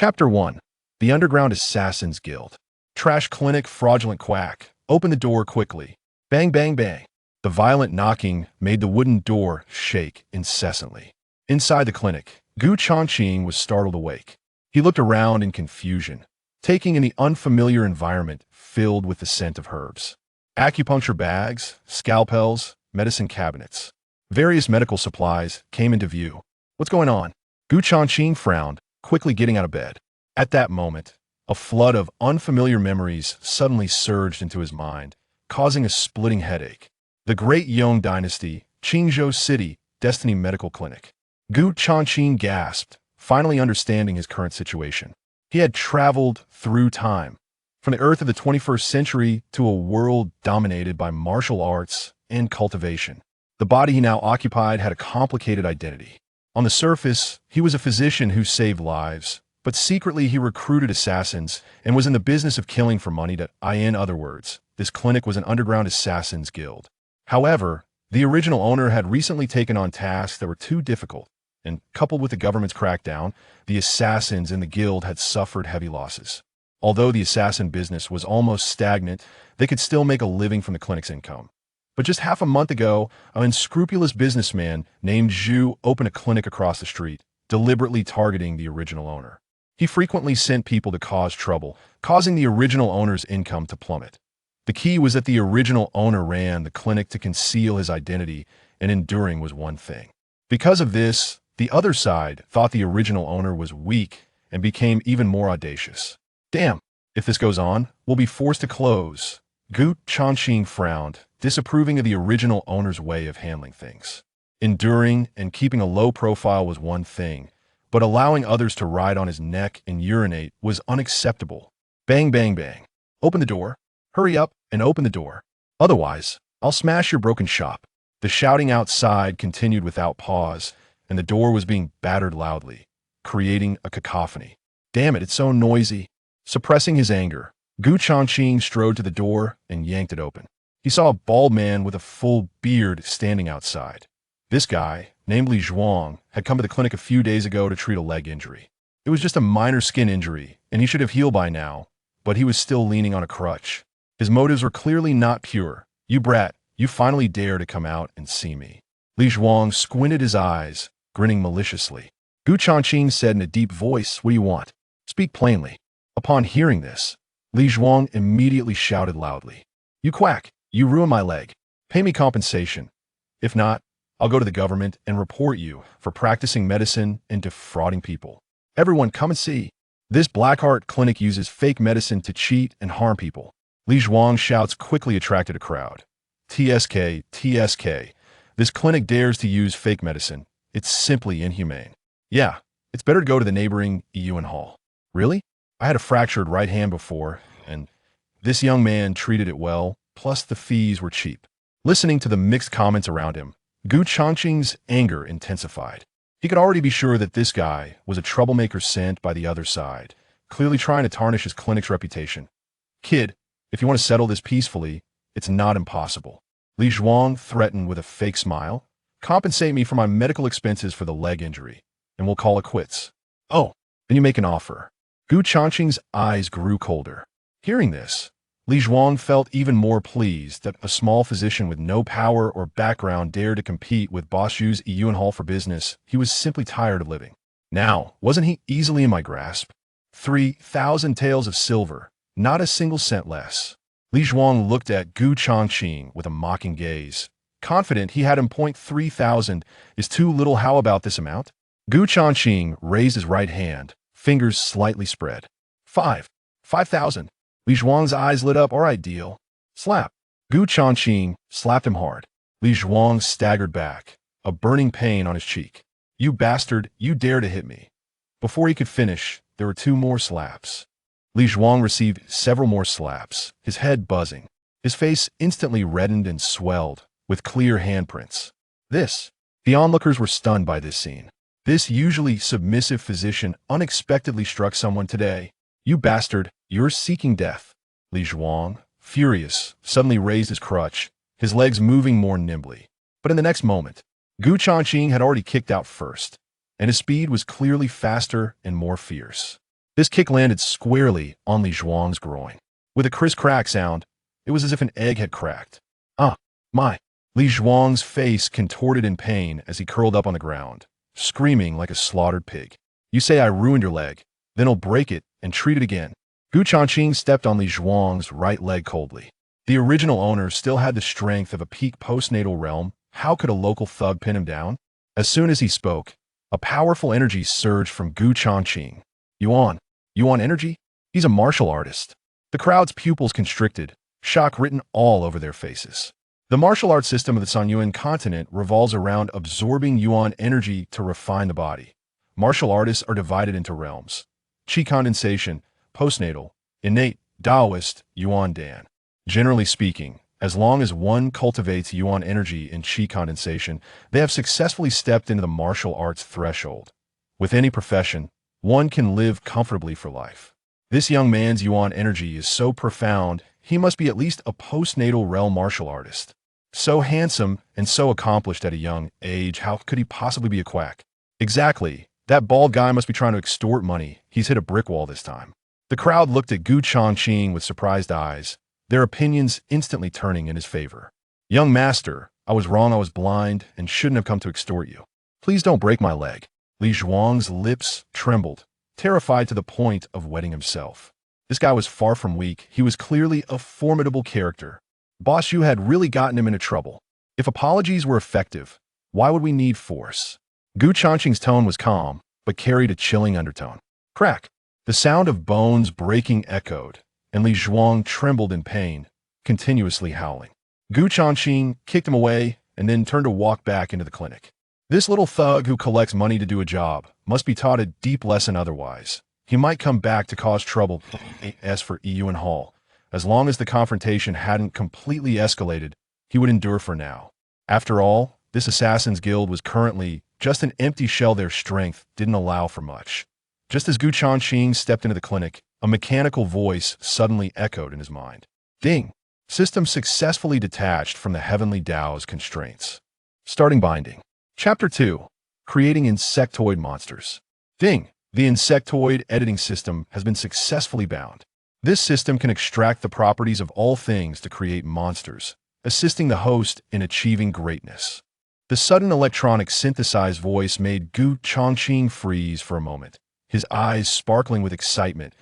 Chapter 1. The Underground Assassins Guild. Trash clinic, fraudulent quack. Open the door quickly. Bang, bang, bang. The violent knocking made the wooden door shake incessantly. Inside the clinic, Changqing was startled awake. He looked around in confusion, taking in the unfamiliar environment filled with the scent of herbs. Acupuncture bags, scalpels, medicine cabinets. Various medical supplies came into view. What's going on? Changqing frowned, quickly getting out of bed. At that moment, a flood of unfamiliar memories suddenly surged into his mind, causing a splitting headache. The Great Yong Dynasty, Qingzhou City, Destiny Medical Clinic. Changqing gasped, finally understanding his current situation. He had traveled through time, from the Earth of the 21st century to a world dominated by martial arts and cultivation. The body he now occupied had a complicated identity. On the surface, he was a physician who saved lives, but secretly he recruited assassins and was in the business of killing for money. In other words, this clinic was an underground assassins guild. However, the original owner had recently taken on tasks that were too difficult, and coupled with the government's crackdown, the assassins in the guild had suffered heavy losses. Although the assassin business was almost stagnant, they could still make a living from the clinic's income. But just half a month ago, an unscrupulous businessman named Zhu opened a clinic across the street, deliberately targeting the original owner. He frequently sent people to cause trouble, causing the original owner's income to plummet. The key was that the original owner ran the clinic to conceal his identity, and enduring was one thing. Because of this, the other side thought the original owner was weak and became even more audacious. Damn, if this goes on, we'll be forced to close. Changqing frowned, disapproving of the original owner's way of handling things. Enduring and keeping a low profile was one thing, but allowing others to ride on his neck and urinate was unacceptable. Bang, bang, bang. Open the door. Hurry up and open the door. Otherwise, I'll smash your broken shop. The shouting outside continued without pause, and the door was being battered loudly, creating a cacophony. Damn it, it's so noisy. Suppressing his anger, Changqing strode to the door and yanked it open. He saw a bald man with a full beard standing outside. This guy, named Li Zhuang, had come to the clinic a few days ago to treat a leg injury. It was just a minor skin injury, and he should have healed by now, but he was still leaning on a crutch. His motives were clearly not pure. You brat, you finally dare to come out and see me. Li Zhuang squinted his eyes, grinning maliciously. Changqing said in a deep voice, what do you want? Speak plainly. Upon hearing this, Li Zhuang immediately shouted loudly. You quack, you ruined my leg. Pay me compensation. If not, I'll go to the government and report you for practicing medicine and defrauding people. Everyone come and see. This Blackheart clinic uses fake medicine to cheat and harm people. Li Zhuang's shouts quickly attracted a crowd. TSK, TSK. This clinic dares to use fake medicine. It's simply inhumane. Yeah, it's better to go to the neighboring Yuan Hall. Really? I had a fractured right hand before, and this young man treated it well, plus the fees were cheap. Listening to the mixed comments around him, Changqing's anger intensified. He could already be sure that this guy was a troublemaker sent by the other side, clearly trying to tarnish his clinic's reputation. Kid, if you want to settle this peacefully, it's not impossible. Li Zhuang threatened with a fake smile. Compensate me for my medical expenses for the leg injury, and we'll call it quits. Oh, then you make an offer. Changqing's eyes grew colder. Hearing this, Li Zhuang felt even more pleased that a small physician with no power or background dared to compete with Boss Zhu's Yuan Hall for business. He was simply tired of living. Now, wasn't he easily in my grasp? 3,000 taels of silver, not a single cent less. Li Zhuang looked at Changqing with a mocking gaze. Confident he had him point 3,000 is too little. How about this amount? Changqing raised his right hand, fingers slightly spread. 5,000. Li Zhuang's eyes lit up. All right, deal. Slap. Changqing slapped him hard. Li Zhuang staggered back, a burning pain on his cheek. You bastard, you dare to hit me. Before he could finish, there were 2 more slaps. Li Zhuang received several more slaps, his head buzzing. His face instantly reddened and swelled, with clear handprints. The onlookers were stunned by this scene. This usually submissive physician unexpectedly struck someone today. You bastard, you're seeking death. Li Zhuang, furious, suddenly raised his crutch, his legs moving more nimbly. But in the next moment, Changqing had already kicked out first, and his speed was clearly faster and more fierce. This kick landed squarely on Li Zhuang's groin. With a crisp crack sound, it was as if an egg had cracked. Ah, my! Li Zhuang's face contorted in pain as he curled up on the ground, screaming like a slaughtered pig. You say I ruined your leg, then I'll break it and treat it again. Changqing stepped on Li Zhuang's right leg coldly. The original owner still had the strength of a peak postnatal realm. How could a local thug pin him down? As soon as he spoke, a powerful energy surged from Changqing. Yuan energy? He's a martial artist. The crowd's pupils constricted, shock written all over their faces. The martial arts system of the Sanyuan continent revolves around absorbing yuan energy to refine the body. Martial artists are divided into realms: qi condensation, postnatal, innate, Taoist, yuan dan. Generally speaking, as long as one cultivates yuan energy in qi condensation, they have successfully stepped into the martial arts threshold. With any profession, one can live comfortably for life. This young man's yuan energy is so profound, he must be at least a postnatal realm martial artist. So handsome and so accomplished at a young age, how could he possibly be a quack? Exactly. That bald guy must be trying to extort money. He's hit a brick wall this time. The crowd looked at Changqing with surprised eyes, their opinions instantly turning in his favor. Young master, I was wrong, I was blind, and shouldn't have come to extort you. Please don't break my leg. Li Zhuang's lips trembled, terrified to the point of wetting himself. This guy was far from weak. He was clearly a formidable character. Boss Yu had really gotten him into trouble. If apologies were effective, why would we need force? Changqing's tone was calm, but carried a chilling undertone. Crack! The sound of bones breaking echoed, and Li Zhuang trembled in pain, continuously howling. Changqing kicked him away and then turned to walk back into the clinic. This little thug who collects money to do a job must be taught a deep lesson otherwise. He might come back to cause trouble. As for Yuan Hall, as long as the confrontation hadn't completely escalated, he would endure for now. After all, this assassin's guild was currently just an empty shell. Their strength didn't allow for much. Just as Changqing stepped into the clinic, a mechanical voice suddenly echoed in his mind. Ding! System successfully detached from the heavenly Tao's constraints. Starting binding. Chapter 2. Creating insectoid monsters. Ding! The insectoid editing system has been successfully bound. This system can extract the properties of all things to create monsters, assisting the host in achieving greatness. The sudden electronic synthesized voice made Changqing freeze for a moment, his eyes sparkling with excitement.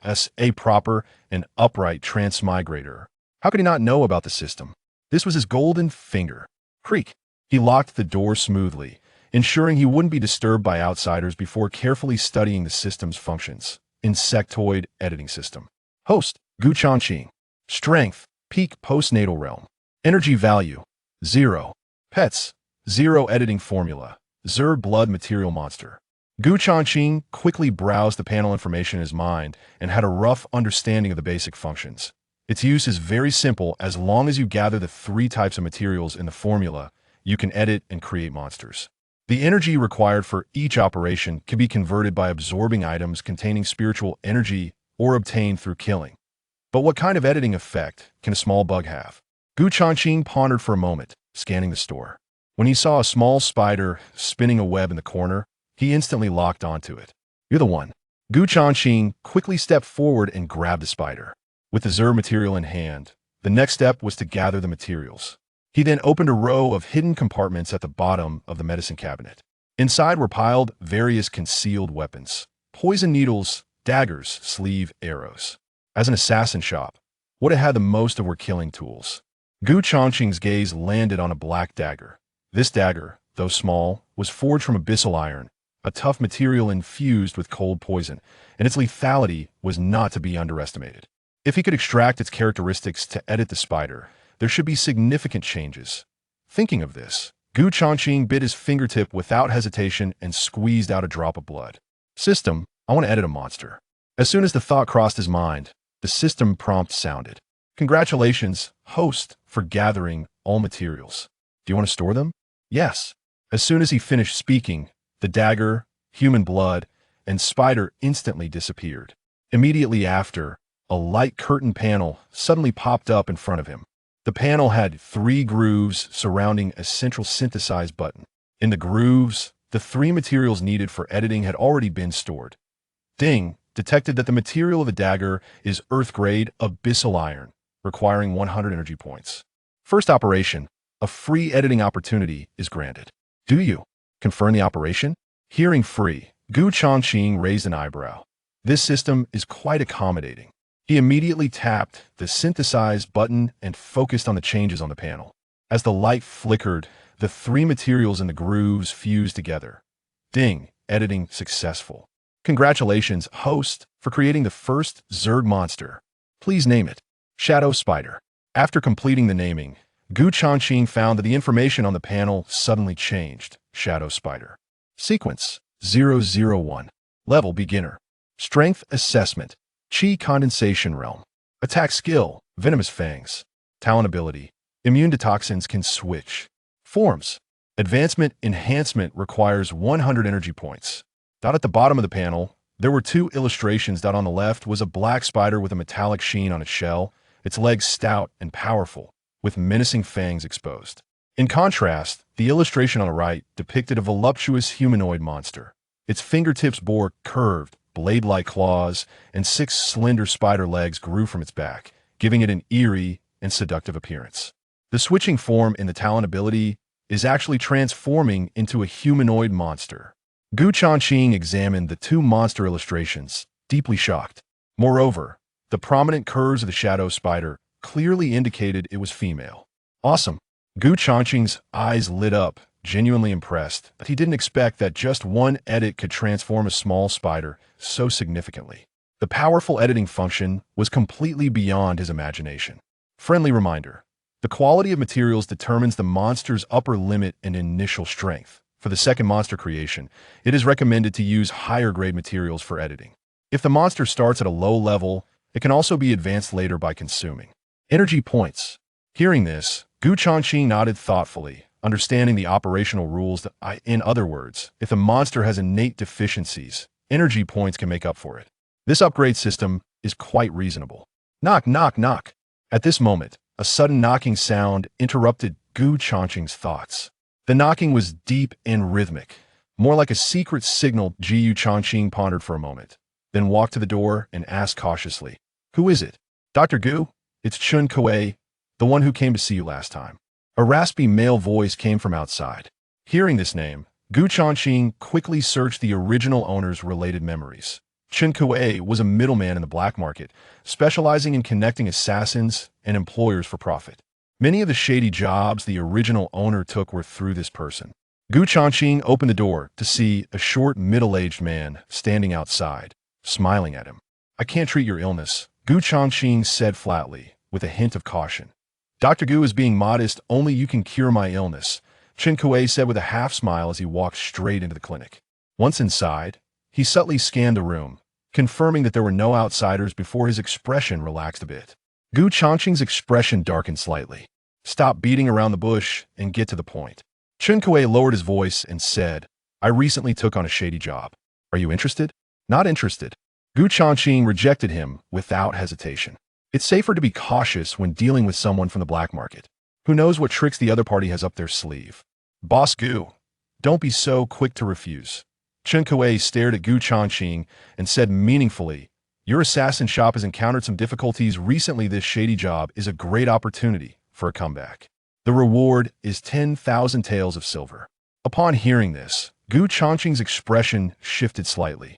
As a proper and upright transmigrator, how could he not know about the system? This was his golden finger. Creak! He locked the door smoothly, ensuring he wouldn't be disturbed by outsiders before carefully studying the system's functions. Insectoid editing system. Host, Changqing. Strength, peak postnatal realm. Energy value, 0. Pets, 0. Editing formula, Zerg blood material monster. Changqing quickly browsed the panel information in his mind and had a rough understanding of the basic functions. Its use is very simple. As long as you gather the 3 types of materials in the formula, you can edit and create monsters. The energy required for each operation can be converted by absorbing items containing spiritual energy or obtained through killing. But what kind of editing effect can a small bug have? Changqing pondered for a moment, scanning the store. When he saw a small spider spinning a web in the corner, he instantly locked onto it. You're the one. Changqing quickly stepped forward and grabbed the spider. With the Zerg material in hand, the next step was to gather the materials. He then opened a row of hidden compartments at the bottom of the medicine cabinet. Inside were piled various concealed weapons: poison needles, daggers, sleeve arrows. As an assassin shop, what it had the most of were killing tools. Changqing's gaze landed on a black dagger. This dagger, though small, was forged from abyssal iron, a tough material infused with cold poison, and its lethality was not to be underestimated. If he could extract its characteristics to edit the spider, there should be significant changes. Thinking of this, Changqing bit his fingertip without hesitation and squeezed out a drop of blood. System, I want to edit a monster. As soon as the thought crossed his mind, the system prompt sounded. Congratulations, host, for gathering all materials. Do you want to store them? Yes. As soon as he finished speaking, the dagger, human blood, and spider instantly disappeared. Immediately after, a light curtain panel suddenly popped up in front of him. The panel had 3 grooves surrounding a central synthesize button. In the grooves, the 3 materials needed for editing had already been stored. Ding! detected that the material of the dagger is Earth-grade abyssal iron, requiring 100 energy points. First operation, a free editing opportunity is granted. Do you confirm the operation? Hearing free, Changqing raised an eyebrow. This system is quite accommodating. He immediately tapped the synthesize button and focused on the changes on the panel. As the light flickered, the three materials in the grooves fused together. Ding, editing successful. Congratulations, host, for creating the first Zerg monster. Please name it. Shadow Spider. After completing the naming, Changqing found that the information on the panel suddenly changed. Shadow Spider. Sequence 001. Level Beginner. Strength Assessment. Chi Condensation Realm. Attack Skill, Venomous Fangs. Talent Ability. Immune to toxins can switch. Forms. Advancement Enhancement requires 100 energy points. At the bottom of the panel, there were two illustrations. On the left was a black spider with a metallic sheen on its shell, its legs stout and powerful, with menacing fangs exposed. In contrast, the illustration on the right depicted a voluptuous humanoid monster. Its fingertips bore curved, blade-like claws, and 6 slender spider legs grew from its back, giving it an eerie and seductive appearance. The switching form in the talent ability is actually transforming into a humanoid monster. Changqing examined the two monster illustrations, deeply shocked. Moreover, the prominent curves of the shadow spider clearly indicated it was female. Awesome. Changqing's eyes lit up, genuinely impressed, but he didn't expect that just one edit could transform a small spider so significantly. The powerful editing function was completely beyond his imagination. Friendly reminder. The quality of materials determines the monster's upper limit and initial strength. For the second monster creation, it is recommended to use higher-grade materials for editing. If the monster starts at a low level, it can also be advanced later by consuming energy points. Hearing this, Changqing nodded thoughtfully, understanding the operational rules in other words, if the monster has innate deficiencies, energy points can make up for it. This upgrade system is quite reasonable. Knock, knock, knock. At this moment, a sudden knocking sound interrupted Changqing's thoughts. The knocking was deep and rhythmic, more like a secret signal. Changqing pondered for a moment, then walked to the door and asked cautiously, "Who is it?" "Dr. Gu, it's Chun-Kuei, the one who came to see you last time." A raspy male voice came from outside. Hearing this name, Changqing quickly searched the original owner's related memories. Chun-Kuei was a middleman in the black market, specializing in connecting assassins and employers for profit. Many of the shady jobs the original owner took were through this person. Changqing opened the door to see a short, middle-aged man standing outside, smiling at him. "I can't treat your illness," Changqing said flatly, with a hint of caution. "Dr. Gu is being modest, only you can cure my illness," Chun-Kuei said with a half-smile as he walked straight into the clinic. Once inside, he subtly scanned the room, confirming that there were no outsiders before his expression relaxed a bit. Changqing's expression darkened slightly. "Stop beating around the bush and get to the point." Chun-Kuei lowered his voice and said, "I recently took on a shady job. Are you interested?" "Not interested." Changqing rejected him without hesitation. It's safer to be cautious when dealing with someone from the black market. Who knows what tricks the other party has up their sleeve? "Boss Gu, don't be so quick to refuse." Chun-Kuei stared at Changqing and said meaningfully, "Your assassin shop has encountered some difficulties recently. This shady job is a great opportunity for a comeback. The reward is 10,000 taels of silver." Upon hearing this, Changqing's expression shifted slightly.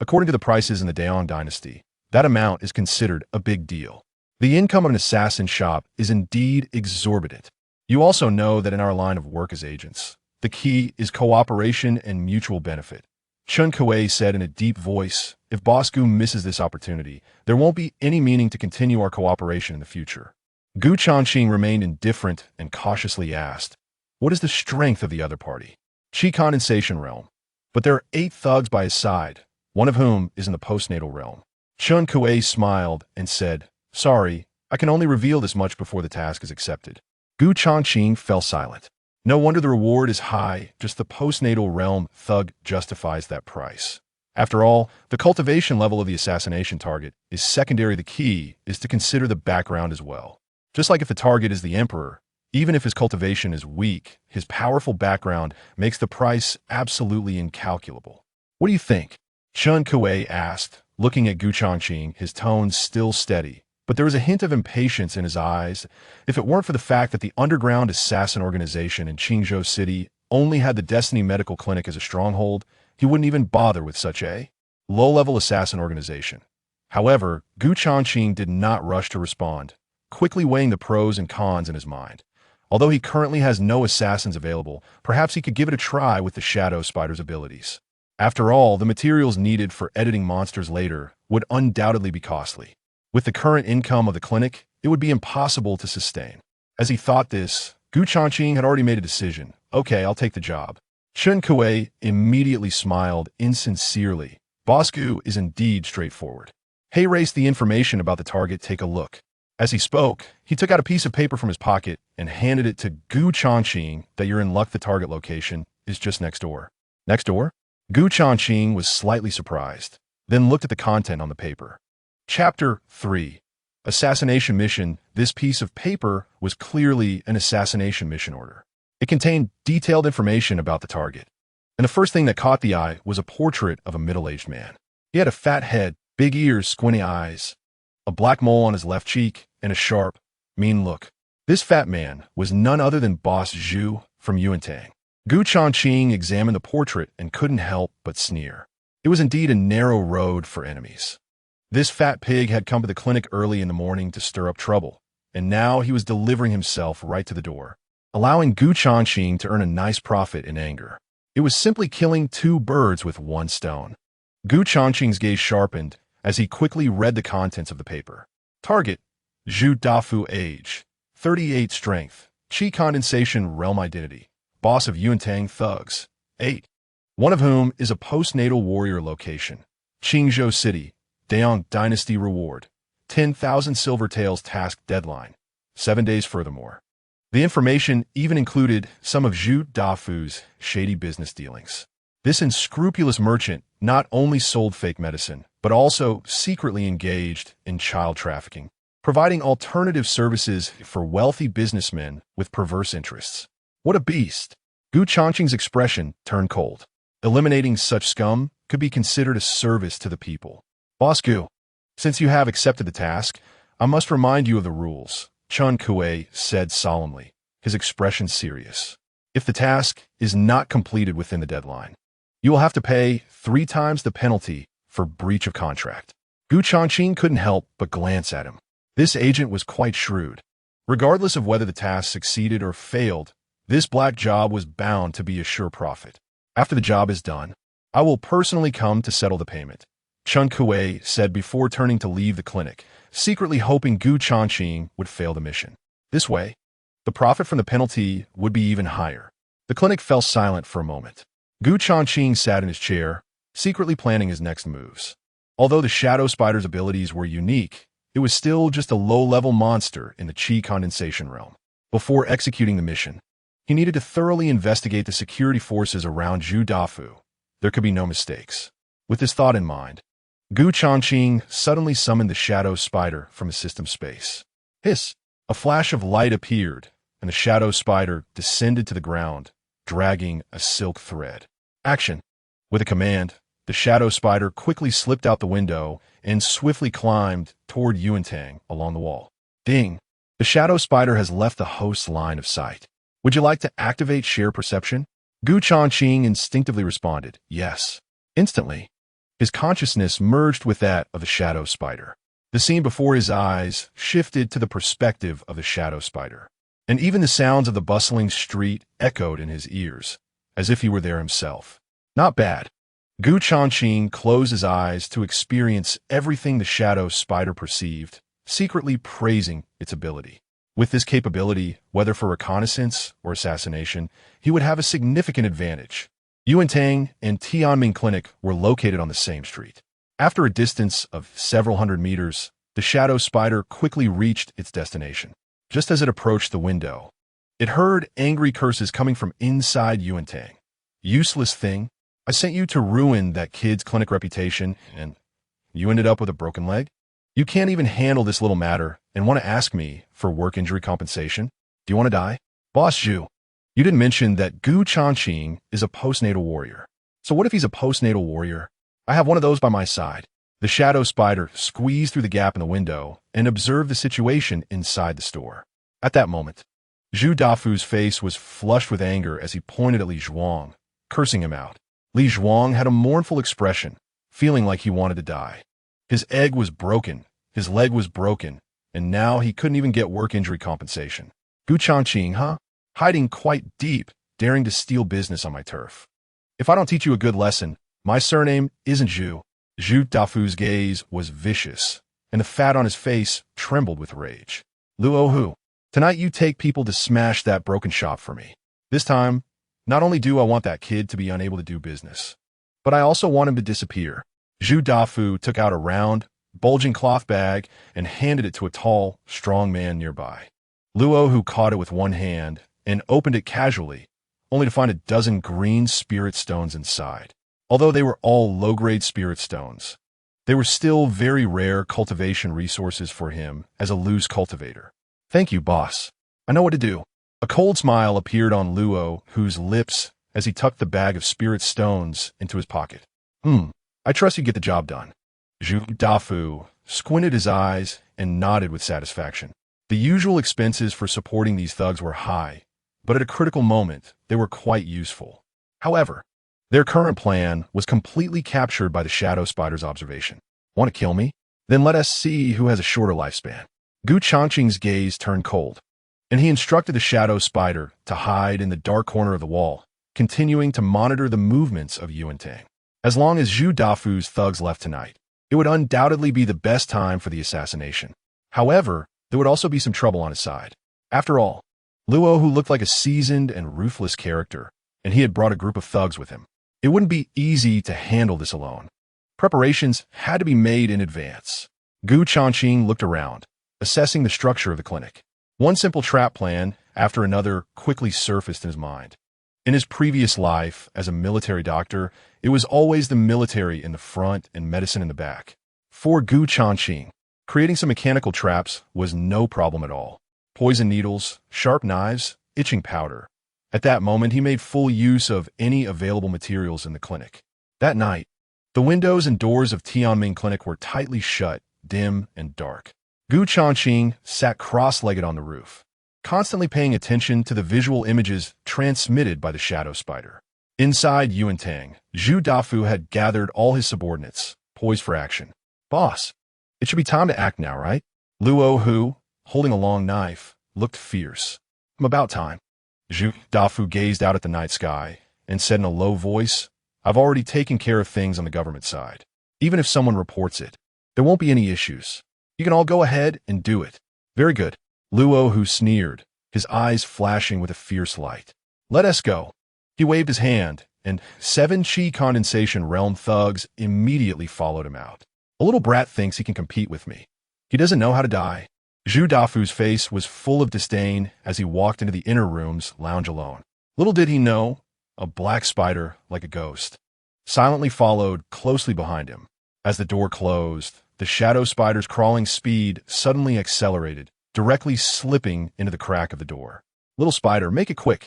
According to the prices in the Daon dynasty, that amount is considered a big deal. The income of an assassin shop is indeed exorbitant. You also know that in our line of work as agents, the key is cooperation and mutual benefit. Chun-Kuei said in a deep voice, "If Boss Gu misses this opportunity, there won't be any meaning to continue our cooperation in the future." Changqing remained indifferent and cautiously asked, "What is the strength of the other party?" "Chi condensation realm. But there are 8 thugs by his side, one of whom is in the postnatal realm." Chun-Kuei smiled and said, "Sorry, I can only reveal this much before the task is accepted." Changqing fell silent. No wonder the reward is high, just the postnatal realm thug justifies that price. After all, the cultivation level of the assassination target is secondary. The key is to consider the background as well. Just like if the target is the emperor, even if his cultivation is weak, his powerful background makes the price absolutely incalculable. "What do you think?" Chun-Kuei asked, looking at Gu Changqing, his tone still steady, but there was a hint of impatience in his eyes. If it weren't for the fact that the underground assassin organization in Qingzhou City only had the Destiny Medical Clinic as a stronghold, he wouldn't even bother with such a low-level assassin organization. However, Gu Changqing did not rush to respond, quickly weighing the pros and cons in his mind. Although he currently has no assassins available, perhaps he could give it a try with the Shadow Spider's abilities. After all, the materials needed for editing monsters later would undoubtedly be costly. With the current income of the clinic, it would be impossible to sustain. As he thought this, Gu Changqing had already made a decision. Okay, I'll take the job. Chen Kuei immediately smiled insincerely. Boss Gu is indeed straightforward. Hey, race the information about the target, take a look. As he spoke, he took out a piece of paper from his pocket and handed it to Gu Changqing. That you're in luck, the target location is just next door. Next door? Gu Changqing was slightly surprised, then looked at the content on the paper. Chapter 3. Assassination Mission. This piece of paper was clearly an assassination mission order. It contained detailed information about the target. And the first thing that caught the eye was a portrait of a middle-aged man. He had a fat head, big ears, squinty eyes, a black mole on his left cheek, and a sharp, mean look. This fat man was none other than Boss Zhu from Yuantang. Gu Changqing examined the portrait and couldn't help but sneer. It was indeed a narrow road for enemies. This fat pig had come to the clinic early in the morning to stir up trouble, and now he was delivering himself right to the door, allowing Gu Changqing to earn a nice profit in anger. It was simply killing two birds with one stone. Gu Changqing's gaze sharpened as he quickly read the contents of the paper. Target: Zhu Dafu, age 38, strength, Qi condensation, realm identity, boss of Yuantang thugs, 8, one of whom is a postnatal warrior location, Qingzhou City, Daong Dynasty reward, 10,000 silver taels task deadline, 7 days furthermore. The information even included some of Zhu Dafu's shady business dealings. This unscrupulous merchant not only sold fake medicine, but also secretly engaged in child trafficking, providing alternative services for wealthy businessmen with perverse interests. What a beast! Gu Changqing's expression turned cold. Eliminating such scum could be considered a service to the people. Boss Gu, since you have accepted the task, I must remind you of the rules, Chen Kuei said solemnly, his expression serious. If the task is not completed within the deadline, you will have to pay 3 times the penalty for breach of contract. Gu Changqing couldn't help but glance at him. This agent was quite shrewd. Regardless of whether the task succeeded or failed, this black job was bound to be a sure profit. After the job is done, I will personally come to settle the payment, Chen Kuei said before turning to leave the clinic, secretly hoping Gu Changqing would fail the mission. This way, the profit from the penalty would be even higher. The clinic fell silent for a moment. Gu Changqing sat in his chair, secretly planning his next moves. Although the Shadow Spider's abilities were unique, it was still just a low-level monster in the Qi condensation realm. Before executing the mission, he needed to thoroughly investigate the security forces around Zhu Dafu. There could be no mistakes. With this thought in mind, Gu Changqing suddenly summoned the Shadow Spider from his system space. Hiss! A flash of light appeared, and the Shadow Spider descended to the ground, dragging a silk thread. Action! With a command, the Shadow Spider quickly slipped out the window and swiftly climbed toward Yuantang along the wall. Ding! The Shadow Spider has left the host's line of sight. Would you like to activate share perception? Gu Changqing instinctively responded, yes. Instantly, his consciousness merged with that of the Shadow Spider. The scene before his eyes shifted to the perspective of the Shadow Spider, and even the sounds of the bustling street echoed in his ears, as if he were there himself. Not bad. Gu Changqing closed his eyes to experience everything the Shadow Spider perceived, secretly praising its ability. With this capability, whether for reconnaissance or assassination, he would have a significant advantage. Yuantang and Tianming Clinic were located on the same street. After a distance of several hundred meters, the Shadow Spider quickly reached its destination. Just as it approached the window, it heard angry curses coming from inside Yuantang. Useless thing, I sent you to ruin that kid's clinic reputation, and you ended up with a broken leg? You can't even handle this little matter and want to ask me for work injury compensation? Do you want to die? Boss Zhu, you didn't mention that Gu Changqing is a postnatal warrior. So what if he's a postnatal warrior? I have one of those by my side. The shadow spider squeezed through the gap in the window and observed the situation inside the store. At that moment, Zhu Dafu's face was flushed with anger as he pointed at Li Zhuang, cursing him out. Li Zhuang had a mournful expression, feeling like he wanted to die. His egg was broken, his leg was broken, and now he couldn't even get work injury compensation. Changqing, huh? Hiding quite deep, daring to steal business on my turf. If I don't teach you a good lesson, my surname isn't Zhu. Zhu Dafu's gaze was vicious, and the fat on his face trembled with rage. Luo Hu, tonight you take people to smash that broken shop for me. This time, not only do I want that kid to be unable to do business, but I also want him to disappear. Zhu Dafu took out a round, bulging cloth bag and handed it to a tall, strong man nearby. Luo Hu caught it with one hand and opened it casually, only to find a dozen green spirit stones inside. Although they were all low-grade spirit stones, they were still very rare cultivation resources for him as a loose cultivator. Thank you, boss. I know what to do. A cold smile appeared on Luo Hu's lips as he tucked the bag of spirit stones into his pocket. I trust you get the job done. Zhu Dafu squinted his eyes and nodded with satisfaction. The usual expenses for supporting these thugs were high, but at a critical moment, they were quite useful. However, their current plan was completely captured by the shadow spider's observation. Want to kill me? Then let us see who has a shorter lifespan. Changqing's gaze turned cold, and he instructed the shadow spider to hide in the dark corner of the wall, continuing to monitor the movements of Yuantang. As long as Zhu Dafu's thugs left tonight, it would undoubtedly be the best time for the assassination. However, there would also be some trouble on his side. After all, Luo Hu looked like a seasoned and ruthless character, and he had brought a group of thugs with him. It wouldn't be easy to handle this alone. Preparations had to be made in advance. Changqing looked around, assessing the structure of the clinic. One simple trap plan after another quickly surfaced in his mind. In his previous life as a military doctor, it was always the military in the front and medicine in the back. For Changqing, creating some mechanical traps was no problem at all. Poison needles, sharp knives, itching powder. At that moment, he made full use of any available materials in the clinic. That night, the windows and doors of Tianming Clinic were tightly shut, dim and dark. Changqing sat cross-legged on the roof, constantly paying attention to the visual images transmitted by the shadow spider. Inside Yuantang, Zhu Dafu had gathered all his subordinates, poised for action. Boss, it should be time to act now, right? Luo Hu, holding a long knife, looked fierce. About time. Zhu Dafu gazed out at the night sky and said in a low voice, I've already taken care of things on the government side. Even if someone reports it, there won't be any issues. You can all go ahead and do it. Very good. Luo Hu sneered, his eyes flashing with a fierce light. Let us go. He waved his hand, and 7 Qi condensation realm thugs immediately followed him out. A little brat thinks he can compete with me. He doesn't know how to die. Zhu Dafu's face was full of disdain as he walked into the inner room's lounge alone. Little did he know, a black spider, like a ghost, silently followed closely behind him. As the door closed, the shadow spider's crawling speed suddenly accelerated, directly slipping into the crack of the door. Little spider, make it quick.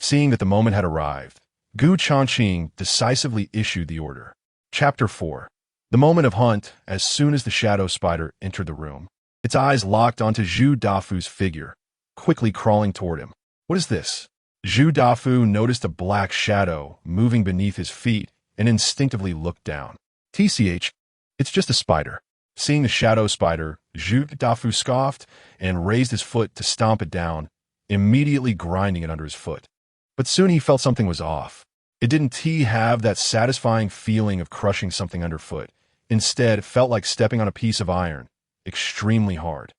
Seeing that the moment had arrived, Changqing decisively issued the order. Chapter 4. The moment of hunt as soon as the shadow spider entered the room. Its eyes locked onto Zhu Dafu's figure, quickly crawling toward him. What is this? Zhu Dafu noticed a black shadow moving beneath his feet and instinctively looked down. TCH, it's just a spider. Seeing the shadow spider, Zhu Dafu scoffed and raised his foot to stomp it down, immediately grinding it under his foot. But soon he felt something was off. It didn't have that satisfying feeling of crushing something underfoot. Instead, it felt like stepping on a piece of iron, extremely hard.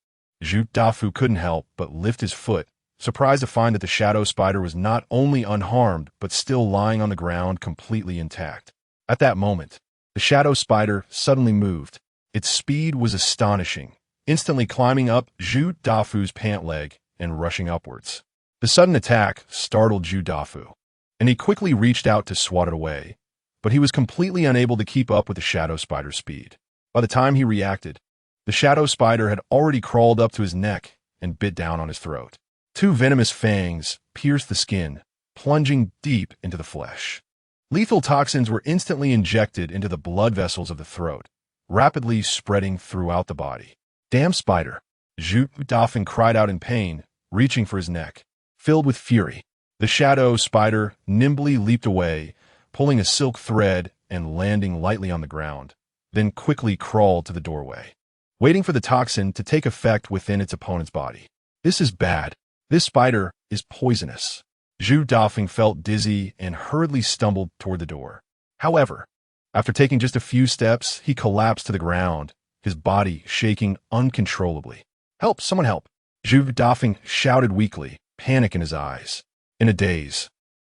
Zhu Dafu couldn't help but lift his foot, surprised to find that the shadow spider was not only unharmed, but still lying on the ground completely intact. At that moment, the shadow spider suddenly moved. Its speed was astonishing, instantly climbing up Zhu Dafu's pant leg and rushing upwards. The sudden attack startled Zhu Dafu, and he quickly reached out to swat it away, but he was completely unable to keep up with the shadow spider's speed. By the time he reacted, the shadow spider had already crawled up to his neck and bit down on his throat. 2 venomous fangs pierced the skin, plunging deep into the flesh. Lethal toxins were instantly injected into the blood vessels of the throat, rapidly spreading throughout the body. "Damn spider!" Zhu Dafeng cried out in pain, reaching for his neck. Filled with fury, the shadow spider nimbly leaped away, pulling a silk thread and landing lightly on the ground, then quickly crawled to the doorway, waiting for the toxin to take effect within its opponent's body. "This is bad. This spider is poisonous." Zhu Dafeng felt dizzy and hurriedly stumbled toward the door. However, after taking just a few steps, he collapsed to the ground, his body shaking uncontrollably. "Help! Someone help!" Zhu Dafeng shouted weakly, panic in his eyes. In a daze,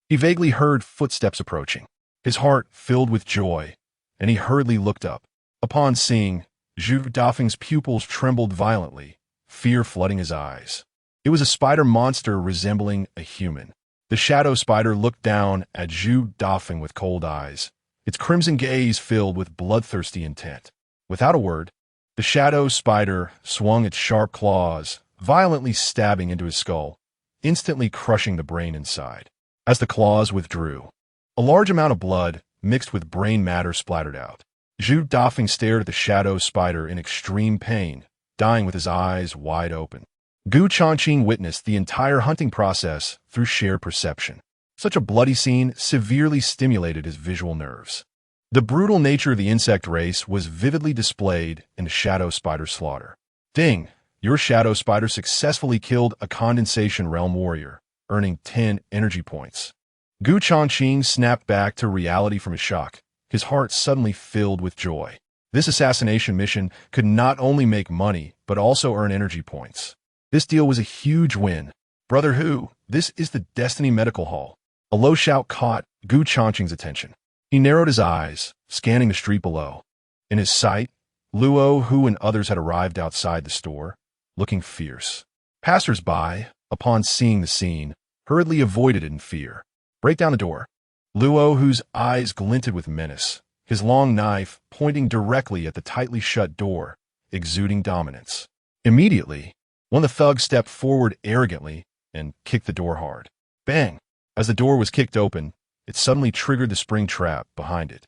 he vaguely heard footsteps approaching. His heart filled with joy, and he hurriedly looked up. Upon seeing, Zhu Dafeng's pupils trembled violently, fear flooding his eyes. It was a spider monster resembling a human. The shadow spider looked down at Zhu Dafeng with cold eyes, its crimson gaze filled with bloodthirsty intent. Without a word, the shadow spider swung its sharp claws, violently stabbing into his skull, instantly crushing the brain inside. As the claws withdrew, a large amount of blood mixed with brain matter splattered out. Zhu Dafeng stared at the shadow spider in extreme pain, dying with his eyes wide open. Changqing witnessed the entire hunting process through shared perception. Such a bloody scene severely stimulated his visual nerves. The brutal nature of the insect race was vividly displayed in the shadow spider slaughter. "Ding! Your shadow spider successfully killed a condensation realm warrior, earning 10 energy points." Changqing snapped back to reality from his shock, his heart suddenly filled with joy. This assassination mission could not only make money, but also earn energy points. This deal was a huge win. "Brother Hu, this is the Destiny Medical Hall." A low shout caught Changqing's attention. He narrowed his eyes, scanning the street below. In his sight, Luo, Hu, and others had arrived outside the store, looking fierce. Passers-by, upon seeing the scene, hurriedly avoided it in fear. "Break down the door." Luo, whose eyes glinted with menace, his long knife pointing directly at the tightly shut door, exuding dominance. Immediately, one of the thugs stepped forward arrogantly and kicked the door hard. Bang! As the door was kicked open, it suddenly triggered the spring trap behind it.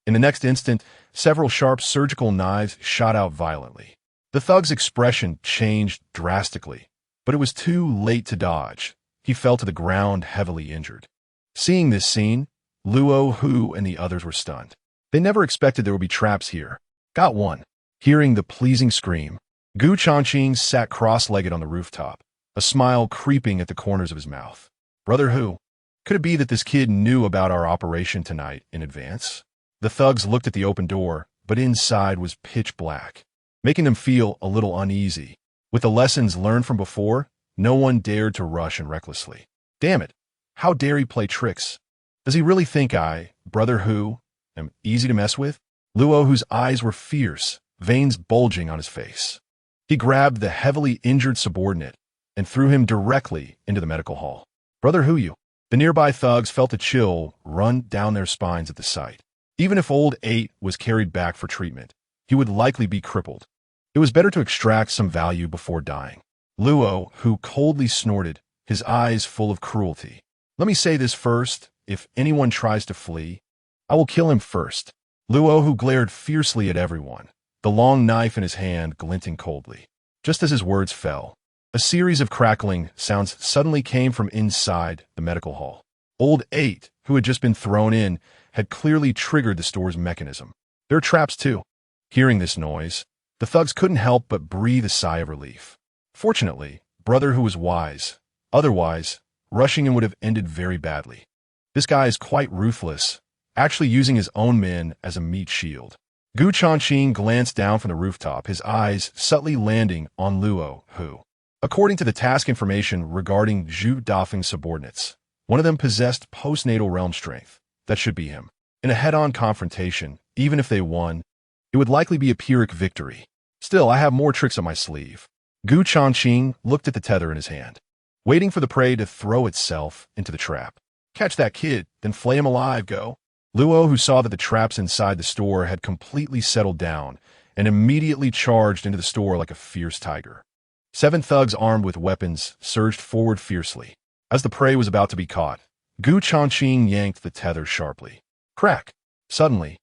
In the next instant, several sharp surgical knives shot out violently. The thug's expression changed drastically, but it was too late to dodge. He fell to the ground heavily injured. Seeing this scene, Luo, Hu, and the others were stunned. They never expected there would be traps here. "Got one." Hearing the pleasing scream, Changqing sat cross-legged on the rooftop, a smile creeping at the corners of his mouth. "Brother Hu, could it be that this kid knew about our operation tonight in advance?" The thugs looked at the open door, but inside was pitch black, making them feel a little uneasy. With the lessons learned from before, no one dared to rush in recklessly. "Damn it, how dare he play tricks? Does he really think I, Brother Hu, am easy to mess with?" Luo, whose eyes were fierce, veins bulging on his face. He grabbed the heavily injured subordinate and threw him directly into the medical hall. "Brother Hu, you." The nearby thugs felt a chill run down their spines at the sight. Even if old 8 was carried back for treatment, he would likely be crippled. It was better to extract some value before dying. Luo, who coldly snorted, his eyes full of cruelty. "Let me say this first. If anyone tries to flee, I will kill him first." Luo, who glared fiercely at everyone, the long knife in his hand glinting coldly. Just as his words fell, a series of crackling sounds suddenly came from inside the medical hall. Old 8, who had just been thrown in, had clearly triggered the store's mechanism. There are traps too. Hearing this noise, the thugs couldn't help but breathe a sigh of relief. Fortunately, Brother Hu was wise. Otherwise, rushing in would have ended very badly. This guy is quite ruthless, actually using his own men as a meat shield. Changqing glanced down from the rooftop, his eyes subtly landing on Luo, Hu. According to the task information regarding Zhu Dafeng's subordinates, one of them possessed postnatal realm strength. That should be him. In a head-on confrontation, even if they won, it would likely be a Pyrrhic victory. Still, I have more tricks up my sleeve. Changqing looked at the tether in his hand, waiting for the prey to throw itself into the trap. "Catch that kid, then flay him alive, go." Luo, who saw that the traps inside the store had completely settled down, and immediately charged into the store like a fierce tiger. 7 thugs armed with weapons surged forward fiercely. As the prey was about to be caught, Changqing yanked the tether sharply. Crack! Suddenly,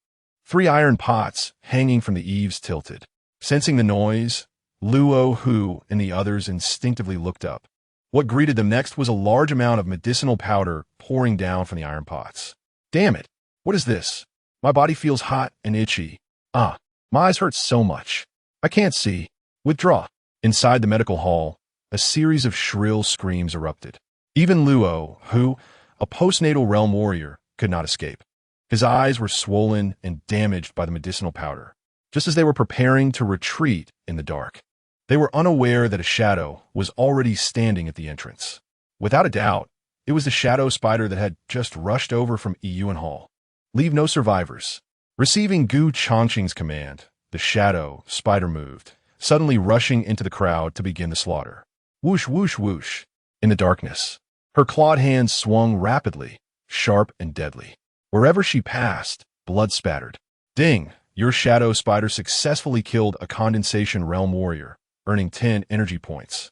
3 iron pots hanging from the eaves tilted. Sensing the noise, Luo Hu and the others instinctively looked up. What greeted them next was a large amount of medicinal powder pouring down from the iron pots. Damn it! What is this? My body feels hot and itchy. My eyes hurt so much. I can't see. Withdraw. Inside the medical hall, a series of shrill screams erupted. Even Luo, who, a postnatal realm warrior, could not escape. His eyes were swollen and damaged by the medicinal powder, just as they were preparing to retreat in the dark. They were unaware that a shadow was already standing at the entrance. Without a doubt, it was the shadow spider that had just rushed over from Yuan Hall. Leave no survivors. Receiving Gu Changqing's command, the shadow spider moved, suddenly rushing into the crowd to begin the slaughter. Whoosh, whoosh, whoosh. In the darkness, her clawed hands swung rapidly, sharp and deadly. Wherever she passed, blood spattered. Ding! Your shadow spider successfully killed a condensation realm warrior, earning 10 energy points.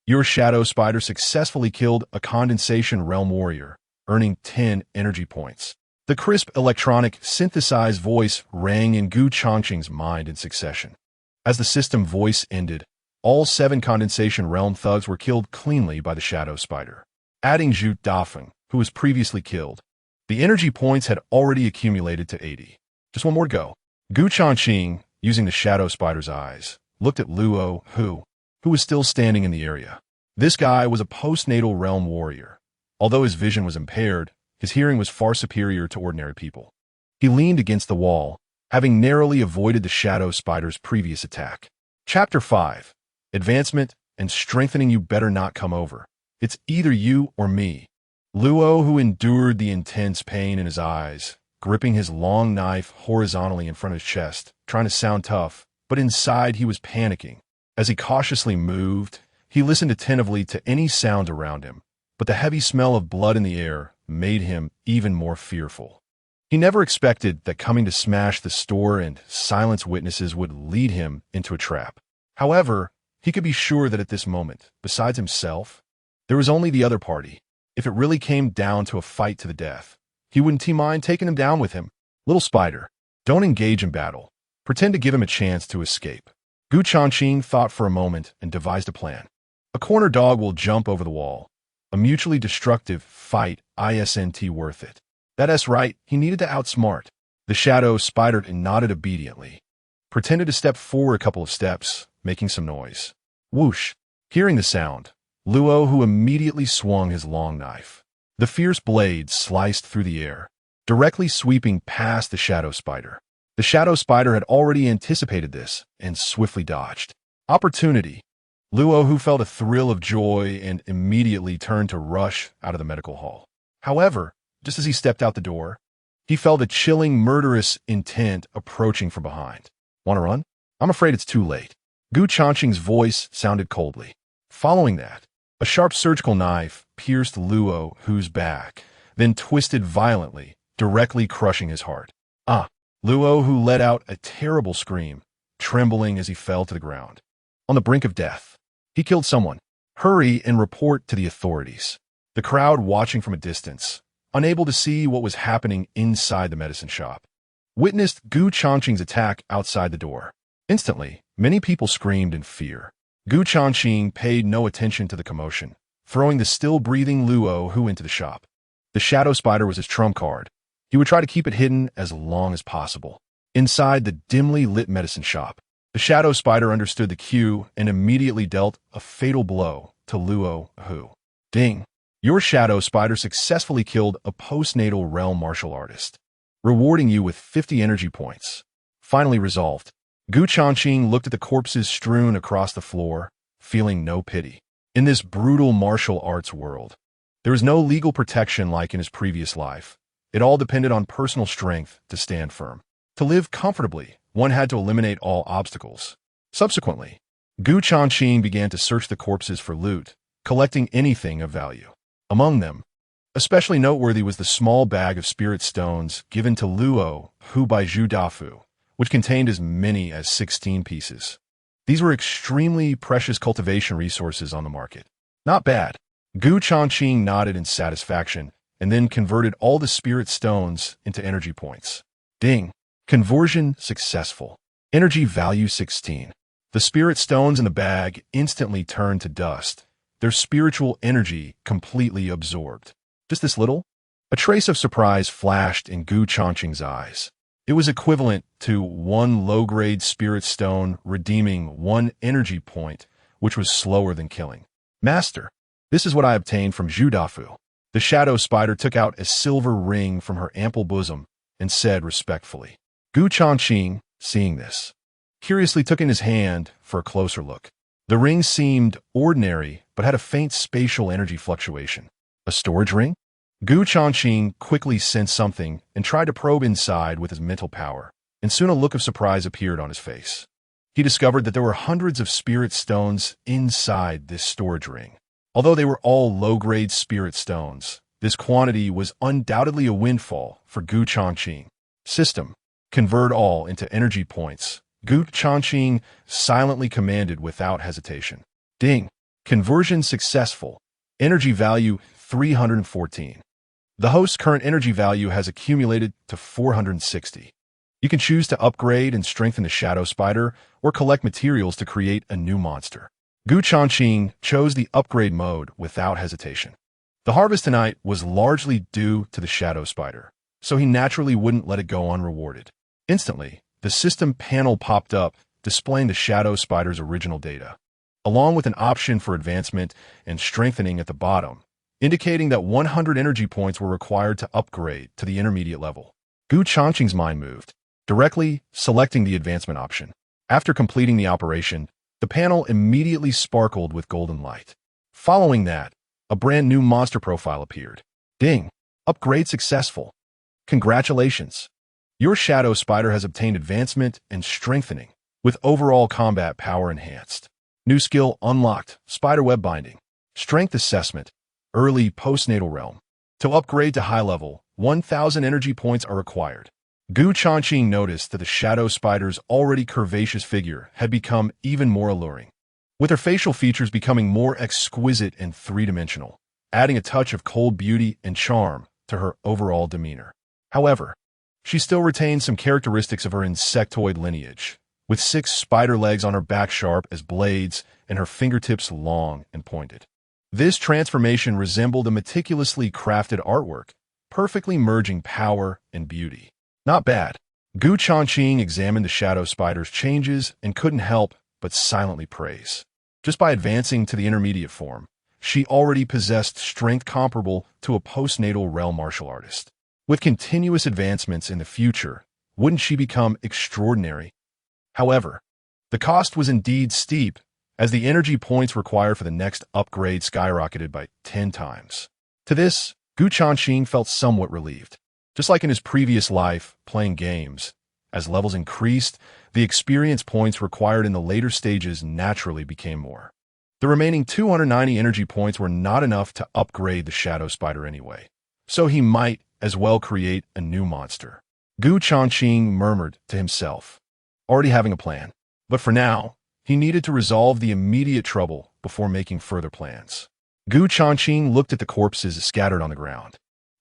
Your shadow spider successfully killed a condensation realm warrior, earning 10 energy points. The crisp electronic synthesized voice rang in Gu Changqing's mind in succession. As the system voice ended, all 7 condensation realm thugs were killed cleanly by the shadow spider. Adding Zhu Dafeng, who was previously killed, the energy points had already accumulated to 80. Just one more to go. Gu Changqing, using the shadow spider's eyes, looked at Luo Hu, who was still standing in the area. This guy was a postnatal realm warrior. Although his vision was impaired, his hearing was far superior to ordinary people. He leaned against the wall, having narrowly avoided the shadow spider's previous attack. Chapter 5. Advancement and strengthening. You better not come over. It's either you or me. Luo, who endured the intense pain in his eyes, gripping his long knife horizontally in front of his chest, trying to sound tough, but inside he was panicking. As he cautiously moved, he listened attentively to any sound around him, but the heavy smell of blood in the air made him even more fearful. He never expected that coming to smash the store and silence witnesses would lead him into a trap. However, he could be sure that at this moment, besides himself, there was only the other party. If it really came down to a fight to the death, he wouldn't mind taking him down with him. Little spider, don't engage in battle. Pretend to give him a chance to escape. Gu Changqing thought for a moment and devised a plan. A corner dog will jump over the wall. A mutually destructive fight, isn't worth it. That's right, he needed to outsmart. The shadow spider and nodded obediently. Pretended to step forward a couple of steps, making some noise. Whoosh! Hearing the sound, Luo Hu immediately swung his long knife. The fierce blade sliced through the air, directly sweeping past the shadow spider. The shadow spider had already anticipated this and swiftly dodged. Opportunity. Luo Hu felt a thrill of joy and immediately turned to rush out of the medical hall. However, just as he stepped out the door, he felt a chilling, murderous intent approaching from behind. Want to run? I'm afraid it's too late. Gu Changqing's voice sounded coldly. Following that, a sharp surgical knife pierced Luo Hu's back, then twisted violently, directly crushing his heart. Luo Hu let out a terrible scream, trembling as he fell to the ground. On the brink of death. He killed someone. Hurry and report to the authorities. The crowd watching from a distance, unable to see what was happening inside the medicine shop, witnessed Gu Changqing's attack outside the door. Instantly, many people screamed in fear. Gu Changqing paid no attention to the commotion, throwing the still-breathing Luo Hu into the shop. The shadow spider was his trump card. He would try to keep it hidden as long as possible. Inside the dimly lit medicine shop, the shadow spider understood the cue and immediately dealt a fatal blow to Luo Hu. Ding! Your shadow spider successfully killed a postnatal realm martial artist, rewarding you with 50 energy points. Finally resolved, Gu Changqing looked at the corpses strewn across the floor, feeling no pity. In this brutal martial arts world, there was no legal protection like in his previous life. It all depended on personal strength to stand firm. To live comfortably, one had to eliminate all obstacles. Subsequently, Gu Changqing began to search the corpses for loot, collecting anything of value. Among them, especially noteworthy was the small bag of spirit stones given to Luo Hu by Zhu Dafu, which contained as many as 16 pieces. These were extremely precious cultivation resources on the market. Not bad. Gu Changqing nodded in satisfaction and then converted all the spirit stones into energy points. Ding! Conversion successful. Energy value 16. The spirit stones in the bag instantly turned to dust, their spiritual energy completely absorbed. Just this little? A trace of surprise flashed in Gu Changqing's eyes. It was equivalent to one low-grade spirit stone redeeming one energy point, which was slower than killing. Master, this is what I obtained from Zhu Dafu. The shadow spider took out a silver ring from her ample bosom and said respectfully. Gu Changqing, seeing this, curiously took in his hand for a closer look. The ring seemed ordinary, but had a faint spatial energy fluctuation. A storage ring? Gu Changqing quickly sensed something and tried to probe inside with his mental power, and soon a look of surprise appeared on his face. He discovered that there were hundreds of spirit stones inside this storage ring. Although they were all low-grade spirit stones, this quantity was undoubtedly a windfall for Gu Changqing. System. Convert all into energy points. Gu Changqing silently commanded without hesitation. Ding. Conversion successful. Energy value 314. The host's current energy value has accumulated to 460. You can choose to upgrade and strengthen the shadow spider or collect materials to create a new monster. Gu Changqing chose the upgrade mode without hesitation. The harvest tonight was largely due to the shadow spider, so he naturally wouldn't let it go unrewarded. Instantly, the system panel popped up displaying the shadow spider's original data, along with an option for advancement and strengthening at the bottom, indicating that 100 energy points were required to upgrade to the intermediate level. Gu Changqing's mind moved, directly selecting the advancement option. After completing the operation, the panel immediately sparkled with golden light. Following that, a brand new monster profile appeared. Ding! Upgrade successful. Congratulations! Your shadow spider has obtained advancement and strengthening, with overall combat power enhanced. New skill unlocked, spider web binding. Strength assessment, early postnatal realm. To upgrade to high level, 1,000 energy points are required. Gu Changqing noticed that the shadow spider's already curvaceous figure had become even more alluring, with her facial features becoming more exquisite and three-dimensional, adding a touch of cold beauty and charm to her overall demeanor. However, she still retained some characteristics of her insectoid lineage, with 6 spider legs on her back sharp as blades and her fingertips long and pointed. This transformation resembled a meticulously crafted artwork, perfectly merging power and beauty. Not bad. Gu Changqing examined the shadow spider's changes and couldn't help but silently praise. Just by advancing to the intermediate form, she already possessed strength comparable to a postnatal realm martial artist. With continuous advancements in the future, wouldn't she become extraordinary? However, the cost was indeed steep, as the energy points required for the next upgrade skyrocketed by 10 times. To this, Gu Changqing felt somewhat relieved. Just like in his previous life, playing games, as levels increased, the experience points required in the later stages naturally became more. The remaining 290 energy points were not enough to upgrade the shadow spider anyway, so he might as well create a new monster. Gu Changqing murmured to himself, already having a plan. But for now, he needed to resolve the immediate trouble before making further plans. Gu Changqing looked at the corpses scattered on the ground,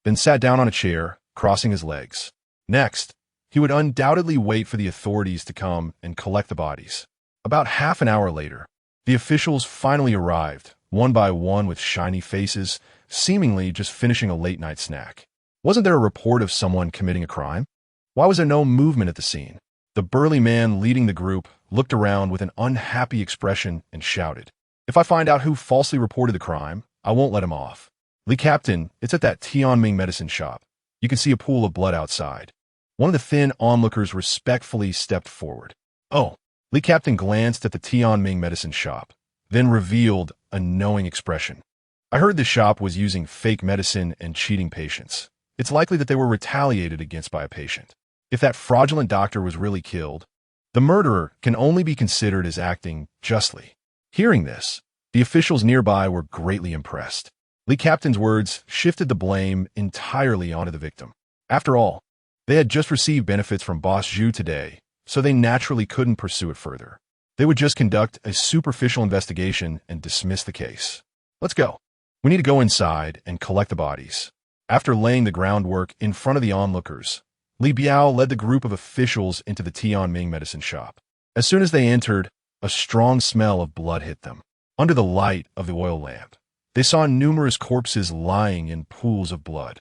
then sat down on a chair, crossing his legs. Next, he would undoubtedly wait for the authorities to come and collect the bodies. About half an hour later, the officials finally arrived, one by one with shiny faces, seemingly just finishing a late-night snack. Wasn't there a report of someone committing a crime? Why was there no movement at the scene? The burly man leading the group looked around with an unhappy expression and shouted, "If I find out who falsely reported the crime, I won't let him off. Li Captain, it's at that Tianming medicine shop. You can see a pool of blood outside." One of the thin onlookers respectfully stepped forward. "Oh." Li Captain glanced at the Tianming medicine shop, then revealed a knowing expression. "I heard the shop was using fake medicine and cheating patients. It's likely that they were retaliated against by a patient. If that fraudulent doctor was really killed, the murderer can only be considered as acting justly." Hearing this, the officials nearby were greatly impressed. Li Captain's words shifted the blame entirely onto the victim. After all, they had just received benefits from Boss Zhu today, so they naturally couldn't pursue it further. They would just conduct a superficial investigation and dismiss the case. "Let's go. We need to go inside and collect the bodies." After laying the groundwork in front of the onlookers, Li Biao led the group of officials into the Tianming medicine shop. As soon as they entered, a strong smell of blood hit them. Under the light of the oil lamp, they saw numerous corpses lying in pools of blood.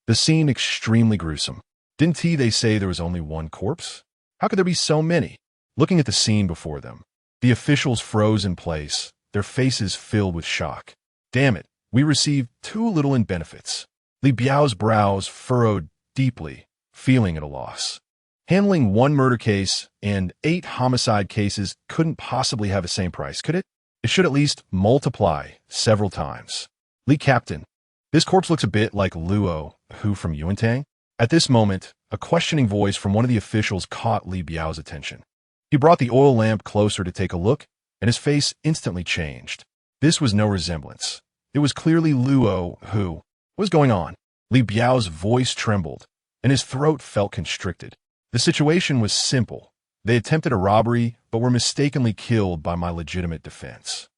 The scene extremely gruesome. Didn't they say there was only one corpse? How could there be so many? Looking at the scene before them, the officials froze in place, their faces filled with shock. Damn it, we received too little in benefits. Li Biao's brows furrowed deeply, feeling at a loss. Handling one murder case and 8 homicide cases couldn't possibly have the same price, could it? It should at least multiply several times. Li Captain, this corpse looks a bit like Luo, who from Yuantang? At this moment, a questioning voice from one of the officials caught Li Biao's attention. He brought the oil lamp closer to take a look, and his face instantly changed. This was no resemblance. It was clearly Luo who. What was going on? Li Biao's voice trembled, and his throat felt constricted. The situation was simple. They attempted a robbery, but were mistakenly killed by my legitimate defense.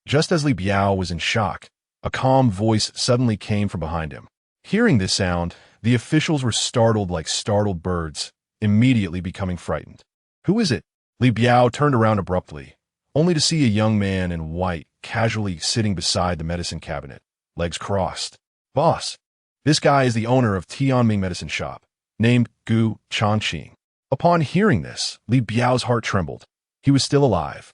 Just as Li Biao was in shock, a calm voice suddenly came from behind him. Hearing this sound, the officials were startled like startled birds, immediately becoming frightened. Who is it? Li Biao turned around abruptly, only to see a young man in white casually sitting beside the medicine cabinet, legs crossed. Boss, this guy is the owner of Tianming medicine shop, named Gu Changqing. Upon hearing this, Li Biao's heart trembled. He was still alive.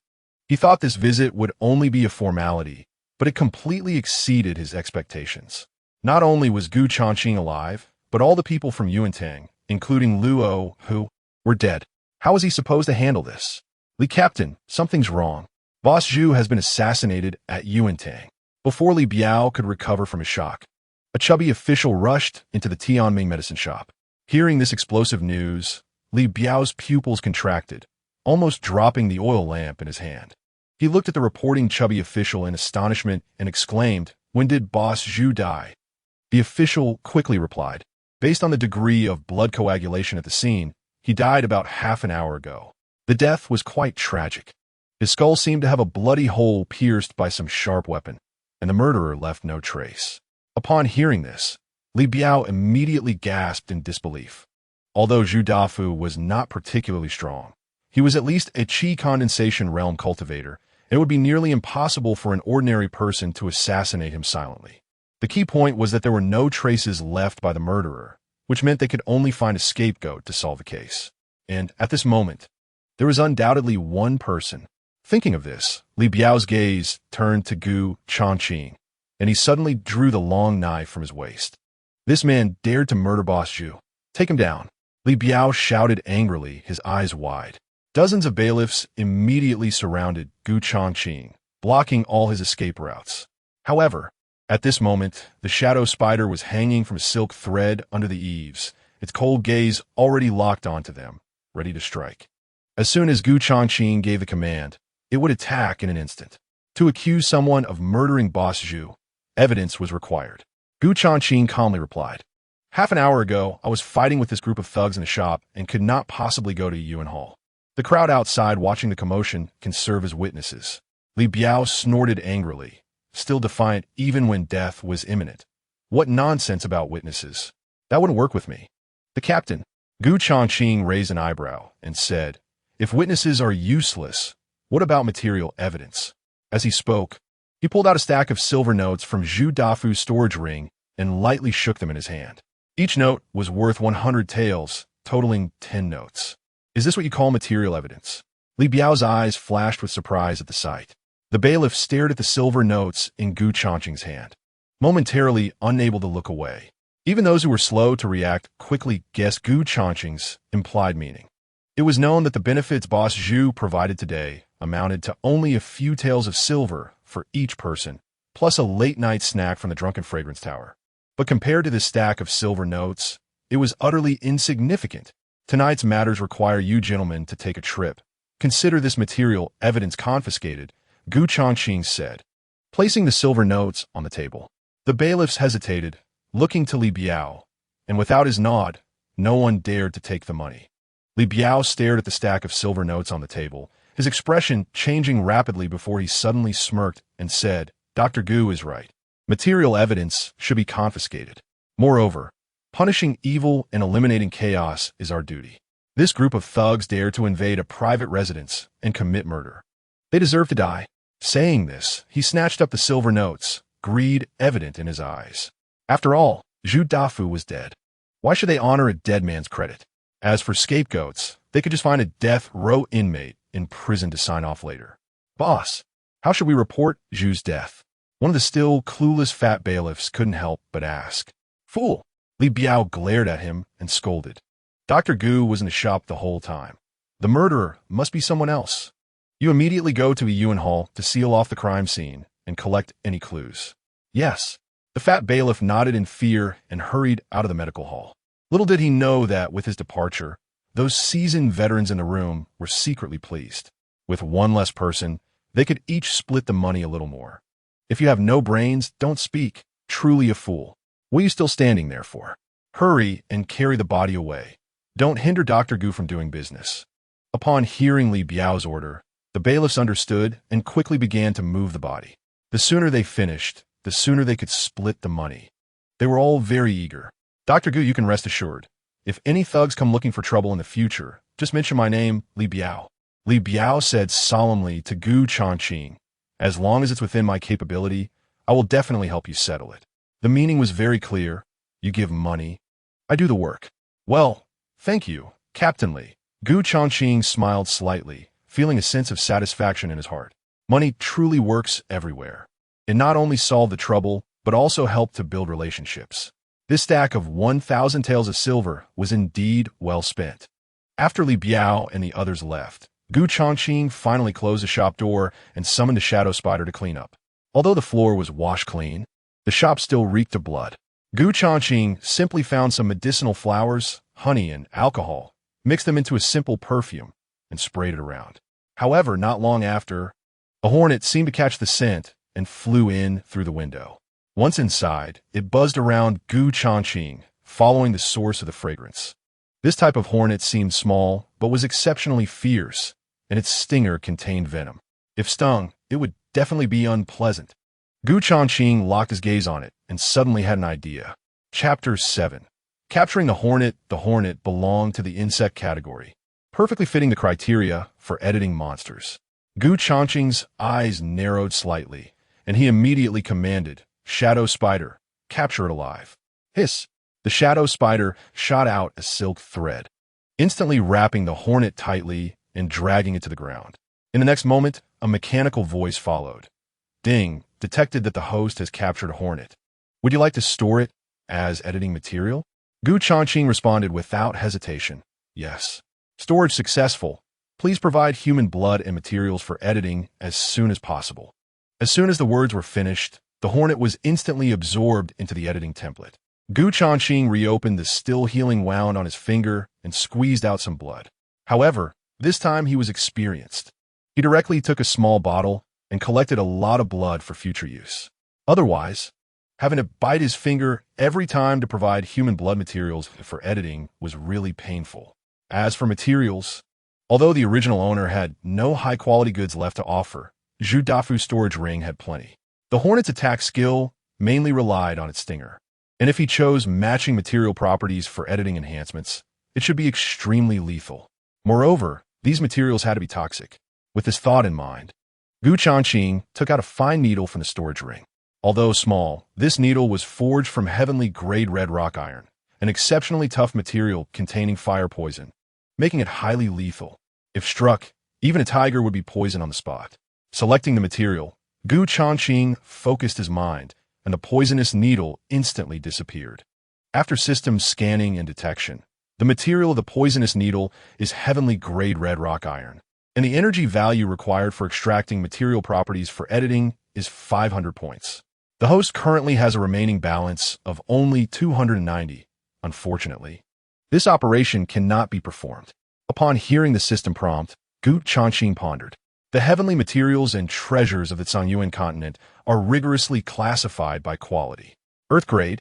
He thought this visit would only be a formality, but it completely exceeded his expectations. Not only was Gu Changqing alive, but all the people from Yuantang, including Luo, who were dead. How was he supposed to handle this? Li Captain, something's wrong. Boss Zhu has been assassinated at Yuantang. Before Li Biao could recover from his shock, a chubby official rushed into the Tianming medicine shop. Hearing this explosive news, Li Biao's pupils contracted, almost dropping the oil lamp in his hand. He looked at the reporting chubby official in astonishment and exclaimed, "When did Boss Zhu die?" The official quickly replied, "Based on the degree of blood coagulation at the scene, he died about half an hour ago." The death was quite tragic. His skull seemed to have a bloody hole pierced by some sharp weapon, and the murderer left no trace. Upon hearing this, Li Biao immediately gasped in disbelief. Although Zhu Dafu was not particularly strong, he was at least a qi condensation realm cultivator, and it would be nearly impossible for an ordinary person to assassinate him silently. The key point was that there were no traces left by the murderer, which meant they could only find a scapegoat to solve the case. And at this moment, there was undoubtedly one person. Thinking of this, Li Biao's gaze turned to Gu Changqing, and he suddenly drew the long knife from his waist. This man dared to murder Boss Zhu. Take him down. Li Biao shouted angrily, his eyes wide. Dozens of bailiffs immediately surrounded Gu Changqing, blocking all his escape routes. However, at this moment, the shadow spider was hanging from a silk thread under the eaves, its cold gaze already locked onto them, ready to strike. As soon as Gu Changqing gave the command, it would attack in an instant. To accuse someone of murdering Boss Zhu, evidence was required. Gu Changqing calmly replied, "Half an hour ago, I was fighting with this group of thugs in the shop and could not possibly go to Yuan Hall. The crowd outside watching the commotion can serve as witnesses." Li Biao snorted angrily, still defiant even when death was imminent. What nonsense about witnesses. That wouldn't work with me. The captain, Gu Changqing, raised an eyebrow and said, "If witnesses are useless, what about material evidence?" As he spoke, he pulled out a stack of silver notes from Zhu Dafu's storage ring and lightly shook them in his hand. Each note was worth 100 taels, totaling 10 notes. "Is this what you call material evidence?" Li Biao's eyes flashed with surprise at the sight. The bailiff stared at the silver notes in Gu Changqing's hand, momentarily unable to look away. Even those who were slow to react quickly guessed Gu Changqing's implied meaning. It was known that the benefits Boss Zhu provided today amounted to only a few taels of silver for each person, plus a late-night snack from the Drunken Fragrance Tower. But compared to this stack of silver notes, it was utterly insignificant. "Tonight's matters require you gentlemen to take a trip. Consider this material evidence confiscated," Gu Changqing said, placing the silver notes on the table. The bailiffs hesitated, looking to Li Biao, and without his nod, no one dared to take the money. Li Biao stared at the stack of silver notes on the table, his expression changing rapidly before he suddenly smirked and said, "Dr. Gu is right. Material evidence should be confiscated. Moreover, Punishing evil and eliminating chaos is our duty. This group of thugs dared to invade a private residence and commit murder. They deserve to die. Saying this, he snatched up the silver notes, greed evident in his eyes. After all, Zhu Dafu was dead. Why should they honor a dead man's credit? As for scapegoats, they could just find a death row inmate in prison to sign off later. Boss, how should we report Zhu's death? One of the still clueless fat bailiffs couldn't help but ask. Fool! Li Biao glared at him and scolded. Dr. Gu was in the shop the whole time. The murderer must be someone else. You immediately go to a Yuan Hall to seal off the crime scene and collect any clues. Yes. The fat bailiff nodded in fear and hurried out of the medical hall. Little did he know that with his departure, those seasoned veterans in the room were secretly pleased. With one less person, they could each split the money a little more. If you have no brains, don't speak. Truly a fool. What are you still standing there for? Hurry and carry the body away. Don't hinder Dr. Gu from doing business. Upon hearing Li Biao's order, the bailiffs understood and quickly began to move the body. The sooner they finished, the sooner they could split the money. They were all very eager. Dr. Gu, you can rest assured. If any thugs come looking for trouble in the future, just mention my name, Li Biao. Li Biao said solemnly to Gu Changqing, as long as it's within my capability, I will definitely help you settle it. The meaning was very clear. You give money, I do the work. Well, thank you, Captain Li. Gu Changqing smiled slightly, feeling a sense of satisfaction in his heart. Money truly works everywhere. It not only solved the trouble, but also helped to build relationships. This stack of 1,000 taels of silver was indeed well spent. After Li Biao and the others left, Gu Changqing finally closed the shop door and summoned a shadow spider to clean up. Although the floor was washed clean, the shop still reeked of blood. Gu Changqing simply found some medicinal flowers, honey, and alcohol, mixed them into a simple perfume, and sprayed it around. However, not long after, a hornet seemed to catch the scent and flew in through the window. Once inside, it buzzed around Gu Changqing, following the source of the fragrance. This type of hornet seemed small, but was exceptionally fierce, and its stinger contained venom. If stung, it would definitely be unpleasant. Gu Changqing locked his gaze on it and suddenly had an idea. Chapter 7. Capturing the hornet belonged to the insect category, perfectly fitting the criteria for editing monsters. Gu Changqing's eyes narrowed slightly, and he immediately commanded, Shadow Spider, capture it alive. Hiss! The shadow spider shot out a silk thread, instantly wrapping the hornet tightly and dragging it to the ground. In the next moment, a mechanical voice followed. Ding, detected that the host has captured a hornet. Would you like to store it as editing material? Gu Changqing responded without hesitation. Yes. Storage successful. Please provide human blood and materials for editing as soon as possible. As soon as the words were finished, the hornet was instantly absorbed into the editing template. Gu Changqing reopened the still healing wound on his finger and squeezed out some blood. However, this time he was experienced. He directly took a small bottle and collected a lot of blood for future use. Otherwise, having to bite his finger every time to provide human blood materials for editing was really painful. As for materials, although the original owner had no high-quality goods left to offer, Zhu Dafu's storage ring had plenty. The hornet's attack skill mainly relied on its stinger, and if he chose matching material properties for editing enhancements, it should be extremely lethal. Moreover, these materials had to be toxic. With this thought in mind, Gu Changqing took out a fine needle from the storage ring. Although small, this needle was forged from heavenly grade red rock iron, an exceptionally tough material containing fire poison, making it highly lethal. If struck, even a tiger would be poisoned on the spot. Selecting the material, Gu Changqing focused his mind, and the poisonous needle instantly disappeared. After system scanning and detection, the material of the poisonous needle is heavenly grade red rock iron, and the energy value required for extracting material properties for editing is 500 points. The host currently has a remaining balance of only 290, unfortunately. This operation cannot be performed. Upon hearing the system prompt, Gu Changqing pondered. The heavenly materials and treasures of the Zhangyuan continent are rigorously classified by quality. Earth grade,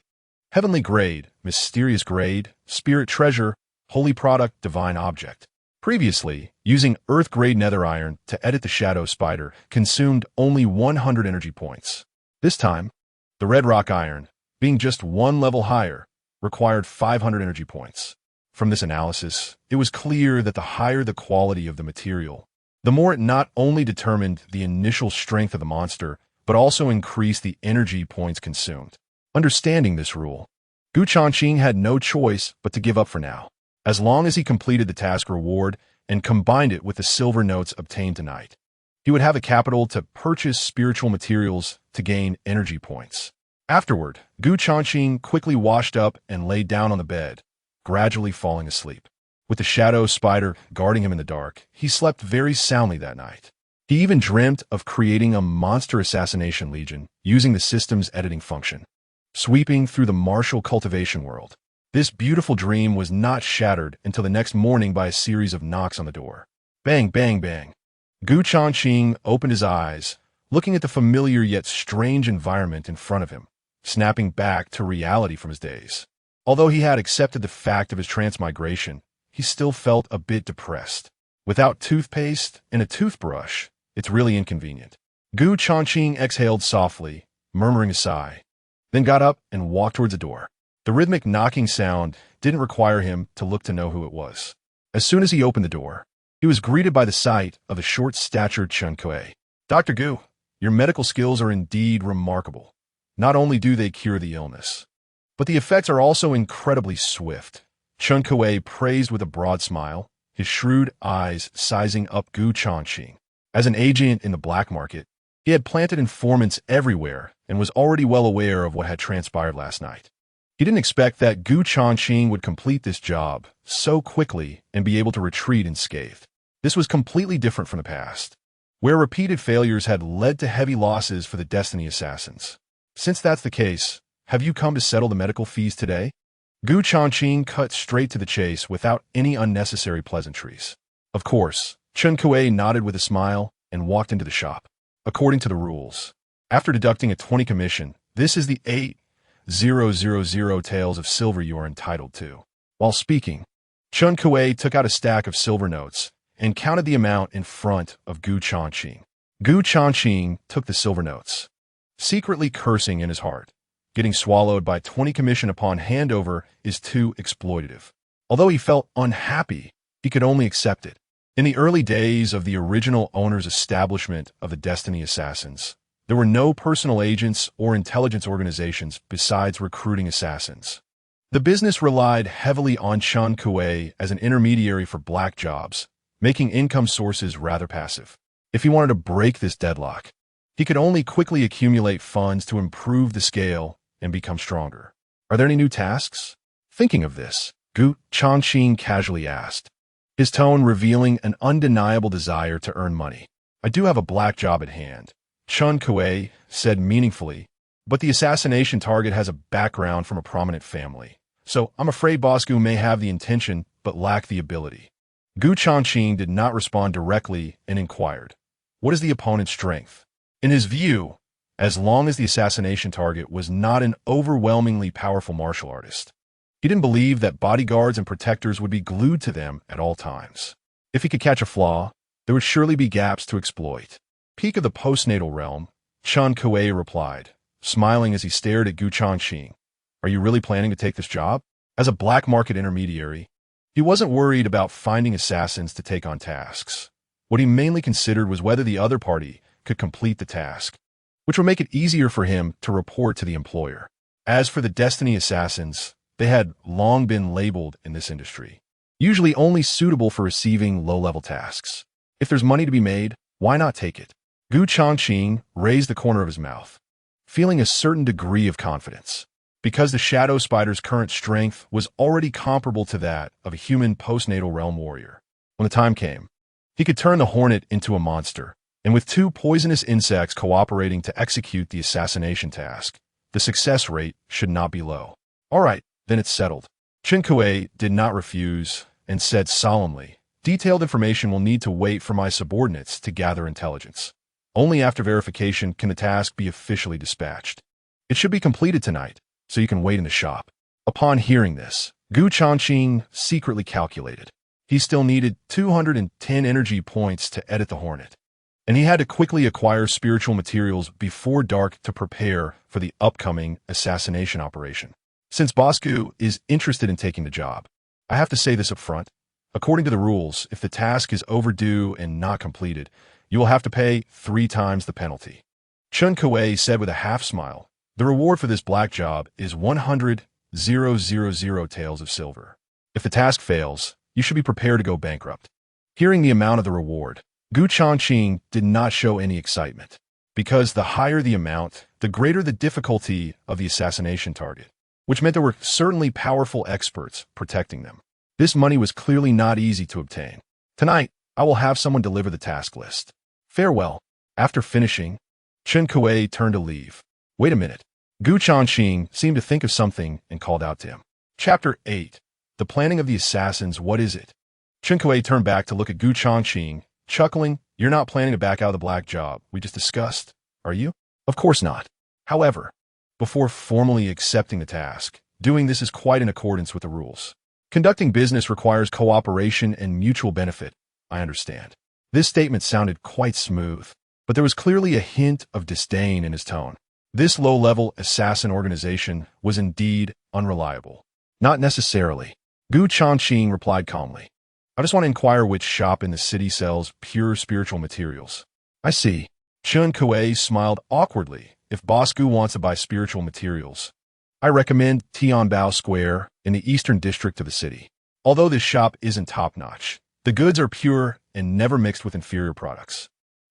heavenly grade, mysterious grade, spirit treasure, holy product, divine object. Previously, using Earth grade nether iron to edit the shadow spider consumed only 100 energy points. This time, the red rock iron, being just one level higher, required 500 energy points. From this analysis, it was clear that the higher the quality of the material, the more it not only determined the initial strength of the monster, but also increased the energy points consumed. Understanding this rule, Changqing had no choice but to give up for now, as long as he completed the task reward and combined it with the silver notes obtained tonight. He would have a capital to purchase spiritual materials to gain energy points. Afterward, Changqing quickly washed up and lay down on the bed, gradually falling asleep. With the shadow spider guarding him in the dark, he slept very soundly that night. He even dreamt of creating a monster assassination legion using the system's editing function, sweeping through the martial cultivation world. This beautiful dream was not shattered until the next morning by a series of knocks on the door. Bang, bang, bang. Changqing opened his eyes, looking at the familiar yet strange environment in front of him, snapping back to reality from his daze. Although he had accepted the fact of his transmigration, he still felt a bit depressed. Without toothpaste and a toothbrush, it's really inconvenient. Changqing exhaled softly, murmuring a sigh, then got up and walked towards the door. The rhythmic knocking sound didn't require him to look to know who it was. As soon as he opened the door, he was greeted by the sight of the short-statured Changqing. Dr. Gu, your medical skills are indeed remarkable. Not only do they cure the illness, but the effects are also incredibly swift. Changqing praised with a broad smile, his shrewd eyes sizing up Changqing. As an agent in the black market, he had planted informants everywhere and was already well aware of what had transpired last night. He didn't expect that Changqing would complete this job so quickly and be able to retreat unscathed. This was completely different from the past, where repeated failures had led to heavy losses for the Destiny Assassins. Since that's the case, have you come to settle the medical fees today? Changqing cut straight to the chase without any unnecessary pleasantries. Of course, Changqing nodded with a smile and walked into the shop. According to the rules, after deducting a 20 commission, this is the 8,000 taels of silver you are entitled to. While speaking, Changqing took out a stack of silver notes and counted the amount in front of Changqing. Changqing took the silver notes, secretly cursing in his heart. Getting swallowed by 20 commission upon handover is too exploitative. Although he felt unhappy, he could only accept it. In the early days of the original owner's establishment of the Destiny Assassins, there were no personal agents or intelligence organizations besides recruiting assassins. The business relied heavily on Changqing as an intermediary for black jobs, making income sources rather passive. If he wanted to break this deadlock, he could only quickly accumulate funds to improve the scale and become stronger. Are there any new tasks? Thinking of this, Changqing casually asked, his tone revealing an undeniable desire to earn money. I do have a black job at hand, Changqing said meaningfully, but the assassination target has a background from a prominent family. So I'm afraid Boss Gu may have the intention but lack the ability. Changqing did not respond directly and inquired, what is the opponent's strength? In his view, as long as the assassination target was not an overwhelmingly powerful martial artist, he didn't believe that bodyguards and protectors would be glued to them at all times. If he could catch a flaw, there would surely be gaps to exploit. Peak of the postnatal realm, Changqing replied, smiling as he stared at Changqing. Are you really planning to take this job? As a black market intermediary, he wasn't worried about finding assassins to take on tasks. What he mainly considered was whether the other party could complete the task, which would make it easier for him to report to the employer. As for the Destiny Assassins, they had long been labeled in this industry, usually only suitable for receiving low-level tasks. If there's money to be made, why not take it? Changqing raised the corner of his mouth, feeling a certain degree of confidence. Because the Shadow Spider's current strength was already comparable to that of a human postnatal realm warrior. When the time came, he could turn the hornet into a monster, and with 2 poisonous insects cooperating to execute the assassination task, the success rate should not be low. All right, then it's settled. Changqing did not refuse and said solemnly, detailed information will need to wait for my subordinates to gather intelligence. Only after verification can the task be officially dispatched. It should be completed tonight, so you can wait in the shop. Upon hearing this, Changqing secretly calculated. He still needed 210 energy points to edit the hornet, and he had to quickly acquire spiritual materials before dark to prepare for the upcoming assassination operation. Since Boss Gu is interested in taking the job, I have to say this up front. According to the rules, if the task is overdue and not completed, you will have to pay 3 times the penalty. Chun Kuei said with a half smile, the reward for this black job is 100,000 taels of silver. If the task fails, you should be prepared to go bankrupt. Hearing the amount of the reward, Gu Changqing did not show any excitement, because the higher the amount, the greater the difficulty of the assassination target, which meant there were certainly powerful experts protecting them. This money was clearly not easy to obtain. Tonight, I will have someone deliver the task list. Farewell. After finishing, Chun Kuei turned to leave. Wait a minute. Gu Changqing seemed to think of something and called out to him. Chapter 8. The Planning of the Assassins, What is it? Chun Kuei turned back to look at Gu Changqing, chuckling. You're not planning to back out of the black job we just discussed, are you? Of course not. However, before formally accepting the task, doing this is quite in accordance with the rules. Conducting business requires cooperation and mutual benefit, I understand. This statement sounded quite smooth, but there was clearly a hint of disdain in his tone. This low-level assassin organization was indeed unreliable. Not necessarily. Gu Changqing replied calmly. I just want to inquire which shop in the city sells pure spiritual materials. I see. Chun Kuei smiled awkwardly. If Boss Gu wants to buy spiritual materials, I recommend Tianbao Square in the eastern district of the city. Although this shop isn't top-notch, the goods are pure and never mixed with inferior products.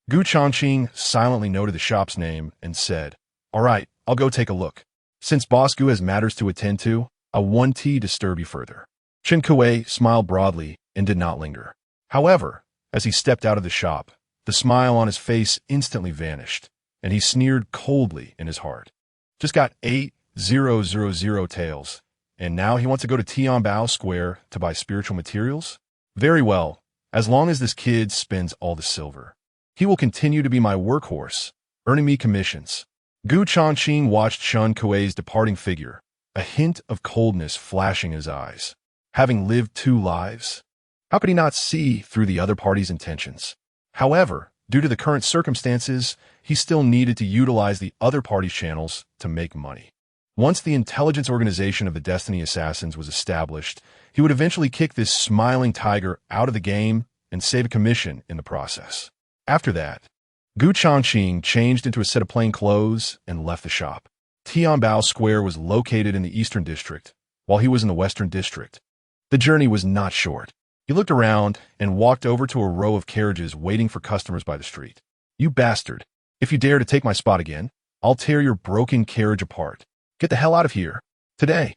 Gu Changqing silently noted the shop's name and said, All right, I'll go take a look. Since Boss Gu has matters to attend to, I won't disturb you further. Chun Kuei smiled broadly and did not linger. However, as he stepped out of the shop, the smile on his face instantly vanished, and he sneered coldly in his heart. Just got 8,000 taels, and now he wants to go to Tianbao Square to buy spiritual materials? Very well, as long as this kid spends all the silver. He will continue to be my workhorse, earning me commissions. Gu Changqing watched Chun Kuei's departing figure, a hint of coldness flashing in his eyes. Having lived 2 lives, how could he not see through the other party's intentions? However, due to the current circumstances, he still needed to utilize the other party's channels to make money. Once the intelligence organization of the Destiny Assassins was established, he would eventually kick this smiling tiger out of the game and save a commission in the process. After that, Gu Changqing changed into a set of plain clothes and left the shop. Tianbao Square was located in the eastern district, while he was in the western district. The journey was not short. He looked around and walked over to a row of carriages waiting for customers by the street. You bastard. If you dare to take my spot again, I'll tear your broken carriage apart. Get the hell out of here. Today,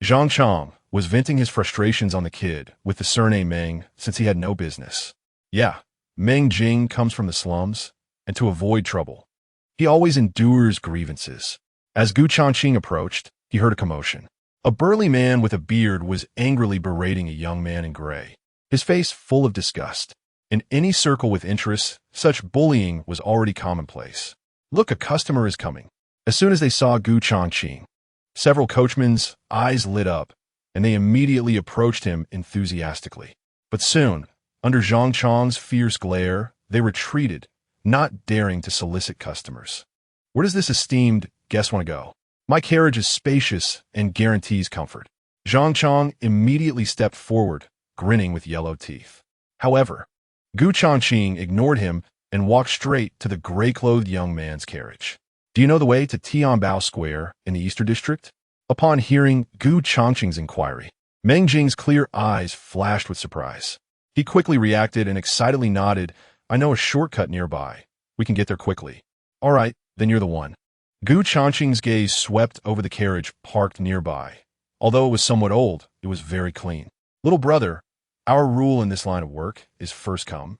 Zhang Chang was venting his frustrations on the kid with the surname Meng since he had no business. Yeah, Meng Jing comes from the slums, and to avoid trouble, he always endures grievances. As Gu Changqing approached, he heard a commotion. A burly man with a beard was angrily berating a young man in gray, his face full of disgust. In any circle with interests, such bullying was already commonplace. Look, a customer is coming. As soon as they saw Gu Changqing, several coachmen's eyes lit up, and they immediately approached him enthusiastically. But soon, under Zhang Chang's fierce glare, they retreated, not daring to solicit customers. Where does this esteemed guest want to go? My carriage is spacious and guarantees comfort. Zhang Chang immediately stepped forward, grinning with yellow teeth. However, Gu Changqing ignored him and walked straight to the gray-clothed young man's carriage. Do you know the way to Tianbao Square in the Eastern District? Upon hearing Gu Changqing's inquiry, Meng Jing's clear eyes flashed with surprise. He quickly reacted and excitedly nodded. I know a shortcut nearby. We can get there quickly. All right, then you're the one. Gu Changqing's gaze swept over the carriage parked nearby. Although it was somewhat old, it was very clean. Little brother, our rule in this line of work is first come,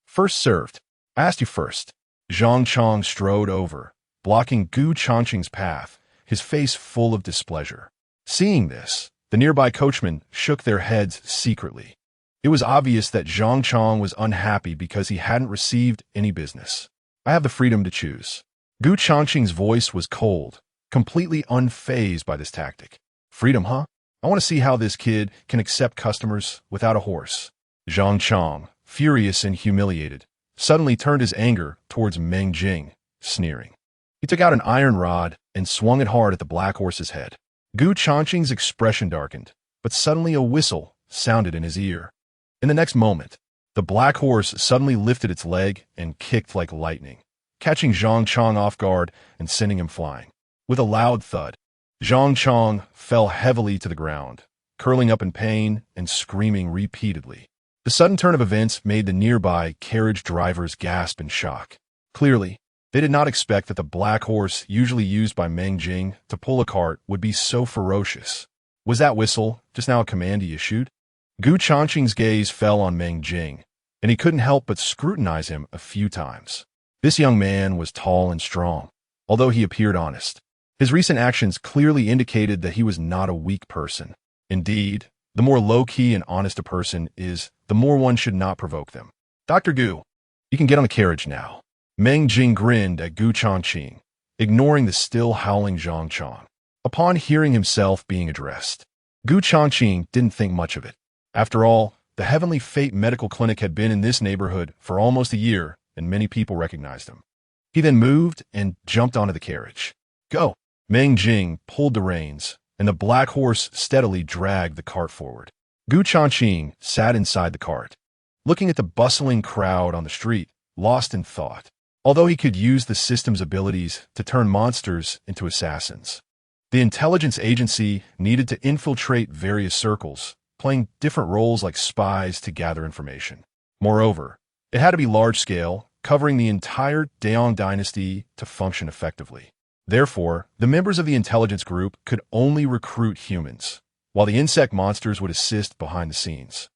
first served. I asked you first. Zhang Chang strode over, blocking Gu Changqing's path, his face full of displeasure. Seeing this, the nearby coachmen shook their heads secretly. It was obvious that Zhang Chang was unhappy because he hadn't received any business. I have the freedom to choose. Gu Changqing's voice was cold, completely unfazed by this tactic. Freedom, huh? I want to see how this kid can accept customers without a horse. Zhang Chang, furious and humiliated, suddenly turned his anger towards Meng Jing, sneering. He took out an iron rod and swung it hard at the black horse's head. Gu Changqing's expression darkened, but suddenly a whistle sounded in his ear. In the next moment, the black horse suddenly lifted its leg and kicked like lightning, catching Zhang Chong off guard and sending him flying. With a loud thud, Zhang Chong fell heavily to the ground, curling up in pain and screaming repeatedly. The sudden turn of events made the nearby carriage drivers gasp in shock. Clearly, they did not expect that the black horse usually used by Meng Jing to pull a cart would be so ferocious. Was that whistle just now a command he issued? Gu Changqing's gaze fell on Meng Jing, and he couldn't help but scrutinize him a few times. This young man was tall and strong, although he appeared honest. His recent actions clearly indicated that he was not a weak person. Indeed, the more low-key and honest a person is, the more one should not provoke them. Dr. Gu, you can get on the carriage now. Meng Jing grinned at Gu Changqing, ignoring the still howling Zhang Chong. Upon hearing himself being addressed, Gu Changqing didn't think much of it. After all, the Heavenly Fate Medical Clinic had been in this neighborhood for almost a year, and many people recognized him. He then moved and jumped onto the carriage. Go! Meng Jing pulled the reins, and the black horse steadily dragged the cart forward. Gu Changqing sat inside the cart, looking at the bustling crowd on the street, lost in thought. Although he could use the system's abilities to turn monsters into assassins, the intelligence agency needed to infiltrate various circles, playing different roles like spies to gather information. Moreover, it had to be large-scale, covering the entire Daong dynasty to function effectively. Therefore, the members of the intelligence group could only recruit humans, while the insect monsters would assist behind the scenes.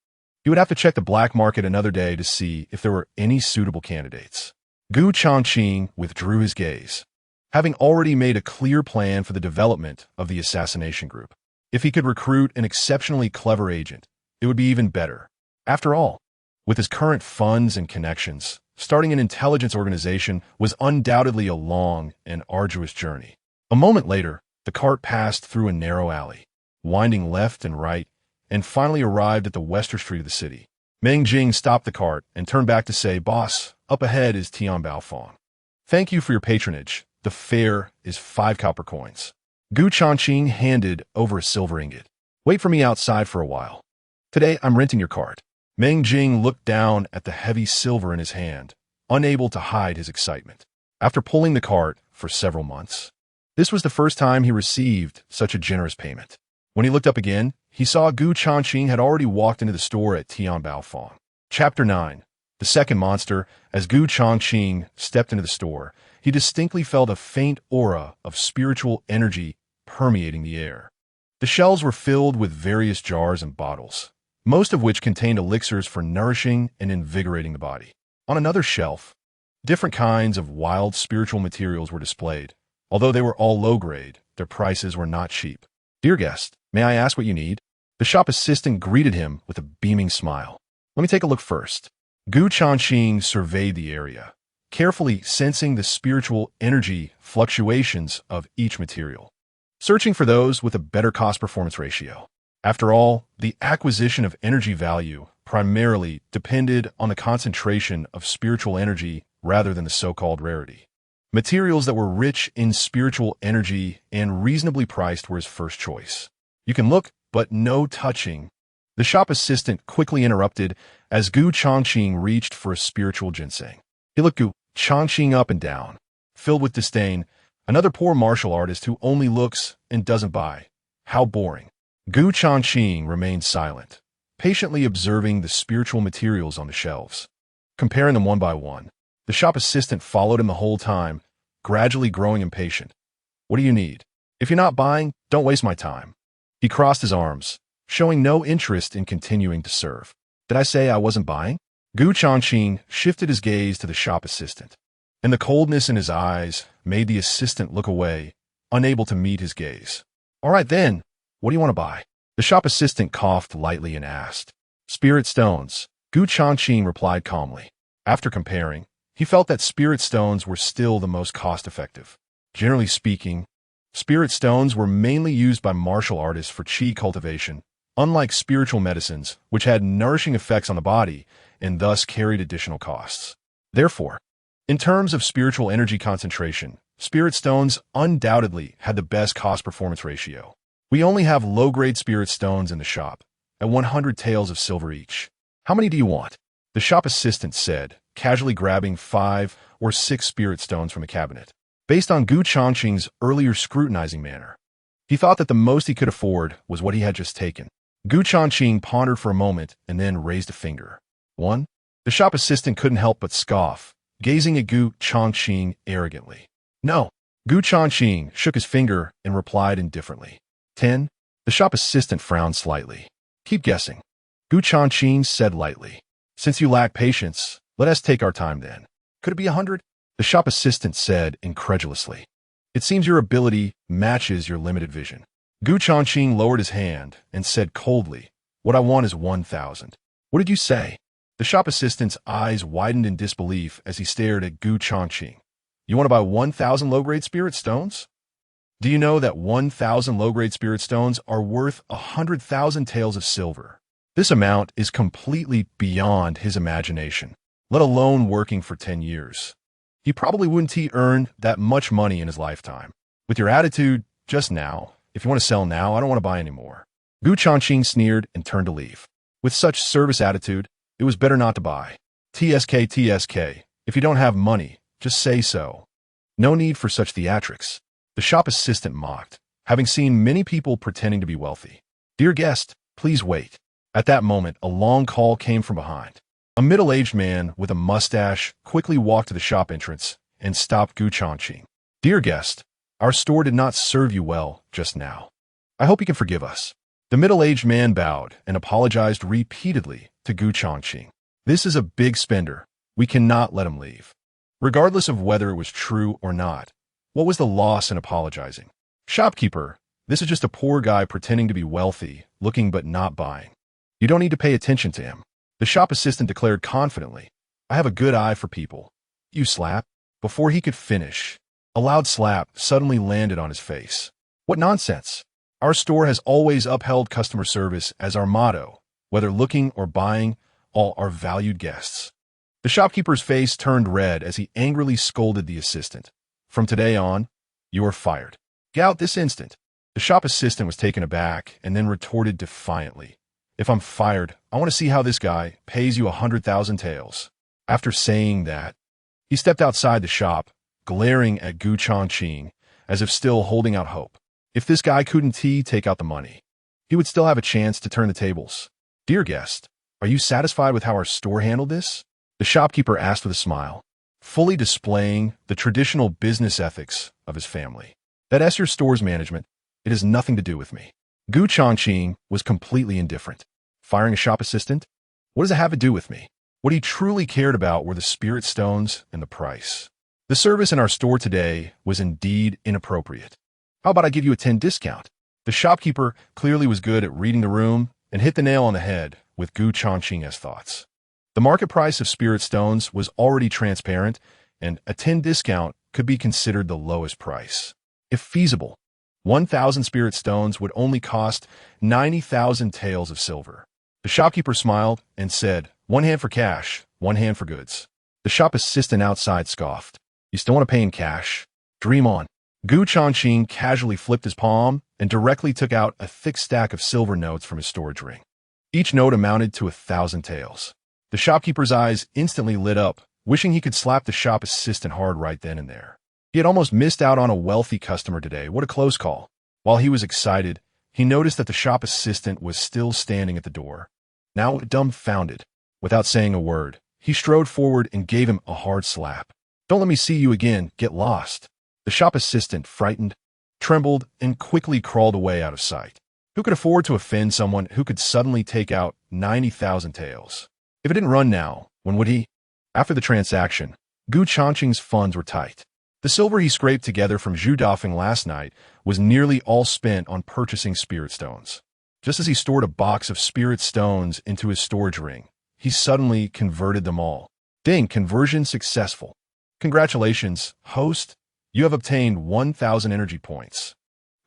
He would have to check the black market another day to see if there were any suitable candidates. Gu Changqing withdrew his gaze, having already made a clear plan for the development of the assassination group. If he could recruit an exceptionally clever agent, it would be even better. After all, with his current funds and connections, starting an intelligence organization was undoubtedly a long and arduous journey. A moment later, the cart passed through a narrow alley, winding left and right, and finally arrived at the western street of the city. Meng Jing stopped the cart and turned back to say, "Boss, up ahead is Tian Baofeng. Thank you for your patronage. The fare is 5 copper coins." Gu Changqing handed over a silver ingot. "Wait for me outside for a while. Today, I'm renting your cart." Meng Jing looked down at the heavy silver in his hand, unable to hide his excitement. After pulling the cart for several months, this was the first time he received such a generous payment. When he looked up again, he saw Gu Changqing had already walked into the store at Tian Baofeng. Chapter 9. The second monster. As Gu Changqing stepped into the store, he distinctly felt a faint aura of spiritual energy permeating the air. The shelves were filled with various jars and bottles, most of which contained elixirs for nourishing and invigorating the body. On another shelf, different kinds of wild spiritual materials were displayed. Although they were all low-grade, their prices were not cheap. "Dear guest, may I ask what you need?" The shop assistant greeted him with a beaming smile. "Let me take a look first." Gu Changqing surveyed the area, carefully sensing the spiritual energy fluctuations of each material, searching for those with a better cost-performance ratio. After all, the acquisition of energy value primarily depended on the concentration of spiritual energy rather than the so-called rarity. Materials that were rich in spiritual energy and reasonably priced were his first choice. "You can look, but no touching." The shop assistant quickly interrupted as Gu Changqing reached for a spiritual ginseng. He looked Gu Changqing up and down, filled with disdain. Another poor martial artist who only looks and doesn't buy. How boring. Gu Changqing remained silent, patiently observing the spiritual materials on the shelves, comparing them one by one. The shop assistant followed him the whole time, gradually growing impatient. "What do you need? If you're not buying, don't waste my time." He crossed his arms, showing no interest in continuing to serve. "Did I say I wasn't buying?" Gu Changqing shifted his gaze to the shop assistant, and the coldness in his eyes made the assistant look away, unable to meet his gaze. "All right then, what do you want to buy?" The shop assistant coughed lightly and asked. "Spirit stones," Gu Changqing replied calmly. After comparing, he felt that spirit stones were still the most cost-effective. Generally speaking, spirit stones were mainly used by martial artists for qi cultivation, unlike spiritual medicines, which had nourishing effects on the body and thus carried additional costs. Therefore, in terms of spiritual energy concentration, spirit stones undoubtedly had the best cost-performance ratio. We only have low-grade spirit stones in the shop, at 100 taels of silver each. How many do you want? The shop assistant said, casually grabbing 5 or 6 spirit stones from a cabinet. Based on Gu Changqing's earlier scrutinizing manner, he thought that the most he could afford was what he had just taken. Gu Changqing pondered for a moment and then raised a finger. 1? The shop assistant couldn't help but scoff, gazing at Gu Changqing arrogantly. No. Gu Changqing shook his finger and replied indifferently. 10? The shop assistant frowned slightly. Keep guessing. Gu Changqing said lightly. Since you lack patience, let us take our time then. Could it be 100? The shop assistant said incredulously. It seems your ability matches your limited vision. Gu Changqing lowered his hand and said coldly, what I want is 1,000. What did you say? The shop assistant's eyes widened in disbelief as he stared at Gu Changqing. You want to buy 1,000 low-grade spirit stones? Do you know that 1,000 low-grade spirit stones are worth 100,000 taels of silver? This amount is completely beyond his imagination, let alone working for 10 years. He probably wouldn't earn that much money in his lifetime. With your attitude just now, if you want to sell now, I don't want to buy anymore. Gu Changqing sneered and turned to leave. With such service attitude, it was better not to buy. TSK, if you don't have money, just say so. No need for such theatrics. The shop assistant mocked, having seen many people pretending to be wealthy. Dear guest, please wait. At that moment, a long call came from behind. A middle-aged man with a mustache quickly walked to the shop entrance and stopped Gu Changqing. Dear guest, our store did not serve you well just now. I hope you can forgive us. The middle-aged man bowed and apologized repeatedly to Gu Changqing. This is a big spender. We cannot let him leave. Regardless of whether it was true or not, what was the loss in apologizing? Shopkeeper, this is just a poor guy pretending to be wealthy, looking but not buying. You don't need to pay attention to him. The shop assistant declared confidently, I have a good eye for people. You slap. Before he could finish, a loud slap suddenly landed on his face. What nonsense! Our store has always upheld customer service as our motto, whether looking or buying, all are valued guests. The shopkeeper's face turned red as he angrily scolded the assistant. From today on, you are fired. Get out this instant. The shop assistant was taken aback and then retorted defiantly. If I'm fired, I want to see how this guy pays you 100,000 taels. After saying that, he stepped outside the shop, glaring at Gu Changqing as if still holding out hope. If this guy couldn't take out the money, he would still have a chance to turn the tables. Dear guest, are you satisfied with how our store handled this? The shopkeeper asked with a smile, fully displaying the traditional business ethics of his family. That's your store's management. It has nothing to do with me. Gu Changqing was completely indifferent. Firing a shop assistant? What does it have to do with me? What he truly cared about were the spirit stones and the price. The service in our store today was indeed inappropriate. How about I give you a 10 discount? The shopkeeper clearly was good at reading the room and hit the nail on the head with Gu Changqing's thoughts. The market price of spirit stones was already transparent, and a 10 discount could be considered the lowest price. If feasible, 1,000 spirit stones would only cost 90,000 taels of silver. The shopkeeper smiled and said, one hand for cash, one hand for goods. The shop assistant outside scoffed. You still want to pay in cash? Dream on. Gu Changqing casually flipped his palm and directly took out a thick stack of silver notes from his storage ring. Each note amounted to 1,000 taels. The shopkeeper's eyes instantly lit up, wishing he could slap the shop assistant hard right then and there. He had almost missed out on a wealthy customer today. What a close call. While he was excited, he noticed that the shop assistant was still standing at the door. Now dumbfounded, without saying a word, he strode forward and gave him a hard slap. Don't let me see you again. Get lost. The shop assistant, frightened, trembled, and quickly crawled away out of sight. Who could afford to offend someone who could suddenly take out 90,000 taels? If it didn't run now, when would he? After the transaction, Gu Changqing's funds were tight. The silver he scraped together from Zhu Dafeng last night was nearly all spent on purchasing spirit stones. Just as he stored a box of spirit stones into his storage ring, he suddenly converted them all. Ding, conversion successful. Congratulations, host. You have obtained 1,000 energy points.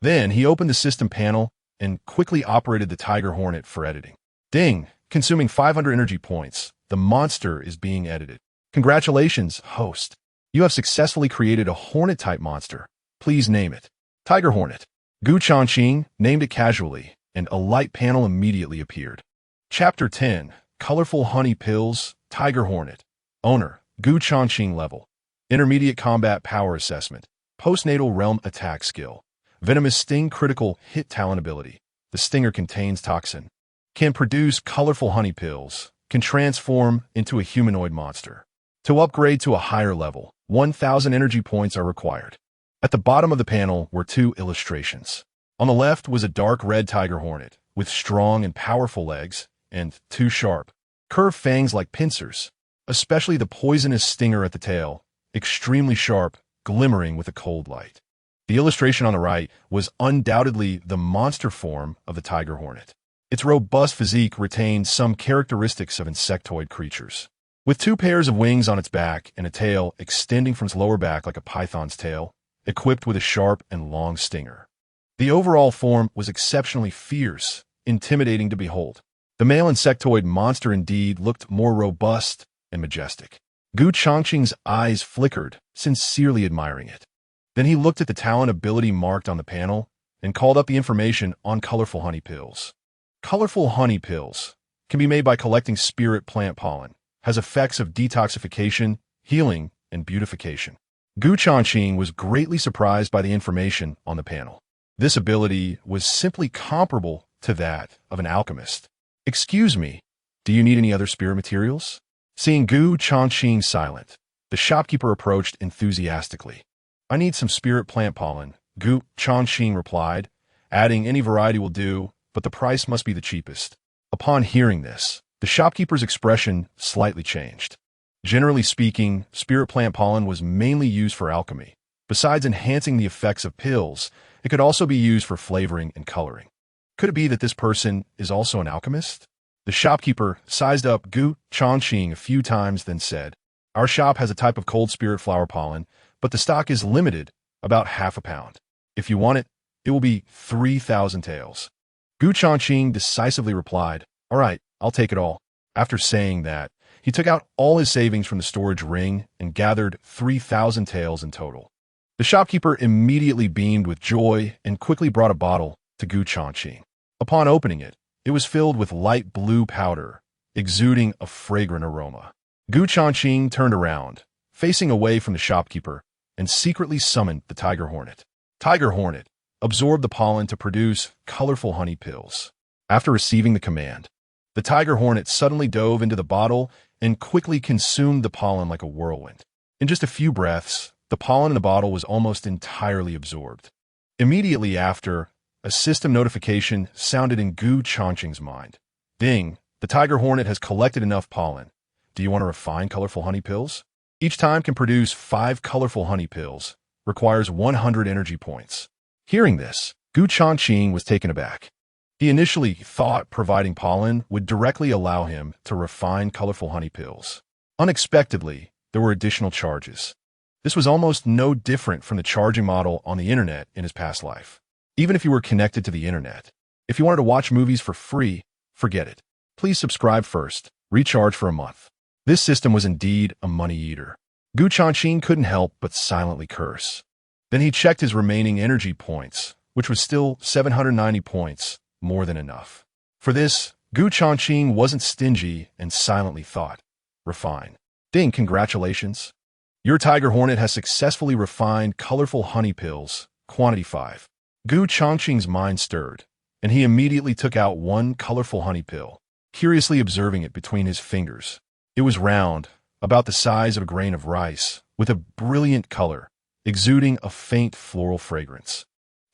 Then he opened the system panel and quickly operated the Tiger Hornet for editing. Ding, consuming 500 energy points. The monster is being edited. Congratulations, host. You have successfully created a Hornet-type monster. Please name it. Tiger Hornet. Gu Changqing named it casually, and a light panel immediately appeared. Chapter 10, Colorful Honey Pills, Tiger Hornet. Owner, Gu Changqing level. Intermediate Combat Power Assessment. Postnatal Realm Attack Skill. Venomous Sting Critical Hit Talent Ability. The stinger contains toxin. Can produce colorful honey pills. Can transform into a humanoid monster. To upgrade to a higher level, 1,000 energy points are required. At the bottom of the panel were two illustrations. On the left was a dark red tiger hornet with strong and powerful legs and two sharp, curved fangs like pincers, especially the poisonous stinger at the tail, extremely sharp, glimmering with a cold light. The illustration on the right was undoubtedly the monster form of the tiger hornet. Its robust physique retained some characteristics of insectoid creatures. With two pairs of wings on its back and a tail extending from its lower back like a python's tail, equipped with a sharp and long stinger. The overall form was exceptionally fierce, intimidating to behold. The male insectoid monster indeed looked more robust and majestic. Gu Changqing's eyes flickered, sincerely admiring it. Then he looked at the talent ability marked on the panel and called up the information on colorful honey pills. Colorful honey pills can be made by collecting spirit plant pollen, has effects of detoxification, healing, and beautification. Gu Changqing was greatly surprised by the information on the panel. This ability was simply comparable to that of an alchemist. "Excuse me, do you need any other spirit materials?" Seeing Gu Changqing silent, the shopkeeper approached enthusiastically. "I need some spirit plant pollen," Gu Changqing replied, adding, "Any variety will do, but the price must be the cheapest." Upon hearing this, the shopkeeper's expression slightly changed. Generally speaking, spirit plant pollen was mainly used for alchemy. Besides enhancing the effects of pills, it could also be used for flavoring and coloring. Could it be that this person is also an alchemist? The shopkeeper sized up Gu Changqing a few times, then said, "Our shop has a type of cold spirit flower pollen, but the stock is limited, about half a pound. If you want it, it will be 3,000 taels." Gu Changqing decisively replied, "All right, I'll take it all." After saying that, he took out all his savings from the storage ring and gathered 3,000 taels in total. The shopkeeper immediately beamed with joy and quickly brought a bottle to Gu Changqing. Upon opening it, it was filled with light blue powder, exuding a fragrant aroma. Gu Changqing turned around, facing away from the shopkeeper, and secretly summoned the tiger hornet. Tiger hornet absorbed the pollen to produce colorful honey pills. After receiving the command, the tiger hornet suddenly dove into the bottle and quickly consumed the pollen like a whirlwind. In just a few breaths, the pollen in the bottle was almost entirely absorbed. Immediately after, a system notification sounded in Gu Changqing's mind. "Ding, the tiger hornet has collected enough pollen. Do you want to refine colorful honey pills? Each time can produce 5 colorful honey pills, requires 100 energy points." Hearing this, Gu Changqing was taken aback. He initially thought providing pollen would directly allow him to refine colorful honey pills. Unexpectedly, there were additional charges. This was almost no different from the charging model on the internet in his past life. Even if you were connected to the internet, if you wanted to watch movies for free, forget it. Please subscribe first, recharge for a month. This system was indeed a money eater. Gu Changqing couldn't help but silently curse. Then he checked his remaining energy points, which was still 790 points, more than enough. For this, Gu Changqing wasn't stingy and silently thought, "Refine. Ding, congratulations. Your tiger hornet has successfully refined colorful honey pills, quantity 5. Gu Changqing's mind stirred, and he immediately took out one colorful honey pill, curiously observing it between his fingers. It was round, about the size of a grain of rice, with a brilliant color, exuding a faint floral fragrance.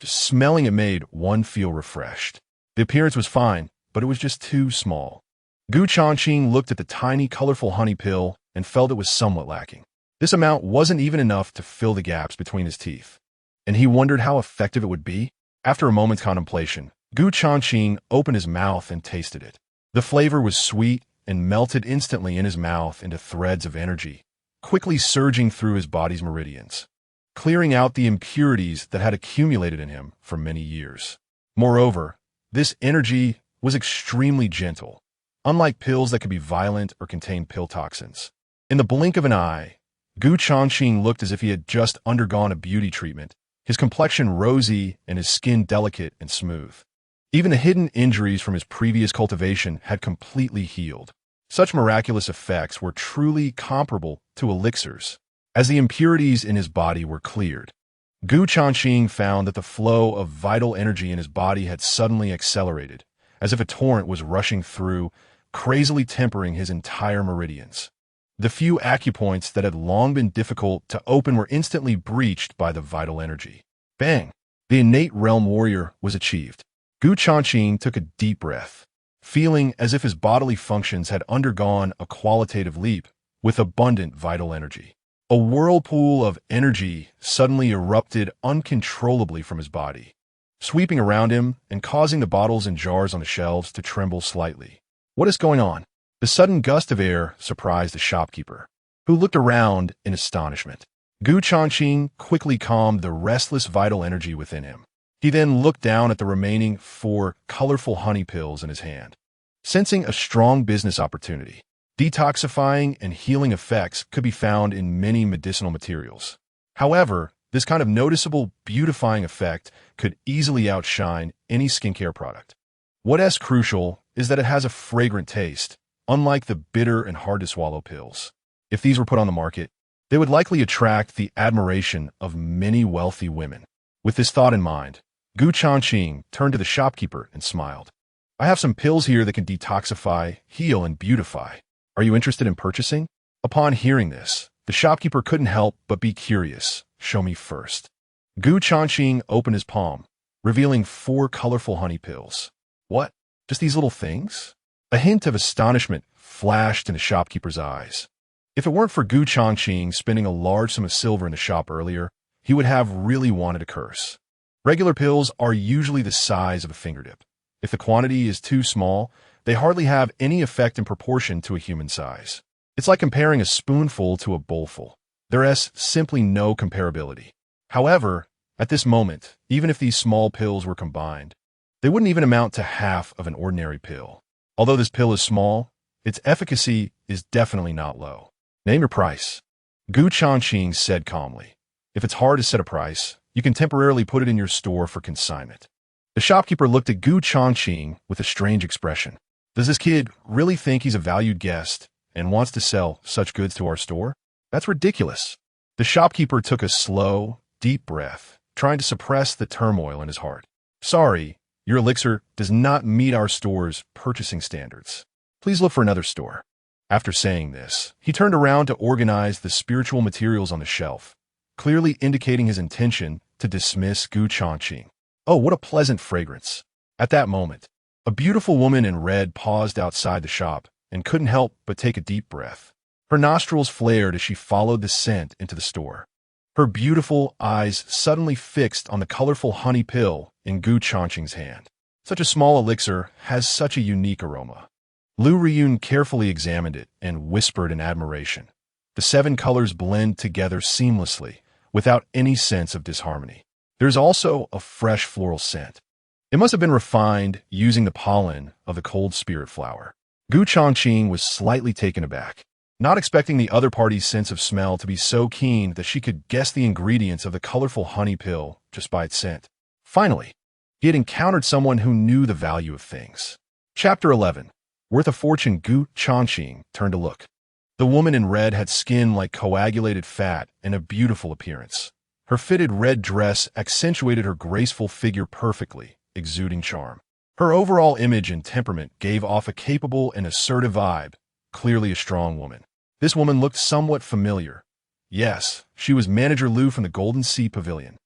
Just smelling it made one feel refreshed. The appearance was fine, but it was just too small. Gu Changqing looked at the tiny, colorful honey pill and felt it was somewhat lacking. This amount wasn't even enough to fill the gaps between his teeth, and he wondered how effective it would be. After a moment's contemplation, Gu Changqing opened his mouth and tasted it. The flavor was sweet and melted instantly in his mouth into threads of energy, quickly surging through his body's meridians, clearing out the impurities that had accumulated in him for many years. Moreover, this energy was extremely gentle, unlike pills that could be violent or contain pill toxins. In the blink of an eye, Gu Changqing looked as if he had just undergone a beauty treatment his complexion rosy and his skin delicate and smooth. Even the hidden injuries from his previous cultivation had completely healed. Such miraculous effects were truly comparable to elixirs. As the impurities in his body were cleared, Changqing found that the flow of vital energy in his body had suddenly accelerated, as if a torrent was rushing through, crazily tempering his entire meridians. The few acupoints that had long been difficult to open were instantly breached by the vital energy. Bang! The innate realm warrior was achieved. Changqing took a deep breath, feeling as if his bodily functions had undergone a qualitative leap with abundant vital energy. A whirlpool of energy suddenly erupted uncontrollably from his body, sweeping around him and causing the bottles and jars on the shelves to tremble slightly. What is going on? The sudden gust of air surprised the shopkeeper, who looked around in astonishment. Changqing quickly calmed the restless vital energy within him. He then looked down at the remaining 4 colorful honey pills in his hand. Sensing a strong business opportunity, detoxifying and healing effects could be found in many medicinal materials. However, this kind of noticeable beautifying effect could easily outshine any skincare product. What's crucial is that it has a fragrant taste, unlike the bitter and hard-to-swallow pills. If these were put on the market, they would likely attract the admiration of many wealthy women. With this thought in mind, Changqing turned to the shopkeeper and smiled. I have some pills here that can detoxify, heal, and beautify. Are you interested in purchasing? Upon hearing this, the shopkeeper couldn't help but be curious. Show me first. Changqing opened his palm, revealing 4 colorful honey pills. What? Just these little things? A hint of astonishment flashed in the shopkeeper's eyes. If it weren't for Changqing spending a large sum of silver in the shop earlier, he would have really wanted to curse. Regular pills are usually the size of a fingertip. If the quantity is too small, they hardly have any effect in proportion to a human size. It's like comparing a spoonful to a bowlful. There is simply no comparability. However, at this moment, even if these small pills were combined, they wouldn't even amount to half of an ordinary pill. Although this pill is small, its efficacy is definitely not low. Name your price. Changqing said calmly. If it's hard to set a price, you can temporarily put it in your store for consignment. The shopkeeper looked at Changqing with a strange expression. Does this kid really think he's a valued guest and wants to sell such goods to our store? That's ridiculous. The shopkeeper took a slow, deep breath, trying to suppress the turmoil in his heart. Sorry, your elixir does not meet our store's purchasing standards. Please look for another store. After saying this, he turned around to organize the spiritual materials on the shelf, clearly indicating his intention to dismiss Changqing. Oh, what a pleasant fragrance. At that moment, a beautiful woman in red paused outside the shop and couldn't help but take a deep breath. Her nostrils flared as she followed the scent into the store. Her beautiful eyes suddenly fixed on the colorful honey pill in Changqing's hand. Such a small elixir has such a unique aroma. Lu Riyun carefully examined it and whispered in admiration. The 7 colors blend together seamlessly, without any sense of disharmony. There's also a fresh floral scent. It must have been refined using the pollen of the cold spirit flower. Changqing was slightly taken aback, not expecting the other party's sense of smell to be so keen that she could guess the ingredients of the colorful honey pill just by its scent. Finally, he had encountered someone who knew the value of things. Chapter 11. Worth a fortune. Changqing turned to look. The woman in red had skin like coagulated fat and a beautiful appearance. Her fitted red dress accentuated her graceful figure perfectly, exuding charm. Her overall image and temperament gave off a capable and assertive vibe, clearly a strong woman. This woman looked somewhat familiar. Yes, she was Manager Lu from the Golden Sea Pavilion.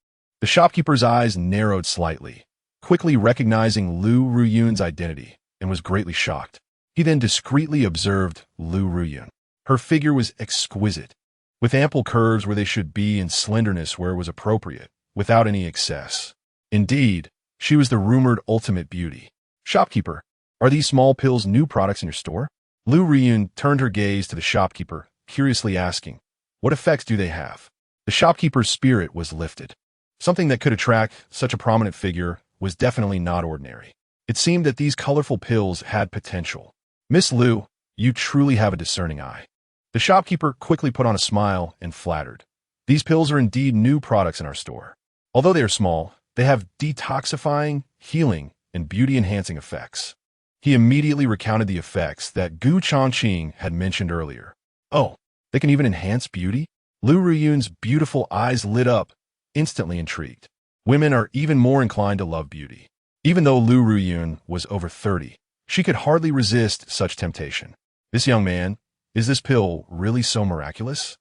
The shopkeeper's eyes narrowed slightly, quickly recognizing Lu Ruyun's identity, and was greatly shocked. He then discreetly observed Lu Ruyun. Her figure was exquisite, with ample curves where they should be and slenderness where it was appropriate, without any excess. Indeed, she was the rumored ultimate beauty. Shopkeeper, are these small pills new products in your store? Lu Riyun turned her gaze to the shopkeeper, curiously asking, what effects do they have? The shopkeeper's spirit was lifted. Something that could attract such a prominent figure was definitely not ordinary. It seemed that these colorful pills had potential. Miss Lu, you truly have a discerning eye. The shopkeeper quickly put on a smile and flattered. These pills are indeed new products in our store. Although they are small, they have detoxifying, healing, and beauty-enhancing effects. He immediately recounted the effects that Changqing had mentioned earlier. Oh, they can even enhance beauty? Lu Ruyun's beautiful eyes lit up, instantly intrigued. Women are even more inclined to love beauty. Even though Lu Ruyun was over 30, she could hardly resist such temptation. This young man, is this pill really so miraculous?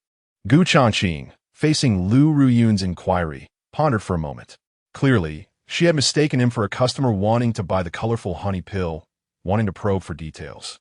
Changqing, facing Lu Ruyun's inquiry, pondered for a moment. Clearly, she had mistaken him for a customer wanting to buy the colorful honey pill, wanting to probe for details.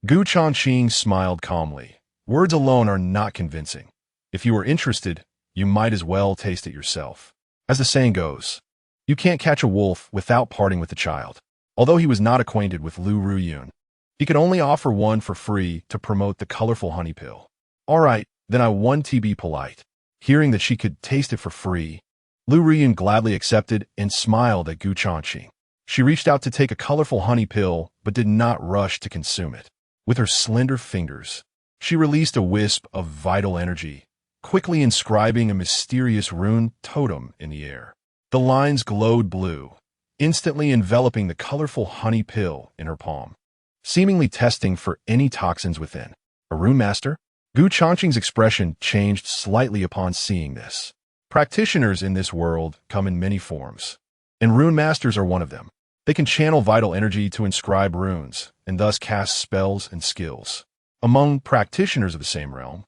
Changqing smiled calmly. Words alone are not convincing. If you are interested, you might as well taste it yourself. As the saying goes, you can't catch a wolf without parting with the child. Although he was not acquainted with Lu Ruyun, he could only offer one for free to promote the colorful honey pill. All right, then I want to be polite. Hearing that she could taste it for free, Lu Ruyun gladly accepted and smiled at Changqing. She reached out to take a colorful honey pill, but did not rush to consume it. With her slender fingers, she released a wisp of vital energy, quickly inscribing a mysterious rune totem in the air. The lines glowed blue, instantly enveloping the colorful honey pill in her palm, seemingly testing for any toxins within. A rune master? Changqing's expression changed slightly upon seeing this. Practitioners in this world come in many forms, and rune masters are one of them. They can channel vital energy to inscribe runes, and thus cast spells and skills. Among practitioners of the same realm,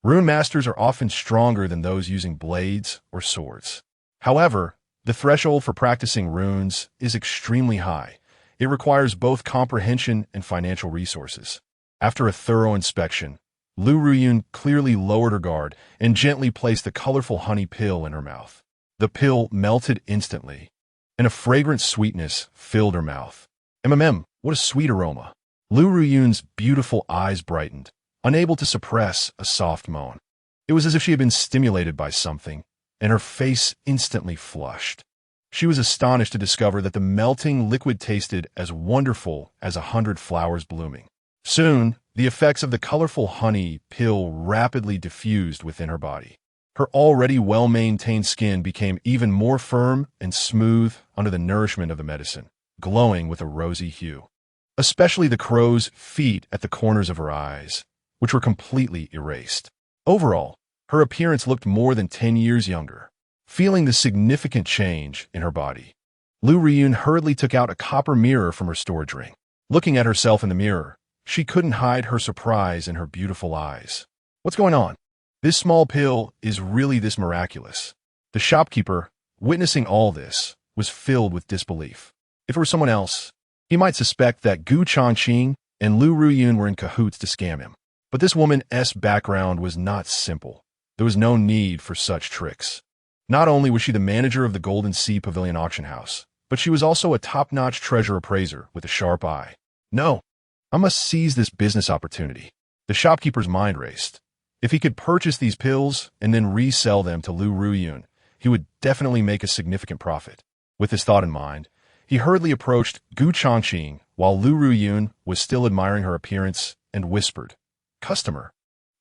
rune masters are often stronger than those using blades or swords. However, the threshold for practicing runes is extremely high. It requires both comprehension and financial resources. After a thorough inspection, Lu Ruyun clearly lowered her guard and gently placed the colorful honey pill in her mouth. The pill melted instantly, and a fragrant sweetness filled her mouth. What a sweet aroma. Lu Ruyun's beautiful eyes brightened, unable to suppress a soft moan. It was as if she had been stimulated by something, and her face instantly flushed. She was astonished to discover that the melting liquid tasted as wonderful as 100 flowers blooming. Soon, the effects of the colorful honey pill rapidly diffused within her body. Her already well-maintained skin became even more firm and smooth under the nourishment of the medicine, glowing with a rosy hue. Especially the crow's feet at the corners of her eyes, which were completely erased. Overall, her appearance looked more than 10 years younger. Feeling the significant change in her body, Lu Ruyun hurriedly took out a copper mirror from her storage ring. Looking at herself in the mirror, she couldn't hide her surprise in her beautiful eyes. What's going on? This small pill is really this miraculous. The shopkeeper, witnessing all this, was filled with disbelief. If it were someone else, he might suspect that Changqing and Lu Ruyun were in cahoots to scam him. But this woman's background was not simple. There was no need for such tricks. Not only was she the manager of the Golden Sea Pavilion auction house, but she was also a top-notch treasure appraiser with a sharp eye. No, I must seize this business opportunity. The shopkeeper's mind raced. If he could purchase these pills and then resell them to Lu Ruyun, he would definitely make a significant profit. With this thought in mind, he hurriedly approached Changqing while Lu Ruyun was still admiring her appearance and whispered, "Customer,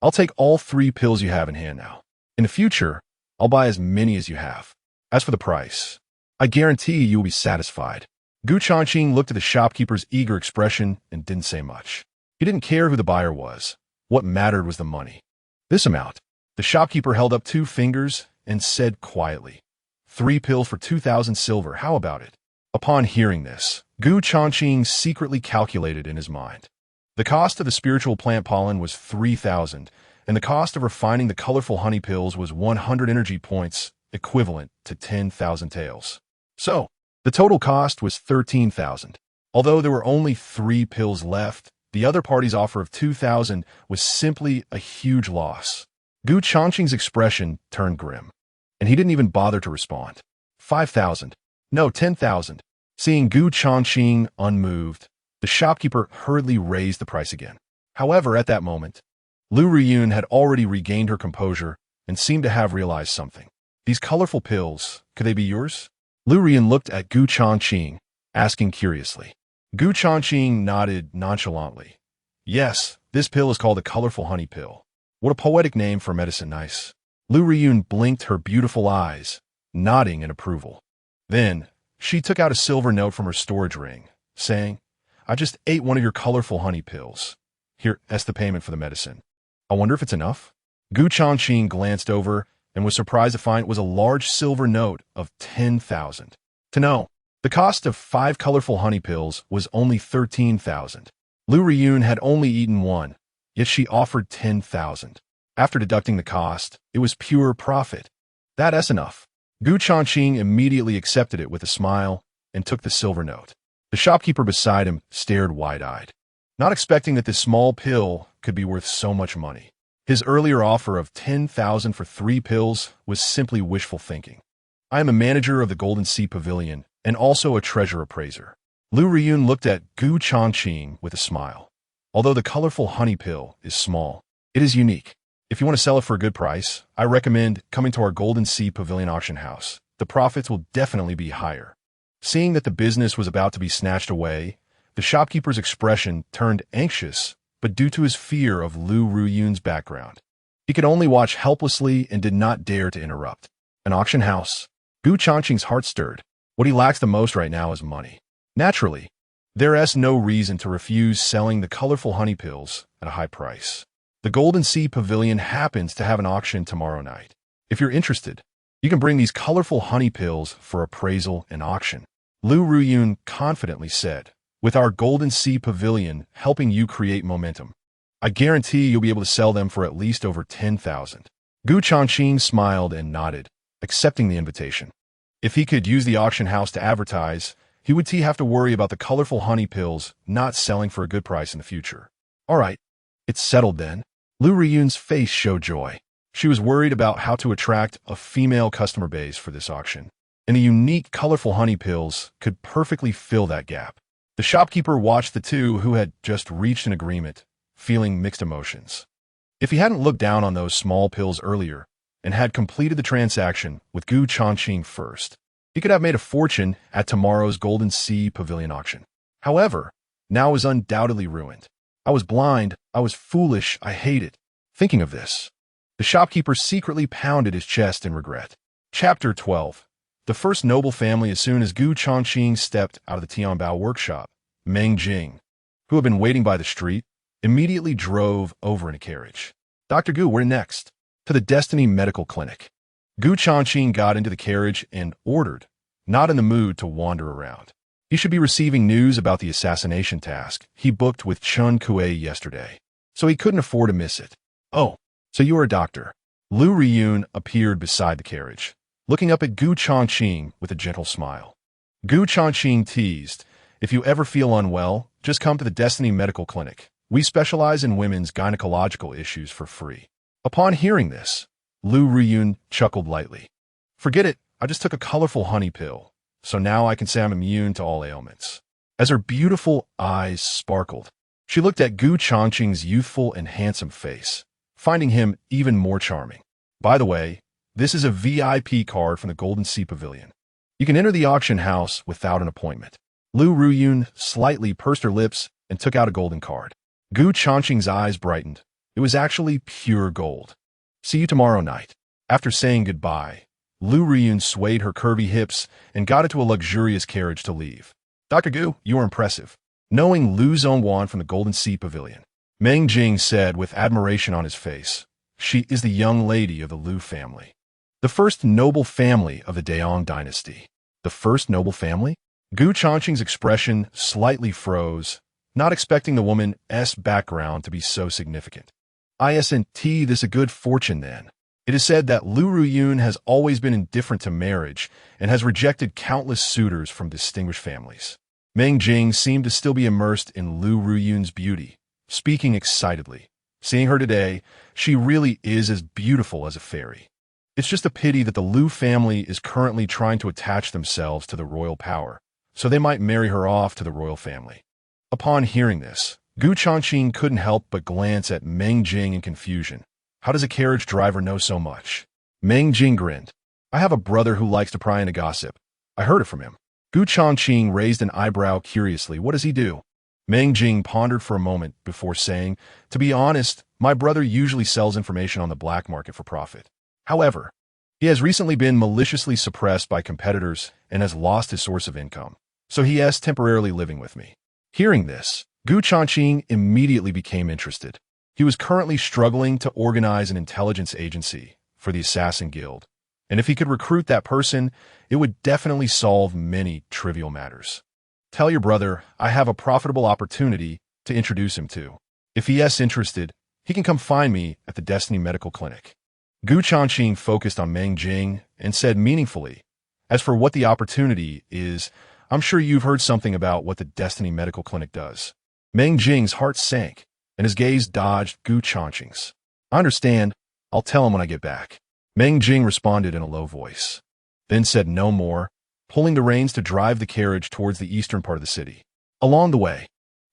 I'll take all 3 pills you have in hand now. In the future, I'll buy as many as you have. As for the price, I guarantee you will be satisfied." Changqing looked at the shopkeeper's eager expression and didn't say much. He didn't care who the buyer was. What mattered was the money. This amount. The shopkeeper held up 2 fingers and said quietly, 3 pills for 2,000 silver, how about it? Upon hearing this, Changqing secretly calculated in his mind. The cost of the spiritual plant pollen was 3,000, and the cost of refining the colorful honey pills was 100 energy points, equivalent to 10,000 taels. So, the total cost was 13,000. Although there were only 3 pills left, the other party's offer of 2,000 was simply a huge loss. Changqing's expression turned grim, and he didn't even bother to respond. 5,000. No, 10,000. Seeing Changqing unmoved, the shopkeeper hurriedly raised the price again. However, at that moment, Lu Ruyun had already regained her composure and seemed to have realized something. These colorful pills, could they be yours? Lu Ruyun looked at Changqing, asking curiously. Changqing nodded nonchalantly. Yes, this pill is called the colorful honey pill. What a poetic name for medicine, nice. Lu Ruyun blinked her beautiful eyes, nodding in approval. Then, she took out a silver note from her storage ring, saying, "I just ate one of your colorful honey pills. Here, that's the payment for the medicine. I wonder if it's enough?" Changqing glanced over and was surprised to find it was a large silver note of 10,000. To know, the cost of 5 colorful honey pills was only 13,000. Lu Riyun had only eaten one, yet she offered 10,000. After deducting the cost, it was pure profit. That's enough. Changqing immediately accepted it with a smile and took the silver note. The shopkeeper beside him stared wide-eyed, not expecting that this small pill could be worth so much money. His earlier offer of 10,000 for 3 pills was simply wishful thinking. "I am a manager of the Golden Sea Pavilion and also a treasure appraiser." Lu Riyun looked at Changqing with a smile. "Although the colorful honey pill is small, it is unique. If you want to sell it for a good price, I recommend coming to our Golden Sea Pavilion auction house. The profits will definitely be higher." Seeing that the business was about to be snatched away, the shopkeeper's expression turned anxious, but due to his fear of Lu Riyun's background, he could only watch helplessly and did not dare to interrupt. An auction house. Changqing's heart stirred. What he lacks the most right now is money. Naturally, there is no reason to refuse selling the colorful honey pills at a high price. The Golden Sea Pavilion happens to have an auction tomorrow night. If you're interested, you can bring these colorful honey pills for appraisal and auction. Lu Riyun confidently said, "With our Golden Sea Pavilion helping you create momentum, I guarantee you'll be able to sell them for at least over 10,000. Changqing smiled and nodded, accepting the invitation. If he could use the auction house to advertise, he would have to worry about the colorful honey pills not selling for a good price in the future. All right, it's settled then. Lu Riyun's face showed joy. She was worried about how to attract a female customer base for this auction, and the unique colorful honey pills could perfectly fill that gap. The shopkeeper watched the two who had just reached an agreement, feeling mixed emotions. If he hadn't looked down on those small pills earlier and had completed the transaction with Changqing first, he could have made a fortune at tomorrow's Golden Sea Pavilion auction. However, now was undoubtedly ruined. "I was blind, I was foolish, I hate it." Thinking of this, the shopkeeper secretly pounded his chest in regret. Chapter 12. The first noble family. As soon as Changqing stepped out of the Tianbao workshop, Meng Jing, who had been waiting by the street, immediately drove over in a carriage. "Dr. Gu, where next?" "To the Destiny Medical Clinic." Changqing got into the carriage and ordered, not in the mood to wander around. He should be receiving news about the assassination task he booked with Chun Kuei yesterday, so he couldn't afford to miss it. "Oh, so you are a doctor." Lu Riyun appeared beside the carriage, looking up at Changqing with a gentle smile. Changqing teased, "If you ever feel unwell, just come to the Destiny Medical Clinic. We specialize in women's gynecological issues for free." Upon hearing this, Lu Riyun chuckled lightly. "Forget it, I just took a colorful honey pill, so now I can say I'm immune to all ailments." As her beautiful eyes sparkled, she looked at Changqing's youthful and handsome face, finding him even more charming. "By the way, this is a VIP card from the Golden Sea Pavilion. You can enter the auction house without an appointment." Lu Riyun slightly pursed her lips and took out a golden card. Changqing's eyes brightened. It was actually pure gold. "See you tomorrow night." After saying goodbye, Lu Riyun swayed her curvy hips and got into a luxurious carriage to leave. "Dr. Gu, you are impressive." Knowing Lu Zhongwan from the Golden Sea Pavilion, Meng Jing said with admiration on his face, "She is the young lady of the Lu family. The first noble family of the Daong dynasty." "The first noble family?" Changqing's expression slightly froze, not expecting the woman's background to be so significant. "Isn't this a good fortune then?" It is said that Lu Riyun has always been indifferent to marriage and has rejected countless suitors from distinguished families. Meng Jing seemed to still be immersed in Lu Riyun's beauty, speaking excitedly. "Seeing her today, she really is as beautiful as a fairy. It's just a pity that the Lu family is currently trying to attach themselves to the royal power, so they might marry her off to the royal family." Upon hearing this, Changqing couldn't help but glance at Meng Jing in confusion. How does a carriage driver know so much? Meng Jing grinned. "I have a brother who likes to pry into gossip. I heard it from him." Changqing raised an eyebrow curiously. "What does he do?" Meng Jing pondered for a moment before saying, "To be honest, my brother usually sells information on the black market for profit. However, He has recently been maliciously suppressed by competitors and has lost his source of income, so he is temporarily living with me. Hearing this, Changqing immediately became interested. He was currently struggling to organize an intelligence agency for the Assassin Guild, and if he could recruit that person, it would definitely solve many trivial matters. Tell your brother I have a profitable opportunity to introduce him to. If he is interested, he can come find me at the Destiny Medical Clinic. Changqing focused on Meng Jing and said meaningfully, as for what the opportunity is, I'm sure you've heard something about what the Destiny Medical Clinic does. Meng Jing's heart sank, and his gaze dodged Changqing's. I understand. I'll tell him when I get back. Meng Jing responded in a low voice, then said no more, pulling the reins to drive the carriage towards the eastern part of the city. Along the way,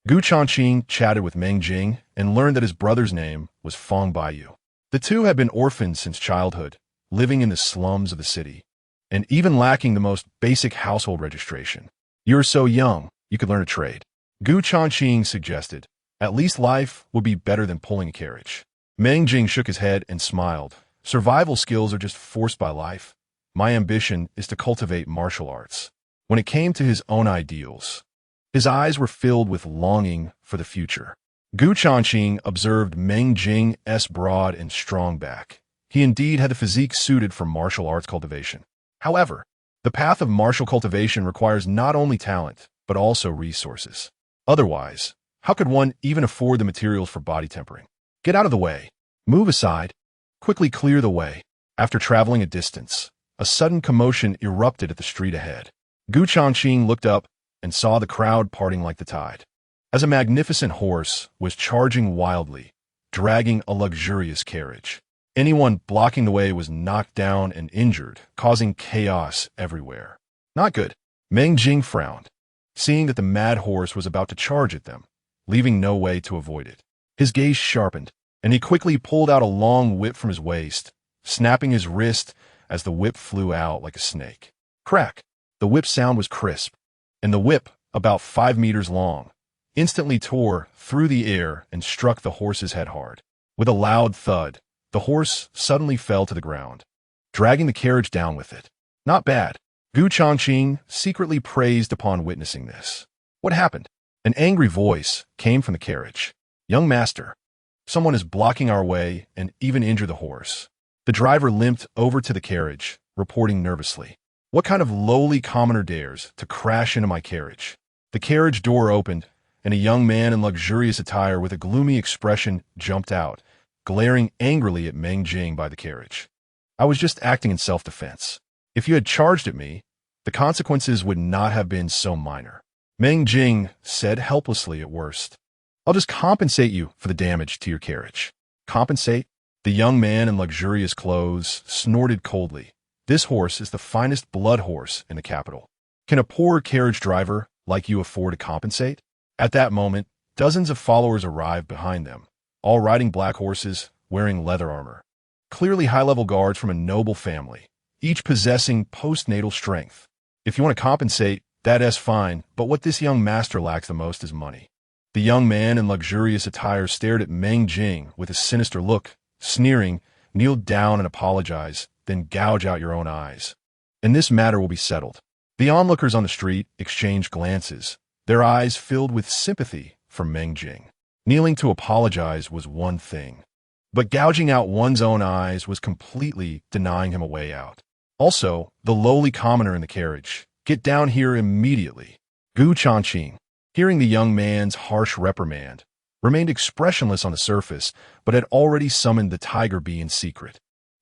Changqing chatted with Meng Jing and learned that his brother's name was Feng Baiyu. The two had been orphaned since childhood, living in the slums of the city, and even lacking the most basic household registration. You're so young, you could learn a trade. Changqing suggested. At least life would be better than pulling a carriage. Meng Jing shook his head and smiled. Survival skills are just forced by life. My ambition is to cultivate martial arts. When it came to his own ideals, his eyes were filled with longing for the future. Changqing observed Meng Jing's broad and strong back. He indeed had the physique suited for martial arts cultivation. However, the path of martial cultivation requires not only talent, but also resources. Otherwise, how could one even afford the materials for body tempering? Get out of the way. Move aside. Quickly clear the way. After traveling a distance, a sudden commotion erupted at the street ahead. Changqing looked up and saw the crowd parting like the tide, as a magnificent horse was charging wildly, dragging a luxurious carriage. Anyone blocking the way was knocked down and injured, causing chaos everywhere. Not good. Meng Jing frowned, seeing that the mad horse was about to charge at them, leaving no way to avoid it. His gaze sharpened, and he quickly pulled out a long whip from his waist, snapping his wrist as the whip flew out like a snake. Crack! The whip sound was crisp, and the whip, about 5 meters long, instantly tore through the air and struck the horse's head hard. With a loud thud, the horse suddenly fell to the ground, dragging the carriage down with it. Not bad. Changqing secretly praised upon witnessing this. What happened? An angry voice came from the carriage. Young master, someone is blocking our way and even injured the horse. The driver limped over to the carriage, reporting nervously. What kind of lowly commoner dares to crash into my carriage? The carriage door opened, and a young man in luxurious attire with a gloomy expression jumped out, glaring angrily at Meng Jing by the carriage. I was just acting in self-defense. If you had charged at me, the consequences would not have been so minor. Meng Jing said helplessly at worst. I'll just compensate you for the damage to your carriage. Compensate? The young man in luxurious clothes snorted coldly. This horse is the finest blood horse in the capital. Can a poor carriage driver like you afford to compensate? At that moment, dozens of followers arrived behind them, all riding black horses, wearing leather armor. Clearly high-level guards from a noble family, each possessing postnatal strength. If you want to compensate, that is fine, but what this young master lacks the most is money. The young man in luxurious attire stared at Meng Jing with a sinister look, sneering, kneel down and apologize, then gouge out your own eyes. And this matter will be settled. The onlookers on the street exchanged glances, their eyes filled with sympathy for Meng Jing. Kneeling to apologize was one thing, but gouging out one's own eyes was completely denying him a way out. Also, the lowly commoner in the carriage, get down here immediately. Changqing, hearing the young man's harsh reprimand, remained expressionless on the surface, but had already summoned the Tiger Bee in secret.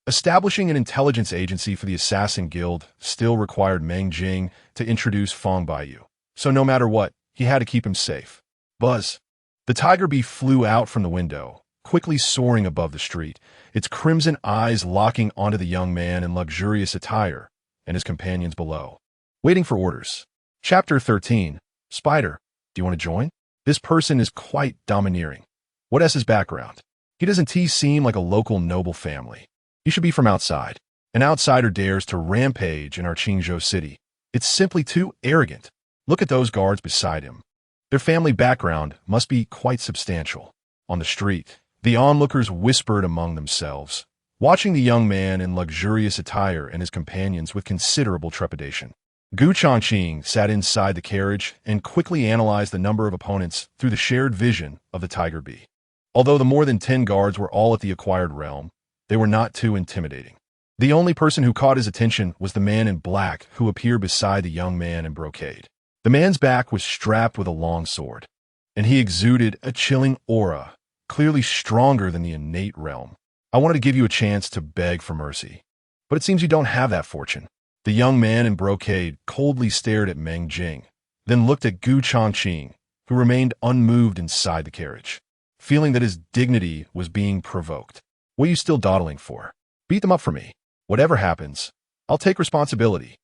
Establishing an intelligence agency for the Assassin Guild still required Meng Jing to introduce Feng Baiyu, so no matter what, he had to keep him safe. Buzz. The Tiger Bee flew out from the window, quickly soaring above the street, its crimson eyes locking onto the young man in luxurious attire and his companions below. Waiting for orders. Chapter 13. Spider, do you want to join? This person is quite domineering. What is his background? He doesn't seem like a local noble family. He should be from outside. An outsider dares to rampage in our Qingzhou city. It's simply too arrogant. Look at those guards beside him. Their family background must be quite substantial. On the street, the onlookers whispered among themselves, watching the young man in luxurious attire and his companions with considerable trepidation. Changqing sat inside the carriage and quickly analyzed the number of opponents through the shared vision of the tiger bee. Although the more than 10 guards were all at the acquired realm, they were not too intimidating. The only person who caught his attention was the man in black who appeared beside the young man in brocade. The man's back was strapped with a long sword, and he exuded a chilling aura, clearly stronger than the innate realm. I wanted to give you a chance to beg for mercy, but it seems you don't have that fortune. The young man in brocade coldly stared at Meng Jing, then looked at Changqing, who remained unmoved inside the carriage, feeling that his dignity was being provoked. What are you still dawdling for? Beat them up for me. Whatever happens, I'll take responsibility.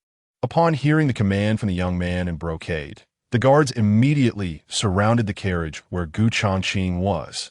Upon hearing the command from the young man in brocade, the guards immediately surrounded the carriage where Changqing was,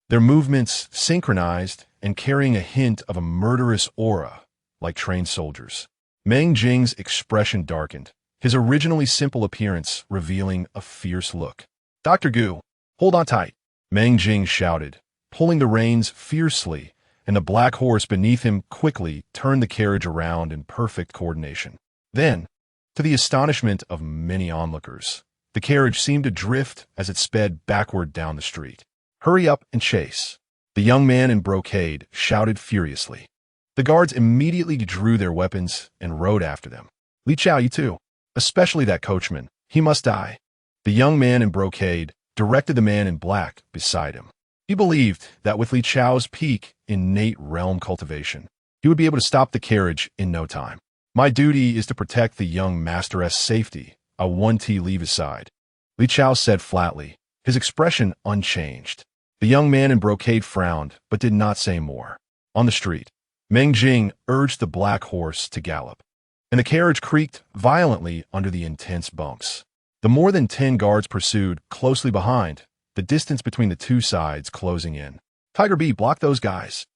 their movements synchronized and carrying a hint of a murderous aura, like trained soldiers. Meng Jing's expression darkened, his originally simple appearance revealing a fierce look. Dr. Gu, hold on tight, Meng Jing shouted, pulling the reins fiercely, and the black horse beneath him quickly turned the carriage around in perfect coordination. Then, to the astonishment of many onlookers, the carriage seemed to drift as it sped backward down the street. Hurry up and chase, the young man in brocade shouted furiously. The guards immediately drew their weapons and rode after them. Li Chao, you too, especially that coachman, he must die. The young man in brocade directed the man in black beside him. He believed that with Li Chao's peak innate realm cultivation, he would be able to stop the carriage in no time. My duty is to protect the young masteress' safety. I want to leave his side, Li Chao said flatly, his expression unchanged. The young man in brocade frowned, but did not say more. On the street, Meng Jing urged the black horse to gallop, and the carriage creaked violently under the intense bumps. The more than 10 guards pursued closely behind, the distance between the two sides closing in. Tiger Bee, block those guys.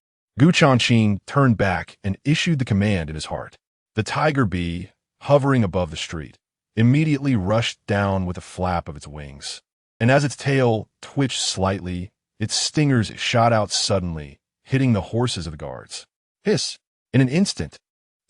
Changqing turned back and issued the command in his heart. The tiger bee, hovering above the street, immediately rushed down with a flap of its wings. And as its tail twitched slightly, its stingers shot out suddenly, hitting the horses of the guards. Hiss! In an instant,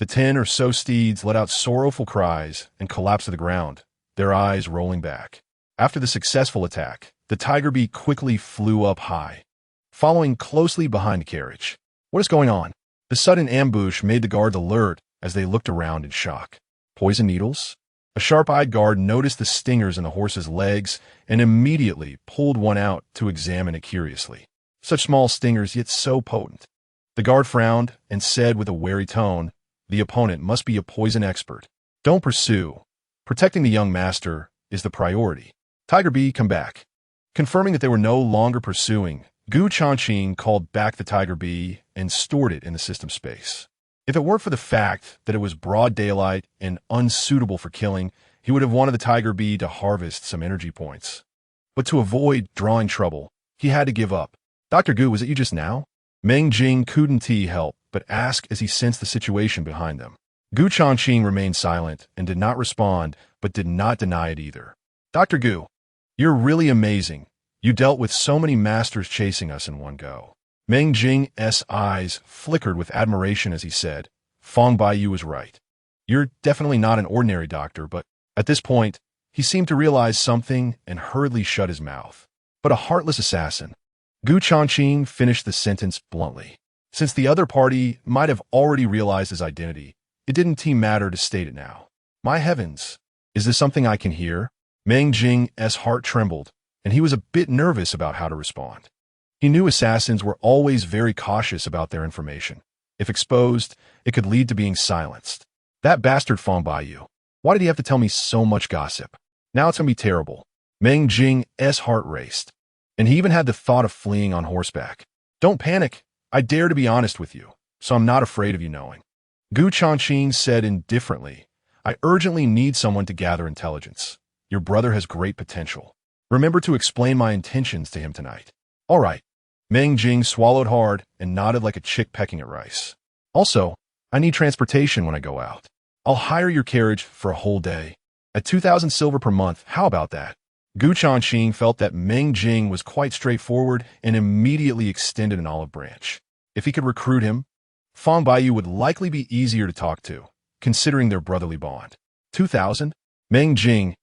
the 10 or so steeds let out sorrowful cries and collapsed to the ground, their eyes rolling back. After the successful attack, the tiger bee quickly flew up high, following closely behind the carriage. What is going on? The sudden ambush made the guards alert as they looked around in shock. Poison needles? A sharp-eyed guard noticed the stingers in the horse's legs and immediately pulled one out to examine it curiously. Such small stingers, yet so potent. The guard frowned and said with a wary tone, the opponent must be a poison expert. Don't pursue. Protecting the young master is the priority. Tiger Bee, come back. Confirming that they were no longer pursuing, Changqing called back the tiger bee and stored it in the system space. If it weren't for the fact that it was broad daylight and unsuitable for killing, he would have wanted the tiger bee to harvest some energy points. But to avoid drawing trouble, he had to give up. Dr. Gu, was it you just now? Meng Jing couldn't help but ask as he sensed the situation behind them. Changqing remained silent and did not respond, but did not deny it either. Dr. Gu, you're really amazing. You dealt with so many masters chasing us in one go. Meng Jing's eyes flickered with admiration as he said, Fong Baiyu was right. You're definitely not an ordinary doctor, but at this point, he seemed to realize something and hurriedly shut his mouth. But a heartless assassin. Changqing finished the sentence bluntly. Since the other party might have already realized his identity, it didn't matter to state it now. My heavens, is this something I can hear? Meng Jing's heart trembled, and he was a bit nervous about how to respond. He knew assassins were always very cautious about their information. If exposed, it could lead to being silenced. That bastard Fong Baiyu. Why did he have to tell me so much gossip? Now it's going to be terrible. Meng Jing's heart raced, and he even had the thought of fleeing on horseback. Don't panic. I dare to be honest with you, so I'm not afraid of you knowing. Changqing said indifferently, I urgently need someone to gather intelligence. Your brother has great potential. Remember to explain my intentions to him tonight. All right. Meng Jing swallowed hard and nodded like a chick pecking at rice. Also, I need transportation when I go out. I'll hire your carriage for a whole day. At 2,000 silver per month, how about that? Changqing felt that Meng Jing was quite straightforward and immediately extended an olive branch. If he could recruit him, Fong Baiyu would likely be easier to talk to, considering their brotherly bond. 2,000? Meng Jing's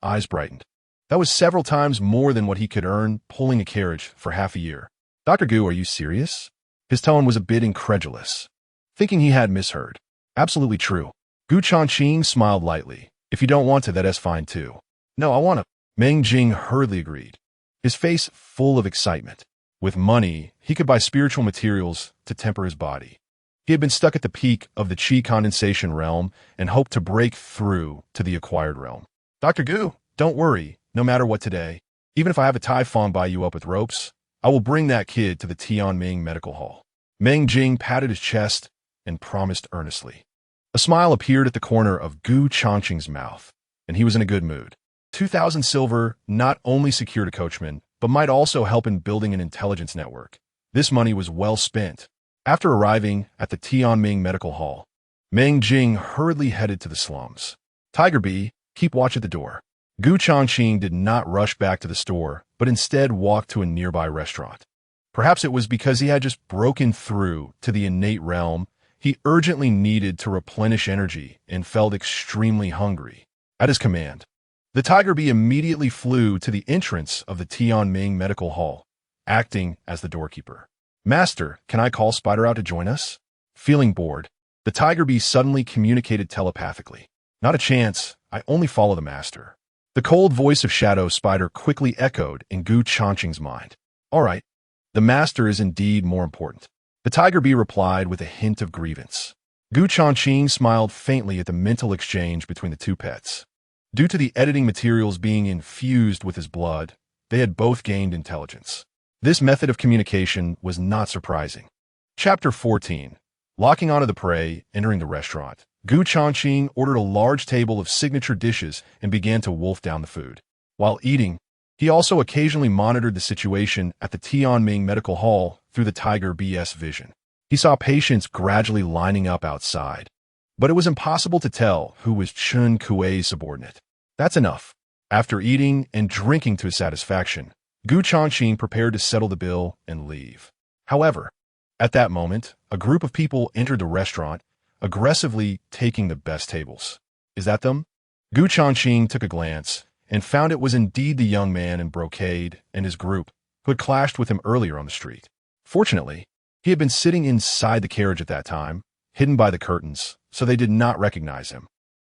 eyes brightened. That was several times more than what he could earn pulling a carriage for half a year. Dr. Gu, are you serious? His tone was a bit incredulous, thinking he had misheard. Absolutely true. Gu Changqing smiled lightly. If you don't want to, that's fine too. No, I want to. Meng Jing hurriedly agreed, his face full of excitement. With money, he could buy spiritual materials to temper his body. He had been stuck at the peak of the qi condensation realm and hoped to break through to the acquired realm. Dr. Gu, don't worry, no matter what today. Even if I have a Tai Fong Baiyu up with ropes, I will bring that kid to the Tianming Medical Hall. Meng Jing patted his chest and promised earnestly. A smile appeared at the corner of Gu Changqing's mouth, and he was in a good mood. 2,000 silver not only secured a coachman, but might also help in building an intelligence network. This money was well spent. After arriving at the Tianming Medical Hall, Meng Jing hurriedly headed to the slums. Tiger Bee, keep watch at the door. Gu Changqing did not rush back to the store, but instead walked to a nearby restaurant. Perhaps it was because he had just broken through to the innate realm. He urgently needed to replenish energy and felt extremely hungry. At his command, the Tiger Bee immediately flew to the entrance of the Tianming Medical Hall, acting as the doorkeeper. Master, can I call Spider out to join us? Feeling bored, the Tiger Bee suddenly communicated telepathically. Not a chance, I only follow the master. The cold voice of Shadow Spider quickly echoed in Gu Changqing's mind. All right, the master is indeed more important. The Tiger Bee replied with a hint of grievance. Gu Changqing smiled faintly at the mental exchange between the two pets. Due to the editing materials being infused with his blood, they had both gained intelligence. This method of communication was not surprising. Chapter 14. Locking onto the prey, entering the restaurant. Gu Changqing ordered a large table of signature dishes and began to wolf down the food. While eating, he also occasionally monitored the situation at the Tianming Medical Hall through the Tiger Bee's vision. He saw patients gradually lining up outside, but it was impossible to tell who was Chun Kuei's subordinate. That's enough. After eating and drinking to his satisfaction, Gu Changqing prepared to settle the bill and leave. However, at that moment, a group of people entered the restaurant, aggressively taking the best tables. Is that them? Gu Changqing took a glance and found it was indeed the young man in brocade and his group who had clashed with him earlier on the street. Fortunately, he had been sitting inside the carriage at that time, hidden by the curtains, so they did not recognize him.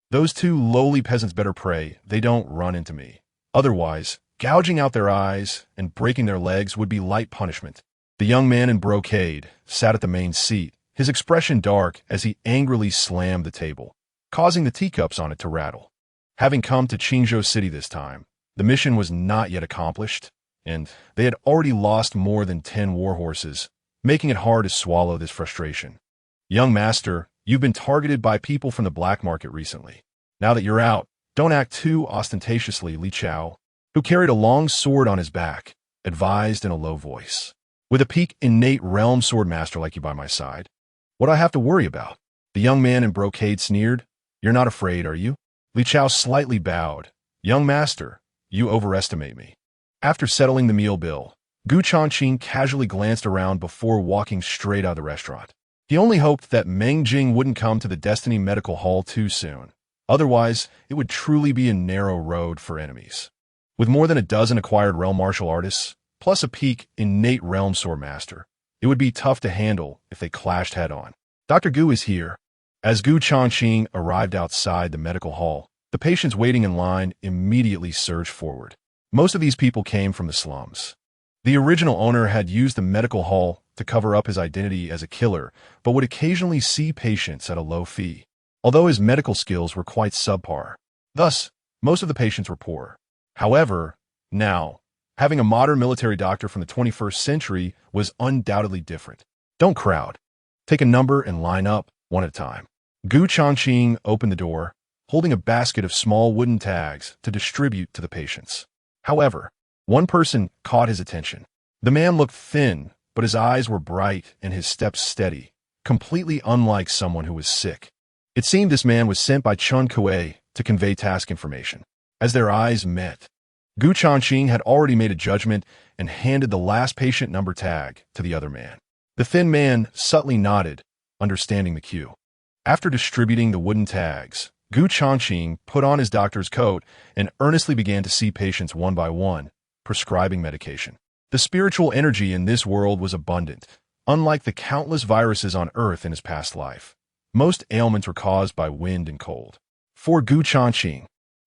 Those two lowly peasants better pray they don't run into me. Otherwise, gouging out their eyes and breaking their legs would be light punishment. The young man in brocade sat at the main seat, his expression dark as he angrily slammed the table, causing the teacups on it to rattle. Having come to Qingzhou City this time, the mission was not yet accomplished, and they had already lost more than 10 warhorses, making it hard to swallow this frustration. Young master, you've been targeted by people from the black market recently. Now that you're out, don't act too ostentatiously, Li Chao, who carried a long sword on his back, advised in a low voice. With a peak innate realm sword master like you by my side, what do I have to worry about? The young man in brocade sneered. You're not afraid, are you? Li Chao slightly bowed. Young master, you overestimate me. After settling the meal bill, Gu Changqing casually glanced around before walking straight out of the restaurant. He only hoped that Meng Jing wouldn't come to the Destiny Medical Hall too soon. Otherwise, it would truly be a narrow road for enemies. With more than a dozen acquired realm martial artists, plus a peak innate realm sword master, it would be tough to handle if they clashed head-on. Dr. Gu is here. As Gu Changqing arrived outside the medical hall, the patients waiting in line immediately surged forward. Most of these people came from the slums. The original owner had used the medical hall to cover up his identity as a killer, but would occasionally see patients at a low fee, although his medical skills were quite subpar. Thus, most of the patients were poor. However, now, having a modern military doctor from the 21st century was undoubtedly different. Don't crowd. Take a number and line up, one at a time. Gu Changqing opened the door, holding a basket of small wooden tags to distribute to the patients. However, one person caught his attention. The man looked thin, but his eyes were bright and his steps steady, completely unlike someone who was sick. It seemed this man was sent by Chun Kuei to convey task information. As their eyes met, Gu Changqing had already made a judgment and handed the last patient number tag to the other man. The thin man subtly nodded, understanding the cue. After distributing the wooden tags, Gu Changqing put on his doctor's coat and earnestly began to see patients one by one, prescribing medication. The spiritual energy in this world was abundant, unlike the countless viruses on Earth in his past life. Most ailments were caused by wind and cold. For Gu Changqing,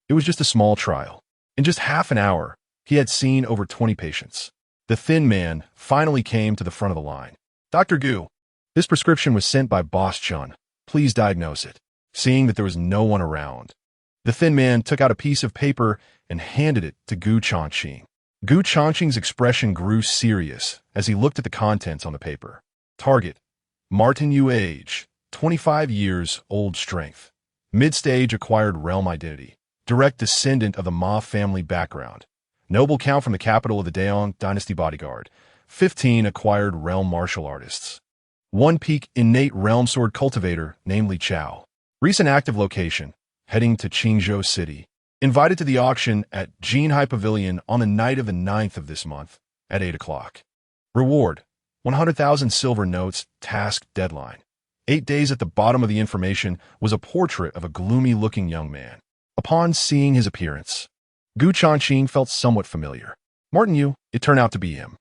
it was just a small trial. In just half an hour, he had seen over 20 patients. The thin man finally came to the front of the line. Dr. Gu, this prescription was sent by Boss Chun. Please diagnose it. Seeing that there was no one around, the thin man took out a piece of paper and handed it to Gu Changqing. Gu Changqing's expression grew serious as he looked at the contents on the paper. Target: Martin Yu, age 25 years, old, strength, mid-stage, acquired realm identity, direct descendant of the Ma family background, noble count from the capital of the Daong dynasty, bodyguard, 15, acquired realm martial artists, 1 peak innate realm sword cultivator, namely Chao. Recent active location, heading to Qingzhou City. Invited to the auction at Jinhai Pavilion on the night of the 9th of this month at 8 o'clock. Reward: 100,000 silver notes, task deadline. 8 days. At the bottom of the information was a portrait of a gloomy-looking young man. Upon seeing his appearance, Gu Changqing felt somewhat familiar. Martin Yu, it turned out to be him.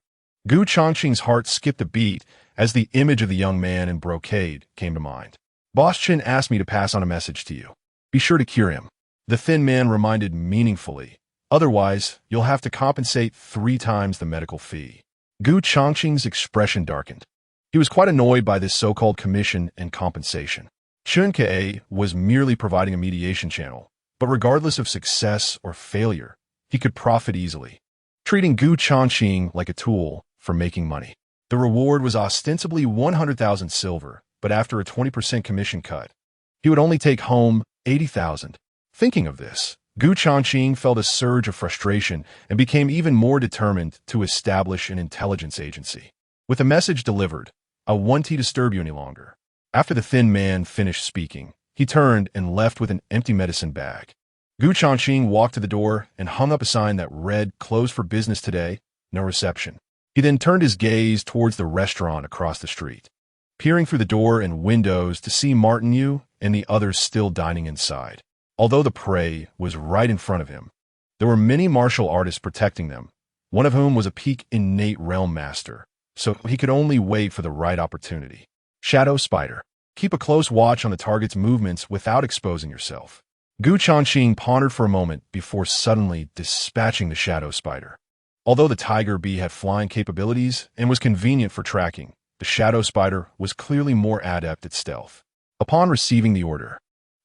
Gu Changqing's heart skipped a beat as the image of the young man in brocade came to mind. Boss Chin asked me to pass on a message to you. Be sure to cure him. The thin man reminded meaningfully. Otherwise, you'll have to compensate 3 times the medical fee. Gu Changqing's expression darkened. He was quite annoyed by this so-called commission and compensation. Chunke was merely providing a mediation channel, but regardless of success or failure, he could profit easily, treating Gu Changqing like a tool for making money. The reward was ostensibly 100,000 silver, but after a 20% commission cut, he would only take home 80,000. Thinking of this, Gu Changqing felt a surge of frustration and became even more determined to establish an intelligence agency. With the message delivered, I won't disturb you any longer. After the thin man finished speaking, he turned and left with an empty medicine bag. Gu Changqing walked to the door and hung up a sign that read, "Closed for business today, no reception." He then turned his gaze towards the restaurant across the street, peering through the door and windows to see Martin Yu and the others still dining inside. Although the prey was right in front of him, there were many martial artists protecting them, one of whom was a peak innate realm master, so he could only wait for the right opportunity. Shadow Spider. Keep a close watch on the target's movements without exposing yourself. Gu Changqing pondered for a moment before suddenly dispatching the Shadow Spider. Although the Tiger Bee had flying capabilities and was convenient for tracking, the Shadow Spider was clearly more adept at stealth. Upon receiving the order,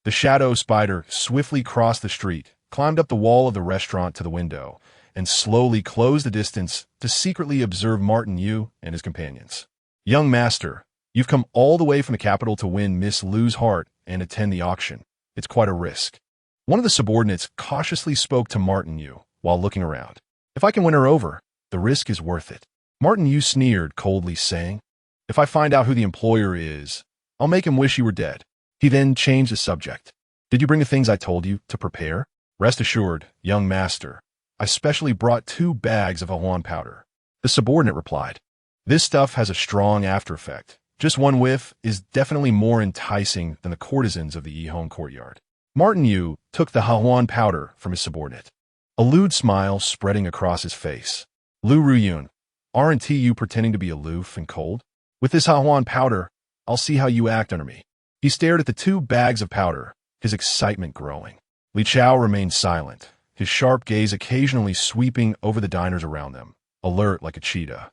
the Shadow Spider swiftly crossed the street, climbed up the wall of the restaurant to the window, and slowly closed the distance to secretly observe Martin Yu and his companions. Young master, you've come all the way from the capital to win Miss Lu's heart and attend the auction. It's quite a risk. One of the subordinates cautiously spoke to Martin Yu while looking around. If I can win her over, the risk is worth it. Martin Yu sneered, coldly saying, if I find out who the employer is, I'll make him wish you were dead. He then changed the subject. Did you bring the things I told you to prepare? Rest assured, young master, I specially brought 2 bags of Ahuan powder. The subordinate replied. This stuff has a strong after effect. Just one whiff is definitely more enticing than the courtesans of the Yihong courtyard. Martin Yu took the Ahuan powder from his subordinate, a lewd smile spreading across his face. Lu Ruyun, aren't you pretending to be aloof and cold? With this Ahuan powder, I'll see how you act under me. He stared at the 2 bags of powder, his excitement growing. Li Chao remained silent, his sharp gaze occasionally sweeping over the diners around them, alert like a cheetah.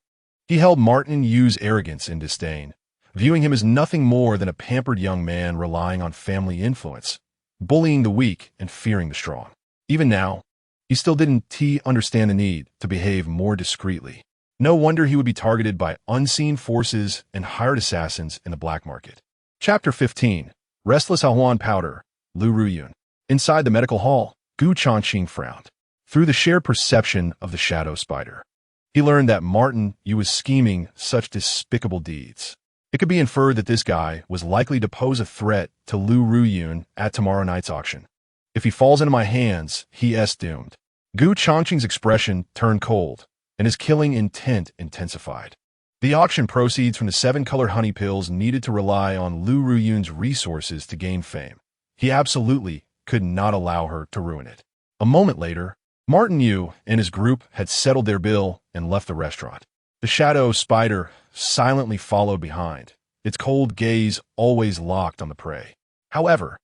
He held Martin Yu's arrogance in disdain, viewing him as nothing more than a pampered young man relying on family influence, bullying the weak and fearing the strong. Even now, he still didn't understand the need to behave more discreetly. No wonder he would be targeted by unseen forces and hired assassins in the black market. Chapter 15. Restless Ahuan Powder, Lu Ruyun. Inside the medical hall, Gu Changqing frowned. Through the shared perception of the Shadow Spider, he learned that Martin Yu was scheming such despicable deeds. It could be inferred that this guy was likely to pose a threat to Lu Ruyun at tomorrow night's auction. If he falls into my hands, he is doomed. Gu Changqing's expression turned cold, and his killing intent intensified. The auction proceeds from the 7-color honey pills needed to rely on Lu Ruyun's resources to gain fame. He absolutely could not allow her to ruin it. A moment later, Martin Yu and his group had settled their bill and left the restaurant. The shadow spider silently followed behind, its cold gaze always locked on the prey. However,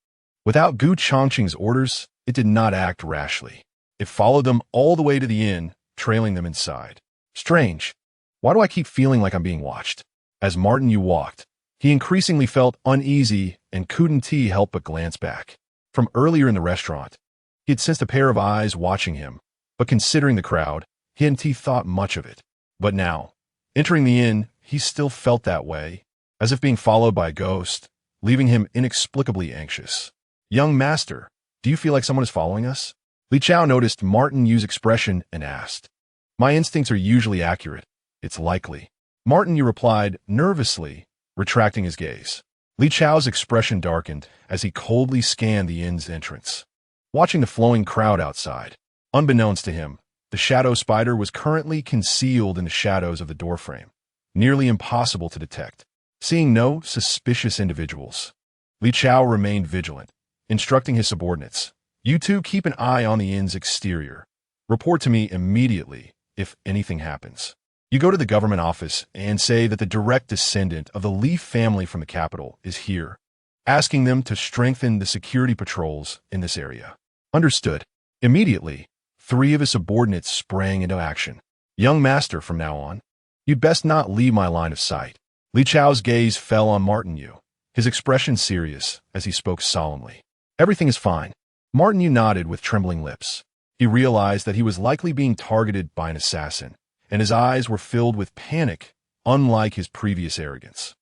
without Gu Changqing's orders, it did not act rashly. It followed them all the way to the inn, trailing them inside. Strange. Why do I keep feeling like I'm being watched? As Martin Yu walked, he increasingly felt uneasy and couldn't help but glance back. From earlier in the restaurant, he had sensed a pair of eyes watching him, but considering the crowd, he hadn't thought much of it. But now, entering the inn, he still felt that way, as if being followed by a ghost, leaving him inexplicably anxious. Young master, do you feel like someone is following us? Li Chao noticed Martin Yu's expression and asked. My instincts are usually accurate. It's likely. Martin Yu replied nervously, retracting his gaze. Li Chao's expression darkened as he coldly scanned the inn's entrance, watching the flowing crowd outside. Unbeknownst to him, the shadow spider was currently concealed in the shadows of the doorframe, nearly impossible to detect. Seeing no suspicious individuals, Li Chao remained vigilant, instructing his subordinates. You two keep an eye on the inn's exterior. Report to me immediately if anything happens. You go to the government office and say that the direct descendant of the Li family from the capital is here, asking them to strengthen the security patrols in this area. Understood. Immediately, 3 of his subordinates sprang into action. Young master, from now on, you'd best not leave my line of sight. Li Chao's gaze fell on Martin Yu, his expression serious as he spoke solemnly. Everything is fine. Martin Yu nodded with trembling lips. He realized that he was likely being targeted by an assassin, and his eyes were filled with panic, unlike his previous arrogance.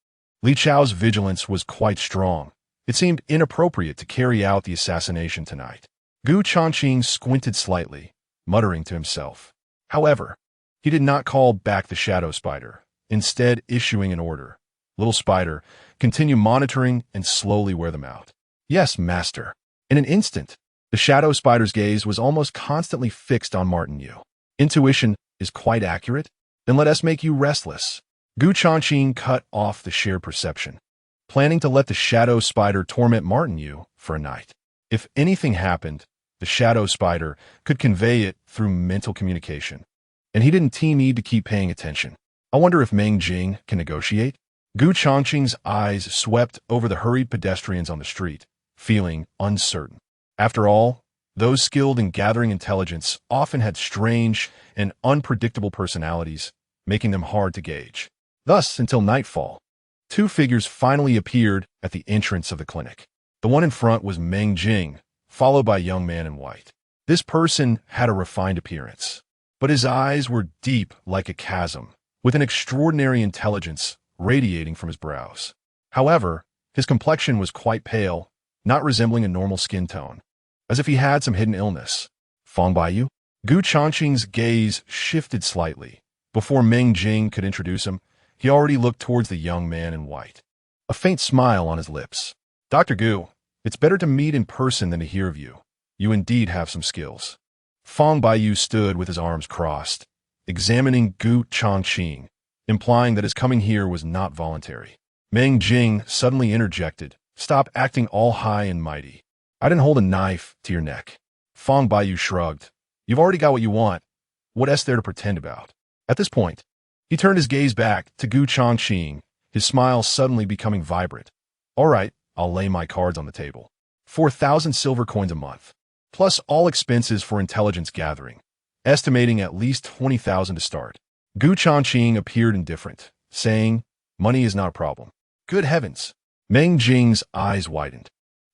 Li Chao's vigilance was quite strong. It seemed inappropriate to carry out the assassination tonight. Gu Changqing squinted slightly, muttering to himself. However, he did not call back the shadow spider, instead issuing an order. Little spider, continue monitoring and slowly wear them out. Yes, master. In an instant, the shadow spider's gaze was almost constantly fixed on Martin Yu. Intuition is quite accurate? Then let us make you restless. Gu Changqing cut off the shared perception, planning to let the shadow spider torment Martin Yu for a night. If anything happened, the shadow spider could convey it through mental communication, and he didn't need to keep paying attention. I wonder if Meng Jing can negotiate? Gu Changqing's eyes swept over the hurried pedestrians on the street, feeling uncertain. After all, those skilled in gathering intelligence often had strange and unpredictable personalities, making them hard to gauge. Thus, until nightfall, 2 figures finally appeared at the entrance of the clinic. The one in front was Meng Jing, followed by a young man in white. This person had a refined appearance, but his eyes were deep like a chasm, with an extraordinary intelligence radiating from his brows. However, his complexion was quite pale, not resembling a normal skin tone, as if he had some hidden illness. Fong Baiyu? Gu Changqing's gaze shifted slightly. Before Meng Jing could introduce him, he already looked towards the young man in white, a faint smile on his lips. Dr. Gu, it's better to meet in person than to hear of you. You indeed have some skills. Fong Baiyu stood with his arms crossed, examining Gu Changqing, implying that his coming here was not voluntary. Meng Jing suddenly interjected, Stop acting all high and mighty. I didn't hold a knife to your neck. Fong Baiyu shrugged. You've already got what you want. What else there to pretend about? At this point, he turned his gaze back to Gu Changqing, his smile suddenly becoming vibrant. All right, I'll lay my cards on the table. 4,000 silver coins a month, plus all expenses for intelligence gathering, estimating at least 20,000 to start. Gu Changqing appeared indifferent, saying, money is not a problem. Good heavens. Meng Jing's eyes widened.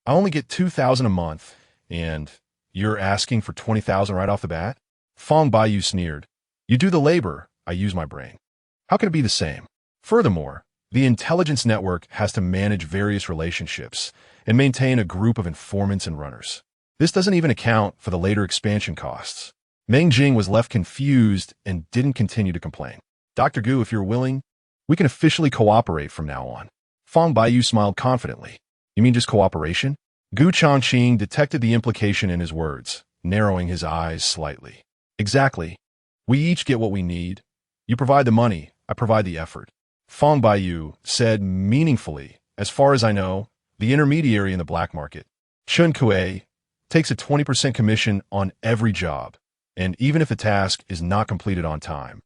I only get 2,000 a month, and you're asking for 20,000 right off the bat? Fong Baiyu sneered. You do the labor, I use my brain. How can it be the same? Furthermore, the intelligence network has to manage various relationships and maintain a group of informants and runners. This doesn't even account for the later expansion costs. Meng Jing was left confused and didn't continue to complain. Dr. Gu, if you're willing, we can officially cooperate from now on. Fong Baiyu smiled confidently. You mean just cooperation? Gu Changqing detected the implication in his words, narrowing his eyes slightly. Exactly. We each get what we need. You provide the money, I provide the effort. Fong Baiyu said meaningfully, as far as I know, the intermediary in the black market. Chun Kue takes a 20% commission on every job, and even if the task is not completed on time.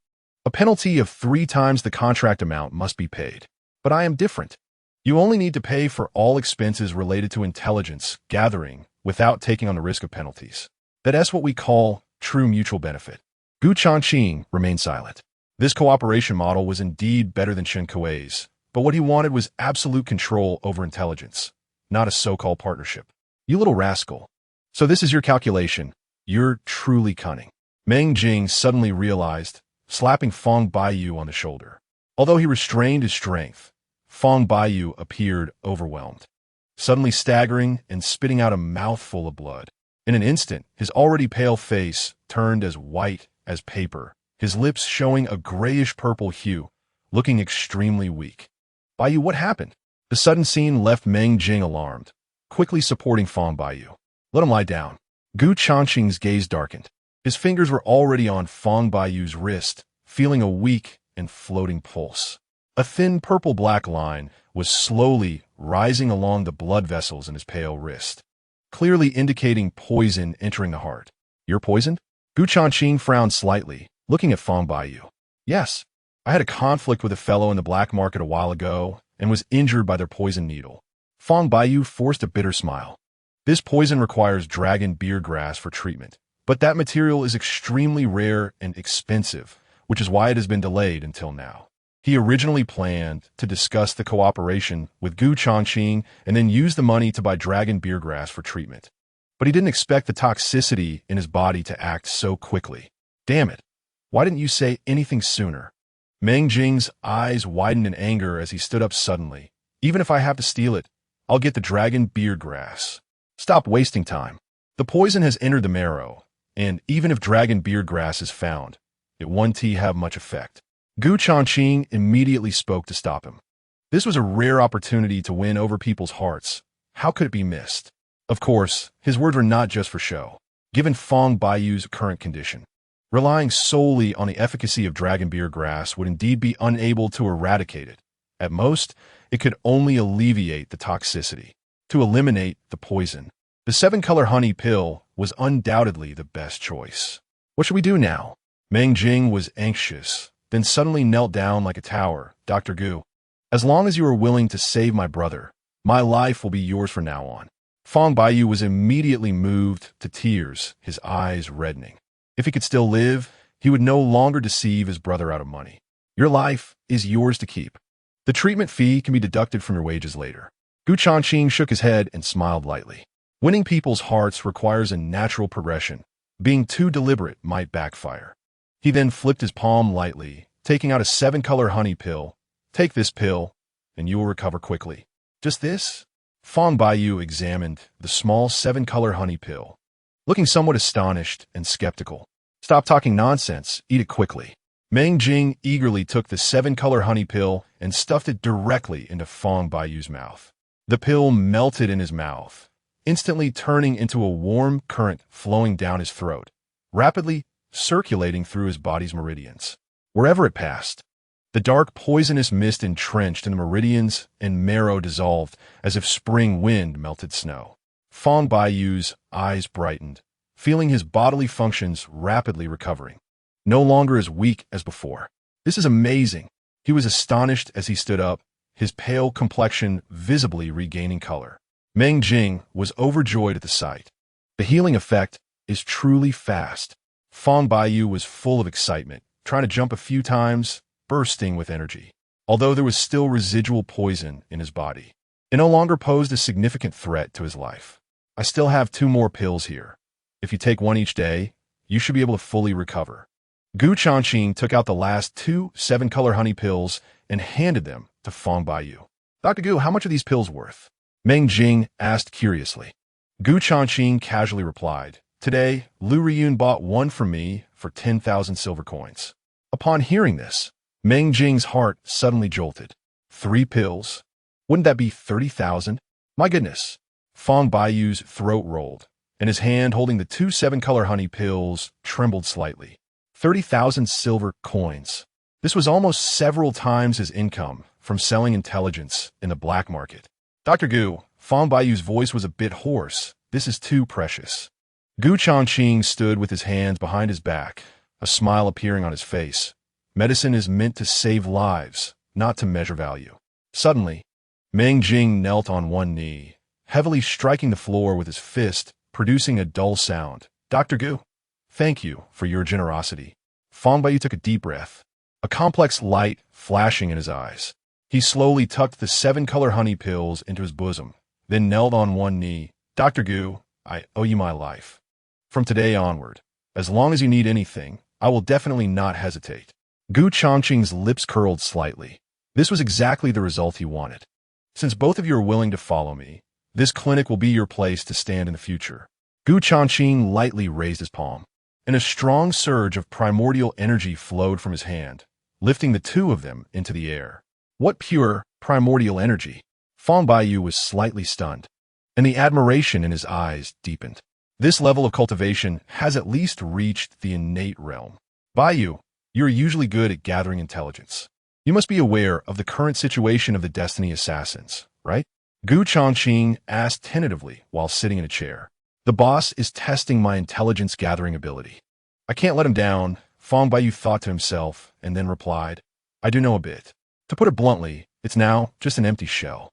A penalty of 3 times the contract amount must be paid. But I am different. You only need to pay for all expenses related to intelligence gathering without taking on the risk of penalties. That's what we call true mutual benefit. Gu Changqing remained silent. This cooperation model was indeed better than Chen Kuei's, but what he wanted was absolute control over intelligence, not a so-called partnership. You little rascal. So this is your calculation. You're truly cunning. Meng Jing suddenly realized, slapping Fong Baiyu on the shoulder. Although he restrained his strength, Fong Baiyu appeared overwhelmed, suddenly staggering and spitting out a mouthful of blood. In an instant, his already pale face turned as white as paper, his lips showing a grayish-purple hue, looking extremely weak. Baiyu, what happened? The sudden scene left Meng Jing alarmed, quickly supporting Fong Baiyu. Let him lie down. Gu Changqing's gaze darkened. His fingers were already on Fong Baiyu's wrist, feeling a weak and floating pulse. A thin purple-black line was slowly rising along the blood vessels in his pale wrist, clearly indicating poison entering the heart. You're poisoned? Gu Changqing frowned slightly, looking at Fong Baiyu. Yes, I had a conflict with a fellow in the black market a while ago and was injured by their poison needle. Fong Baiyu forced a bitter smile. This poison requires dragon beard grass for treatment, but that material is extremely rare and expensive, which is why it has been delayed until now. He originally planned to discuss the cooperation with Gu Changqing and then use the money to buy dragon beer grass for treatment. But he didn't expect the toxicity in his body to act so quickly. Damn it. Why didn't you say anything sooner? Meng Jing's eyes widened in anger as he stood up suddenly. Even if I have to steal it, I'll get the dragon beard grass. Stop wasting time. The poison has entered the marrow, and even if dragon beard grass is found, it won't have much effect. Gu Changqing immediately spoke to stop him. This was a rare opportunity to win over people's hearts. How could it be missed? Of course, his words were not just for show. Given Fong Baiyu's current condition, relying solely on the efficacy of dragon beard grass would indeed be unable to eradicate it. At most, it could only alleviate the toxicity. To eliminate the poison, the 7-color honey pill was undoubtedly the best choice. What should we do now? Meng Jing was anxious, then suddenly knelt down like a tower. Dr. Gu, as long as you are willing to save my brother, my life will be yours from now on. Fong Baiyu was immediately moved to tears, his eyes reddening. If he could still live, he would no longer deceive his brother out of money. Your life is yours to keep. The treatment fee can be deducted from your wages later. Gu Changqing shook his head and smiled lightly. Winning people's hearts requires a natural progression. Being too deliberate might backfire. He then flipped his palm lightly, taking out a 7-color honey pill. Take this pill, and you will recover quickly. Just this? Fong Baiyu examined the small 7-color honey pill, looking somewhat astonished and skeptical. Stop talking nonsense. Eat it quickly. Meng Jing eagerly took the 7-color honey pill and stuffed it directly into Fong Baiyu's mouth. The pill melted in his mouth, instantly turning into a warm current flowing down his throat, rapidly circulating through his body's meridians. Wherever it passed, the dark poisonous mist entrenched in the meridians and marrow dissolved as if spring wind melted snow. Fong Baiyu's eyes brightened, feeling his bodily functions rapidly recovering, no longer as weak as before. This is amazing. He was astonished as he stood up, his pale complexion visibly regaining color. Meng Jing was overjoyed at the sight. The healing effect is truly fast. Fong Baiyu was full of excitement, trying to jump a few times, bursting with energy. Although there was still residual poison in his body, it no longer posed a significant threat to his life. I still have 2 more pills here. If you take 1 each day, you should be able to fully recover. Gu Changqing took out the last 2 7-color honey pills and handed them to Fong Baiyu. Dr. Gu, how much are these pills worth? Meng Jing asked curiously. Gu Changqing casually replied, Today, Lu Riyun bought 1 from me for 10,000 silver coins. Upon hearing this, Meng Jing's heart suddenly jolted. 3 pills? Wouldn't that be 30,000? My goodness. Fong Baiyu's throat rolled, and his hand holding the 2 7-color honey pills trembled slightly. 30,000 silver coins. This was almost several times his income from selling intelligence in the black market. Dr. Gu, Fang Baiyu's voice was a bit hoarse. This is too precious. Gu Changqing stood with his hands behind his back, a smile appearing on his face. Medicine is meant to save lives, not to measure value. Suddenly, Meng Jing knelt on one knee, heavily striking the floor with his fist, producing a dull sound. Dr. Gu, thank you for your generosity. Fang Baiyu took a deep breath, a complex light flashing in his eyes. He slowly tucked the 7-color honey pills into his bosom, then knelt on one knee. Dr. Gu, I owe you my life. From today onward, as long as you need anything, I will definitely not hesitate. Gu Changqing's lips curled slightly. This was exactly the result he wanted. Since both of you are willing to follow me, this clinic will be your place to stand in the future. Gu Changqing lightly raised his palm, and a strong surge of primordial energy flowed from his hand, lifting the two of them into the air. What pure, primordial energy! Fang Baiyu was slightly stunned, and the admiration in his eyes deepened. This level of cultivation has at least reached the innate realm. Baiyu, you're usually good at gathering intelligence. You must be aware of the current situation of the Destiny Assassins, right? Gu Changqing asked tentatively while sitting in a chair. The boss is testing my intelligence-gathering ability. I can't let him down, Fang Baiyu thought to himself, and then replied, I do know a bit. To put it bluntly, it's now just an empty shell.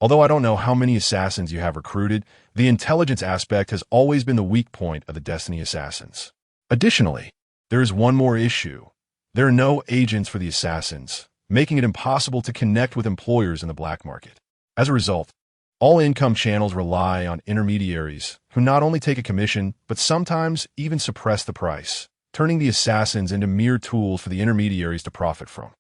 Although I don't know how many assassins you have recruited, the intelligence aspect has always been the weak point of the Destiny Assassins. Additionally, there is one more issue. There are no agents for the assassins, making it impossible to connect with employers in the black market. As a result, all income channels rely on intermediaries who not only take a commission, but sometimes even suppress the price, turning the assassins into mere tools for the intermediaries to profit from.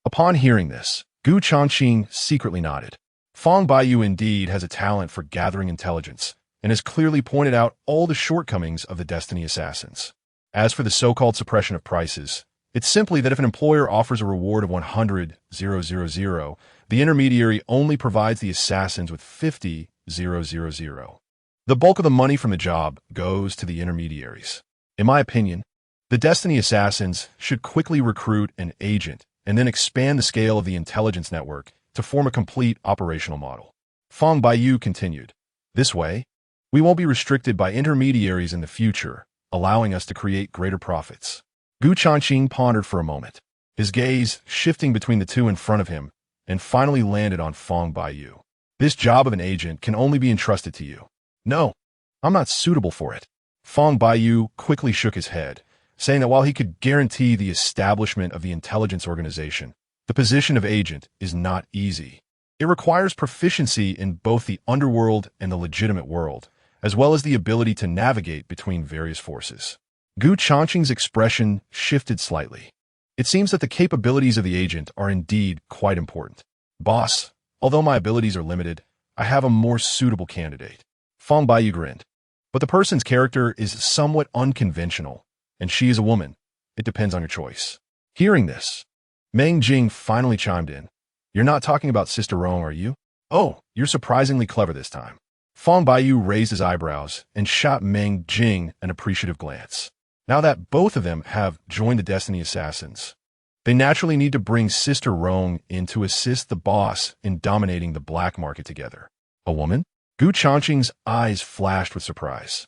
Upon hearing this, Gu Changqing secretly nodded. Fang Baiyu indeed has a talent for gathering intelligence, and has clearly pointed out all the shortcomings of the Destiny Assassins. As for the so-called suppression of prices, it's simply that if an employer offers a reward of 100,000, the intermediary only provides the assassins with 50,000. The bulk of the money from the job goes to the intermediaries. In my opinion, the Destiny Assassins should quickly recruit an agent and then expand the scale of the intelligence network to form a complete operational model. Fang Baiyu continued, this way, we won't be restricted by intermediaries in the future, allowing us to create greater profits. Gu Changqing pondered for a moment, his gaze shifting between the two in front of him, and finally landed on Fang Baiyu. This job of an agent can only be entrusted to you. No, I'm not suitable for it. Fang Baiyu quickly shook his head, saying that while he could guarantee the establishment of the intelligence organization, the position of agent is not easy. It requires proficiency in both the underworld and the legitimate world, as well as the ability to navigate between various forces. Gu Changqing's expression shifted slightly. It seems that the capabilities of the agent are indeed quite important. Boss, although my abilities are limited, I have a more suitable candidate. Fang Baiyu grinned. But the person's character is somewhat unconventional, and she is a woman. It depends on your choice. Hearing this, Meng Jing finally chimed in. You're not talking about Sister Rong, are you? Oh, you're surprisingly clever this time. Fang Baiyu raised his eyebrows and shot Meng Jing an appreciative glance. Now that both of them have joined the Destiny Assassins, they naturally need to bring Sister Rong in to assist the boss in dominating the black market together. A woman? Gu Changqing's eyes flashed with surprise.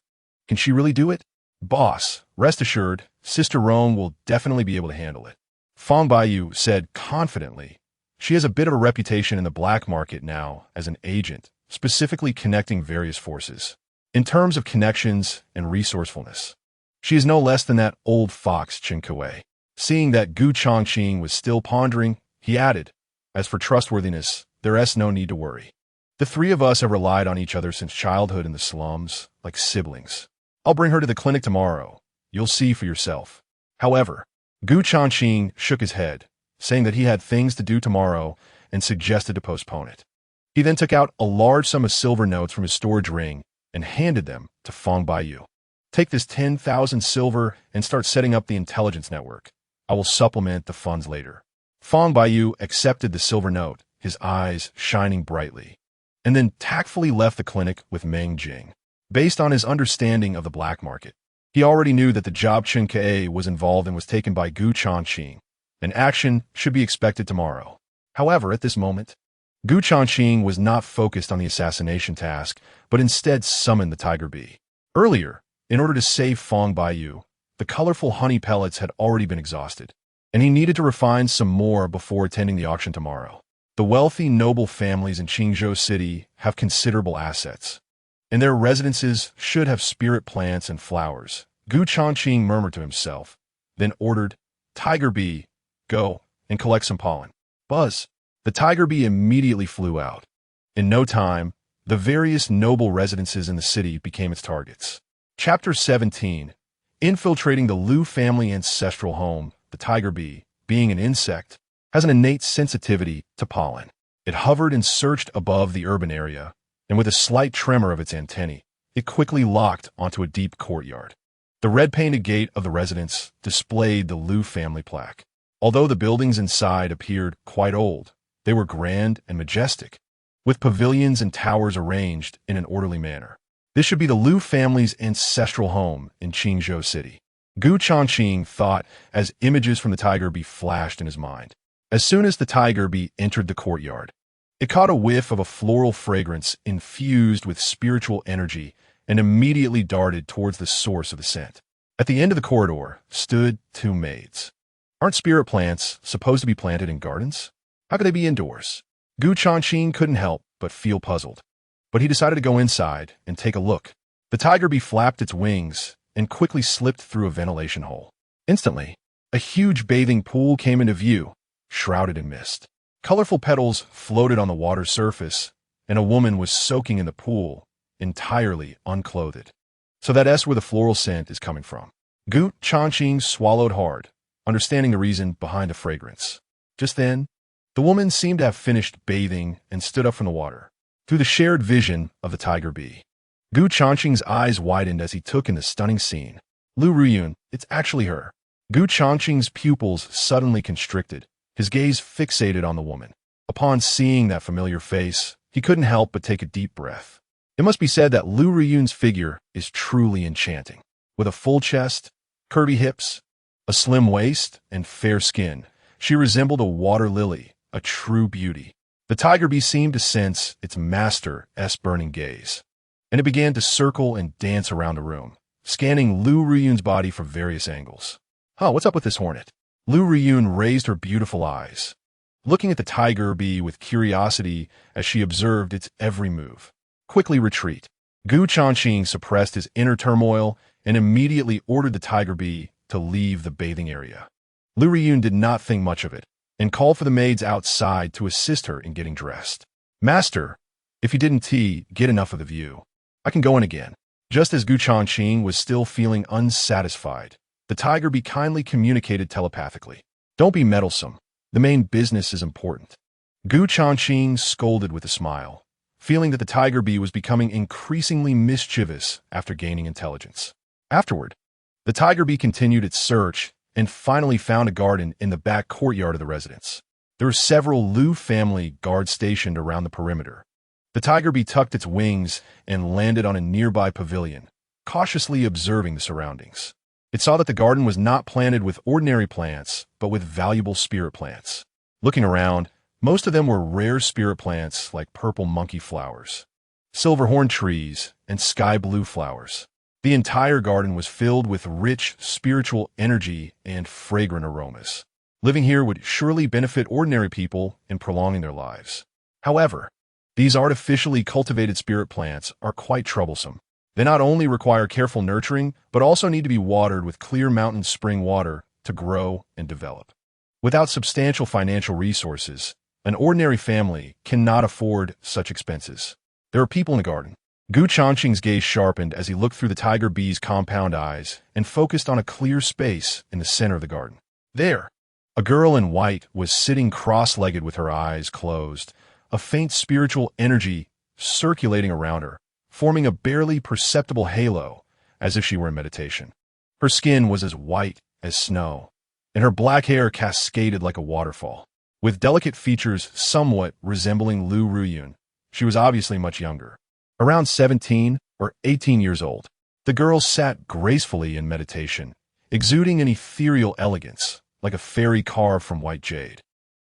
Can she really do it? Boss, rest assured, Sister Rong will definitely be able to handle it. Fang Baiyu said confidently. She has a bit of a reputation in the black market now as an agent, specifically connecting various forces. In terms of connections and resourcefulness, she is no less than that old fox Changqing. Seeing that Gu Changqing was still pondering, he added, as for trustworthiness, there's no need to worry. The three of us have relied on each other since childhood in the slums, like siblings. I'll bring her to the clinic tomorrow. You'll see for yourself. However, Gu Changqing shook his head, saying that he had things to do tomorrow and suggested to postpone it. He then took out a large sum of silver notes from his storage ring and handed them to Fang Baiyu. Take this 10,000 silver and start setting up the intelligence network. I will supplement the funds later. Fang Baiyu accepted the silver note, his eyes shining brightly, and then tactfully left the clinic with Meng Jing. Based on his understanding of the black market, he already knew that the job Changqing was involved in was taken by Gu Changqing, and action should be expected tomorrow. However, at this moment, Changqing was not focused on the assassination task, but instead summoned the tiger bee. Earlier, in order to save Fong Baiyu, the colorful honey pellets had already been exhausted, and he needed to refine some more before attending the auction tomorrow. The wealthy, noble families in Qingzhou City have considerable assets, and their residences should have spirit plants and flowers. Changqing murmured to himself, then ordered, "Tiger bee, go and collect some pollen." Buzz. The tiger bee immediately flew out. In no time, the various noble residences in the city became its targets. Chapter 17. Infiltrating the Liu family ancestral home. The tiger bee, being an insect, has an innate sensitivity to pollen. It hovered and searched above the urban area, and with a slight tremor of its antennae, it quickly locked onto a deep courtyard. The red-painted gate of the residence displayed the Liu family plaque. Although the buildings inside appeared quite old, they were grand and majestic, with pavilions and towers arranged in an orderly manner. This should be the Liu family's ancestral home in Qingzhou City. Changqing thought as images from the tiger bee flashed in his mind. As soon as the tiger bee entered the courtyard, it caught a whiff of a floral fragrance infused with spiritual energy and immediately darted towards the source of the scent. At the end of the corridor stood two maids. Aren't spirit plants supposed to be planted in gardens? How could they be indoors? Changqing couldn't help but feel puzzled, but he decided to go inside and take a look. The tiger bee flapped its wings and quickly slipped through a ventilation hole. Instantly, a huge bathing pool came into view, shrouded in mist. Colorful petals floated on the water's surface, and a woman was soaking in the pool, entirely unclothed. So that's where the floral scent is coming from. Changqing swallowed hard, understanding the reason behind the fragrance. Just then, the woman seemed to have finished bathing and stood up from the water. Through the shared vision of the tiger bee, Changqing's eyes widened as he took in the stunning scene. Lu Ruyun, it's actually her. Changqing's pupils suddenly constricted, his gaze fixated on the woman. Upon seeing that familiar face, he couldn't help but take a deep breath. It must be said that Lu Ruyun's figure is truly enchanting. With a full chest, curvy hips, a slim waist, and fair skin, she resembled a water lily, a true beauty. The tiger bee seemed to sense its master's burning gaze, and it began to circle and dance around the room, scanning Lu Ruyun's body from various angles. What's up with this hornet? Lu Ruyun raised her beautiful eyes, looking at the tiger bee with curiosity as she observed its every move. Quickly retreat. Changqing suppressed his inner turmoil and immediately ordered the tiger bee to leave the bathing area. Lu Ruyun did not think much of it, and called for the maids outside to assist her in getting dressed. "Master, if you didn't get enough of the view, I can go in again." Just as Changqing was still feeling unsatisfied, the tiger bee kindly communicated telepathically. "Don't be meddlesome. The main business is important." Changqing scolded with a smile, feeling that the tiger bee was becoming increasingly mischievous after gaining intelligence. Afterward, the tiger bee continued its search and finally found a garden in the back courtyard of the residence. There were several Liu family guards stationed around the perimeter. The tiger bee tucked its wings and landed on a nearby pavilion, cautiously observing the surroundings. It saw that the garden was not planted with ordinary plants, but with valuable spirit plants. Looking around, most of them were rare spirit plants like purple monkey flowers, silver horn trees, and sky blue flowers. The entire garden was filled with rich spiritual energy and fragrant aromas. Living here would surely benefit ordinary people in prolonging their lives. However, these artificially cultivated spirit plants are quite troublesome. They not only require careful nurturing, but also need to be watered with clear mountain spring water to grow and develop. Without substantial financial resources, an ordinary family cannot afford such expenses. There are people in the garden. Changqing's gaze sharpened as he looked through the tiger bee's compound eyes and focused on a clear space in the center of the garden. There, a girl in white was sitting cross-legged with her eyes closed, a faint spiritual energy circulating around her, forming a barely perceptible halo as if she were in meditation. Her skin was as white as snow, and her black hair cascaded like a waterfall. With delicate features somewhat resembling Lu Ruyun, she was obviously much younger. Around 17 or 18 years old, the girl sat gracefully in meditation, exuding an ethereal elegance, like a fairy carved from white jade,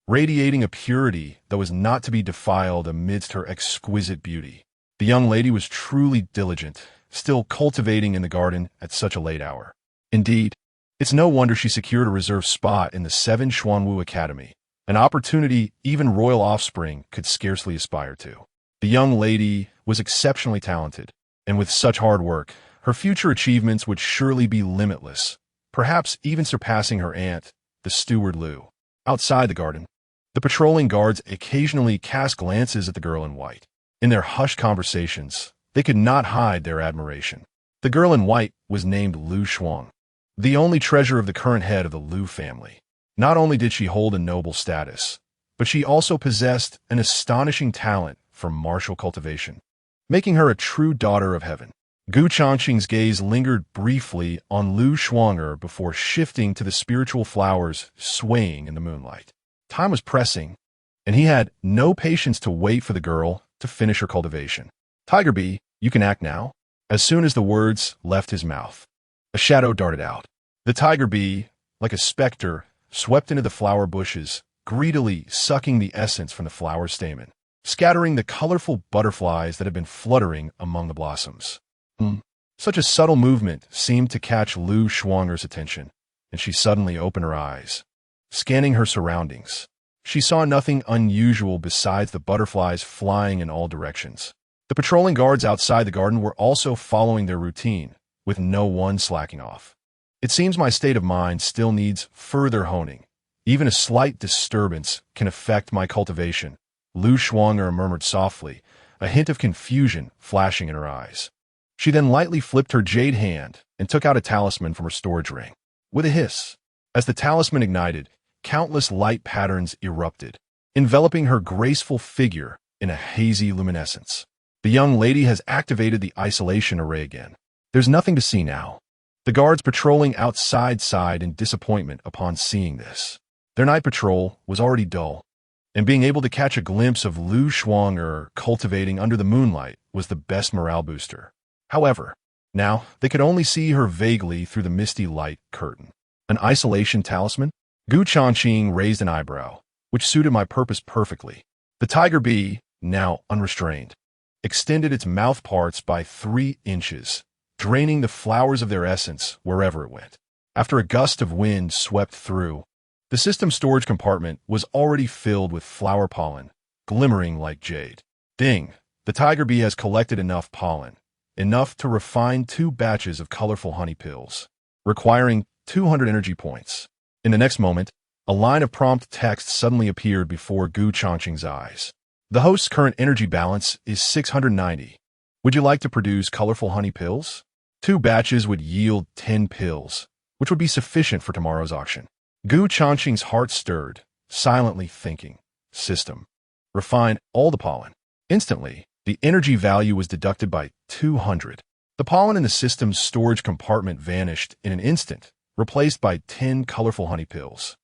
radiating a purity that was not to be defiled amidst her exquisite beauty. The young lady was truly diligent, still cultivating in the garden at such a late hour. Indeed, it's no wonder she secured a reserved spot in the 7 Xuanwu Academy, an opportunity even royal offspring could scarcely aspire to. The young lady was exceptionally talented, and with such hard work, her future achievements would surely be limitless, perhaps even surpassing her aunt, the steward Lu. Outside the garden, the patrolling guards occasionally cast glances at the girl in white. In their hushed conversations, they could not hide their admiration. The girl in white was named Lu Shuang, the only treasure of the current head of the Lu family. Not only did she hold a noble status, but she also possessed an astonishing talent for martial cultivation, making her a true daughter of heaven. Gu Changqing's gaze lingered briefly on Lu Shuanger before shifting to the spiritual flowers swaying in the moonlight. Time was pressing, and he had no patience to wait for the girl to finish her cultivation. "Tiger Bee, you can act now." As soon as the words left his mouth, a shadow darted out. The tiger bee, like a specter, swept into the flower bushes, greedily sucking the essence from the flower stamen, scattering the colorful butterflies that had been fluttering among the blossoms. Such a subtle movement seemed to catch Lu Shuanger's attention, and she suddenly opened her eyes. Scanning her surroundings, she saw nothing unusual besides the butterflies flying in all directions. The patrolling guards outside the garden were also following their routine, with no one slacking off. "It seems my state of mind still needs further honing. Even a slight disturbance can affect my cultivation," Lu Shuanger murmured softly, a hint of confusion flashing in her eyes. She then lightly flipped her jade hand and took out a talisman from her storage ring. With a hiss, as the talisman ignited, countless light patterns erupted, enveloping her graceful figure in a hazy luminescence. The young lady has activated the isolation array again. There's nothing to see now. The guards patrolling outside sighed in disappointment upon seeing this. Their night patrol was already dull, and being able to catch a glimpse of Lu Shuanger cultivating under the moonlight was the best morale booster. However, now they could only see her vaguely through the misty light curtain. An isolation talisman? Gu Changqing raised an eyebrow, which suited my purpose perfectly. The tiger bee, now unrestrained, extended its mouth parts by 3 inches, draining the flowers of their essence wherever it went. After a gust of wind swept through, the system storage compartment was already filled with flower pollen, glimmering like jade. Ding! The tiger bee has collected enough pollen, enough to refine 2 batches of colorful honey pills, requiring 200 energy points. In the next moment, a line of prompt text suddenly appeared before Gu Changqing's eyes. The host's current energy balance is 690. Would you like to produce colorful honey pills? 2 batches would yield 10 pills, which would be sufficient for tomorrow's auction. Gu Changqing's heart stirred, silently thinking. System. Refine all the pollen. Instantly, the energy value was deducted by 200. The pollen in the system's storage compartment vanished in an instant, replaced by 10 colorful honey pills.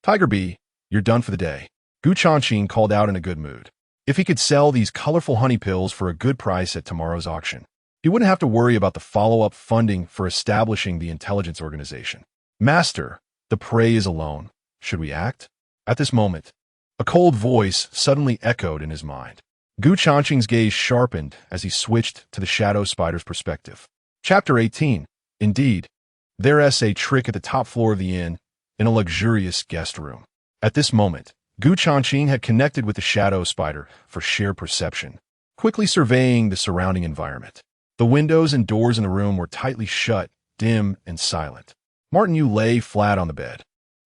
Tiger bee, you're done for the day. Gu Changqing called out in a good mood. If he could sell these colorful honey pills for a good price at tomorrow's auction, he wouldn't have to worry about the follow-up funding for establishing the intelligence organization. Master, the prey is alone. Should we act? At this moment, a cold voice suddenly echoed in his mind. Gu Changqing's gaze sharpened as he switched to the shadow spider's perspective. Chapter 18. Indeed, there's a trick at the top floor of the inn, in a luxurious guest room. At this moment, Gu Changqing had connected with the shadow spider for shared perception, quickly surveying the surrounding environment. The windows and doors in the room were tightly shut, dim and silent. Martin Yu lay flat on the bed,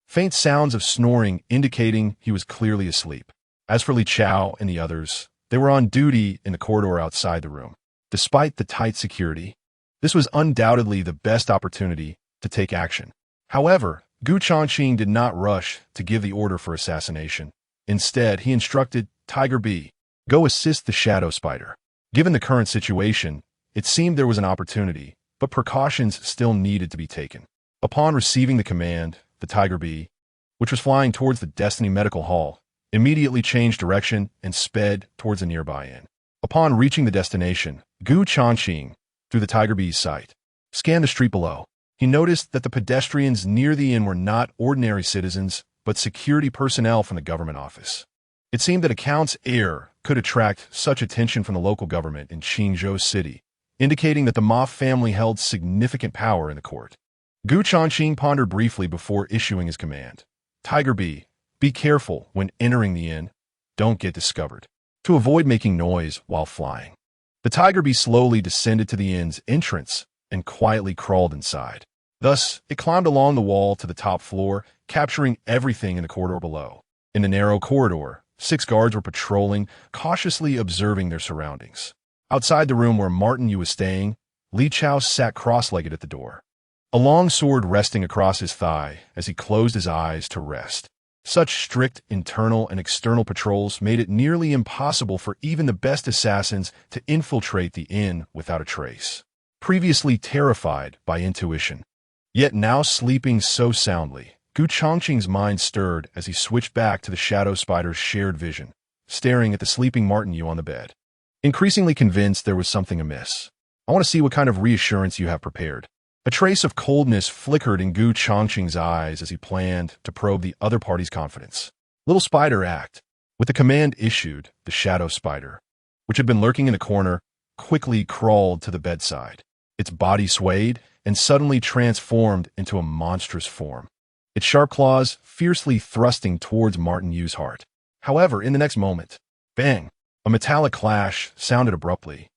faint sounds of snoring indicating he was clearly asleep. As for Li Chao and the others, they were on duty in the corridor outside the room. Despite the tight security, this was undoubtedly the best opportunity to take action. However, Gu Changqing did not rush to give the order for assassination. Instead, he instructed Tiger Bee, go assist the shadow spider. Given the current situation, it seemed there was an opportunity, but precautions still needed to be taken. Upon receiving the command, the Tiger Bee, which was flying towards the Destiny Medical Hall, immediately changed direction and sped towards a nearby inn. Upon reaching the destination, Gu Changqing, through the Tiger Bee's sight, scanned the street below. he noticed that the pedestrians near the inn were not ordinary citizens, but security personnel from the government office. It seemed that a count's heir could attract such attention from the local government in Qingzhou City, indicating that the Ma family held significant power in the court. Changqing pondered briefly before issuing his command. Tiger B, be careful when entering the inn. Don't get discovered. To avoid making noise while flying. The Tiger Bee slowly descended to the inn's entrance and quietly crawled inside. Thus, it climbed along the wall to the top floor, capturing everything in the corridor below. In the narrow corridor, 6 guards were patrolling, cautiously observing their surroundings. Outside the room where Martin Yu was staying, Li Chao sat cross-legged at the door, a long sword resting across his thigh as he closed his eyes to rest. Such strict internal and external patrols made it nearly impossible for even the best assassins to infiltrate the inn without a trace. Previously terrified by intuition, yet now sleeping so soundly, Changqing's mind stirred as he switched back to the shadow spider's shared vision, staring at the sleeping Martin Yu on the bed. Increasingly convinced there was something amiss. I want to see what kind of reassurance you have prepared. A trace of coldness flickered in Changqing's eyes as he planned to probe the other party's confidence. Little spider act. With the command issued, the shadow spider, which had been lurking in the corner, quickly crawled to the bedside. Its body swayed and suddenly transformed into a monstrous form, its sharp claws fiercely thrusting towards Martin Yu's heart. However, in the next moment, bang, a metallic clash sounded abruptly,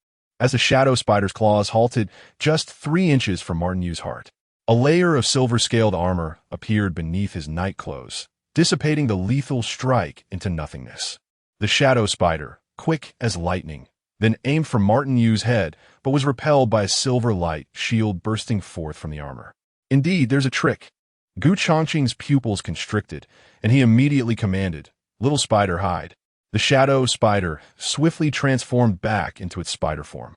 as the shadow spider's claws halted just 3 inches from Martin Yu's heart. A layer of silver-scaled armor appeared beneath his nightclothes, dissipating the lethal strike into nothingness. The shadow spider, quick as lightning, then aimed for Martin Yu's head, but was repelled by a silver light shield bursting forth from the armor. Indeed, there's a trick. Changqing's pupils constricted, and he immediately commanded, "Little spider, hide." The shadow spider swiftly transformed back into its spider form,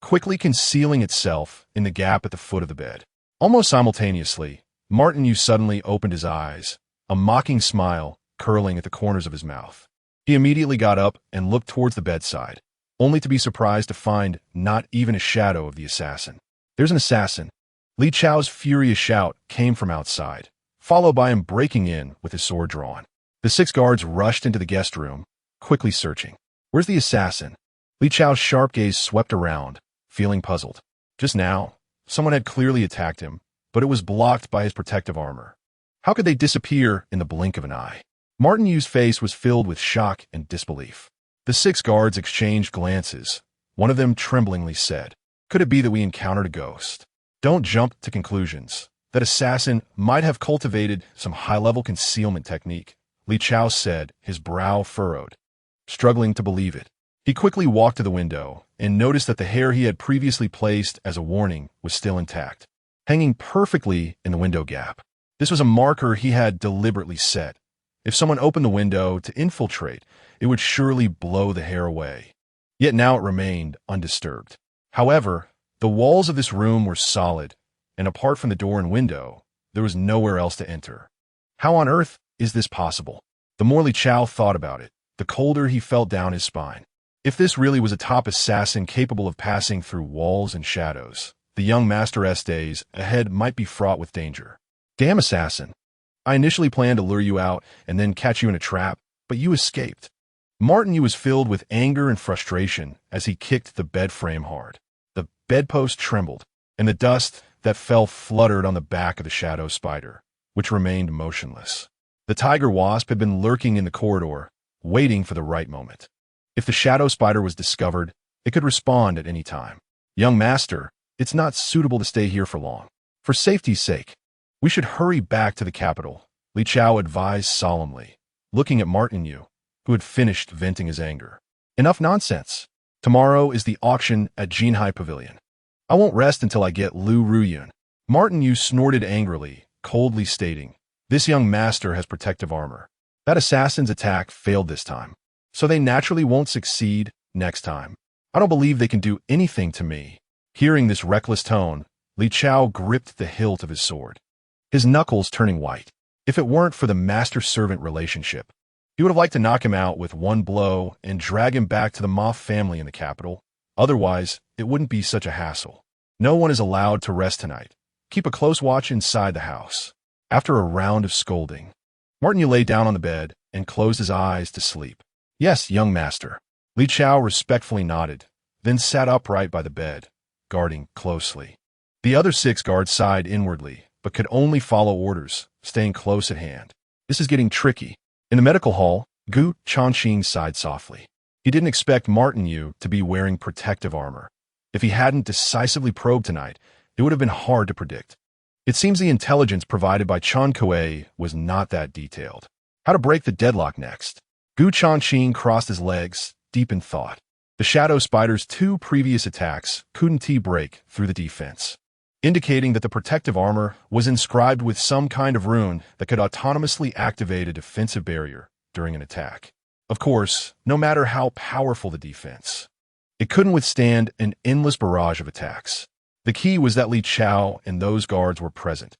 quickly concealing itself in the gap at the foot of the bed. Almost simultaneously, Martin Yu suddenly opened his eyes, a mocking smile curling at the corners of his mouth. He immediately got up and looked towards the bedside, only to be surprised to find not even a shadow of the assassin. "There's an assassin." Li Chao's furious shout came from outside, followed by him breaking in with his sword drawn. The 6 guards rushed into the guest room, quickly searching. "Where's the assassin?" Li Chao's sharp gaze swept around, feeling puzzled. Just now, someone had clearly attacked him, but it was blocked by his protective armor. How could they disappear in the blink of an eye? Martin Yu's face was filled with shock and disbelief. The 6 guards exchanged glances. One of them tremblingly said, "Could it be that we encountered a ghost?" "Don't jump to conclusions. That assassin might have cultivated some high-level concealment technique," Li Chao said, his brow furrowed, struggling to believe it. He quickly walked to the window and noticed that the hair he had previously placed as a warning was still intact, hanging perfectly in the window gap. This was a marker he had deliberately set. If someone opened the window to infiltrate, it would surely blow the hair away. Yet now it remained undisturbed. However, the walls of this room were solid, and apart from the door and window, there was nowhere else to enter. How on earth is this possible? The more Li Chao thought about it, the colder he felt down his spine. If this really was a top assassin capable of passing through walls and shadows, the young master's days ahead might be fraught with danger. "Damn assassin. I initially planned to lure you out and then catch you in a trap, but you escaped." Martin Yu was filled with anger and frustration as he kicked the bed frame hard. The bedpost trembled, and the dust that fell fluttered on the back of the shadow spider, which remained motionless. The tiger wasp had been lurking in the corridor, waiting for the right moment. If the shadow spider was discovered, it could respond at any time. "Young master, it's not suitable to stay here for long. For safety's sake, we should hurry back to the capital," Li Chao advised solemnly, looking at Martin Yu, who had finished venting his anger. "Enough nonsense. Tomorrow is the auction at Jinhai Pavilion. I won't rest until I get Lu Ruyun." Martin Yu snorted angrily, coldly stating, "This young master has protective armor. That assassin's attack failed this time, so they naturally won't succeed next time. I don't believe they can do anything to me." Hearing this reckless tone, Li Chao gripped the hilt of his sword, his knuckles turning white. If it weren't for the master-servant relationship, he would have liked to knock him out with one blow and drag him back to the Ma family in the capital. Otherwise, it wouldn't be such a hassle. No one is allowed to rest tonight, Keep a close watch inside the house. After a round of scolding, Martin Yu lay down on the bed and closed his eyes to sleep. Yes, young master. Li Chao respectfully nodded, then sat upright by the bed, guarding closely. The other 6 guards sighed inwardly, but could only follow orders, staying close at hand. This is getting tricky. In the medical hall, Changqing sighed softly. He didn't expect Martin Yu to be wearing protective armor. If he hadn't decisively probed tonight, it would have been hard to predict. It seems the intelligence provided by Changqing was not that detailed. How to break the deadlock next? Changqing crossed his legs, deep in thought. The shadow spider's 2 previous attacks couldn't break through the defense, indicating that the protective armor was inscribed with some kind of rune that could autonomously activate a defensive barrier during an attack. Of course, no matter how powerful the defense, it couldn't withstand an endless barrage of attacks. The key was that Li Chao and those guards were present.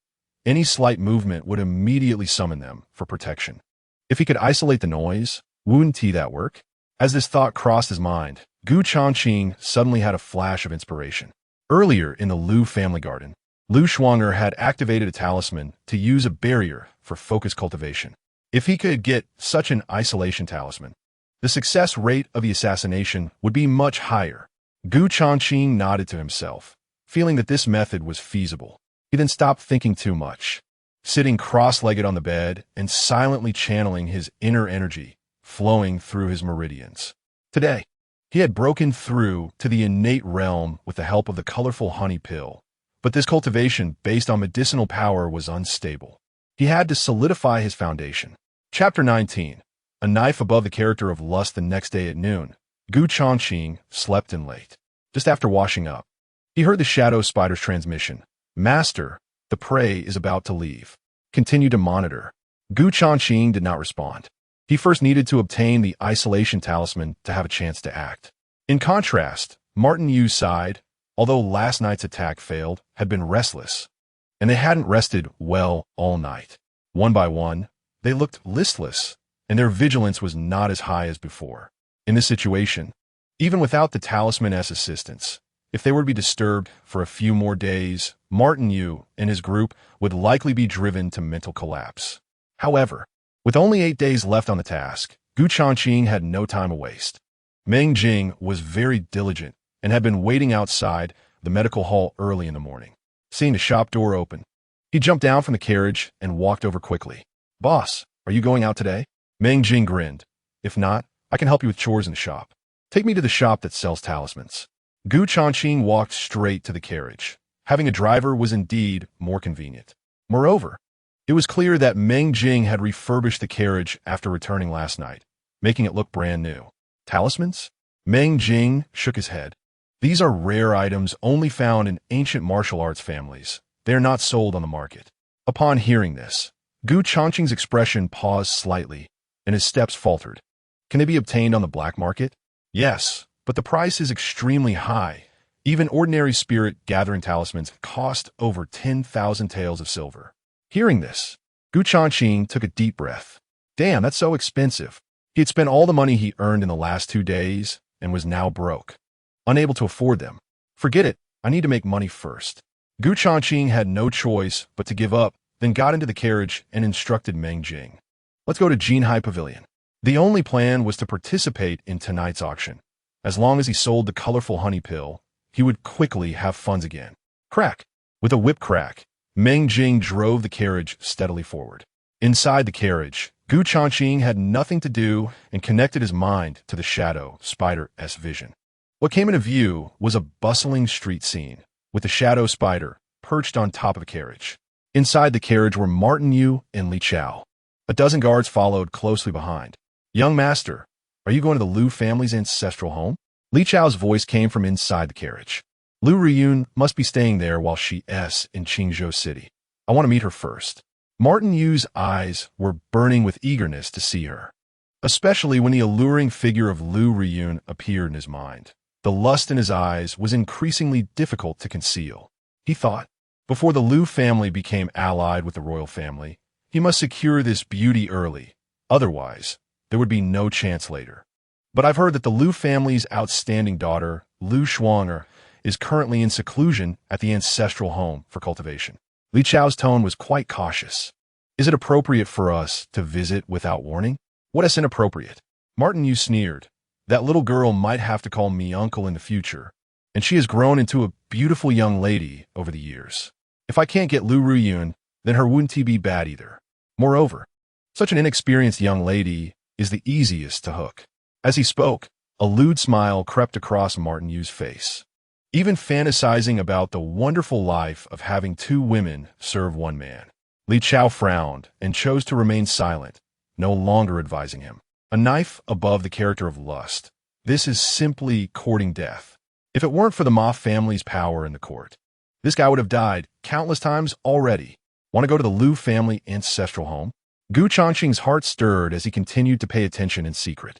Any slight movement would immediately summon them for protection. If he could isolate the noise, wouldn't that work? As this thought crossed his mind, Changqing suddenly had a flash of inspiration. Earlier in the Liu family garden, Liu Shuang'er had activated a talisman to use a barrier for focus cultivation. If he could get such an isolation talisman, the success rate of the assassination would be much higher. Changqing nodded to himself, feeling that this method was feasible. He then stopped thinking too much, sitting cross-legged on the bed and silently channeling his inner energy flowing through his meridians. Today, he had broken through to the innate realm with the help of the colorful honey pill, but this cultivation based on medicinal power was unstable. He had to solidify his foundation. Chapter 19. A knife above the character of lust. The next day at noon, Changqing slept in late. Just after washing up, he heard the shadow spider's transmission. Master, the prey is about to leave. Continue to monitor. Changqing did not respond. He first needed to obtain the isolation talisman to have a chance to act. In contrast, Martin Yu's side, although last night's attack failed, had been restless, and they hadn't rested well all night. One by one, they looked listless, and their vigilance was not as high as before. In this situation, even without the talisman's assistance, if they were to be disturbed for a few more days, Martin Yu and his group would likely be driven to mental collapse. However, with only 8 days left on the task, Changqing had no time to waste. Meng Jing was very diligent and had been waiting outside the medical hall early in the morning. Seeing the shop door open, he jumped down from the carriage and walked over quickly. Boss, are you going out today? Meng Jing grinned. If not, I can help you with chores in the shop. Take me to the shop that sells talismans. Changqing walked straight to the carriage. Having a driver was indeed more convenient. Moreover, it was clear that Meng Jing had refurbished the carriage after returning last night, making it look brand new. Talismans? Meng Jing shook his head. These are rare items only found in ancient martial arts families. They are not sold on the market. Upon hearing this, Changqing's expression paused slightly, and his steps faltered. Can they be obtained on the black market? Yes, but the price is extremely high. Even ordinary spirit-gathering talismans cost over 10,000 taels of silver. Hearing this, Changqing took a deep breath. Damn, that's so expensive. He had spent all the money he earned in the last 2 days and was now broke, unable to afford them. Forget it, I need to make money first. Changqing had no choice but to give up, then got into the carriage and instructed Meng Jing. Let's go to Jinhai Pavilion. The only plan was to participate in tonight's auction. As long as he sold the colorful honey pill, he would quickly have funds again. Crack! With a whip crack, Meng Jing drove the carriage steadily forward. Inside the carriage, Changqing had nothing to do and connected his mind to the shadow spider's vision. What came into view was a bustling street scene, with the shadow spider perched on top of a carriage. Inside the carriage were Martin Yu and Li Chao. A dozen guards followed closely behind. Young master, are you going to the Liu family's ancestral home? Li Chao's voice came from inside the carriage. Liu Riyun must be staying there while she is in Qingzhou City. I want to meet her first. Martin Yu's eyes were burning with eagerness to see her, especially when the alluring figure of Liu Riyun appeared in his mind. The lust in his eyes was increasingly difficult to conceal. He thought, before the Liu family became allied with the royal family, he must secure this beauty early. Otherwise, there would be no chance later. But I've heard that the Liu family's outstanding daughter, Liu Shuang'er, is currently in seclusion at the ancestral home for cultivation. Li Chao's tone was quite cautious. Is it appropriate for us to visit without warning? What is inappropriate? Martin Yu sneered. That little girl might have to call me uncle in the future, and she has grown into a beautiful young lady over the years. If I can't get Lu Ruyun, then her wouldn't be bad either. Moreover, such an inexperienced young lady is the easiest to hook. As he spoke, a lewd smile crept across Martin Yu's face. Even fantasizing about the wonderful life of having two women serve one man. Li Chao frowned and chose to remain silent, no longer advising him. A knife above the character of lust. This is simply courting death. If it weren't for the Ma family's power in the court, this guy would have died countless times already. Want to go to the Lu family ancestral home? Gu Changqing's heart stirred as he continued to pay attention in secret.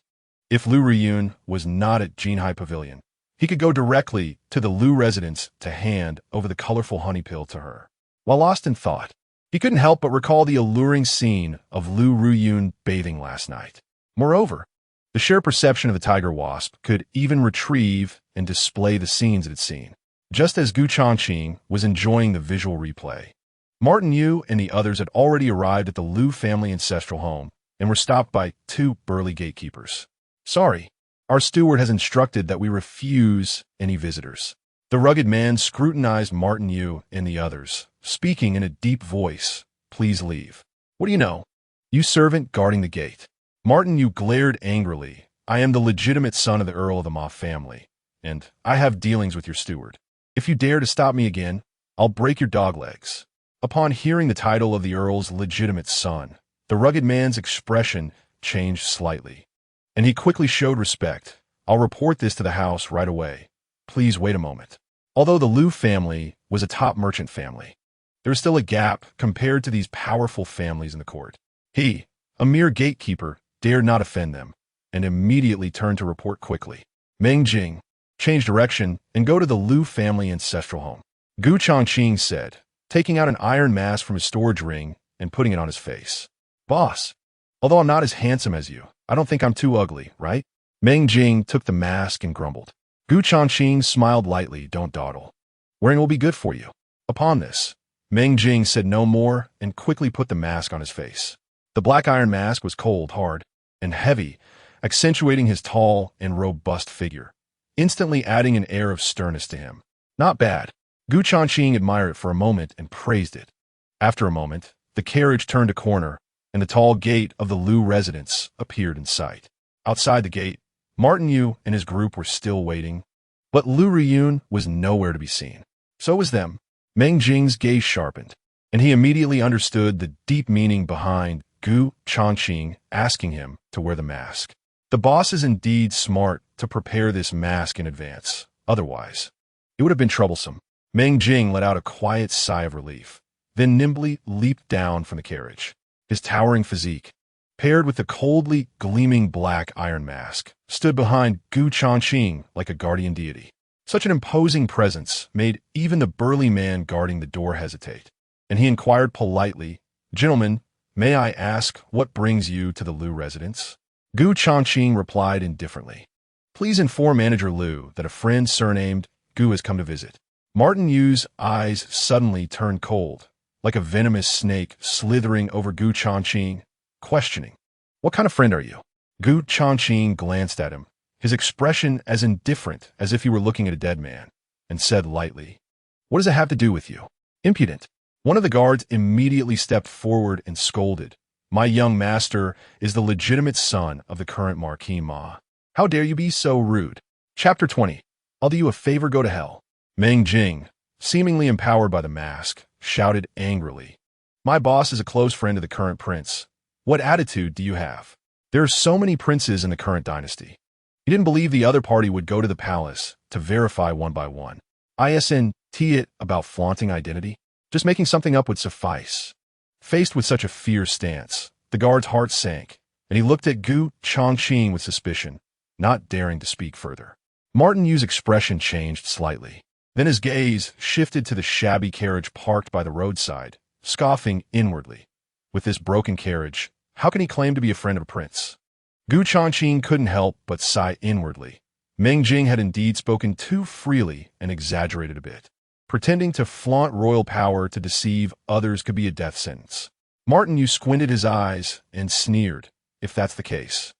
If Lu Ruyun was not at Jinhai Pavilion, he could go directly to the Lu residence to hand over the colorful honey pill to her. While lost in thought, he couldn't help but recall the alluring scene of Lu Ruyun bathing last night. Moreover, the sheer perception of the tiger wasp could even retrieve and display the scenes it had seen, just as Gu Changqing was enjoying the visual replay. Martin Yu and the others had already arrived at the Lu family ancestral home and were stopped by two burly gatekeepers. Sorry, our steward has instructed that we refuse any visitors. The rugged man scrutinized Martin Yu and the others, speaking in a deep voice. Please leave. What do you know? You servant guarding the gate. Martin Yu glared angrily. I am the legitimate son of the Earl of the Ma family, and I have dealings with your steward. If you dare to stop me again, I'll break your dog legs. Upon hearing the title of the Earl's legitimate son, the rugged man's expression changed slightly, and he quickly showed respect. I'll report this to the house right away. Please wait a moment. Although the Lu family was a top merchant family, there was still a gap compared to these powerful families in the court. He, a mere gatekeeper, dared not offend them, and immediately turned to report quickly. Meng Jing, change direction and go to the Lu family ancestral home. Gu Changqing said, taking out an iron mask from his storage ring and putting it on his face. Boss, although I'm not as handsome as you, I don't think I'm too ugly, right? Meng Jing took the mask and grumbled. Gu Changqing smiled lightly. Don't dawdle. Wearing will be good for you. Upon this, Meng Jing said no more and quickly put the mask on his face. The black iron mask was cold, hard, and heavy, accentuating his tall and robust figure, instantly adding an air of sternness to him. Not bad. Gu Changqing admired it for a moment and praised it. After a moment, the carriage turned a corner, and the tall gate of the Lu residence appeared in sight. Outside the gate, Martin Yu and his group were still waiting, but Lu Ruyun was nowhere to be seen. So was them. Meng Jing's gaze sharpened, and he immediately understood the deep meaning behind Gu Changqing asking him to wear the mask. The boss is indeed smart to prepare this mask in advance. Otherwise, it would have been troublesome. Meng Jing let out a quiet sigh of relief, then nimbly leaped down from the carriage. His towering physique, paired with the coldly gleaming black iron mask, stood behind Gu Changqing like a guardian deity. Such an imposing presence made even the burly man guarding the door hesitate, and he inquired politely, Gentlemen, may I ask what brings you to the Lu residence? Gu Changqing replied indifferently. Please inform Manager Lu that a friend surnamed Gu has come to visit. Martin Yu's eyes suddenly turned cold, like a venomous snake slithering over Gu Changqing, questioning, What kind of friend are you? Gu Changqing glanced at him, his expression as indifferent as if he were looking at a dead man, and said lightly, What does it have to do with you? Impudent. One of the guards immediately stepped forward and scolded, My young master is the legitimate son of the current Marquis Ma. How dare you be so rude? Chapter 20. I'll do you a favor, go to hell. Meng Jing, seemingly empowered by the mask, shouted angrily. My boss is a close friend of the current prince. What attitude do you have? There are so many princes in the current dynasty. He didn't believe the other party would go to the palace to verify one by one. Isn't it about flaunting identity? Just making something up would suffice. Faced with such a fierce stance, the guard's heart sank, and he looked at Gu Changqing with suspicion, not daring to speak further. Martin Yu's expression changed slightly. Then his gaze shifted to the shabby carriage parked by the roadside, scoffing inwardly. With this broken carriage, how can he claim to be a friend of a prince? Gu Changqing couldn't help but sigh inwardly. Meng Jing had indeed spoken too freely and exaggerated a bit. Pretending to flaunt royal power to deceive others could be a death sentence. Martin Yu squinted his eyes and sneered, if that's the case.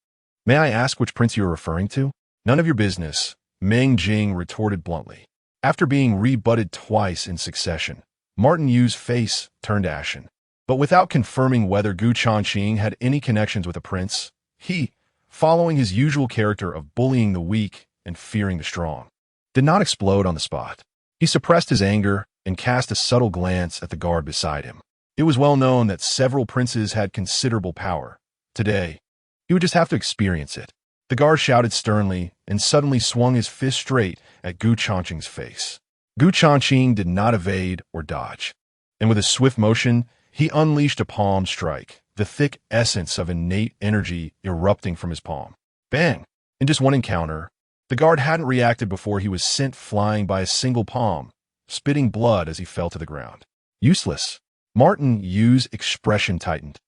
May I ask which prince you are referring to? None of your business, Meng Jing retorted bluntly. After being rebutted twice in succession, Martin Yu's face turned ashen. But without confirming whether Gu Changqing had any connections with a prince, he, following his usual character of bullying the weak and fearing the strong, did not explode on the spot. He suppressed his anger and cast a subtle glance at the guard beside him. It was well known that several princes had considerable power. Today, he would just have to experience it. The guard shouted sternly and suddenly swung his fist straight at Gu Changqing's face. Gu Changqing did not evade or dodge, and with a swift motion, he unleashed a palm strike, the thick essence of innate energy erupting from his palm. Bang! In just one encounter, the guard hadn't reacted before he was sent flying by a single palm, spitting blood as he fell to the ground. Useless. Martin Yu's expression tightened,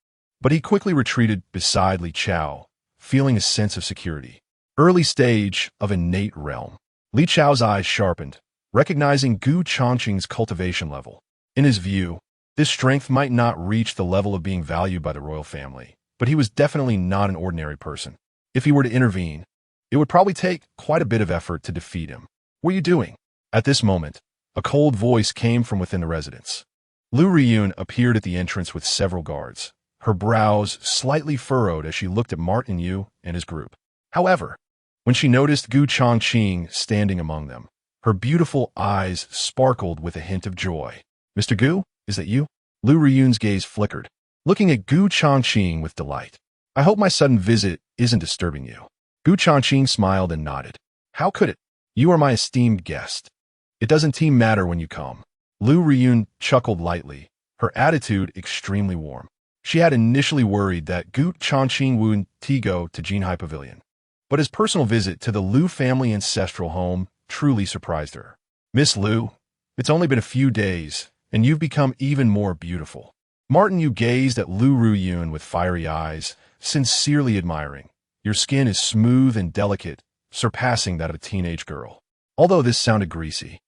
but he quickly retreated beside Li Chao, feeling a sense of security. Early stage of innate realm. Li Chao's eyes sharpened, recognizing Gu Changqing's cultivation level. In his view, this strength might not reach the level of being valued by the royal family, but he was definitely not an ordinary person. If he were to intervene, it would probably take quite a bit of effort to defeat him. What are you doing? At this moment, a cold voice came from within the residence. Lu Riyun appeared at the entrance with several guards, her brows slightly furrowed as she looked at Martin Yu and his group. However, when she noticed Gu Changqing standing among them, her beautiful eyes sparkled with a hint of joy. Mr. Gu, is that you? Lu Riyun's gaze flickered, looking at Gu Changqing with delight. I hope my sudden visit isn't disturbing you. Gu Changqing smiled and nodded. How could it? You are my esteemed guest. It doesn't matter when you come. Lu Riyun chuckled lightly, her attitude extremely warm. She had initially worried that Gu Changqing would go to Jinhai Pavilion, but his personal visit to the Lu family ancestral home truly surprised her. Miss Lu, it's only been a few days, and you've become even more beautiful. Martin Yu gazed at Lu Riyun with fiery eyes, sincerely admiring. Your skin is smooth and delicate, surpassing that of a teenage girl. Although this sounded greasy,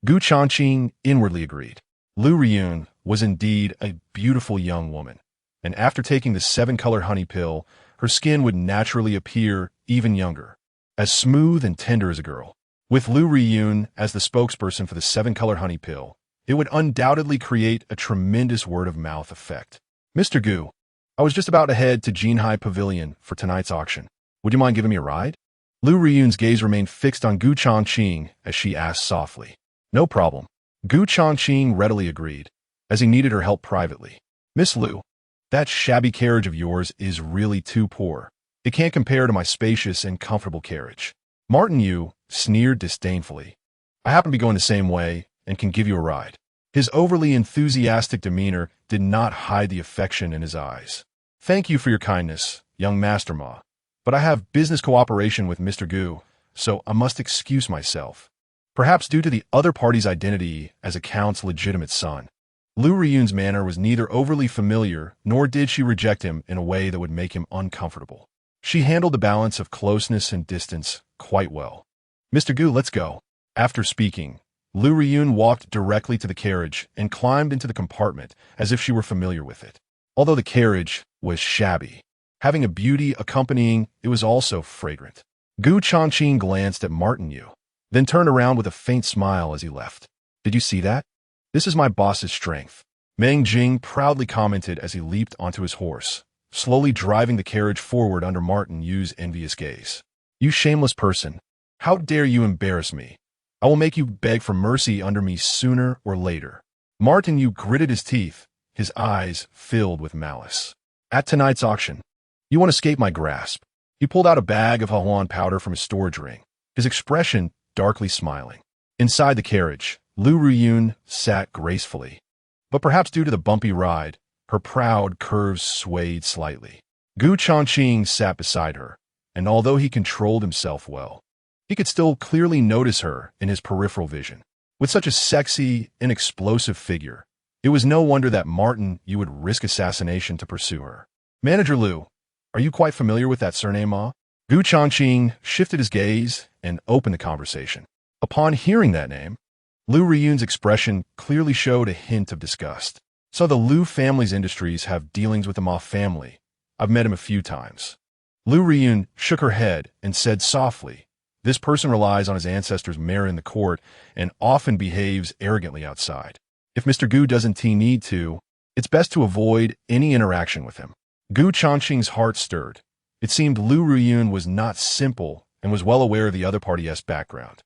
Gu Changqing inwardly agreed. Lu Riyun was indeed a beautiful young woman, and after taking the 7-color honey pill, her skin would naturally appear even younger, as smooth and tender as a girl. With Lu Riyun as the spokesperson for the 7-color honey pill, it would undoubtedly create a tremendous word-of-mouth effect. Mr. Gu, I was just about to head to Jinhai Pavilion for tonight's auction. Would you mind giving me a ride? Lu Riyun's gaze remained fixed on Gu Changqing as she asked softly. No problem. Gu Changqing readily agreed, as he needed her help privately. Miss Lu, that shabby carriage of yours is really too poor. It can't compare to my spacious and comfortable carriage. Martin Yu sneered disdainfully. I happen to be going the same way and can give you a ride. His overly enthusiastic demeanor did not hide the affection in his eyes. Thank you for your kindness, young Master Ma, but I have business cooperation with Mr. Gu, so I must excuse myself. Perhaps due to the other party's identity as a count's legitimate son. Lu Riyun's manner was neither overly familiar, nor did she reject him in a way that would make him uncomfortable. She handled the balance of closeness and distance quite well. Mr. Gu, let's go. After speaking, Lu Riyun walked directly to the carriage and climbed into the compartment as if she were familiar with it. Although the carriage was shabby, having a beauty accompanying, it was also fragrant. Gu Changqing glanced at Martin Yu, then turned around with a faint smile as he left. Did you see that? This is my boss's strength. Meng Jing proudly commented as he leaped onto his horse, slowly driving the carriage forward under Martin Yu's envious gaze. You shameless person. How dare you embarrass me? I will make you beg for mercy under me sooner or later. Martin Yu gritted his teeth, his eyes filled with malice. At tonight's auction, you won't escape my grasp. He pulled out a bag of Hahuan powder from his storage ring, his expression darkly smiling. Inside the carriage, Lu Riyun sat gracefully, but perhaps due to the bumpy ride, her proud curves swayed slightly. Gu Changqing sat beside her, and although he controlled himself well, he could still clearly notice her in his peripheral vision. With such a sexy and explosive figure, it was no wonder that Martin Yu would risk assassination to pursue her. Manager Lu, are you quite familiar with that surname, Ma? Gu Changqing shifted his gaze and opened the conversation. Upon hearing that name, Liu Riyun's expression clearly showed a hint of disgust. So the Liu family's industries have dealings with the Ma family. I've met him a few times. Liu Riyun shook her head and said softly, this person relies on his ancestors' merit in the court and often behaves arrogantly outside. If Mr. Gu doesn't need to, it's best to avoid any interaction with him. Gu Changqing's heart stirred. It seemed Liu Riyun was not simple and was well aware of the other party's background.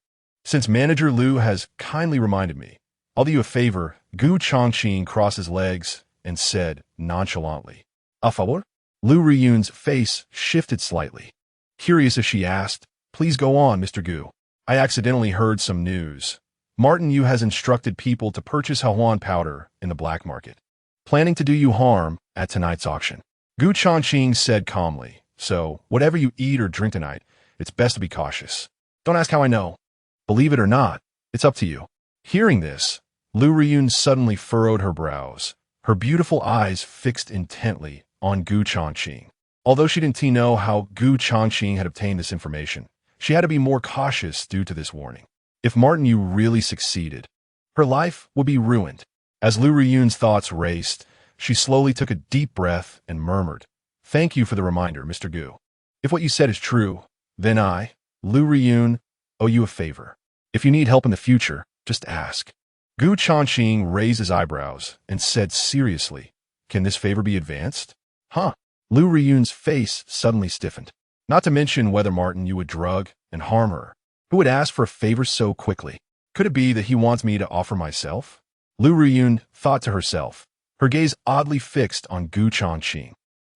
Since Manager Liu has kindly reminded me, I'll do you a favor. Gu Changqing crossed his legs and said nonchalantly, A favor? Liu Riyun's face shifted slightly. Curious as she asked, Please go on, Mr. Gu. I accidentally heard some news. Martin Yu has instructed people to purchase Hahuan powder in the black market, planning to do you harm at tonight's auction. Gu Changqing said calmly, So, whatever you eat or drink tonight, it's best to be cautious. Don't ask how I know. Believe it or not, it's up to you. Hearing this, Liu Riyun suddenly furrowed her brows, her beautiful eyes fixed intently on Gu Changqing. Although she didn't know how Gu Changqing had obtained this information, she had to be more cautious due to this warning. If Martin Yu really succeeded, her life would be ruined. As Liu Riyun's thoughts raced, she slowly took a deep breath and murmured, Thank you for the reminder, Mr. Gu. If what you said is true, then I, Liu Riyun, owe you a favor. If you need help in the future, just ask. Gu Changqing raised his eyebrows and said seriously, Can this favor be advanced? Huh? Liu Riyun's face suddenly stiffened. Not to mention whether Martin Yu would drug and harm her. Who would ask for a favor so quickly? Could it be that he wants me to offer myself? Liu Riyun thought to herself, her gaze oddly fixed on Gu Changqing.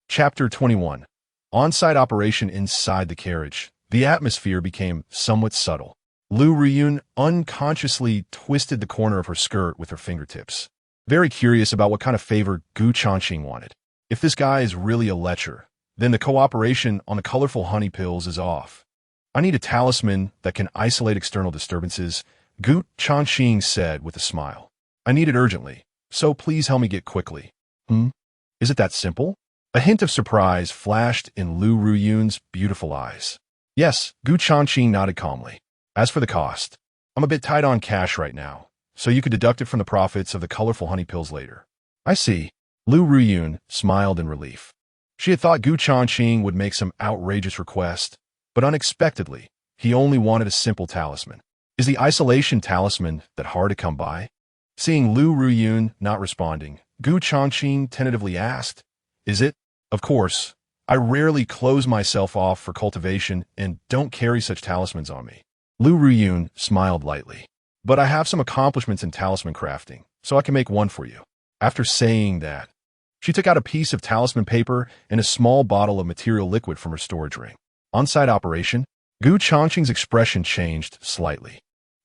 Chapter 21. On-site operation inside the carriage. The atmosphere became somewhat subtle. Liu Riyun unconsciously twisted the corner of her skirt with her fingertips, very curious about what kind of favor Gu Changqing wanted. If this guy is really a lecher, then the cooperation on the colorful honey pills is off. I need a talisman that can isolate external disturbances, Gu Changqing said with a smile. I need it urgently, so please help me get quickly. Is it that simple? A hint of surprise flashed in Liu Riyun's beautiful eyes. Yes, Gu Changqing nodded calmly. As for the cost, I'm a bit tight on cash right now, so you could deduct it from the profits of the colorful honey pills later. I see. Liu Riyun smiled in relief. She had thought Gu Changqing would make some outrageous request, but unexpectedly, he only wanted a simple talisman. Is the isolation talisman that hard to come by? Seeing Liu Riyun not responding, Gu Changqing tentatively asked, Is it? Of course. I rarely close myself off for cultivation and don't carry such talismans on me. Liu Riyun smiled lightly. But I have some accomplishments in talisman crafting, so I can make one for you. After saying that, she took out a piece of talisman paper and a small bottle of material liquid from her storage ring. On-site operation, Gu Changqing's expression changed slightly,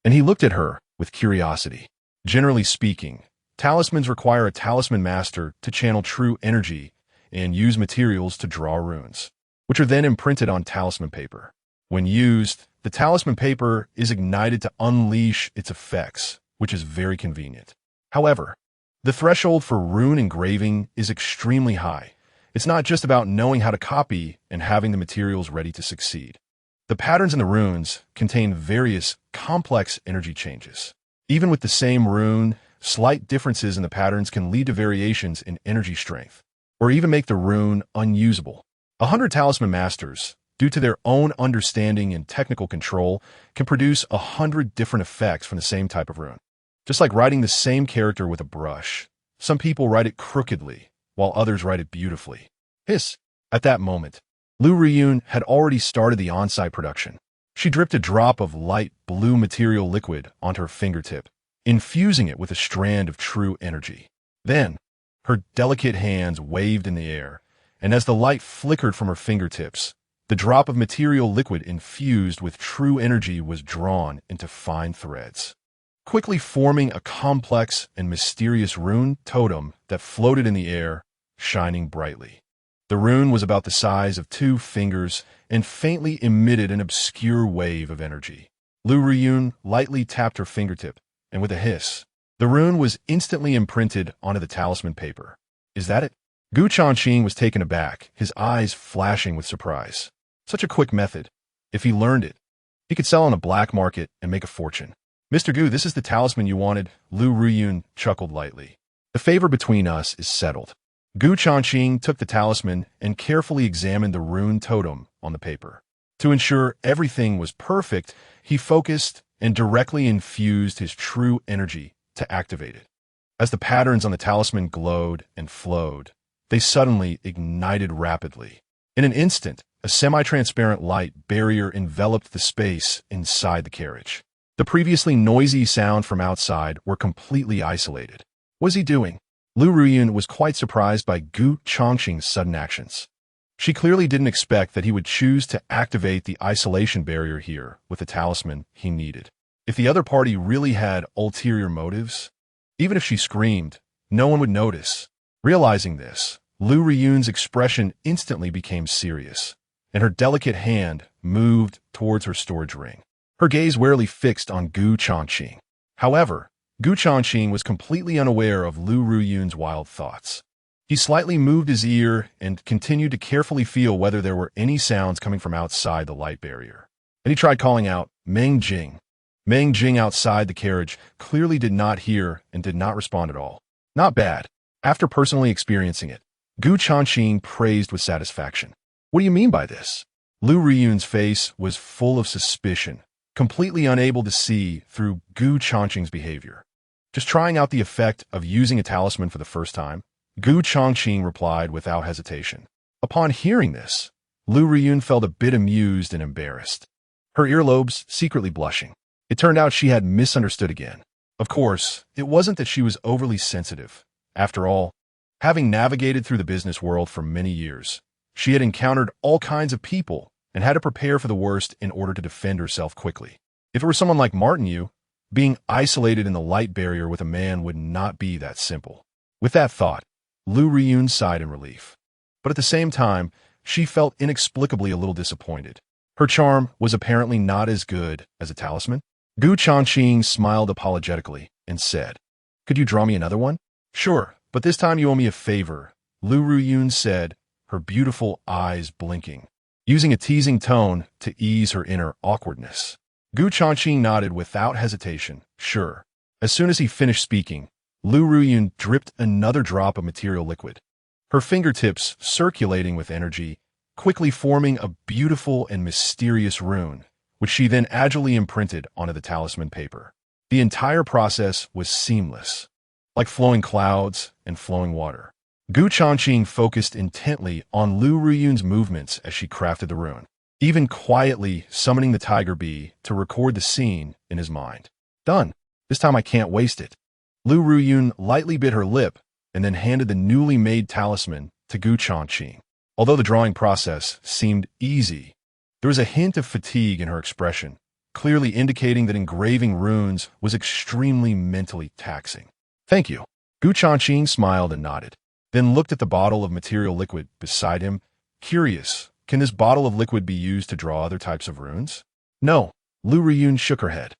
and he looked at her with curiosity. Generally speaking, talismans require a talisman master to channel true energy and use materials to draw runes, which are then imprinted on talisman paper. When used, the talisman paper is ignited to unleash its effects, which is very convenient. However, the threshold for rune engraving is extremely high. It's not just about knowing how to copy and having the materials ready to succeed. The patterns in the runes contain various complex energy changes. Even with the same rune, slight differences in the patterns can lead to variations in energy strength, or even make the rune unusable. 100 talisman masters, due to their own understanding and technical control, can produce 100 different effects from the same type of rune. Just like writing the same character with a brush, some people write it crookedly, while others write it beautifully. Hiss! At that moment, Liu Riyun had already started the on-site production. She dripped a drop of light blue material liquid onto her fingertip, infusing it with a strand of true energy. Then, her delicate hands waved in the air, and as the light flickered from her fingertips, the drop of material liquid infused with true energy was drawn into fine threads, quickly forming a complex and mysterious rune totem that floated in the air, shining brightly. The rune was about the size of 2 fingers and faintly emitted an obscure wave of energy. Liu Riyun lightly tapped her fingertip, and with a hiss, the rune was instantly imprinted onto the talisman paper. Is that it? Gu Changqing was taken aback, his eyes flashing with surprise. Such a quick method. If he learned it, he could sell on a black market and make a fortune. Mr. Gu, this is the talisman you wanted, Lu Ruyun chuckled lightly. The favor between us is settled. Gu Changqing took the talisman and carefully examined the rune totem on the paper. To ensure everything was perfect, he focused and directly infused his true energy to activate it. As the patterns on the talisman glowed and flowed, they suddenly ignited rapidly. In an instant, a semi-transparent light barrier enveloped the space inside the carriage. The previously noisy sound from outside were completely isolated. What was he doing? Lu Ruyun was quite surprised by Gu Changqing's sudden actions. She clearly didn't expect that he would choose to activate the isolation barrier here with the talisman he needed. If the other party really had ulterior motives, even if she screamed, no one would notice. Realizing this, Lu Ruyun's expression instantly became serious, and her delicate hand moved towards her storage ring. Her gaze warily fixed on Gu Changqing. However, Gu Changqing was completely unaware of Lu Ruyun's wild thoughts. He slightly moved his ear and continued to carefully feel whether there were any sounds coming from outside the light barrier. And he tried calling out, Meng Jing. Meng Jing outside the carriage clearly did not hear and did not respond at all. Not bad. After personally experiencing it, Gu Changqing praised with satisfaction. What do you mean by this? Lu Ruyun's face was full of suspicion, completely unable to see through Gu Changqing's behavior. Just trying out the effect of using a talisman for the first time, Gu Changqing replied without hesitation. Upon hearing this, Lu Ruyun felt a bit amused and embarrassed, her earlobes secretly blushing. It turned out she had misunderstood again. Of course, it wasn't that she was overly sensitive. After all, having navigated through the business world for many years, she had encountered all kinds of people and had to prepare for the worst in order to defend herself quickly. If it were someone like Martin Yu, being isolated in the light barrier with a man would not be that simple. With that thought, Lu Ruyun sighed in relief. But at the same time, she felt inexplicably a little disappointed. Her charm was apparently not as good as a talisman. Gu Changqing smiled apologetically and said, Could you draw me another one? Sure, but this time you owe me a favor, Lu Ruyun said, her beautiful eyes blinking, using a teasing tone to ease her inner awkwardness. Gu Changqing nodded without hesitation, sure. As soon as he finished speaking, Lu Ruyun dripped another drop of material liquid, her fingertips circulating with energy, quickly forming a beautiful and mysterious rune, which she then agilely imprinted onto the talisman paper. The entire process was seamless, like flowing clouds and flowing water. Gu Changqing focused intently on Lu Ruyun's movements as she crafted the rune, even quietly summoning the tiger bee to record the scene in his mind. Done. This time I can't waste it. Lu Ruyun lightly bit her lip and then handed the newly made talisman to Gu Changqing. Although the drawing process seemed easy, there was a hint of fatigue in her expression, clearly indicating that engraving runes was extremely mentally taxing. Thank you. Gu Changqing smiled and nodded, then looked at the bottle of material liquid beside him, curious. Can this bottle of liquid be used to draw other types of runes? No. Lu Ruyun shook her head.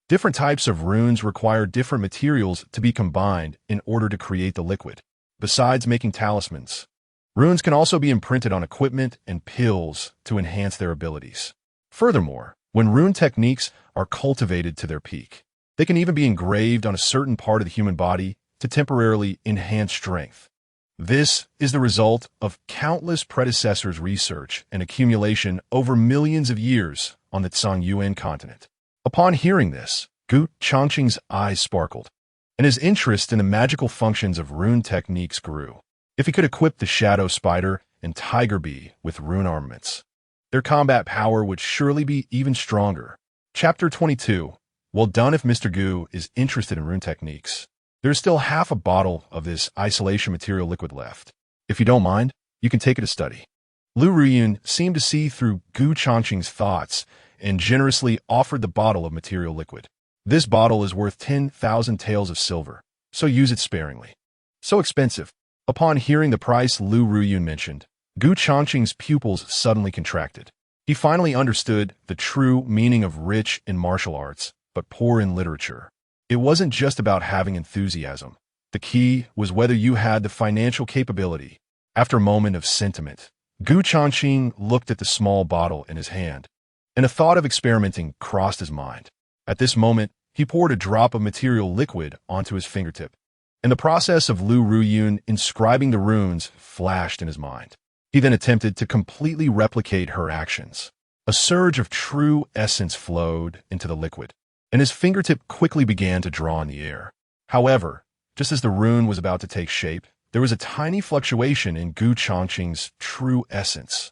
Different types of runes require different materials to be combined in order to create the liquid. Besides making talismans, runes can also be imprinted on equipment and pills to enhance their abilities. Furthermore, when rune techniques are cultivated to their peak, they can even be engraved on a certain part of the human body to temporarily enhance strength. This is the result of countless predecessors' research and accumulation over millions of years on the Zhongyuan continent. Upon hearing this, Gu Changqing's eyes sparkled, and his interest in the magical functions of rune techniques grew. If he could equip the shadow spider and tiger bee with rune armaments, their combat power would surely be even stronger. Chapter 22. Well done if Mr. Gu is interested in rune techniques. There's still half a bottle of this isolation material liquid left. If you don't mind, you can take it to study. Lu Ruyun seemed to see through Gu Changqing's thoughts and generously offered the bottle of material liquid. This bottle is worth 10,000 taels of silver, so use it sparingly. So expensive. Upon hearing the price Lu Ruyun mentioned, Gu Changqing's pupils suddenly contracted. He finally understood the true meaning of rich in martial arts, but poor in literature. It wasn't just about having enthusiasm. The key was whether you had the financial capability. After a moment of sentiment, Gu Changqing looked at the small bottle in his hand, and a thought of experimenting crossed his mind. At this moment, he poured a drop of material liquid onto his fingertip, and the process of Lu Ruyun inscribing the runes flashed in his mind. He then attempted to completely replicate her actions. A surge of true essence flowed into the liquid, and his fingertip quickly began to draw in the air. However, just as the rune was about to take shape, there was a tiny fluctuation in Gu Changqing's true essence,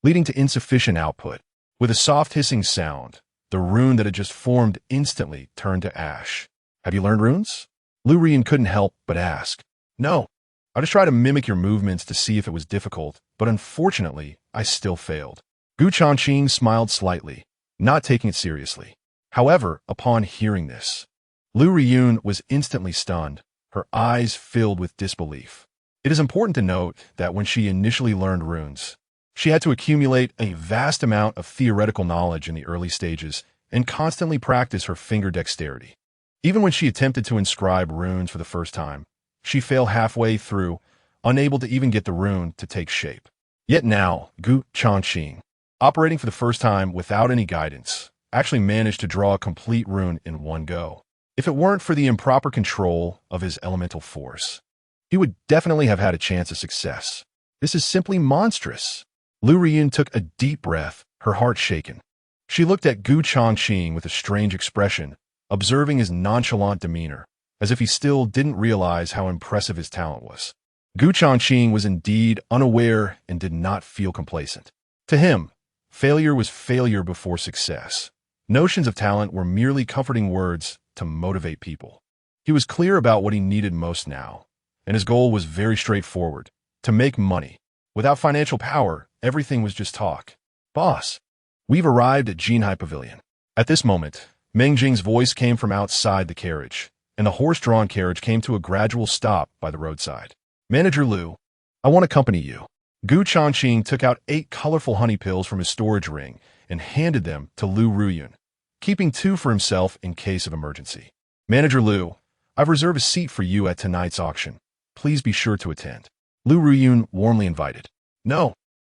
leading to insufficient output. With a soft hissing sound, the rune that had just formed instantly turned to ash. "Have you learned runes?" Lu Ruyun couldn't help but ask. "No. I just tried to mimic your movements to see if it was difficult, but unfortunately, I still failed." Gu Changqing smiled slightly, not taking it seriously. However, upon hearing this, Lu Ruyun was instantly stunned, her eyes filled with disbelief. It is important to note that when she initially learned runes, she had to accumulate a vast amount of theoretical knowledge in the early stages and constantly practice her finger dexterity. Even when she attempted to inscribe runes for the first time, she failed halfway through, unable to even get the rune to take shape. Yet now, Gu Changqing, operating for the first time without any guidance, actually managed to draw a complete rune in one go. If it weren't for the improper control of his elemental force, he would definitely have had a chance of success. This is simply monstrous. Lu Ruyun took a deep breath, her heart shaken. She looked at Gu Changqing with a strange expression, observing his nonchalant demeanor, as if he still didn't realize how impressive his talent was. Gu Changqing was indeed unaware and did not feel complacent. To him, failure was failure before success. Notions of talent were merely comforting words to motivate people. He was clear about what he needed most now, and his goal was very straightforward: to make money. Without financial power, everything was just talk. "Boss, we've arrived at Jinhai Pavilion." At this moment, Meng Jing's voice came from outside the carriage, and the horse-drawn carriage came to a gradual stop by the roadside. "Manager Lu, I want to accompany you." Gu Changqing took out 8 colorful honey pills from his storage ring and handed them to Lu Ruyun, keeping 2 for himself in case of emergency. "Manager Lu, I've reserved a seat for you at tonight's auction. Please be sure to attend." Lu Ruyun warmly invited. "No,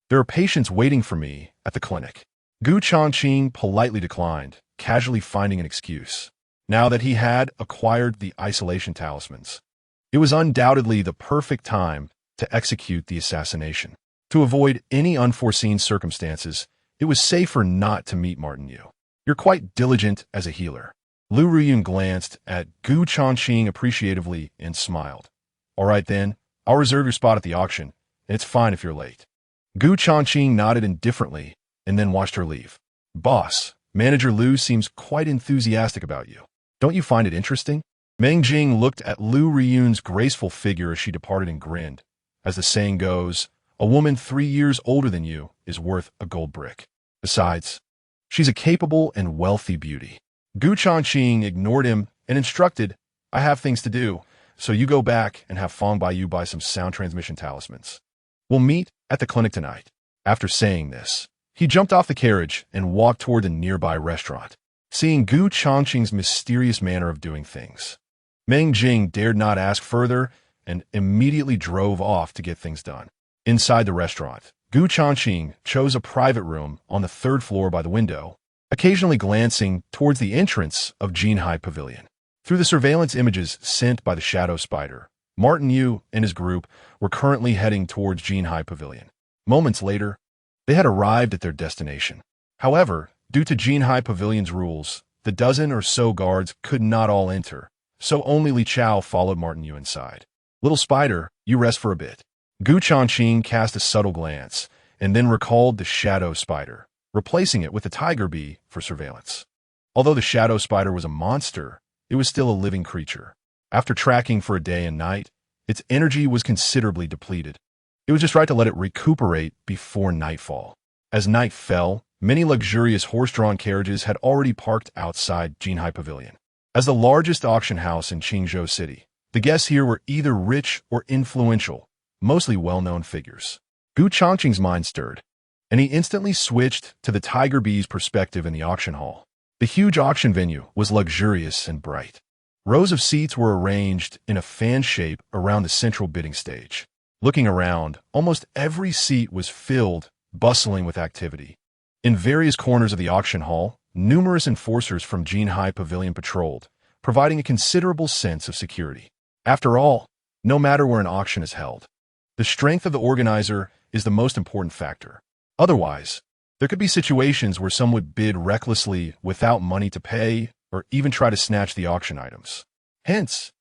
there are patients waiting for me at the clinic." Gu Changqing politely declined, casually finding an excuse. Now that he had acquired the isolation talismans, it was undoubtedly the perfect time to execute the assassination. To avoid any unforeseen circumstances, it was safer not to meet Martin Yu. "You're quite diligent as a healer." Lu Ruyun glanced at Gu Changqing appreciatively and smiled. "All right then, I'll reserve your spot at the auction, and it's fine if you're late." Gu Changqing nodded indifferently and then watched her leave. "Boss, Manager Lu seems quite enthusiastic about you. Don't you find it interesting?" Meng Jing looked at Lu Ruyun's graceful figure as she departed and grinned. As the saying goes, a woman 3 years older than you is worth a gold brick. Besides, she's a capable and wealthy beauty. Gu Changqing ignored him and instructed, "I have things to do, so you go back and have Fong Bai Yu buy some sound transmission talismans. We'll meet at the clinic tonight." After saying this, he jumped off the carriage and walked toward the nearby restaurant. Seeing Gu Changqing's mysterious manner of doing things, Meng Jing dared not ask further and immediately drove off to get things done. Inside the restaurant, Gu Changqing chose a private room on the 3rd floor by the window, occasionally glancing towards the entrance of Jinhai Pavilion. Through the surveillance images sent by the Shadow Spider, Martin Yu and his group were currently heading towards Jinhai Pavilion. Moments later, they had arrived at their destination. However, due to Jinhai Pavilion's rules, the dozen or so guards could not all enter, so only Li Chao followed Martin Yu inside. "Little Spider, you rest for a bit." Gu Changqing cast a subtle glance, and then recalled the Shadow Spider, replacing it with the Tiger Bee for surveillance. Although the Shadow Spider was a monster, it was still a living creature. After tracking for a day and night, its energy was considerably depleted. It was just right to let it recuperate before nightfall. As night fell, many luxurious horse-drawn carriages had already parked outside Jinhai Pavilion. As the largest auction house in Qingzhou City, the guests here were either rich or influential, mostly well-known figures. Gu Changqing's mind stirred, and he instantly switched to the Tiger Bee's perspective in the auction hall. The huge auction venue was luxurious and bright. Rows of seats were arranged in a fan shape around the central bidding stage. Looking around, almost every seat was filled, bustling with activity. In various corners of the auction hall, numerous enforcers from Jinhai Pavilion patrolled, providing a considerable sense of security. After all, no matter where an auction is held, the strength of the organizer is the most important factor. Otherwise, there could be situations where some would bid recklessly without money to pay or even try to snatch the auction items. Hence,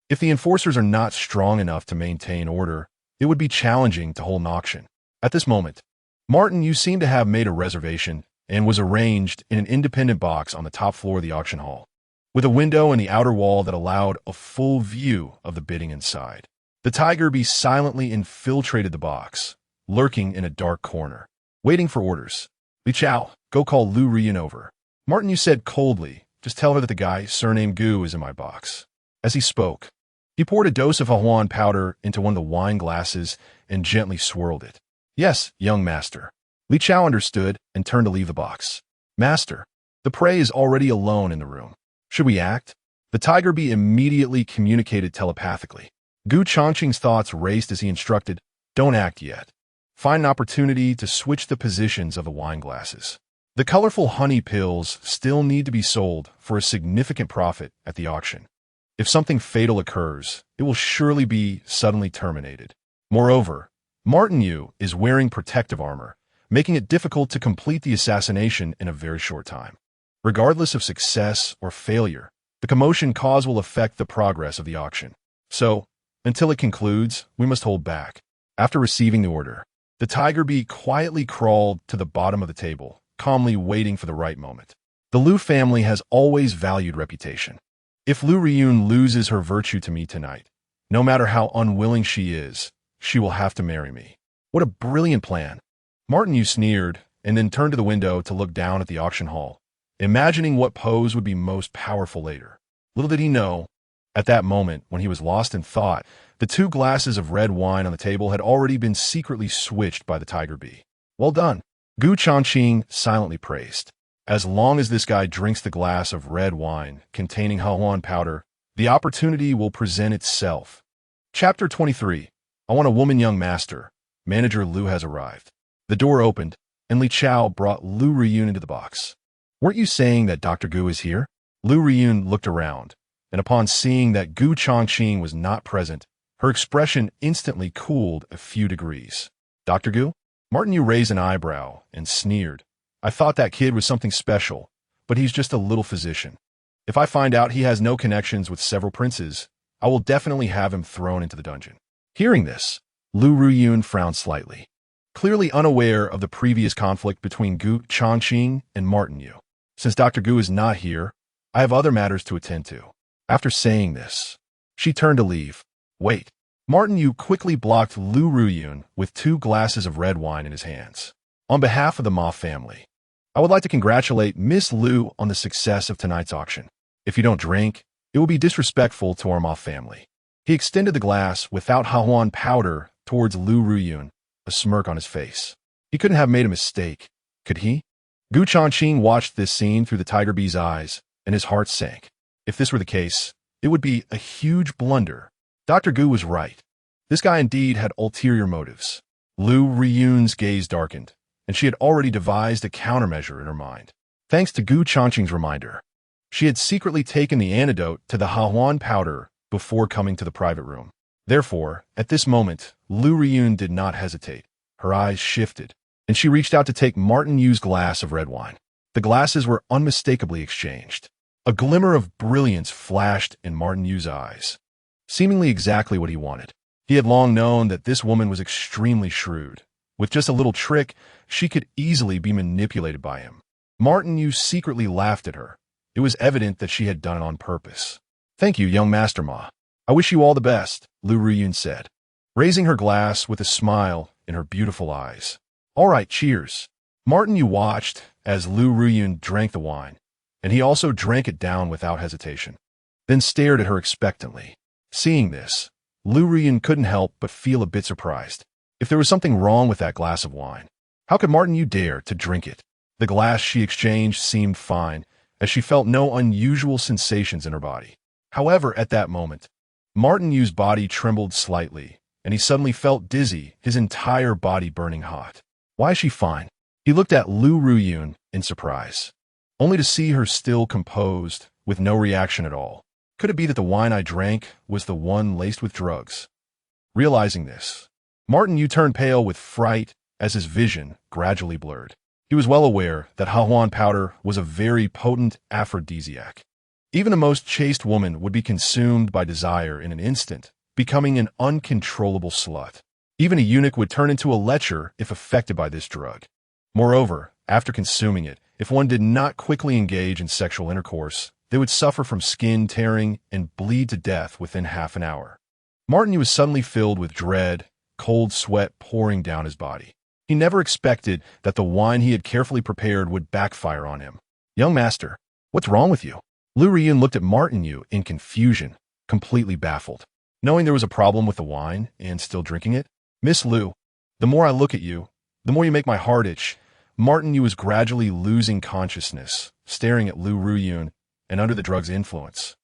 if the enforcers are not strong enough to maintain order, it would be challenging to hold an auction. At this moment, Martin, you seem to have made a reservation and was arranged in an independent box on the top floor of the auction hall, with a window in the outer wall that allowed a full view of the bidding inside. The tiger bee silently infiltrated the box, lurking in a dark corner, waiting for orders. Li Chao, go call Lu Riyun over. Martin, you said coldly, just tell her that the guy, surnamed Gu, is in my box. As he spoke, he poured a dose of Hahuan powder into one of the wine glasses and gently swirled it. Yes, young master. Li Chao understood and turned to leave the box. Master, the prey is already alone in the room. Should we act? The tiger bee immediately communicated telepathically. Gu Changqing's thoughts raced as he instructed, don't act yet. Find an opportunity to switch the positions of the wine glasses. The colorful honey pills still need to be sold for a significant profit at the auction. If something fatal occurs, it will surely be suddenly terminated. Moreover, Martin Yu is wearing protective armor, making it difficult to complete the assassination in a very short time. Regardless of success or failure, the commotion caused will affect the progress of the auction. So, until it concludes, we must hold back. After receiving the order, the tiger bee quietly crawled to the bottom of the table, calmly waiting for the right moment. The Lu family has always valued reputation. If Lu Riyun loses her virtue to me tonight, no matter how unwilling she is, she will have to marry me. What a brilliant plan. Martin Yu sneered and then turned to the window to look down at the auction hall, imagining what pose would be most powerful later. Little did he know, at that moment when he was lost in thought, the 2 glasses of red wine on the table had already been secretly switched by the tiger bee. Well done. Gu Changqing silently praised. As long as this guy drinks the glass of red wine containing Hahuan powder, the opportunity will present itself. Chapter 23. I want a woman, young master. Manager Lu has arrived. The door opened, and Li Chao brought Lu Riyun into the box. Weren't you saying that Dr. Gu is here? Lu Riyun looked around, and upon seeing that Gu Changqing was not present, her expression instantly cooled a few degrees. Dr. Gu? Martin Yu raised an eyebrow and sneered. I thought that kid was something special, but he's just a little physician. If I find out he has no connections with several princes, I will definitely have him thrown into the dungeon. Hearing this, Lu Riyun frowned slightly, clearly unaware of the previous conflict between Gu Changqing and Martin Yu. Since Dr. Gu is not here, I have other matters to attend to. After saying this, she turned to leave. Wait. Martin Yu quickly blocked Lu Riyun with 2 glasses of red wine in his hands. On behalf of the Ma family, I would like to congratulate Miss Lu on the success of tonight's auction. If you don't drink, it will be disrespectful to our Ma family. He extended the glass without Hahuan powder towards Lu Riyun, a smirk on his face. He couldn't have made a mistake, could he? Gu Changqing watched this scene through the tiger bee's eyes, and his heart sank. If this were the case, it would be a huge blunder. Dr. Gu was right. This guy indeed had ulterior motives. Lu Riyun's gaze darkened, and she had already devised a countermeasure in her mind. Thanks to Gu Changqing's reminder, she had secretly taken the antidote to the Hahuan powder before coming to the private room. Therefore, at this moment, Lu Riyun did not hesitate. Her eyes shifted, and she reached out to take Martin Yu's glass of red wine. The glasses were unmistakably exchanged. A glimmer of brilliance flashed in Martin Yu's eyes, seemingly exactly what he wanted. He had long known that this woman was extremely shrewd. With just a little trick, she could easily be manipulated by him. Martin Yu secretly laughed at her. It was evident that she had done it on purpose. Thank you, young Master Ma. I wish you all the best, Lu Riyun said, raising her glass with a smile in her beautiful eyes. All right, cheers. Martin Yu watched as Lu Riyun drank the wine, and he also drank it down without hesitation, then stared at her expectantly. Seeing this, Lu Riyun couldn't help but feel a bit surprised. If there was something wrong with that glass of wine, how could Martin Yu dare to drink it? The glass she exchanged seemed fine, as she felt no unusual sensations in her body. However, at that moment, Martin Yu's body trembled slightly, and he suddenly felt dizzy, his entire body burning hot. Why is she fine? He looked at Lu Ruyun in surprise, only to see her still composed, with no reaction at all. Could it be that the wine I drank was the one laced with drugs? Realizing this, Martin Yu turned pale with fright as his vision gradually blurred. He was well aware that Hahuan powder was a very potent aphrodisiac. Even the most chaste woman would be consumed by desire in an instant, becoming an uncontrollable slut. Even a eunuch would turn into a lecher if affected by this drug. Moreover, after consuming it, if one did not quickly engage in sexual intercourse, they would suffer from skin tearing and bleed to death within half an hour. Martin was suddenly filled with dread, cold sweat pouring down his body. He never expected that the wine he had carefully prepared would backfire on him. "Young master, what's wrong with you?" Lu Riyun looked at Martin Yu in confusion, completely baffled. Knowing there was a problem with the wine and still drinking it, "Miss Lu, the more I look at you, the more you make my heart itch." Martin Yu was gradually losing consciousness, staring at Lu Riyun and under the drug's influence.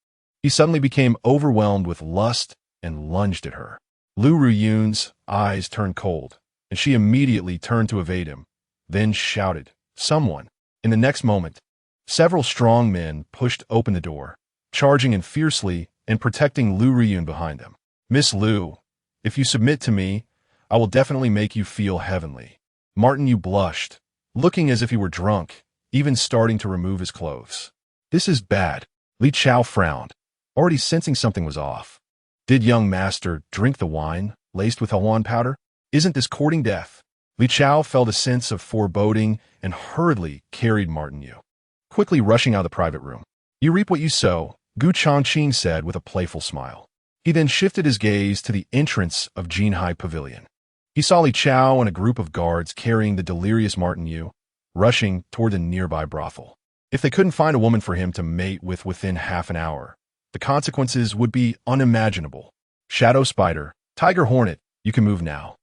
He suddenly became overwhelmed with lust and lunged at her. Lu Riyun's eyes turned cold, and she immediately turned to evade him, then shouted, "Someone!" In the next moment, several strong men pushed open the door, charging in fiercely and protecting Lu Riyun behind them. "Miss Lu, if you submit to me, I will definitely make you feel heavenly." Martin Yu blushed, looking as if he were drunk, even starting to remove his clothes. "This is bad." Li Chao frowned, already sensing something was off. Did young master drink the wine laced with Hahuan powder? Isn't this courting death? Li Chao felt a sense of foreboding and hurriedly carried Martin Yu, quickly rushing out of the private room. "You reap what you sow," Gu Changqing said with a playful smile. He then shifted his gaze to the entrance of Jinhai Pavilion. He saw Li Chao and a group of guards carrying the delirious Martin Yu, rushing toward the nearby brothel. If they couldn't find a woman for him to mate with within half an hour, the consequences would be unimaginable. "Shadow Spider, Tiger Hornet, you can move now."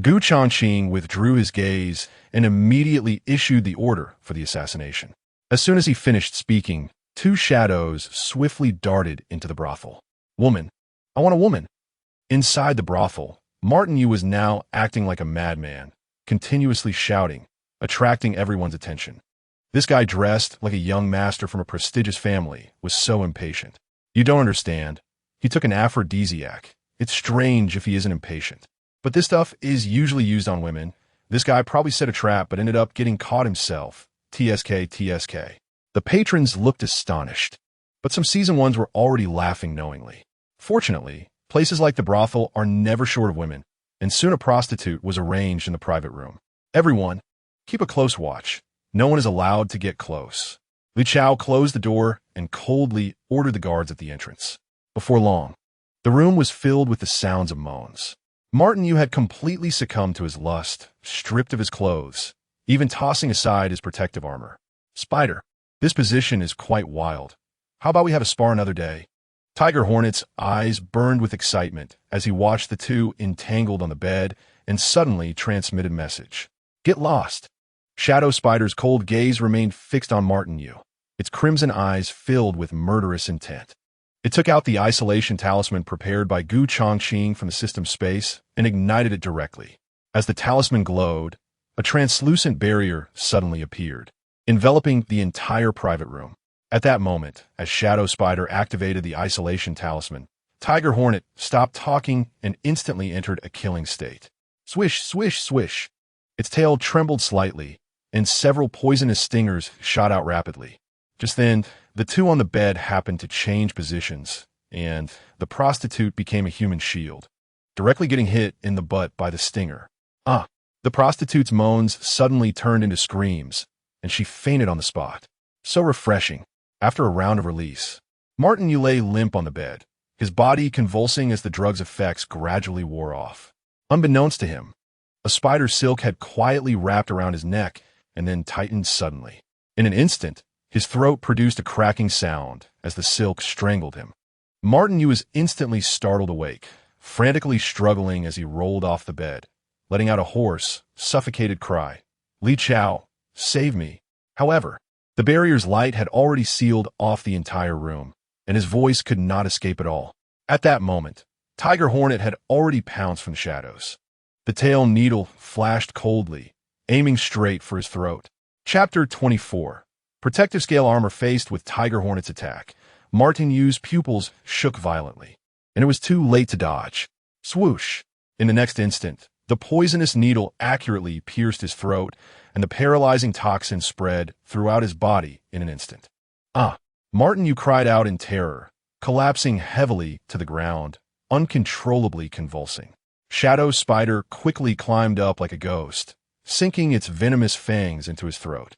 Gu Changqing withdrew his gaze and immediately issued the order for the assassination. As soon as he finished speaking, two shadows swiftly darted into the brothel. "Woman, I want a woman." Inside the brothel, Martin Yu was now acting like a madman, continuously shouting, attracting everyone's attention. This guy, dressed like a young master from a prestigious family, was so impatient. "You don't understand. He took an aphrodisiac. It's strange if he isn't impatient. But this stuff is usually used on women. This guy probably set a trap but ended up getting caught himself. TSK, TSK. The patrons looked astonished, but some seasoned ones were already laughing knowingly. Fortunately, places like the brothel are never short of women, and soon a prostitute was arranged in the private room. "Everyone, keep a close watch. No one is allowed to get close." Li Chao closed the door and coldly ordered the guards at the entrance. Before long, the room was filled with the sounds of moans. Martin Yu had completely succumbed to his lust, stripped of his clothes, even tossing aside his protective armor. "Spider, this position is quite wild. How about we have a spar another day?" Tiger Hornet's eyes burned with excitement as he watched the two entangled on the bed and suddenly transmitted message. "Get lost." Shadow Spider's cold gaze remained fixed on Martin Yu, its crimson eyes filled with murderous intent. It took out the isolation talisman prepared by Gu Changqing from the system's space and ignited it directly. As the talisman glowed, a translucent barrier suddenly appeared, enveloping the entire private room. At that moment, as Shadow Spider activated the isolation talisman, Tiger Hornet stopped talking and instantly entered a killing state. Swish, swish, swish. Its tail trembled slightly, and several poisonous stingers shot out rapidly. Just then, the two on the bed happened to change positions, and the prostitute became a human shield, directly getting hit in the butt by the stinger. "Ah!" The prostitute's moans suddenly turned into screams, and she fainted on the spot. So refreshing. After a round of release, Martin Yu lay limp on the bed, his body convulsing as the drug's effects gradually wore off. Unbeknownst to him, a spider silk had quietly wrapped around his neck and then tightened suddenly. In an instant, his throat produced a cracking sound as the silk strangled him. Martin Yu was instantly startled awake, frantically struggling as he rolled off the bed, letting out a hoarse, suffocated cry. "Li Chao, save me." However, the barrier's light had already sealed off the entire room, and his voice could not escape at all. At that moment, Tiger Hornet had already pounced from the shadows. The tail needle flashed coldly, aiming straight for his throat. Chapter 24. Protective scale armor faced with Tiger Hornet's attack. Martin Yu's pupils shook violently, and it was too late to dodge. Swoosh! In the next instant, the poisonous needle accurately pierced his throat, and the paralyzing toxin spread throughout his body in an instant. Ah! Martin Yu cried out in terror, collapsing heavily to the ground, uncontrollably convulsing. Shadow Spider quickly climbed up like a ghost, sinking its venomous fangs into his throat.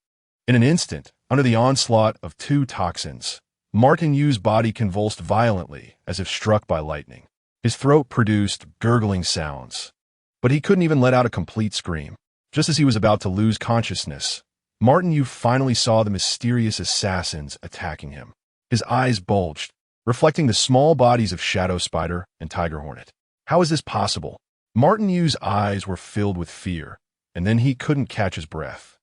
In an instant, under the onslaught of two toxins, Martin Yu's body convulsed violently as if struck by lightning. His throat produced gurgling sounds, but he couldn't even let out a complete scream. Just as he was about to lose consciousness, Martin Yu finally saw the mysterious assassins attacking him. His eyes bulged, reflecting the small bodies of Shadow Spider and Tiger Hornet. How is this possible? Martin Yu's eyes were filled with fear, and then he couldn't catch his breath,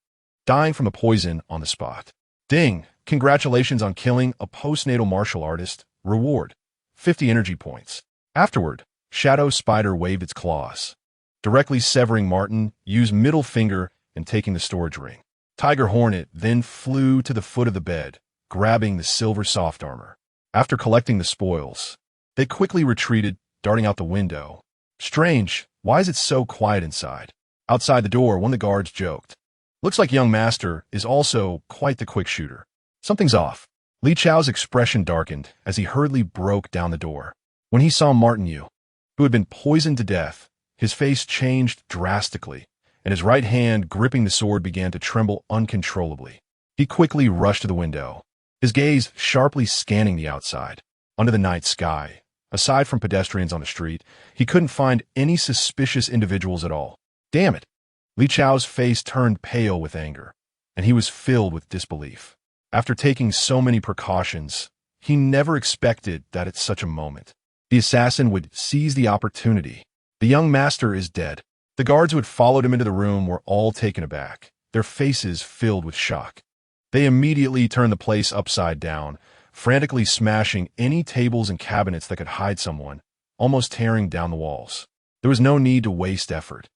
dying from the poison on the spot. Ding! Congratulations on killing a postnatal martial artist. Reward: 50 energy points. Afterward, Shadow Spider waved its claws, directly severing Martin Yu's middle finger and taking the storage ring. Tiger Hornet then flew to the foot of the bed, grabbing the silver soft armor. After collecting the spoils, they quickly retreated, darting out the window. Strange, why is it so quiet inside? Outside the door, one of the guards joked. Looks like young master is also quite the quick shooter. Something's off. Li Chao's expression darkened as he hurriedly broke down the door. When he saw Martin Yu, who had been poisoned to death, his face changed drastically, and his right hand gripping the sword began to tremble uncontrollably. He quickly rushed to the window, his gaze sharply scanning the outside. Under the night sky, aside from pedestrians on the street, he couldn't find any suspicious individuals at all. Damn it! Li Chao's face turned pale with anger, and he was filled with disbelief. After taking so many precautions, he never expected that at such a moment, the assassin would seize the opportunity. The young master is dead. The guards who had followed him into the room were all taken aback, their faces filled with shock. They immediately turned the place upside down, frantically smashing any tables and cabinets that could hide someone, almost tearing down the walls. There was no need to waste effort.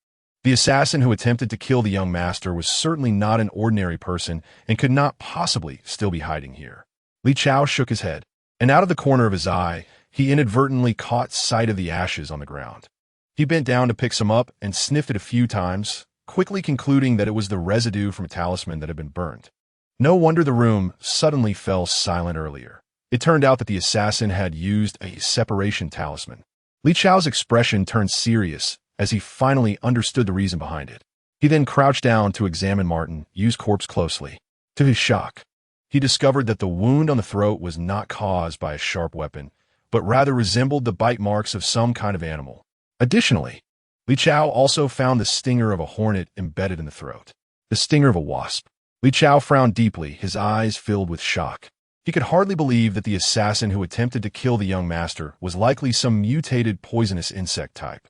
The assassin who attempted to kill the young master was certainly not an ordinary person and could not possibly still be hiding here. Li Chao shook his head, and out of the corner of his eye, he inadvertently caught sight of the ashes on the ground. He bent down to pick some up and sniffed it a few times, quickly concluding that it was the residue from a talisman that had been burned. No wonder the room suddenly fell silent earlier. It turned out that the assassin had used a separation talisman. Li Chao's expression turned serious as he finally understood the reason behind it. He then crouched down to examine Martin Yu's corpse closely. To his shock, he discovered that the wound on the throat was not caused by a sharp weapon, but rather resembled the bite marks of some kind of animal. Additionally, Li Chao also found the stinger of a hornet embedded in the throat. The stinger of a wasp. Li Chao frowned deeply, his eyes filled with shock. He could hardly believe that the assassin who attempted to kill the young master was likely some mutated poisonous insect type.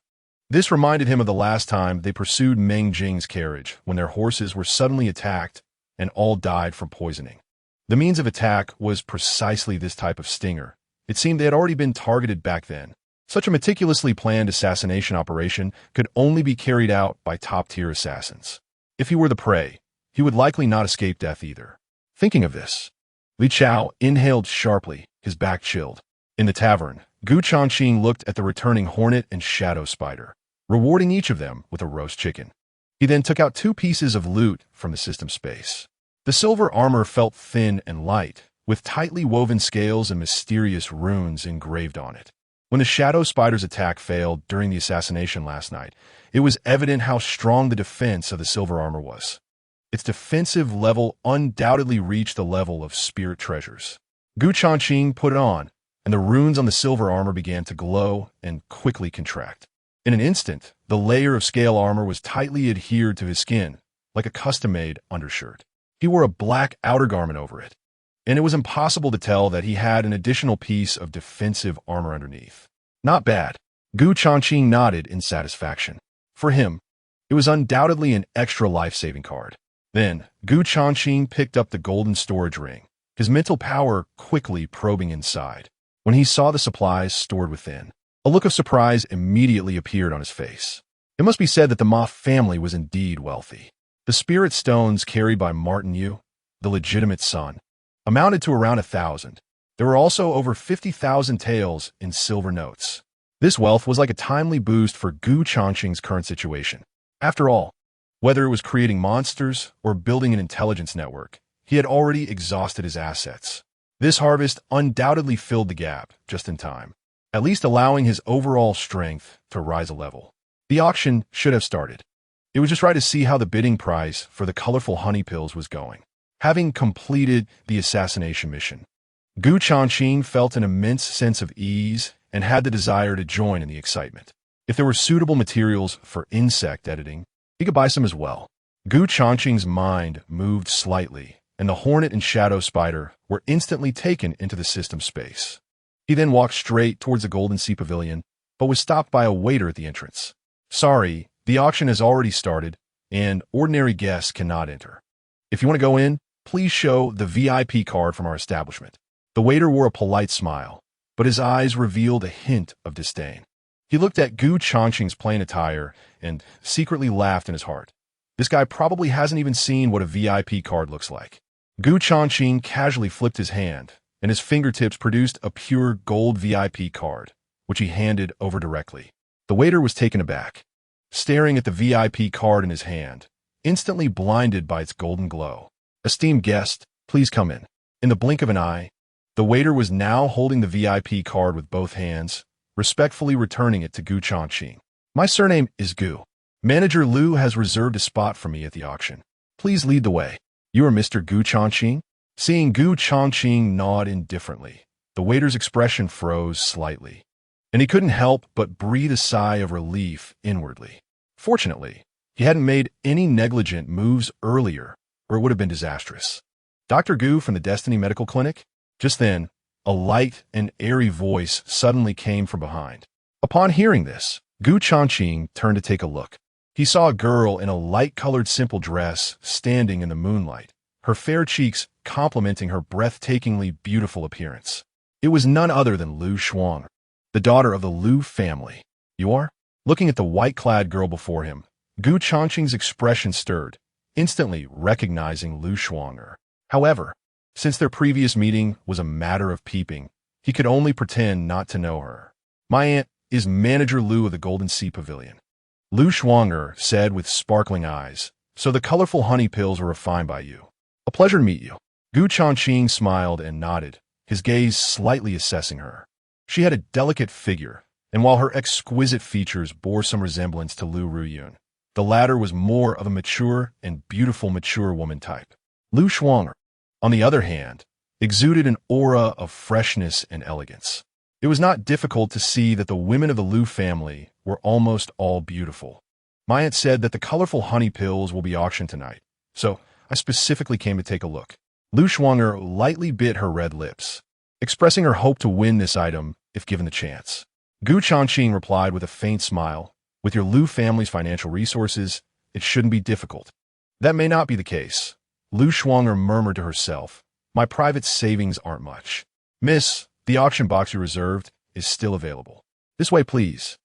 This reminded him of the last time they pursued Meng Jing's carriage, when their horses were suddenly attacked and all died from poisoning. The means of attack was precisely this type of stinger. It seemed they had already been targeted back then. Such a meticulously planned assassination operation could only be carried out by top-tier assassins. If he were the prey, he would likely not escape death either. Thinking of this, Li Chao inhaled sharply, his back chilled. In the tavern, Changqing looked at the returning hornet and Shadow Spider, rewarding each of them with a roast chicken. He then took out 2 pieces of loot from the system space. The silver armor felt thin and light, with tightly woven scales and mysterious runes engraved on it. When the Shadow Spider's attack failed during the assassination last night, it was evident how strong the defense of the silver armor was. Its defensive level undoubtedly reached the level of spirit treasures. Changqing put it on, and the runes on the silver armor began to glow and quickly contract. In an instant, the layer of scale armor was tightly adhered to his skin, like a custom-made undershirt. He wore a black outer garment over it, and it was impossible to tell that he had an additional piece of defensive armor underneath. Not bad. Changqing nodded in satisfaction. For him, it was undoubtedly an extra life-saving card. Then, Changqing picked up the golden storage ring, his mental power quickly probing inside. When he saw the supplies stored within, A look of surprise immediately appeared on his face. It must be said that the Ma family was indeed wealthy. The spirit stones carried by Martin Yu, the legitimate son, amounted to around 1,000. There were also over 50,000 taels in silver notes. This wealth was like a timely boost for Gu Changqing's current situation. After all, whether it was creating monsters or building an intelligence network, he had already exhausted his assets. This harvest undoubtedly filled the gap just in time, at least allowing his overall strength to rise a level. The auction should have started. It was just right to see how the bidding price for the colorful honey pills was going. Having completed the assassination mission, Gu Changqing felt an immense sense of ease and had the desire to join in the excitement. If there were suitable materials for insect editing, he could buy some as well. Gu Changqing's mind moved slightly, and the hornet and shadow spider were instantly taken into the system space. He then walked straight towards the Golden Sea Pavilion, but was stopped by a waiter at the entrance. "Sorry, the auction has already started, and ordinary guests cannot enter. If you want to go in, please show the VIP card from our establishment." The waiter wore a polite smile, but his eyes revealed a hint of disdain. He looked at Gu Changqing's plain attire and secretly laughed in his heart. This guy probably hasn't even seen what a VIP card looks like. Gu Changqing casually flipped his hand, and his fingertips produced a pure gold VIP card, which he handed over directly. The waiter was taken aback, staring at the VIP card in his hand, instantly blinded by its golden glow. "Esteemed guest, please come in." In the blink of an eye, the waiter was now holding the VIP card with both hands, respectfully returning it to Gu Changqing. "My surname is Gu. Manager Liu has reserved a spot for me at the auction. Please lead the way." "You are Mr. Gu Changqing?" Seeing Gu Changqing nod indifferently, the waiter's expression froze slightly, and he couldn't help but breathe a sigh of relief inwardly. Fortunately, he hadn't made any negligent moves earlier, or it would have been disastrous. "Dr. Gu from the Destiny Medical Clinic?" Just then, a light and airy voice suddenly came from behind. Upon hearing this, Gu Changqing turned to take a look. He saw a girl in a light-colored simple dress standing in the moonlight, her fair cheeks complementing her breathtakingly beautiful appearance. It was none other than Lu Shuang, the daughter of the Lu family. "You are?" Looking at the white-clad girl before him, Gu Changqing's expression stirred, instantly recognizing Lu Shuang. However, since their previous meeting was a matter of peeping, he could only pretend not to know her. "My aunt is Manager Liu of the Golden Sea Pavilion," Lu Shuang said with sparkling eyes. "So the colorful honey pills were refined by you. A pleasure to meet you." Gu Changqing smiled and nodded, his gaze slightly assessing her. She had a delicate figure, and while her exquisite features bore some resemblance to Lu Ruyun, the latter was more of a mature and beautiful mature woman type. Lu Shuang, on the other hand, exuded an aura of freshness and elegance. It was not difficult to see that the women of the Lu family were almost all beautiful. "My aunt said that the colorful honey pills will be auctioned tonight, so I specifically came to take a look." Lu Shuang lightly bit her red lips, expressing her hope to win this item if given the chance. Gu Changqing replied with a faint smile, "With your Lu family's financial resources, it shouldn't be difficult." "That may not be the case," Lu Shuang murmured to herself. "My private savings aren't much." "Miss, the auction box you reserved is still available. This way, please."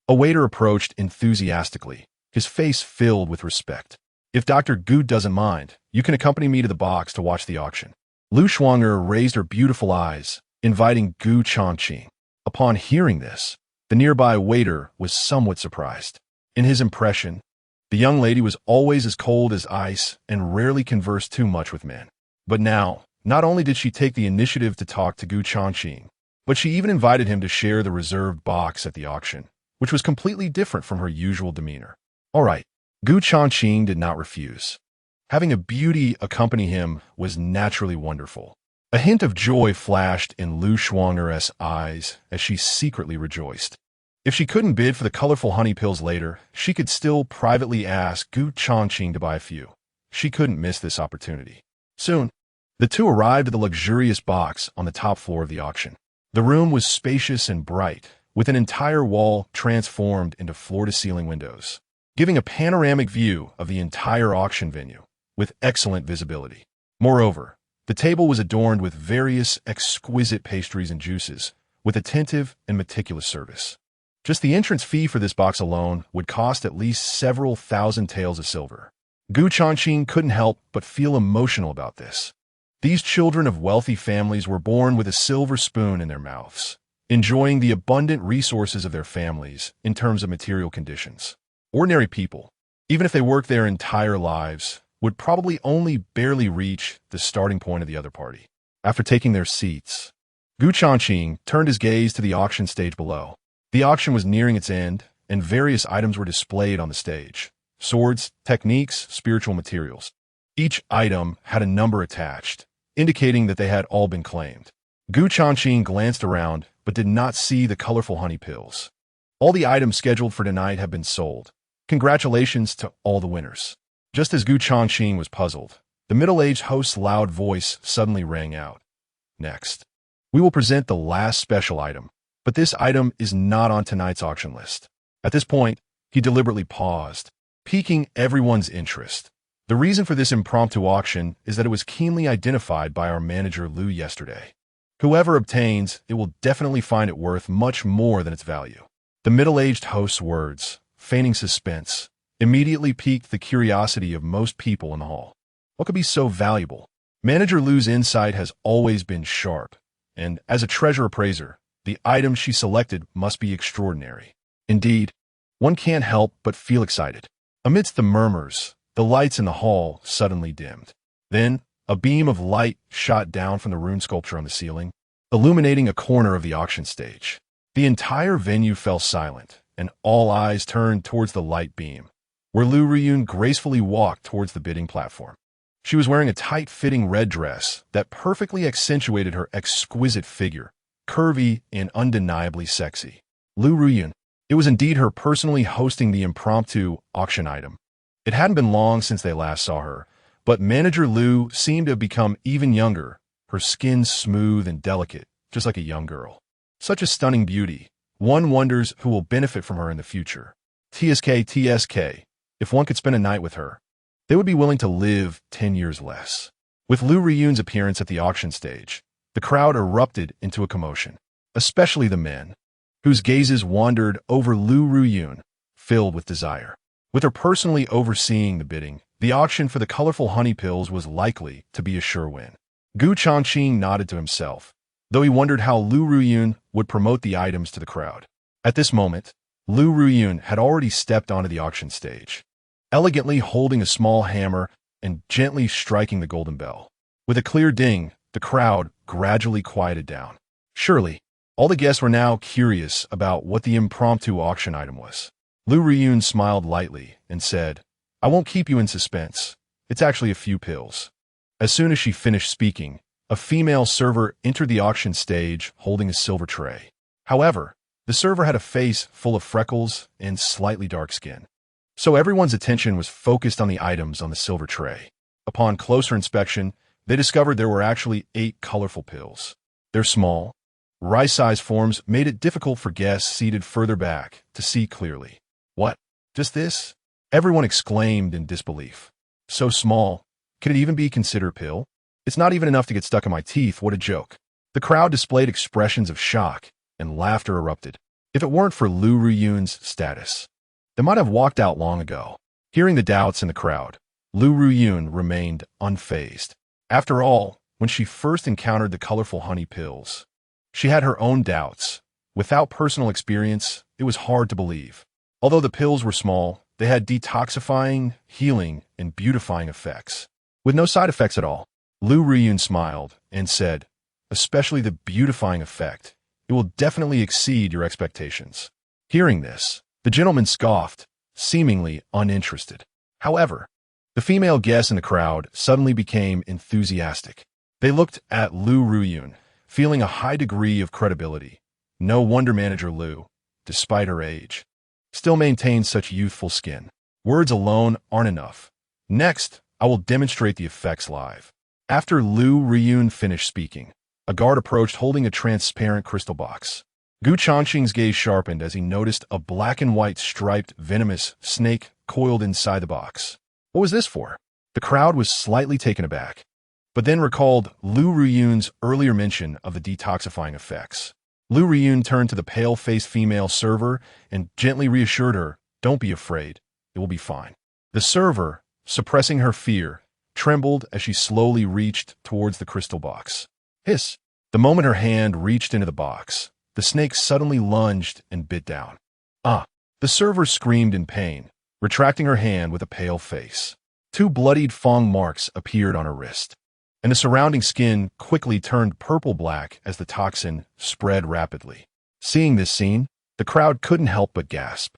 A waiter approached enthusiastically, his face filled with respect. "If Dr. Gu doesn't mind, you can accompany me to the box to watch the auction." Lu Shuang raised her beautiful eyes, inviting Gu Changqing. Upon hearing this, the nearby waiter was somewhat surprised. In his impression, the young lady was always as cold as ice and rarely conversed too much with men. But now, not only did she take the initiative to talk to Gu Changqing, but she even invited him to share the reserved box at the auction, which was completely different from her usual demeanor. All right, Gu Changqing did not refuse. Having a beauty accompany him was naturally wonderful. A hint of joy flashed in Lu Shuang's eyes as she secretly rejoiced. If she couldn't bid for the colorful honey pills later, she could still privately ask Gu Changqing to buy a few. She couldn't miss this opportunity. Soon, the two arrived at the luxurious box on the top floor of the auction. The room was spacious and bright, with an entire wall transformed into floor-to-ceiling windows, giving a panoramic view of the entire auction venue, with excellent visibility. Moreover, the table was adorned with various exquisite pastries and juices, with attentive and meticulous service. Just the entrance fee for this box alone would cost at least several thousand taels of silver. Changqing couldn't help but feel emotional about this. These children of wealthy families were born with a silver spoon in their mouths, enjoying the abundant resources of their families in terms of material conditions. Ordinary people, even if they worked their entire lives, would probably only barely reach the starting point of the other party. After taking their seats, Changqing turned his gaze to the auction stage below. The auction was nearing its end, and various items were displayed on the stage. Swords, techniques, spiritual materials. Each item had a number attached, indicating that they had all been claimed. Changqing glanced around, but did not see the colorful honey pills. All the items scheduled for tonight have been sold. Congratulations to all the winners. Just as Changqing was puzzled, the middle-aged host's loud voice suddenly rang out. Next, we will present the last special item, but this item is not on tonight's auction list. At this point, he deliberately paused, piquing everyone's interest. The reason for this impromptu auction is that it was keenly identified by our manager Lu yesterday. Whoever obtains it will definitely find it worth much more than its value. The middle-aged host's words, feigning suspense, immediately piqued the curiosity of most people in the hall. What could be so valuable? Manager Lu's insight has always been sharp, and as a treasure appraiser, the item she selected must be extraordinary. Indeed, one can't help but feel excited. Amidst the murmurs, the lights in the hall suddenly dimmed. Then, a beam of light shot down from the rune sculpture on the ceiling, illuminating a corner of the auction stage. The entire venue fell silent, and all eyes turned towards the light beam, where Lu Ruyun gracefully walked towards the bidding platform. She was wearing a tight-fitting red dress that perfectly accentuated her exquisite figure, curvy and undeniably sexy. Lu Ruyun. It was indeed her personally hosting the impromptu auction item. It hadn't been long since they last saw her, but Manager Lu seemed to have become even younger, her skin smooth and delicate, just like a young girl. Such a stunning beauty. One wonders who will benefit from her in the future. TSK. If one could spend a night with her, they would be willing to live 10 years less. With Lu Ruyun's appearance at the auction stage, the crowd erupted into a commotion, especially the men, whose gazes wandered over Lu Ruyun, filled with desire. With her personally overseeing the bidding, the auction for the colorful honey pills was likely to be a sure win. Changqing nodded to himself, though he wondered how Lu Ruyun would promote the items to the crowd. At this moment, Lu Ruyun had already stepped onto the auction stage, elegantly holding a small hammer and gently striking the golden bell. With a clear ding, the crowd gradually quieted down. Surely, all the guests were now curious about what the impromptu auction item was. Lu Ruyun smiled lightly and said, "I won't keep you in suspense. It's actually a few pills." As soon as she finished speaking, a female server entered the auction stage holding a silver tray. However, the server had a face full of freckles and slightly dark skin. So everyone's attention was focused on the items on the silver tray. Upon closer inspection, they discovered there were actually 8 colorful pills. Their small, rice-sized forms made it difficult for guests seated further back to see clearly. What? Just this? Everyone exclaimed in disbelief. So small, could it even be considered a pill? It's not even enough to get stuck in my teeth, what a joke. The crowd displayed expressions of shock, and laughter erupted. If it weren't for Lu Ruyun's status, they might have walked out long ago. Hearing the doubts in the crowd, Lu Ruyun remained unfazed. After all, when she first encountered the colorful honey pills, she had her own doubts. Without personal experience, it was hard to believe. Although the pills were small, they had detoxifying, healing, and beautifying effects. With no side effects at all, Lu Ruyun smiled and said, "Especially the beautifying effect. It will definitely exceed your expectations." Hearing this, the gentleman scoffed, seemingly uninterested. However, the female guests in the crowd suddenly became enthusiastic. They looked at Lu Ruyun, feeling a high degree of credibility. No wonder Manager Lu, despite her age, still maintains such youthful skin. Words alone aren't enough. Next, I will demonstrate the effects live. After Lu Ruyun finished speaking, a guard approached holding a transparent crystal box. Changqing's gaze sharpened as he noticed a black and white striped venomous snake coiled inside the box. What was this for? The crowd was slightly taken aback, but then recalled Lu Ruyun's earlier mention of the detoxifying effects. Lu Riyun turned to the pale-faced female server and gently reassured her, "Don't be afraid. It will be fine." The server, suppressing her fear, trembled as she slowly reached towards the crystal box. Hiss! The moment her hand reached into the box, the snake suddenly lunged and bit down. Ah! The server screamed in pain, retracting her hand with a pale face. 2 bloodied fang marks appeared on her wrist, and the surrounding skin quickly turned purple-black as the toxin spread rapidly. Seeing this scene, the crowd couldn't help but gasp.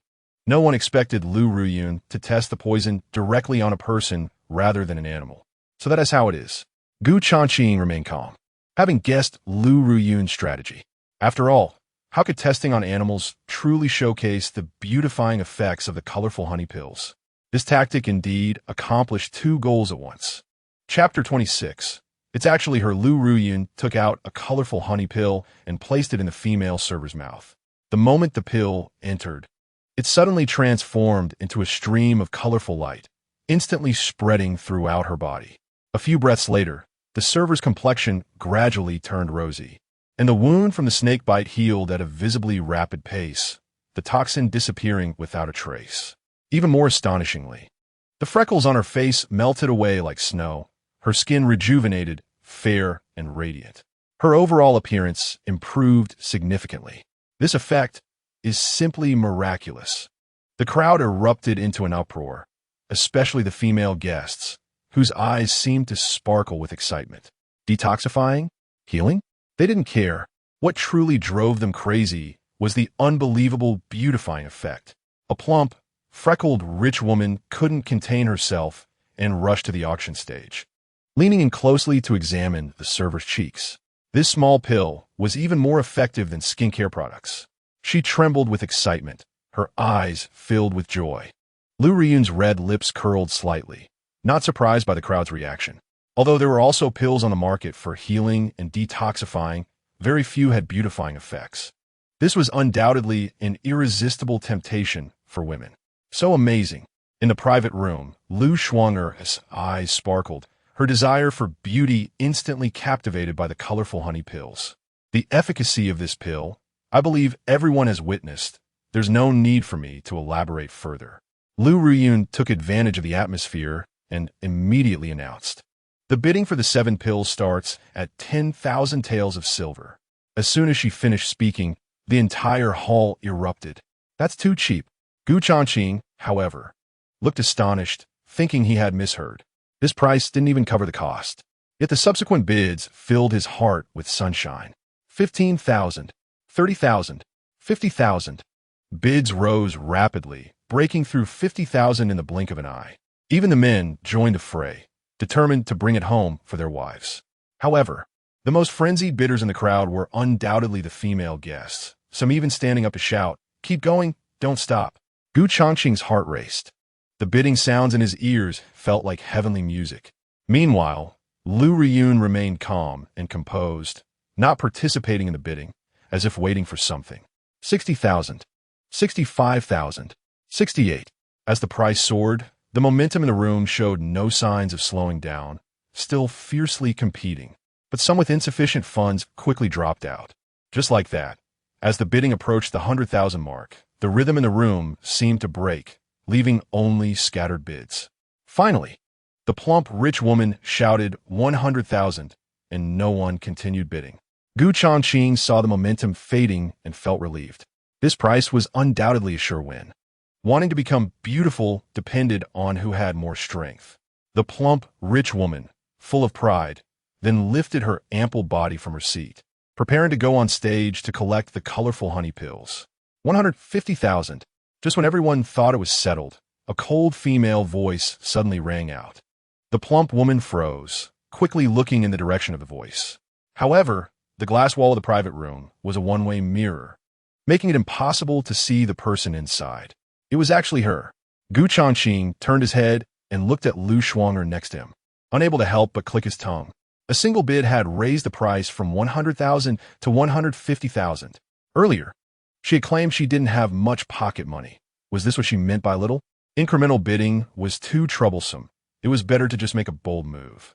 No one expected Lu Riyun to test the poison directly on a person rather than an animal. So that is how it is. Changqing remained calm, having guessed Lu Riyun's strategy. After all, how could testing on animals truly showcase the beautifying effects of the colorful honey pills? This tactic indeed accomplished 2 goals at once. Chapter 26. It's actually her. Lu Riyun took out a colorful honey pill and placed it in the female server's mouth. The moment the pill entered, it suddenly transformed into a stream of colorful light, instantly spreading throughout her body. A few breaths later, the server's complexion gradually turned rosy, and the wound from the snake bite healed at a visibly rapid pace, the toxin disappearing without a trace. Even more astonishingly, the freckles on her face melted away like snow, her skin rejuvenated, fair, and radiant. Her overall appearance improved significantly. This effect is simply miraculous. The crowd erupted into an uproar, especially the female guests, whose eyes seemed to sparkle with excitement. Detoxifying? Healing? They didn't care. What truly drove them crazy was the unbelievable beautifying effect. A plump, freckled, rich woman couldn't contain herself and rushed to the auction stage, leaning in closely to examine the server's cheeks. This small pill was even more effective than skincare products. She trembled with excitement, her eyes filled with joy. Lu Riyun's red lips curled slightly, not surprised by the crowd's reaction. Although there were also pills on the market for healing and detoxifying, very few had beautifying effects. This was undoubtedly an irresistible temptation for women. So amazing. In the private room, Lu Shuang'er's eyes sparkled, her desire for beauty instantly captivated by the colorful honey pills. The efficacy of this pill, I believe everyone has witnessed. There's no need for me to elaborate further. Lu Riyun took advantage of the atmosphere and immediately announced, "The bidding for the 7 pills starts at 10,000 taels of silver." As soon as she finished speaking, the entire hall erupted. "That's too cheap." Changqing, however, looked astonished, thinking he had misheard. This price didn't even cover the cost. Yet the subsequent bids filled his heart with sunshine. 15,000, 30,000, 50,000. Bids rose rapidly, breaking through 50,000 in the blink of an eye. Even the men joined the fray, determined to bring it home for their wives. However, the most frenzied bidders in the crowd were undoubtedly the female guests, some even standing up to shout, "Keep going, don't stop." Changqing's heart raced. The bidding sounds in his ears felt like heavenly music. Meanwhile, Lu Riyun remained calm and composed, not participating in the bidding, as if waiting for something. 60,000, 65,000, 68. As the price soared, the momentum in the room showed no signs of slowing down, still fiercely competing. But some with insufficient funds quickly dropped out. Just like that, as the bidding approached the 100,000 mark, the rhythm in the room seemed to break, leaving only scattered bids. Finally, the plump, rich woman shouted 100,000, and no one continued bidding. Changqing saw the momentum fading and felt relieved. This price was undoubtedly a sure win. Wanting to become beautiful depended on who had more strength. The plump, rich woman, full of pride, then lifted her ample body from her seat, preparing to go on stage to collect the colorful honey pills. 150,000. Just when everyone thought it was settled, a cold female voice suddenly rang out. The plump woman froze, quickly looking in the direction of the voice. However, the glass wall of the private room was a one-way mirror, making it impossible to see the person inside. It was actually her. Changqing turned his head and looked at Lu Shuang'er next to him, unable to help but click his tongue. A single bid had raised the price from 100,000 to 150,000. Earlier, she had claimed she didn't have much pocket money. Was this what she meant by little? Incremental bidding was too troublesome. It was better to just make a bold move.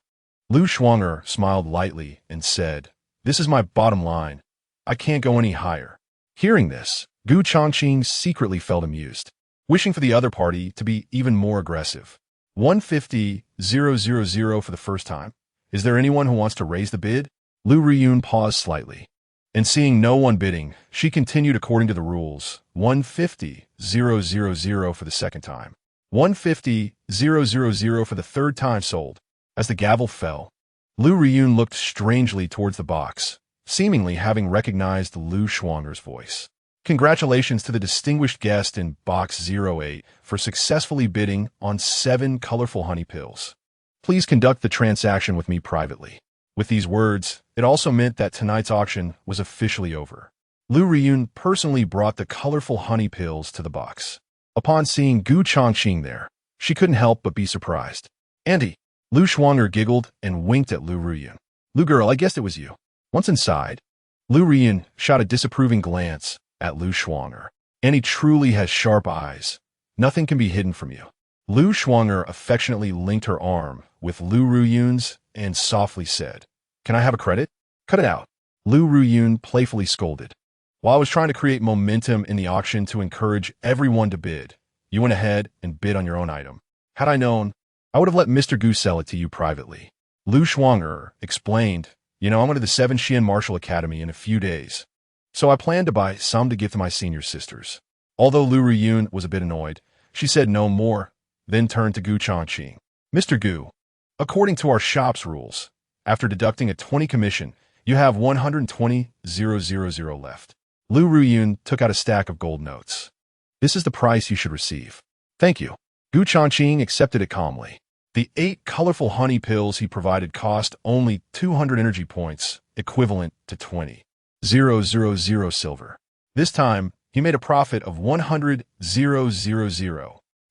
Lu Shuang'er smiled lightly and said, "This is my bottom line. I can't go any higher. Hearing this, Gu Changqing secretly felt amused, wishing for the other party to be even more aggressive. 150,000 for the first time. Is there anyone who wants to raise the bid? Lu Riyun paused slightly, and seeing no one bidding, she continued according to the rules. 150,000 for the second time. 150,000 for the third time sold. As the gavel fell, Lu Riyun looked strangely towards the box, seemingly having recognized Lu Shuanger's voice. Congratulations to the distinguished guest in Box 08 for successfully bidding on 7 colorful honey pills. Please conduct the transaction with me privately. With these words, it also meant that tonight's auction was officially over. Lu Riyun personally brought the colorful honey pills to the box. Upon seeing Gu Changqing there, she couldn't help but be surprised. Auntie, Lu Shuanger giggled and winked at Lu Riyun. Lu girl, I guessed it was you. Once inside, Lu Riyun shot a disapproving glance at Lu Shuanger. Annie truly has sharp eyes. Nothing can be hidden from you. Lu Shuanger affectionately linked her arm with Lu Riyun's and softly said, Can I have a credit? Cut it out. Lu Riyun playfully scolded. While I was trying to create momentum in the auction to encourage everyone to bid, you went ahead and bid on your own item. Had I known, I would have let Mr. Gu sell it to you privately. Lu Shuanger explained, I'm going to the 7 Xian Martial Academy in a few days, so I planned to buy some to give to my senior sisters. Although Lu Riyun was a bit annoyed, she said no more, then turned to Gu Changqing. Mr. Gu, according to our shop's rules, after deducting a 20 commission, you have 120,000 left. Lu Riyun took out a stack of gold notes. This is the price you should receive. Thank you. Gu Changqing accepted it calmly. The 8 colorful honey pills he provided cost only 200 energy points, equivalent to 20,000 silver. This time, he made a profit of 100,000.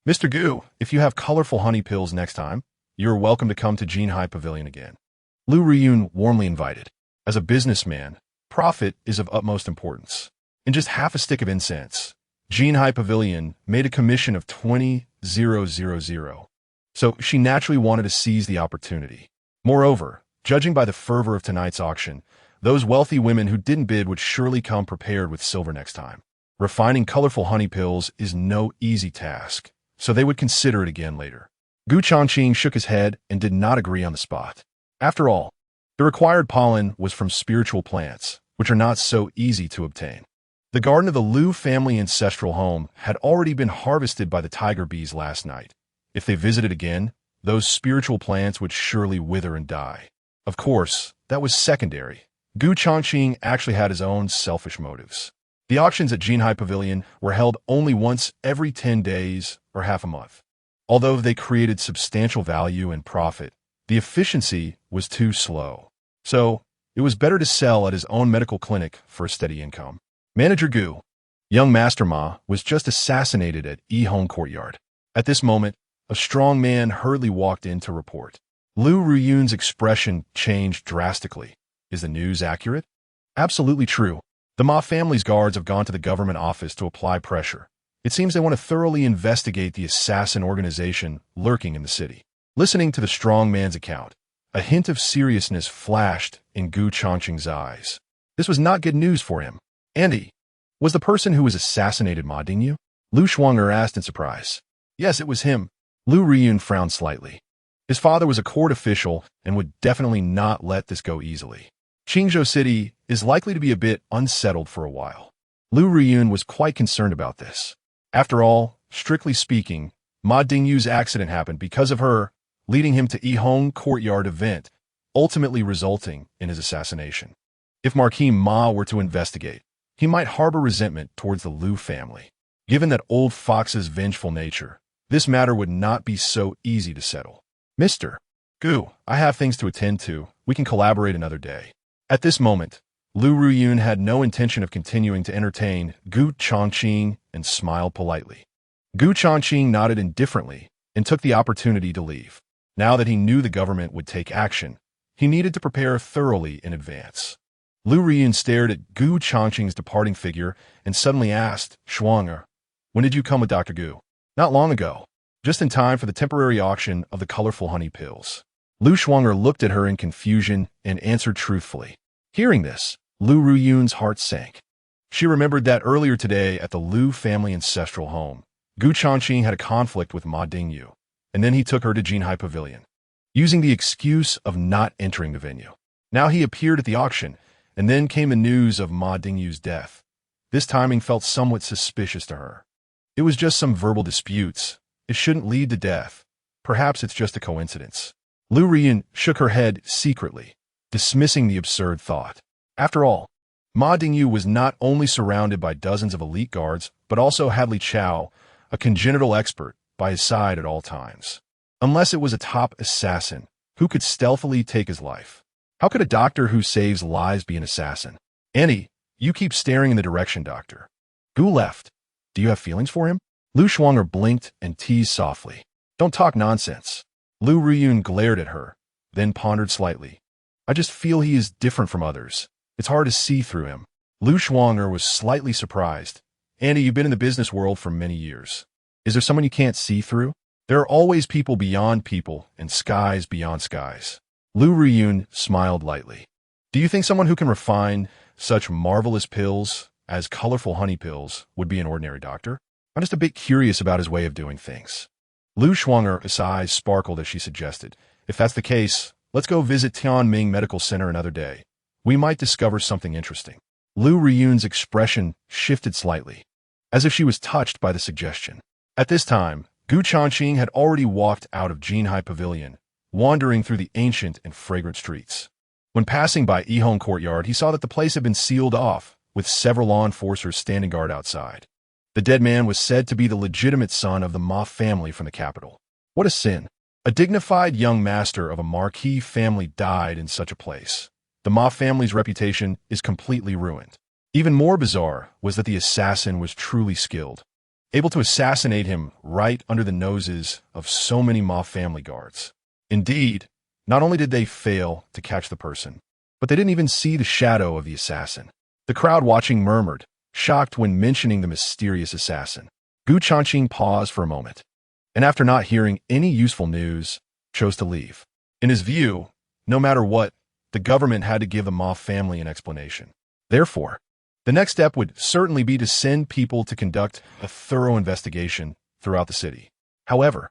Mr. Gu, if you have colorful honey pills next time, you are welcome to come to Jinhai Pavilion again. Lu Riyun warmly invited. As a businessman, profit is of utmost importance. In just half a stick of incense, Jinhai Pavilion made a commission of 20,000. So she naturally wanted to seize the opportunity. Moreover, judging by the fervor of tonight's auction, those wealthy women who didn't bid would surely come prepared with silver next time. Refining colorful honey pills is no easy task, so they would consider it again later. Gu Changqing shook his head and did not agree on the spot. After all, the required pollen was from spiritual plants, which are not so easy to obtain. The garden of the Lu family ancestral home had already been harvested by the tiger bees last night. If they visited again, those spiritual plants would surely wither and die. Of course, that was secondary. Gu Changqing actually had his own selfish motives. The auctions at Jinhai Pavilion were held only once every 10 days or half a month. Although they created substantial value and profit, the efficiency was too slow. So, it was better to sell at his own medical clinic for a steady income. Manager Gu, young Master Ma, was just assassinated at Yihong Courtyard. At this moment, a strong man hurriedly walked in to report. Lu Riyun's expression changed drastically. Is the news accurate? Absolutely true. The Ma family's guards have gone to the government office to apply pressure. It seems they want to thoroughly investigate the assassin organization lurking in the city. Listening to the strong man's account, a hint of seriousness flashed in Gu Changqing's eyes. This was not good news for him. Andy, was the person who was assassinated Ma Dingyu? Lu Shuanger asked in surprise. Yes, it was him. Lu Riyun frowned slightly. His father was a court official and would definitely not let this go easily. Qingzhou City is likely to be a bit unsettled for a while. Lu Riyun was quite concerned about this. After all, strictly speaking, Ma Dingyu's accident happened because of her, leading him to Yihong Courtyard event, ultimately resulting in his assassination. If Marquis Ma were to investigate, he might harbor resentment towards the Lu family. Given that old fox's vengeful nature, this matter would not be so easy to settle. Mr. Gu, I have things to attend to. We can collaborate another day. At this moment, Lu Riyun had no intention of continuing to entertain Gu Changqing and smiled politely. Gu Changqing nodded indifferently and took the opportunity to leave. Now that he knew the government would take action, he needed to prepare thoroughly in advance. Lu Riyun stared at Gu Changqing's departing figure and suddenly asked, Shuanger, when did you come with Dr. Gu? Not long ago, just in time for the temporary auction of the colorful honey pills. Lu Shuanger looked at her in confusion and answered truthfully. Hearing this, Lu Ruyun's heart sank. She remembered that earlier today at the Lu family ancestral home, Gu Changqing had a conflict with Ma Dingyu, and then he took her to Jinhai Pavilion, using the excuse of not entering the venue. Now he appeared at the auction, and then came the news of Ma Dingyu's death. This timing felt somewhat suspicious to her. It was just some verbal disputes. It shouldn't lead to death. Perhaps it's just a coincidence. Lu Riyun shook her head secretly, dismissing the absurd thought. After all, Ma Dingyu was not only surrounded by dozens of elite guards, but also had Li Chao, a congenital expert, by his side at all times. Unless it was a top assassin who could stealthily take his life. How could a doctor who saves lives be an assassin? Annie, you keep staring in the direction, doctor. Gu left. Do you have feelings for him? Lu Shuang'er blinked and teased softly. Don't talk nonsense. Lu Riyun glared at her, then pondered slightly. I just feel he is different from others. It's hard to see through him. Lu Shuang'er was slightly surprised. Annie, you've been in the business world for many years. Is there someone you can't see through? There are always people beyond people and skies beyond skies. Lu Riyun smiled lightly. Do you think someone who can refine such marvelous pills as colorful honey pills would be an ordinary doctor? I'm just a bit curious about his way of doing things. Lu Shuang'er's eyes sparkled as she suggested. If that's the case, let's go visit Tianming Medical Center another day. We might discover something interesting. Lu Riyun's expression shifted slightly, as if she was touched by the suggestion. At this time, Gu Changqing had already walked out of Jinhai Pavilion, wandering through the ancient and fragrant streets. When passing by Yihong Courtyard, he saw that the place had been sealed off, with several law enforcers standing guard outside. The dead man was said to be the legitimate son of the Ma family from the capital. What a sin! A dignified young master of a marquis family died in such a place. The Ma family's reputation is completely ruined. Even more bizarre was that the assassin was truly skilled, able to assassinate him right under the noses of so many Ma family guards. Indeed, not only did they fail to catch the person, but they didn't even see the shadow of the assassin. The crowd watching murmured, shocked when mentioning the mysterious assassin. Gu Changqing paused for a moment, and after not hearing any useful news, chose to leave. In his view, no matter what, the government had to give the Ma family an explanation. Therefore, the next step would certainly be to send people to conduct a thorough investigation throughout the city. However,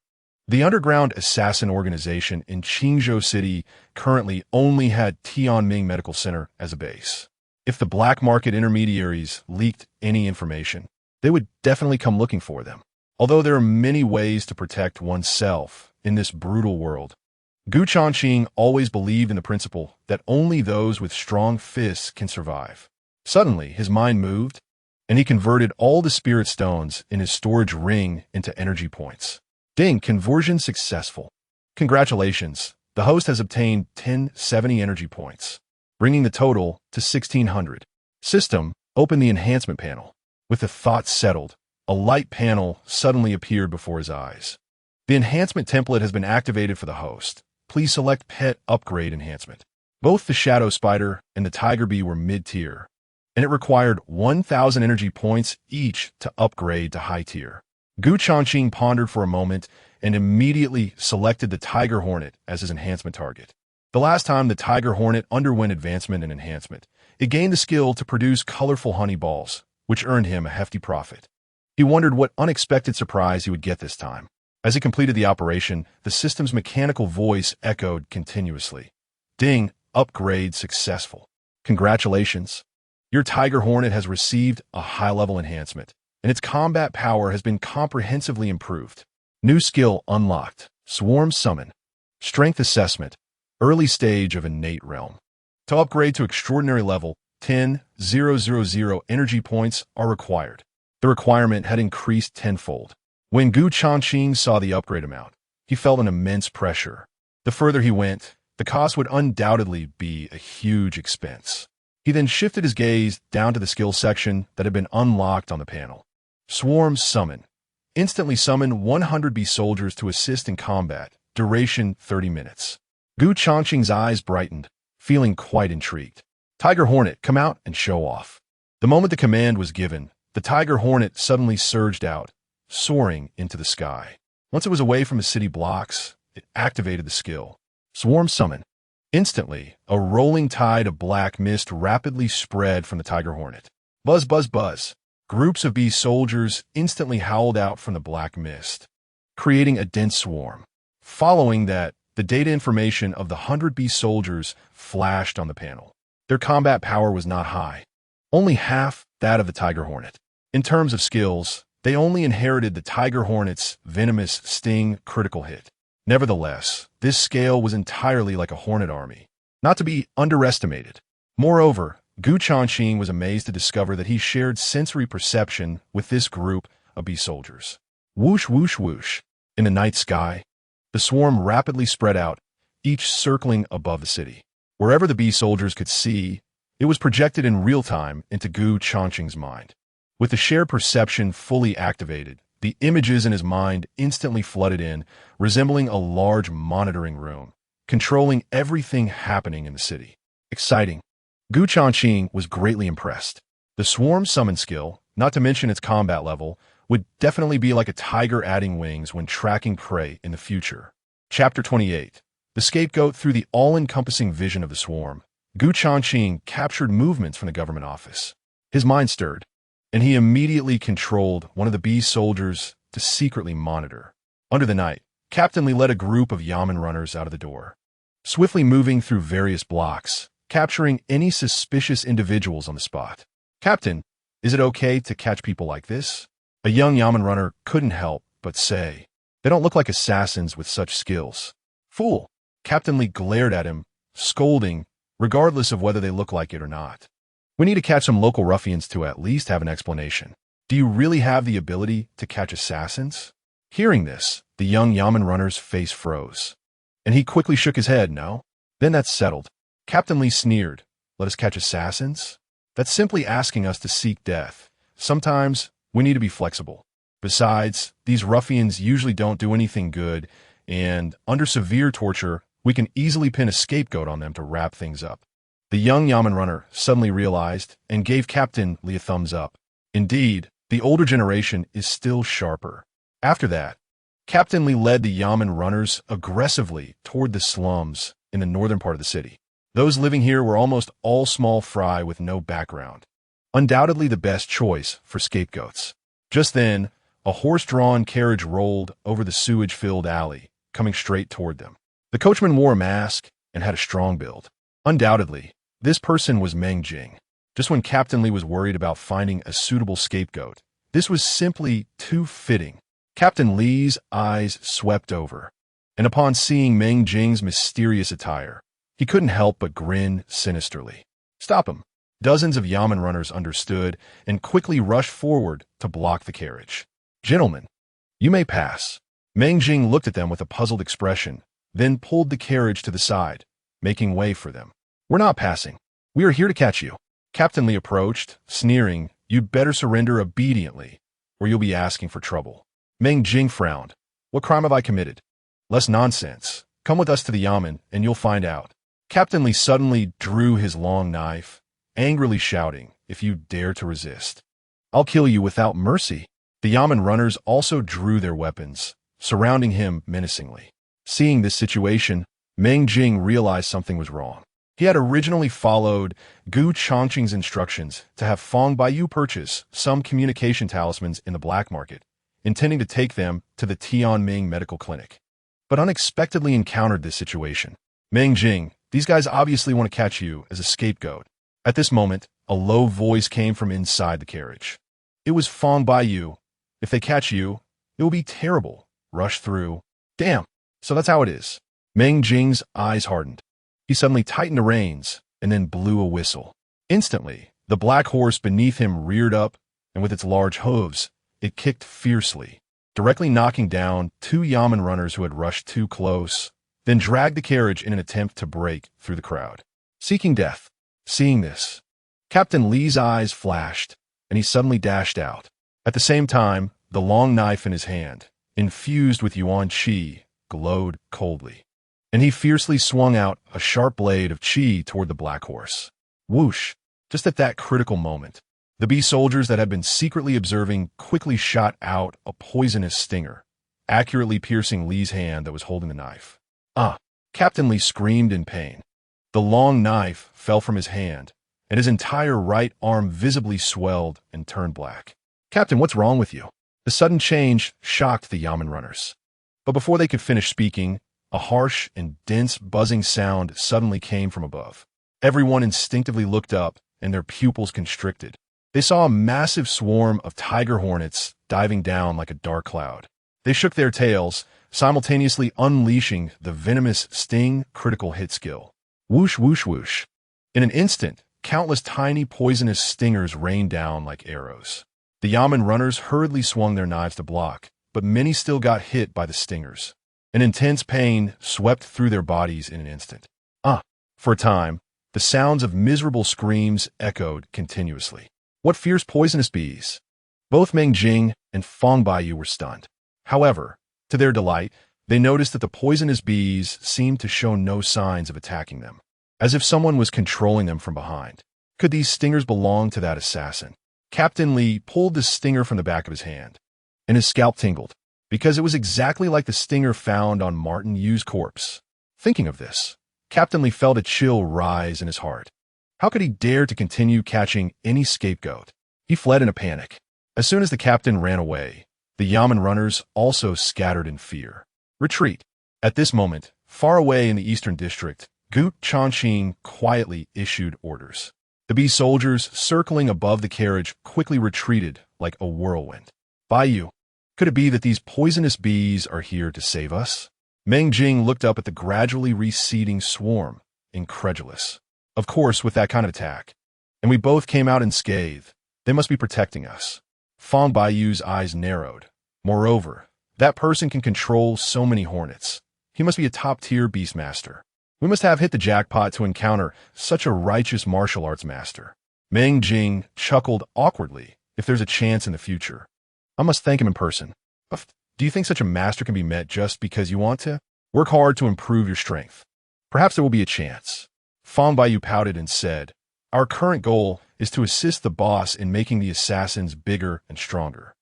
the underground assassin organization in Qingzhou City currently only had Tianming Medical Center as a base. If the black market intermediaries leaked any information, they would definitely come looking for them. Although there are many ways to protect oneself in this brutal world, Gu Changqing always believed in the principle that only those with strong fists can survive. Suddenly, his mind moved, and he converted all the spirit stones in his storage ring into energy points. Ding, conversion successful. Congratulations, the host has obtained 1070 energy points, bringing the total to 1600. System, open the enhancement panel. With the thought settled, a light panel suddenly appeared before his eyes. The enhancement template has been activated for the host. Please select Pet Upgrade Enhancement. Both the Shadow Spider and the Tiger Bee were mid-tier, and it required 1,000 energy points each to upgrade to high tier. Gu Changqing pondered for a moment and immediately selected the Tiger Hornet as his enhancement target. The last time the Tiger Hornet underwent advancement and enhancement, it gained the skill to produce colorful honey balls, which earned him a hefty profit. He wondered what unexpected surprise he would get this time. As he completed the operation, the system's mechanical voice echoed continuously. Ding, upgrade successful. Congratulations. Your Tiger Hornet has received a high-level enhancement, and its combat power has been comprehensively improved. New skill unlocked. Swarm Summon. Strength Assessment. Early stage of Innate Realm. To upgrade to extraordinary level, 10,000 energy points are required. The requirement had increased tenfold. When Gu Changqing saw the upgrade amount, he felt an immense pressure. The further he went, the cost would undoubtedly be a huge expense. He then shifted his gaze down to the skill section that had been unlocked on the panel. Swarm Summon. Instantly summon 100 bee soldiers to assist in combat. Duration 30 minutes. Gu Changqing's eyes brightened, feeling quite intrigued. Tiger Hornet, come out and show off. The moment the command was given, the Tiger Hornet suddenly surged out, soaring into the sky. Once it was away from the city blocks, it activated the skill. Swarm Summon. Instantly, a rolling tide of black mist rapidly spread from the tiger hornet. Buzz, buzz, buzz. Groups of bee soldiers instantly howled out from the black mist, creating a dense swarm. Following that, the data information of the 100 bee soldiers flashed on the panel. Their combat power was not high, only half that of the tiger hornet. In terms of skills, they only inherited the tiger hornet's venomous sting critical hit. Nevertheless, this scale was entirely like a hornet army, not to be underestimated. Moreover, Changqing was amazed to discover that he shared sensory perception with this group of bee soldiers. Whoosh, whoosh, whoosh. In the night sky, the swarm rapidly spread out, each circling above the city. Wherever the bee soldiers could see, it was projected in real time into Changqing's mind. With the shared perception fully activated, the images in his mind instantly flooded in, resembling a large monitoring room, controlling everything happening in the city. Exciting. Changqing was greatly impressed. The swarm summon skill, not to mention its combat level, would definitely be like a tiger adding wings when tracking prey in the future. Chapter 28. The scapegoat. Through the all-encompassing vision of the swarm, Changqing captured movements from the government office. His mind stirred, and he immediately controlled one of the bee soldiers to secretly monitor. Under the night, Captain Li led a group of yamen runners out of the door, swiftly moving through various blocks, capturing any suspicious individuals on the spot. Captain, is it okay to catch people like this? A young yamen runner couldn't help but say, they don't look like assassins with such skills. Fool! Captain Li glared at him, scolding, regardless of whether they look like it or not. We need to catch some local ruffians to at least have an explanation. Do you really have the ability to catch assassins? Hearing this, the young yamen runner's face froze, and he quickly shook his head. No? Then that's settled. Captain Li sneered. Let us catch assassins? That's simply asking us to seek death. Sometimes we need to be flexible. Besides, these ruffians usually don't do anything good, and under severe torture, we can easily pin a scapegoat on them to wrap things up. The young yamen runner suddenly realized and gave Captain Li a thumbs up. Indeed, the older generation is still sharper. After that, Captain Li led the yamen runners aggressively toward the slums in the northern part of the city. Those living here were almost all small fry with no background. Undoubtedly the best choice for scapegoats. Just then, a horse-drawn carriage rolled over the sewage-filled alley, coming straight toward them. The coachman wore a mask and had a strong build. Undoubtedly, this person was Meng Jing. Just when Captain Li was worried about finding a suitable scapegoat, this was simply too fitting. Captain Li's eyes swept over, and upon seeing Meng Jing's mysterious attire, he couldn't help but grin sinisterly. Stop him! Dozens of yamen runners understood and quickly rushed forward to block the carriage. Gentlemen, you may pass. Meng Jing looked at them with a puzzled expression, then pulled the carriage to the side, making way for them. We're not passing. We are here to catch you. Captain Li approached, sneering, You'd better surrender obediently, or you'll be asking for trouble. Meng Jing frowned. What crime have I committed? Less nonsense. Come with us to the yamen, and you'll find out. Captain Li suddenly drew his long knife, angrily shouting, If you dare to resist, I'll kill you without mercy. The yamen runners also drew their weapons, surrounding him menacingly. Seeing this situation, Meng Jing realized something was wrong. He had originally followed Changqing's instructions to have Fong Baiyu purchase some communication talismans in the black market, intending to take them to the Tianming medical clinic, but unexpectedly encountered this situation. Meng Jing, these guys obviously want to catch you as a scapegoat. At this moment, a low voice came from inside the carriage. It was Fong Baiyu. If they catch you, it will be terrible. Rush through. Damn, so that's how it is. Meng Jing's eyes hardened. He suddenly tightened the reins and then blew a whistle. Instantly, the black horse beneath him reared up, and with its large hooves, it kicked fiercely, directly knocking down two yamen runners who had rushed too close, then dragged the carriage in an attempt to break through the crowd, seeking death. Seeing this, Captain Li's eyes flashed, and he suddenly dashed out. At the same time, the long knife in his hand, infused with yuan qi, glowed coldly, and he fiercely swung out a sharp blade of qi toward the black horse. Whoosh! Just at that critical moment, the bee soldiers that had been secretly observing quickly shot out a poisonous stinger, accurately piercing Li's hand that was holding the knife. Ah! Captain Li screamed in pain. The long knife fell from his hand, and his entire right arm visibly swelled and turned black. "Captain, what's wrong with you?" The sudden change shocked the Yamen runners. But before they could finish speaking, a harsh and dense buzzing sound suddenly came from above. Everyone instinctively looked up, and their pupils constricted. They saw a massive swarm of tiger hornets diving down like a dark cloud. They shook their tails, simultaneously unleashing the venomous sting critical hit skill. Whoosh, whoosh, whoosh. In an instant, countless tiny poisonous stingers rained down like arrows. The Yamen runners hurriedly swung their knives to block, but many still got hit by the stingers. An intense pain swept through their bodies in an instant. For a time, the sounds of miserable screams echoed continuously. What fierce poisonous bees! Both Meng Jing and Fang Baiyu were stunned. However, to their delight, they noticed that the poisonous bees seemed to show no signs of attacking them, as if someone was controlling them from behind. Could these stingers belong to that assassin? Captain Li pulled the stinger from the back of his hand, and his scalp tingled, because it was exactly like the stinger found on Martin Yu's corpse. Thinking of this, Captain Li felt a chill rise in his heart. How could he dare to continue catching any scapegoat? He fled in a panic. As soon as the captain ran away, the Yamen runners also scattered in fear. Retreat. At this moment, far away in the eastern district, Changqing quietly issued orders. The bee soldiers circling above the carriage quickly retreated like a whirlwind. Baiyu, could it be that these poisonous bees are here to save us? Meng Jing looked up at the gradually receding swarm, incredulous. Of course, with that kind of attack. And we both came out unscathed. They must be protecting us. Fang Baiyu's eyes narrowed. Moreover, that person can control so many hornets. He must be a top-tier beastmaster. We must have hit the jackpot to encounter such a righteous martial arts master. Meng Jing chuckled awkwardly. If there's a chance in the future, I must thank him in person. Do you think such a master can be met just because you want to? Work hard to improve your strength. Perhaps there will be a chance. Fang Baiyu pouted and said, "Our current goal is to assist the boss in making the assassins bigger and stronger.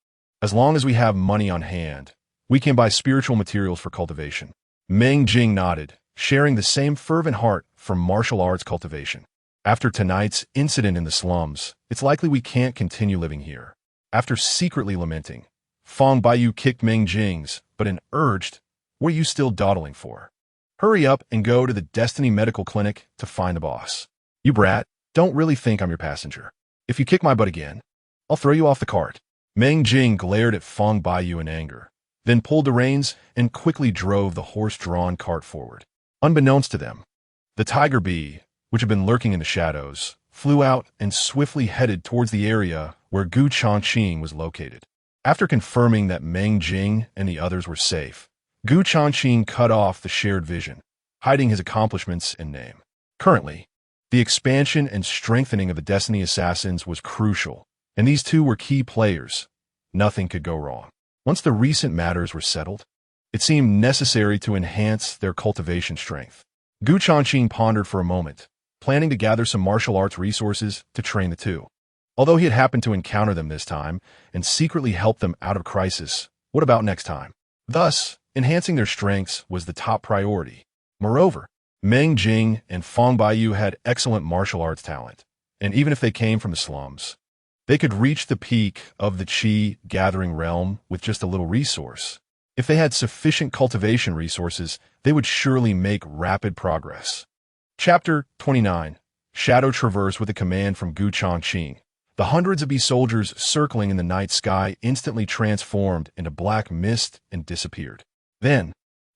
As long as we have money on hand, we can buy spiritual materials for cultivation." Meng Jing nodded, sharing the same fervent heart for martial arts cultivation. After tonight's incident in the slums, it's likely we can't continue living here. After secretly lamenting, Fang Baiyu kicked Meng Jing's, but urged, "What are you still dawdling for? Hurry up and go to the Destiny Medical Clinic to find the boss. You brat, don't really think I'm your passenger. If you kick my butt again, I'll throw you off the cart." Meng Jing glared at Fang Baiyu in anger, then pulled the reins and quickly drove the horse-drawn cart forward. Unbeknownst to them, the tiger bee, which had been lurking in the shadows, flew out and swiftly headed towards the area where Changqing was located. After confirming that Meng Jing and the others were safe, Changqing cut off the shared vision, hiding his accomplishments and name. Currently, the expansion and strengthening of the Destiny Assassins was crucial, and these two were key players. Nothing could go wrong. Once the recent matters were settled, it seemed necessary to enhance their cultivation strength. Changqing pondered for a moment, planning to gather some martial arts resources to train the two. Although he had happened to encounter them this time and secretly help them out of crisis, what about next time? Thus, enhancing their strengths was the top priority. Moreover, Meng Jing and Fang Baiyu had excellent martial arts talent, and even if they came from the slums, they could reach the peak of the Qi-gathering realm with just a little resource. If they had sufficient cultivation resources, they would surely make rapid progress. Chapter 29. Shadow Traverse with a command from Changqing. The hundreds of bee soldiers circling in the night sky instantly transformed into black mist and disappeared. Then,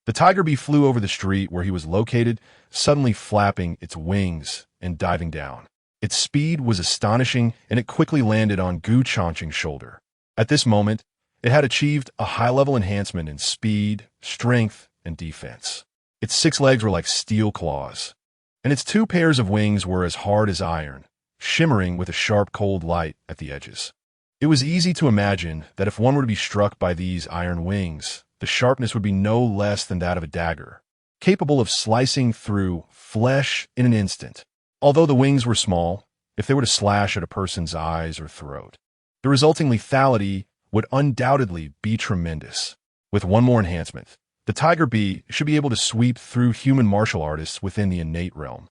the tiger bee flew over the street where he was located, suddenly flapping its wings and diving down. Its speed was astonishing, and it quickly landed on Changqing's shoulder. At this moment, it had achieved a high-level enhancement in speed, strength, and defense. Its 6 legs were like steel claws, and its 2 pairs of wings were as hard as iron, shimmering with a sharp cold light at the edges. It was easy to imagine that if one were to be struck by these iron wings, the sharpness would be no less than that of a dagger, capable of slicing through flesh in an instant. Although the wings were small, if they were to slash at a person's eyes or throat, the resulting lethality would undoubtedly be tremendous. With one more enhancement, the tiger bee should be able to sweep through human martial artists within the innate realm.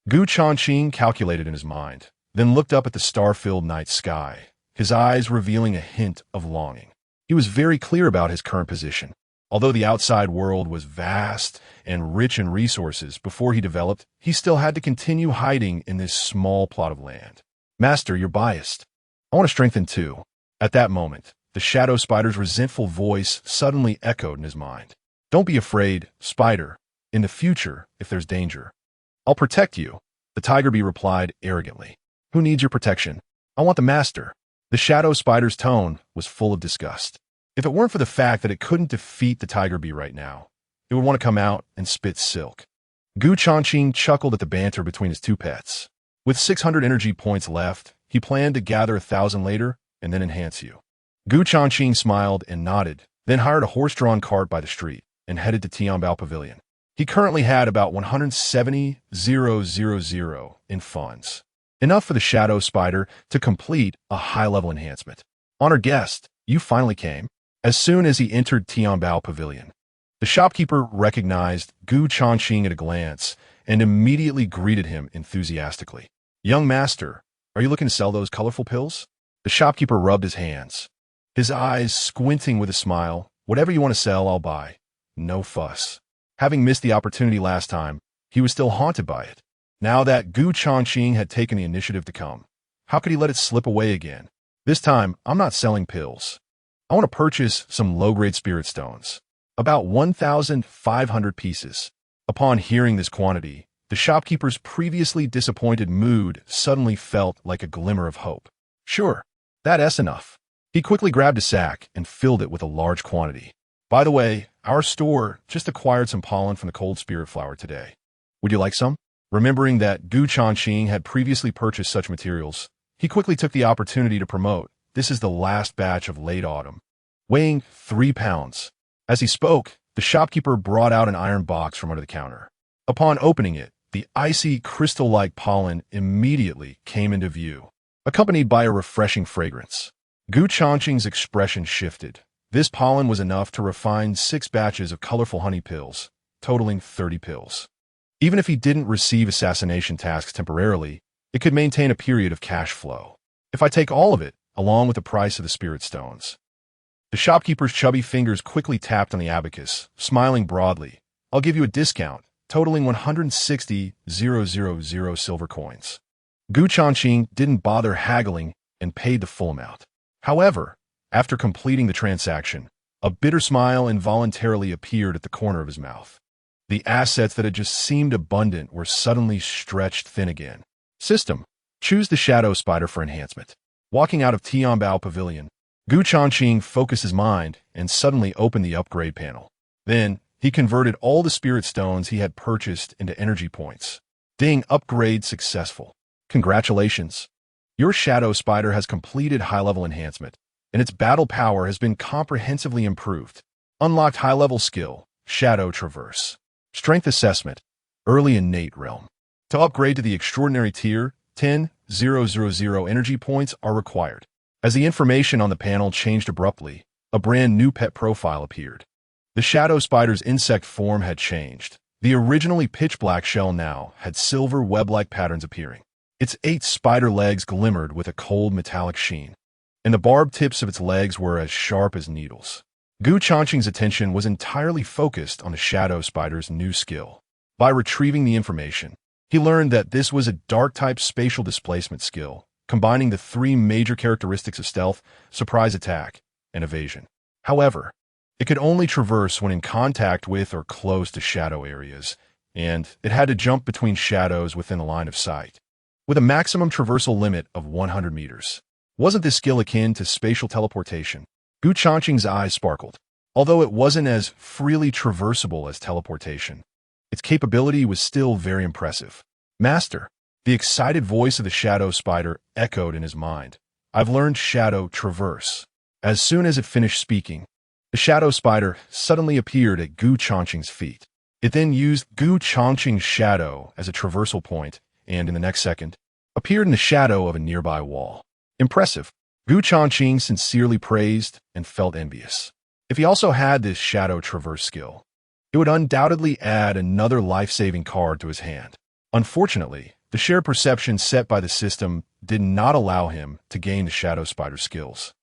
Gu Changqing calculated in his mind, then looked up at the star-filled night sky, his eyes revealing a hint of longing. He was very clear about his current position. Although the outside world was vast and rich in resources before he developed, he still had to continue hiding in this small plot of land. Master, you're biased. I want to strengthen too. At that moment, the shadow spider's resentful voice suddenly echoed in his mind. Don't be afraid, spider. In the future, if there's danger, I'll protect you. The tiger bee replied arrogantly. Who needs your protection? I want the master. The shadow spider's tone was full of disgust. If it weren't for the fact that it couldn't defeat the tiger bee right now, it would want to come out and spit silk. Gu Changqing chuckled at the banter between his two pets. With 600 energy points left, he planned to gather 1,000 later and then enhance you. Gu Changqing smiled and nodded, then hired a horse-drawn cart by the street and headed to Tianbao Pavilion. He currently had about 170,000 in funds, enough for the shadow spider to complete a high-level enhancement. Honored guest, you finally came. As soon as he entered Tianbao Pavilion, the shopkeeper recognized Gu Changqing at a glance and immediately greeted him enthusiastically. Young master, are you looking to sell those colorful pills? The shopkeeper rubbed his hands, his eyes squinting with a smile. Whatever you want to sell, I'll buy. No fuss. Having missed the opportunity last time, he was still haunted by it. Now that Gu Changqing had taken the initiative to come, how could he let it slip away again? This time, I'm not selling pills. I want to purchase some low-grade spirit stones, about 1,500 pieces. Upon hearing this quantity, the shopkeeper's previously disappointed mood suddenly felt like a glimmer of hope. Sure, that's enough. He quickly grabbed a sack and filled it with a large quantity. By the way, our store just acquired some pollen from the cold spirit flower today. Would you like some? Remembering that Gu Changqing had previously purchased such materials, he quickly took the opportunity to promote. This is the last batch of late autumn, weighing 3 pounds. As he spoke, the shopkeeper brought out an iron box from under the counter. Upon opening it, the icy, crystal-like pollen immediately came into view, accompanied by a refreshing fragrance. Gu Changqing's expression shifted. This pollen was enough to refine 6 batches of colorful honey pills, totaling 30 pills. Even if he didn't receive assassination tasks temporarily, it could maintain a period of cash flow. If I take all of it, along with the price of the spirit stones. The shopkeeper's chubby fingers quickly tapped on the abacus, smiling broadly. I'll give you a discount, totaling 160,000 silver coins. Gu Changqing didn't bother haggling and paid the full amount. However, after completing the transaction, a bitter smile involuntarily appeared at the corner of his mouth. The assets that had just seemed abundant were suddenly stretched thin again. System. Choose the shadow spider for enhancement. Walking out of Tianbao Pavilion, Gu Changqing focused his mind and suddenly opened the upgrade panel. Then, he converted all the spirit stones he had purchased into energy points. Ding, upgrade successful. Congratulations. Your shadow spider has completed high-level enhancement, and its battle power has been comprehensively improved. Unlocked high-level skill, Shadow Traverse. Strength assessment, early innate realm. To upgrade to the extraordinary tier, 10,000 energy points are required. As the information on the panel changed abruptly, a brand new pet profile appeared. The shadow spider's insect form had changed. The originally pitch-black shell now had silver web-like patterns appearing. Its 8 spider legs glimmered with a cold metallic sheen, and the barbed tips of its legs were as sharp as needles. Gu Changqing's attention was entirely focused on the shadow spider's new skill. By retrieving the information, he learned that this was a dark-type spatial displacement skill, combining the 3 major characteristics of stealth, surprise attack, and evasion. However, it could only traverse when in contact with or close to shadow areas, and it had to jump between shadows within the line of sight, with a maximum traversal limit of 100 meters. Wasn't this skill akin to spatial teleportation? Gu Changqing's eyes sparkled. Although it wasn't as freely traversable as teleportation, its capability was still very impressive. Master, the excited voice of the shadow spider echoed in his mind. I've learned Shadow Traverse. As soon as it finished speaking, the shadow spider suddenly appeared at Gu Changqing's feet. It then used Gu Changqing's shadow as a traversal point and, in the next second, appeared in the shadow of a nearby wall. Impressive. Gu Changqing sincerely praised and felt envious. If he also had this shadow traverse skill, it would undoubtedly add another life-saving card to his hand. Unfortunately, The shared perception set by the system did not allow him to gain the shadow spider skills.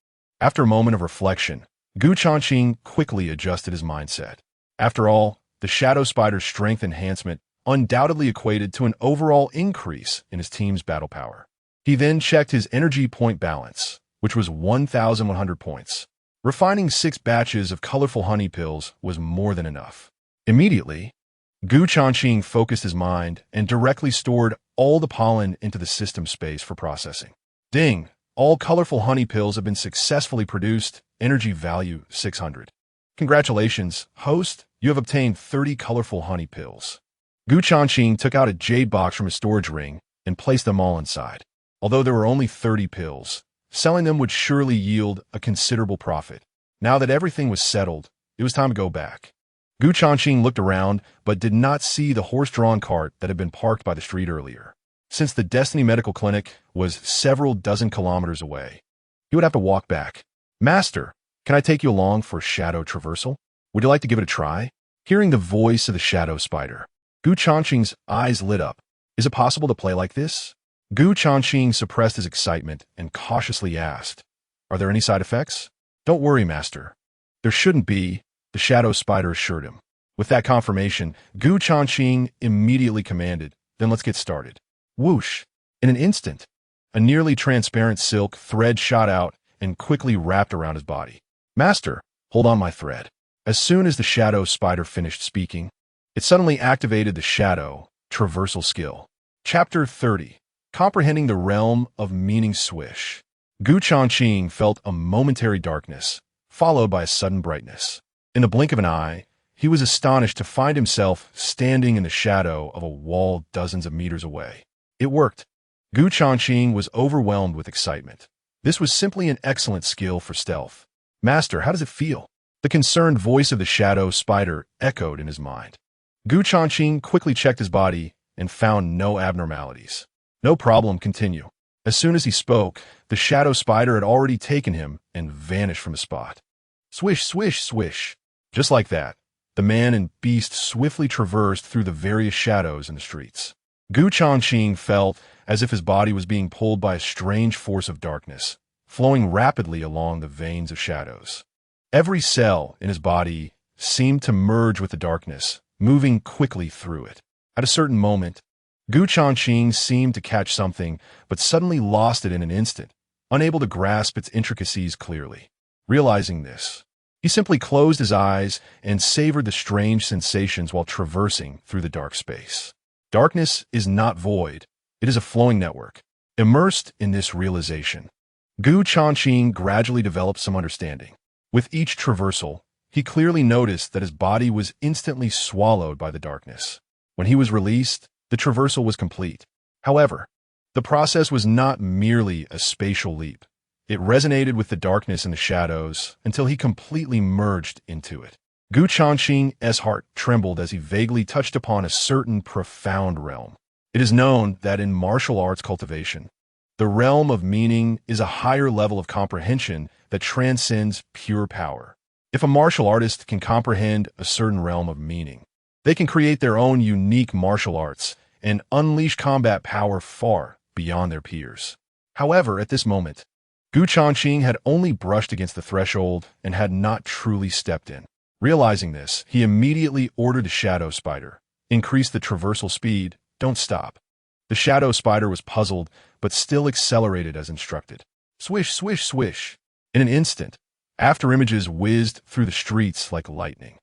After a moment of reflection, Changqing quickly adjusted his mindset. After all, the shadow spider's strength enhancement undoubtedly equated to an overall increase in his team's battle power. He then checked his energy point balance, which was 1,100 points. Refining 6 batches of colorful honey pills was more than enough. Immediately, Changqing focused his mind and directly stored all the pollen into the system space for processing. Ding! All colorful honey pills have been successfully produced. Energy value 600. Congratulations, host. You have obtained 30 colorful honey pills. Changqing took out a jade box from his storage ring and placed them all inside. Although there were only 30 pills, selling them would surely yield a considerable profit. Now that everything was settled, it was time to go back. Changqing looked around but did not see the horse-drawn cart that had been parked by the street earlier. Since the Destiny Medical Clinic was several dozen kilometers away, he would have to walk back. Master, can I take you along for a shadow traversal? Would you like to give it a try? Hearing the voice of the shadow spider, Changqing's eyes lit up. Is it possible to play like this? Changqing suppressed his excitement and cautiously asked, Are there any side effects? Don't worry, Master. There shouldn't be, the shadow spider assured him. With that confirmation, Changqing immediately commanded, Then let's get started. Whoosh! In an instant, a nearly transparent silk thread shot out and quickly wrapped around his body. Master, hold on my thread. As soon as the shadow spider finished speaking, it suddenly activated the shadow traversal skill. Chapter 30. Comprehending the Realm of Meaning. Swish. Changqing felt a momentary darkness, followed by a sudden brightness. In the blink of an eye, he was astonished to find himself standing in the shadow of a wall dozens of meters away. It worked. Changqing was overwhelmed with excitement. This was simply an excellent skill for stealth. Master, how does it feel? The concerned voice of the shadow spider echoed in his mind. Changqing quickly checked his body and found no abnormalities. No problem, continue. As soon as he spoke, the shadow spider had already taken him and vanished from the spot. Swish, swish, swish. Just like that, the man and beast swiftly traversed through the various shadows in the streets. Changqing felt as if his body was being pulled by a strange force of darkness, flowing rapidly along the veins of shadows. Every cell in his body seemed to merge with the darkness, moving quickly through it. At a certain moment, Changqing seemed to catch something, but suddenly lost it in an instant, unable to grasp its intricacies clearly. Realizing this, he simply closed his eyes and savored the strange sensations while traversing through the dark space. Darkness is not void, it is a flowing network. Immersed in this realization, Changqing gradually developed some understanding. With each traversal, he clearly noticed that his body was instantly swallowed by the darkness. When he was released, the traversal was complete. However, the process was not merely a spatial leap. It resonated with the darkness and the shadows until he completely merged into it. Changqing's heart trembled as he vaguely touched upon a certain profound realm. It is known that in martial arts cultivation, the realm of meaning is a higher level of comprehension that transcends pure power. If a martial artist can comprehend a certain realm of meaning, they can create their own unique martial arts and unleash combat power far beyond their peers. However, at this moment, Changqing had only brushed against the threshold and had not truly stepped in. Realizing this, he immediately ordered the shadow spider, Increase the traversal speed, don't stop. The shadow spider was puzzled, but still accelerated as instructed. Swish, swish, swish. In an instant, after images whizzed through the streets like lightning.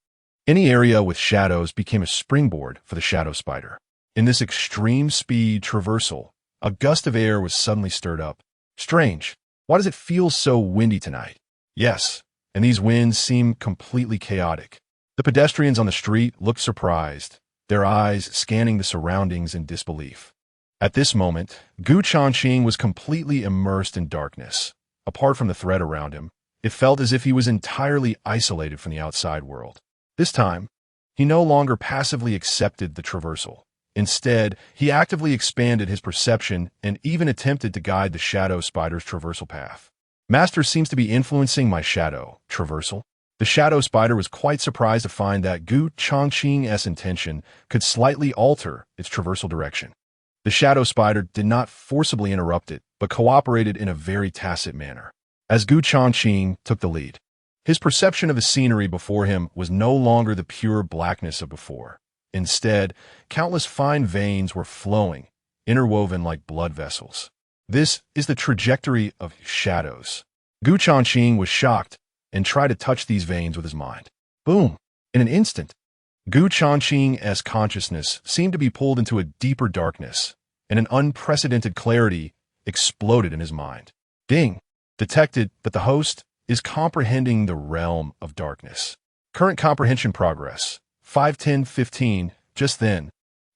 Any area with shadows became a springboard for the shadow spider. In this extreme speed traversal, a gust of air was suddenly stirred up. Strange. Why does it feel so windy tonight? Yes, and these winds seem completely chaotic. The pedestrians on the street looked surprised, their eyes scanning the surroundings in disbelief. At this moment, Changqing was completely immersed in darkness. Apart from the thread around him, it felt as if he was entirely isolated from the outside world. This time, he no longer passively accepted the traversal. Instead, he actively expanded his perception and even attempted to guide the shadow spider's traversal path. Master seems to be influencing my shadow traversal. The shadow spider was quite surprised to find that Changqing's intention could slightly alter its traversal direction. The shadow spider did not forcibly interrupt it, but cooperated in a very tacit manner. As Changqing took the lead, his perception of the scenery before him was no longer the pure blackness of before. Instead, countless fine veins were flowing, interwoven like blood vessels. This is the trajectory of shadows. Changqing was shocked and tried to touch these veins with his mind. Boom! In an instant, Changqing's consciousness seemed to be pulled into a deeper darkness, and an unprecedented clarity exploded in his mind. Ding! Detected that the host is comprehending the realm of darkness. Current comprehension progress, 51015. Just then,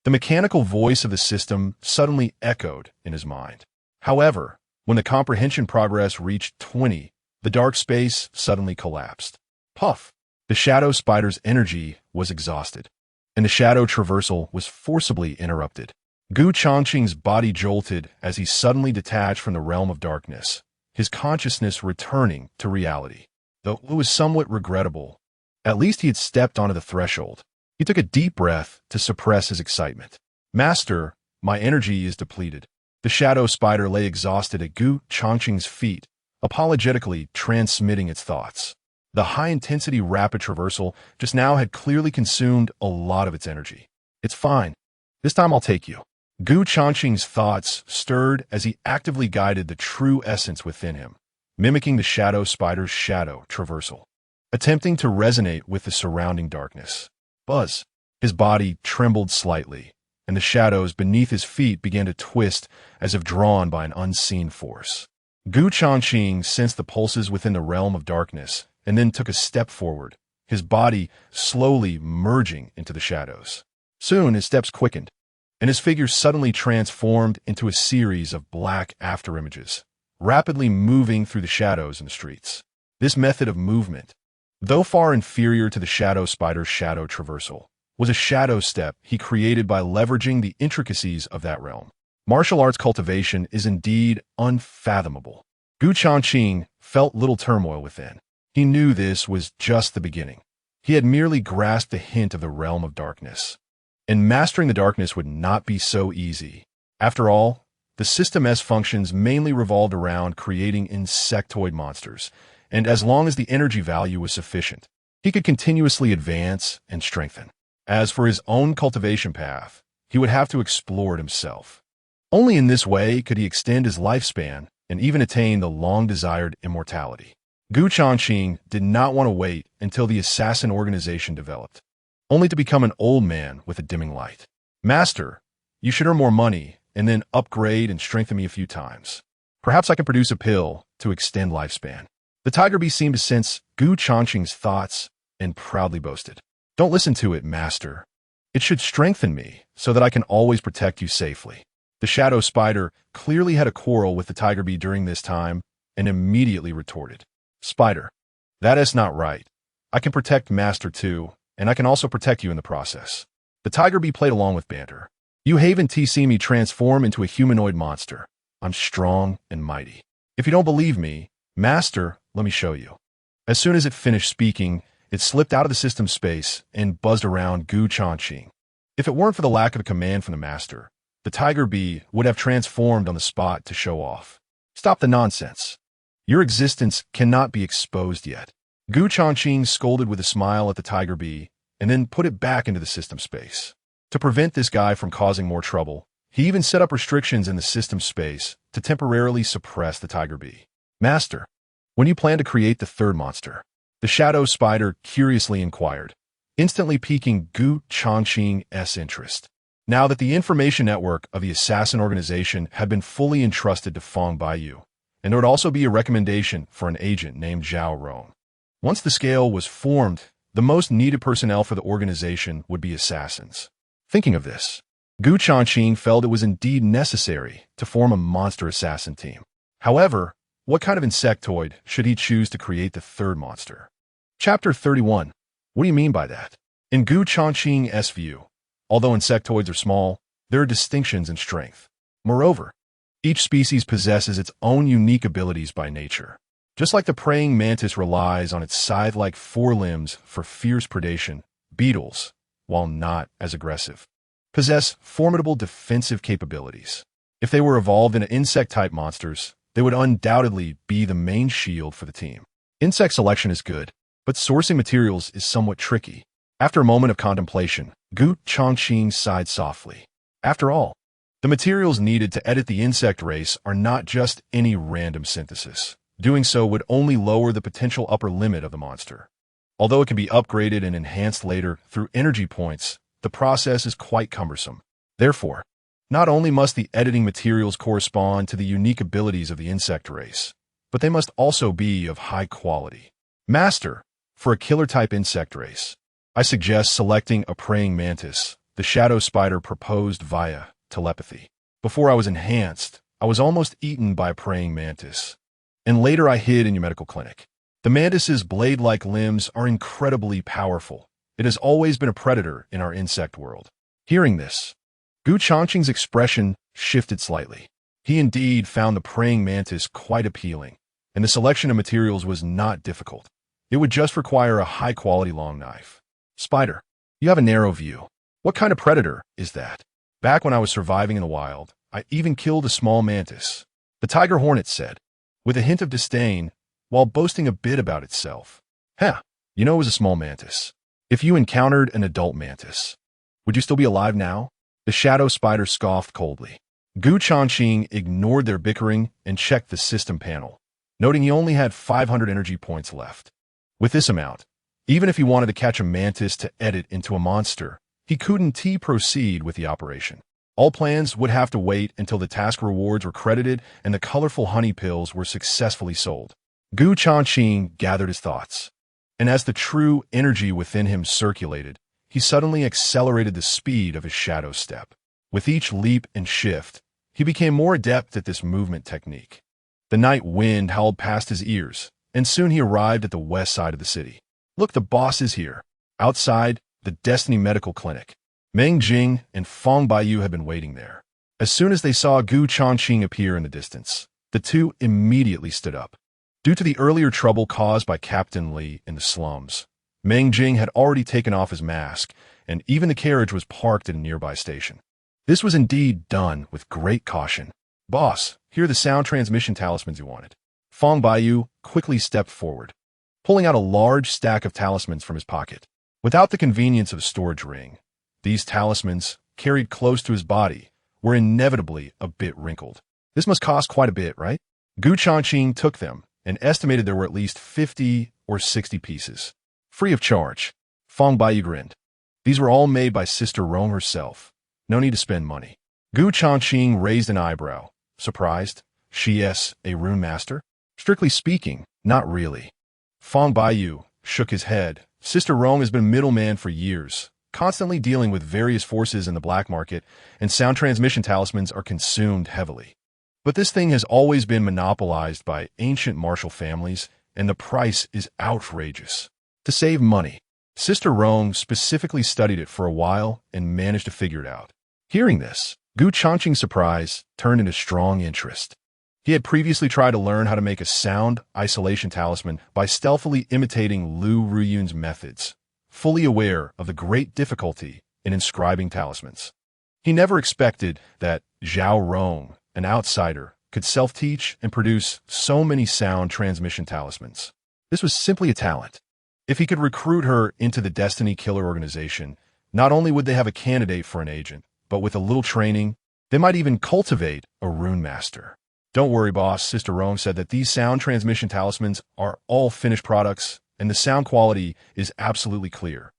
the mechanical voice of the system suddenly echoed in his mind. However, when the comprehension progress reached 20, the dark space suddenly collapsed. Puff! The shadow spider's energy was exhausted, and the shadow traversal was forcibly interrupted. Changqing's body jolted as he suddenly detached from the realm of darkness, his consciousness returning to reality. Though it was somewhat regrettable, at least he had stepped onto the threshold. He took a deep breath to suppress his excitement. Master, my energy is depleted. The shadow spider lay exhausted at Changqing's feet, apologetically transmitting its thoughts. The high-intensity rapid traversal just now had clearly consumed a lot of its energy. It's fine. This time I'll take you. Changqing's thoughts stirred as he actively guided the true essence within him, mimicking the shadow spider's shadow traversal, attempting to resonate with the surrounding darkness. Buzz! His body trembled slightly, and the shadows beneath his feet began to twist as if drawn by an unseen force. Changqing sensed the pulses within the realm of darkness and then took a step forward, his body slowly merging into the shadows. Soon his steps quickened, and his figure suddenly transformed into a series of black afterimages, rapidly moving through the shadows in the streets. This method of movement, though far inferior to the shadow spider's shadow traversal, was a shadow step he created by leveraging the intricacies of that realm. Martial arts cultivation is indeed unfathomable. Changqing felt little turmoil within. He knew this was just the beginning. He had merely grasped a hint of the realm of darkness. And mastering the darkness would not be so easy. After all, the system's functions mainly revolved around creating insectoid monsters, and as long as the energy value was sufficient, he could continuously advance and strengthen. As for his own cultivation path, he would have to explore it himself. Only in this way could he extend his lifespan and even attain the long-desired immortality. Changqing did not want to wait until the assassin organization developed, only to become an old man with a dimming light. Master, you should earn more money and then upgrade and strengthen me a few times. Perhaps I can produce a pill to extend lifespan. The tiger bee seemed to sense Changqing's thoughts and proudly boasted. Don't listen to it, master. It should strengthen me so that I can always protect you safely. The shadow spider clearly had a quarrel with the tiger bee during this time and immediately retorted. Spider, that is not right. I can protect master too, and I can also protect you in the process. The tiger bee played along with banter. You haven't seen me transform into a humanoid monster. I'm strong and mighty. If you don't believe me, master, let me show you. As soon as it finished speaking, it slipped out of the system space and buzzed around Changqing. If it weren't for the lack of a command from the master, the tiger bee would have transformed on the spot to show off. Stop the nonsense. Your existence cannot be exposed yet. Changqing scolded with a smile at the tiger bee and then put it back into the system space. To prevent this guy from causing more trouble, he even set up restrictions in the system space to temporarily suppress the tiger bee. Master, when you plan to create the third monster? The shadow spider curiously inquired, instantly piquing Changqing's interest. Now that the information network of the assassin organization had been fully entrusted to Feng Baiyu, and there would also be a recommendation for an agent named Zhao Rong. Once the scale was formed, the most needed personnel for the organization would be assassins. Thinking of this, Changqing felt it was indeed necessary to form a monster assassin team. However, what kind of insectoid should he choose to create the third monster? Chapter 31. What do you mean by that? In Changqing's view, although insectoids are small, there are distinctions in strength. Moreover, each species possesses its own unique abilities by nature. Just like the praying mantis relies on its scythe-like forelimbs for fierce predation, beetles, while not as aggressive, possess formidable defensive capabilities. If they were evolved into insect-type monsters, they would undoubtedly be the main shield for the team. Insect selection is good, but sourcing materials is somewhat tricky. After a moment of contemplation, Changqing sighed softly. After all, the materials needed to edit the insect race are not just any random synthesis. Doing so would only lower the potential upper limit of the monster. Although it can be upgraded and enhanced later through energy points, the process is quite cumbersome. Therefore, not only must the editing materials correspond to the unique abilities of the insect race, but they must also be of high quality. Master, for a killer-type insect race, I suggest selecting a praying mantis, the shadow spider proposed via telepathy. Before I was enhanced, I was almost eaten by a praying mantis, and later I hid in your medical clinic. The mantis's blade-like limbs are incredibly powerful. It has always been a predator in our insect world. Hearing this, Changqing's expression shifted slightly. He indeed found the praying mantis quite appealing, and the selection of materials was not difficult. It would just require a high-quality long knife. Spider, you have a narrow view. What kind of predator is that? Back when I was surviving in the wild, I even killed a small mantis. The tiger hornet said, with a hint of disdain, while boasting a bit about itself. You know it was a small mantis. If you encountered an adult mantis, would you still be alive now? The shadow spider scoffed coldly. Changqing ignored their bickering and checked the system panel, noting he only had 500 energy points left. With this amount, even if he wanted to catch a mantis to edit into a monster, he couldn't proceed with the operation. All plans would have to wait until the task rewards were credited and the colorful honey pills were successfully sold. Changqing gathered his thoughts, and as the true energy within him circulated, he suddenly accelerated the speed of his shadow step. With each leap and shift, he became more adept at this movement technique. The night wind howled past his ears, and soon he arrived at the west side of the city. Look, the boss is here. Outside, the Destiny Medical Clinic. Meng Jing and Fong Baiyu had been waiting there. As soon as they saw Changqing appear in the distance, the two immediately stood up. Due to the earlier trouble caused by Captain Li in the slums, Meng Jing had already taken off his mask, and even the carriage was parked at a nearby station. This was indeed done with great caution. Boss, here are the sound transmission talismans you wanted. Fong Baiyu quickly stepped forward, pulling out a large stack of talismans from his pocket. Without the convenience of a storage ring, these talismans, carried close to his body, were inevitably a bit wrinkled. This must cost quite a bit, right? Changqing took them and estimated there were at least 50 or 60 pieces. Free of charge. Fong Baiyu grinned. These were all made by Sister Rong herself. No need to spend money. Changqing raised an eyebrow. Surprised? She a rune master? Strictly speaking, not really. Fong Baiyu shook his head. Sister Rong has been middleman for years, constantly dealing with various forces in the black market, and sound transmission talismans are consumed heavily. But this thing has always been monopolized by ancient martial families, and the price is outrageous. To save money, Sister Rong specifically studied it for a while and managed to figure it out. Hearing this, Changqing's surprise turned into strong interest. He had previously tried to learn how to make a sound isolation talisman by stealthily imitating Lu Ruyun's methods, fully aware of the great difficulty in inscribing talismans. He never expected that Zhao Rong, an outsider, could self-teach and produce so many sound transmission talismans. This was simply a talent. If he could recruit her into the Destiny Killer organization, not only would they have a candidate for an agent, but with a little training, they might even cultivate a rune master. Don't worry, boss, Sister Rong said that these sound transmission talismans are all finished products, and the sound quality is absolutely clear.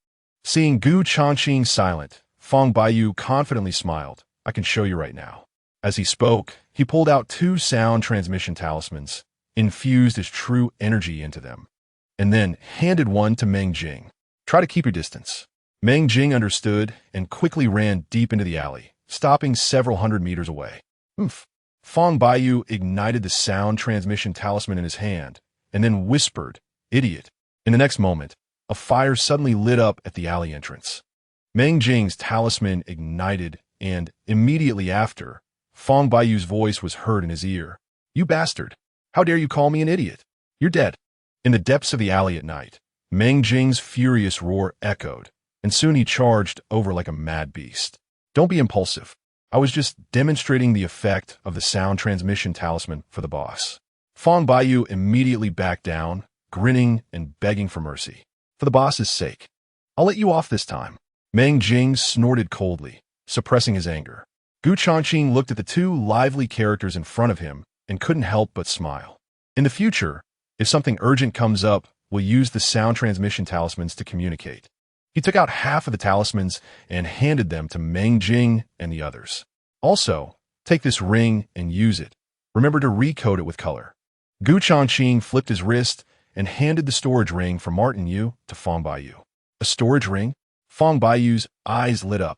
Seeing Changqing silent, Fong Baiyu confidently smiled. I can show you right now. As he spoke, he pulled out 2 sound transmission talismans, infused his true energy into them, and then handed one to Meng Jing. Try to keep your distance. Meng Jing understood and quickly ran deep into the alley, stopping several hundred meters away. Fong Baiyu ignited the sound transmission talisman in his hand, and then whispered, "Idiot." In the next moment, a fire suddenly lit up at the alley entrance. Meng Jing's talisman ignited, and immediately after, Fong Baiyu's voice was heard in his ear. "You bastard! How dare you call me an idiot? You're dead." In the depths of the alley at night, Meng Jing's furious roar echoed, and soon he charged over like a mad beast. Don't be impulsive. I was just demonstrating the effect of the sound transmission talisman for the boss. Fong Baiyu immediately backed down, grinning and begging for mercy. For the boss's sake. I'll let you off this time. Meng Jing snorted coldly, suppressing his anger. Gu Changqing looked at the two lively characters in front of him and couldn't help but smile. In the future, if something urgent comes up, we'll use the sound transmission talismans to communicate. He took out half of the talismans and handed them to Meng Jing and the others. Also, take this ring and use it. Remember to recode it with color. Gu Changqing flipped his wrist and handed the storage ring from Martin Yu to Fong Baiyu. A storage ring? Fong Baiyu's eyes lit up,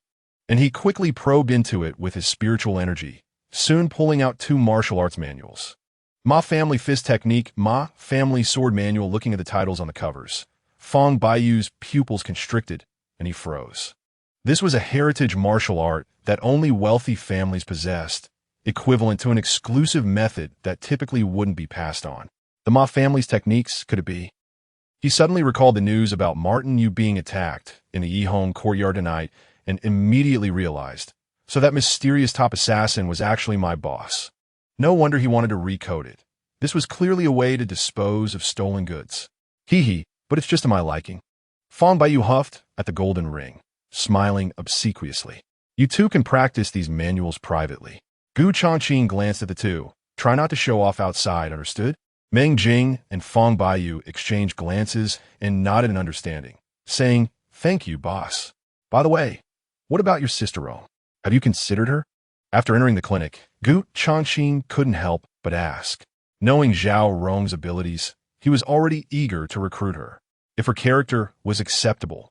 and he quickly probed into it with his spiritual energy, soon pulling out two martial arts manuals. Ma Family Fist Technique, Ma Family Sword Manual. Looking at the titles on the covers, Fong Baiyu's pupils constricted, and he froze. This was a heritage martial art that only wealthy families possessed, equivalent to an exclusive method that typically wouldn't be passed on. The Ma family's techniques, could it be? He suddenly recalled the news about Martin Yu being attacked in the Yihong courtyard tonight and immediately realized, so that mysterious top assassin was actually my boss. No wonder he wanted to recode it. This was clearly a way to dispose of stolen goods. Hee, but it's just to my liking. Fong Baiyu huffed at the golden ring, smiling obsequiously. You two can practice these manuals privately. Gu Changqing glanced at the two. Try not to show off outside, understood? Meng Jing and Fong Baiyu exchanged glances and nodded in understanding, saying, "Thank you, boss. By the way, what about your sister Rome? Have you considered her?" After entering the clinic, Gu Changqing couldn't help but ask. Knowing Zhao Rong's abilities, he was already eager to recruit her. If her character was acceptable,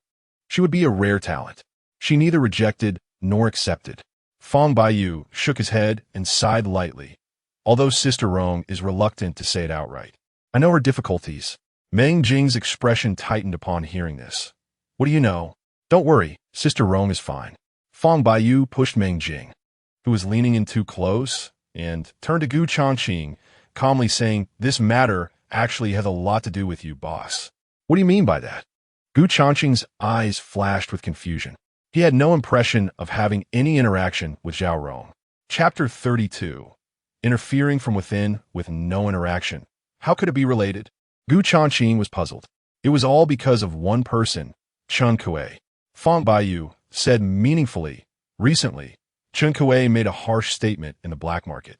she would be a rare talent. She neither rejected nor accepted. Fong Baiyu shook his head and sighed lightly, although Sister Rong is reluctant to say it outright. I know her difficulties. Meng Jing's expression tightened upon hearing this. What do you know? Don't worry, Sister Rong is fine. Fong Baiyu pushed Meng Jing, who was leaning in too close, and turned to Gu Changqing, calmly saying, "This matter actually has a lot to do with you, boss." What do you mean by that? Gu Changqing's eyes flashed with confusion. He had no impression of having any interaction with Zhao Rong. Chapter 32. Interfering from within with no interaction. How could it be related? Gu Changqing was puzzled. It was all because of one person, Chen Kuei. Fong Baiyu said meaningfully, recently, Chen Kuei made a harsh statement in the black market,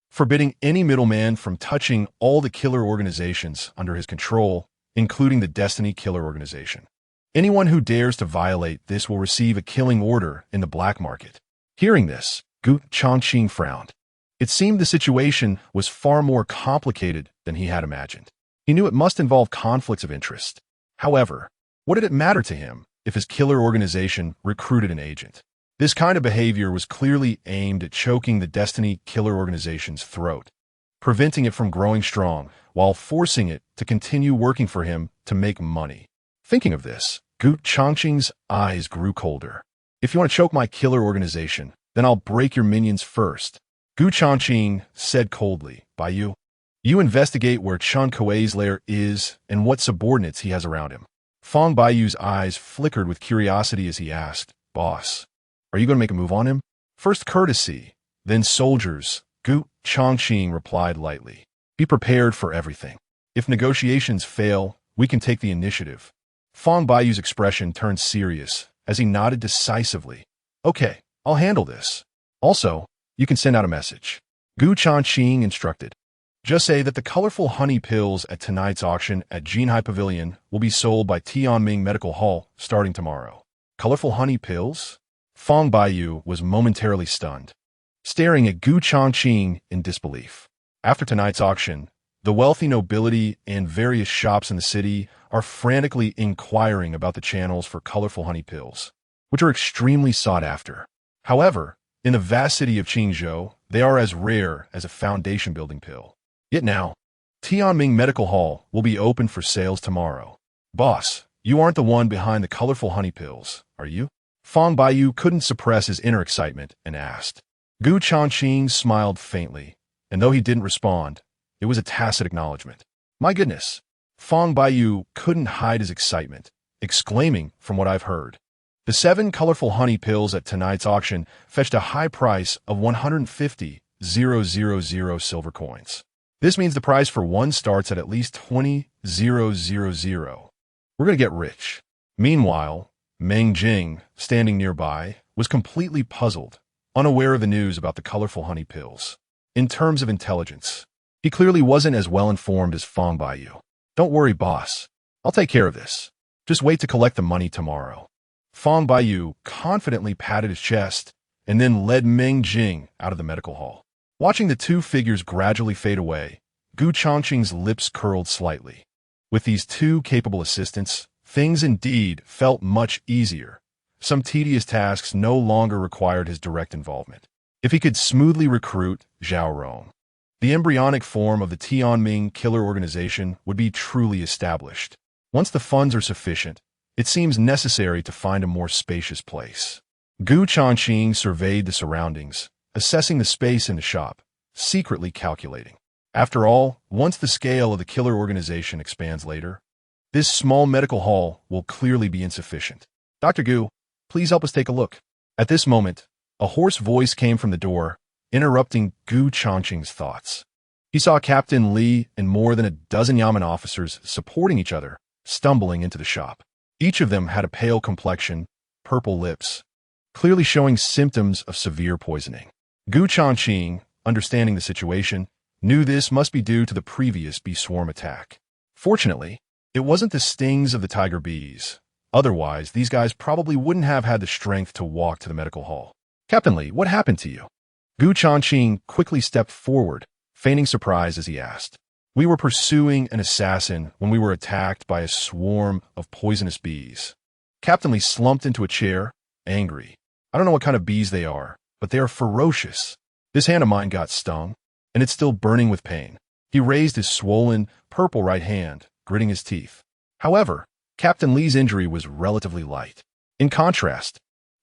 forbidding any middleman from touching all the killer organizations under his control, including the Destiny Killer Organization. Anyone who dares to violate this will receive a killing order in the black market. Hearing this, Gu Changqing frowned. It seemed the situation was far more complicated than he had imagined. He knew it must involve conflicts of interest. However, what did it matter to him if his killer organization recruited an agent? This kind of behavior was clearly aimed at choking the Destiny Killer Organization's throat, preventing it from growing strong while forcing it to continue working for him to make money. Thinking of this, Gu Changqing's eyes grew colder. If you want to choke my killer organization, then I'll break your minions first. Gu Changqing said coldly, Baiyu, you investigate where Chen Kuei's lair is and what subordinates he has around him. Fong Baiyu's eyes flickered with curiosity as he asked, Boss, are you going to make a move on him? First courtesy, then soldiers, Gu Changqing replied lightly. Be prepared for everything. If negotiations fail, we can take the initiative. Fong Baiyu's expression turned serious as he nodded decisively. Okay, I'll handle this. Also, you can send out a message. Gu Changqing instructed. Just say that the colorful honey pills at tonight's auction at Jinhai Pavilion will be sold by Tianming Medical Hall starting tomorrow. Colorful honey pills? Fong Baiyu was momentarily stunned, staring at Gu Changqing in disbelief. After tonight's auction, the wealthy nobility and various shops in the city are frantically inquiring about the channels for colorful honey pills, which are extremely sought after. However, in the vast city of Qingzhou, they are as rare as a foundation-building pill. Yet now, Tianming Medical Hall will be open for sales tomorrow. Boss, you aren't the one behind the colorful honey pills, are you? Fong Baiyu couldn't suppress his inner excitement and asked. Gu Changqing smiled faintly, and though he didn't respond, it was a tacit acknowledgement. My goodness, Fong Baiyu couldn't hide his excitement, exclaiming from what I've heard. The 7 colorful honey pills at tonight's auction fetched a high price of 150,000 silver coins. This means the price for one starts at least 20,000. We're going to get rich. Meanwhile, Meng Jing, standing nearby, was completely puzzled, unaware of the news about the colorful honey pills. In terms of intelligence, he clearly wasn't as well informed as Fang Baiyu. Don't worry, boss. I'll take care of this. Just wait to collect the money tomorrow. Fang Baiyu confidently patted his chest and then led Meng Jing out of the medical hall. Watching the two figures gradually fade away, Gu Changqing's lips curled slightly. With these two capable assistants, things indeed felt much easier. Some tedious tasks no longer required his direct involvement. If he could smoothly recruit Zhao Rong, the embryonic form of the Tianming killer organization would be truly established. Once the funds are sufficient, it seems necessary to find a more spacious place. Gu Changqing surveyed the surroundings, assessing the space in the shop, secretly calculating. After all, once the scale of the killer organization expands later, this small medical hall will clearly be insufficient. Dr. Gu, please help us take a look. At this moment, a hoarse voice came from the door, interrupting Gu Changqing's thoughts. He saw Captain Li and more than a dozen Yamen officers supporting each other, stumbling into the shop. Each of them had a pale complexion, purple lips, clearly showing symptoms of severe poisoning. Gu Changqing, understanding the situation, knew this must be due to the previous bee swarm attack. Fortunately, it wasn't the stings of the tiger bees. Otherwise, these guys probably wouldn't have had the strength to walk to the medical hall. Captain Li, what happened to you? Gu Changqing quickly stepped forward, feigning surprise as he asked. We were pursuing an assassin when we were attacked by a swarm of poisonous bees. Captain Li slumped into a chair, angry. I don't know what kind of bees they are, but they are ferocious. This hand of mine got stung, and it's still burning with pain. He raised his swollen, purple right hand, gritting his teeth. However, Captain Li's injury was relatively light. In contrast,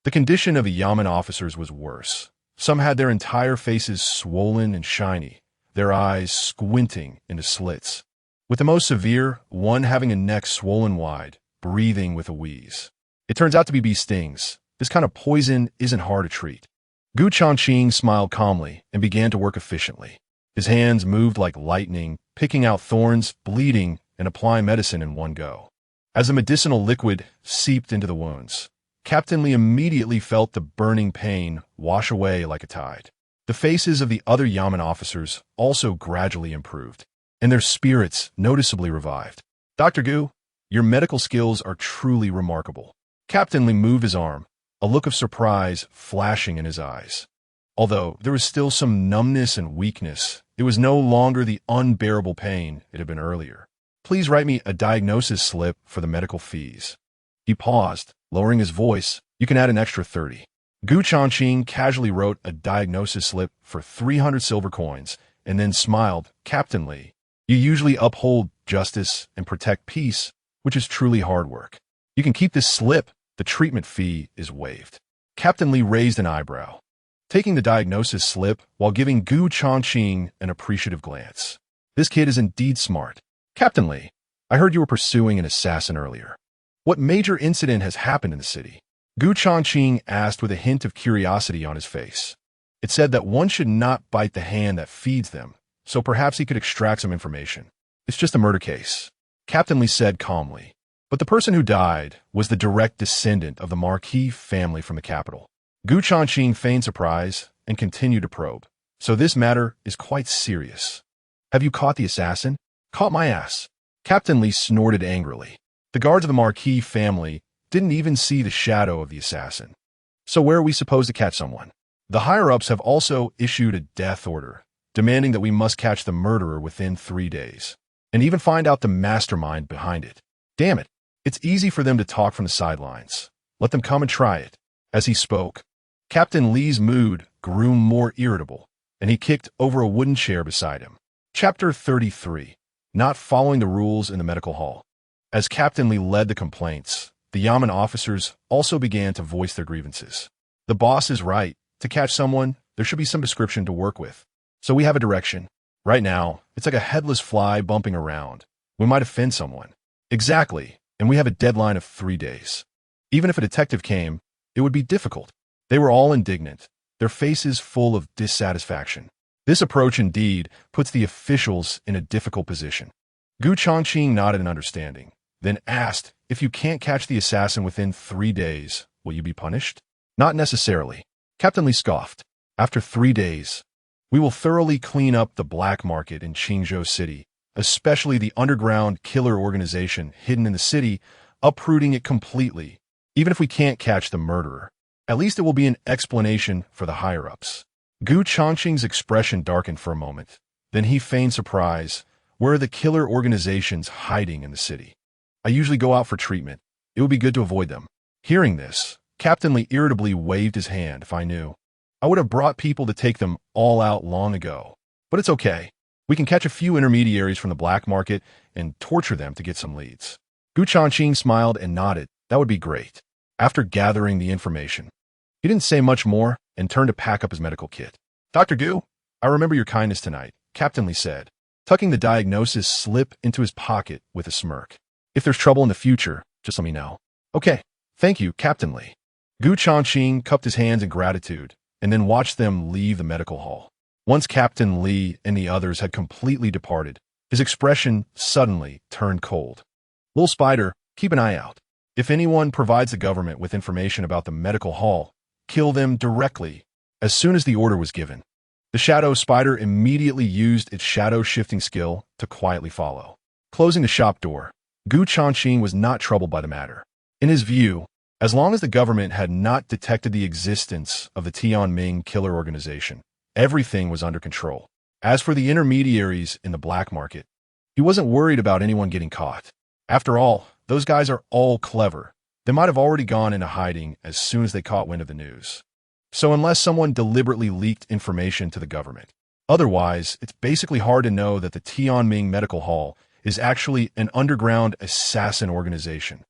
the condition of the Yamen officers was worse. Some had their entire faces swollen and shiny, their eyes squinting into slits. With the most severe, one having a neck swollen wide, breathing with a wheeze. It turns out to be bee stings. This kind of poison isn't hard to treat. Gu Changqing smiled calmly and began to work efficiently. His hands moved like lightning, picking out thorns, bleeding, and applying medicine in one go. As the medicinal liquid seeped into the wounds, Captain Li immediately felt the burning pain wash away like a tide. The faces of the other Yamen officers also gradually improved, and their spirits noticeably revived. Dr. Gu, your medical skills are truly remarkable. Captain Li moved his arm, a look of surprise flashing in his eyes. Although there was still some numbness and weakness, it was no longer the unbearable pain it had been earlier. Please write me a diagnosis slip for the medical fees. He paused, lowering his voice. You can add an extra 30. Gu Changqing casually wrote a diagnosis slip for 300 silver coins and then smiled. Captain Li, you usually uphold justice and protect peace, which is truly hard work. You can keep this slip. The treatment fee is waived. Captain Li raised an eyebrow, taking the diagnosis slip while giving Gu Changqing an appreciative glance. This kid is indeed smart. Captain Li, I heard you were pursuing an assassin earlier. What major incident has happened in the city? Gu Changqing asked with a hint of curiosity on his face. It said that one should not bite the hand that feeds them, so perhaps he could extract some information. It's just a murder case, Captain Li said calmly. But the person who died was the direct descendant of the Marquis family from the capital. Gu Changqing feigned surprise and continued to probe. So this matter is quite serious. Have you caught the assassin? Caught my ass. Captain Li snorted angrily. The guards of the Marquis family didn't even see the shadow of the assassin. So where are we supposed to catch someone? The higher-ups have also issued a death order, demanding that we must catch the murderer within 3 days, and even find out the mastermind behind it. Damn it, it's easy for them to talk from the sidelines. Let them come and try it. As he spoke, Captain Li's mood grew more irritable, and he kicked over a wooden chair beside him. Chapter 33. Not following the rules in the medical hall. As Captain Li led the complaints, the Yamen officers also began to voice their grievances. The boss is right. To catch someone, there should be some description to work with. So we have a direction. Right now, it's like a headless fly bumping around. We might offend someone. Exactly, and we have a deadline of 3 days. Even if a detective came, it would be difficult. They were all indignant, their faces full of dissatisfaction. This approach indeed puts the officials in a difficult position. Changqing nodded in understanding, then asked, if you can't catch the assassin within 3 days, will you be punished? Not necessarily. Captain Li scoffed. After 3 days, we will thoroughly clean up the black market in Qingzhou City, especially the underground killer organization hidden in the city, uprooting it completely. Even if we can't catch the murderer, at least it will be an explanation for the higher-ups. Changqing's expression darkened for a moment. Then he feigned surprise. Where are the killer organizations hiding in the city? I usually go out for treatment. It would be good to avoid them. Hearing this, Captain Li irritably waved his hand. If I knew, I would have brought people to take them all out long ago. But it's okay. We can catch a few intermediaries from the black market and torture them to get some leads. Changqing smiled and nodded. That would be great. After gathering the information, he didn't say much more and turned to pack up his medical kit. Dr. Gu, I remember your kindness tonight, Captain Li said, tucking the diagnosis slip into his pocket with a smirk. If there's trouble in the future, just let me know. Okay, thank you, Captain Li. Changqing cupped his hands in gratitude and then watched them leave the medical hall. Once Captain Li and the others had completely departed, his expression suddenly turned cold. Little Spider, keep an eye out. If anyone provides the government with information about the medical hall, kill them directly. As soon as the order was given, the shadow spider immediately used its shadow-shifting skill to quietly follow. Closing the shop door, Changqing was not troubled by the matter. In his view, as long as the government had not detected the existence of the Tianming killer organization, everything was under control. As for the intermediaries in the black market, he wasn't worried about anyone getting caught. After all, those guys are all clever. They might have already gone into hiding as soon as they caught wind of the news. So unless someone deliberately leaked information to the government, otherwise, it's basically hard to know that the Tianming Medical Hall is actually an underground assassin organization.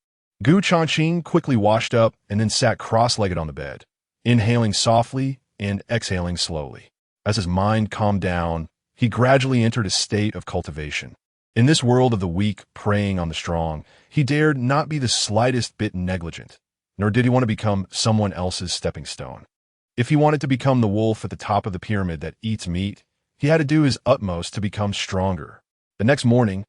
Changqing quickly washed up and then sat cross-legged on the bed, inhaling softly and exhaling slowly. As his mind calmed down, he gradually entered a state of cultivation. In this world of the weak preying on the strong, he dared not be the slightest bit negligent, nor did he want to become someone else's stepping stone. If he wanted to become the wolf at the top of the pyramid that eats meat, he had to do his utmost to become stronger. The next morning,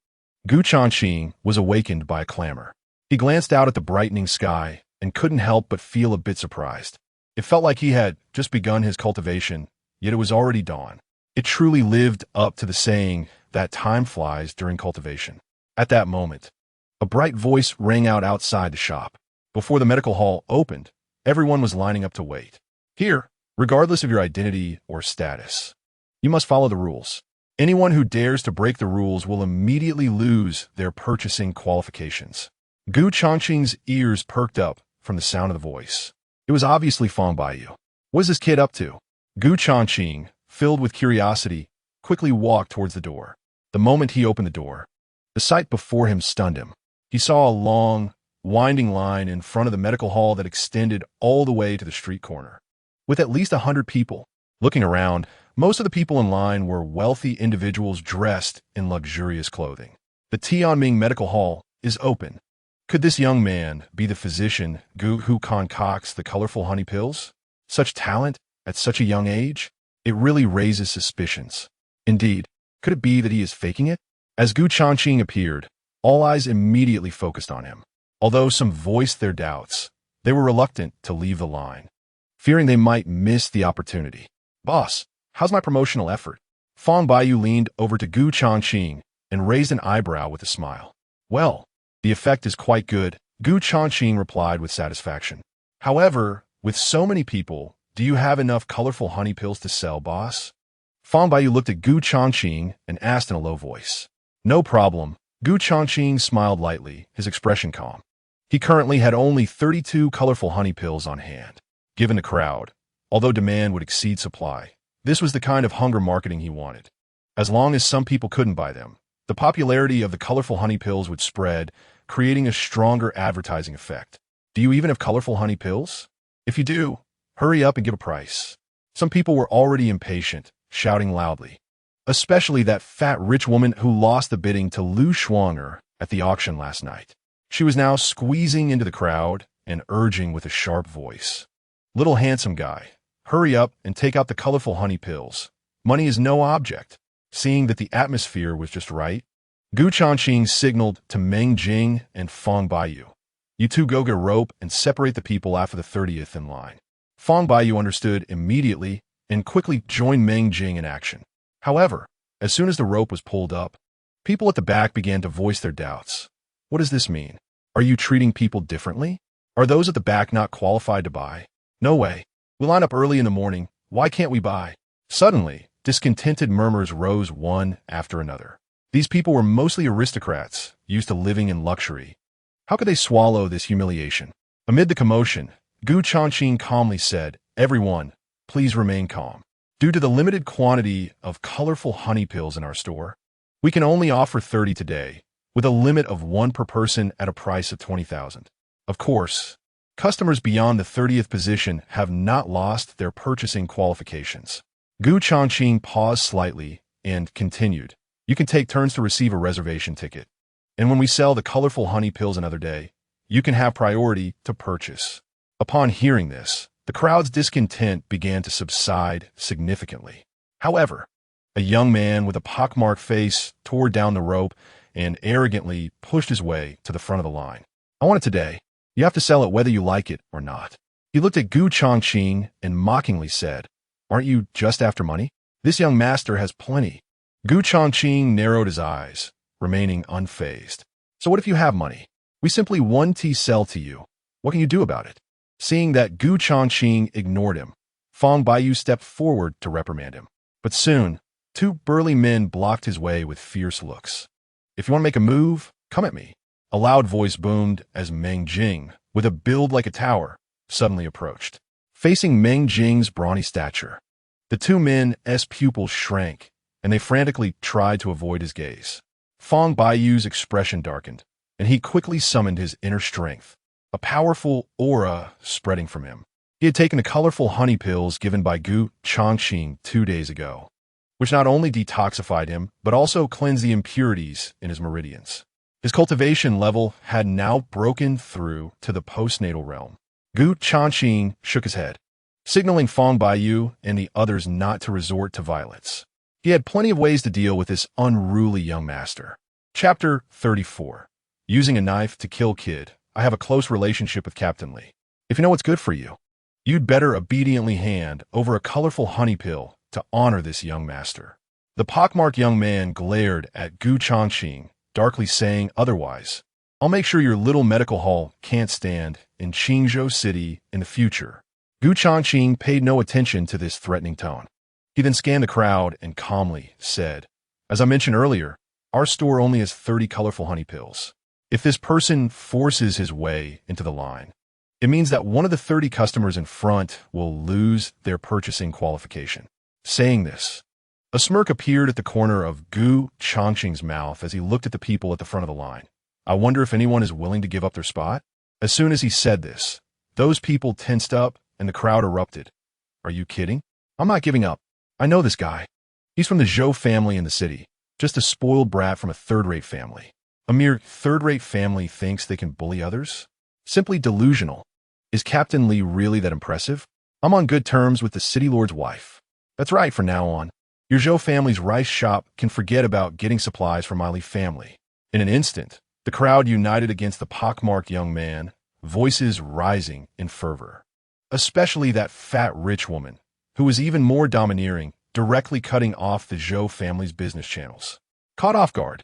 Changqing was awakened by a clamor. He glanced out at the brightening sky and couldn't help but feel a bit surprised. It felt like he had just begun his cultivation, yet it was already dawn. It truly lived up to the saying that time flies during cultivation. At that moment, a bright voice rang out outside the shop. Before the medical hall opened, everyone was lining up to wait. Here, regardless of your identity or status, you must follow the rules. Anyone who dares to break the rules will immediately lose their purchasing qualifications. Changqing's ears perked up from the sound of the voice. It was obviously Feng Baiyu. What is this kid up to? Changqing, filled with curiosity, quickly walked towards the door. The moment he opened the door, the sight before him stunned him. He saw a long, winding line in front of the medical hall that extended all the way to the street corner. With at least 100 people. Looking around, most of the people in line were wealthy individuals dressed in luxurious clothing. The Tianming Medical Hall is open. Could this young man be the physician who concocts the colorful honey pills? Such talent at such a young age? It really raises suspicions. Indeed, could it be that he is faking it? As Changqing appeared, all eyes immediately focused on him. Although some voiced their doubts, they were reluctant to leave the line, fearing they might miss the opportunity. Boss, how's my promotional effort? Feng Baiyu leaned over to Changqing and raised an eyebrow with a smile. Well, the effect is quite good, Changqing replied with satisfaction. However, with so many people, do you have enough colorful honey pills to sell, boss? Feng Baiyu looked at Changqing and asked in a low voice. No problem. Changqing smiled lightly, his expression calm. He currently had only 32 colorful honey pills on hand. Given the crowd, although demand would exceed supply, this was the kind of hunger marketing he wanted. As long as some people couldn't buy them, the popularity of the colorful honey pills would spread, creating a stronger advertising effect. Do you even have colorful honey pills? If you do, hurry up and give a price. Some people were already impatient, shouting loudly. Especially that fat rich woman who lost the bidding to Lu Shuanger at the auction last night. She was now squeezing into the crowd and urging with a sharp voice. "Little handsome guy, hurry up and take out the colorful honey pills. Money is no object." Seeing that the atmosphere was just right, Gu Changqing signaled to Meng Jing and Fong Baiyu. "You two go get a rope and separate the people after the 30th in line." Fong Baiyu understood immediately and quickly joined Meng Jing in action. However, as soon as the rope was pulled up, people at the back began to voice their doubts. "What does this mean? Are you treating people differently? Are those at the back not qualified to buy? No way. We line up early in the morning. Why can't we buy?" Suddenly, discontented murmurs rose one after another. These people were mostly aristocrats, used to living in luxury. How could they swallow this humiliation? Amid the commotion, Gu Changqing calmly said, "Everyone, please remain calm. Due to the limited quantity of colorful honey pills in our store, we can only offer 30 today, with a limit of 1 per person at a price of 20,000. Of course, customers beyond the 30th position have not lost their purchasing qualifications." Gu Changqing paused slightly and continued, "You can take turns to receive a reservation ticket. And when we sell the colorful honey pills another day, you can have priority to purchase." Upon hearing this, the crowd's discontent began to subside significantly. However, a young man with a pockmarked face tore down the rope and arrogantly pushed his way to the front of the line. "I want it today. You have to sell it whether you like it or not." He looked at Gu Changqing and mockingly said, "Aren't you just after money? This young master has plenty." Gu Changqing narrowed his eyes, remaining unfazed. "So what if you have money? We simply 1T sell to you. What can you do about it?" Seeing that Gu Changqing ignored him, Fong Baiyu stepped forward to reprimand him. But soon, 2 burly men blocked his way with fierce looks. "If you want to make a move, come at me." A loud voice boomed as Meng Jing, with a build like a tower, suddenly approached. Facing Meng Jing's brawny stature, the 2 men's pupils shrank, and they frantically tried to avoid his gaze. Fong Baiyu's expression darkened, and he quickly summoned his inner strength, a powerful aura spreading from him. He had taken the colorful honey pills given by Gu Changqing 2 days ago, which not only detoxified him, but also cleansed the impurities in his meridians. His cultivation level had now broken through to the postnatal realm. Gu Changqing shook his head, signaling Fong Baiyu and the others not to resort to violence. He had plenty of ways to deal with this unruly young master. Chapter 34. Using a knife to kill kid. I have a close relationship with Captain Lee. If you know what's good for you, you'd better obediently hand over a colorful honey pill to honor this young master. The pockmarked young man glared at Gu Changqing, darkly saying otherwise. "I'll make sure your little medical hall can't stand in Qingzhou City in the future." Gu Changqing paid no attention to this threatening tone. He then scanned the crowd and calmly said, "As I mentioned earlier, our store only has 30 colorful honey pills. If this person forces his way into the line, it means that one of the 30 customers in front will lose their purchasing qualification." Saying this, a smirk appeared at the corner of Gu Changqing's mouth as he looked at the people at the front of the line. "I wonder if anyone is willing to give up their spot?" As soon as he said this, those people tensed up and the crowd erupted. "Are you kidding? I'm not giving up. I know this guy. He's from the Zhou family in the city, just a spoiled brat from a third-rate family. A mere third-rate family thinks they can bully others? Simply delusional. Is Captain Lee really that impressive? I'm on good terms with the city lord's wife. That's right from now on. Your Zhou family's rice shop can forget about getting supplies from my Lee family." In an instant, the crowd united against the pockmarked young man, voices rising in fervor. Especially that fat rich woman, who was even more domineering, directly cutting off the Zhou family's business channels. Caught off guard,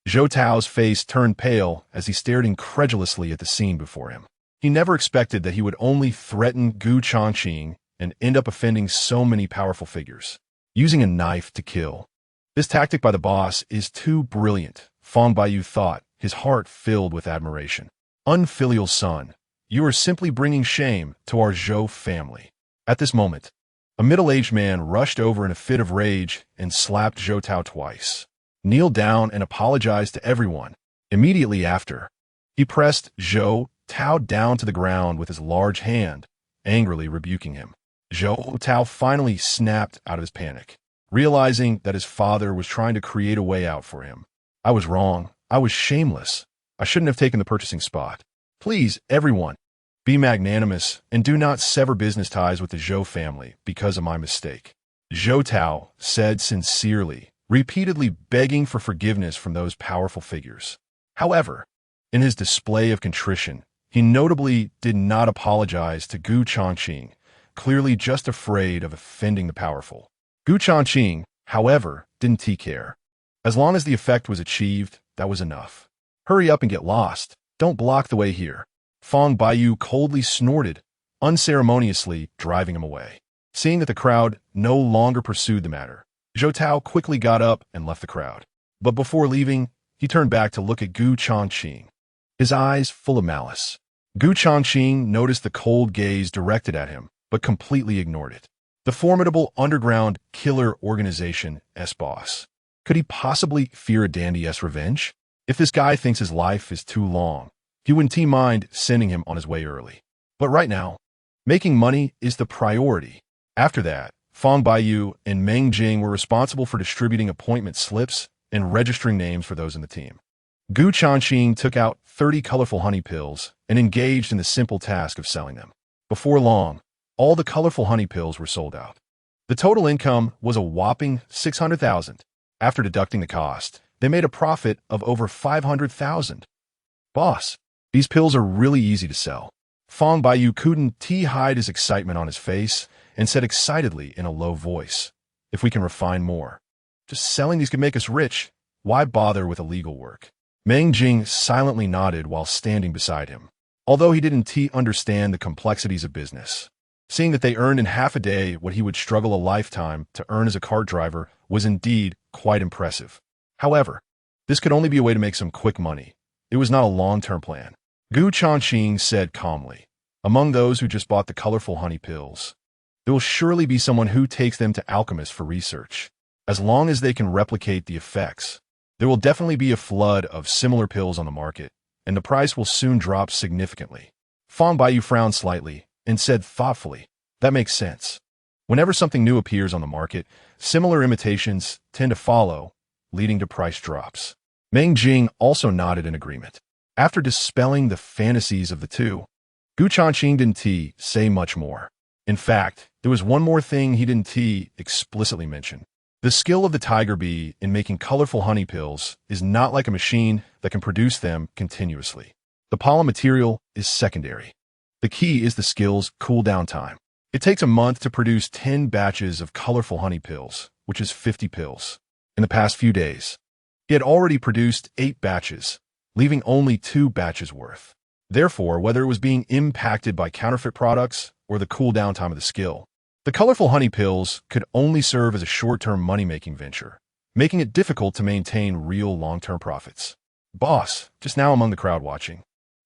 Zhou Tao's face turned pale as he stared incredulously at the scene before him. He never expected that he would only threaten Gu Changqing and end up offending so many powerful figures. Using a knife to kill. This tactic by the boss is too brilliant, Fong Baiyu thought, his heart filled with admiration. Unfilial son, you are simply bringing shame to our Zhou family. At this moment, a middle-aged man rushed over in a fit of rage and slapped Zhou Tao twice, kneeled down and apologized to everyone. Immediately after, he pressed Zhou Tao down to the ground with his large hand, angrily rebuking him. Zhou Tao finally snapped out of his panic, realizing that his father was trying to create a way out for him. "I was wrong. I was shameless. I shouldn't have taken the purchasing spot. Please, everyone, Be magnanimous and do not sever business ties with the Zhou family because of my mistake. Zhou Tao said sincerely, repeatedly begging for forgiveness from those powerful figures. However, in his display of contrition, he notably did not apologize to Gu Changqing, clearly just afraid of offending the powerful. Gu Changqing, however, didn't care. As long as the effect was achieved, that was enough. Hurry up and get lost. Don't block the way here. Fong Baiyu coldly snorted, unceremoniously driving him away. Seeing that the crowd no longer pursued the matter, Zhou Tao quickly got up and left the crowd. But before leaving, he turned back to look at Gu Changqing, his eyes full of malice. Gu Changqing noticed the cold gaze directed at him, but completely ignored it. The formidable underground killer organization S-Boss. Could he possibly fear a dandy S-Revenge? If this guy thinks his life is too long, he wouldn't mind sending him on his way early. But right now, making money is the priority. After that, Fong Baiyu and Meng Jing were responsible for distributing appointment slips and registering names for those in the team. Gu Changqing took out 30 colorful honey pills and engaged in the simple task of selling them. Before long, all the colorful honey pills were sold out. The total income was a whopping 600,000. After deducting the cost, they made a profit of over 500,000. Boss, these pills are really easy to sell. Fong Baiyu couldn't hide his excitement on his face and said excitedly in a low voice, "If we can refine more. Just selling these could make us rich. Why bother with illegal work?" Meng Jing silently nodded while standing beside him, although he didn't understand the complexities of business. Seeing that they earned in half a day what he would struggle a lifetime to earn as a cart driver was indeed quite impressive. However, this could only be a way to make some quick money. It was not a long-term plan. Gu Changqing said calmly, "Among those who just bought the colorful honey pills, there will surely be someone who takes them to alchemists for research. As long as they can replicate the effects, there will definitely be a flood of similar pills on the market, and the price will soon drop significantly." Fong Baiyu frowned slightly and said thoughtfully, "That makes sense. Whenever something new appears on the market, similar imitations tend to follow, leading to price drops." Meng Jing also nodded in agreement. After dispelling the fantasies of the two, Gu Changqing didn't say much more. In fact, there was one more thing he didn't explicitly mention. The skill of the tiger bee in making colorful honey pills is not like a machine that can produce them continuously. The pollen material is secondary. The key is the skill's cooldown time. It takes a month to produce 10 batches of colorful honey pills, which is 50 pills. In the past few days, he had already produced 8 batches, leaving only 2 batches worth. Therefore, whether it was being impacted by counterfeit products or the cooldown time of the skill, the colorful honey pills could only serve as a short-term money-making venture, making it difficult to maintain real long-term profits. "Boss, just now among the crowd watching,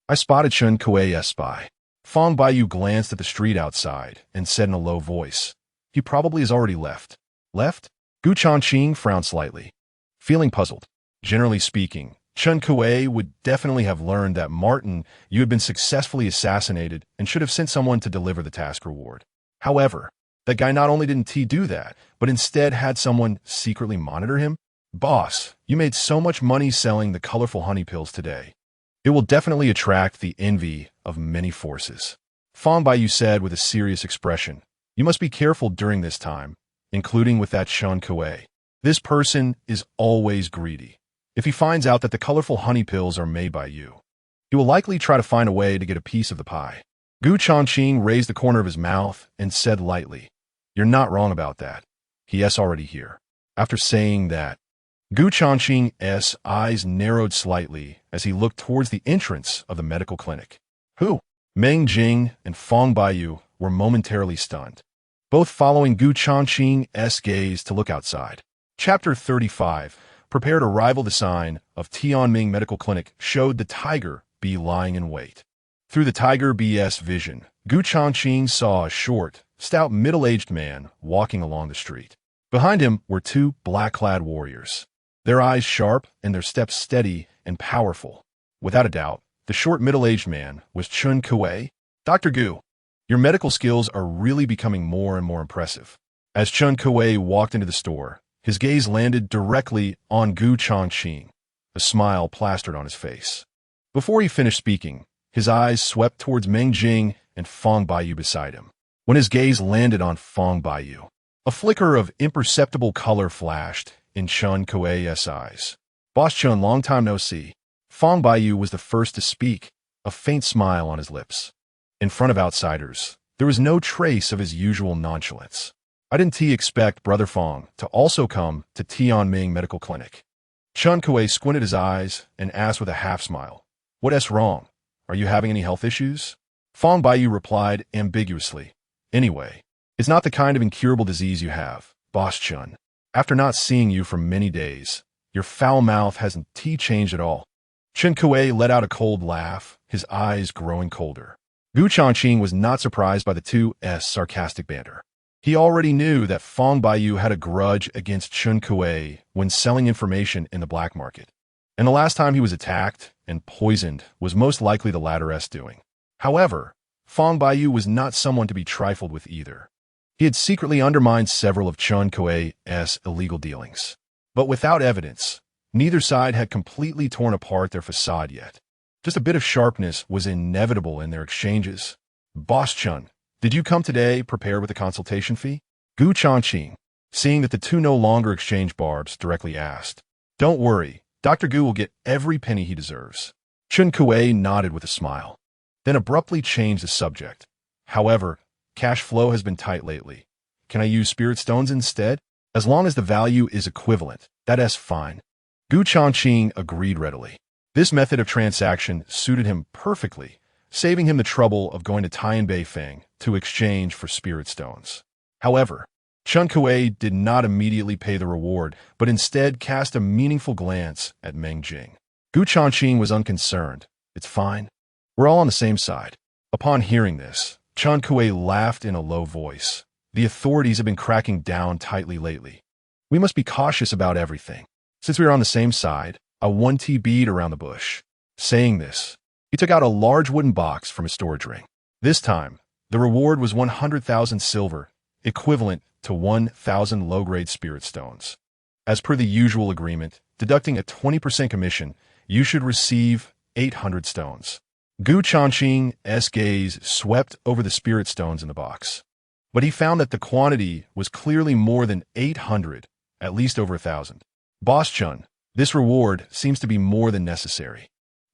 I spotted Chun Kuei's spy." Fong Baiyu glanced at the street outside and said in a low voice, "He probably has already left." "Left?" Gu Changqing frowned slightly, feeling puzzled. Generally speaking, Chun Kuei would definitely have learned that Martin Yu had been successfully assassinated and should have sent someone to deliver the task reward. However, that guy not only didn't do that, but instead had someone secretly monitor him. "Boss, you made so much money selling the colorful honey pills today. It will definitely attract the envy of many forces." Fong Baiyu said with a serious expression, "You must be careful during this time, including with that Chun Kuei. This person is always greedy. If he finds out that the colorful honey pills are made by you, he will likely try to find a way to get a piece of the pie." Gu Changqing raised the corner of his mouth and said lightly, "You're not wrong about that. He is already here." After saying that, Gu Changqing's eyes narrowed slightly as he looked towards the entrance of the medical clinic. Who? Meng Jing and Fong Baiyu were momentarily stunned, both following Gu Changqing's gaze to look outside. Chapter 35, prepared to rival the sign of Tianming Medical Clinic, showed the tiger bee lying in wait. Through the tiger bee's vision, Gu Changqing saw a short, stout middle-aged man walking along the street. Behind him were 2 black-clad warriors, their eyes sharp and their steps steady and powerful. Without a doubt, the short middle-aged man was Chun Kuei. "Dr. Gu, your medical skills are really becoming more and more impressive." As Chun Kuei walked into the store, his gaze landed directly on Gu Changqing. A smile plastered on his face. Before he finished speaking, His eyes swept towards Meng Jing and Fong Baiyu beside him. When his gaze landed on Fong Baiyu, a flicker of imperceptible color flashed in Chun Kuei's eyes. "Boss Chun, long time no see." Fong Baiyu was the first to speak, a faint smile on his lips. In front of outsiders, there was no trace of his usual nonchalance. "I didn't expect Brother Fong to also come to Tianming Medical Clinic." Chun Kuei squinted his eyes and asked with a half-smile, "What's wrong? Are you having any health issues?" Fong Baiyu replied ambiguously, "Anyway, it's not the kind of incurable disease you have, Boss Chun. After not seeing you for many days, your foul mouth hasn't changed at all." Chun Kuei let out a cold laugh, his eyes growing colder. Gu Changqing was not surprised by the two's sarcastic banter. He already knew that Fong Baiyu had a grudge against Chun Kuei when selling information in the black market, and the last time he was attacked and poisoned was most likely the latter's doing. However, Fong Baiyu was not someone to be trifled with either. He had secretly undermined several of Chun Kuei's illegal dealings, but without evidence, neither side had completely torn apart their facade yet. Just a bit of sharpness was inevitable in their exchanges. "Boss Chun, did you come today prepared with a consultation fee?" Gu Changqing, seeing that the two no longer exchanged barbs, directly asked. "Don't worry, Dr. Gu will get every penny he deserves." Chun Kuei nodded with a smile, then abruptly changed the subject. "However, cash flow has been tight lately. Can I use spirit stones instead? As long as the value is equivalent, that's fine." Gu Changqing agreed readily. This method of transaction suited him perfectly, saving him the trouble of going to Tianbei Feng to exchange for spirit stones. However, Chun Kuei did not immediately pay the reward, but instead cast a meaningful glance at Meng Jing. Gu Changqing was unconcerned. "It's fine. We're all on the same side." Upon hearing this, Chun Kuei laughed in a low voice. "The authorities have been cracking down tightly lately. We must be cautious about everything. Since we are on the same side, I won't beat around the bush." Saying this, he took out a large wooden box from his storage ring. This time, the reward was 100,000 silver, equivalent to 1,000 low-grade spirit stones. As per the usual agreement, deducting a 20% commission, you should receive 800 stones. Gu Changqing's gaze swept over the spirit stones in the box, but he found that the quantity was clearly more than 800, at least over 1,000. "Boss Chun, this reward seems to be more than necessary."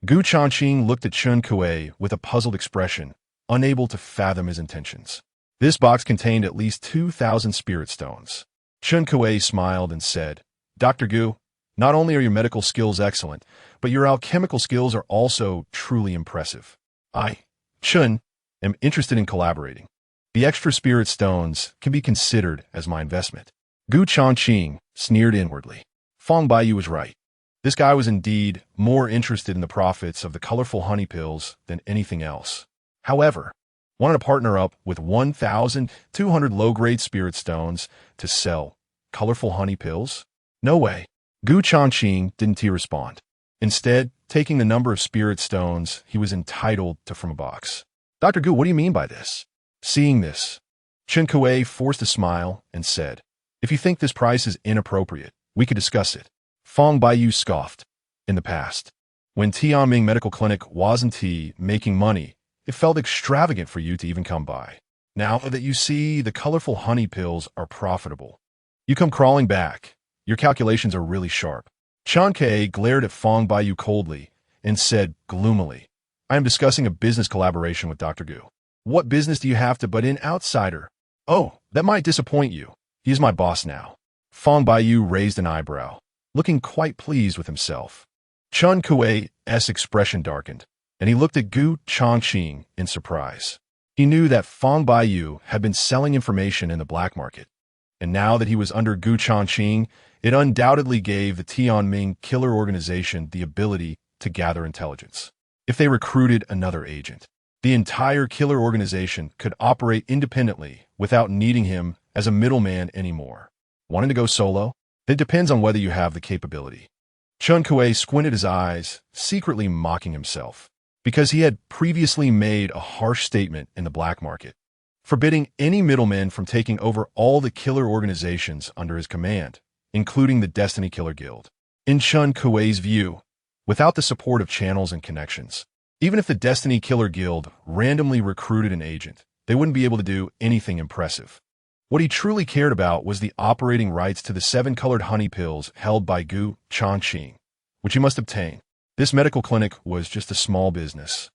Gu Changqing looked at Chun Kuei with a puzzled expression, unable to fathom his intentions. This box contained at least 2,000 spirit stones. Chun Kuei smiled and said, "Dr. Gu, not only are your medical skills excellent, but your alchemical skills are also truly impressive. I, Chun, am interested in collaborating. The extra spirit stones can be considered as my investment." Gu Changqing sneered inwardly. Fong Baiyu was right. This guy was indeed more interested in the profits of the colorful honey pills than anything else. However, wanted to partner up with 1,200 low-grade spirit stones to sell colorful honey pills? No way. Gu Changqing didn't respond. Instead, taking the number of spirit stones he was entitled to from a box. "Dr. Gu, what do you mean by this?" Seeing this, Chun Kuei forced a smile and said, "If you think this price is inappropriate, we could discuss it." Fong Baiyu scoffed. "In the past, when Tianming Medical Clinic wasn't making money, it felt extravagant for you to even come by. Now that you see the colorful honey pills are profitable, you come crawling back. Your calculations are really sharp." Changqing glared at Fong Baiyu coldly and said gloomily, "I am discussing a business collaboration with Dr. Gu. What business do you have to butt in, outsider?" "Oh, that might disappoint you. He is my boss now." Fong Baiyu raised an eyebrow, looking quite pleased with himself. Chun Kuei's expression darkened, and he looked at Gu Changqing in surprise. He knew that Fong Baiyu had been selling information in the black market, and now that he was under Gu Changqing, it undoubtedly gave the Tianming killer organization the ability to gather intelligence. If they recruited another agent, the entire killer organization could operate independently without needing him as a middleman anymore. Wanting to go solo? It depends on whether you have the capability. Chun Kuei squinted his eyes, secretly mocking himself, because he had previously made a harsh statement in the black market, forbidding any middlemen from taking over all the killer organizations under his command, including the Destiny Killer Guild. In Chun Kuei's view, without the support of channels and connections, Even if the Destiny Killer Guild randomly recruited an agent, they wouldn't be able to do anything impressive. What he truly cared about was the operating rights to the 7-colored honey pills held by Gu Changqing, which he must obtain. This medical clinic was just a small business,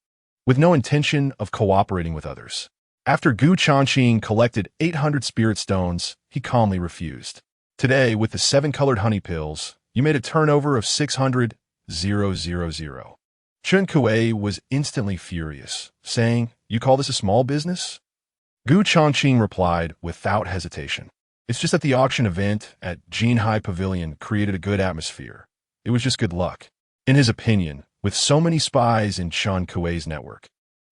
with no intention of cooperating with others. After Gu Changqing collected 800 spirit stones, he calmly refused. Today, with the 7-colored honey pills, you made a turnover of 600,000. Chun Kuei was instantly furious, saying, "You call this a small business?" Gu Changqing replied without hesitation. "It's just that the auction event at Jinhai Pavilion created a good atmosphere. It was just good luck." In his opinion, with so many spies in Chun Kuei's network,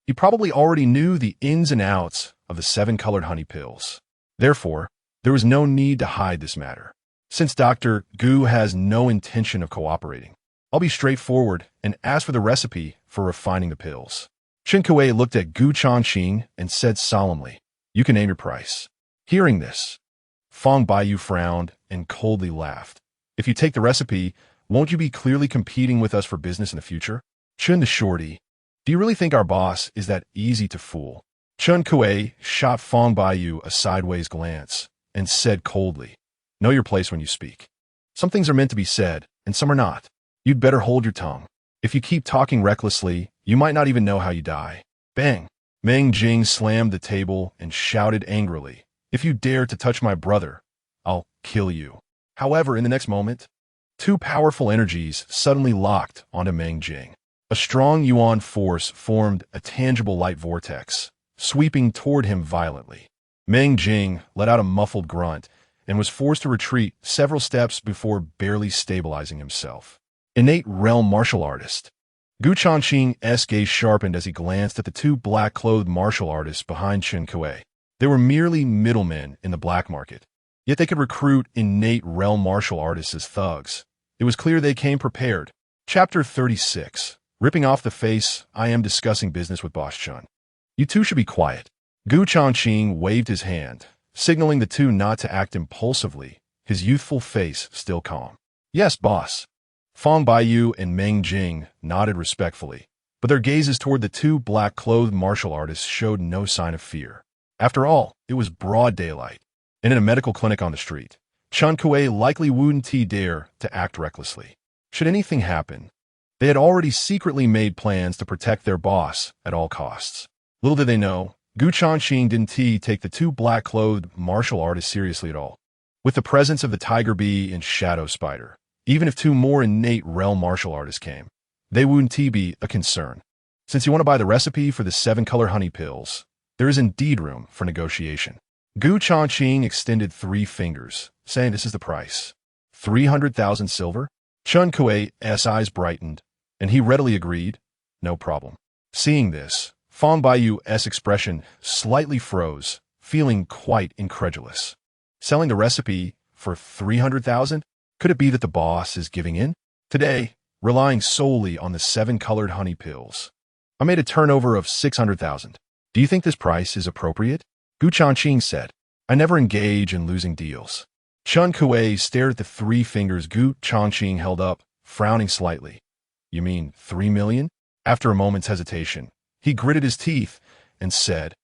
he probably already knew the ins and outs of the 7-colored honey pills. Therefore, there was no need to hide this matter. Since Dr. Gu has no intention of cooperating, I'll be straightforward and ask for the recipe for refining the pills. Chun Kuei looked at Gu Changqing and said solemnly, "You can name your price." Hearing this, Fong Baiyu frowned and coldly laughed. "If you take the recipe, won't you be clearly competing with us for business in the future?" Chun the shorty, "Do you really think our boss is that easy to fool?" Chun Kuei shot Fong Baiyu a sideways glance and said coldly, "Know your place when you speak. Some things are meant to be said, and some are not. You'd better hold your tongue. If you keep talking recklessly, you might not even know how you die." Bang! Meng Jing slammed the table and shouted angrily, "If you dare to touch my brother, I'll kill you." However, in the next moment, two powerful energies suddenly locked onto Meng Jing. A strong yuan force formed a tangible light vortex, sweeping toward him violently. Meng Jing let out a muffled grunt and was forced to retreat several steps before barely stabilizing himself. Innate realm martial artist. Gu Changqing's gaze sharpened as he glanced at the two black-clothed martial artists behind Chun Kuei. They were merely middlemen in the black market, yet they could recruit innate realm martial artists as thugs. It was clear they came prepared. Chapter 36. Ripping off the face, I am discussing business with Boss Chun. You two should be quiet. Gu Changqing waved his hand, signaling the two not to act impulsively, his youthful face still calm. Yes, boss. Fong Baiyu and Meng Jing nodded respectfully, but their gazes toward the two black-clothed martial artists showed no sign of fear. After all, it was broad daylight, and in a medical clinic on the street, Chun Kuei likely wouldn't dare to act recklessly. Should anything happen, they had already secretly made plans to protect their boss at all costs. Little did they know, Gu Changqing didn't take the two black-clothed martial artists seriously at all. With the presence of the Tiger Bee and Shadow Spider, even if two more innate realm martial artists came, they wouldn't be a concern. Since you want to buy the recipe for the 7-color honey pills, there is indeed room for negotiation. Gu Changqing extended 3 fingers, saying this is the price. 300,000 silver? Chun Kuei's eyes brightened, and he readily agreed, no problem. Seeing this, Fong Baiyu's expression slightly froze, feeling quite incredulous. Selling the recipe for 300,000? Could it be that the boss is giving in? Today, relying solely on the 7-colored honey pills, I made a turnover of 600,000. Do you think this price is appropriate? Gu Changqing said, I never engage in losing deals. Chun Kuei stared at the 3 fingers Gu Changqing held up, frowning slightly. You mean 3 million? After a moment's hesitation, he gritted his teeth and said,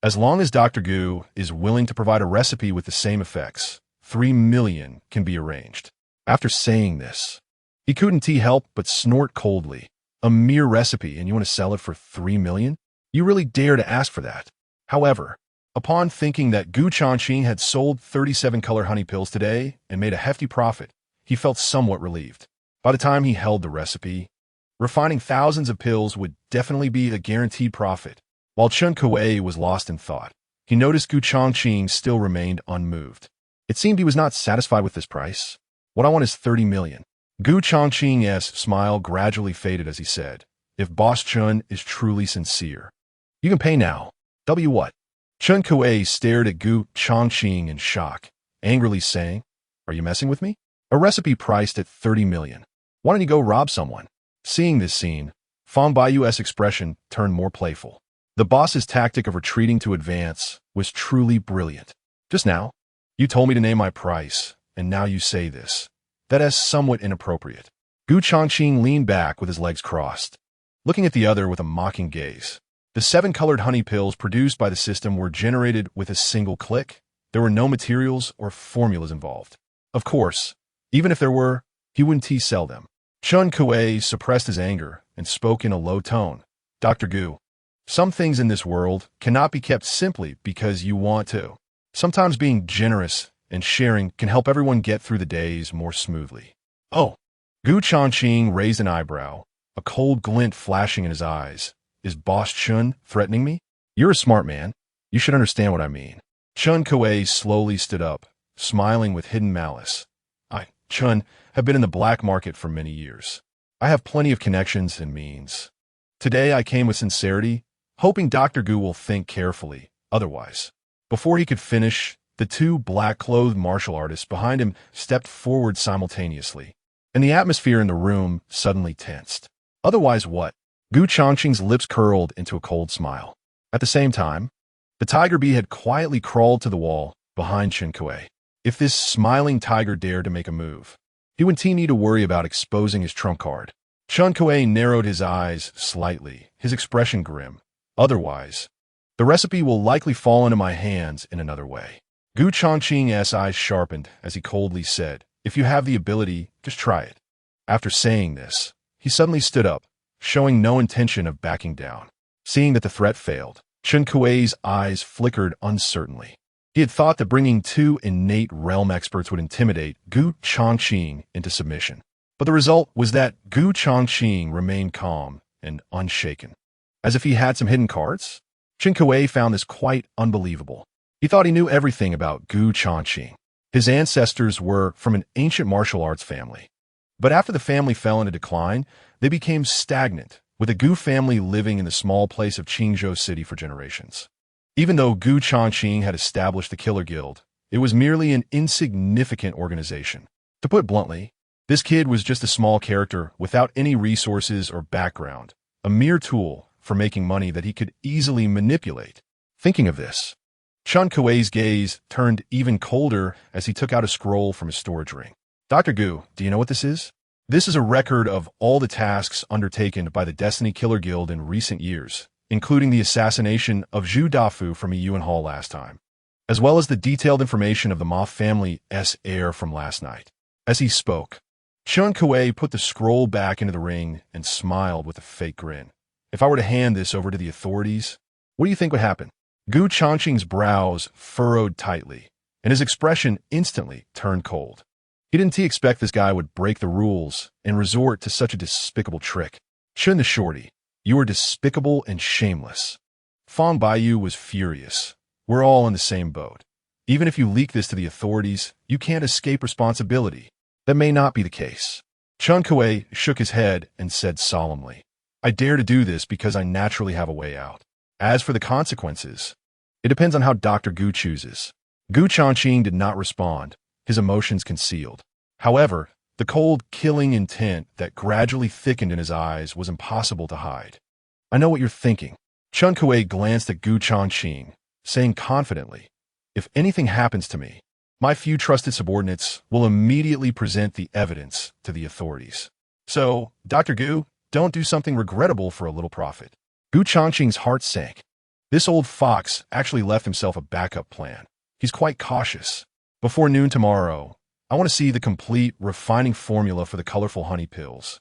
as long as Dr. Gu is willing to provide a recipe with the same effects, 3 million can be arranged. After saying this, he couldn't help but snort coldly. A mere recipe, and you want to sell it for 3 million? You really dare to ask for that. However, upon thinking that Gu Changqing had sold 37-color honey pills today and made a hefty profit, he felt somewhat relieved. By the time he held the recipe, refining thousands of pills would definitely be a guaranteed profit. While Chun Kuei was lost in thought, he noticed Gu Changqing still remained unmoved. It seemed he was not satisfied with this price. What I want is 30 million. Gu Changqing's smile gradually faded as he said, if Boss Chun is truly sincere, you can pay now. W what? Chun Kuei stared at Gu Changqing in shock, angrily saying, are you messing with me? A recipe priced at 30 million. Why don't you go rob someone? Seeing this scene, Fong Baiyu's expression turned more playful. The boss's tactic of retreating to advance was truly brilliant. Just now, you told me to name my price, and now you say this. That is somewhat inappropriate. Gu Changqing leaned back with his legs crossed. looking at the other with a mocking gaze. The 7 colored honey pills produced by the system were generated with a single click. There were no materials or formulas involved. Of course, even if there were, he wouldn't sell them. Chun Kuei suppressed his anger and spoke in a low tone. Dr. Gu, some things in this world cannot be kept simply because you want to. Sometimes being generous and sharing can help everyone get through the days more smoothly. Oh. Gu Changqing raised an eyebrow, a cold glint flashing in his eyes. Is Boss Chun threatening me? You're a smart man. You should understand what I mean. Chun Kuei slowly stood up, smiling with hidden malice. I, Chun, have been in the black market for many years. I have plenty of connections and means. Today I came with sincerity, hoping Dr. Gu will think carefully, otherwise. Before he could finish, the 2 black-clothed martial artists behind him stepped forward simultaneously, and the atmosphere in the room suddenly tensed. Otherwise what? Gu Changqing's lips curled into a cold smile. At the same time, the tiger bee had quietly crawled to the wall behind Chun Kuei. If this smiling tiger dared to make a move, he wouldn't need to worry about exposing his trump card. Chun Kuei narrowed his eyes slightly, his expression grim. Otherwise, the recipe will likely fall into my hands in another way. Gu Changqing's eyes sharpened as he coldly said, if you have the ability, just try it. After saying this, he suddenly stood up, showing no intention of backing down. Seeing that the threat failed, Chun Kuei's eyes flickered uncertainly. He had thought that bringing 2 innate realm experts would intimidate Gu Changqing into submission. But the result was that Gu Changqing remained calm and unshaken. As if he had some hidden cards? Chun Kuei found this quite unbelievable. He thought he knew everything about Gu Changqing. His ancestors were from an ancient martial arts family. But after the family fell into decline, they became stagnant, with the Gu family living in the small place of Qingzhou City for generations. Even though Gu Changqing had established the Killer Guild, it was merely an insignificant organization. To put bluntly, this kid was just a small character without any resources or background, a mere tool for making money that he could easily manipulate. Thinking of this, Chun Kuei's gaze turned even colder as he took out a scroll from his storage ring. Dr. Gu, do you know what this is? This is a record of all the tasks undertaken by the Destiny Killer Guild in recent years, including the assassination of Zhu Dafu from Yuan Hall last time, as well as the detailed information of the Ma family's heir from last night. As he spoke, Chun Kuei put the scroll back into the ring and smiled with a fake grin. If I were to hand this over to the authorities, what do you think would happen? Gu Changqing's brows furrowed tightly, and his expression instantly turned cold. He didn't expect this guy would break the rules and resort to such a despicable trick. Chun the Shorty, you are despicable and shameless. Fong Baiyu was furious. We're all in the same boat. Even if you leak this to the authorities, you can't escape responsibility. That may not be the case. Chun Kuei shook his head and said solemnly, I dare to do this because I naturally have a way out. As for the consequences, it depends on how Dr. Gu chooses. Gu Changqing did not respond, his emotions concealed. However, the cold, killing intent that gradually thickened in his eyes was impossible to hide. I know what you're thinking. Chun Kuei glanced at Gu Changqing, saying confidently, if anything happens to me, my few trusted subordinates will immediately present the evidence to the authorities. So, Dr. Gu, don't do something regrettable for a little profit. Gu Changqing's heart sank. This old fox actually left himself a backup plan. He's quite cautious. Before noon tomorrow, I want to see the complete refining formula for the colorful honey pills,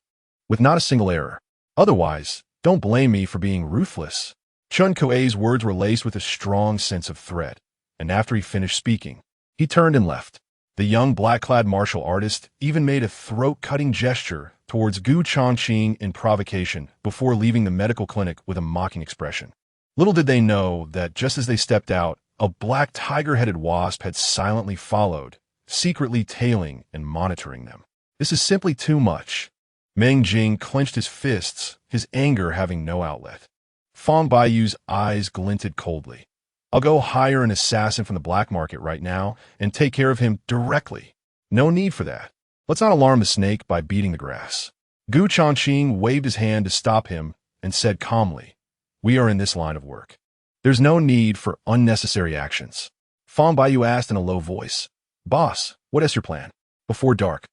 with not a single error. Otherwise, don't blame me for being ruthless. Chun Kuei's words were laced with a strong sense of threat, and after he finished speaking, he turned and left. The young black-clad martial artist even made a throat-cutting gesture towards Gu Changqing in provocation before leaving the medical clinic with a mocking expression. Little did they know that just as they stepped out, a black tiger-headed wasp had silently followed, secretly tailing and monitoring them. This is simply too much. Meng Jing clenched his fists, his anger having no outlet. Fong Baiyu's eyes glinted coldly. I'll go hire an assassin from the black market right now and take care of him directly. No need for that. Let's not alarm the snake by beating the grass. Gu Changqing waved his hand to stop him and said calmly, we are in this line of work. There's no need for unnecessary actions. Fong Baiyu asked in a low voice, Boss, what is your plan? Before dark,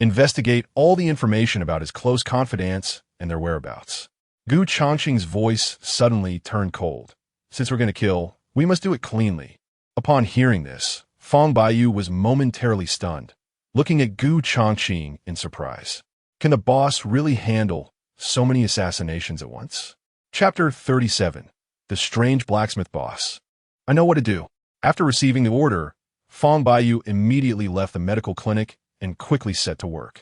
investigate all the information about his close confidants and their whereabouts. Gu Changqing's voice suddenly turned cold. Since we're going to kill, we must do it cleanly. Upon hearing this, Fang Baiyu was momentarily stunned, looking at Gu Changqing in surprise. Can the boss really handle so many assassinations at once? Chapter 37. The Strange Blacksmith Boss. I know what to do. After receiving the order, Fang Baiyu immediately left the medical clinic and quickly set to work.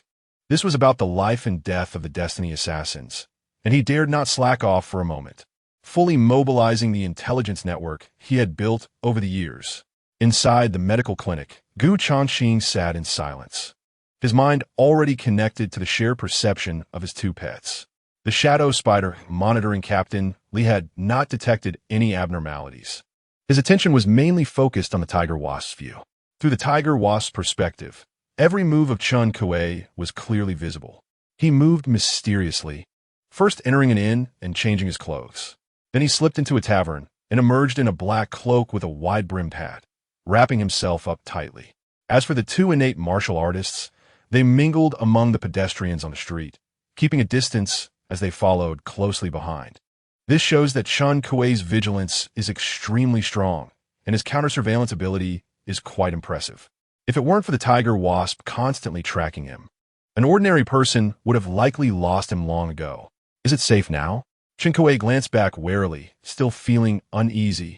This was about the life and death of the Destiny Assassins, and he dared not slack off for a moment, fully mobilizing the intelligence network he had built over the years. Inside the medical clinic, Gu Changqing sat in silence, his mind already connected to the shared perception of his two pets. The shadow spider monitoring Captain Li had not detected any abnormalities. His attention was mainly focused on the tiger wasp's view. Through the tiger wasp's perspective, every move of Chun Kuei was clearly visible. He moved mysteriously, first entering an inn and changing his clothes. Then he slipped into a tavern and emerged in a black cloak with a wide-brimmed hat, wrapping himself up tightly. As for the two innate martial artists, they mingled among the pedestrians on the street, keeping a distance as they followed closely behind. This shows that Chun Kuei's vigilance is extremely strong, and his counter-surveillance ability is quite impressive. If it weren't for the tiger wasp constantly tracking him, an ordinary person would have likely lost him long ago. Is it safe now? Chun Kuei glanced back warily, still feeling uneasy.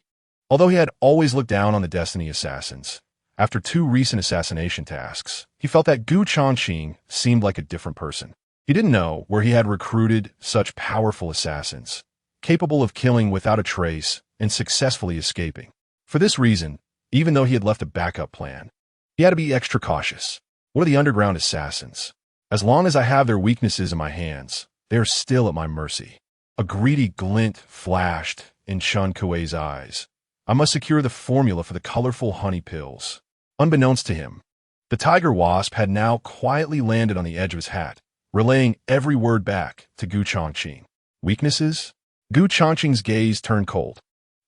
Although he had always looked down on the Destiny Assassins, after two recent assassination tasks, he felt that Gu Changqing seemed like a different person. He didn't know where he had recruited such powerful assassins, capable of killing without a trace and successfully escaping. For this reason, even though he had left a backup plan, he had to be extra cautious. What are the underground assassins? As long as I have their weaknesses in my hands, they are still at my mercy. A greedy glint flashed in Chun Kuei's eyes. I must secure the formula for the colorful honey pills. Unbeknownst to him, the tiger wasp had now quietly landed on the edge of his hat, relaying every word back to Gu Changqing. Weaknesses? Gu Changqing's gaze turned cold.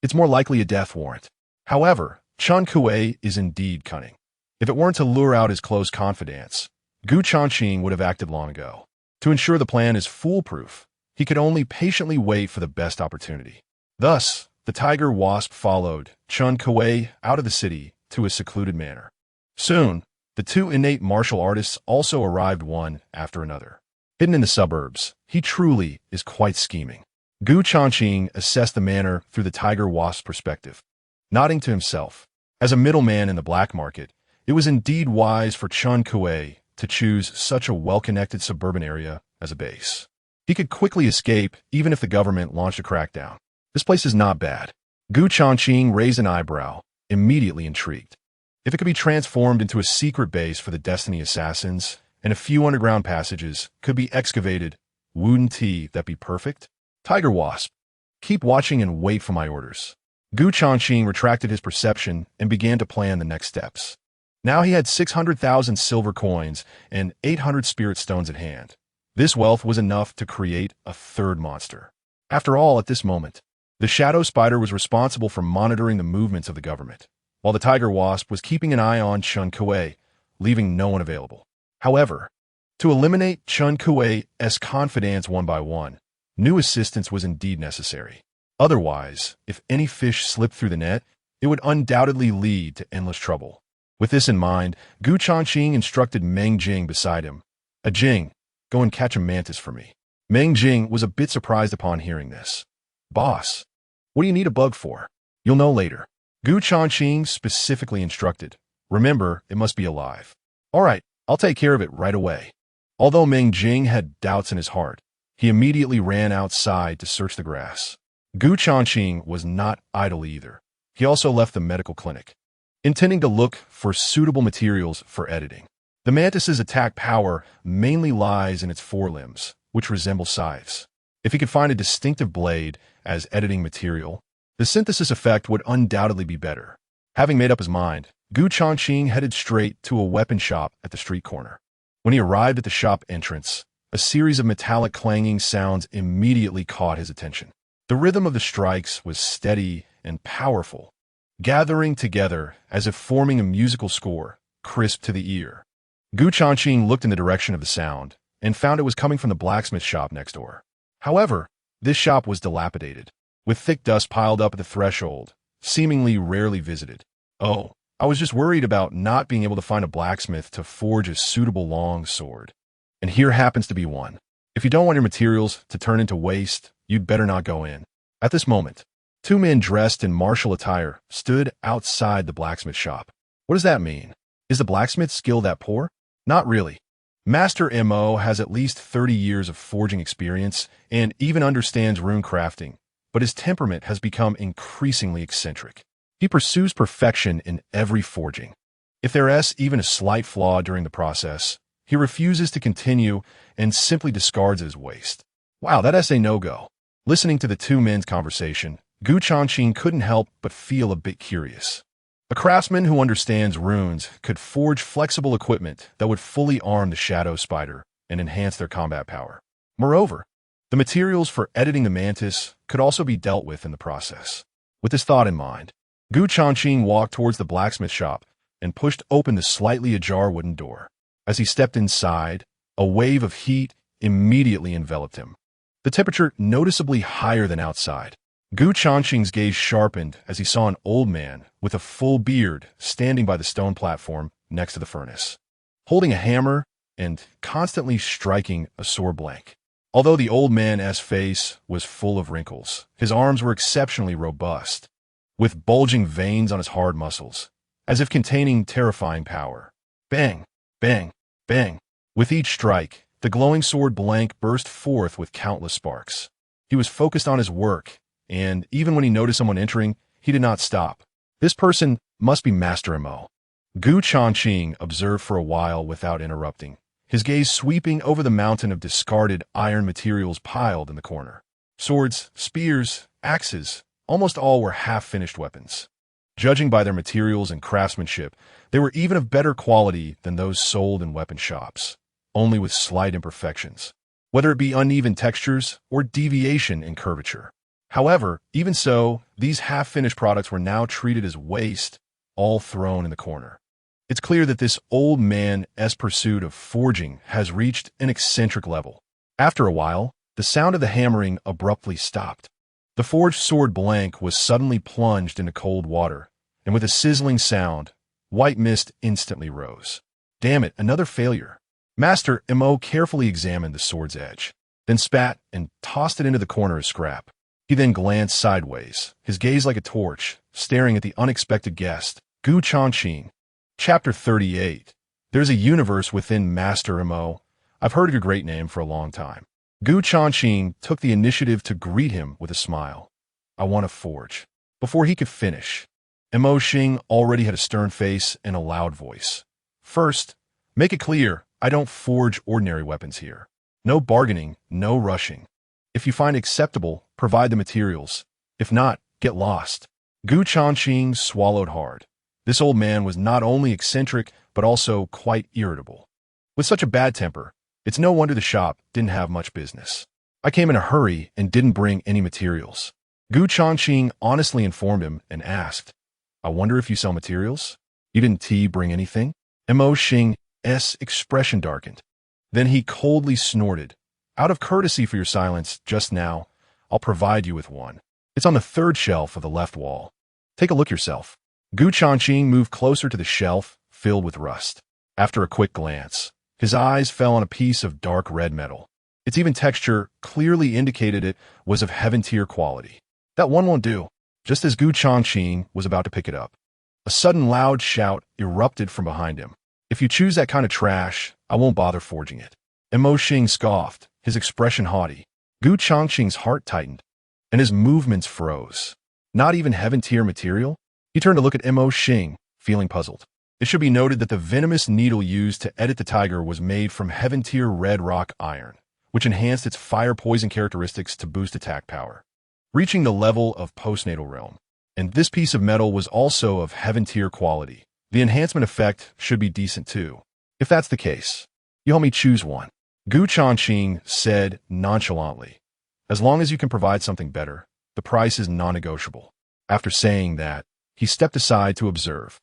It's more likely a death warrant. However, Chun Kuei is indeed cunning. If it weren't to lure out his close confidants, Gu Changqing would have acted long ago. To ensure the plan is foolproof, he could only patiently wait for the best opportunity. Thus, the tiger wasp followed Chun Kuei out of the city to a secluded manor. Soon, the two innate martial artists also arrived one after another. Hidden in the suburbs, he truly is quite scheming. Gu Changqing assessed the manor through the tiger wasp's perspective, nodding to himself. As a middleman in the black market, it was indeed wise for Chun Kuei to choose such a well-connected suburban area as a base. He could quickly escape even if the government launched a crackdown. This place is not bad. Gu Changqing raised an eyebrow, immediately intrigued. If it could be transformed into a secret base for the Destiny Assassins, and a few underground passages could be excavated, wouldn't that be perfect? Tiger Wasp, keep watching and wait for my orders. Gu Changqing retracted his perception and began to plan the next steps. Now he had 600,000 silver coins and 800 spirit stones at hand. This wealth was enough to create a third monster. After all, at this moment, the shadow spider was responsible for monitoring the movements of the government, while the tiger wasp was keeping an eye on Chun Kuei, leaving no one available. However, to eliminate Chun Kuei's confidants one by one, new assistance was indeed necessary. Otherwise, if any fish slipped through the net, it would undoubtedly lead to endless trouble. With this in mind, Gu Changqing instructed Meng Jing beside him. Jing, go and catch a mantis for me. Meng Jing was a bit surprised upon hearing this. Boss, what do you need a bug for? You'll know later. Gu Changqing specifically instructed. Remember, it must be alive. All right, I'll take care of it right away. Although Meng Jing had doubts in his heart, he immediately ran outside to search the grass. Gu Changqing was not idle either. He also left the medical clinic, intending to look for suitable materials for editing. The mantis's attack power mainly lies in its forelimbs, which resemble scythes. If he could find a distinctive blade as editing material, the synthesis effect would undoubtedly be better. Having made up his mind, Gu Changqing headed straight to a weapon shop at the street corner. When he arrived at the shop entrance, a series of metallic clanging sounds immediately caught his attention. The rhythm of the strikes was steady and powerful, gathering together as if forming a musical score, crisp to the ear. Gu Changqing looked in the direction of the sound and found it was coming from the blacksmith shop next door. However, This shop was dilapidated, with thick dust piled up at the threshold, seemingly rarely visited. Oh, I was just worried about not being able to find a blacksmith to forge a suitable long sword. And here happens to be one. If you don't want your materials to turn into waste, you'd better not go in. At this moment, two men dressed in martial attire stood outside the blacksmith shop. What does that mean? Is the blacksmith's skill that poor? Not really. Master M.O. has at least 30 years of forging experience and even understands rune crafting, but his temperament has become increasingly eccentric. He pursues perfection in every forging. If there is even a slight flaw during the process, he refuses to continue and simply discards it as waste. Wow, that's a no-go. Listening to the two men's conversation, Changqing couldn't help but feel a bit curious. A craftsman who understands runes could forge flexible equipment that would fully arm the shadow spider and enhance their combat power. Moreover, the materials for editing the mantis could also be dealt with in the process. With this thought in mind, Changqing walked towards the blacksmith shop and pushed open the slightly ajar wooden door. As he stepped inside, a wave of heat immediately enveloped him. The temperature noticeably higher than outside. Changqing's gaze sharpened as he saw an old man with a full beard standing by the stone platform next to the furnace, holding a hammer and constantly striking a sore blank. Although the old man's face was full of wrinkles, his arms were exceptionally robust, with bulging veins on his hard muscles, as if containing terrifying power. Bang, bang, bang. With each strike, the glowing sword blank burst forth with countless sparks. He was focused on his work, and even when he noticed someone entering, he did not stop. This person must be Master M.O. Changqing observed for a while without interrupting, his gaze sweeping over the mountain of discarded iron materials piled in the corner. Swords, spears, axes, almost all were half-finished weapons. Judging by their materials and craftsmanship, they were even of better quality than those sold in weapon shops, only with slight imperfections, whether it be uneven textures or deviation in curvature. However, even so, these half-finished products were now treated as waste, all thrown in the corner. It's clear that this old man's pursuit of forging has reached an eccentric level. After a while, the sound of the hammering abruptly stopped. The forged sword blank was suddenly plunged into cold water, and with a sizzling sound, white mist instantly rose. Damn it, another failure. Master M.O. carefully examined the sword's edge, then spat and tossed it into the corner as scrap. He then glanced sideways, his gaze like a torch, staring at the unexpected guest, Changqing. Chapter 38. There's a universe within Master M.O. I've heard of your great name for a long time. Changqing took the initiative to greet him with a smile. I want to forge. Before he could finish, M.O. Xing already had a stern face and a loud voice. First, make it clear, I don't forge ordinary weapons here. No bargaining, no rushing. If you find acceptable, provide the materials. If not, get lost. Changqing swallowed hard. This old man was not only eccentric, but also quite irritable. With such a bad temper, it's no wonder the shop didn't have much business. I came in a hurry and didn't bring any materials. Changqing honestly informed him and asked, I wonder if you sell materials? You didn't bring anything? M.O. Xing's expression darkened. Then he coldly snorted. Out of courtesy for your silence just now, I'll provide you with one. It's on the third shelf of the left wall. Take a look yourself. Changqing moved closer to the shelf, filled with rust. After a quick glance, his eyes fell on a piece of dark red metal. Its even texture clearly indicated it was of heaven-tier quality. That one won't do. Just as Changqing was about to pick it up, a sudden loud shout erupted from behind him. If you choose that kind of trash, I won't bother forging it. M.O. Xing scoffed, his expression haughty. Changqing's heart tightened, and his movements froze. Not even heaven-tier material? He turned to look at M.O. Xing, feeling puzzled. It should be noted that the venomous needle used to edit the tiger was made from heaven-tier red rock iron, which enhanced its fire-poison characteristics to boost attack power, reaching the level of postnatal realm. And this piece of metal was also of heaven-tier quality. The enhancement effect should be decent too. If that's the case, you help me choose one. Changqing said nonchalantly. As long as you can provide something better, the price is non-negotiable. After saying that, he stepped aside to observe.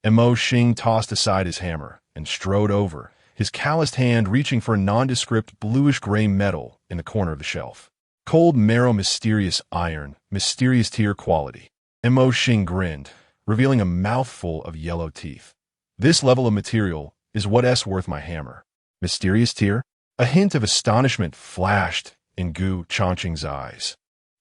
M.O. Xing tossed aside his hammer and strode over, his calloused hand reaching for a nondescript bluish-gray metal in the corner of the shelf. Cold marrow mysterious iron, mysterious tier quality. Mo Xing grinned, revealing a mouthful of yellow teeth. This level of material is what's worth my hammer. Mysterious tier? A hint of astonishment flashed in Gu Changqing's eyes.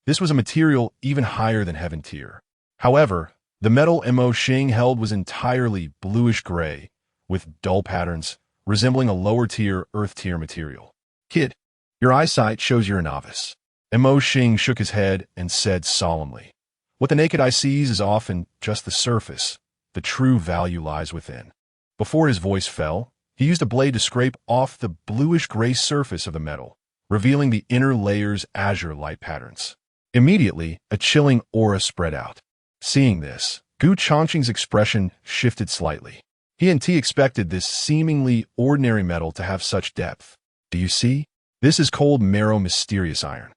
This was a material even higher than heaven tier. However, the metal Mo Xing held was entirely bluish-gray, with dull patterns, resembling a lower-tier, earth-tier material. Kid, your eyesight shows you're a novice. Mo Xing shook his head and said solemnly, what the naked eye sees is often just the surface. The true value lies within. Before his voice fell, he used a blade to scrape off the bluish-gray surface of the metal, revealing the inner layer's azure light patterns. Immediately, a chilling aura spread out. Seeing this, Gu Changqing's expression shifted slightly. He expected this seemingly ordinary metal to have such depth. Do you see? This is cold marrow mysterious iron.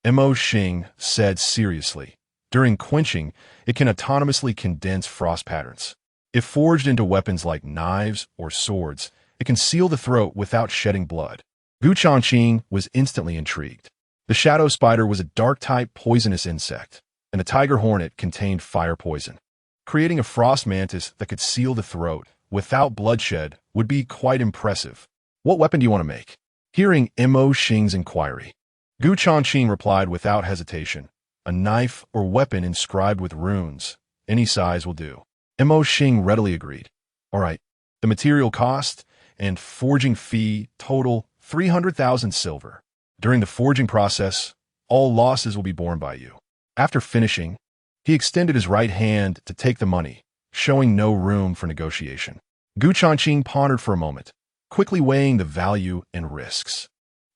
Mo Xing said seriously. During quenching, it can autonomously condense frost patterns. If forged into weapons like knives or swords, it can seal the throat without shedding blood. Gu Changqing was instantly intrigued. The shadow spider was a dark-type poisonous insect, and the tiger hornet contained fire poison. Creating a frost mantis that could seal the throat without bloodshed would be quite impressive. What weapon do you want to make? Hearing Mo Xing's inquiry, Gu Changqing replied without hesitation, a knife or weapon inscribed with runes. Any size will do. Mo Xing readily agreed. All right, the material cost and forging fee total 300,000 silver. During the forging process, all losses will be borne by you. After finishing, he extended his right hand to take the money, showing no room for negotiation. Gu Changqing pondered for a moment, quickly weighing the value and risks.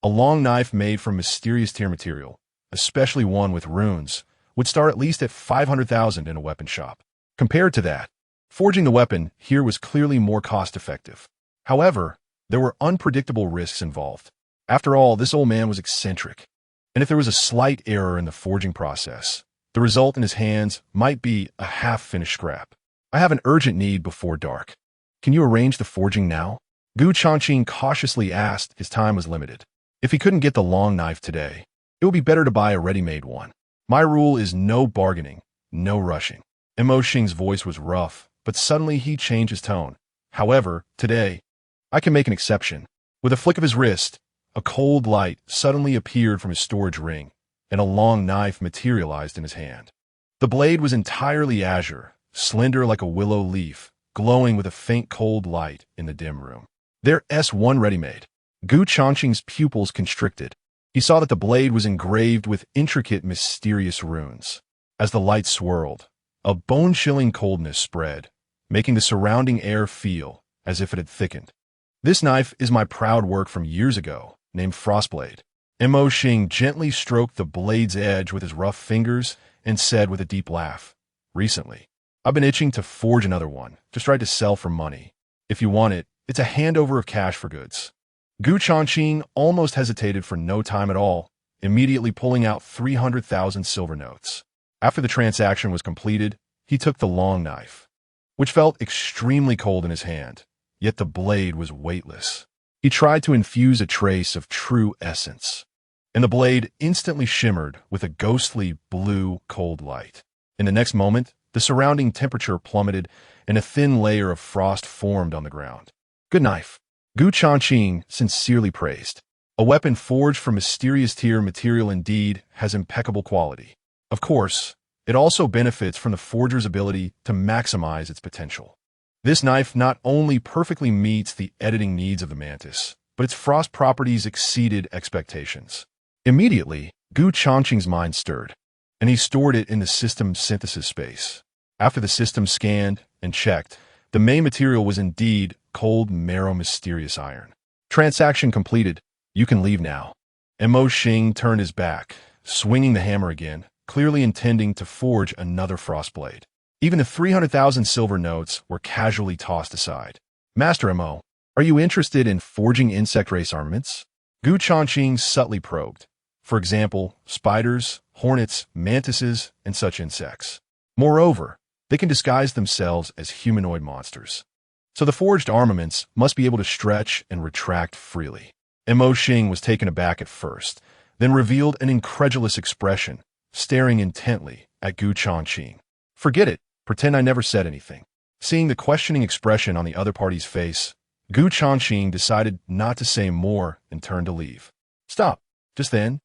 A long knife made from mysterious tier material, especially one with runes, would start at least at 500,000 in a weapon shop. Compared to that, forging the weapon here was clearly more cost-effective. However, there were unpredictable risks involved. After all, this old man was eccentric, and if there was a slight error in the forging process, the result in his hands might be a half-finished scrap. I have an urgent need before dark. Can you arrange the forging now? Gu Changqing cautiously asked. His time was limited. If he couldn't get the long knife today, it would be better to buy a ready-made one. My rule is no bargaining, no rushing. Mo Xing's voice was rough, but suddenly he changed his tone. However, today, I can make an exception. With a flick of his wrist, a cold light suddenly appeared from his storage ring, and a long knife materialized in his hand. The blade was entirely azure, slender like a willow leaf, glowing with a faint cold light in the dim room. There's one ready-made. Gu Changqing's pupils constricted. He saw that the blade was engraved with intricate, mysterious runes. As the light swirled, a bone-chilling coldness spread, making the surrounding air feel as if it had thickened. This knife is my proud work from years ago, named Frostblade. Mo Xing gently stroked the blade's edge with his rough fingers and said with a deep laugh, recently, I've been itching to forge another one, just right to sell for money. If you want it, it's a handover of cash for goods. Gu Changqing almost hesitated for no time at all, immediately pulling out 300,000 silver notes. After the transaction was completed, he took the long knife, which felt extremely cold in his hand, yet the blade was weightless. He tried to infuse a trace of true essence, and the blade instantly shimmered with a ghostly blue cold light. In the next moment, the surrounding temperature plummeted and a thin layer of frost formed on the ground. Good knife. Gu Changqing sincerely praised. A weapon forged from mysterious tier material indeed has impeccable quality. Of course, it also benefits from the forger's ability to maximize its potential. This knife not only perfectly meets the editing needs of the mantis, but its frost properties exceeded expectations. Immediately, Gu Changqing's mind stirred, and he stored it in the system synthesis space. After the system scanned and checked, the main material was indeed cold marrow mysterious iron. Transaction completed. You can leave now. Mo Xing turned his back, swinging the hammer again, clearly intending to forge another frost blade. Even the 300,000 silver notes were casually tossed aside. Master Mo, are you interested in forging insect race armaments? Gu Changqing subtly probed. For example, spiders, hornets, mantises, and such insects. Moreover, they can disguise themselves as humanoid monsters. So the forged armaments must be able to stretch and retract freely. Mo Xing was taken aback at first, then revealed an incredulous expression, staring intently at Gu Changqing. Forget it. Pretend I never said anything. Seeing the questioning expression on the other party's face, Gu Changqing decided not to say more and turned to leave. Stop. Just then,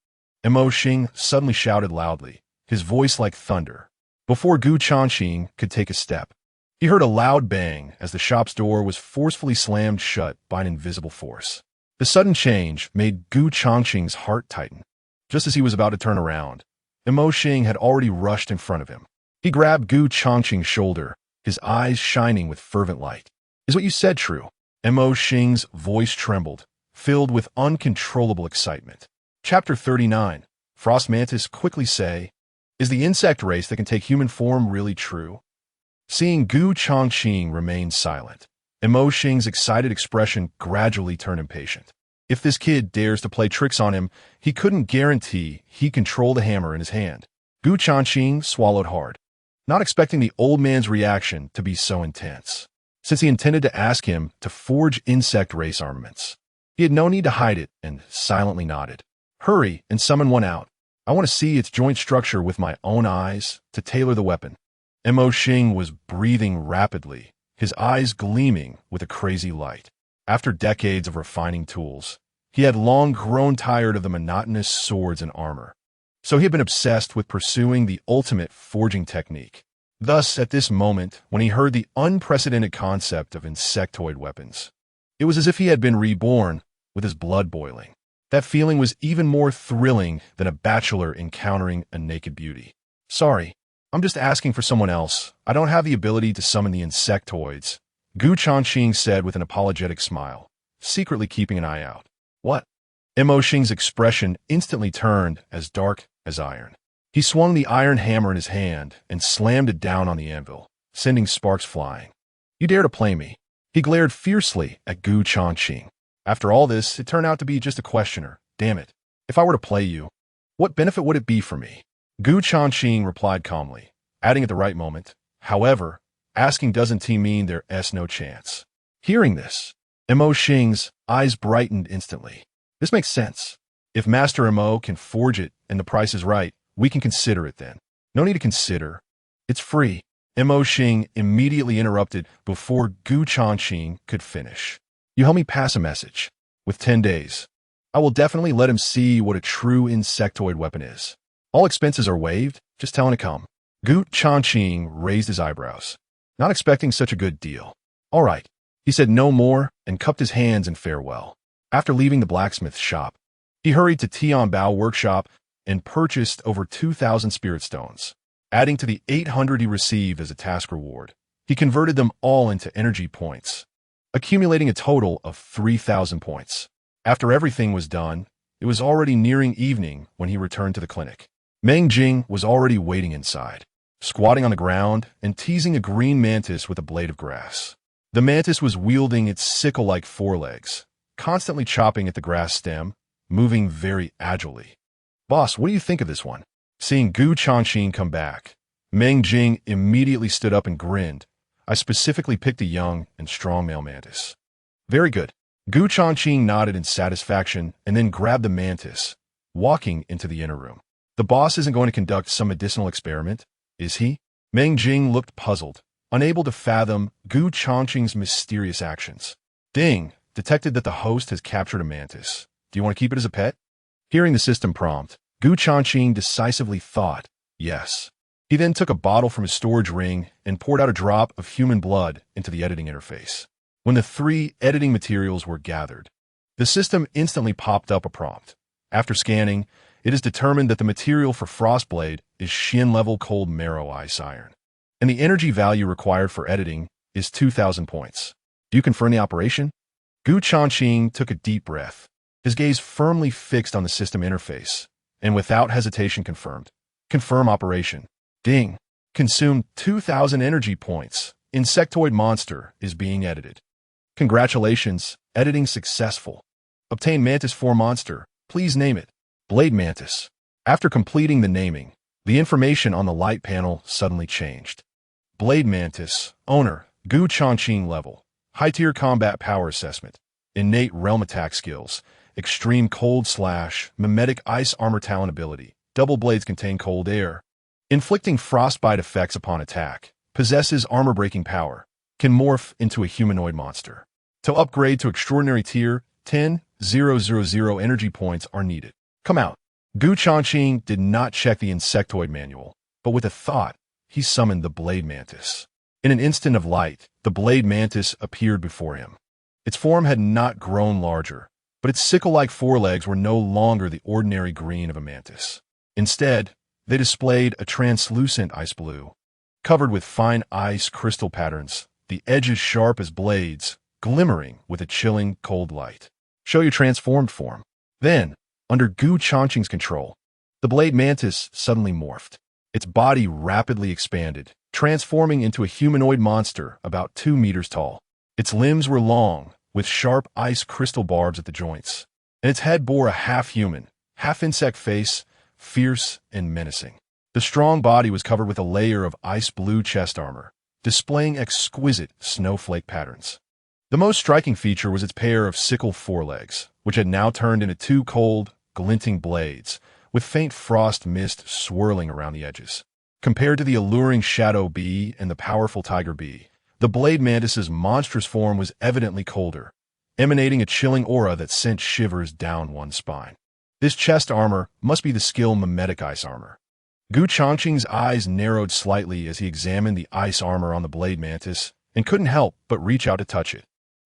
Mo Xing suddenly shouted loudly, his voice like thunder. Before Gu Changqing could take a step, he heard a loud bang as the shop's door was forcefully slammed shut by an invisible force. The sudden change made Gu Changqing's heart tighten. Just as he was about to turn around, Mo Xing had already rushed in front of him. He grabbed Gu Changqing's shoulder, his eyes shining with fervent light. Is what you said true? Mo Xing's voice trembled, filled with uncontrollable excitement. Chapter 39. Frost Mantis quickly say, is the insect race that can take human form really true? Seeing Gu Changqing remain silent, Mo Xing's excited expression gradually turned impatient. If this kid dares to play tricks on him, he couldn't guarantee he'd control the hammer in his hand. Gu Changqing swallowed hard, not expecting the old man's reaction to be so intense, since he intended to ask him to forge insect race armaments. He had no need to hide it and silently nodded. Hurry and summon one out. I want to see its joint structure with my own eyes to tailor the weapon. Mo Xing was breathing rapidly, his eyes gleaming with a crazy light. After decades of refining tools, he had long grown tired of the monotonous swords and armor. So he had been obsessed with pursuing the ultimate forging technique. Thus, at this moment, when he heard the unprecedented concept of insectoid weapons, it was as if he had been reborn, with his blood boiling. That feeling was even more thrilling than a bachelor encountering a naked beauty. Sorry, I'm just asking for someone else. I don't have the ability to summon the insectoids, Gu Changqing said with an apologetic smile, secretly keeping an eye out. What? Mo Xing's expression instantly turned as dark as iron. He swung the iron hammer in his hand and slammed it down on the anvil, sending sparks flying. You dare to play me? He glared fiercely at Gu Changqing. After all this, it turned out to be just a questioner. Damn it. If I were to play you, what benefit would it be for me? Gu Changqing replied calmly, adding at the right moment, however, asking doesn't mean there's no chance. Hearing this, Mo Xing's eyes brightened instantly. This makes sense. If Master Mo can forge it and the price is right, we can consider it then. No need to consider. It's free. Mo Xing immediately interrupted before Gu Changqing could finish. You help me pass a message. With 10 days, I will definitely let him see what a true insectoid weapon is. All expenses are waived, just tell him to come. Gu Changqing raised his eyebrows, not expecting such a good deal. All right. He said no more and cupped his hands in farewell. After leaving the blacksmith's shop, he hurried to Tianbao workshop and purchased over 2,000 spirit stones. Adding to the 800 he received as a task reward, he converted them all into energy points, accumulating a total of 3,000 points. After everything was done, it was already nearing evening when he returned to the clinic. Meng Jing was already waiting inside, squatting on the ground and teasing a green mantis with a blade of grass. The mantis was wielding its sickle-like forelegs, constantly chopping at the grass stem, moving very agilely. Boss, what do you think of this one? Seeing Gu Changqing come back, Meng Jing immediately stood up and grinned. I specifically picked a young and strong male mantis. Very good. Gu Changqing nodded in satisfaction and then grabbed the mantis, walking into the inner room. The boss isn't going to conduct some medicinal experiment, is he? Meng Jing looked puzzled, unable to fathom Gu Changqing's mysterious actions. Ding! Detected that the host has captured a mantis. Do you want to keep it as a pet? Hearing the system prompt, Gu Changqing decisively thought, yes. He then took a bottle from his storage ring and poured out a drop of human blood into the editing interface. When the 3 editing materials were gathered, the system instantly popped up a prompt. After scanning, it is determined that the material for Frostblade is Xian-level cold marrow ice iron, and the energy value required for editing is 2,000 points. Do you confirm the operation? Gu Changqing took a deep breath, his gaze firmly fixed on the system interface, and without hesitation confirmed. Confirm operation. Ding. Consumed 2,000 energy points. Insectoid monster is being edited. Congratulations, editing successful. Obtain Mantis 4 monster. Please name it. Blade Mantis. After completing the naming, the information on the light panel suddenly changed. Blade Mantis, owner, Gu Changqing level, high-tier combat power assessment, innate realm attack skills, extreme cold slash, mimetic ice armor talent ability. Double blades contain cold air, inflicting frostbite effects upon attack. Possesses armor-breaking power. Can morph into a humanoid monster. To upgrade to extraordinary tier, 10,000 energy points are needed. Come out. Gu Changqing did not check the insectoid manual, but with a thought, he summoned the blade mantis. In an instant of light, the blade mantis appeared before him. Its form had not grown larger, but its sickle-like forelegs were no longer the ordinary green of a mantis. Instead, they displayed a translucent ice blue, covered with fine ice crystal patterns, the edges sharp as blades, glimmering with a chilling cold light. Show your transformed form. Then, under Gu Changqing's control, the blade mantis suddenly morphed. Its body rapidly expanded, transforming into a humanoid monster about 2 meters tall. Its limbs were long, with sharp ice crystal barbs at the joints, and its head bore a half-human, half-insect face, fierce and menacing. The strong body was covered with a layer of ice-blue chest armor, displaying exquisite snowflake patterns. The most striking feature was its pair of sickle forelegs, which had now turned into 2 cold, glinting blades, with faint frost mist swirling around the edges. Compared to the alluring shadow bee and the powerful tiger bee, the blade mantis's monstrous form was evidently colder, emanating a chilling aura that sent shivers down one's spine. This chest armor must be the skill mimetic ice armor. Gu Changqing's eyes narrowed slightly as he examined the ice armor on the blade mantis and couldn't help but reach out to touch it.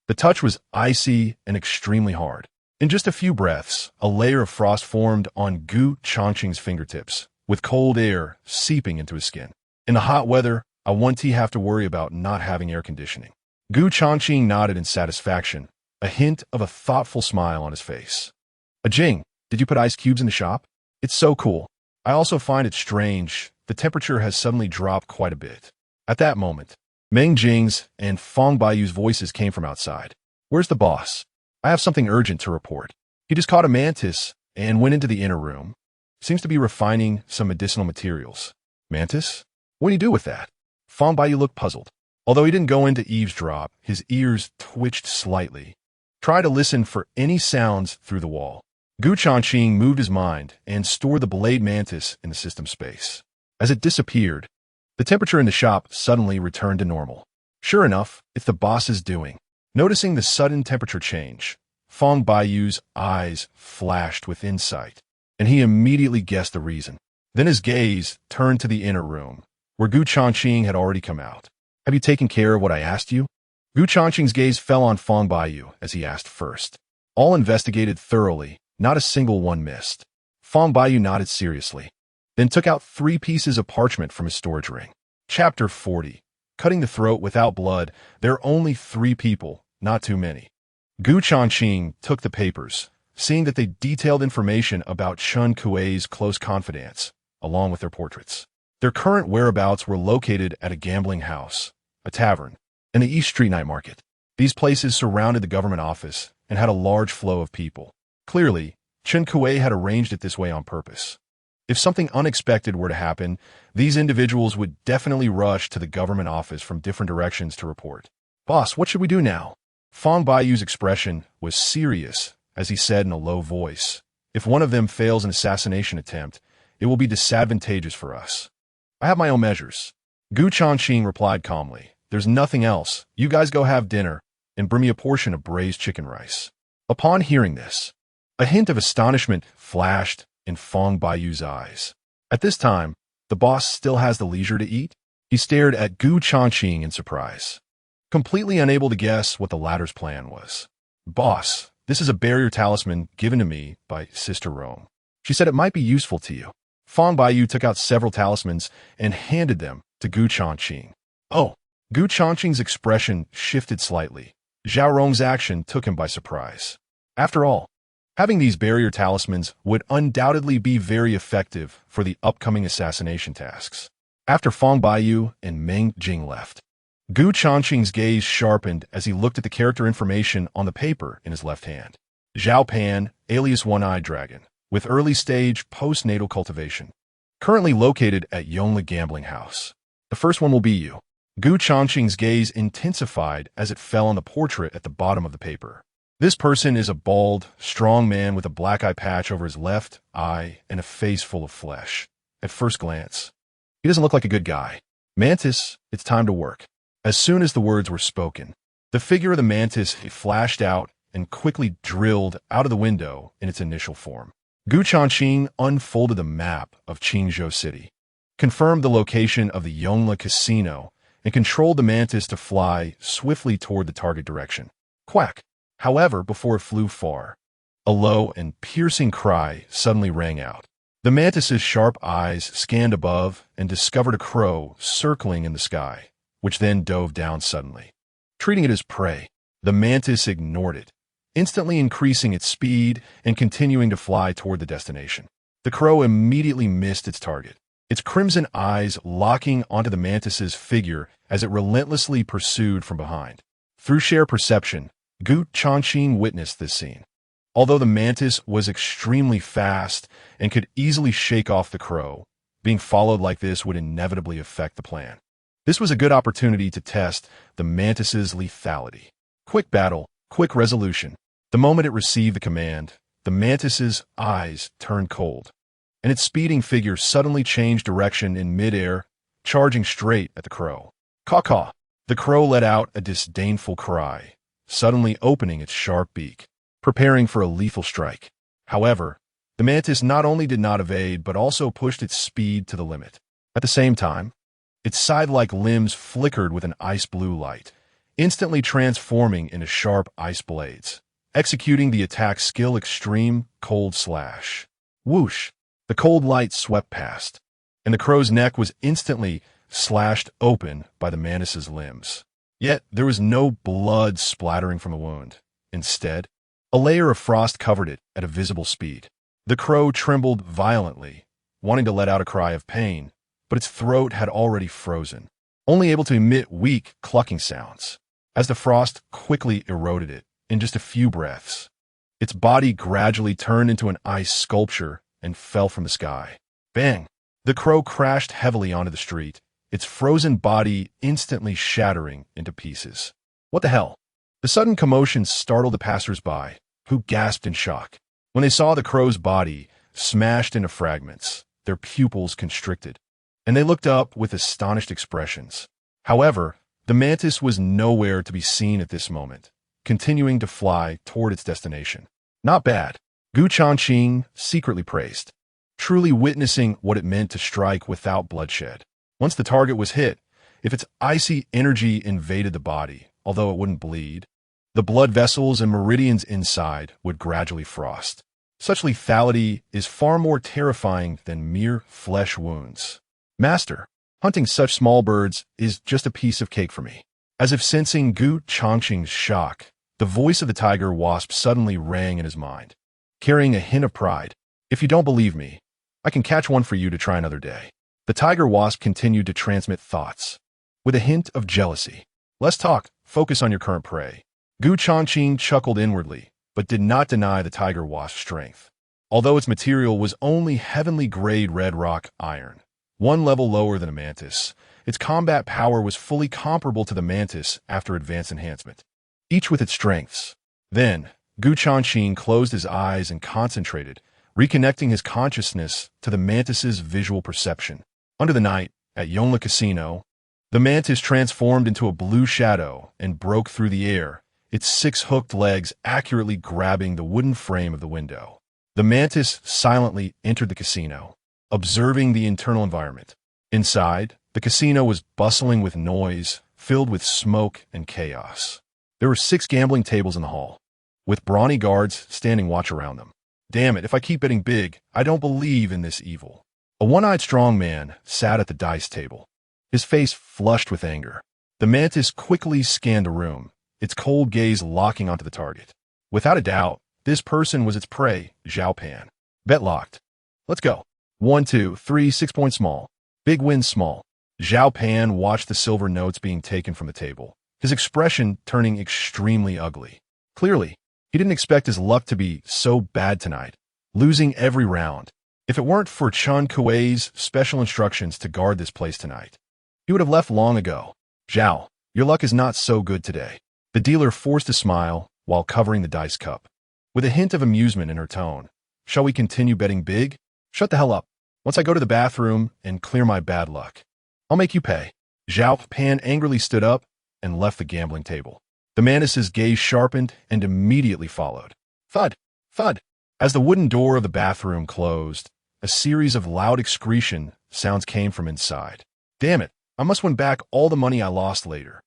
The touch was icy and extremely hard. In just a few breaths, a layer of frost formed on Gu Changqing's fingertips, with cold air seeping into his skin. In the hot weather, I won't have to worry about not having air conditioning. Gu Changqing nodded in satisfaction, a hint of a thoughtful smile on his face. Jing, did you put ice cubes in the shop? It's so cool. I also find it strange, the temperature has suddenly dropped quite a bit. At that moment, Meng Jing's and Fong Baiyu's voices came from outside. Where's the boss? I have something urgent to report. He just caught a mantis and went into the inner room. Seems to be refining some medicinal materials. Mantis? What do you do with that? Fong Baiyu looked puzzled. Although he didn't go into eavesdrop, his ears twitched slightly. Try to listen for any sounds through the wall. Gu Changqing moved his mind and stored the blade mantis in the system space. As it disappeared, the temperature in the shop suddenly returned to normal. Sure enough, it's the boss's doing. Noticing the sudden temperature change, Fong Baiyu's eyes flashed with insight, and he immediately guessed the reason. Then his gaze turned to the inner room, where Gu Changqing had already come out. Have you taken care of what I asked you? Gu Changqing's gaze fell on Fong Baiyu as he asked first. All investigated thoroughly, not a single one missed. Fong Baiyu nodded seriously, then took out 3 pieces of parchment from his storage ring. Chapter 40. Cutting the throat without blood. There are only 3 people, not too many. Gu Changqing took the papers, seeing that they detailed information about Chen Kuei's close confidants, along with their portraits. Their current whereabouts were located at a gambling house, a tavern, and the East Street Night Market. These places surrounded the government office and had a large flow of people. Clearly, Chen Kuei had arranged it this way on purpose. If something unexpected were to happen, these individuals would definitely rush to the government office from different directions to report. Boss, what should we do now? Fong Baiyu's expression was serious as he said in a low voice. If one of them fails an assassination attempt, it will be disadvantageous for us. I have my own measures. Gu Changqing replied calmly. There's nothing else. You guys go have dinner and bring me a portion of braised chicken rice. Upon hearing this, a hint of astonishment flashed in Fong Baiyu's eyes. At this time, the boss still has the leisure to eat? He stared at Gu Changqing in surprise, completely unable to guess what the latter's plan was. Boss, this is a barrier talisman given to me by Sister Rome. She said it might be useful to you. Fong Baiyu took out several talismans and handed them to Gu Changqing. Oh, Gu Changqing's expression shifted slightly. Zhao Rong's action took him by surprise. After all, having these barrier talismans would undoubtedly be very effective for the upcoming assassination tasks. After Fong Baiyu and Meng Jing left, Gu Changqing's gaze sharpened as he looked at the character information on the paper in his left hand. Zhao Pan, alias One-Eyed Dragon, with early-stage postnatal cultivation. Currently located at Yongle Gambling House. The first one will be you. Gu Changqing's gaze intensified as it fell on the portrait at the bottom of the paper. This person is a bald, strong man with a black eye patch over his left eye and a face full of flesh. At first glance, he doesn't look like a good guy. Mantis, it's time to work. As soon as the words were spoken, the figure of the mantis flashed out and quickly drilled out of the window in its initial form. Changqing unfolded the map of Qingzhou City, confirmed the location of the Yongla Casino, and controlled the mantis to fly swiftly toward the target direction. Quack! However, before it flew far, a low and piercing cry suddenly rang out. The mantis's sharp eyes scanned above and discovered a crow circling in the sky, which then dove down suddenly. Treating it as prey, the mantis ignored it, instantly increasing its speed and continuing to fly toward the destination. The crow immediately missed its target, its crimson eyes locking onto the mantis's figure as it relentlessly pursued from behind. Through sheer perception, Changqing witnessed this scene. Although the mantis was extremely fast and could easily shake off the crow, being followed like this would inevitably affect the plan. This was a good opportunity to test the mantis's lethality. Quick battle, quick resolution. The moment it received the command, the mantis's eyes turned cold, and its speeding figure suddenly changed direction in midair, charging straight at the crow. Caw-caw! The crow let out a disdainful cry, suddenly opening its sharp beak, preparing for a lethal strike. However, the mantis not only did not evade but also pushed its speed to the limit. At the same time, its scythe-like limbs flickered with an ice-blue light, instantly transforming into sharp ice blades, executing the attack's skill extreme cold slash. Whoosh! The cold light swept past, and the crow's neck was instantly slashed open by the mantis's limbs. Yet there was no blood splattering from the wound. Instead, a layer of frost covered it at a visible speed. The crow trembled violently, wanting to let out a cry of pain, but its throat had already frozen, only able to emit weak, clucking sounds. As the frost quickly eroded it in just a few breaths, its body gradually turned into an ice sculpture and fell from the sky. Bang! The crow crashed heavily onto the street, its frozen body instantly shattering into pieces. What the hell? The sudden commotion startled the passers-by, who gasped in shock. When they saw the crow's body smashed into fragments, their pupils constricted, and they looked up with astonished expressions. However, the mantis was nowhere to be seen at this moment, continuing to fly toward its destination. Not bad, Changqing secretly praised, truly witnessing what it meant to strike without bloodshed. Once the target was hit, if its icy energy invaded the body, although it wouldn't bleed, the blood vessels and meridians inside would gradually frost. Such lethality is far more terrifying than mere flesh wounds. Master, hunting such small birds is just a piece of cake for me. As if sensing Changqing's shock, the voice of the tiger wasp suddenly rang in his mind, carrying a hint of pride. If you don't believe me, I can catch one for you to try another day. The tiger wasp continued to transmit thoughts, with a hint of jealousy. Less talk, focus on your current prey. Changqing chuckled inwardly, but did not deny the tiger wasp's strength. Although its material was only heavenly grade red rock iron, one level lower than a mantis, its combat power was fully comparable to the mantis after advanced enhancement, each with its strengths. Then, Changqing closed his eyes and concentrated, reconnecting his consciousness to the mantis's visual perception. Under the night, at Yongla Casino, the mantis transformed into a blue shadow and broke through the air, its 6 hooked legs accurately grabbing the wooden frame of the window. The mantis silently entered the casino, observing the internal environment. Inside, the casino was bustling with noise, filled with smoke and chaos. There were 6 gambling tables in the hall, with brawny guards standing watch around them. Damn it, if I keep betting big, I don't believe in this evil. A one-eyed strong man sat at the dice table, his face flushed with anger. The mantis quickly scanned the room, its cold gaze locking onto the target. Without a doubt, this person was its prey, Zhao Pan. Bet locked. Let's go. 1, 2, 3, 6 points small. Big win small. Zhao Pan watched the silver notes being taken from the table, his expression turning extremely ugly. Clearly, he didn't expect his luck to be so bad tonight, losing every round. If it weren't for Chun Kuei's special instructions to guard this place tonight, he would have left long ago. Zhao, your luck is not so good today. The dealer forced a smile, while covering the dice cup. With a hint of amusement in her tone, "Shall we continue betting big? Shut the hell up. Once I go to the bathroom and clear my bad luck, I'll make you pay." Zhao Pan angrily stood up and left the gambling table. The mantis's gaze sharpened and immediately followed. Thud! Thud! As the wooden door of the bathroom closed, a series of loud excretion sounds came from inside. "Damn it, I must win back all the money I lost later."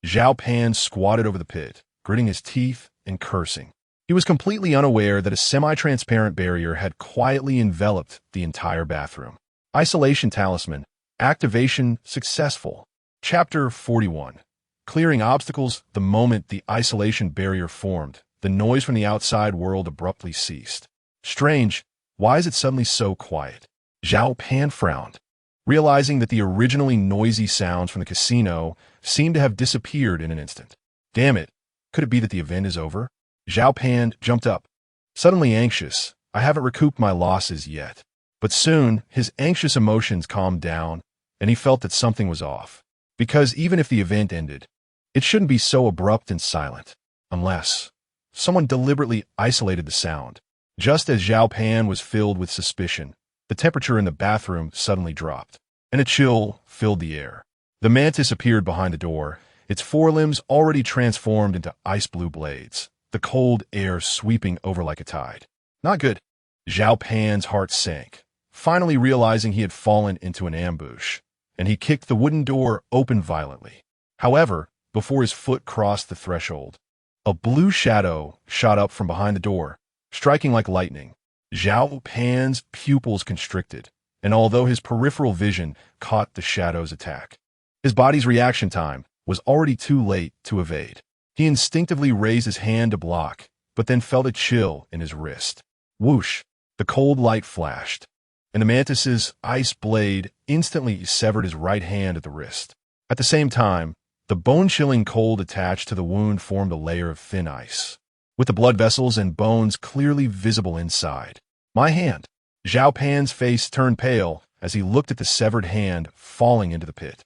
Zhao Pan squatted over the pit, gritting his teeth and cursing. He was completely unaware that a semi-transparent barrier had quietly enveloped the entire bathroom. Isolation Talisman. Activation successful. Chapter 41. Clearing obstacles. The moment the isolation barrier formed, the noise from the outside world abruptly ceased. Strange, why is it suddenly so quiet? Zhao Pan frowned, realizing that the originally noisy sounds from the casino seemed to have disappeared in an instant. Damn it, could it be that the event is over? Zhao Pan jumped up, suddenly anxious. I haven't recouped my losses yet. But soon, his anxious emotions calmed down, and he felt that something was off. Because even if the event ended, it shouldn't be so abrupt and silent, unless someone deliberately isolated the sound. Just as Zhao Pan was filled with suspicion, the temperature in the bathroom suddenly dropped, and a chill filled the air. The mantis appeared behind the door, its forelimbs already transformed into ice-blue blades, the cold air sweeping over like a tide. Not good. Zhao Pan's heart sank, finally realizing he had fallen into an ambush, and he kicked the wooden door open violently. However, before his foot crossed the threshold, a blue shadow shot up from behind the door, striking like lightning. Zhao Pan's pupils constricted, and although his peripheral vision caught the shadow's attack, his body's reaction time was already too late to evade. He instinctively raised his hand to block, but then felt a chill in his wrist. Whoosh! The cold light flashed, and the mantis's ice blade instantly severed his right hand at the wrist. At the same time, the bone-chilling cold attached to the wound formed a layer of thin ice, with the blood vessels and bones clearly visible inside. My hand! Zhao Pan's face turned pale as he looked at the severed hand falling into the pit.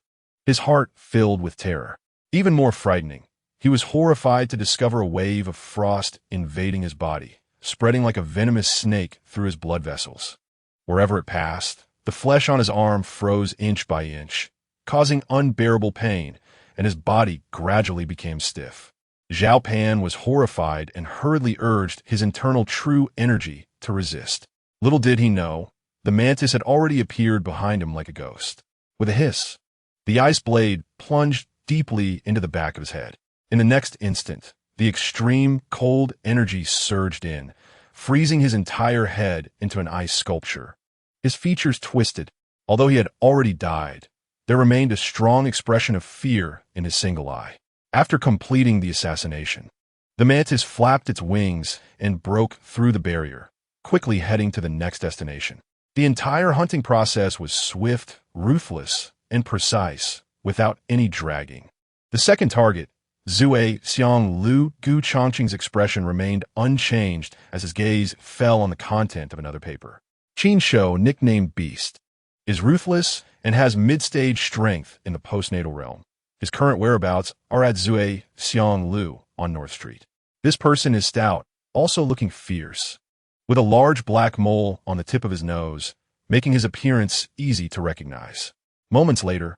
His heart filled with terror. Even more frightening, he was horrified to discover a wave of frost invading his body, spreading like a venomous snake through his blood vessels. Wherever it passed, the flesh on his arm froze inch by inch, causing unbearable pain, and his body gradually became stiff. Zhao Pan was horrified and hurriedly urged his internal true energy to resist. Little did he know, the mantis had already appeared behind him like a ghost. With a hiss, the ice blade plunged deeply into the back of his head. In the next instant, the extreme cold energy surged in, freezing his entire head into an ice sculpture. His features twisted. Although he had already died, there remained a strong expression of fear in his single eye. After completing the assassination, the mantis flapped its wings and broke through the barrier, quickly heading to the next destination. The entire hunting process was swift, ruthless, and precise, without any dragging. The second target, Zue Xiang Lu Gu Changqing's expression remained unchanged as his gaze fell on the content of another paper. Qin Shou, nicknamed Beast, is ruthless and has mid-stage strength in the postnatal realm. His current whereabouts are at Zue Xiang Lu on North Street. This person is stout, also looking fierce, with a large black mole on the tip of his nose, making his appearance easy to recognize. Moments later,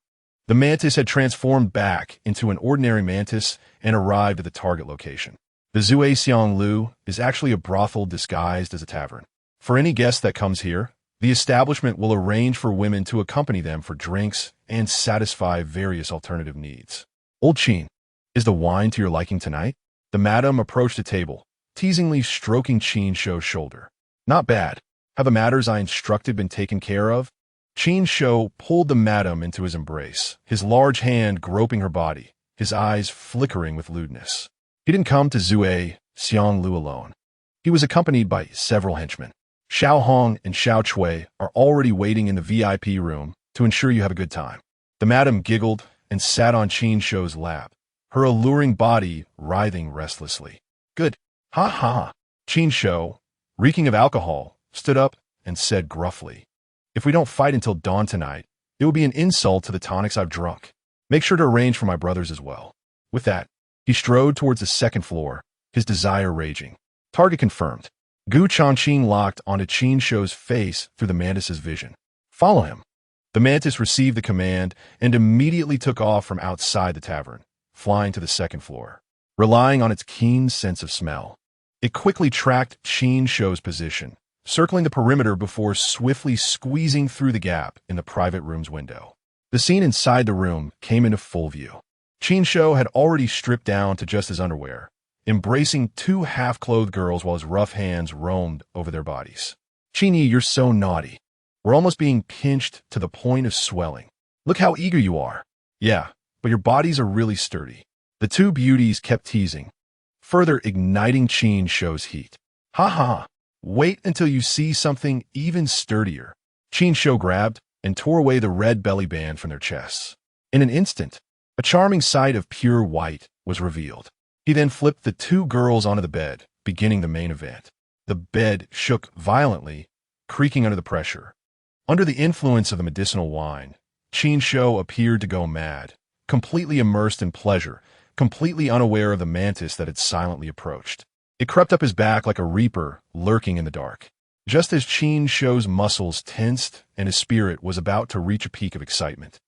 the mantis had transformed back into an ordinary mantis and arrived at the target location. The Zue Xiang Lu is actually a brothel disguised as a tavern. For any guest that comes here, the establishment will arrange for women to accompany them for drinks and satisfy various alternative needs. Old Qin, is the wine to your liking tonight? The madam approached the table, teasingly stroking Qin Shou's shoulder. Not bad. Have the matters I instructed been taken care of? Qin Shou pulled the madam into his embrace, his large hand groping her body, his eyes flickering with lewdness. He didn't come to Zue Xiang Lu alone. He was accompanied by several henchmen. Xiao Hong and Xiao Chui are already waiting in the VIP room to ensure you have a good time. The madam giggled and sat on Qin Shou's lap, her alluring body writhing restlessly. Good. Ha ha. Qin Shou, reeking of alcohol, stood up and said gruffly, If we don't fight until dawn tonight, it will be an insult to the tonics I've drunk. Make sure to arrange for my brothers as well. With that, he strode towards the second floor, his desire raging. Target confirmed. Changqing locked onto Qin Shou's face through the mantis's vision. Follow him. The mantis received the command and immediately took off from outside the tavern, flying to the second floor. Relying on its keen sense of smell, it quickly tracked Qin Shou's position, circling the perimeter before swiftly squeezing through the gap in the private room's window. The scene inside the room came into full view. Qin Shou had already stripped down to just his underwear, embracing two half-clothed girls while his rough hands roamed over their bodies. "Qin, you're so naughty. We're almost being pinched to the point of swelling. Look how eager you are." "Yeah, but your bodies are really sturdy." The two beauties kept teasing, further igniting Qin Shou's heat. "Ha ha, wait until you see something even sturdier." Qin Shou grabbed and tore away the red belly band from their chests. In an instant, a charming sight of pure white was revealed. He then flipped the two girls onto the bed, beginning the main event. The bed shook violently, creaking under the pressure. Under the influence of the medicinal wine, Qin Shou appeared to go mad, completely immersed in pleasure, completely unaware of the mantis that had silently approached. It crept up his back like a reaper lurking in the dark. Just as Qin Shou's muscles tensed and his spirit was about to reach a peak of excitement,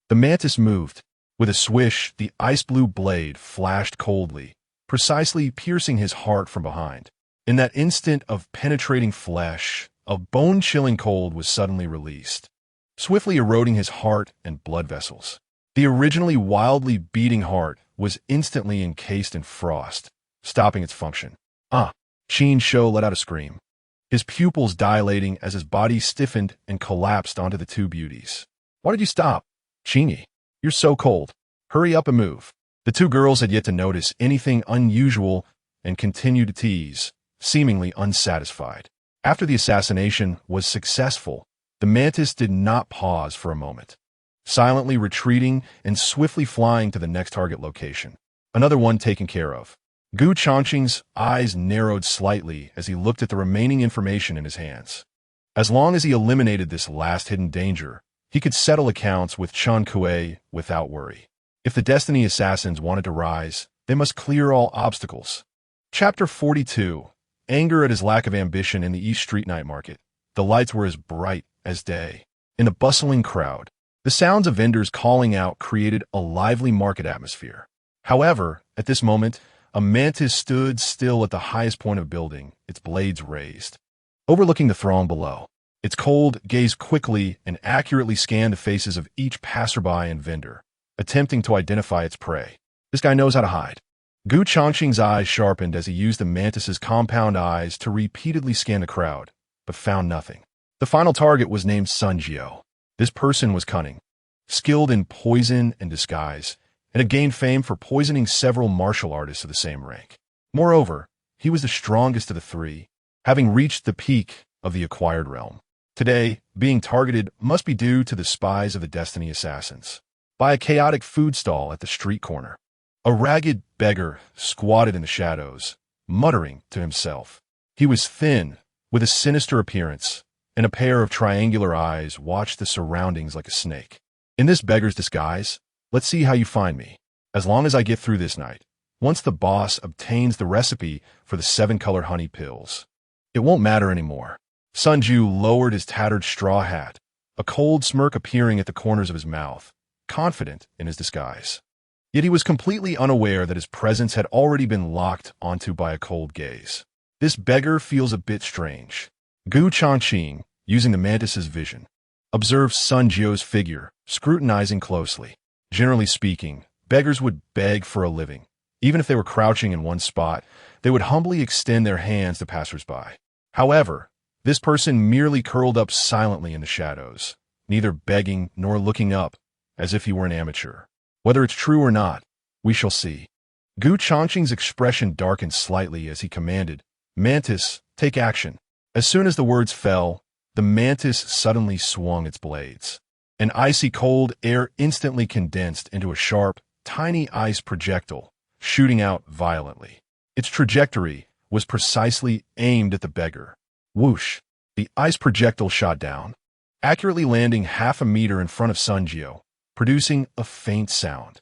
the mantis moved. With a swish, the ice-blue blade flashed coldly, precisely piercing his heart from behind. In that instant of penetrating flesh, a bone-chilling cold was suddenly released, swiftly eroding his heart and blood vessels. The originally wildly beating heart was instantly encased in frost, stopping its function. Qin Shou let out a scream, his pupils dilating as his body stiffened and collapsed onto the two beauties. "Why did you stop? Qin, you're so cold. Hurry up and move." The two girls had yet to notice anything unusual and continued to tease, seemingly unsatisfied. After the assassination was successful, the mantis did not pause for a moment, silently retreating and swiftly flying to the next target location. Another one taken care of. Changqing's eyes narrowed slightly as he looked at the remaining information in his hands. As long as he eliminated this last hidden danger, he could settle accounts with Changqing without worry. If the Destiny Assassins wanted to rise, they must clear all obstacles. Chapter 42. Anger at his lack of ambition in the East Street night market. The lights were as bright as day. In the bustling crowd, the sounds of vendors calling out created a lively market atmosphere. However, at this moment, a mantis stood still at the highest point of the building, its blades raised, overlooking the throng below. Its cold gaze quickly and accurately scanned the faces of each passerby and vendor, attempting to identify its prey. This guy knows how to hide. Changqing's eyes sharpened as he used the mantis's compound eyes to repeatedly scan the crowd, but found nothing. The final target was named Sun Jiao. This person was cunning, skilled in poison and disguise, and had gained fame for poisoning several martial artists of the same rank. Moreover, he was the strongest of the three, having reached the peak of the acquired realm. Today, being targeted must be due to the spies of the Destiny Assassins. By a chaotic food stall at the street corner, a ragged beggar squatted in the shadows, muttering to himself. He was thin, with a sinister appearance, and a pair of triangular eyes watched the surroundings like a snake. "In this beggar's disguise, let's see how you find me. As long as I get through this night, once the boss obtains the recipe for the 7-color honey pills, it won't matter anymore." Sun Jiao lowered his tattered straw hat, a cold smirk appearing at the corners of his mouth, confident in his disguise. Yet he was completely unaware that his presence had already been locked onto by a cold gaze. This beggar feels a bit strange. Changqing, using the mantis's vision, observed Sun Jiao's figure, scrutinizing closely. Generally speaking, beggars would beg for a living. Even if they were crouching in one spot, they would humbly extend their hands to passersby. However, this person merely curled up silently in the shadows, neither begging nor looking up, as if he were an amateur. Whether it's true or not, we shall see. Changqing's expression darkened slightly as he commanded, "Mantis, take action." As soon as the words fell, the mantis suddenly swung its blades. An icy cold air instantly condensed into a sharp, tiny ice projectile, shooting out violently. Its trajectory was precisely aimed at the beggar. Whoosh! The ice projectile shot down, accurately landing half a meter in front of Sun Jiao, producing a faint sound.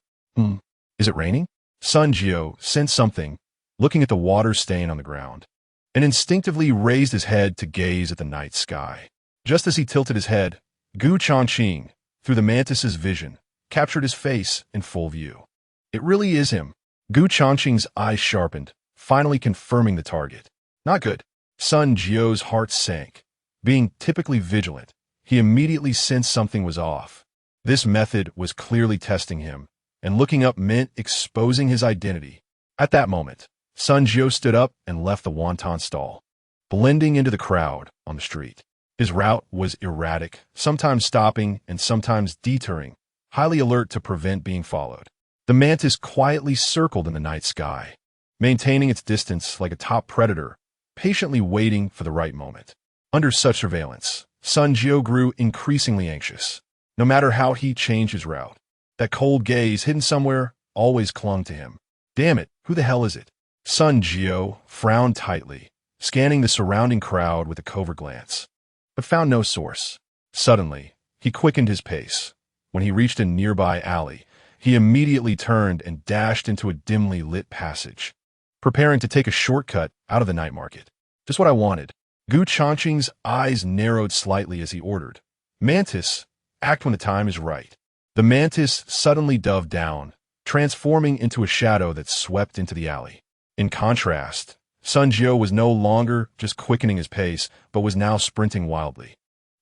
Is it raining? Sun Jiao sensed something, looking at the water stain on the ground, and instinctively raised his head to gaze at the night sky. Just as he tilted his head, Changqing, through the mantis's vision, captured his face in full view. It really is him. Changqing's eyes sharpened, finally confirming the target. Not good. Sun Jio's heart sank. Being typically vigilant, he immediately sensed something was off. This method was clearly testing him, and looking up meant exposing his identity. At that moment, Sun Jio stood up and left the wonton stall, blending into the crowd on the street. His route was erratic, sometimes stopping and sometimes detouring, highly alert to prevent being followed. The mantis quietly circled in the night sky, maintaining its distance like a top predator, patiently waiting for the right moment. Under such surveillance, Sun Jio grew increasingly anxious. No matter how he changed his route, that cold gaze hidden somewhere always clung to him. Damn it, who the hell is it? Sun Jio frowned tightly, scanning the surrounding crowd with a covert glance, but found no source. Suddenly, he quickened his pace. When he reached a nearby alley, he immediately turned and dashed into a dimly lit passage, preparing to take a shortcut out of the night market. Just what I wanted. Changqing's eyes narrowed slightly as he ordered, "Mantis, act when the time is right." The mantis suddenly dove down, transforming into a shadow that swept into the alley. In contrast, Sun Jio was no longer just quickening his pace, but was now sprinting wildly.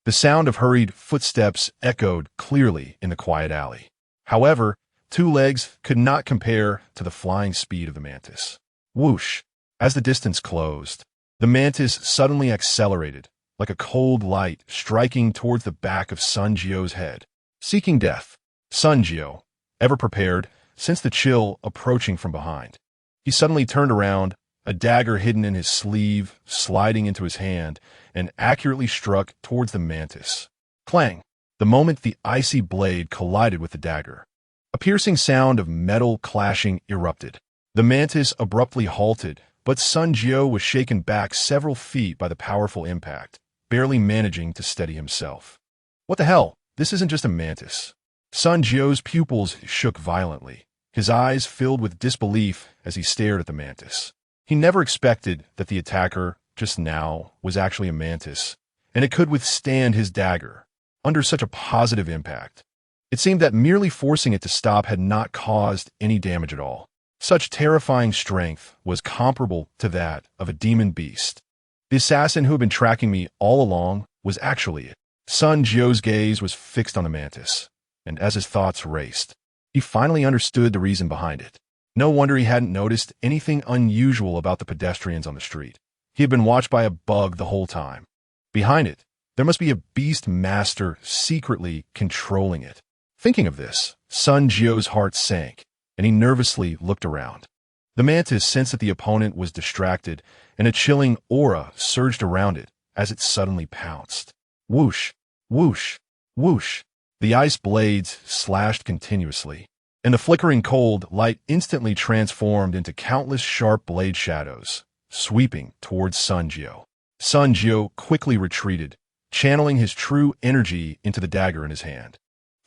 The sound of hurried footsteps echoed clearly in the quiet alley. However, two legs could not compare to the flying speed of the mantis. Whoosh! As the distance closed, the mantis suddenly accelerated, like a cold light striking towards the back of Sun Jio's head. Seeking death, Sun Jio, ever prepared, sensed the chill approaching from behind. He suddenly turned around, a dagger hidden in his sleeve sliding into his hand, and accurately struck towards the mantis. Clang! The moment the icy blade collided with the dagger, a piercing sound of metal clashing erupted. The mantis abruptly halted, but Sun Jio was shaken back several feet by the powerful impact, barely managing to steady himself. What the hell? This isn't just a mantis. Sun Jio's pupils shook violently, his eyes filled with disbelief as he stared at the mantis. He never expected that the attacker, just now, was actually a mantis, and it could withstand his dagger under such a positive impact. It seemed that merely forcing it to stop had not caused any damage at all. Such terrifying strength was comparable to that of a demon beast. The assassin who had been tracking me all along was actually it. Sun Jio's gaze was fixed on the mantis, and as his thoughts raced, he finally understood the reason behind it. No wonder he hadn't noticed anything unusual about the pedestrians on the street. He had been watched by a bug the whole time. Behind it, there must be a beast master secretly controlling it. Thinking of this, Sun Jio's heart sank, and he nervously looked around. The mantis sensed that the opponent was distracted, and a chilling aura surged around it as it suddenly pounced. Whoosh, whoosh, whoosh. The ice blades slashed continuously, and the flickering cold light instantly transformed into countless sharp blade shadows, sweeping towards Sun Jio. Sun Jio quickly retreated, channeling his true energy into the dagger in his hand,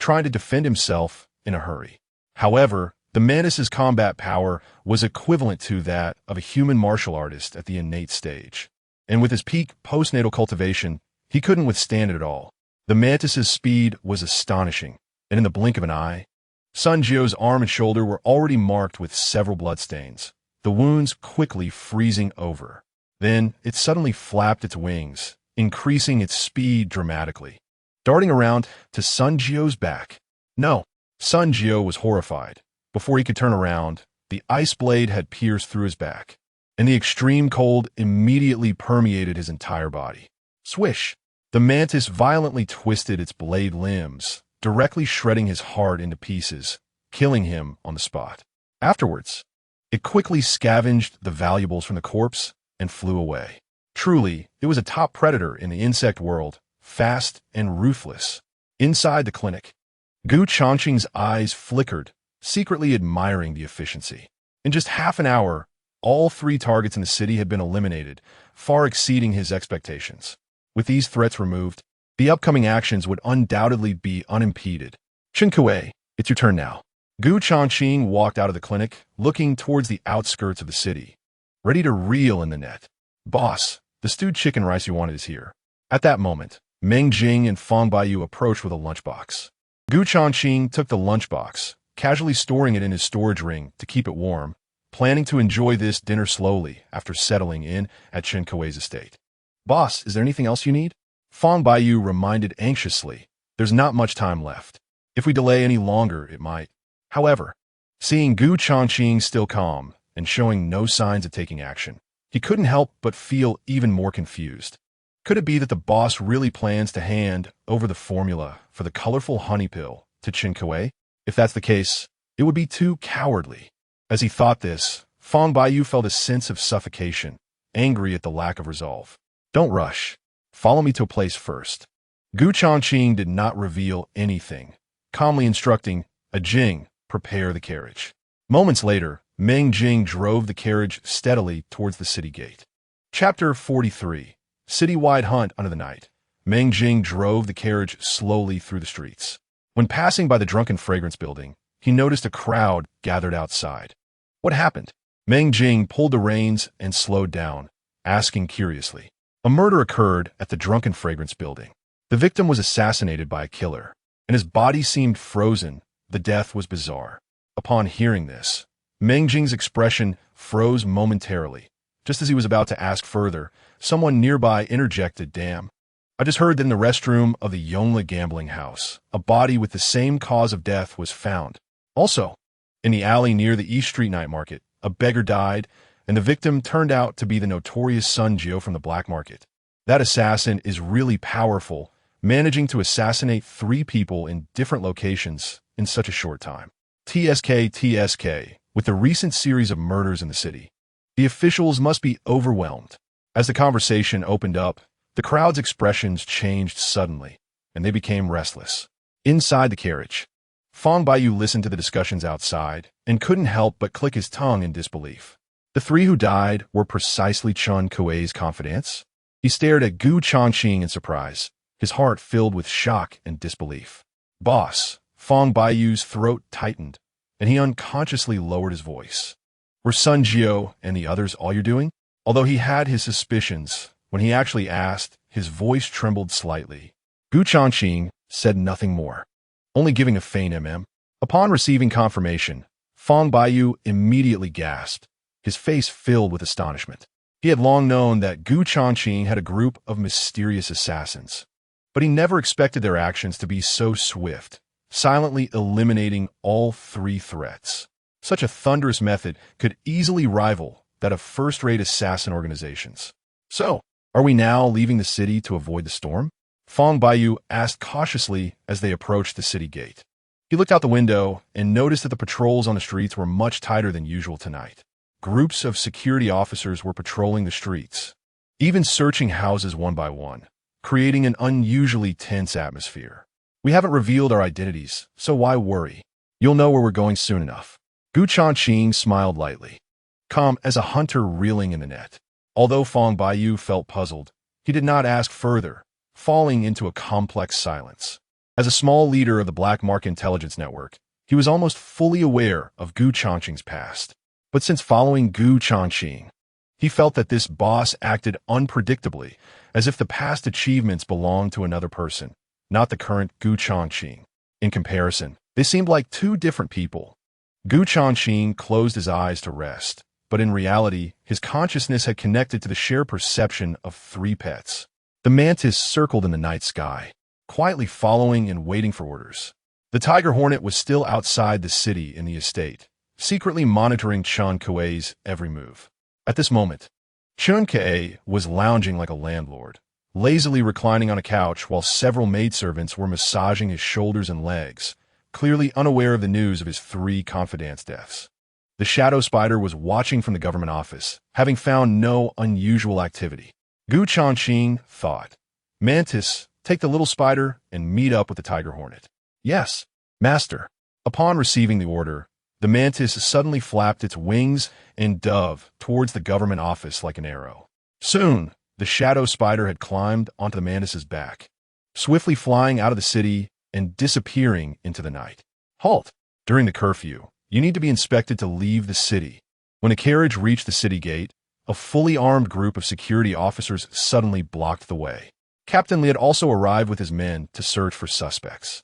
trying to defend himself in a hurry. However, the mantis's combat power was equivalent to that of a human martial artist at the innate stage, and with his peak postnatal cultivation, he couldn't withstand it at all. The mantis's speed was astonishing, and in the blink of an eye, Sun Jio's arm and shoulder were already marked with several bloodstains, the wounds quickly freezing over. Then it suddenly flapped its wings, increasing its speed dramatically, darting around to Sun Jio's back. No, Sun Jio was horrified. Before he could turn around, the ice blade had pierced through his back, and the extreme cold immediately permeated his entire body. Swish! The mantis violently twisted its blade limbs, directly shredding his heart into pieces, killing him on the spot. Afterwards, it quickly scavenged the valuables from the corpse and flew away. Truly, it was a top predator in the insect world, fast and ruthless. Inside the clinic, Changqing's eyes flickered, secretly admiring the efficiency. In just half an hour, all 3 targets in the city had been eliminated, far exceeding his expectations. With these threats removed, the upcoming actions would undoubtedly be unimpeded. Changqing, it's your turn now. Changqing walked out of the clinic, looking towards the outskirts of the city, ready to reel in the net. Boss, the stewed chicken rice you wanted is here. At that moment, Meng Jing and Fang Baiyu approached with a lunchbox. Gu Changqing took the lunchbox, casually storing it in his storage ring to keep it warm, planning to enjoy this dinner slowly after settling in at Chen Kuei's estate. Boss, is there anything else you need? Fang Baiyu reminded anxiously. There's not much time left. If we delay any longer, it might. However, seeing Gu Changqing still calm and showing no signs of taking action, he couldn't help but feel even more confused. Could it be that the boss really plans to hand over the formula for the colorful honey pill to Chen Kuei? If that's the case, it would be too cowardly. As he thought this, Fang Baiyu felt a sense of suffocation, angry at the lack of resolve. Don't rush. Follow me to a place first. Gu Changqing did not reveal anything, calmly instructing Jing, prepare the carriage. Moments later, Meng Jing drove the carriage steadily towards the city gate. Chapter 43. Citywide Hunt Under the Night. Meng Jing drove the carriage slowly through the streets. When passing by the Drunken Fragrance building, he noticed a crowd gathered outside. What happened? Meng Jing pulled the reins and slowed down, asking curiously. A murder occurred at the Drunken Fragrance building. The victim was assassinated by a killer, and his body seemed frozen. The death was bizarre. Upon hearing this, Meng Jing's expression froze momentarily. Just as he was about to ask further, someone nearby interjected, "Damn. I just heard that in the restroom of the Yongla gambling house, a body with the same cause of death was found. Also, in the alley near the East Street night market, a beggar died, and the victim turned out to be the notorious Sun Jiao from the black market. That assassin is really powerful, managing to assassinate 3 people in different locations in such a short time. TSK, with the recent series of murders in the city, the officials must be overwhelmed." As the conversation opened up, the crowd's expressions changed suddenly, and they became restless. Inside the carriage, Fang Baiyu listened to the discussions outside and couldn't help but click his tongue in disbelief. The 3 who died were precisely Chen Kuei's confidants? He stared at Gu Changqing in surprise, his heart filled with shock and disbelief. "Boss," Fang Baiyu's throat tightened, and he unconsciously lowered his voice. "Were Sun Jiao and the others all you're doing?" Although he had his suspicions, when he actually asked, his voice trembled slightly. Gu Changqing said nothing more, only giving a faint mm. Upon receiving confirmation, Fang Baiyu immediately gasped, his face filled with astonishment. He had long known that Gu Changqing had a group of mysterious assassins, but he never expected their actions to be so swift, silently eliminating all 3 threats. Such a thunderous method could easily rival that of first-rate assassin organizations. "So, are we now leaving the city to avoid the storm?" Fang Baiyu asked cautiously as they approached the city gate. He looked out the window and noticed that the patrols on the streets were much tighter than usual tonight. Groups of security officers were patrolling the streets, even searching houses one by one, creating an unusually tense atmosphere. "We haven't revealed our identities, so why worry? You'll know where we're going soon enough." Gu Changqing smiled lightly, calm as a hunter reeling in the net. Although Fang Baiyu felt puzzled, he did not ask further, falling into a complex silence. As a small leader of the Black Market Intelligence Network, he was almost fully aware of Gu Changqing's past. But since following Gu Changqing, he felt that this boss acted unpredictably, as if the past achievements belonged to another person, not the current Gu Changqing. In comparison, they seemed like 2 different people. Gu Changqing closed his eyes to rest, but in reality, his consciousness had connected to the shared perception of 3 pets. The mantis circled in the night sky, quietly following and waiting for orders. The tiger hornet was still outside the city in the estate, secretly monitoring Chen Kuei's every move. At this moment, Chen Kuei was lounging like a landlord, lazily reclining on a couch while several maidservants were massaging his shoulders and legs, clearly unaware of the news of his 3 confidants' deaths. The shadow spider was watching from the government office, having found no unusual activity. Gu Changqing thought, "Mantis, take the little spider and meet up with the tiger hornet." "Yes, master." Upon receiving the order, the mantis suddenly flapped its wings and dove towards the government office like an arrow. Soon, the shadow spider had climbed onto the mantis's back, swiftly flying out of the city and disappearing into the night. "Halt! During the curfew, you need to be inspected to leave the city." When a carriage reached the city gate, A fully armed group of security officers suddenly blocked the way. Captain Lee had also arrived with his men to search for suspects.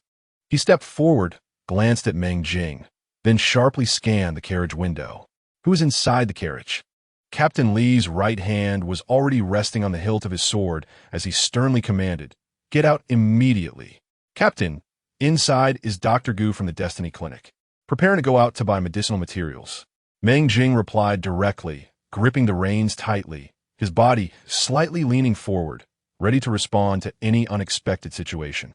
He stepped forward, glanced at Meng Jing, then sharply scanned the carriage window. Who was inside the carriage? Captain Lee's right hand was already resting on the hilt of his sword as he sternly commanded, "Get out immediately." "Captain, inside is Dr. Gu from the Destiny Clinic, preparing to go out to buy medicinal materials." Meng Jing replied directly, gripping the reins tightly, his body slightly leaning forward, ready to respond to any unexpected situation.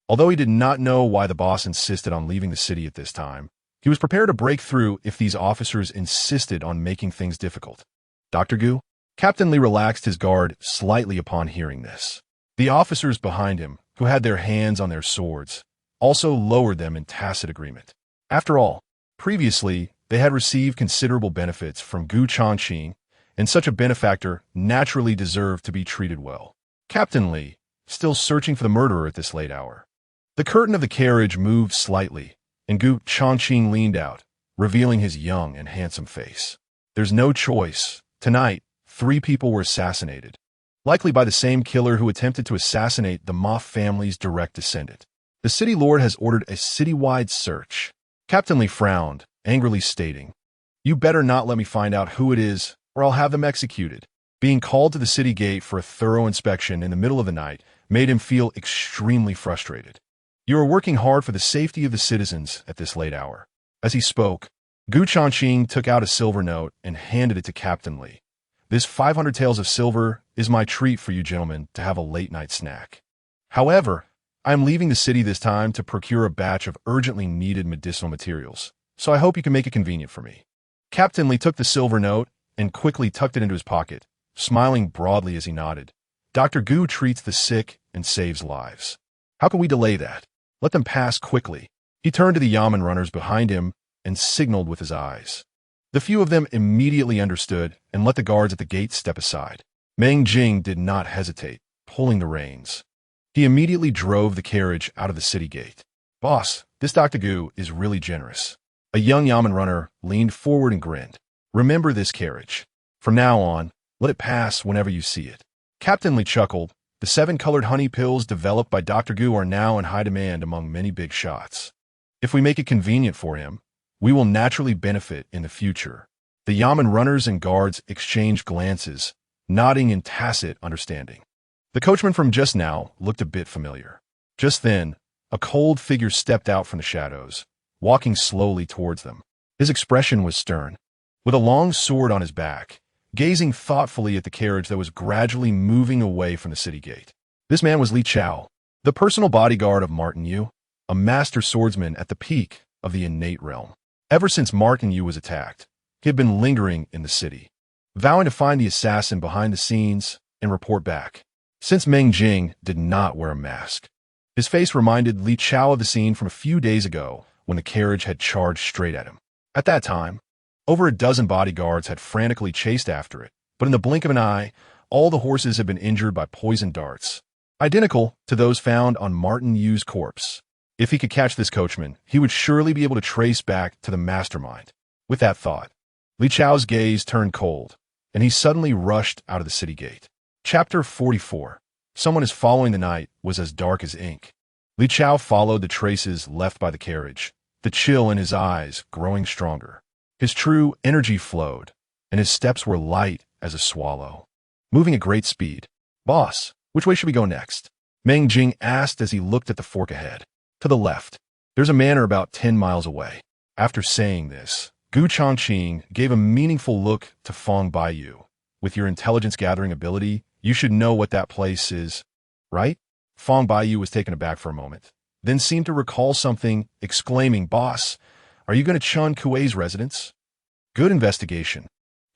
Although he did not know why the boss insisted on leaving the city at this time, he was prepared to break through if these officers insisted on making things difficult. "Dr. Gu?" Captain Lee relaxed his guard slightly upon hearing this. The officers behind him, who had their hands on their swords, also lowered them in tacit agreement. After all, previously, they had received considerable benefits from Gu Changqing, and such a benefactor naturally deserved to be treated well. Captain Lee, still searching for the murderer at this late hour. The curtain of the carriage moved slightly, and Gu Changqing leaned out, revealing his young and handsome face. "There's no choice. Tonight, 3 people were assassinated, likely by the same killer who attempted to assassinate the Ma family's direct descendant. The city lord has ordered a citywide search." Captain Lee frowned, angrily stating, "You better not let me find out who it is, or I'll have them executed." Being called to the city gate for a thorough inspection in the middle of the night made him feel extremely frustrated. "You are working hard for the safety of the citizens at this late hour." As he spoke, Gu Changqing took out a silver note and handed it to Captain Lee. "This 500 taels of silver is my treat for you gentlemen to have a late-night snack. However, I am leaving the city this time to procure a batch of urgently needed medicinal materials, so I hope you can make it convenient for me." Captain Lee took the silver note and quickly tucked it into his pocket, smiling broadly as he nodded. "Dr. Gu treats the sick and saves lives. How can we delay that? Let them pass quickly." He turned to the yamen runners behind him and signaled with his eyes. The few of them immediately understood and let the guards at the gate step aside. Meng Jing did not hesitate, pulling the reins. He immediately drove the carriage out of the city gate. "Boss, this Dr. Gu is really generous." A young yamen runner leaned forward and grinned. "Remember this carriage. From now on, let it pass whenever you see it." Captain Lee chuckled. The 7-colored honey pills developed by Dr. Gu are now in high demand among many big shots. If we make it convenient for him, we will naturally benefit in the future. The yamen runners and guards exchanged glances, nodding in tacit understanding. The coachman from just now looked a bit familiar. Just then, a cold figure stepped out from the shadows, walking slowly towards them. His expression was stern, with a long sword on his back, gazing thoughtfully at the carriage that was gradually moving away from the city gate. This man was Li Chao, the personal bodyguard of Martin Yu, a master swordsman at the peak of the innate realm. Ever since Martin Yu was attacked, he had been lingering in the city, vowing to find the assassin behind the scenes and report back. Since Meng Jing did not wear a mask, his face reminded Li Chao of the scene from a few days ago when the carriage had charged straight at him. At that time, over a dozen bodyguards had frantically chased after it, but in the blink of an eye, all the horses had been injured by poisoned darts, identical to those found on Martin Yu's corpse. If he could catch this coachman, he would surely be able to trace back to the mastermind. With that thought, Li Chao's gaze turned cold, and he suddenly rushed out of the city gate. Chapter 44. Someone is following the night was as dark as ink. Li Chao followed the traces left by the carriage, the chill in his eyes growing stronger. His true energy flowed, and his steps were light as a swallow, moving at great speed. "Boss, which way should we go next?" Meng Jing asked as he looked at the fork ahead. "To the left. There's a manor about 10 miles away." After saying this, Gu Changqing gave a meaningful look to Fong Baiyu. "With your intelligence-gathering ability, you should know what that place is, right?" Fong Baiyu was taken aback for a moment, then seemed to recall something, exclaiming, "Boss, are you going to Chun Kuei's residence?" "Good investigation."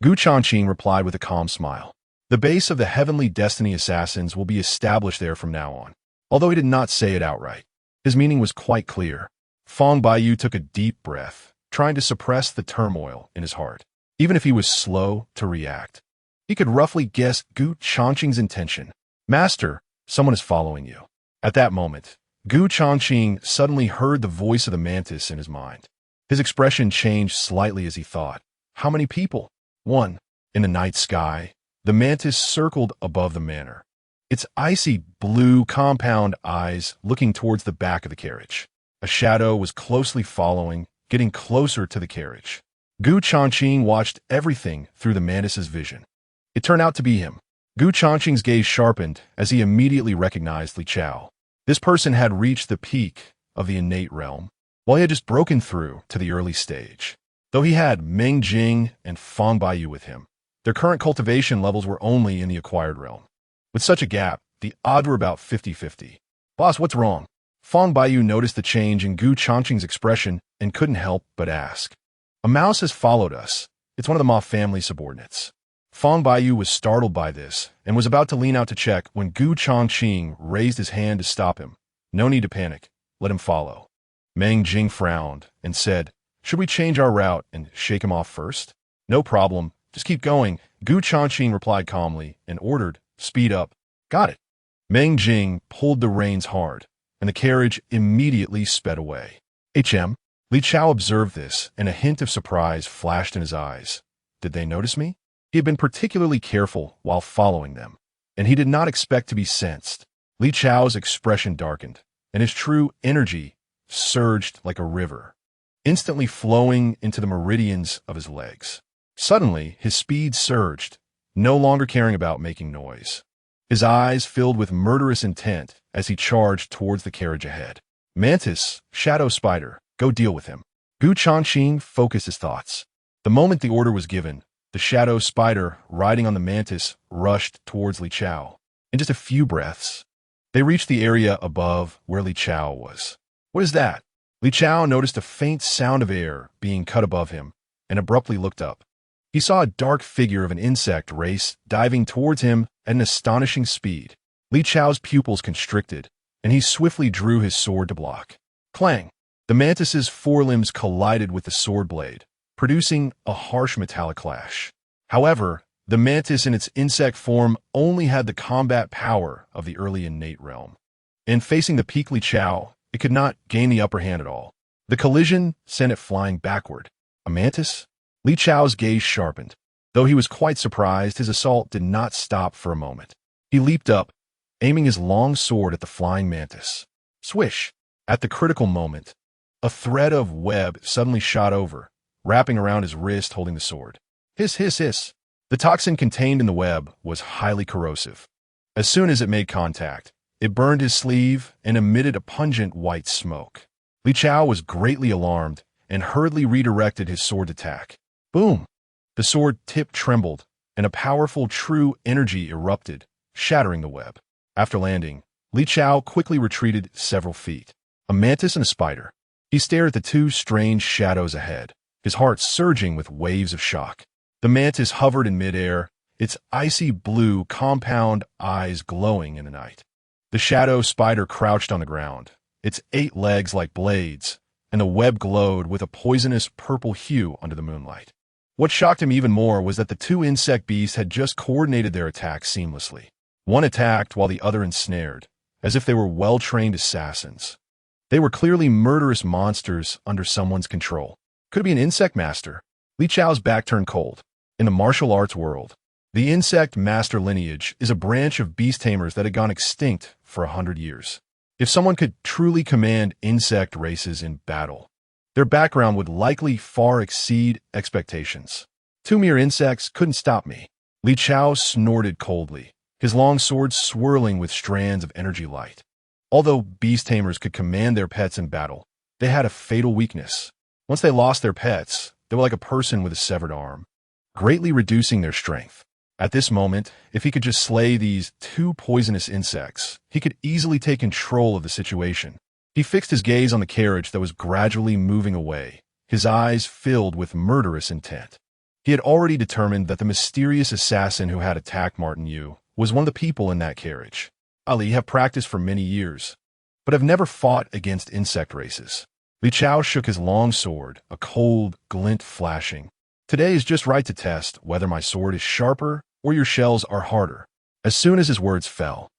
Gu Changqing replied with a calm smile. "The base of the Heavenly Destiny Assassins will be established there from now on." Although he did not say it outright, his meaning was quite clear. Fong Baiyu took a deep breath, trying to suppress the turmoil in his heart. Even if he was slow to react, he could roughly guess Gu Changqing's intention. "Master, someone is following you." At that moment, Gu Changqing suddenly heard the voice of the mantis in his mind. His expression changed slightly as he thought, "How many people?" "One." In the night sky, the mantis circled above the manor, its icy blue compound eyes looking towards the back of the carriage. A shadow was closely following, getting closer to the carriage. Changqing watched everything through the mantis's vision. It turned out to be him. Changqing's gaze sharpened as he immediately recognized Li Chao. This person had reached the peak of the innate realm, while he had just broken through to the early stage. Though he had Meng Jing and Fang Baiyu with him, their current cultivation levels were only in the acquired realm. With such a gap, the odds were about 50-50. Boss, what's wrong? Fang Baiyu noticed the change in Changqing's expression and couldn't help but ask. A mouse has followed us. It's one of the Ma family subordinates. Fang Baiyu was startled by this and was about to lean out to check when Changqing raised his hand to stop him. No need to panic. Let him follow. Meng Jing frowned and said, should we change our route and shake him off first? No problem. Just keep going. Changqing replied calmly and ordered, speed up. Got it. Meng Jing pulled the reins hard, and the carriage immediately sped away. Li Chao observed this, and a hint of surprise flashed in his eyes. Did they notice me? He had been particularly careful while following them, and he did not expect to be sensed. Li Chao's expression darkened, and his true energy surged like a river, instantly flowing into the meridians of his legs. Suddenly, his speed surged, no longer caring about making noise. His eyes filled with murderous intent as he charged towards the carriage ahead. Mantis, Shadow Spider, go deal with him. Changqing focused his thoughts. The moment the order was given, the Shadow Spider, riding on the mantis, rushed towards Li Chao. In just a few breaths, they reached the area above where Li Chao was. What is that? Li Chao noticed a faint sound of air being cut above him and abruptly looked up. He saw a dark figure of an insect race diving towards him at an astonishing speed. Li Chao's pupils constricted, and he swiftly drew his sword to block. Clang! The mantis's forelimbs collided with the sword blade, producing a harsh metallic clash. However, the mantis in its insect form only had the combat power of the early innate realm. And facing the peak Li Chao, it could not gain the upper hand at all. The collision sent it flying backward. A mantis? Li Chao's gaze sharpened. Though he was quite surprised, his assault did not stop for a moment. He leaped up, aiming his long sword at the flying mantis. Swish! At the critical moment, a thread of web suddenly shot over, wrapping around his wrist holding the sword. Hiss, hiss, hiss. The toxin contained in the web was highly corrosive. As soon as it made contact, it burned his sleeve and emitted a pungent white smoke. Li Chao was greatly alarmed and hurriedly redirected his sword attack. Boom! The sword tip trembled, and a powerful true energy erupted, shattering the web. After landing, Li Chao quickly retreated several feet. A mantis and a spider. He stared at the two strange shadows ahead, his heart surging with waves of shock. The mantis hovered in midair, its icy blue compound eyes glowing in the night. The shadow spider crouched on the ground, its 8 legs like blades, and the web glowed with a poisonous purple hue under the moonlight. What shocked him even more was that the two insect beasts had just coordinated their attacks seamlessly. One attacked while the other ensnared, as if they were well-trained assassins. They were clearly murderous monsters under someone's control. Could it be an insect master? Li Chao's back turned cold. In the martial arts world, the insect master lineage is a branch of beast tamers that had gone extinct for 100 years. If someone could truly command insect races in battle, their background would likely far exceed expectations. 2 mere insects couldn't stop me. Li Chao snorted coldly, his long sword swirling with strands of energy light. Although beast tamers could command their pets in battle, they had a fatal weakness. Once they lost their pets, they were like a person with a severed arm, greatly reducing their strength. At this moment, if he could just slay these 2 poisonous insects, he could easily take control of the situation. He fixed his gaze on the carriage that was gradually moving away, his eyes filled with murderous intent. He had already determined that the mysterious assassin who had attacked Martin Yu was one of the people in that carriage. Ali have practiced for many years, but have never fought against insect races. Li Chao shook his long sword, a cold glint flashing. Today is just right to test whether my sword is sharper or your shells are harder. As soon as his words fell,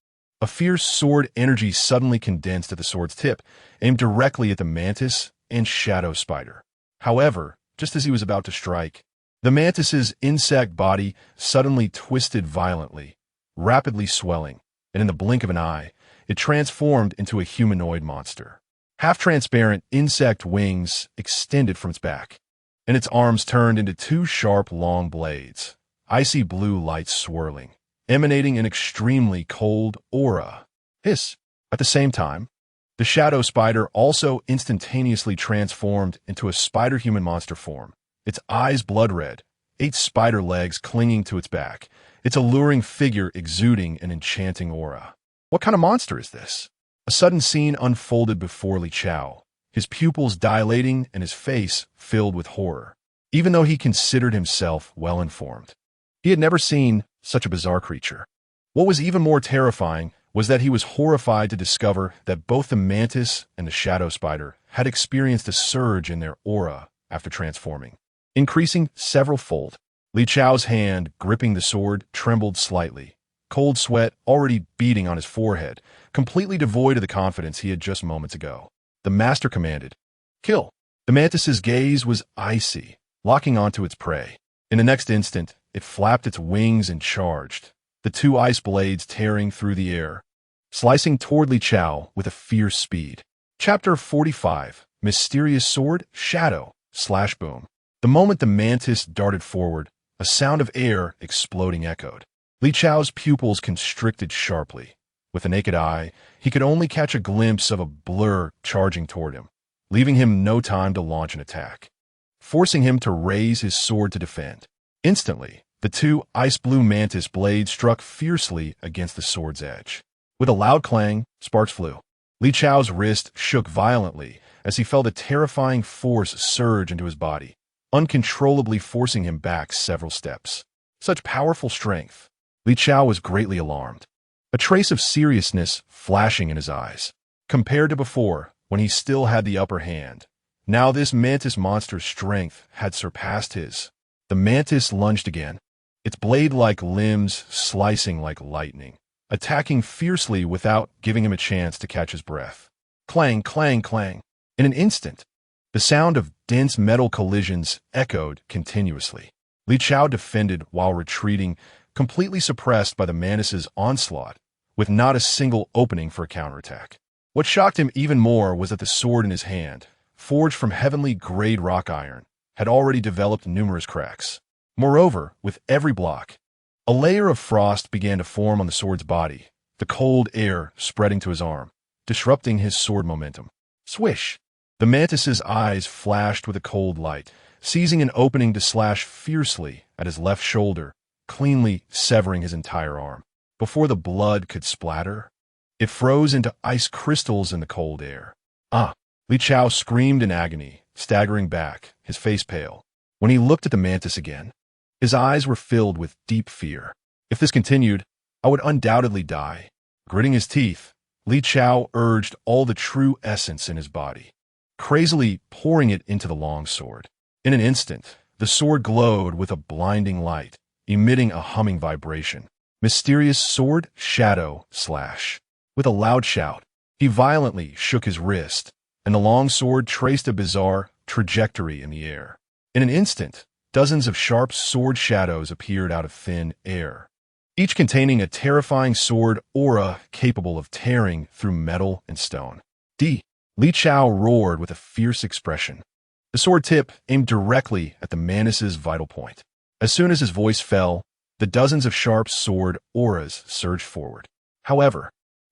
a fierce sword energy suddenly condensed at the sword's tip, aimed directly at the mantis and shadow spider. However, just as he was about to strike, The mantis's insect body suddenly twisted violently, rapidly swelling, and in the blink of an eye, it transformed into a humanoid monster. Half-transparent insect wings extended from its back, and its arms turned into two sharp, long blades, icy blue lights swirling, emanating an extremely cold aura. Hiss! At the same time, the shadow spider also instantaneously transformed into a spider-human monster form, its eyes blood red, 8 spider legs clinging to its back, its alluring figure exuding an enchanting aura. What kind of monster is this? A sudden scene unfolded before Li Chao, his pupils dilating and his face filled with horror, even though he considered himself well-informed. He had never seen such a bizarre creature. What was even more terrifying was that he was horrified to discover that both the mantis and the shadow spider had experienced a surge in their aura after transforming, increasing several-fold. Li Chao's hand, gripping the sword, trembled slightly, cold sweat already beating on his forehead, completely devoid of the confidence he had just moments ago. The master commanded, "Kill!" The mantis's gaze was icy, locking onto its prey. In the next instant, it flapped its wings and charged, the 2 ice blades tearing through the air, slicing toward Li Chao with a fierce speed. Chapter 45, Mysterious Sword, Shadow, / Boom. The moment the mantis darted forward, a sound of air exploding echoed. Li Chao's pupils constricted sharply. With the naked eye, he could only catch a glimpse of a blur charging toward him, leaving him no time to launch an attack, forcing him to raise his sword to defend. Instantly, the 2 ice-blue mantis blades struck fiercely against the sword's edge. With a loud clang, sparks flew. Li Chao's wrist shook violently as he felt a terrifying force surge into his body, uncontrollably forcing him back several steps. Such powerful strength. Li Chao was greatly alarmed, a trace of seriousness flashing in his eyes. Compared to before, when he still had the upper hand, now this mantis monster's strength had surpassed his. The mantis lunged again, its blade-like limbs slicing like lightning, attacking fiercely without giving him a chance to catch his breath. Clang, clang, clang. In an instant, the sound of dense metal collisions echoed continuously. Li Chao defended while retreating, completely suppressed by the mantis's onslaught, with not a single opening for a counterattack. What shocked him even more was that the sword in his hand, forged from heavenly grade rock iron, had already developed numerous cracks. Moreover, with every block, a layer of frost began to form on the sword's body, the cold air spreading to his arm, disrupting his sword momentum. Swish! The mantis's eyes flashed with a cold light, seizing an opening to slash fiercely at his left shoulder, cleanly severing his entire arm. Before the blood could splatter, it froze into ice crystals in the cold air. Ah! Li Chao screamed in agony, staggering back, his face pale. When he looked at the mantis again, his eyes were filled with deep fear. If this continued, I would undoubtedly die. Gritting his teeth, Li Chao urged all the true essence in his body, crazily pouring it into the long sword. In an instant, the sword glowed with a blinding light, emitting a humming vibration. Mysterious sword, shadow, slash. With a loud shout, he violently shook his wrist, and the long sword traced a bizarre trajectory in the air. In an instant, dozens of sharp sword shadows appeared out of thin air, each containing a terrifying sword aura capable of tearing through metal and stone. Li Chao roared with a fierce expression. The sword tip aimed directly at the mantis's vital point. As soon as his voice fell, the dozens of sharp sword auras surged forward. However,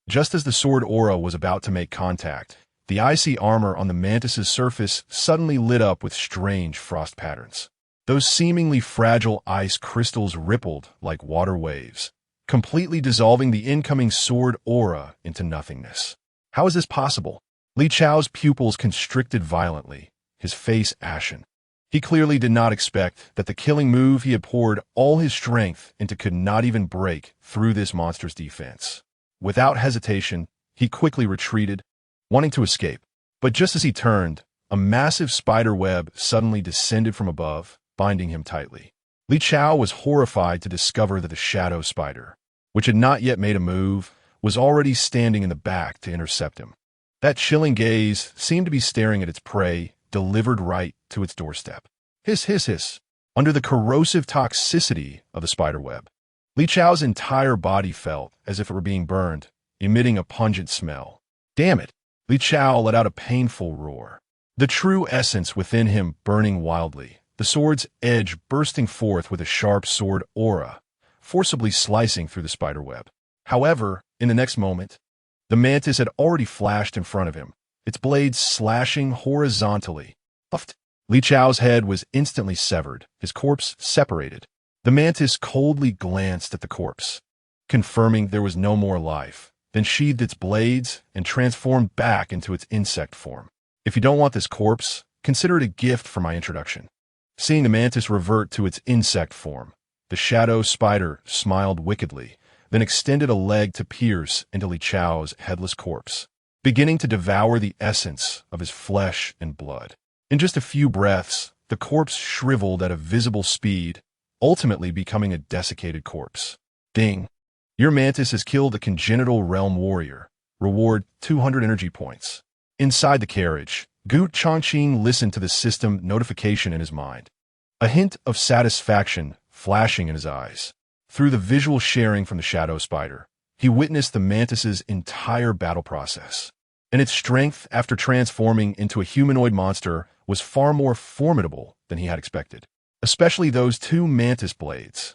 just as the sword aura was about to make contact, the icy armor on the mantis's surface suddenly lit up with strange frost patterns. Those seemingly fragile ice crystals rippled like water waves, completely dissolving the incoming sword aura into nothingness. How is this possible? Li Chao's pupils constricted violently, his face ashen. He clearly did not expect that the killing move he had poured all his strength into could not even break through this monster's defense. Without hesitation, he quickly retreated, wanting to escape. But just as he turned, a massive spider web suddenly descended from above, binding him tightly. Li Chao was horrified to discover that the shadow spider, which had not yet made a move, was already standing in the back to intercept him. That chilling gaze seemed to be staring at its prey, delivered right to its doorstep. Hiss, hiss, hiss. under the corrosive toxicity of the spiderweb. Li Chao's entire body felt as if it were being burned, emitting a pungent smell. Damn it! Li Chao let out a painful roar. The true essence within him burning wildly, the sword's edge bursting forth with a sharp sword aura, forcibly slicing through the spiderweb. However, in the next moment, the mantis had already flashed in front of him, its blades slashing horizontally. Puffed. Li Chao's head was instantly severed, his corpse separated. The mantis coldly glanced at the corpse, confirming there was no more life, then sheathed its blades and transformed back into its insect form. If you don't want this corpse, consider it a gift for my introduction. Seeing the mantis revert to its insect form, the shadow spider smiled wickedly, then extended a leg to pierce into Li Chao's headless corpse, beginning to devour the essence of his flesh and blood. In just a few breaths, the corpse shriveled at a visible speed, ultimately becoming a desiccated corpse. Ding! Your mantis has killed a congenital realm warrior. Reward 200 energy points. Inside the carriage, Changqing listened to the system notification in his mind, a hint of satisfaction flashing in his eyes. Through the visual sharing from the shadow spider, he witnessed the mantis's entire battle process, and its strength after transforming into a humanoid monster was far more formidable than he had expected, especially those two mantis blades,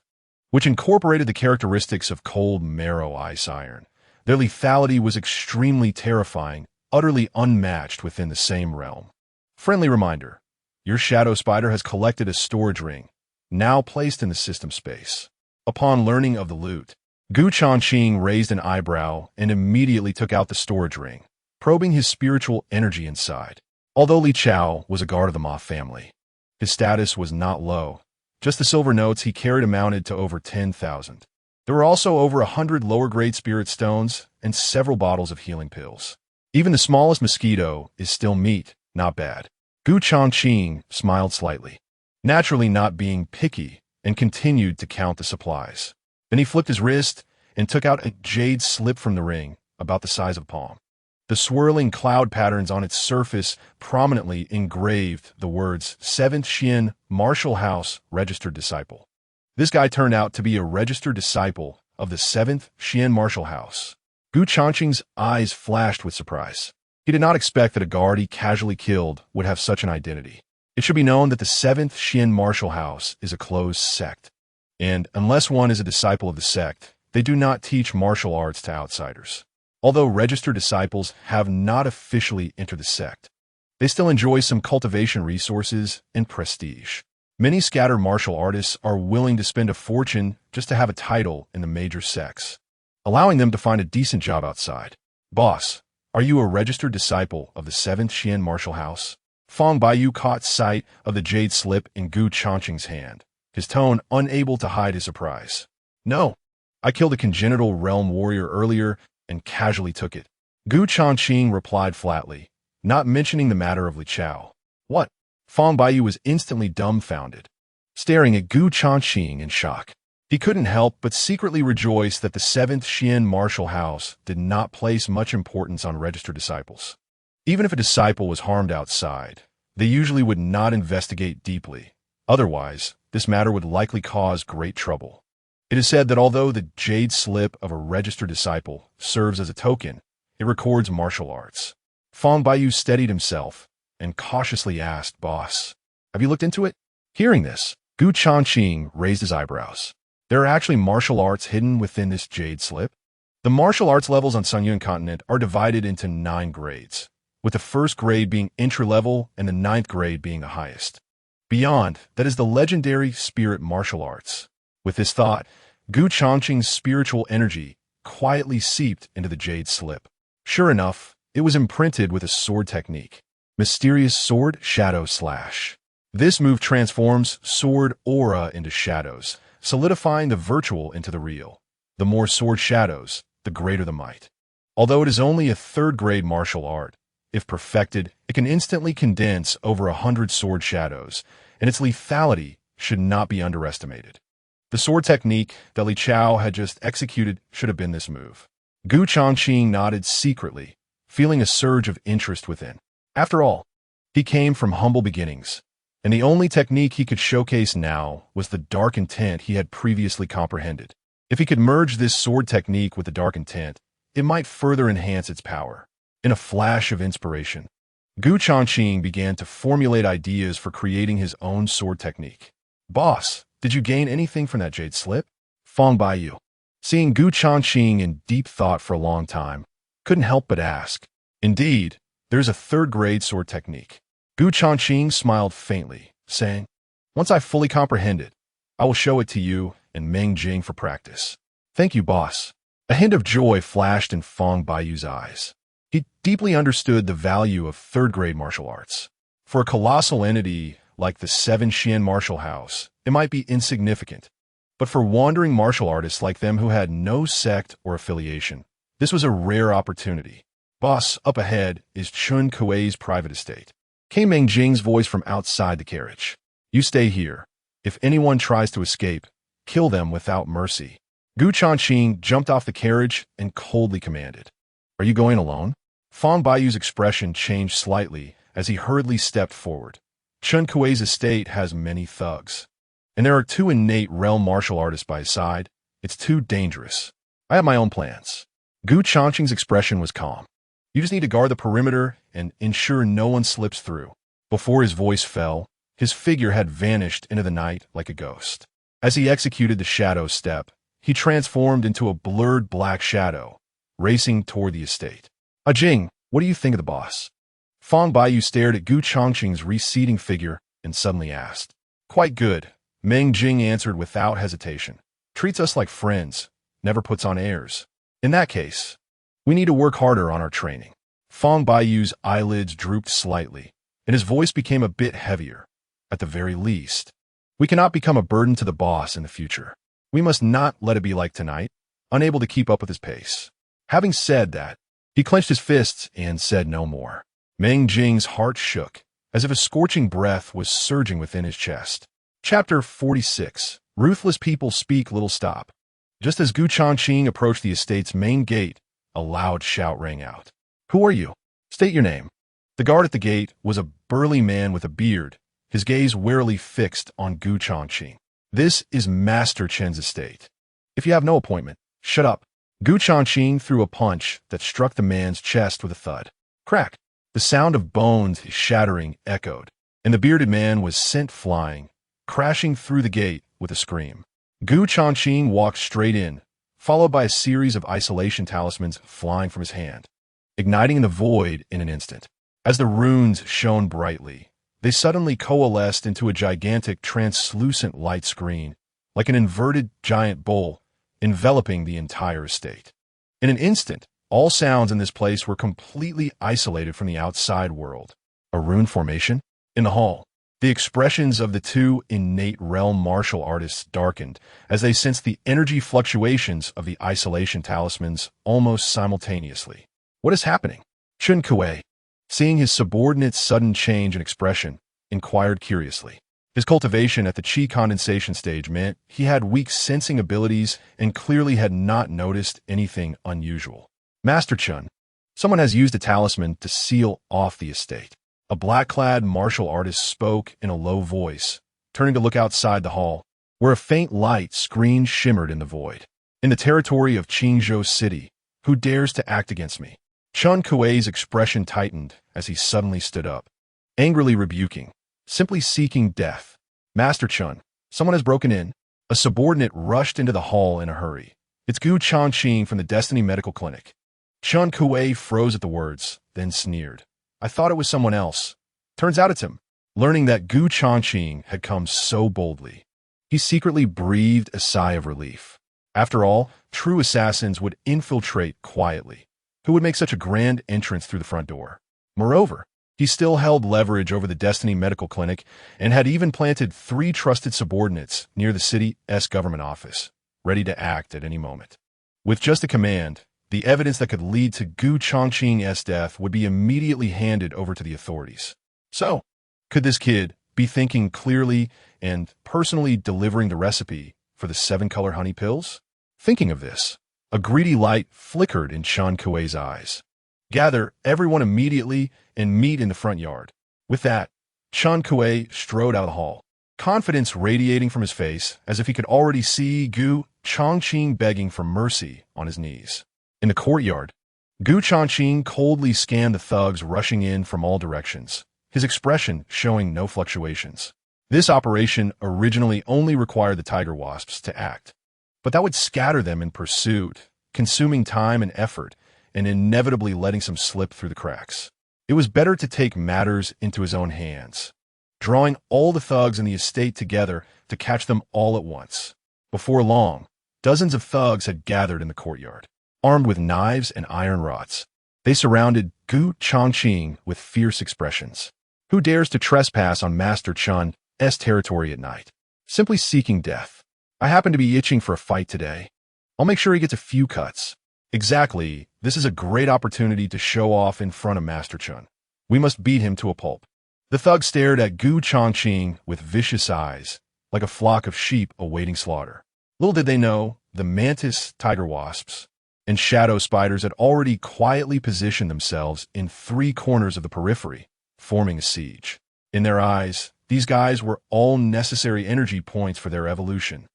which incorporated the characteristics of cold marrow ice iron. Their lethality was extremely terrifying, utterly unmatched within the same realm. Friendly reminder, your shadow spider has collected a storage ring, now placed in the system space. Upon learning of the loot, Changqing raised an eyebrow and immediately took out the storage ring, probing his spiritual energy inside. Although Li Chao was a guard of the Ma family, his status was not low. Just the silver notes he carried amounted to over 10,000. There were also over 100 lower-grade spirit stones and several bottles of healing pills. Even the smallest mosquito is still meat, not bad. Changqing smiled slightly, naturally not being picky, and continued to count the supplies. Then he flipped his wrist and took out a jade slip from the ring, about the size of a palm. The swirling cloud patterns on its surface prominently engraved the words 7th Xian Martial House Registered Disciple. This guy turned out to be a registered disciple of the 7th Xian Martial House. Changqing's eyes flashed with surprise. He did not expect that a guard he casually killed would have such an identity. It should be known that the 7th Xian Martial House is a closed sect, and unless one is a disciple of the sect, they do not teach martial arts to outsiders. Although registered disciples have not officially entered the sect, they still enjoy some cultivation resources and prestige. Many scattered martial artists are willing to spend a fortune just to have a title in the major sects, allowing them to find a decent job outside. Boss, are you a registered disciple of the 7th Xian Martial House? Fang Baiyu caught sight of the jade slip in Changqing's hand, his tone unable to hide his surprise. No, I killed a congenital realm warrior earlier and casually took it. Changqing replied flatly, not mentioning the matter of Li Chao. What? Fang Baiyu was instantly dumbfounded, staring at Changqing in shock. He couldn't help but secretly rejoice that the 7th Xian Martial House did not place much importance on registered disciples. Even if a disciple was harmed outside, they usually would not investigate deeply. Otherwise, this matter would likely cause great trouble. It is said that although the jade slip of a registered disciple serves as a token, it records martial arts. Fang Baiyu steadied himself and cautiously asked, Boss, have you looked into it? Hearing this, Changqing raised his eyebrows. There are actually martial arts hidden within this jade slip. The martial arts levels on Sunyun continent are divided into 9 grades, with the first grade being entry-level and the 9th grade being the highest. Beyond, that is the legendary spirit martial arts. With this thought, Changqing's spiritual energy quietly seeped into the jade slip. Sure enough, it was imprinted with a sword technique. Mysterious Sword Shadow Slash. This move transforms sword aura into shadows, solidifying the virtual into the real. The more sword shadows, the greater the might. Although it is only a 3rd-grade martial art, if perfected, it can instantly condense over 100 sword shadows, and its lethality should not be underestimated. The sword technique that Li Chao had just executed should have been this move. Changqing nodded secretly, feeling a surge of interest within. After all, he came from humble beginnings, and the only technique he could showcase now was the dark intent he had previously comprehended. If he could merge this sword technique with the dark intent, it might further enhance its power. In a flash of inspiration, Changqing began to formulate ideas for creating his own sword technique. "Boss, did you gain anything from that jade slip?" Fong Baiyu, seeing Changqing in deep thought for a long time, couldn't help but ask. "Indeed, there's a third-grade sword technique." Changqing smiled faintly, saying, "Once I fully comprehend it, I will show it to you and Meng Jing for practice." "Thank you, boss." A hint of joy flashed in Fong Baiyu's eyes. He deeply understood the value of third-grade martial arts. For a colossal entity like the Seven Xian Martial House, it might be insignificant. But for wandering martial artists like them who had no sect or affiliation, this was a rare opportunity. "Boss, up ahead is Chun Kuei's private estate," came Meng Jing's voice from outside the carriage. "You stay here. If anyone tries to escape, kill them without mercy." Changqing jumped off the carriage and coldly commanded. "Are you going alone?" Fong Baiyu's expression changed slightly as he hurriedly stepped forward. Chun Kuei's estate has many thugs, and there are 2 innate realm martial artists by his side. It's too dangerous. I have my own plans. Changqing's expression was calm. "You just need to guard the perimeter and ensure no one slips through." Before his voice fell, his figure had vanished into the night like a ghost. As he executed the shadow step, he transformed into a blurred black shadow, racing toward the estate. "Jing, what do you think of the boss?" Fong Baiyu stared at Changqing's receding figure and suddenly asked. "Quite good," Meng Jing answered without hesitation. "Treats us like friends, never puts on airs. In that case, we need to work harder on our training." Fong Baiyu's eyelids drooped slightly, and his voice became a bit heavier. "At the very least, we cannot become a burden to the boss in the future. We must not let it be like tonight, unable to keep up with his pace." Having said that, he clenched his fists and said no more. Meng Jing's heart shook, as if a scorching breath was surging within his chest. Chapter 46. Ruthless people speak little stop. Just as Changqing approached the estate's main gate, a loud shout rang out. "Who are you? State your name." The guard at the gate was a burly man with a beard, his gaze warily fixed on Changqing. "This is Master Chen's estate. If you have no appointment, shut up." Changqing threw a punch that struck the man's chest with a thud. Crack! The sound of bones shattering echoed, and the bearded man was sent flying, crashing through the gate with a scream. Changqing walked straight in, followed by a series of isolation talismans flying from his hand, igniting in the void in an instant. As the runes shone brightly, they suddenly coalesced into a gigantic translucent light screen, like an inverted giant bowl, enveloping the entire estate. In an instant, all sounds in this place were completely isolated from the outside world. A rune formation? In the hall, the expressions of the 2 innate realm martial artists darkened as they sensed the energy fluctuations of the isolation talismans almost simultaneously. "What is happening?" Chun Kuei, seeing his subordinate's sudden change in expression, inquired curiously. His cultivation at the chi condensation stage meant he had weak sensing abilities and clearly had not noticed anything unusual. "Master Chun, someone has used a talisman to seal off the estate." A black-clad martial artist spoke in a low voice, turning to look outside the hall, where a faint light screen shimmered in the void. "In the territory of Qingzhou City, who dares to act against me?" Chun Kuei's expression tightened as he suddenly stood up, angrily rebuking, simply seeking death. "Master Chun, someone has broken in." A subordinate rushed into the hall in a hurry. "It's Changqing from the Destiny Medical Clinic." Chun Kuei froze at the words, then sneered. "I thought it was someone else. Turns out it's him." Learning that Changqing had come so boldly, he secretly breathed a sigh of relief. After all, true assassins would infiltrate quietly. Who would make such a grand entrance through the front door? Moreover, he still held leverage over the Destiny Medical Clinic and had even planted 3 trusted subordinates near the city's government office, ready to act at any moment. With just a command, the evidence that could lead to Changqing's death would be immediately handed over to the authorities. So, could this kid be thinking clearly and personally delivering the recipe for the 7-color honey pills? Thinking of this, a greedy light flickered in Chun Kuei's eyes. "Gather everyone immediately and meet in the front yard." With that, Chun Kuei strode out of the hall, confidence radiating from his face as if he could already see Gu Changqing begging for mercy on his knees. In the courtyard, Gu Changqing coldly scanned the thugs rushing in from all directions, his expression showing no fluctuations. This operation originally only required the tiger wasps to act, but that would scatter them in pursuit, consuming time and effort, and inevitably letting some slip through the cracks. It was better to take matters into his own hands, drawing all the thugs in the estate together to catch them all at once. Before long, dozens of thugs had gathered in the courtyard, armed with knives and iron rods. They surrounded Gu Changqing with fierce expressions. Who dares to trespass on Master Chun's territory at night? Simply seeking death. I happen to be itching for a fight today. I'll make sure he gets a few cuts. Exactly, this is a great opportunity to show off in front of Master Chun. We must beat him to a pulp. The thugs stared at Gu Changqing with vicious eyes, like a flock of sheep awaiting slaughter. Little did they know, the mantis tiger wasps and shadow spiders had already quietly positioned themselves in 3 corners of the periphery, forming a siege. In their eyes, these guys were all necessary energy points for their evolution.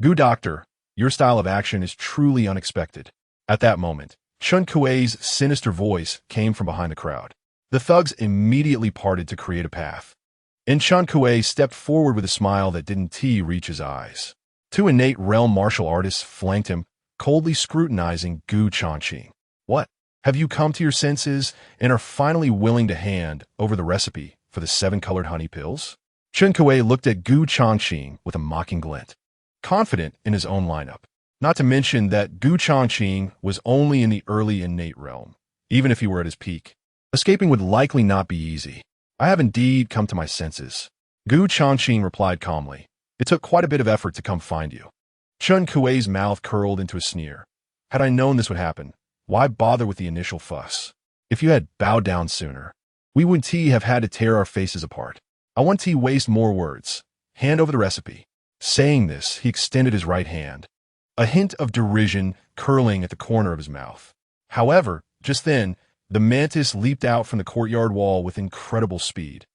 Gu Doctor, your style of action is truly unexpected. At that moment, Chun Kuei's sinister voice came from behind the crowd. The thugs immediately parted to create a path, and Chun Kuei stepped forward with a smile that didn't reach his eyes. 2 innate realm martial artists flanked him, coldly scrutinizing Gu Changqing. What? Have you come to your senses and are finally willing to hand over the recipe for the 7-colored honey pills? Chun Kuei looked at Gu Changqing with a mocking glint, confident in his own lineup. Not to mention that Gu Changqing was only in the early innate realm, even if he were at his peak. Escaping would likely not be easy. I have indeed come to my senses. Gu Changqing replied calmly. It took quite a bit of effort to come find you. Chun Kuei's mouth curled into a sneer. Had I known this would happen, why bother with the initial fuss? If you had bowed down sooner, we wouldn't have had to tear our faces apart. I want to waste more words. Hand over the recipe. Saying this, he extended his right hand, a hint of derision curling at the corner of his mouth. However, just then, the mantis leaped out from the courtyard wall with incredible speed,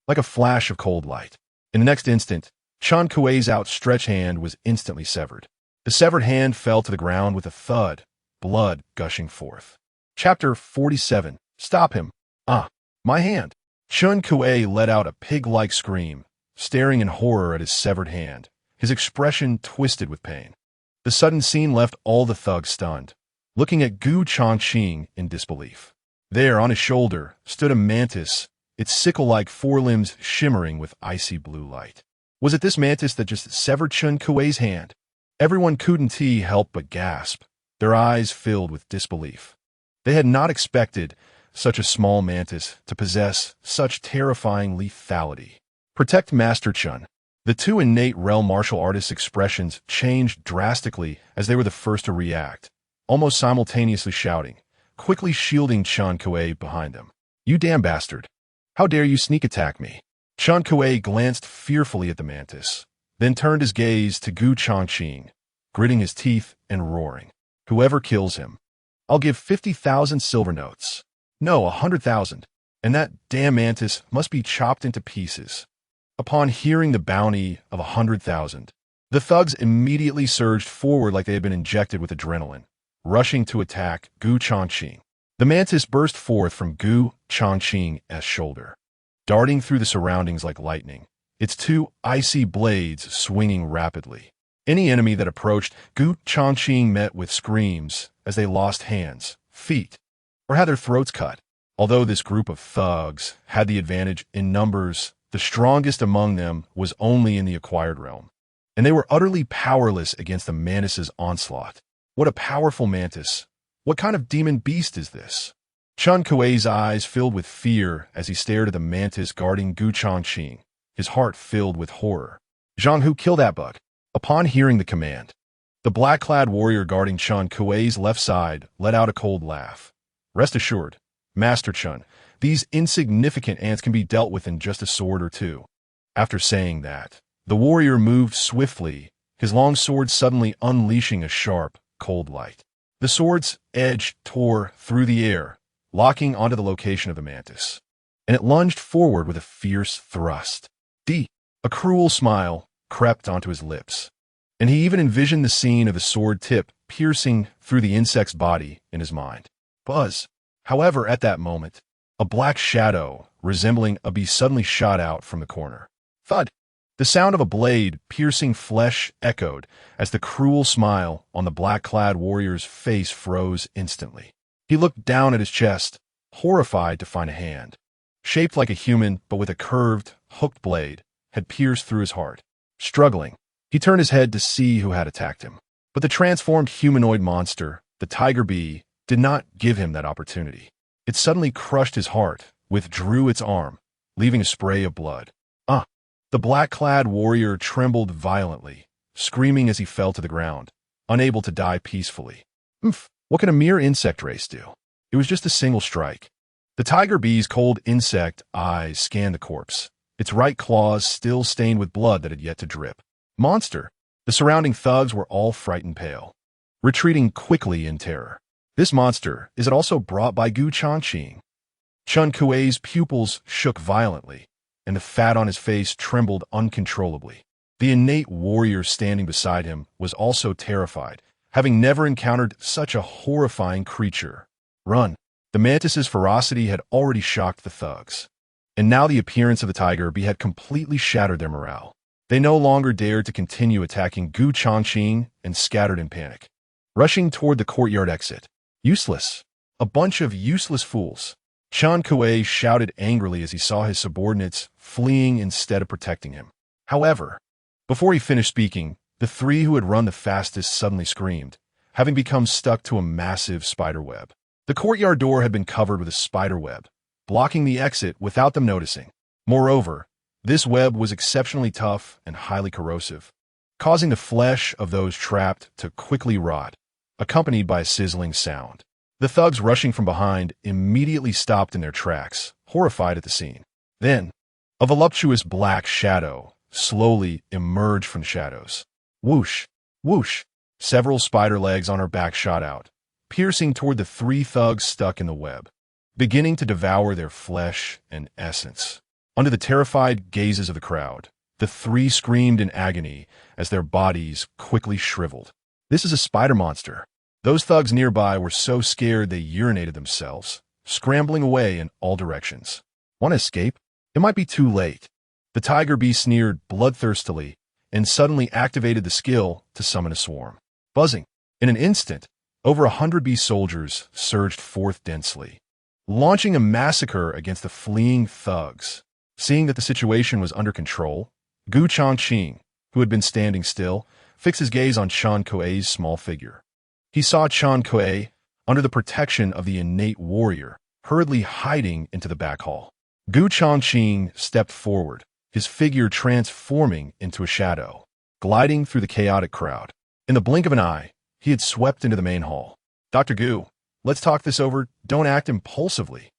like a flash of cold light. In the next instant, Chun Kuei's outstretched hand was instantly severed. The severed hand fell to the ground with a thud, blood gushing forth. Chapter 47. Stop him. My hand. Chun Kuei let out a pig-like scream, staring in horror at his severed hand, his expression twisted with pain. The sudden scene left all the thugs stunned, looking at Gu Changqing in disbelief. There, on his shoulder, stood a mantis, its sickle-like forelimbs shimmering with icy blue light. Was it this mantis that just severed Chun Kuei's hand? Everyone couldn't help but gasp, their eyes filled with disbelief. They had not expected such a small mantis to possess such terrifying lethality. Protect Master Chun. The 2 innate realm martial artists' expressions changed drastically as they were the first to react, almost simultaneously shouting, quickly shielding Chun Kuei behind them. You damn bastard. How dare you sneak attack me? Chun Kuei glanced fearfully at the mantis, then turned his gaze to Gu Changqing, gritting his teeth and roaring. Whoever kills him, I'll give 50,000 silver notes. No, 100,000. And that damn mantis must be chopped into pieces. Upon hearing the bounty of 100,000, the thugs immediately surged forward like they had been injected with adrenaline, rushing to attack Gu Changqing. The mantis burst forth from Gu Changqing's shoulder, darting through the surroundings like lightning, its 2 icy blades swinging rapidly. Any enemy that approached Gu Changqing met with screams as they lost hands, feet, or had their throats cut. Although this group of thugs had the advantage in numbers, the strongest among them was only in the acquired realm, and they were utterly powerless against the mantis's onslaught. What a powerful mantis! What kind of demon beast is this? Chun Kuei's eyes filled with fear as he stared at the mantis guarding Gu Changqing, his heart filled with horror. Zhang, who killed that bug? Upon hearing the command, the black-clad warrior guarding Chun Kuei's left side let out a cold laugh. Rest assured, Master Chun, these insignificant ants can be dealt with in just a sword or 2. After saying that, the warrior moved swiftly, his long sword suddenly unleashing a sharp, cold light. The sword's edge tore through the air, locking onto the location of the mantis. and it lunged forward with a fierce thrust. A cruel smile crept onto his lips, and he even envisioned the scene of the sword tip piercing through the insect's body in his mind. Buzz. However, at that moment, a black shadow resembling a bee suddenly shot out from the corner. Thud! The sound of a blade piercing flesh echoed as the cruel smile on the black-clad warrior's face froze instantly. He looked down at his chest, horrified to find a hand, shaped like a human but with a curved, hooked blade, had pierced through his heart. Struggling, he turned his head to see who had attacked him. But the transformed humanoid monster, the tiger bee, did not give him that opportunity. It suddenly crushed his heart, withdrew its arm, leaving a spray of blood. The black-clad warrior trembled violently, screaming as he fell to the ground, unable to die peacefully. What can a mere insect race do? It was just a single strike. The tiger bee's cold insect eyes scanned the corpse, its right claws still stained with blood that had yet to drip. Monster! The surrounding thugs were all frightened pale, retreating quickly in terror. This monster, is it also brought by Changqing? Chun Kuei's pupils shook violently, and the fat on his face trembled uncontrollably. The innate warrior standing beside him was also terrified, having never encountered such a horrifying creature. Run! The mantis's ferocity had already shocked the thugs, and now the appearance of the tiger bee had completely shattered their morale. They no longer dared to continue attacking Changqing and scattered in panic, rushing toward the courtyard exit. Useless! A bunch of useless fools! Chun Kuei shouted angrily as he saw his subordinates fleeing instead of protecting him. However, before he finished speaking, the three who had run the fastest suddenly screamed, having become stuck to a massive spider web. The courtyard door had been covered with a spider web, blocking the exit without them noticing. Moreover, this web was exceptionally tough and highly corrosive, causing the flesh of those trapped to quickly rot, accompanied by a sizzling sound. The thugs rushing from behind immediately stopped in their tracks, horrified at the scene. Then, a voluptuous black shadow slowly emerged from the shadows. Whoosh! Whoosh! Several spider legs on her back shot out, piercing toward the three thugs stuck in the web, beginning to devour their flesh and essence. Under the terrified gazes of the crowd, the three screamed in agony as their bodies quickly shriveled. This is a spider monster. Those thugs nearby were so scared they urinated themselves, scrambling away in all directions. Want to escape? It might be too late. The tiger bee sneered bloodthirstily and suddenly activated the skill to summon a swarm. Buzzing. In an instant, over 100 bee soldiers surged forth densely, launching a massacre against the fleeing thugs. Seeing that the situation was under control, Changqing, who had been standing still, fixed his gaze on Chun Kuei's small figure. He saw Chun Kuei, under the protection of the innate warrior, hurriedly hiding into the back hall. Changqing stepped forward, his figure transforming into a shadow, gliding through the chaotic crowd. In the blink of an eye, he had swept into the main hall. Dr. Gu, let's talk this over. Don't act impulsively.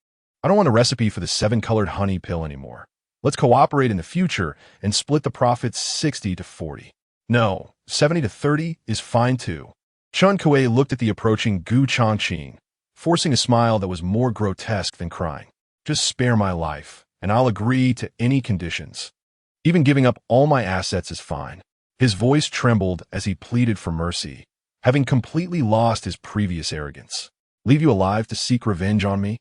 I don't want a recipe for the 7-colored honey pill anymore. Let's cooperate in the future and split the profits 60-40. No, 70-30 is fine too. Chun Kuei looked at the approaching Changqing, forcing a smile that was more grotesque than crying. Just spare my life, and I'll agree to any conditions. Even giving up all my assets is fine. His voice trembled as he pleaded for mercy, having completely lost his previous arrogance. Leave you alive to seek revenge on me?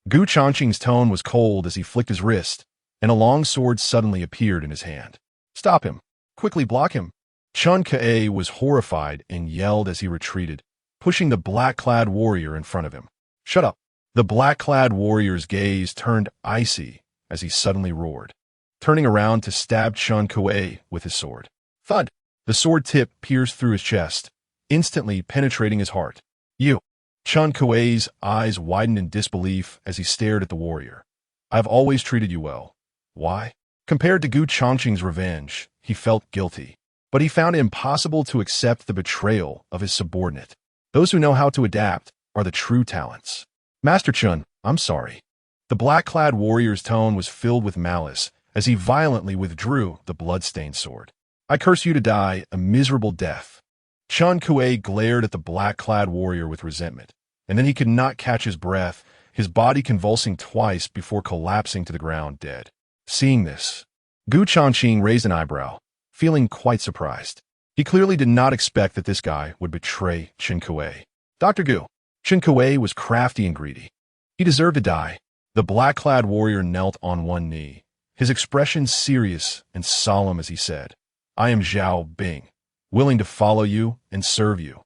Changqing's tone was cold as he flicked his wrist, and a long sword suddenly appeared in his hand. Stop him. Quickly block him. Chun Kuei was horrified and yelled as he retreated, pushing the black-clad warrior in front of him. Shut up. The black-clad warrior's gaze turned icy as he suddenly roared, turning around to stab Chun Kuei with his sword. Thud! The sword tip pierced through his chest, instantly penetrating his heart. You! Chun Kuei's eyes widened in disbelief as he stared at the warrior. I've always treated you well. Why? Compared to Changqing's revenge, he felt guilty. But he found it impossible to accept the betrayal of his subordinate. Those who know how to adapt are the true talents. Master Chun, I'm sorry. The black-clad warrior's tone was filled with malice as he violently withdrew the blood-stained sword. I curse you to die a miserable death. Chun Kuei glared at the black-clad warrior with resentment, and then he could not catch his breath his body convulsing twice before collapsing to the ground dead. Seeing this, Changqing raised an eyebrow, feeling quite surprised. He clearly did not expect that this guy would betray Changqing. Dr. Gu. Changqing was crafty and greedy. He deserved to die. The black-clad warrior knelt on one knee, his expression serious and solemn as he said, "I am Zhao Bing, willing to follow you and serve you."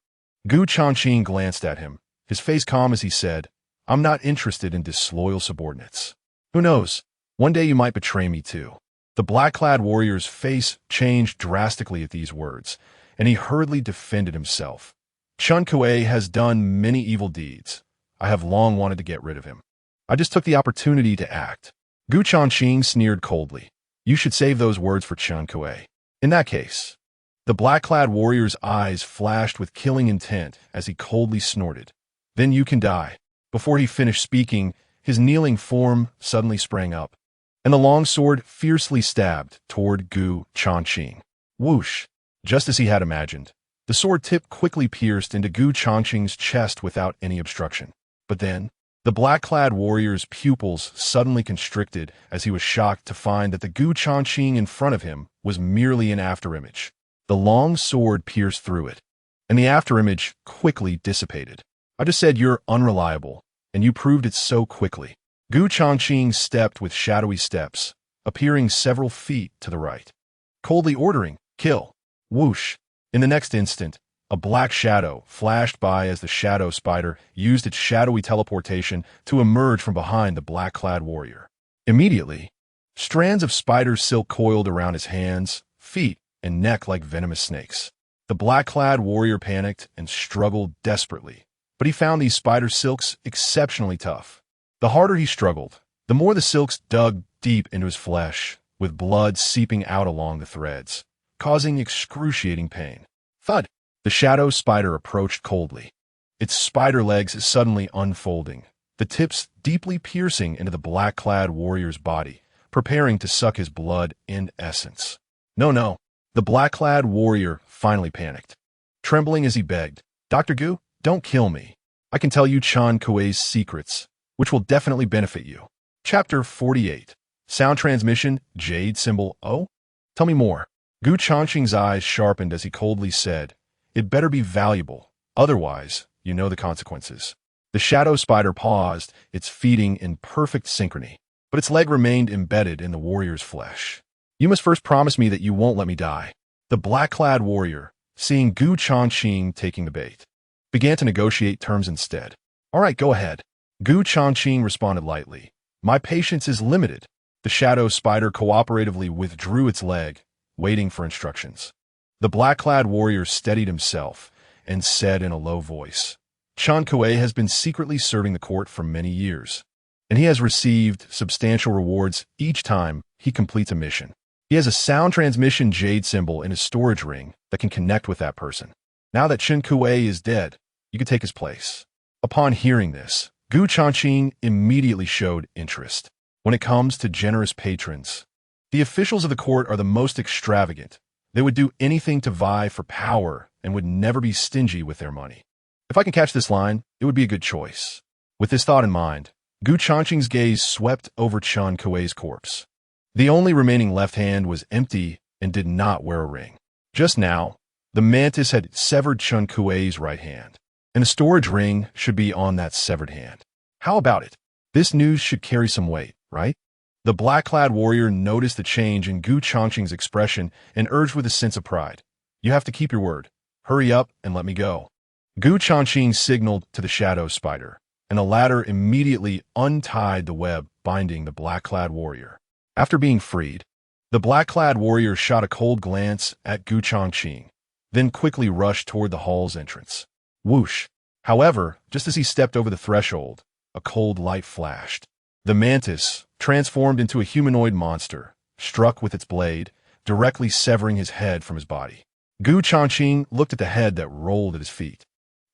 Changqing glanced at him, his face calm as he said, "I'm not interested in disloyal subordinates. Who knows, one day you might betray me too." The black-clad warrior's face changed drastically at these words, and he hurriedly defended himself. "Changqing has done many evil deeds. I have long wanted to get rid of him. I just took the opportunity to act." Changqing sneered coldly. "You should save those words for Changqing. In that case." The black-clad warrior's eyes flashed with killing intent as he coldly snorted, "Then you can die." Before he finished speaking, his kneeling form suddenly sprang up, and the long sword fiercely stabbed toward Changqing. Whoosh! Just as he had imagined, the sword tip quickly pierced into Changqing's chest without any obstruction. But then, the black-clad warrior's pupils suddenly constricted as he was shocked to find that the Changqing in front of him was merely an afterimage. The long sword pierced through it, and the afterimage quickly dissipated. "I just said you're unreliable, and you proved it so quickly." Changqing stepped with shadowy steps, appearing several feet to the right, coldly ordering, "Kill." Whoosh! In the next instant, a black shadow flashed by as the shadow spider used its shadowy teleportation to emerge from behind the black-clad warrior. Immediately, strands of spider silk coiled around his hands, feet, and neck like venomous snakes. The black-clad warrior panicked and struggled desperately, but he found these spider silks exceptionally tough. The harder he struggled, the more the silks dug deep into his flesh, with blood seeping out along the threads, causing excruciating pain. Thud! The shadow spider approached coldly, its spider legs suddenly unfolding, the tips deeply piercing into the black-clad warrior's body, preparing to suck his blood and essence. No. The black-clad warrior finally panicked, trembling as he begged, "Dr. Gu, don't kill me. I can tell you Changqing's secrets, which will definitely benefit you." Chapter 48. Sound transmission, Jade symbol O? Tell me more. Changqing's eyes sharpened as he coldly said, "It better be valuable, otherwise, you know the consequences." The shadow spider paused, its feeding in perfect synchrony, but its leg remained embedded in the warrior's flesh. "You must first promise me that you won't let me die." The black-clad warrior, seeing Changqing taking the bait, began to negotiate terms instead. "All right, go ahead." Changqing responded lightly. "My patience is limited." The shadow spider cooperatively withdrew its leg, waiting for instructions. The black-clad warrior steadied himself and said in a low voice, "Changqing has been secretly serving the court for many years, and he has received substantial rewards each time he completes a mission. He has a sound transmission jade symbol in his storage ring that can connect with that person. Now that Changqing is dead, you can take his place." Upon hearing this, Changqing immediately showed interest. When it comes to generous patrons, the officials of the court are the most extravagant. They would do anything to vie for power and would never be stingy with their money. If I can catch this line, it would be a good choice. With this thought in mind, Changqing's gaze swept over Changqing's corpse. The only remaining left hand was empty and did not wear a ring. Just now, the mantis had severed Changqing's right hand, and the storage ring should be on that severed hand. How about it? This news should carry some weight, right? The black-clad warrior noticed the change in Changqing's expression and urged with a sense of pride, "You have to keep your word. Hurry up and let me go." Changqing signaled to the shadow spider, and the latter immediately untied the web binding the black-clad warrior. After being freed, the black-clad warrior shot a cold glance at Changqing, then quickly rushed toward the hall's entrance. Whoosh! However, just as he stepped over the threshold, a cold light flashed. The mantis, transformed into a humanoid monster, struck with its blade, directly severing his head from his body. Changqing looked at the head that rolled at his feet,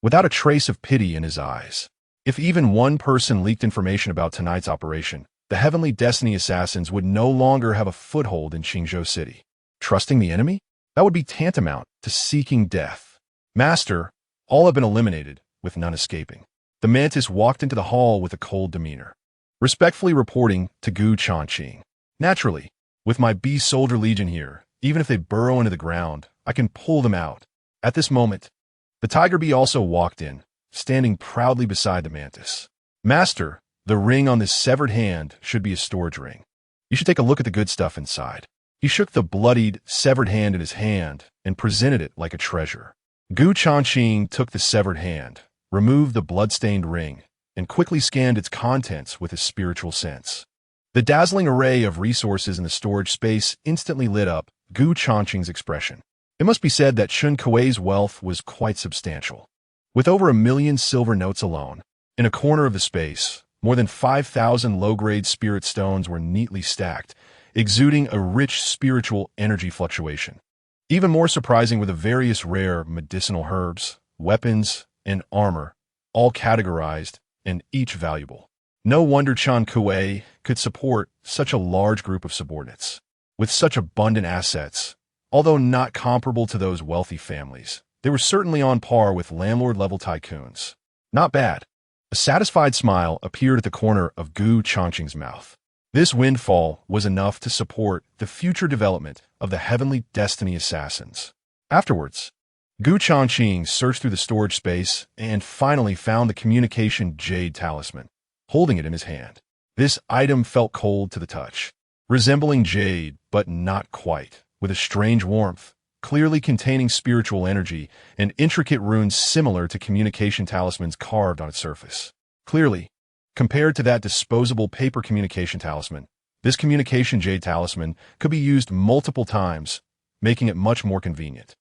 without a trace of pity in his eyes. If even one person leaked information about tonight's operation, the Heavenly Destiny Assassins would no longer have a foothold in Qingzhou City. Trusting the enemy? That would be tantamount to seeking death. "Master, all have been eliminated, with none escaping." The mantis walked into the hall with a cold demeanor, respectfully reporting to Gu Changqing. Naturally, with my beast soldier legion here, even if they burrow into the ground, I can pull them out. At this moment, the tiger bee also walked in, standing proudly beside the mantis. Master, the ring on this severed hand should be a storage ring. You should take a look at the good stuff inside. He shook the bloodied, severed hand in his hand and presented it like a treasure. Gu Changqing took the severed hand, removed the blood-stained ring, and quickly scanned its contents with his spiritual sense. The dazzling array of resources in the storage space instantly lit up Gu Changqing's expression. It must be said that Chun Kuei's wealth was quite substantial. With over 1 million silver notes alone, in a corner of the space, more than 5,000 low-grade spirit stones were neatly stacked, exuding a rich spiritual energy fluctuation. Even more surprising were the various rare medicinal herbs, weapons, and armor, all categorized and each valuable. No wonder Chun Kuei could support such a large group of subordinates. With such abundant assets, although not comparable to those wealthy families, they were certainly on par with landlord-level tycoons. Not bad. A satisfied smile appeared at the corner of Gu Changqing's mouth. This windfall was enough to support the future development of the Heavenly Destiny Assassins. Afterwards, Gu Changqing searched through the storage space and finally found the communication jade talisman, holding it in his hand. This item felt cold to the touch, resembling jade, but not quite, with a strange warmth, clearly containing spiritual energy and intricate runes similar to communication talismans carved on its surface. Clearly, compared to that disposable paper communication talisman, this communication jade talisman could be used multiple times, making it much more convenient.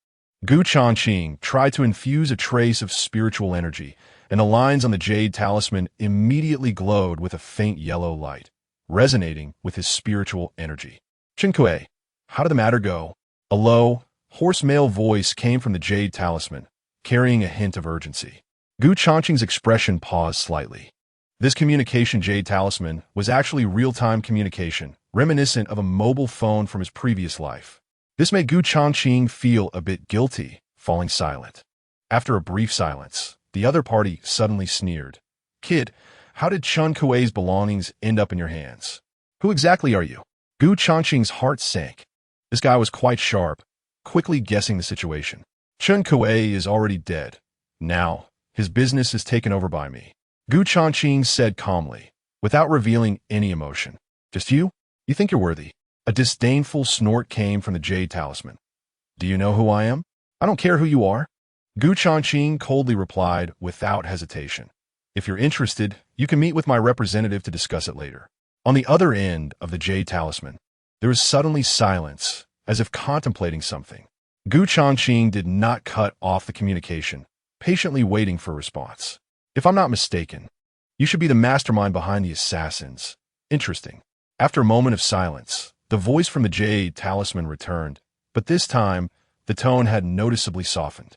Gu Changqing tried to infuse a trace of spiritual energy, and the lines on the jade talisman immediately glowed with a faint yellow light, resonating with his spiritual energy. Chun Kuei, how did the matter go? A low, hoarse male voice came from the jade talisman, carrying a hint of urgency. Gu Changqing's expression paused slightly. This communication jade talisman was actually real-time communication, reminiscent of a mobile phone from his previous life. This made Gu Changqing feel a bit guilty, falling silent. After a brief silence, the other party suddenly sneered. Kid, how did Chun Kuei's belongings end up in your hands? Who exactly are you? Gu Changqing's heart sank. This guy was quite sharp, quickly guessing the situation. Chun Kuei is already dead. Now, his business is taken over by me. Gu Changqing said calmly, without revealing any emotion. Just you? You think you're worthy? A disdainful snort came from the jade talisman. Do you know who I am? I don't care who you are. Gu Changqing coldly replied without hesitation. If you're interested, you can meet with my representative to discuss it later. On the other end of the jade talisman, there was suddenly silence, as if contemplating something. Gu Changqing did not cut off the communication, patiently waiting for a response. If I'm not mistaken, you should be the mastermind behind the assassins. Interesting. After a moment of silence, the voice from the jade talisman returned, but this time, the tone had noticeably softened.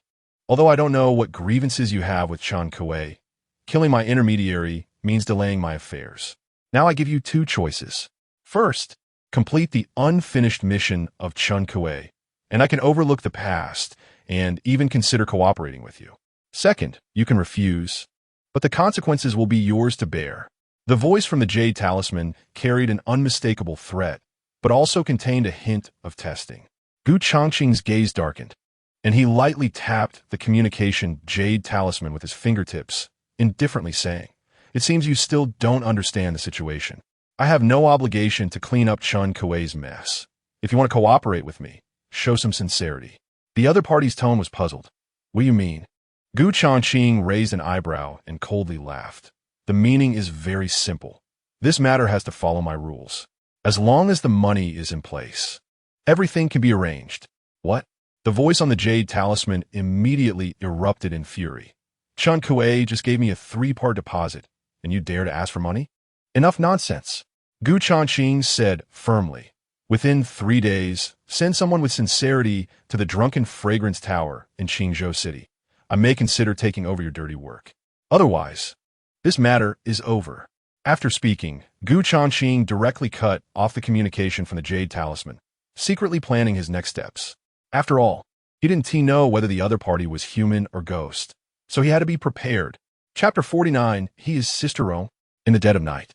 Although I don't know what grievances you have with Chun Kuei, killing my intermediary means delaying my affairs. Now I give you 2 choices. First, complete the unfinished mission of Chun Kuei, and I can overlook the past and even consider cooperating with you. Second, you can refuse, but the consequences will be yours to bear. The voice from the jade talisman carried an unmistakable threat, but also contained a hint of testing. Gu Changqing's gaze darkened, and he lightly tapped the communication jade talisman with his fingertips, indifferently saying, It seems you still don't understand the situation. I have no obligation to clean up Chun Kuei's mess. If you want to cooperate with me, show some sincerity. The other party's tone was puzzled. What do you mean? Gu Changqing raised an eyebrow and coldly laughed. The meaning is very simple. This matter has to follow my rules. As long as the money is in place, everything can be arranged. What? The voice on the jade talisman immediately erupted in fury. Chun Kuei just gave me a 3-part deposit, and you dare to ask for money? Enough nonsense. Gu Changqing said firmly. Within 3 days, send someone with sincerity to the Drunken Fragrance Tower in Qingzhou City. I may consider taking over your dirty work. Otherwise, this matter is over. After speaking, Gu Changqing directly cut off the communication from the jade talisman, secretly planning his next steps. After all, he didn't know whether the other party was human or ghost, so he had to be prepared. Chapter 49, He is Sister. In the dead of night,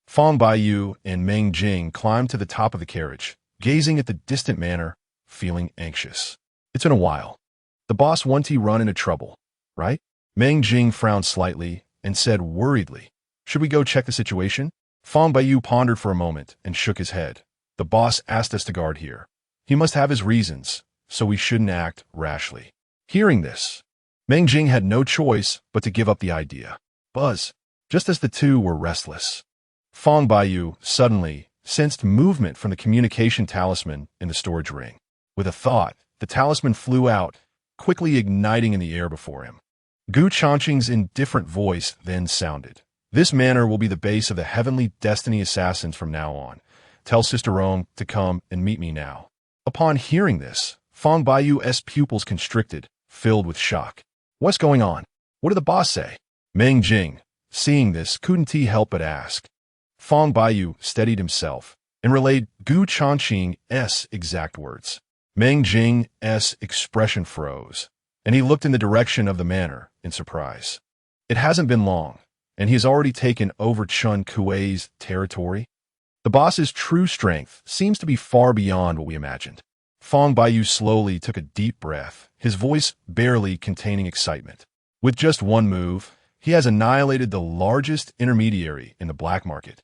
Fong Baiyu and Meng Jing climbed to the top of the carriage, gazing at the distant manor, feeling anxious. It's been a while. The boss 1T run into trouble, right? Meng Jing frowned slightly and said worriedly, "Should we go check the situation?" Fong Baiyu pondered for a moment and shook his head. "The boss asked us to guard here. He must have his reasons, so we shouldn't act rashly." Hearing this, Meng Jing had no choice but to give up the idea. Buzz, just as the two were restless, Fong Baiyu suddenly sensed movement from the communication talisman in the storage ring. With a thought, the talisman flew out, quickly igniting in the air before him. Gu Changqing's indifferent voice then sounded. "This manor will be the base of the Heavenly Destiny Assassins from now on. Tell Sister Rome to come and meet me now." Upon hearing this, Fong Baiyu's pupils constricted, filled with shock. "What's going on? What did the boss say?" Meng Jing, seeing this, couldn't he help but ask. Fong Baiyu steadied himself and relayed Gu Changqing's exact words. Meng Jing's expression froze, and he looked in the direction of the manor in surprise. It hasn't been long, and he has already taken over Chun Kuei's territory. The boss's true strength seems to be far beyond what we imagined. Fong Baiyu slowly took a deep breath, his voice barely containing excitement. With just one move, he has annihilated the largest intermediary in the black market.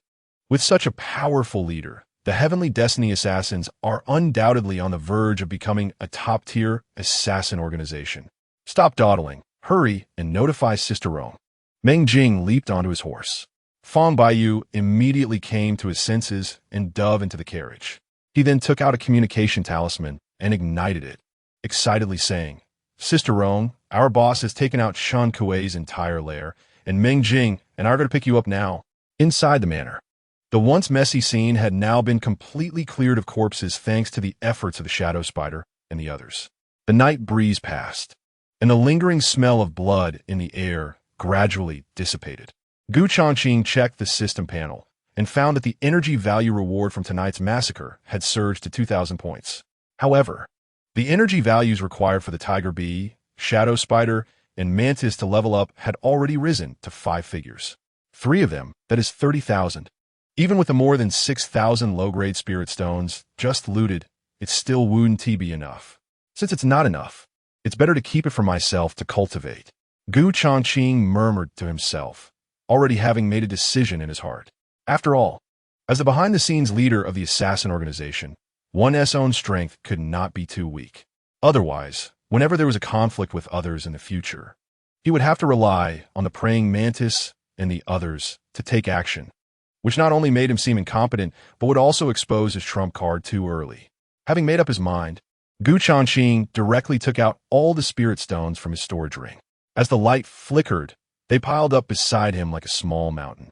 With such a powerful leader, the Heavenly Destiny Assassins are undoubtedly on the verge of becoming a top-tier assassin organization. Stop dawdling, hurry, and notify Sister Rome. Meng Jing leaped onto his horse. Fong Baiyu immediately came to his senses and dove into the carriage. He then took out a communication talisman and ignited it, excitedly saying, "Sister Rome, our boss has taken out Chun Kuei's entire lair, and Meng Jing and I are going to pick you up now." Inside the manor, the once messy scene had now been completely cleared of corpses thanks to the efforts of the Shadow Spider and the others. The night breeze passed, and the lingering smell of blood in the air gradually dissipated. Gu Changqing checked the system panel and found that the energy value reward from tonight's massacre had surged to 2,000 points. However, the energy values required for the Tiger Bee, Shadow Spider, and Mantis to level up had already risen to 5 figures. 3 of them, that is 30,000. Even with the more than 6,000 low-grade spirit stones just looted, it still wouldn't be enough. Since it's not enough, it's better to keep it for myself to cultivate. Gu Changqing murmured to himself, already having made a decision in his heart. After all, as the behind-the-scenes leader of the assassin organization, one's own strength could not be too weak. Otherwise, whenever there was a conflict with others in the future, he would have to rely on the praying mantis and the others to take action, which not only made him seem incompetent, but would also expose his trump card too early. Having made up his mind, Gu Changqing directly took out all the spirit stones from his storage ring. As the light flickered, they piled up beside him like a small mountain.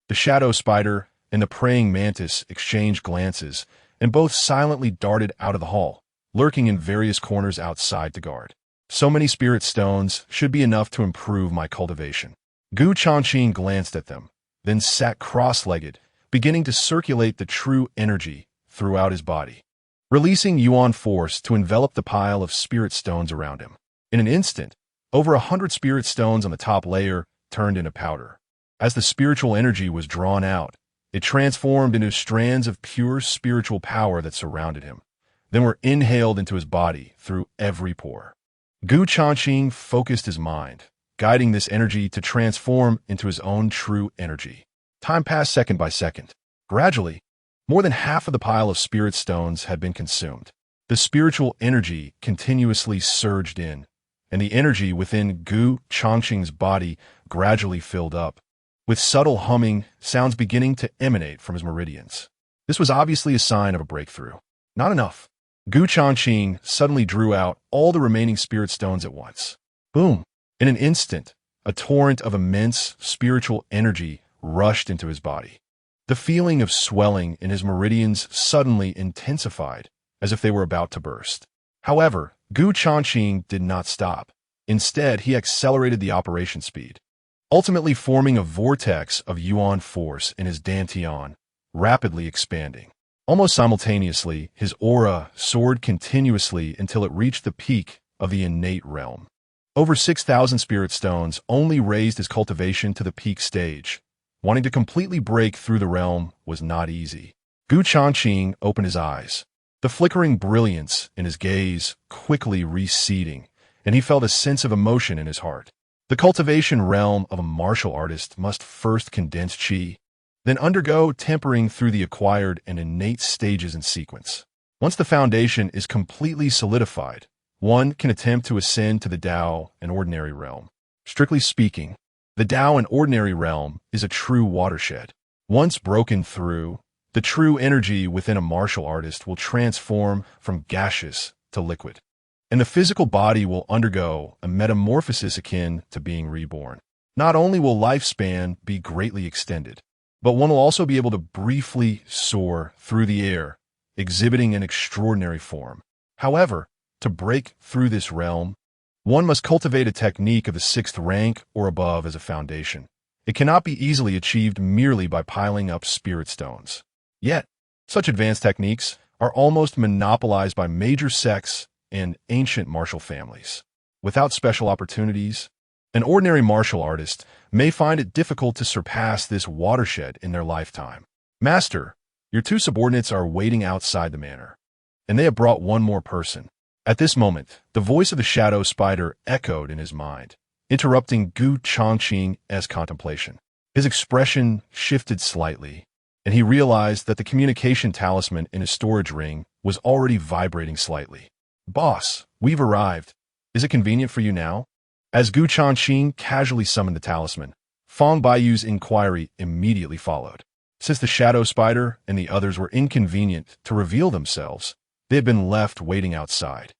The Shadow Spider and the praying mantis exchanged glances, and both silently darted out of the hall, lurking in various corners outside to guard. So many spirit stones should be enough to improve my cultivation. Gu Changqing glanced at them, then sat cross-legged, beginning to circulate the true energy throughout his body, releasing Yuan force to envelop the pile of spirit stones around him. In an instant, over 100 spirit stones on the top layer turned into powder. As the spiritual energy was drawn out, it transformed into strands of pure spiritual power that surrounded him, then were inhaled into his body through every pore. Gu Changqing focused his mind, guiding this energy to transform into his own true energy. Time passed second by second. Gradually, more than half of the pile of spirit stones had been consumed. The spiritual energy continuously surged in, and the energy within Gu Changqing's body gradually filled up, with subtle humming sounds beginning to emanate from his meridians. This was obviously a sign of a breakthrough. Not enough. Gu Changqing suddenly drew out all the remaining spirit stones at once. Boom! In an instant, a torrent of immense spiritual energy rushed into his body. The feeling of swelling in his meridians suddenly intensified, as if they were about to burst. However, Gu Changqing did not stop. Instead, he accelerated the operation speed, ultimately forming a vortex of Yuan force in his dantian, rapidly expanding. Almost simultaneously, his aura soared continuously until it reached the peak of the innate realm. Over 6,000 spirit stones only raised his cultivation to the peak stage. Wanting to completely break through the realm was not easy. Changqing opened his eyes, the flickering brilliance in his gaze quickly receding, and he felt a sense of emotion in his heart. The cultivation realm of a martial artist must first condense qi, then undergo tempering through the acquired and innate stages in sequence. Once the foundation is completely solidified, one can attempt to ascend to the Tao and ordinary realm. Strictly speaking, the Tao and ordinary realm is a true watershed. Once broken through, the true energy within a martial artist will transform from gaseous to liquid, and the physical body will undergo a metamorphosis akin to being reborn. Not only will lifespan be greatly extended, but one will also be able to briefly soar through the air, exhibiting an extraordinary form. However, to break through this realm, one must cultivate a technique of the 6th rank or above as a foundation. It cannot be easily achieved merely by piling up spirit stones. Yet, such advanced techniques are almost monopolized by major sects and ancient martial families. Without special opportunities, an ordinary martial artist may find it difficult to surpass this watershed in their lifetime. Master, your 2 subordinates are waiting outside the manor, and they have brought one more person. At this moment, the voice of the shadow spider echoed in his mind, interrupting Changqing's contemplation. His expression shifted slightly, and he realized that the communication talisman in his storage ring was already vibrating slightly. Boss, we've arrived. Is it convenient for you now? As Changqing casually summoned the talisman, Fong Baiyu's inquiry immediately followed. Since the shadow spider and the others were inconvenient to reveal themselves, they had been left waiting outside.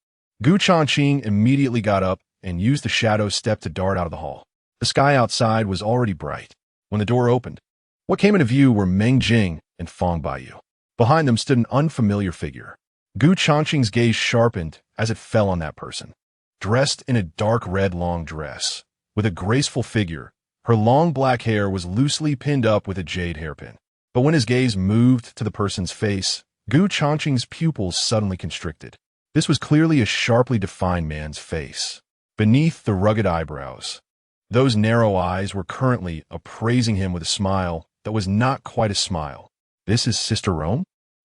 Changqing immediately got up and used the shadow step to dart out of the hall. The sky outside was already bright when the door opened. What came into view were Meng Jing and Fong Baiyu. Behind them stood an unfamiliar figure. Changqing's gaze sharpened as it fell on that person. Dressed in a dark red long dress, with a graceful figure, her long black hair was loosely pinned up with a jade hairpin. But when his gaze moved to the person's face, Changqing's pupils suddenly constricted. This was clearly a sharply defined man's face. Beneath the rugged eyebrows, those narrow eyes were currently appraising him with a smile that was not quite a smile. This is Sister Rome?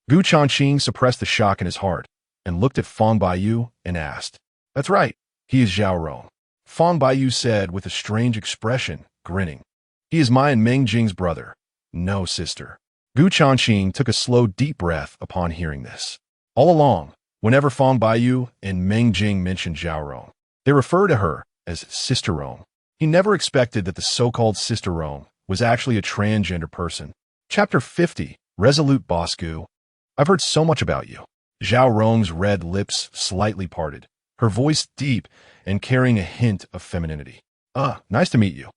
Changqing suppressed the shock in his heart and looked at Fong Baiyu and asked, "That's right, he is Zhao Rong." Fong Baiyu said with a strange expression, grinning, "He is my and Meng Jing's brother." "No, sister." Changqing took a slow, deep breath upon hearing this. All along, whenever Fong Baiyu and Meng Jing mentioned Zhao Rong, they referred to her as Sister Rong. He never expected that the so-called Sister Rong was actually a transgender person. Chapter 50, Resolute Boss Gu. I've heard so much about you. Zhao Rong's red lips slightly parted, her voice deep and carrying a hint of femininity. Nice to meet you.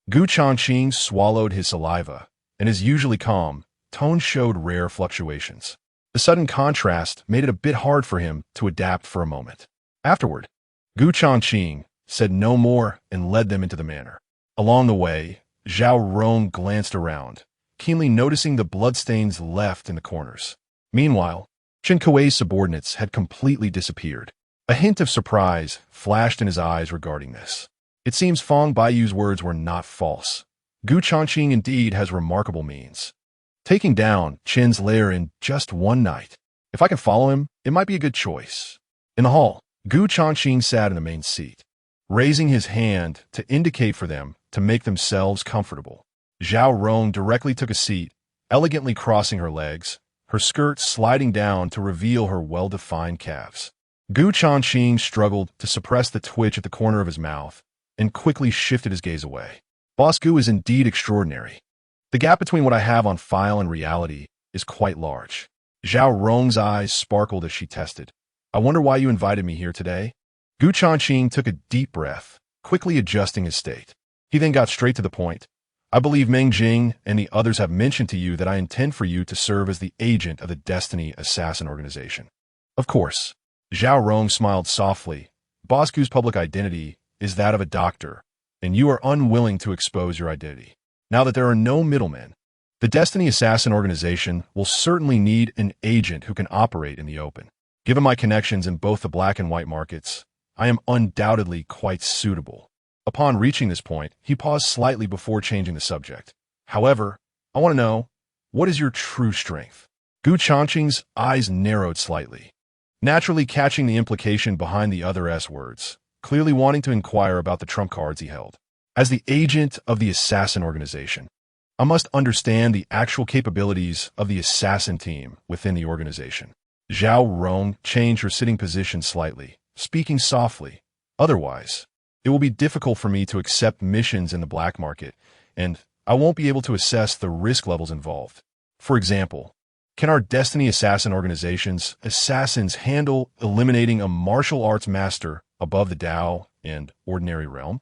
Changqing swallowed his saliva, and his usually calm tone showed rare fluctuations. The sudden contrast made it a bit hard for him to adapt for a moment. Afterward, Changqing said no more and led them into the manor. Along the way, Zhao Rong glanced around, keenly noticing the bloodstains left in the corners. Meanwhile, Changqing's subordinates had completely disappeared. A hint of surprise flashed in his eyes regarding this. It seems Fong Baiyu's words were not false. Changqing indeed has remarkable means, taking down Chen's lair in just one night. If I can follow him, it might be a good choice. In the hall, Changqing sat in the main seat, raising his hand to indicate for them to make themselves comfortable. Zhao Rong directly took a seat, elegantly crossing her legs, her skirt sliding down to reveal her well-defined calves. Changqing struggled to suppress the twitch at the corner of his mouth and quickly shifted his gaze away. Boss Gu is indeed extraordinary. The gap between what I have on file and reality is quite large. Zhao Rong's eyes sparkled as she tested. I wonder why you invited me here today? Changqing took a deep breath, quickly adjusting his state. He then got straight to the point. I believe Meng Jing and the others have mentioned to you that I intend for you to serve as the agent of the Destiny Assassin Organization. Of course. Zhao Rong smiled softly. Boss Gu's public identity is that of a doctor, and you are unwilling to expose your identity. Now that there are no middlemen, the Destiny Assassin Organization will certainly need an agent who can operate in the open. Given my connections in both the black and white markets, I am undoubtedly quite suitable. Upon reaching this point, he paused slightly before changing the subject. However, I want to know, what is your true strength? Gu Changqing's eyes narrowed slightly, naturally catching the implication behind the other S words, clearly wanting to inquire about the trump cards he held. As the agent of the assassin organization, I must understand the actual capabilities of the assassin team within the organization. Zhao Rong changed her sitting position slightly, speaking softly. Otherwise, it will be difficult for me to accept missions in the black market, and I won't be able to assess the risk levels involved. For example, can our Destiny Assassin organization's assassins handle eliminating a martial arts master above the Dao and ordinary realm?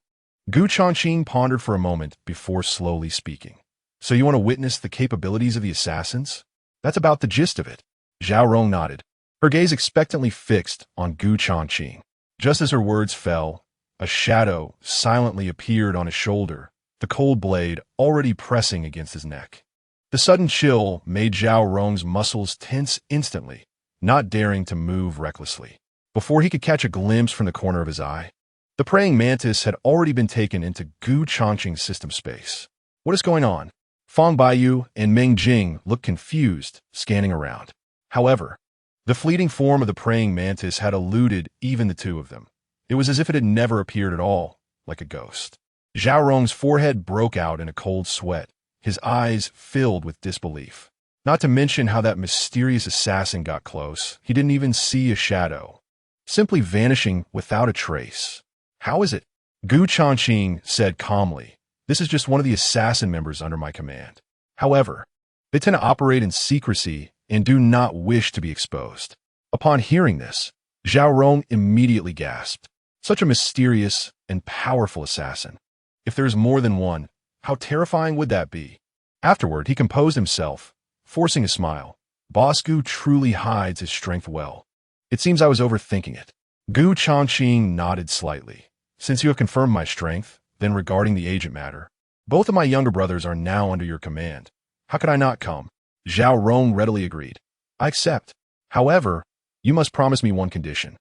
Gu Changqing pondered for a moment before slowly speaking. So you want to witness the capabilities of the assassins? That's about the gist of it. Zhao Rong nodded, her gaze expectantly fixed on Gu Changqing. Just as her words fell, a shadow silently appeared on his shoulder, the cold blade already pressing against his neck. The sudden chill made Zhao Rong's muscles tense instantly, not daring to move recklessly. Before he could catch a glimpse from the corner of his eye, the praying mantis had already been taken into Gu Changqing's system space. What is going on? Fang Baiyu and Meng Jing looked confused, scanning around. However, the fleeting form of the praying mantis had eluded even the two of them. It was as if it had never appeared at all, like a ghost. Zhao Rong's forehead broke out in a cold sweat, his eyes filled with disbelief. Not to mention how that mysterious assassin got close. He didn't even see a shadow, simply vanishing without a trace. How is it? Gu Changqing said calmly. This is just one of the assassin members under my command. However, they tend to operate in secrecy and do not wish to be exposed. Upon hearing this, Zhao Rong immediately gasped. Such a mysterious and powerful assassin. If there is more than one, how terrifying would that be? Afterward, he composed himself, forcing a smile. Boss Gu truly hides his strength well. It seems I was overthinking it. Gu Changqing nodded slightly. Since you have confirmed my strength, then regarding the agent matter, both of my younger brothers are now under your command. How could I not come? Zhao Rong readily agreed. I accept. However, you must promise me one condition.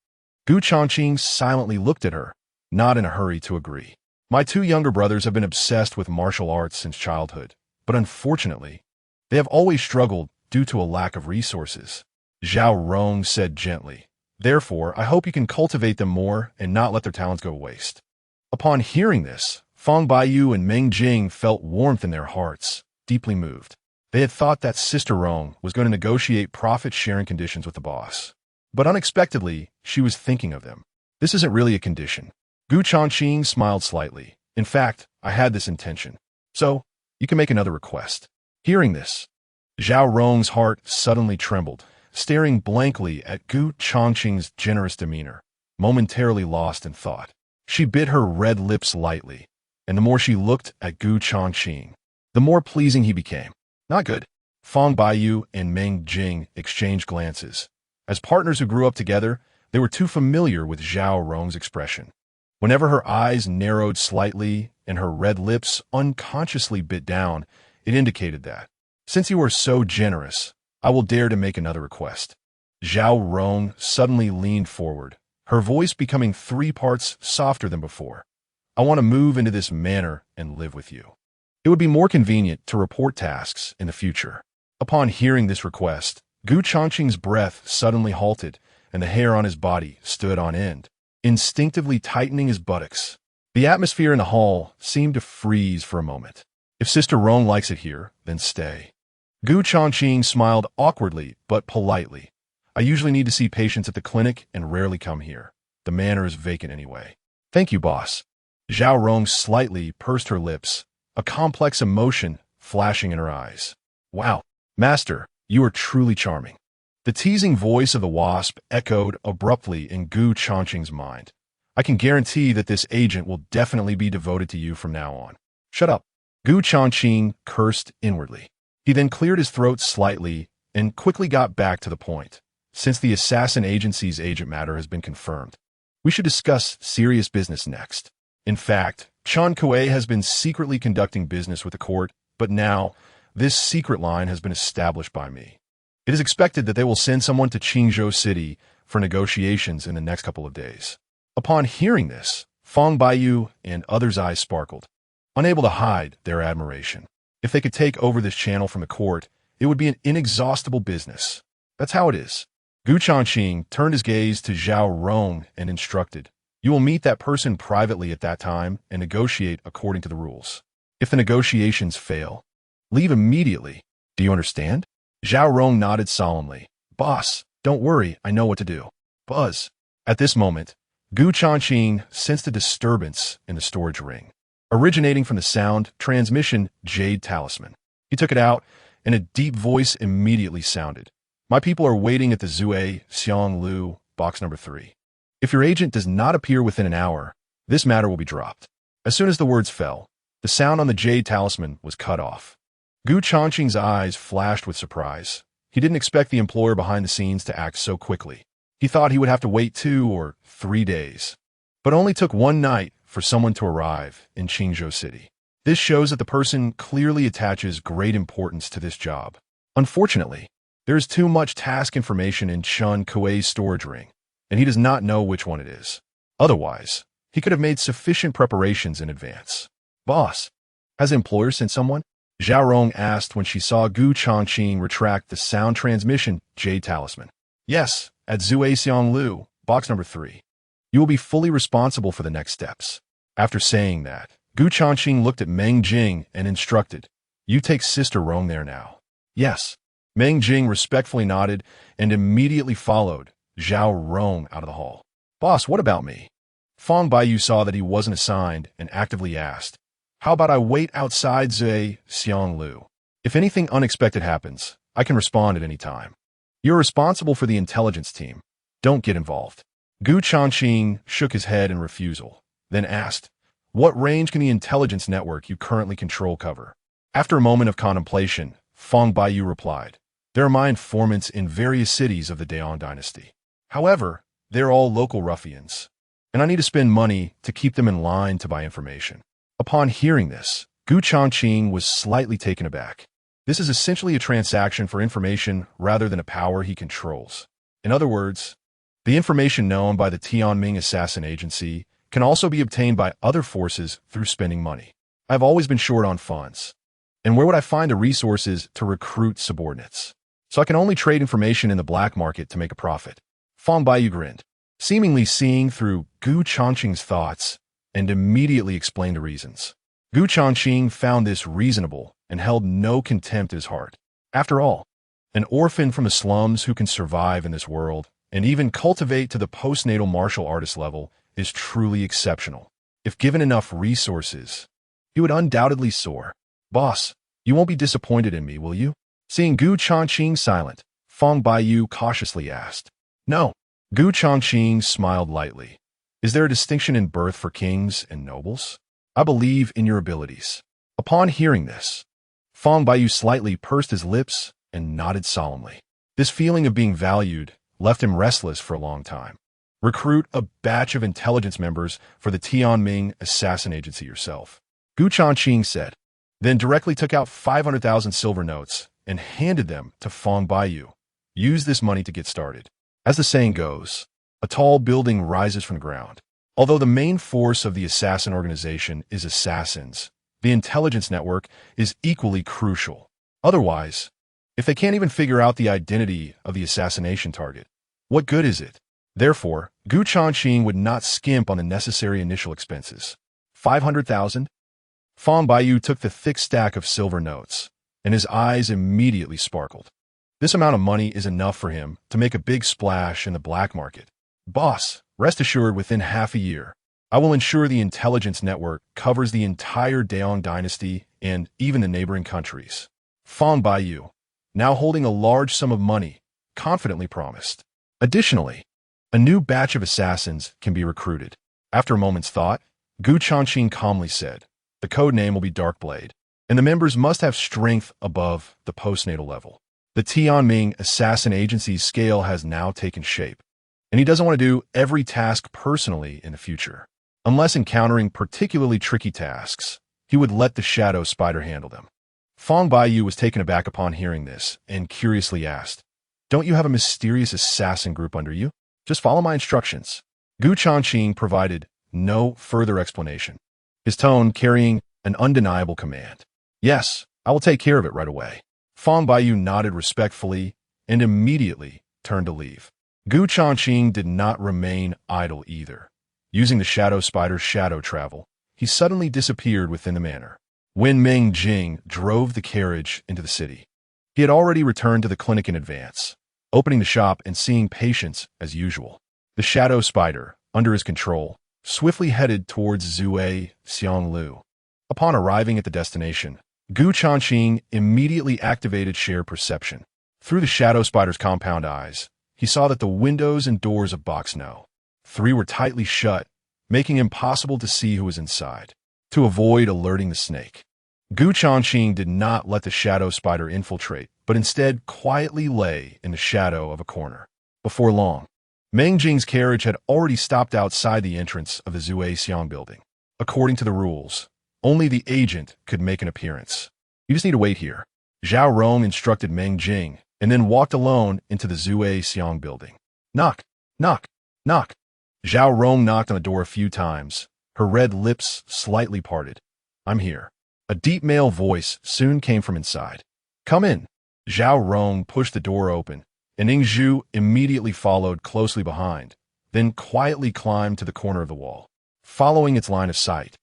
Gu Changqing silently looked at her, not in a hurry to agree. My two younger brothers have been obsessed with martial arts since childhood, but unfortunately, they have always struggled due to a lack of resources. Zhao Rong said gently. Therefore, I hope you can cultivate them more and not let their talents go to waste. Upon hearing this, Fang Baiyu and Meng Jing felt warmth in their hearts, deeply moved. They had thought that Sister Rong was going to negotiate profit-sharing conditions with the boss. But unexpectedly, she was thinking of them. This isn't really a condition. Gu Changqing smiled slightly. In fact, I had this intention. So, you can make another request. Hearing this, Zhao Rong's heart suddenly trembled, staring blankly at Gu Changqing's generous demeanor, momentarily lost in thought. She bit her red lips lightly, and the more she looked at Gu Changqing, the more pleasing he became. Not good. Fang Baiyu and Meng Jing exchanged glances. As partners who grew up together, they were too familiar with Zhao Rong's expression. Whenever her eyes narrowed slightly and her red lips unconsciously bit down, it indicated that, since you are so generous, I will dare to make another request. Zhao Rong suddenly leaned forward, her voice becoming 3 parts softer than before. I want to move into this manor and live with you. It would be more convenient to report tasks in the future. Upon hearing this request, Gu Changqing's breath suddenly halted, and the hair on his body stood on end, instinctively tightening his buttocks. The atmosphere in the hall seemed to freeze for a moment. If Sister Rong likes it here, then stay. Gu Changqing smiled awkwardly but politely. I usually need to see patients at the clinic and rarely come here. The manor is vacant anyway. Thank you, boss. Zhao Rong slightly pursed her lips, a complex emotion flashing in her eyes. Wow, master, you are truly charming. The teasing voice of the wasp echoed abruptly in Gu Changqing's mind. I can guarantee that this agent will definitely be devoted to you from now on. Shut up. Gu Changqing cursed inwardly. He then cleared his throat slightly and quickly got back to the point. Since the assassin agency's agent matter has been confirmed, we should discuss serious business next. In fact, Changqing has been secretly conducting business with the court, but now, this secret line has been established by me. It is expected that they will send someone to Qingzhou City for negotiations in the next couple of days. Upon hearing this, Fong Baiyu and others' eyes sparkled, unable to hide their admiration. If they could take over this channel from the court, it would be an inexhaustible business. That's how it is. Gu Changqing turned his gaze to Zhao Rong and instructed, "You will meet that person privately at that time and negotiate according to the rules. If the negotiations fail, leave immediately. Do you understand?" Zhao Rong nodded solemnly. "Boss, don't worry, I know what to do." Buzz. At this moment, Gu Changqing sensed a disturbance in the storage ring, originating from the sound transmission jade talisman. He took it out, and a deep voice immediately sounded. "My people are waiting at the Zue Xiang Lu, box number 3. If your agent does not appear within an hour, this matter will be dropped." As soon as the words fell, the sound on the jade talisman was cut off. Gu Changqing's eyes flashed with surprise. He didn't expect the employer behind the scenes to act so quickly. He thought he would have to wait 2 or 3 days. But it only took 1 night for someone to arrive in Qingzhou City. This shows that the person clearly attaches great importance to this job. Unfortunately, there is too much task information in Chun Kuei's storage ring, and he does not know which one it is. Otherwise, he could have made sufficient preparations in advance. "Boss, has the employer sent someone?" Zhao Rong asked when she saw Gu Changqing retract the sound transmission jade talisman. "Yes, at Zue Xiang Lu, box number 3. You will be fully responsible for the next steps." After saying that, Gu Changqing looked at Meng Jing and instructed, "You take Sister Rong there now." "Yes." Meng Jing respectfully nodded and immediately followed Zhao Rong out of the hall. "Boss, what about me?" Fong Baiyu saw that he wasn't assigned and actively asked, "How about I wait outside Zue Xiang Lu? If anything unexpected happens, I can respond at any time. You're responsible for the intelligence team. Don't get involved." Gu Changqing shook his head in refusal, then asked, "What range can the intelligence network you currently control cover?" After a moment of contemplation, Fong Baiyu replied, "There are my informants in various cities of the Daong dynasty. However, they're all local ruffians, and I need to spend money to keep them in line to buy information." Upon hearing this, Gu Changqing was slightly taken aback. This is essentially a transaction for information rather than a power he controls. In other words, the information known by the Tianming Assassin Agency can also be obtained by other forces through spending money. I've always been short on funds. And where would I find the resources to recruit subordinates? So I can only trade information in the black market to make a profit. Fong Baiyu grinned, seemingly seeing through Gu Changqing's thoughts, and immediately explained the reasons. Gu Changqing found this reasonable and held no contempt at his heart. After all, an orphan from the slums who can survive in this world and even cultivate to the postnatal martial artist level is truly exceptional. If given enough resources, he would undoubtedly soar. "Boss, you won't be disappointed in me, will you?" Seeing Gu Changqing silent, Fong Baiyu cautiously asked. "No." Gu Changqing smiled lightly. "Is there a distinction in birth for kings and nobles? I believe in your abilities." Upon hearing this, Fong Baiyu slightly pursed his lips and nodded solemnly. This feeling of being valued left him restless for a long time. "Recruit a batch of intelligence members for the Tianming Assassin Agency yourself," Gu Changqing said, then directly took out 500,000 silver notes and handed them to Fong Baiyu. "Use this money to get started." As the saying goes, a tall building rises from the ground. Although the main force of the assassin organization is assassins, the intelligence network is equally crucial. Otherwise, if they can't even figure out the identity of the assassination target, what good is it? Therefore, Gu Changqing would not skimp on the necessary initial expenses. 500,000? Fong Baiyu took the thick stack of silver notes, and his eyes immediately sparkled. This amount of money is enough for him to make a big splash in the black market. "Boss, rest assured within half a year, I will ensure the intelligence network covers the entire Daong dynasty and even the neighboring countries." Fong Baiyu, now holding a large sum of money, confidently promised. Additionally, a new batch of assassins can be recruited. After a moment's thought, Gu Changqing calmly said, "The code name will be Darkblade, and the members must have strength above the postnatal level." The Tianming Assassin Agency's scale has now taken shape, and he doesn't want to do every task personally in the future. Unless encountering particularly tricky tasks, he would let the Shadow Spider handle them. Fong Baiyu was taken aback upon hearing this and curiously asked, "Don't you have a mysterious assassin group under you? Just follow my instructions." Gu Changqing provided no further explanation, his tone carrying an undeniable command. Yes, I will take care of it right away. Fang Baiyu nodded respectfully and immediately turned to leave. Gu Changqing did not remain idle either. Using the shadow spider's shadow travel, he suddenly disappeared within the manor. When Meng Jing drove the carriage into the city, he had already returned to the clinic in advance, opening the shop and seeing patients as usual. The shadow spider, under his control, swiftly headed towards Zue Xianglu. Upon arriving at the destination, Gu Changqing immediately activated shared perception. Through the shadow spider's compound eyes, he saw that the windows and doors of Box No. 3 were tightly shut, making it impossible to see who was inside. To avoid alerting the snake, Gu Changqing did not let the shadow spider infiltrate, but instead quietly lay in the shadow of a corner. Before long, Meng Jing's carriage had already stopped outside the entrance of the Zue Xiang building. According to the rules, only the agent could make an appearance. You just need to wait here. Zhao Rong instructed Meng Jing, and then walked alone into the Zue Xiang building. Knock, knock, knock. Zhao Rong knocked on the door a few times, her red lips slightly parted. I'm here. A deep male voice soon came from inside. Come in. Zhao Rong pushed the door open, and Ning Zhu immediately followed closely behind, then quietly climbed to the corner of the wall. Following its line of sight,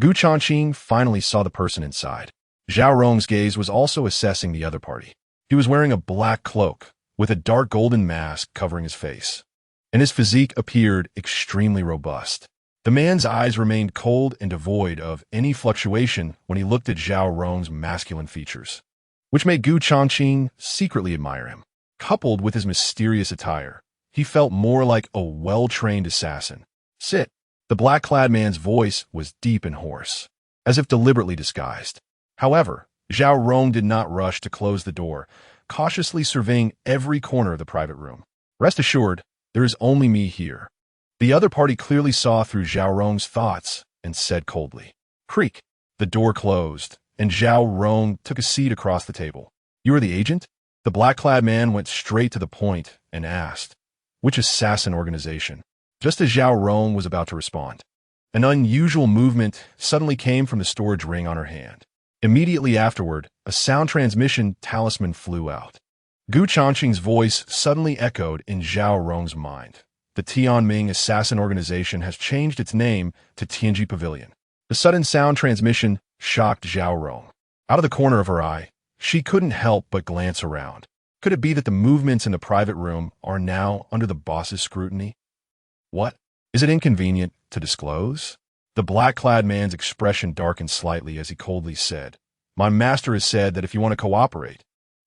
Gu Changqing finally saw the person inside. Zhao Rong's gaze was also assessing the other party. He was wearing a black cloak, with a dark golden mask covering his face, and his physique appeared extremely robust. The man's eyes remained cold and devoid of any fluctuation when he looked at Zhao Rong's masculine features, which made Gu Changqing secretly admire him. Coupled with his mysterious attire, he felt more like a well-trained assassin. Sit. The black-clad man's voice was deep and hoarse, as if deliberately disguised. However, Zhao Rong did not rush to close the door, cautiously surveying every corner of the private room. Rest assured, there is only me here. The other party clearly saw through Zhao Rong's thoughts and said coldly. Creak. The door closed, and Zhao Rong took a seat across the table. You are the agent? The black-clad man went straight to the point and asked, which assassin organization? Just as Zhao Rong was about to respond, an unusual movement suddenly came from the storage ring on her hand. Immediately afterward, a sound transmission talisman flew out. Gu Changqing's voice suddenly echoed in Zhao Rong's mind. The Tianming Assassin Organization has changed its name to Tianji Pavilion. The sudden sound transmission shocked Zhao Rong. Out of the corner of her eye, she couldn't help but glance around. Could it be that the movements in the private room are now under the boss's scrutiny? What? Is it inconvenient to disclose? The black-clad man's expression darkened slightly as he coldly said, My master has said that if you want to cooperate,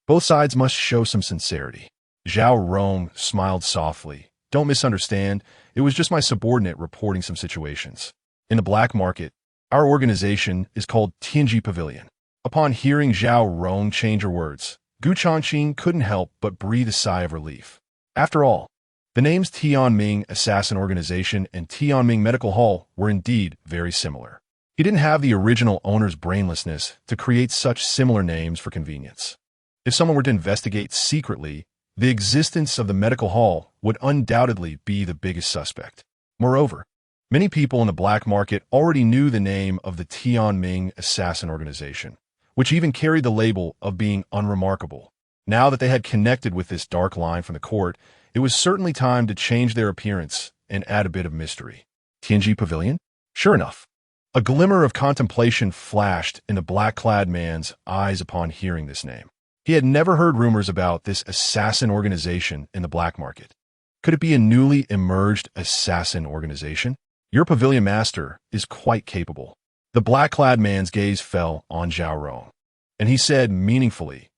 both sides must show some sincerity. Zhao Rong smiled softly. Don't misunderstand, it was just my subordinate reporting some situations. In the black market, our organization is called Tianji Pavilion. Upon hearing Zhao Rong change her words, Gu Changqing couldn't help but breathe a sigh of relief. After all, the names Tianming Assassin Organization and Tianming Medical Hall were indeed very similar. He didn't have the original owner's brainlessness to create such similar names for convenience. If someone were to investigate secretly, the existence of the medical hall would undoubtedly be the biggest suspect. Moreover, many people in the black market already knew the name of the Tianming Assassin Organization, which even carried the label of being unremarkable. Now that they had connected with this dark line from the court, it was certainly time to change their appearance and add a bit of mystery. Tianji Pavilion? Sure enough. A glimmer of contemplation flashed in the black-clad man's eyes upon hearing this name. He had never heard rumors about this assassin organization in the black market. Could it be a newly emerged assassin organization? Your pavilion master is quite capable. The black-clad man's gaze fell on Zhao Rong, and he said meaningfully,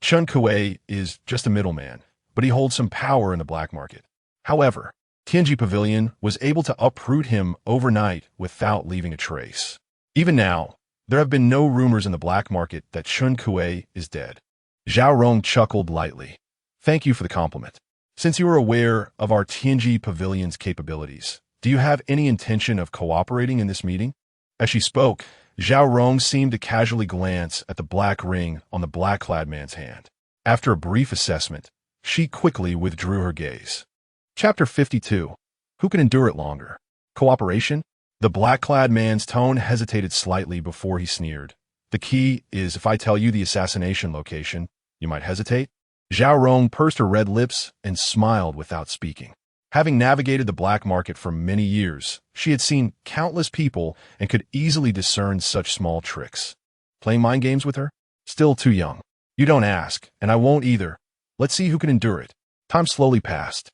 Chun Kuei is just a middleman, but he holds some power in the black market. However, Tianji Pavilion was able to uproot him overnight without leaving a trace. Even now, there have been no rumors in the black market that Chun Kuei is dead. Zhao Rong chuckled lightly. Thank you for the compliment. Since you are aware of our Tianji Pavilion's capabilities, do you have any intention of cooperating in this meeting? As she spoke, Zhao Rong seemed to casually glance at the black ring on the black-clad man's hand. After a brief assessment, she quickly withdrew her gaze. Chapter 52. Who can endure it longer? Cooperation? The black-clad man's tone hesitated slightly before he sneered. The key is if I tell you the assassination location, you might hesitate? Zhao Rong pursed her red lips and smiled without speaking. Having navigated the black market for many years, she had seen countless people and could easily discern such small tricks. Playing mind games with her? Still too young. You don't ask, and I won't either. Let's see who can endure it. Time slowly passed.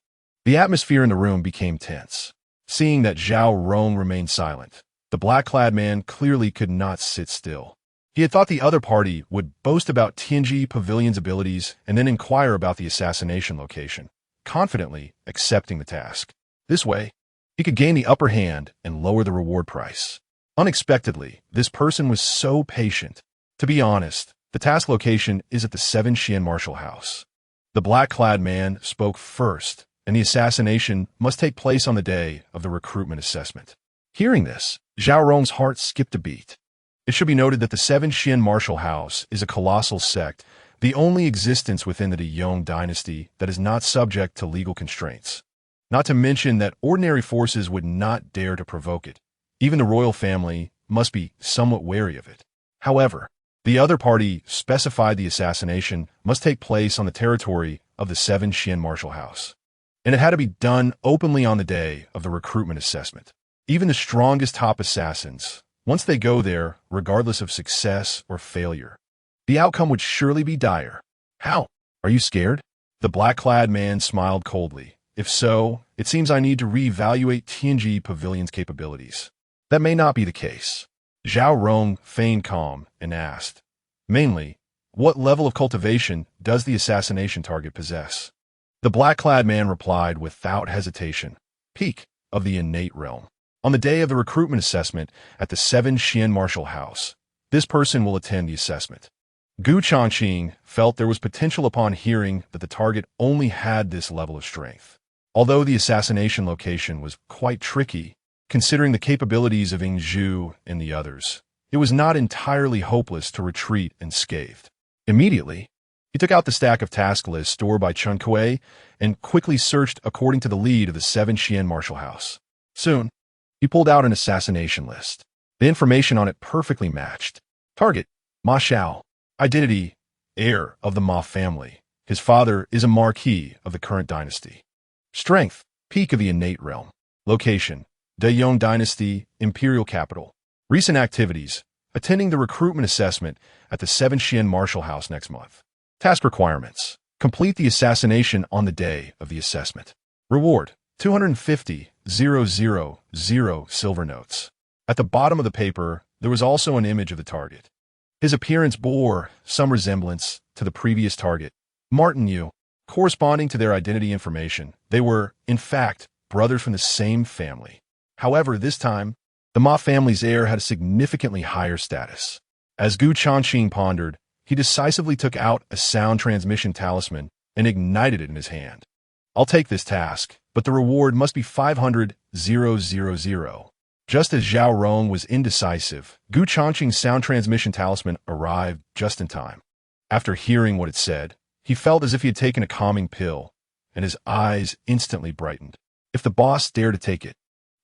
The atmosphere in the room became tense. Seeing that Zhao Rong remained silent, the black-clad man clearly could not sit still. He had thought the other party would boast about Tianji Pavilion's abilities and then inquire about the assassination location, confidently accepting the task. This way, he could gain the upper hand and lower the reward price. Unexpectedly, this person was so patient. To be honest, the task location is at the 7 Xian Martial House. The black-clad man spoke first, and the assassination must take place on the day of the recruitment assessment. Hearing this, Zhao Rong's heart skipped a beat. It should be noted that the 7 Xian Martial House is a colossal sect, the only existence within the De Yong dynasty that is not subject to legal constraints. Not to mention that ordinary forces would not dare to provoke it. Even the royal family must be somewhat wary of it. However, the other party specified the assassination must take place on the territory of the 7 Xian Martial House. And it had to be done openly on the day of the recruitment assessment. Even the strongest top assassins, once they go there, regardless of success or failure, the outcome would surely be dire. How? Are you scared? The black-clad man smiled coldly. If so, it seems I need to reevaluate Tianji Pavilion's capabilities. That may not be the case. Zhao Rong feigned calm and asked, mainly, what level of cultivation does the assassination target possess? The black-clad man replied without hesitation, peak of the innate realm. On the day of the recruitment assessment at the 7 Xian Martial House, this person will attend the assessment. Changqing felt there was potential upon hearing that the target only had this level of strength. Although the assassination location was quite tricky, considering the capabilities of Zhu and the others, it was not entirely hopeless to retreat unscathed. Immediately, he took out the stack of task lists stored by Changqing and quickly searched according to the lead of the 7 Xian Martial House. Soon, he pulled out an assassination list. The information on it perfectly matched. Target, Ma Xiao. Identity, heir of the Ma family. His father is a marquis of the current dynasty. Strength, peak of the innate realm. Location, De Yong dynasty, imperial capital. Recent activities, attending the recruitment assessment at the 7 Xian Martial House next month. Task requirements. Complete the assassination on the day of the assessment. Reward, 250,000 silver notes. At the bottom of the paper, there was also an image of the target. His appearance bore some resemblance to the previous target, Martin Yu. Corresponding to their identity information, they were, in fact, brothers from the same family. However, this time, the Ma family's heir had a significantly higher status. As Changqing pondered, he decisively took out a sound transmission talisman and ignited it in his hand. I'll take this task, but the reward must be 500,000. Just as Zhao Rong was indecisive, Changqing's sound transmission talisman arrived just in time. After hearing what it said, he felt as if he had taken a calming pill, and his eyes instantly brightened. If the boss dared to take it,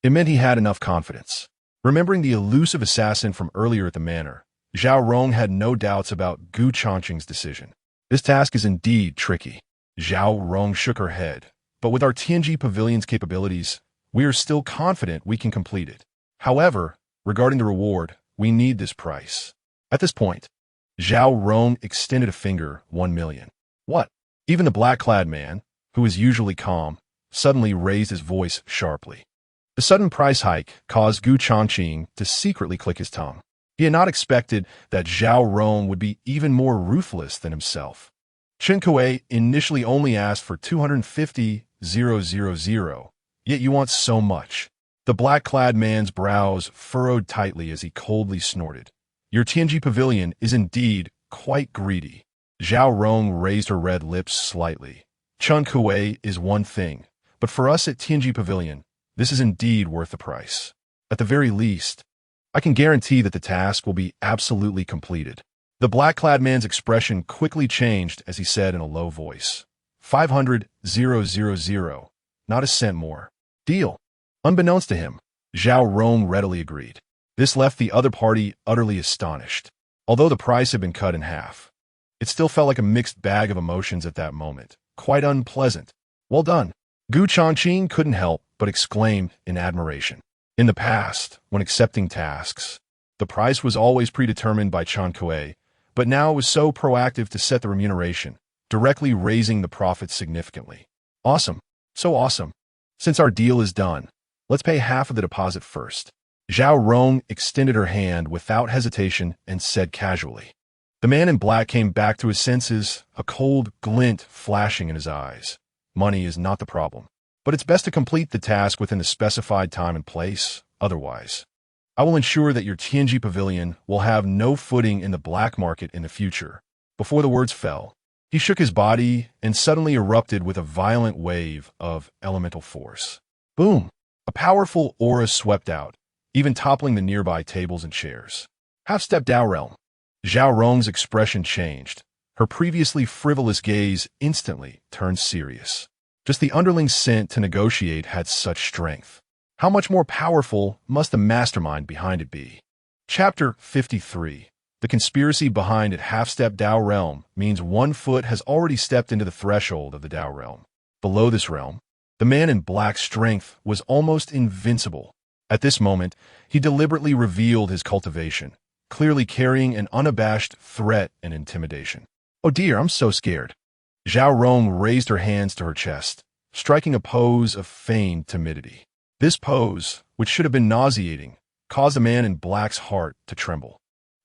it meant he had enough confidence. Remembering the elusive assassin from earlier at the manor, Zhao Rong had no doubts about Changqing's decision. This task is indeed tricky. Zhao Rong shook her head, but with our Tianji Pavilion's capabilities, we are still confident we can complete it. However, regarding the reward, we need this price. At this point, Zhao Rong extended a finger, 1 million. What? Even the black-clad man, who is usually calm, suddenly raised his voice sharply. The sudden price hike caused Changqing to secretly click his tongue. He had not expected that Zhao Rong would be even more ruthless than himself. Changqing initially only asked for 250,000, yet you want so much. The black-clad man's brows furrowed tightly as he coldly snorted. Your Tianji Pavilion is indeed quite greedy. Zhao Rong raised her red lips slightly. Changqing is one thing, but for us at Tianji Pavilion, this is indeed worth the price. At the very least, I can guarantee that the task will be absolutely completed. The black-clad man's expression quickly changed as he said in a low voice, 500,000, not a cent more. Deal. Unbeknownst to him, Zhao Rong readily agreed. This left the other party utterly astonished. Although the price had been cut in half, it still felt like a mixed bag of emotions at that moment. Quite unpleasant. Well done. Changqing couldn't help but exclaim in admiration. In the past, when accepting tasks, the price was always predetermined by Changqing, but now it was so proactive to set the remuneration, directly raising the profits significantly. Awesome. So awesome. Since our deal is done, let's pay half of the deposit first. Zhao Rong extended her hand without hesitation and said casually. The man in black came back to his senses, a cold glint flashing in his eyes. Money is not the problem, but it's best to complete the task within the specified time and place. Otherwise, I will ensure that your Tianji pavilion will have no footing in the black market in the future. Before the words fell, he shook his body and suddenly erupted with a violent wave of elemental force. Boom! A powerful aura swept out, even toppling the nearby tables and chairs. Half-step Dao realm. Zhao Rong's expression changed. Her previously frivolous gaze instantly turned serious. Just the underling scent to negotiate had such strength. How much more powerful must the mastermind behind it be? Chapter 53. The conspiracy behind it. Half-step Dao realm means 1 foot has already stepped into the threshold of the Dao realm. Below this realm, the man in black's strength was almost invincible. At this moment, he deliberately revealed his cultivation, clearly carrying an unabashed threat and intimidation. Oh dear, I'm so scared. Zhao Rong raised her hands to her chest, striking a pose of feigned timidity. This pose, which should have been nauseating, caused the man in black's heart to tremble.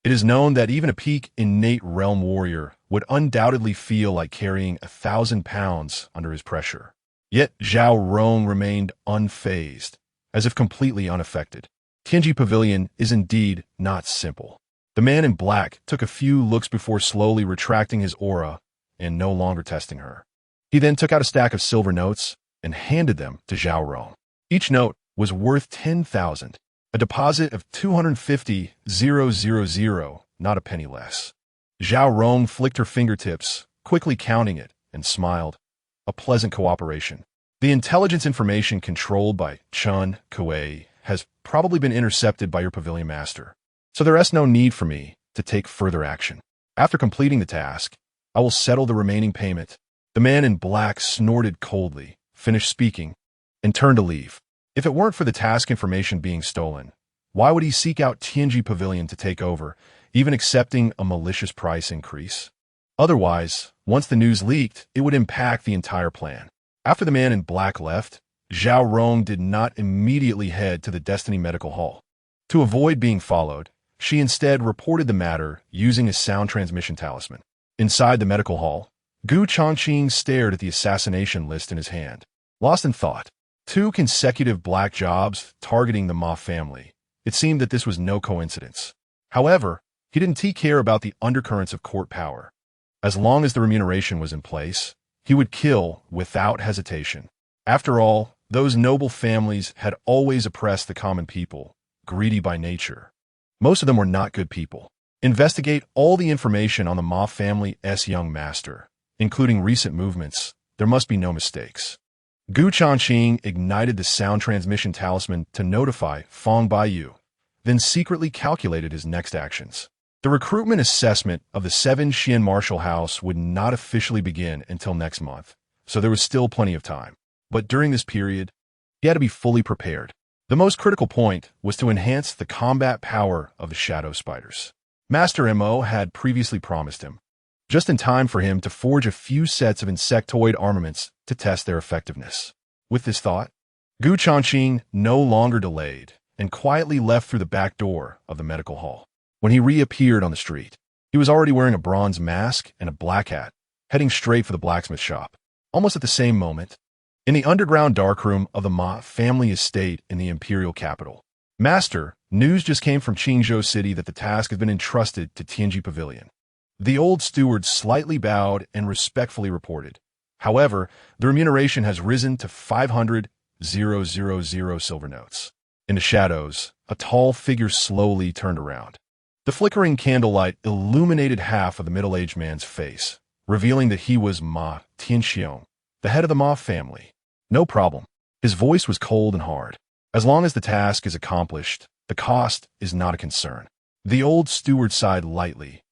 It is known that even a peak innate realm warrior would undoubtedly feel like carrying 1,000 pounds under his pressure. Yet Zhao Rong remained unfazed, as if completely unaffected. Tianji Pavilion is indeed not simple. The man in black took a few looks before slowly retracting his aura and no longer testing her. He then took out a stack of silver notes and handed them to Zhao Rong. Each note was worth 10,000, a deposit of 250,000, not a penny less. Zhao Rong flicked her fingertips, quickly counting it, and smiled. A pleasant cooperation. The intelligence information controlled by Changqing has probably been intercepted by your pavilion master, so there is no need for me to take further action. After completing the task, I will settle the remaining payment. The man in black snorted coldly, finished speaking, and turned to leave. If it weren't for the task information being stolen, why would he seek out Tianji Pavilion to take over, even accepting a malicious price increase? Otherwise, once the news leaked, it would impact the entire plan. After the man in black left, Zhao Rong did not immediately head to the Destiny Medical Hall. To avoid being followed, she instead reported the matter using a sound transmission talisman. Inside the medical hall, Changqing stared at the assassination list in his hand, lost in thought. 2 consecutive black jobs targeting the Ma family. It seemed that this was no coincidence. However, he didn't take care about the undercurrents of court power. As long as the remuneration was in place, he would kill without hesitation. After all, those noble families had always oppressed the common people, greedy by nature. Most of them were not good people. Investigate all the information on the Ma family's young master, including recent movements. There must be no mistakes. Changqing ignited the sound transmission talisman to notify Fong Baiyu, then secretly calculated his next actions. The recruitment assessment of the 7 Xian Martial House would not officially begin until next month, so there was still plenty of time. But during this period, he had to be fully prepared. The most critical point was to enhance the combat power of the Shadow Spiders. Master Mo had previously promised him, just in time for him to forge a few sets of insectoid armaments to test their effectiveness. With this thought, Changqing no longer delayed and quietly left through the back door of the medical hall. When he reappeared on the street, he was already wearing a bronze mask and a black hat, heading straight for the blacksmith shop. Almost at the same moment, in the underground darkroom of the Ma family estate in the imperial capital, Master, news just came from Qingzhou City that the task has been entrusted to Tianji Pavilion. The old steward slightly bowed and respectfully reported. However, the remuneration has risen to 500,000 silver notes. In the shadows, a tall figure slowly turned around. The flickering candlelight illuminated half of the middle-aged man's face, revealing that he was Ma Tianxiong, the head of the Ma family. No problem. His voice was cold and hard. As long as the task is accomplished, the cost is not a concern. The old steward sighed lightly.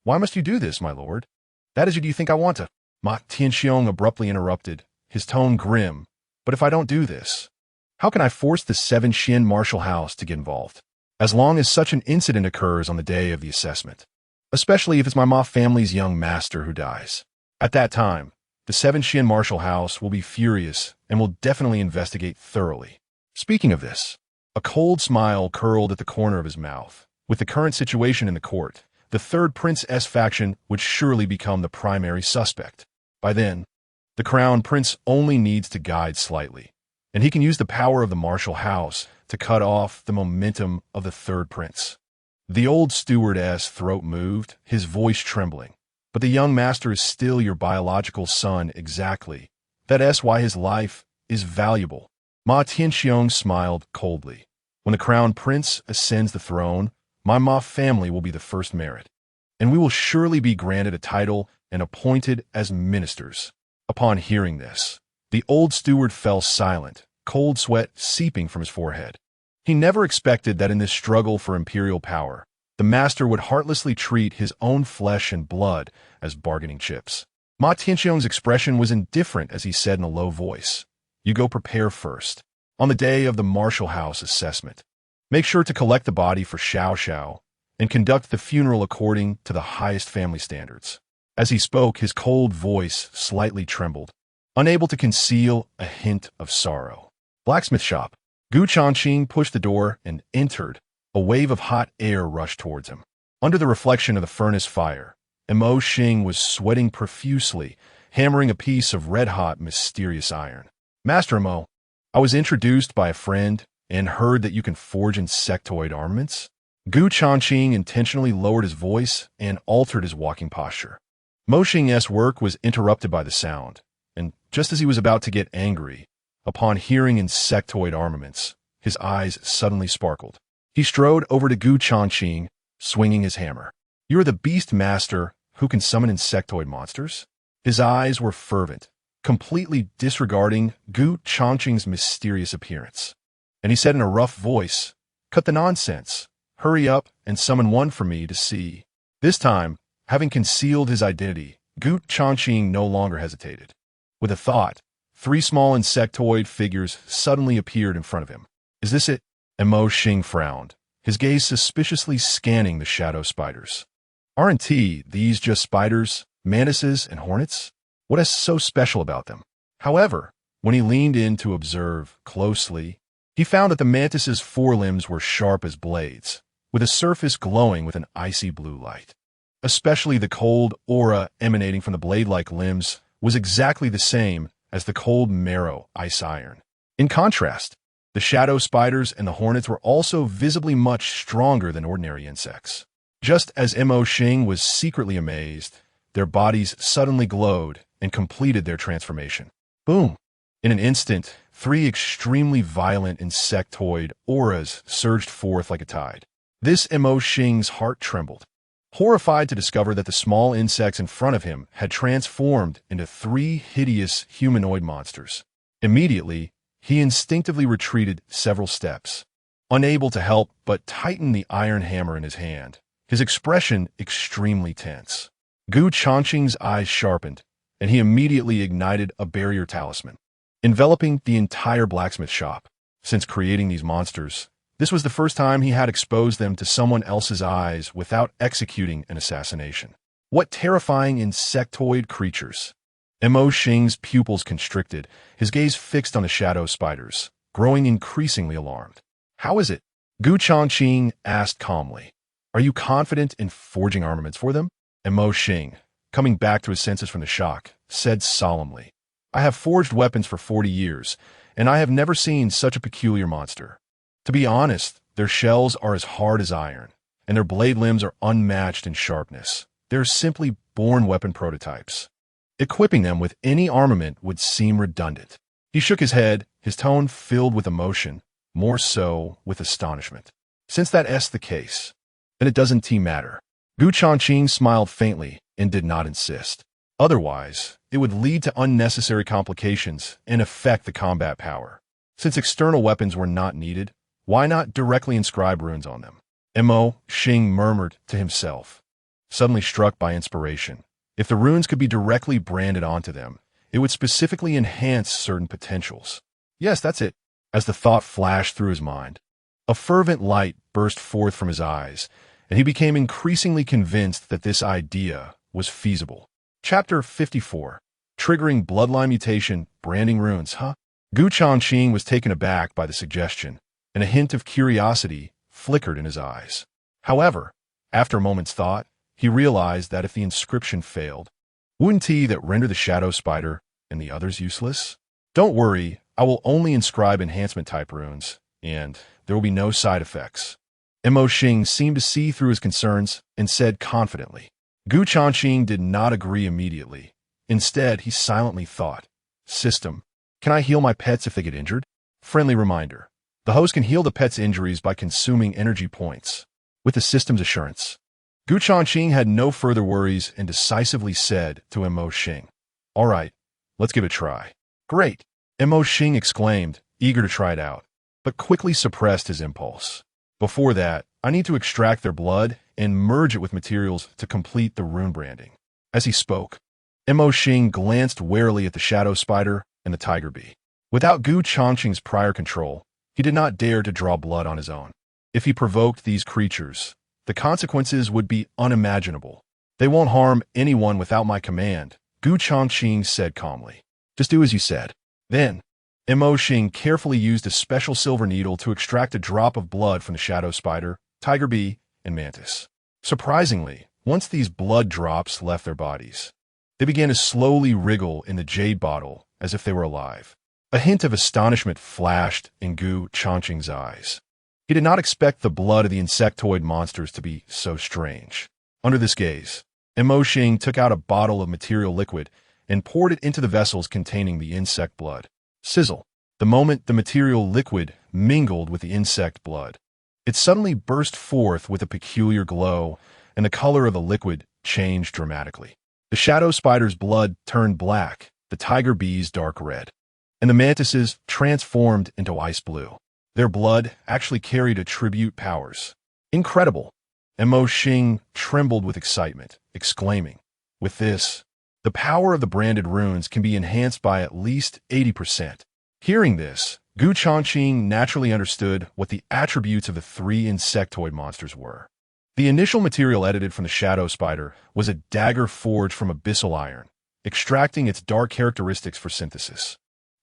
Why must you do this, my lord? That is, do you think I want to? Ma Tianxiong abruptly interrupted, his tone grim. But if I don't do this, how can I force the 7 Xin martial house to get involved? As long as such an incident occurs on the day of the assessment. Especially if it's my Ma family's young master who dies. At that time, the 7 Xin martial house will be furious and will definitely investigate thoroughly. Speaking of this, a cold smile curled at the corner of his mouth. With the current situation in the court, the third Prince-S faction would surely become the primary suspect. By then, the Crown Prince only needs to guide slightly, and he can use the power of the martial house to cut off the momentum of the third prince. The old stewardess' throat moved, his voice trembling. But the young master is still your biological son exactly. That's why his life is valuable. Ma Tianxiong smiled coldly. When the crown prince ascends the throne, my Ma family will be the first merit, and we will surely be granted a title and appointed as ministers. Upon hearing this, the old steward fell silent, cold sweat seeping from his forehead. He never expected that in this struggle for imperial power, the master would heartlessly treat his own flesh and blood as bargaining chips. Ma Tianxiong's expression was indifferent as he said in a low voice, "You go prepare first. On the day of the martial house assessment, make sure to collect the body for Xiao Xiao and conduct the funeral according to the highest family standards." As he spoke, his cold voice slightly trembled, unable to conceal a hint of sorrow. Blacksmith shop. Gu Changqing pushed the door and entered. A wave of hot air rushed towards him. Under the reflection of the furnace fire, Mo Xing was sweating profusely, hammering a piece of red-hot, mysterious iron. "Master Mo, I was introduced by a friend and heard that you can forge insectoid armaments." Gu Changqing intentionally lowered his voice and altered his walking posture. Mo Xing's work was interrupted by the sound, and just as he was about to get angry, upon hearing insectoid armaments, his eyes suddenly sparkled. He strode over to Gu Changqing, swinging his hammer. "You are the beast master who can summon insectoid monsters?" His eyes were fervent, completely disregarding Gu Changqing's mysterious appearance. And he said in a rough voice, "Cut the nonsense. Hurry up and summon one for me to see." This time, having concealed his identity, Gu Changqing no longer hesitated. With a thought, 3 small insectoid figures suddenly appeared in front of him. "Is this it?" Mo Xing frowned, his gaze suspiciously scanning the shadow spiders. "Aren't these just spiders, mantises, and hornets? What is so special about them?" However, when he leaned in to observe closely, he found that the mantis's forelimbs were sharp as blades, with a surface glowing with an icy blue light. Especially the cold aura emanating from the blade-like limbs was exactly the same as the cold marrow ice iron. In contrast, the shadow spiders and the hornets were also visibly much stronger than ordinary insects. Just as Mo Xing was secretly amazed, their bodies suddenly glowed and completed their transformation. Boom! In an instant, 3 extremely violent insectoid auras surged forth like a tide. This Mo Xing's heart trembled, horrified to discover that the small insects in front of him had transformed into 3 hideous humanoid monsters. Immediately, he instinctively retreated several steps, unable to help but tighten the iron hammer in his hand, his expression extremely tense. Gu Changqing's eyes sharpened, and he immediately ignited a barrier talisman, enveloping the entire blacksmith shop. Since creating these monsters, this was the first time he had exposed them to someone else's eyes without executing an assassination. What terrifying insectoid creatures! Mo Xing's pupils constricted, his gaze fixed on the shadow spiders, growing increasingly alarmed. "How is it?" Gu Changqing asked calmly. "Are you confident in forging armaments for them?" Mo Xing, coming back to his senses from the shock, said solemnly, "I have forged weapons for 40 years, and I have never seen such a peculiar monster. To be honest, their shells are as hard as iron, and their blade limbs are unmatched in sharpness. They're simply born weapon prototypes. Equipping them with any armament would seem redundant." He shook his head, his tone filled with emotion, more so with astonishment. "Since that's the case, then it doesn't matter." Gu Changqing smiled faintly and did not insist. Otherwise, it would lead to unnecessary complications and affect the combat power. Since external weapons were not needed, why not directly inscribe runes on them? Mo Xing murmured to himself, suddenly struck by inspiration. If the runes could be directly branded onto them, it would specifically enhance certain potentials. Yes, that's it. As the thought flashed through his mind, a fervent light burst forth from his eyes, and he became increasingly convinced that this idea was feasible. Chapter 54. Triggering Bloodline Mutation, Branding Runes, huh? Changqing was taken aback by the suggestion, and a hint of curiosity flickered in his eyes. However, after a moment's thought, he realized that if the inscription failed, wouldn't he that render the shadow spider and the others useless? Don't worry, I will only inscribe enhancement type runes, and there will be no side effects. Mo Xing seemed to see through his concerns and said confidently. Changqing did not agree immediately. Instead, he silently thought, System, can I heal my pets if they get injured? Friendly reminder. The host can heal the pet's injuries by consuming energy points. With the system's assurance, Changqing had no further worries and decisively said to Mo Xing, All right, let's give it a try. Great, Mo Xing exclaimed, eager to try it out, but quickly suppressed his impulse. Before that, I need to extract their blood and merge it with materials to complete the rune branding. As he spoke, Mo Xing glanced warily at the shadow spider and the tiger bee. Without Changqing's prior control, he did not dare to draw blood on his own. If he provoked these creatures, the consequences would be unimaginable. They won't harm anyone without my command, Changqing said calmly. Just do as you said. Then, Mo Xing carefully used a special silver needle to extract a drop of blood from the shadow spider, tiger bee, and mantis. Surprisingly, once these blood drops left their bodies, they began to slowly wriggle in the jade bottle as if they were alive. A hint of astonishment flashed in Changqing's eyes. He did not expect the blood of the insectoid monsters to be so strange. Under this gaze, Mo Xing took out a bottle of material liquid and poured it into the vessels containing the insect blood. Sizzle. The moment the material liquid mingled with the insect blood, it suddenly burst forth with a peculiar glow, and the color of the liquid changed dramatically. The shadow spider's blood turned black, the tiger bee's dark red, and the mantis's transformed into ice blue. Their blood actually carried attribute powers. Incredible! Mo Xing trembled with excitement, exclaiming, With this, the power of the branded runes can be enhanced by at least 80%. Hearing this, Changqing naturally understood what the attributes of the three insectoid monsters were. The initial material edited from the shadow spider was a dagger forged from abyssal iron, extracting its dark characteristics for synthesis.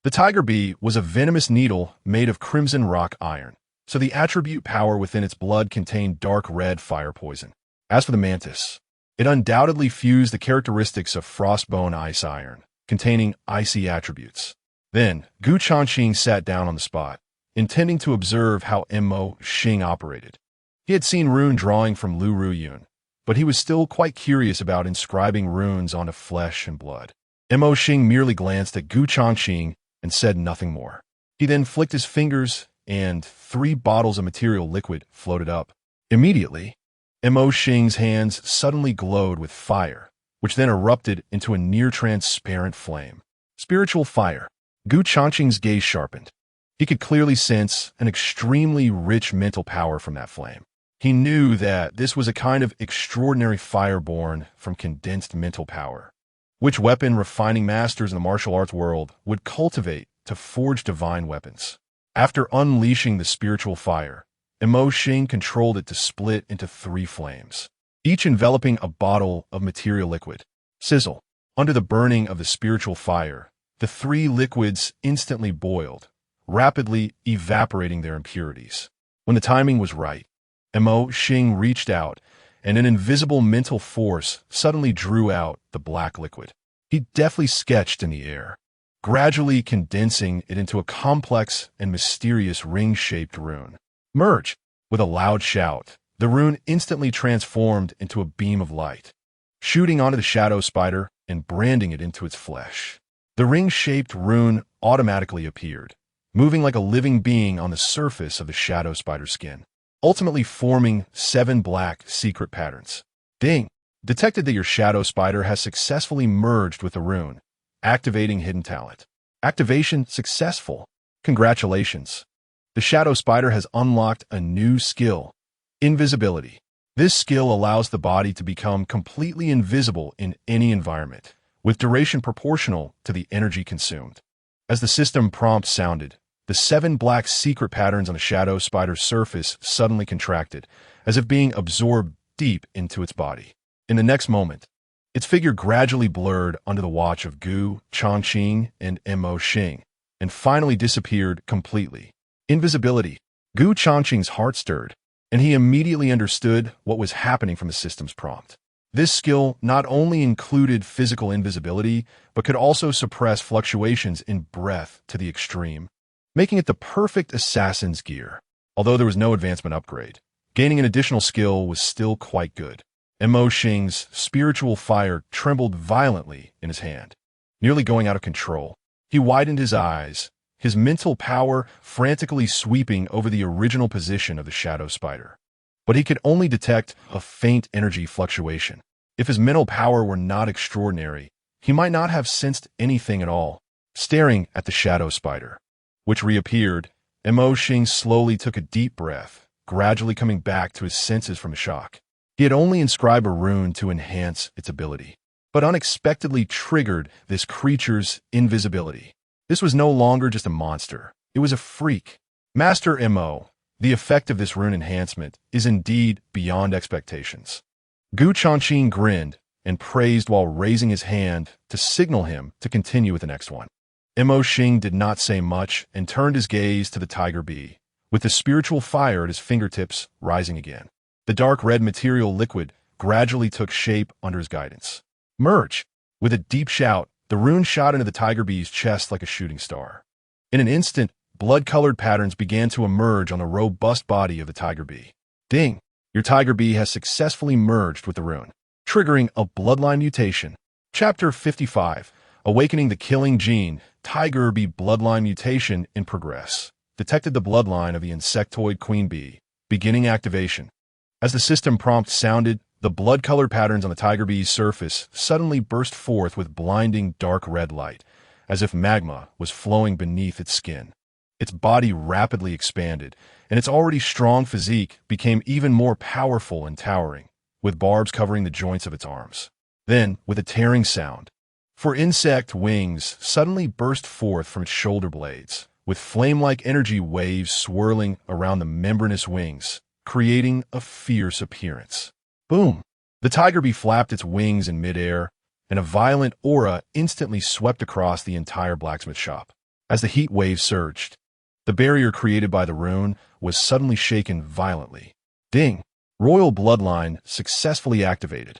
The tiger bee was a venomous needle made of crimson rock iron, so the attribute power within its blood contained dark red fire poison. As for the mantis, it undoubtedly fused the characteristics of frostbone ice iron, containing icy attributes. Then, Changqing sat down on the spot, intending to observe how Mo Xing operated. He had seen rune drawing from Lu Ruyun, but he was still quite curious about inscribing runes onto flesh and blood. Mo Xing merely glanced at Changqing and said nothing more. He then flicked his fingers, and 3 bottles of material liquid floated up. Immediately, Mo Xing's hands suddenly glowed with fire, which then erupted into a near-transparent flame. Spiritual fire. Changqing's gaze sharpened. He could clearly sense an extremely rich mental power from that flame. He knew that this was a kind of extraordinary fire born from condensed mental power, which weapon refining masters in the martial arts world would cultivate to forge divine weapons. After unleashing the spiritual fire, Mo Xing controlled it to split into 3 flames, each enveloping a bottle of material liquid. Sizzle. Under the burning of the spiritual fire, the 3 liquids instantly boiled, rapidly evaporating their impurities. When the timing was right, Mo Xing reached out, and an invisible mental force suddenly drew out the black liquid. He deftly sketched in the air, gradually condensing it into a complex and mysterious ring-shaped rune. Merge! With a loud shout, the rune instantly transformed into a beam of light, shooting onto the shadow spider and branding it into its flesh. The ring-shaped rune automatically appeared, moving like a living being on the surface of the shadow spider's skin, ultimately forming 7 black secret patterns. Ding! Detected that your shadow spider has successfully merged with the rune, activating hidden talent. Activation successful. Congratulations. The shadow spider has unlocked a new skill, invisibility. This skill allows the body to become completely invisible in any environment, with duration proportional to the energy consumed. As the system prompt sounded, the 7 black secret patterns on the shadow spider's surface suddenly contracted, as if being absorbed deep into its body. In the next moment, its figure gradually blurred under the watch of Gu, Changqing, and Mo Xing, and finally disappeared completely. Invisibility. Gu Changqing's heart stirred, and he immediately understood what was happening from the system's prompt. This skill not only included physical invisibility, but could also suppress fluctuations in breath to the extreme, making it the perfect assassin's gear. Although there was no advancement upgrade, gaining an additional skill was still quite good. Mo Xing's spiritual fire trembled violently in his hand, nearly going out of control. He widened his eyes, his mental power frantically sweeping over the original position of the shadow spider. But he could only detect a faint energy fluctuation. If his mental power were not extraordinary, he might not have sensed anything at all. Staring at the shadow spider, which reappeared, Mo Xing slowly took a deep breath, gradually coming back to his senses from the shock. He had only inscribed a rune to enhance its ability, but unexpectedly triggered this creature's invisibility. This was no longer just a monster. It was a freak. Master Mo, the effect of this rune enhancement is indeed beyond expectations. Gu Changqing grinned and praised while raising his hand to signal him to continue with the next one. Mo Xing did not say much and turned his gaze to the tiger bee, with the spiritual fire at his fingertips rising again. The dark red material liquid gradually took shape under his guidance. Merge! With a deep shout, the rune shot into the tiger bee's chest like a shooting star. In an instant, blood-colored patterns began to emerge on the robust body of the tiger bee. Ding! Your tiger bee has successfully merged with the rune, triggering a bloodline mutation. Chapter 55, Awakening the Killing Gene, Tiger Bee Bloodline Mutation in Progress. Detected the bloodline of the insectoid queen bee. Beginning activation. As the system prompt sounded, the blood-colored patterns on the tiger bee's surface suddenly burst forth with blinding dark red light, as if magma was flowing beneath its skin. Its body rapidly expanded, and its already strong physique became even more powerful and towering, with barbs covering the joints of its arms. Then, with a tearing sound, 4 insect wings suddenly burst forth from its shoulder blades, with flame-like energy waves swirling around the membranous wings, creating a fierce appearance. Boom! The tiger bee flapped its wings in midair, and a violent aura instantly swept across the entire blacksmith shop. As the heat wave surged, the barrier created by the rune was suddenly shaken violently. Ding! Royal bloodline successfully activated.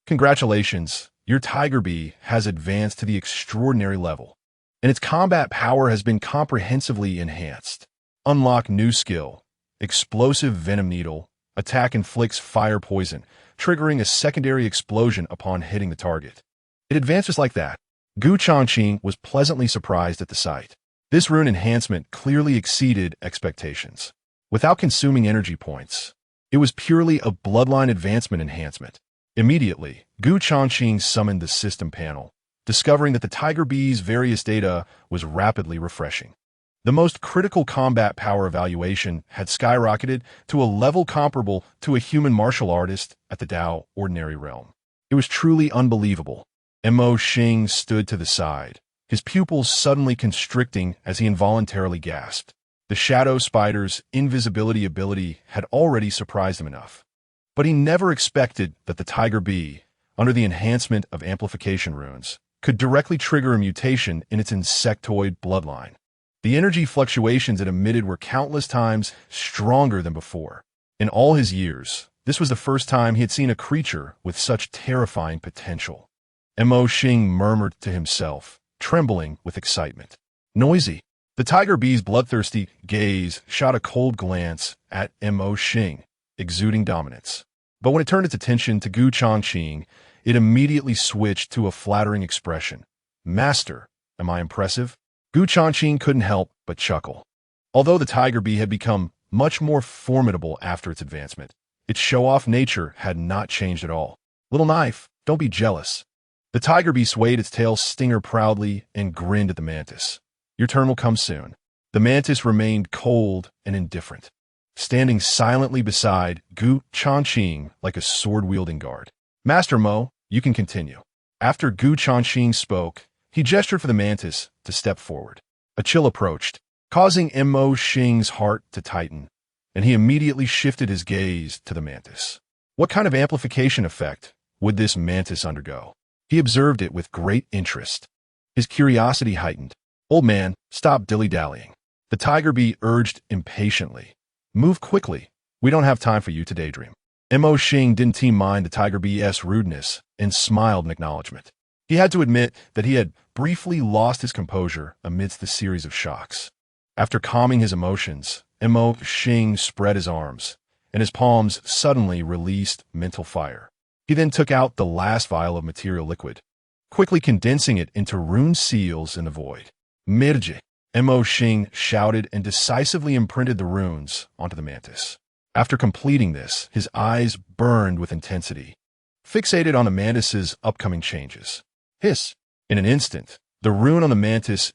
Congratulations, your tiger bee has advanced to the extraordinary level, and its combat power has been comprehensively enhanced. Unlock new skill, Explosive Venom Needle. Attack inflicts fire poison, triggering a secondary explosion upon hitting the target. It advances like that. Gu Changqing was pleasantly surprised at the sight. This rune enhancement clearly exceeded expectations. Without consuming energy points, it was purely a bloodline advancement enhancement. Immediately, Gu Changqing summoned the system panel, discovering that the tiger bee's various data was rapidly refreshing. The most critical combat power evaluation had skyrocketed to a level comparable to a human martial artist at the Dao Ordinary Realm. It was truly unbelievable. Mo Xing stood to the side, his pupils suddenly constricting as he involuntarily gasped. The shadow spider's invisibility ability had already surprised him enough. But he never expected that the tiger bee, under the enhancement of amplification runes, could directly trigger a mutation in its insectoid bloodline. The energy fluctuations it emitted were countless times stronger than before. In all his years, this was the first time he had seen a creature with such terrifying potential. Mo Xing murmured to himself, trembling with excitement. Noisy. The tiger bee's bloodthirsty gaze shot a cold glance at Mo Xing, exuding dominance. But when it turned its attention to Gu Changqing, it immediately switched to a flattering expression. Master, am I impressive? Gu Changqing couldn't help but chuckle. Although the tiger bee had become much more formidable after its advancement, its show-off nature had not changed at all. Little knife, don't be jealous. The tiger bee swayed its tail stinger proudly and grinned at the mantis. Your turn will come soon. The mantis remained cold and indifferent, standing silently beside Gu Changqing like a sword-wielding guard. Master Mo, you can continue. After Gu Changqing spoke, he gestured for the mantis to step forward. A chill approached, causing Mo Xing's heart to tighten, and he immediately shifted his gaze to the mantis. What kind of amplification effect would this mantis undergo? He observed it with great interest. His curiosity heightened. Old man, stop dilly-dallying. The tiger bee urged impatiently. Move quickly. We don't have time for you to daydream. Mo Xing didn't mind the tiger bee's rudeness and smiled in acknowledgement. He had to admit that he had briefly lost his composure amidst the series of shocks. After calming his emotions, Mo Xing spread his arms, and his palms suddenly released mental fire. He then took out the last vial of material liquid, quickly condensing it into rune seals in the void. Mirje, Mo Xing shouted and decisively imprinted the runes onto the mantis. After completing this, his eyes burned with intensity, fixated on the mantis's upcoming changes. Hiss! In an instant, the rune on the mantis's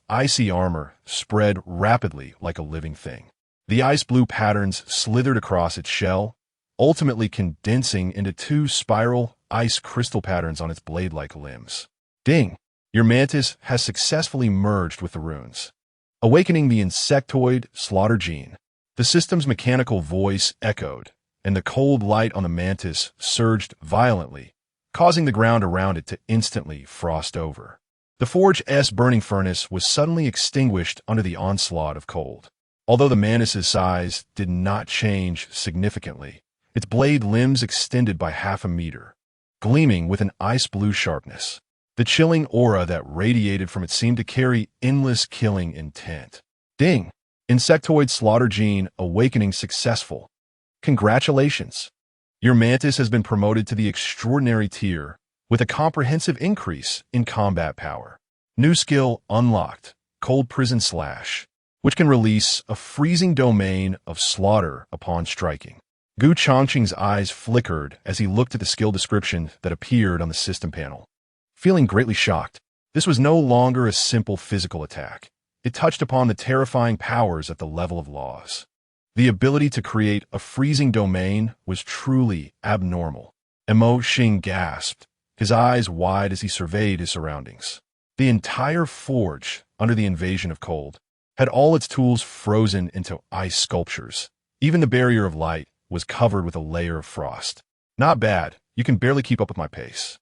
icy armor spread rapidly like a living thing. The ice blue patterns slithered across its shell, ultimately condensing into two spiral ice crystal patterns on its blade-like limbs. Ding! Your mantis has successfully merged with the runes, awakening the insectoid slaughter gene. The system's mechanical voice echoed, and the cold light on the mantis surged violently, causing the ground around it to instantly frost over. The forge's burning furnace was suddenly extinguished under the onslaught of cold. Although the mantis's size did not change significantly, its blade limbs extended by half a meter, gleaming with an ice-blue sharpness. The chilling aura that radiated from it seemed to carry endless killing intent. Ding! Insectoid slaughter gene awakening successful. Congratulations! Your mantis has been promoted to the extraordinary tier with a comprehensive increase in combat power. New skill unlocked, Cold Prison Slash, which can release a freezing domain of slaughter upon striking. Gu Changqing's eyes flickered as he looked at the skill description that appeared on the system panel. Feeling greatly shocked, this was no longer a simple physical attack. It touched upon the terrifying powers at the level of laws. The ability to create a freezing domain was truly abnormal. Mo Xing gasped, his eyes wide as he surveyed his surroundings. The entire forge, under the invasion of cold, had all its tools frozen into ice sculptures. Even the barrier of light was covered with a layer of frost. Not bad, you can barely keep up with my pace.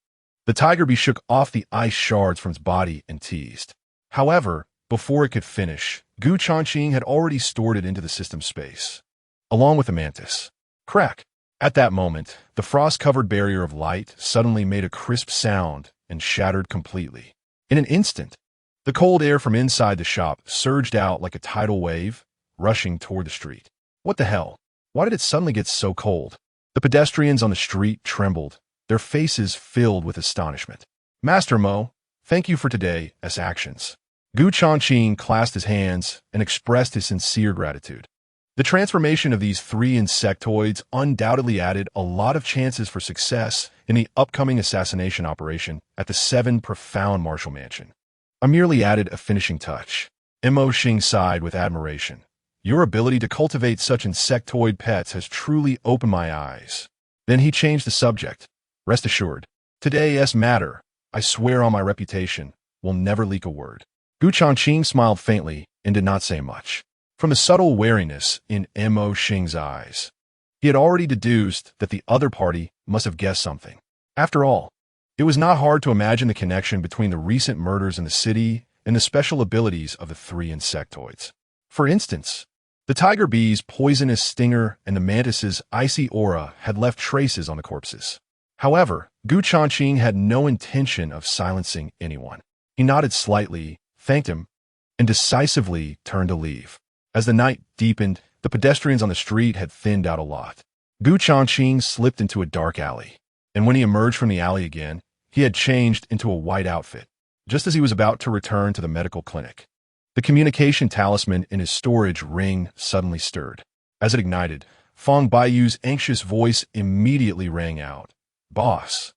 The tiger bee shook off the ice shards from its body and teased. However, before it could finish, Gu Changqing had already stored it into the system space, along with the mantis. Crack! At that moment, the frost-covered barrier of light suddenly made a crisp sound and shattered completely. In an instant, the cold air from inside the shop surged out like a tidal wave, rushing toward the street. What the hell? Why did it suddenly get so cold? The pedestrians on the street trembled, their faces filled with astonishment. Master Mo, thank you for today's actions. Gu Changqing clasped his hands and expressed his sincere gratitude. The transformation of these three insectoids undoubtedly added a lot of chances for success in the upcoming assassination operation at the 7 Profound Martial Mansion. I merely added a finishing touch. Mo Xing sighed with admiration. Your ability to cultivate such insectoid pets has truly opened my eyes. Then he changed the subject. Rest assured, today's matter, I swear on my reputation, will never leak a word. Gu Changqing smiled faintly and did not say much. From the subtle wariness in Mo Xing's eyes, he had already deduced that the other party must have guessed something. After all, it was not hard to imagine the connection between the recent murders in the city and the special abilities of the three insectoids. For instance, the tiger bee's poisonous stinger and the mantis's icy aura had left traces on the corpses. However, Gu Changqing had no intention of silencing anyone. He nodded slightly, thanked him, and decisively turned to leave. As the night deepened, the pedestrians on the street had thinned out a lot. Gu Changqing slipped into a dark alley, and when he emerged from the alley again, he had changed into a white outfit, just as he was about to return to the medical clinic. The communication talisman in his storage ring suddenly stirred. As it ignited, Fong Baiyu's anxious voice immediately rang out. Boss,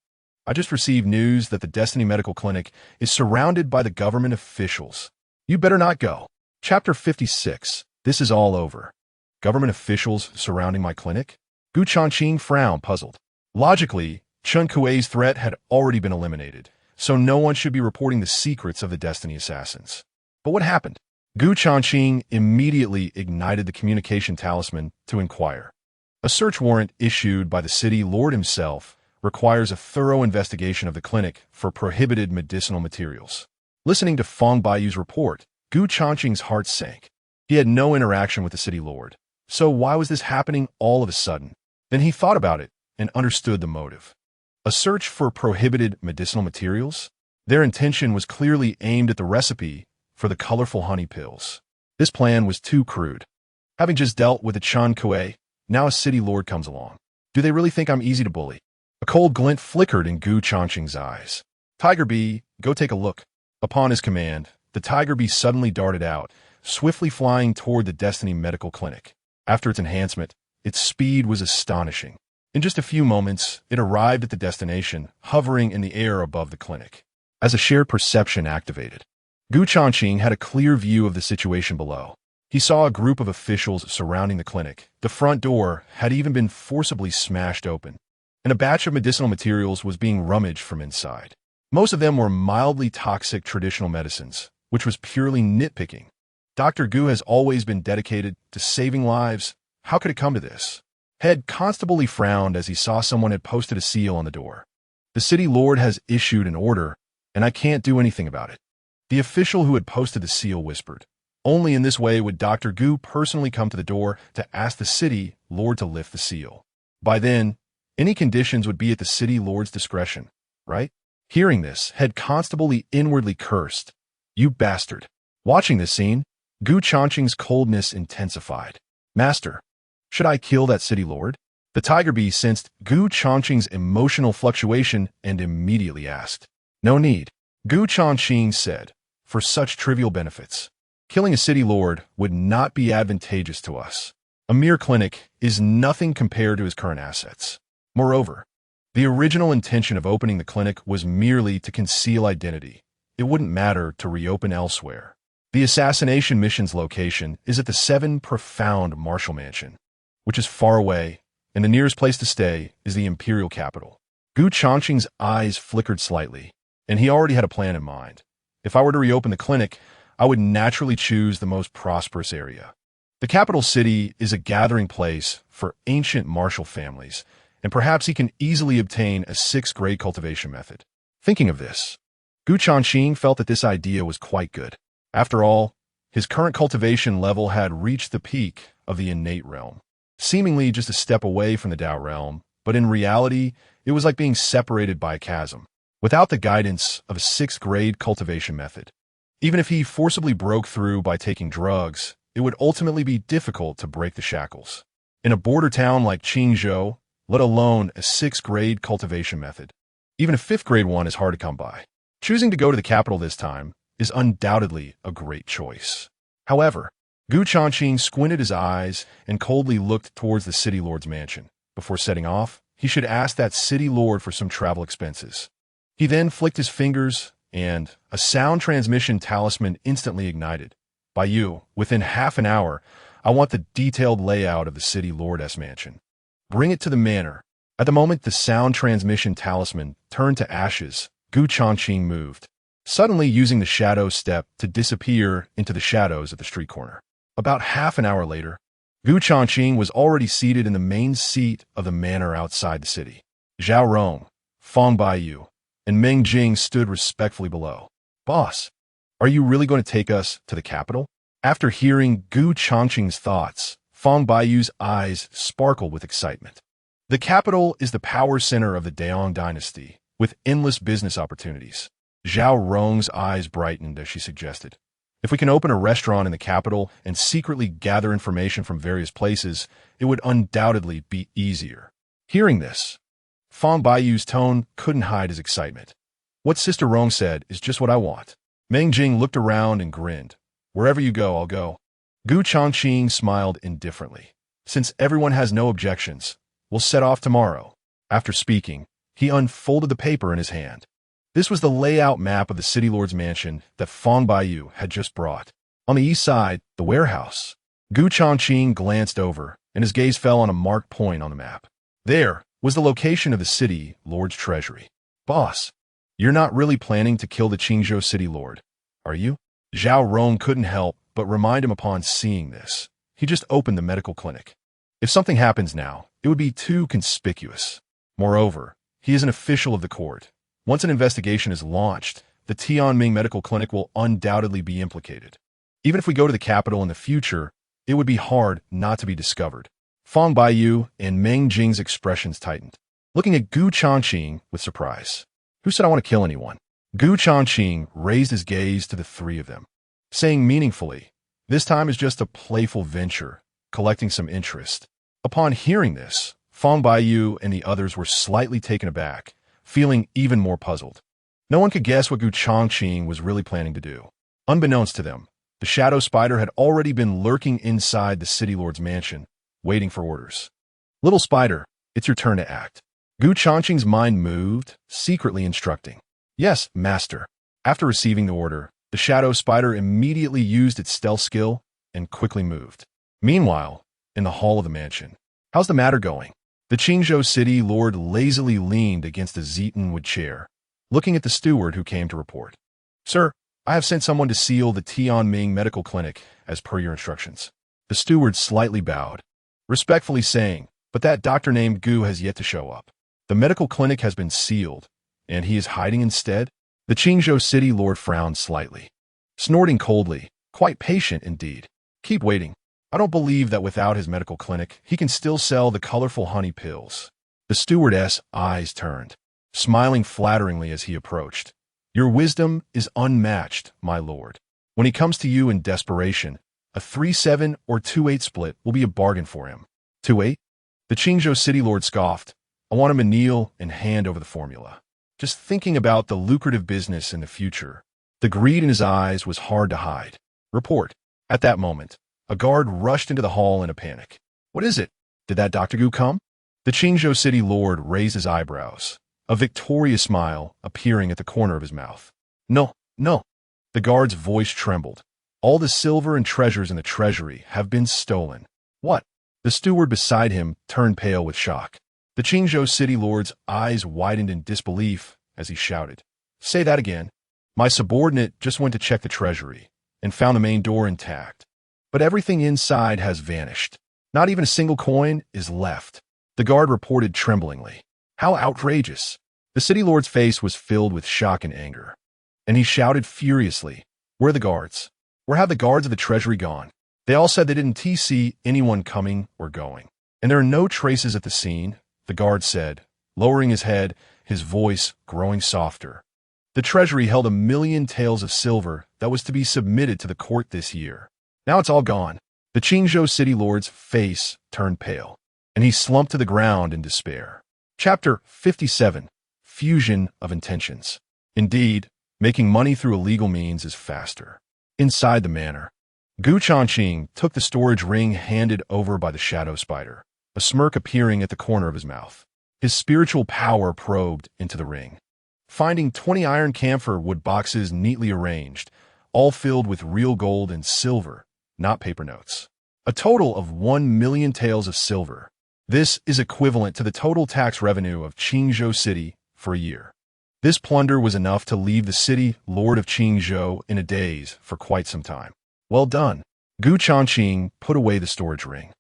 I just received news that the Destiny Medical Clinic is surrounded by the government officials. You better not go. Chapter 56. This is all over. Government officials surrounding my clinic? Gu Changqing frowned, puzzled. Logically, Chen Kuei's threat had already been eliminated, so no one should be reporting the secrets of the Destiny Assassins. But what happened? Gu Changqing immediately ignited the communication talisman to inquire. A search warrant issued by the city lord himself requires a thorough investigation of the clinic for prohibited medicinal materials. Listening to Fong Baiyu's report, Gu Changqing's heart sank. He had no interaction with the city lord, so why was this happening all of a sudden? Then he thought about it and understood the motive. A search for prohibited medicinal materials? Their intention was clearly aimed at the recipe for the colorful honey pills. This plan was too crude. Having just dealt with the Chen Kuei, now a city lord comes along. Do they really think I'm easy to bully? A cold glint flickered in Gu Changqing's eyes. Tiger Bee, go take a look. Upon his command, the Tiger Bee suddenly darted out, swiftly flying toward the Destiny Medical Clinic. After its enhancement, its speed was astonishing. In just a few moments, it arrived at the destination, hovering in the air above the clinic. As a shared perception activated, Gu Changqing had a clear view of the situation below. He saw a group of officials surrounding the clinic. The front door had even been forcibly smashed open, and a batch of medicinal materials was being rummaged from inside. Most of them were mildly toxic traditional medicines, which was purely nitpicking. Dr. Gu has always been dedicated to saving lives. How could it come to this? Head Constable frowned as he saw someone had posted a seal on the door. The city lord has issued an order, and I can't do anything about it. The official who had posted the seal whispered. Only in this way would Dr. Gu personally come to the door to ask the city lord to lift the seal. By then, any conditions would be at the city lord's discretion, right? Hearing this, Head Constable inwardly cursed. You bastard. Watching this scene, Gu Changqing's coldness intensified. Master, should I kill that city lord? The Tiger Bee sensed Gu Changqing's emotional fluctuation and immediately asked. No need. Gu Changqing said, for such trivial benefits. Killing a city lord would not be advantageous to us. A mere clinic is nothing compared to his current assets. Moreover, the original intention of opening the clinic was merely to conceal identity. It wouldn't matter to reopen elsewhere. The assassination mission's location is at the 7 Profound Marshal Mansion, which is far away, and the nearest place to stay is the Imperial capital. Gu Changqing's eyes flickered slightly, and he already had a plan in mind. If I were to reopen the clinic, I would naturally choose the most prosperous area. The capital city is a gathering place for ancient martial families, and perhaps he can easily obtain a 6th grade cultivation method. Thinking of this, Gu Changqing felt that this idea was quite good. After all, his current cultivation level had reached the peak of the innate realm, seemingly just a step away from the Dao realm, but in reality, it was like being separated by a chasm. Without the guidance of a 6th grade cultivation method, even if he forcibly broke through by taking drugs, it would ultimately be difficult to break the shackles. In a border town like Qingzhou, let alone a 6th grade cultivation method, even a 5th grade one is hard to come by. Choosing to go to the capital this time is undoubtedly a great choice. However, Gu Changqing squinted his eyes and coldly looked towards the city lord's mansion. Before setting off, he should ask that city lord for some travel expenses. He then flicked his fingers, and a sound transmission talisman instantly ignited. Baiyu, within half an hour, I want the detailed layout of the city lord's mansion. Bring it to the manor. At the moment the sound transmission talisman turned to ashes, Gu Changqing moved, suddenly using the shadow step to disappear into the shadows at the street corner. About half an hour later, Gu Changqing was already seated in the main seat of the manor outside the city. Zhao Rong, Fong Baiyu, and Meng Jing stood respectfully below. Boss, are you really going to take us to the capital? After hearing Gu Changqing's thoughts, Fong Baiyu's eyes sparkled with excitement. The capital is the power center of the Daong dynasty, with endless business opportunities. Zhao Rong's eyes brightened as she suggested. If we can open a restaurant in the capital and secretly gather information from various places, it would undoubtedly be easier. Hearing this, Fong Baiyu's tone couldn't hide his excitement. What Sister Rong said is just what I want. Meng Jing looked around and grinned. Wherever you go, I'll go. Gu Changqing smiled indifferently. Since everyone has no objections, we'll set off tomorrow. After speaking, he unfolded the paper in his hand. This was the layout map of the city lord's mansion that Fong Baiyu had just brought. On the east side, the warehouse. Gu Changqing glanced over, and his gaze fell on a marked point on the map. There was the location of the city lord's treasury. Boss, you're not really planning to kill the Qingzhou city lord, are you? Zhao Rong couldn't help but remind him upon seeing this. He just opened the medical clinic. If something happens now, it would be too conspicuous. Moreover, he is an official of the court. Once an investigation is launched, the Tianming Medical Clinic will undoubtedly be implicated. Even if we go to the capital in the future, it would be hard not to be discovered. Fang Baiyu and Meng Jing's expressions tightened, looking at Gu Changqing with surprise. Who said I want to kill anyone? Gu Changqing raised his gaze to the three of them, saying meaningfully, this time is just a playful venture, collecting some interest. Upon hearing this, Fang Baiyu and the others were slightly taken aback, feeling even more puzzled. No one could guess what Gu Changqing was really planning to do. Unbeknownst to them, the shadow spider had already been lurking inside the city lord's mansion, waiting for orders. Little spider, it's your turn to act. Gu Changqing's mind moved, secretly instructing. Yes, master. After receiving the order, the shadow spider immediately used its stealth skill and quickly moved. Meanwhile, in the hall of the mansion, how's the matter going? The Qingzhou city lord lazily leaned against a Zeaton wood chair, looking at the steward who came to report. Sir, I have sent someone to seal the Tianming Medical Clinic as per your instructions. The steward slightly bowed, respectfully saying, but that doctor named Gu has yet to show up. The medical clinic has been sealed, and he is hiding instead? The Qingzhou city lord frowned slightly, snorting coldly, quite patient indeed. Keep waiting. I don't believe that without his medical clinic, he can still sell the colorful honey pills. The stewardess' eyes turned, smiling flatteringly as he approached. Your wisdom is unmatched, my lord. When he comes to you in desperation, a 3-7 or 2-8 split will be a bargain for him. 2-8? The Qingzhou city lord scoffed. I want him to kneel and hand over the formula. Just thinking about the lucrative business in the future. The greed in his eyes was hard to hide. Report. At that moment, a guard rushed into the hall in a panic. What is it? Did that Dr. Gu come? The Qingzhou city lord raised his eyebrows, a victorious smile appearing at the corner of his mouth. No, no. The guard's voice trembled. All the silver and treasures in the treasury have been stolen. What? The steward beside him turned pale with shock. The Qingzhou city lord's eyes widened in disbelief as he shouted. Say that again. My subordinate just went to check the treasury and found the main door intact. But everything inside has vanished. Not even a single coin is left. The guard reported tremblingly. How outrageous. The city lord's face was filled with shock and anger, and he shouted furiously, Where are the guards? Where have the guards of the treasury gone? They all said they didn't see anyone coming or going. And there are no traces at the scene, the guard said, lowering his head, his voice growing softer. The treasury held 1,000,000 taels of silver that was to be submitted to the court this year. Now it's all gone. The Qingzhou city lord's face turned pale, and he slumped to the ground in despair. Chapter 57. Fusion of Intentions. Indeed, making money through illegal means is faster. Inside the manor, Gu Changqing took the storage ring handed over by the shadow spider, a smirk appearing at the corner of his mouth. His spiritual power probed into the ring, finding 20 iron camphor wood boxes neatly arranged, all filled with real gold and silver, not paper notes. A total of 1,000,000 taels of silver. This is equivalent to the total tax revenue of Qingzhou City for a year. This plunder was enough to leave the city lord of Qingzhou in a daze for quite some time. Well done. Gu Changqing put away the storage ring,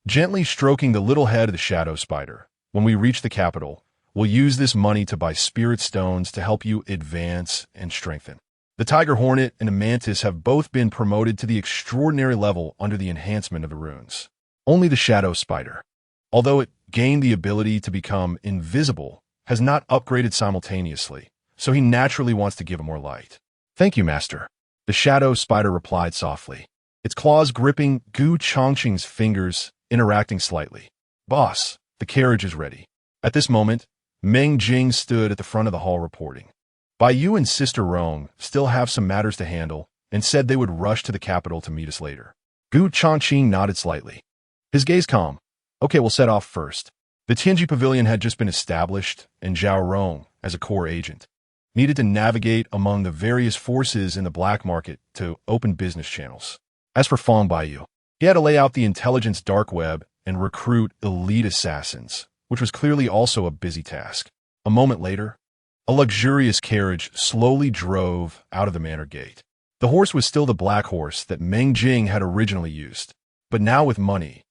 gently stroking the little head of the shadow spider. When we reach the capital, we'll use this money to buy spirit stones to help you advance and strengthen. The tiger hornet and the mantis have both been promoted to the extraordinary level under the enhancement of the runes. Only the shadow spider, although it gained the ability to become invisible, has not upgraded simultaneously, so he naturally wants to give it more light. Thank you, master. The shadow spider replied softly, its claws gripping Gu Changqing's fingers, interacting slightly. Boss, the carriage is ready. At this moment, Meng Jing stood at the front of the hall reporting. Baiyu and Sister Rong still have some matters to handle and said they would rush to the capital to meet us later. Gu Changqing nodded slightly, his gaze calm. Okay, we'll set off first. The Tianji Pavilion had just been established, and Zhao Rong as a core agent. needed to navigate among the various forces in the black market to open business channels. As for Fong Baiyu, he had to lay out the intelligence dark web and recruit elite assassins, which was clearly also a busy task. A moment later, a luxurious carriage slowly drove out of the manor gate. The horse was still the black horse that Meng Jing had originally used, but now with money.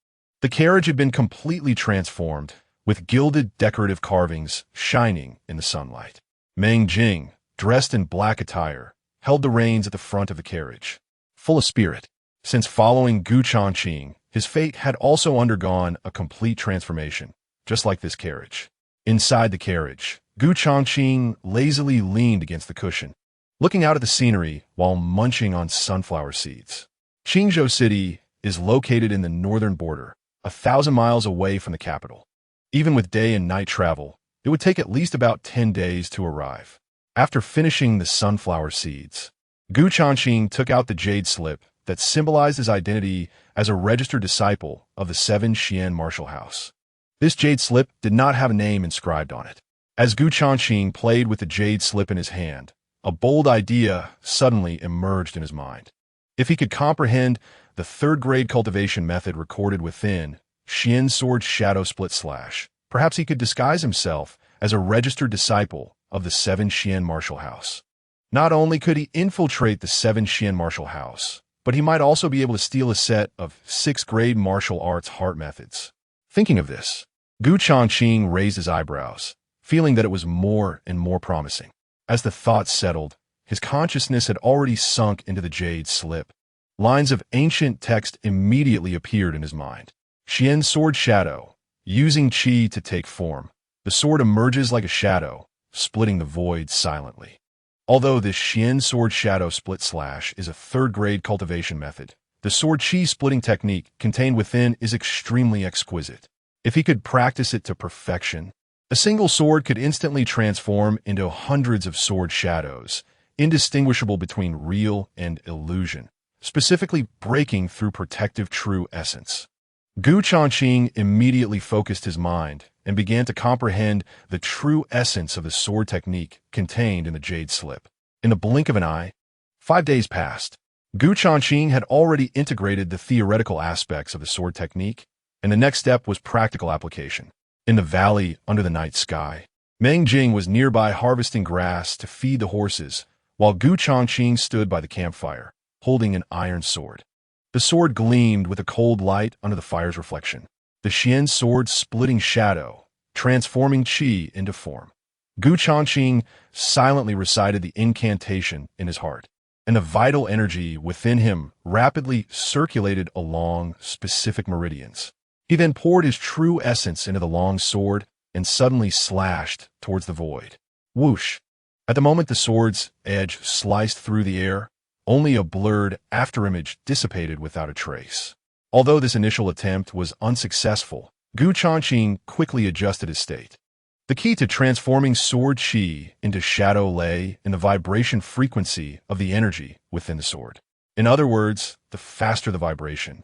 The carriage had been completely transformed, with gilded decorative carvings shining in the sunlight. Meng Jing, dressed in black attire, held the reins at the front of the carriage, full of spirit. Since following Gu Changqing, his fate had also undergone a complete transformation, just like this carriage. Inside the carriage, Gu Changqing lazily leaned against the cushion, looking out at the scenery while munching on sunflower seeds. Qingzhou City is located in the northern border, 1,000 miles away from the capital. Even with day and night travel, it would take at least about 10 days to arrive. After finishing the sunflower seeds, Gu Changqing took out the jade slip that symbolized his identity as a registered disciple of the Seven Xian martial house. This jade slip did not have a name inscribed on it. As Gu Changqing played with the jade slip in his hand, a bold idea suddenly emerged in his mind. If he could comprehend the third-grade cultivation method recorded within Xian Sword Shadow Split Slash, perhaps he could disguise himself as a registered disciple of the Seven Xian martial house. Not only could he infiltrate the Seven Xian martial house, but he might also be able to steal a set of 6th-grade martial arts heart methods. Thinking of this, Gu Changqing raised his eyebrows, feeling that it was more and more promising. As the thought settled, his consciousness had already sunk into the jade slip. Lines of ancient text immediately appeared in his mind. Xian Sword Shadow, using qi to take form. The sword emerges like a shadow, splitting the void silently. Although this Xian Sword Shadow Split Slash is a third-grade cultivation method, the sword qi splitting technique contained within is extremely exquisite. If he could practice it to perfection, a single sword could instantly transform into hundreds of sword shadows, indistinguishable between real and illusion, specifically breaking through protective true essence. Gu Changqing immediately focused his mind and began to comprehend the true essence of the sword technique contained in the jade slip. In the blink of an eye, 5 days passed. Gu Changqing had already integrated the theoretical aspects of the sword technique, and the next step was practical application. In the valley under the night sky, Meng Jing was nearby harvesting grass to feed the horses, while Gu Changqing stood by the campfire, holding an iron sword. The sword gleamed with a cold light under the fire's reflection. The Xian sword splitting shadow, transforming qi into form. Gu Changqing silently recited the incantation in his heart, and the vital energy within him rapidly circulated along specific meridians. He then poured his true essence into the long sword and suddenly slashed towards the void. Whoosh! At the moment the sword's edge sliced through the air, only a blurred afterimage dissipated without a trace. Although this initial attempt was unsuccessful, Gu Changqing quickly adjusted his state. The key to transforming sword qi into shadow lay in the vibration frequency of the energy within the sword. In other words, the faster the vibration,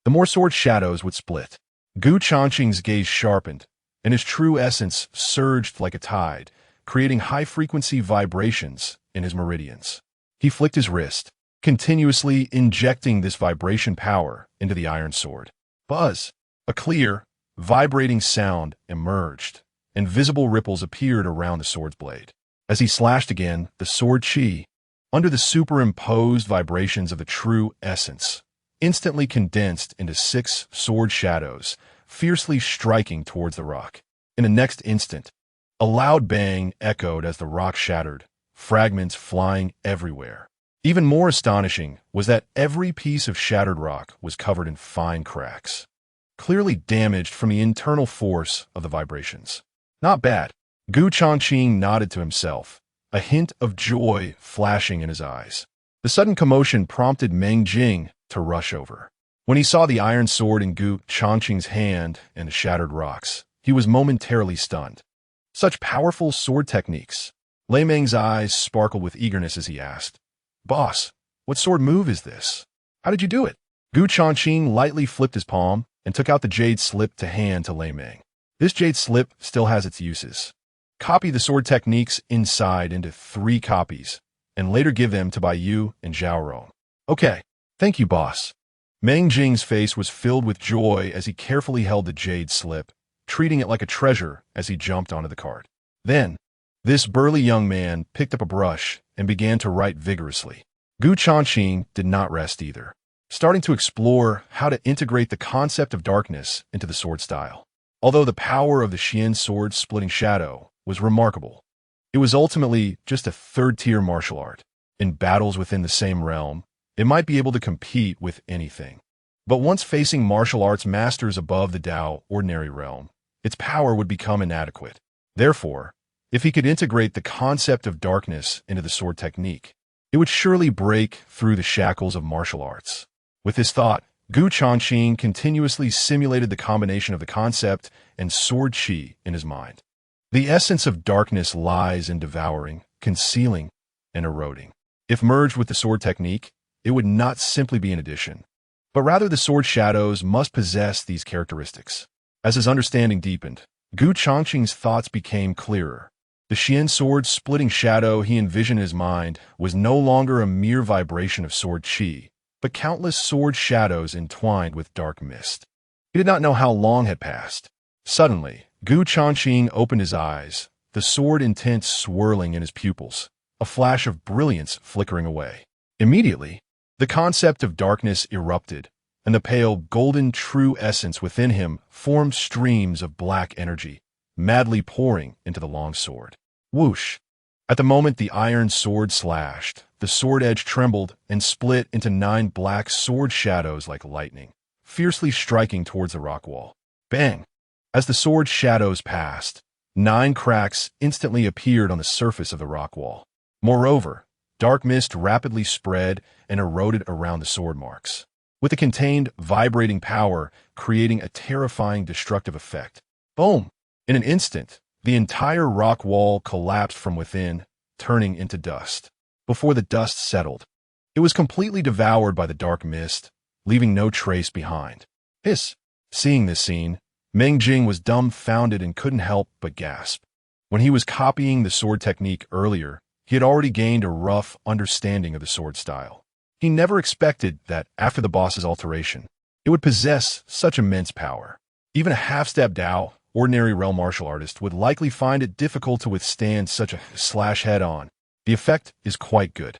the more sword shadows would split. Gu Changqing's gaze sharpened, and his true essence surged like a tide, creating high-frequency vibrations in his meridians. He flicked his wrist, continuously injecting this vibration power into the iron sword. Buzz! A clear, vibrating sound emerged, and visible ripples appeared around the sword's blade. As he slashed again, the sword qi, under the superimposed vibrations of the true essence, instantly condensed into 6 sword shadows, fiercely striking towards the rock. In the next instant, a loud bang echoed as the rock shattered, fragments flying everywhere. Even more astonishing was that every piece of shattered rock was covered in fine cracks, clearly damaged from the internal force of the vibrations. Not bad. Gu Changqing nodded to himself, a hint of joy flashing in his eyes. The sudden commotion prompted Meng Jing to rush over. When he saw the iron sword in Gu Changqing's hand and the shattered rocks, he was momentarily stunned. Such powerful sword techniques. Lei Meng's eyes sparkled with eagerness as he asked, "Boss, what sword move is this? How did you do it?" Gu Changqing lightly flipped his palm and took out the jade slip to hand to Lei Meng. This jade slip still has its uses. Copy the sword techniques inside into 3 copies, and later give them to Bai Yu and Zhao Rong. Okay, thank you, boss. Meng Jing's face was filled with joy as he carefully held the jade slip, treating it like a treasure as he jumped onto the cart. Then, this burly young man picked up a brush and began to write vigorously. Changqing did not rest either, starting to explore how to integrate the concept of darkness into the sword style. Although the power of the Xian sword's splitting shadow was remarkable, it was ultimately just a third-tier martial art. In battles within the same realm, it might be able to compete with anything. But once facing martial arts masters above the Dao ordinary realm, its power would become inadequate. Therefore, if he could integrate the concept of darkness into the sword technique, it would surely break through the shackles of martial arts. With this thought, Changqing continuously simulated the combination of the concept and sword chi in his mind. The essence of darkness lies in devouring, concealing, and eroding. If merged with the sword technique, it would not simply be an addition, but rather the sword shadows must possess these characteristics. As his understanding deepened, Changqing's thoughts became clearer. The Xian sword's splitting shadow he envisioned in his mind was no longer a mere vibration of sword chi, but countless sword shadows entwined with dark mist. He did not know how long had passed. Suddenly, Changqing opened his eyes, the sword intent swirling in his pupils, a flash of brilliance flickering away. Immediately, the concept of darkness erupted, and the pale golden true essence within him formed streams of black energy, madly pouring into the long sword. Whoosh! At the moment the iron sword slashed, the sword edge trembled and split into 9 black sword shadows like lightning, fiercely striking towards the rock wall. Bang! As the sword shadows passed, 9 cracks instantly appeared on the surface of the rock wall. Moreover, dark mist rapidly spread and eroded around the sword marks, with the contained, vibrating power creating a terrifying destructive effect. Boom! In an instant, the entire rock wall collapsed from within, turning into dust. Before the dust settled, it was completely devoured by the dark mist, leaving no trace behind. Hiss! Seeing this scene, Meng Jing was dumbfounded and couldn't help but gasp. When he was copying the sword technique earlier, he had already gained a rough understanding of the sword style. He never expected that, after the boss's alteration, it would possess such immense power. Even a half-step Dao, ordinary realm martial artist, would likely find it difficult to withstand such a slash head-on. The effect is quite good.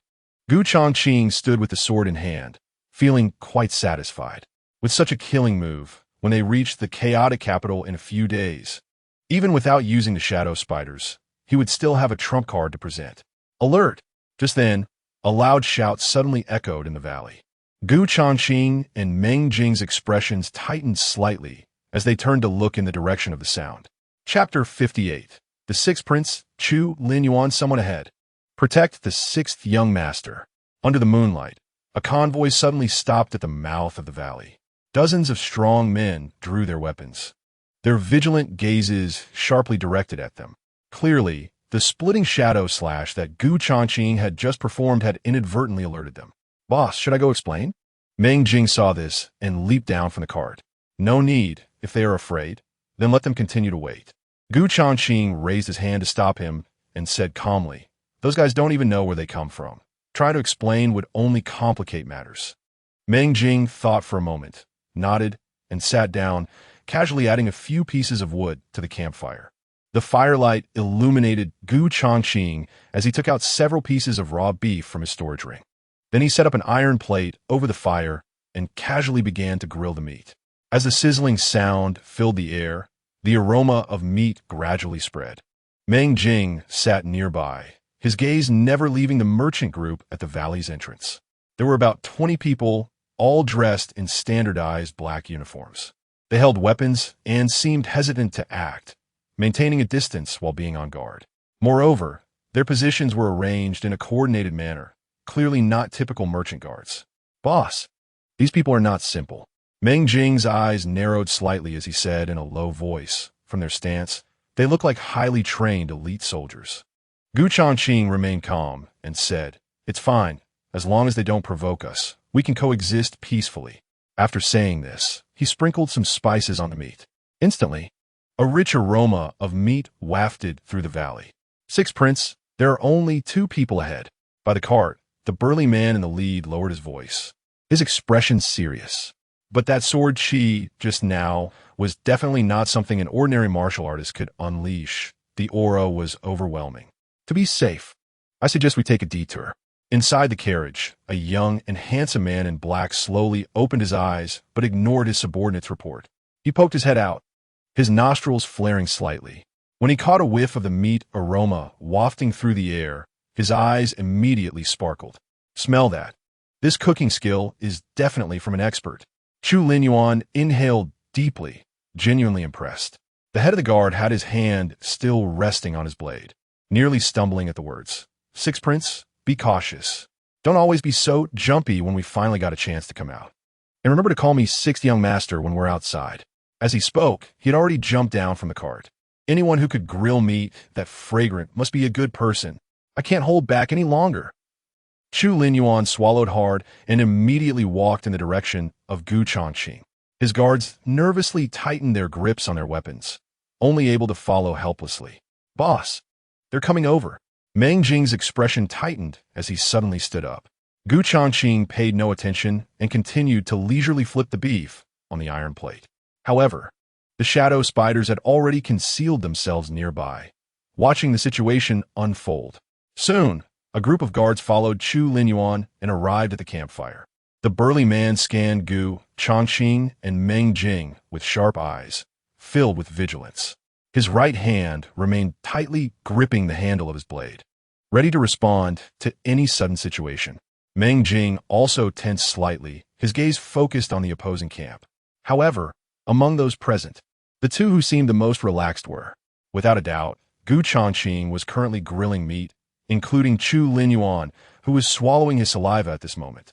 Changqing stood with the sword in hand, feeling quite satisfied. With such a killing move, when they reached the chaotic capital in a few days, even without using the shadow spiders, he would still have a trump card to present. Alert! Just then, a loud shout suddenly echoed in the valley. Changqing and Meng Jing's expressions tightened slightly as they turned to look in the direction of the sound. Chapter 58. The Sixth Prince, Chu Lin Yuan. Someone ahead. Protect the 6th young master. Under the moonlight, a convoy suddenly stopped at the mouth of the valley. Dozens of strong men drew their weapons, their vigilant gazes sharply directed at them. Clearly, the splitting shadow slash that Changqing had just performed had inadvertently alerted them. Boss, should I go explain? Meng Jing saw this and leaped down from the cart. No need. If they are afraid, then let them continue to wait. Changqing raised his hand to stop him and said calmly, "Those guys don't even know where they come from. Try to explain would only complicate matters." Meng Jing thought for a moment, nodded, and sat down, casually adding a few pieces of wood to the campfire. The firelight illuminated Changqing as he took out several pieces of raw beef from his storage ring. Then he set up an iron plate over the fire and casually began to grill the meat. As the sizzling sound filled the air, the aroma of meat gradually spread. Meng Jing sat nearby, his gaze never leaving the merchant group at the valley's entrance. There were about 20 people, all dressed in standardized black uniforms. They held weapons and seemed hesitant to act, maintaining a distance while being on guard. Moreover, their positions were arranged in a coordinated manner, clearly not typical merchant guards. Boss, these people are not simple. Meng Jing's eyes narrowed slightly as he said in a low voice, "From their stance, they look like highly trained elite soldiers." Changqing remained calm and said, "It's fine. As long as they don't provoke us, we can coexist peacefully." After saying this, he sprinkled some spices on the meat. Instantly, A rich aroma of meat wafted through the valley. "Six, Prince, there are only two people ahead." By the cart, the burly man in the lead lowered his voice, his expression serious. But that sword chi just now was definitely not something an ordinary martial artist could unleash. The aura was overwhelming. "To be safe, I suggest we take a detour." Inside the carriage, a young and handsome man in black slowly opened his eyes but ignored his subordinate's report. He poked his head out, his nostrils flaring slightly. When he caught a whiff of the meat aroma wafting through the air, his eyes immediately sparkled. "Smell that. This cooking skill is definitely from an expert." Chu Linyuan inhaled deeply, genuinely impressed. The head of the guard had his hand still resting on his blade, nearly stumbling at the words. "Six, Prince, be cautious. Don't always be so jumpy when we finally got a chance to come out. And remember to call me Sixth Young Master when we're outside." As he spoke, he had already jumped down from the cart. "Anyone who could grill meat that fragrant must be a good person. I can't hold back any longer." Chu Linyuan swallowed hard and immediately walked in the direction of Changqing. His guards nervously tightened their grips on their weapons, only able to follow helplessly. "Boss, they're coming over." Meng Jing's expression tightened as he suddenly stood up. Changqing paid no attention and continued to leisurely flip the beef on the iron plate. However, the shadow spiders had already concealed themselves nearby, watching the situation unfold. Soon, a group of guards followed Chu Linyuan and arrived at the campfire. The burly man scanned Changqing and Meng Jing with sharp eyes, filled with vigilance. His right hand remained tightly gripping the handle of his blade, ready to respond to any sudden situation. Meng Jing also tensed slightly, his gaze focused on the opposing camp. However, among those present, the two who seemed the most relaxed were, without a doubt, Changqing was currently grilling meat, including Chu Linyuan, who was swallowing his saliva at this moment.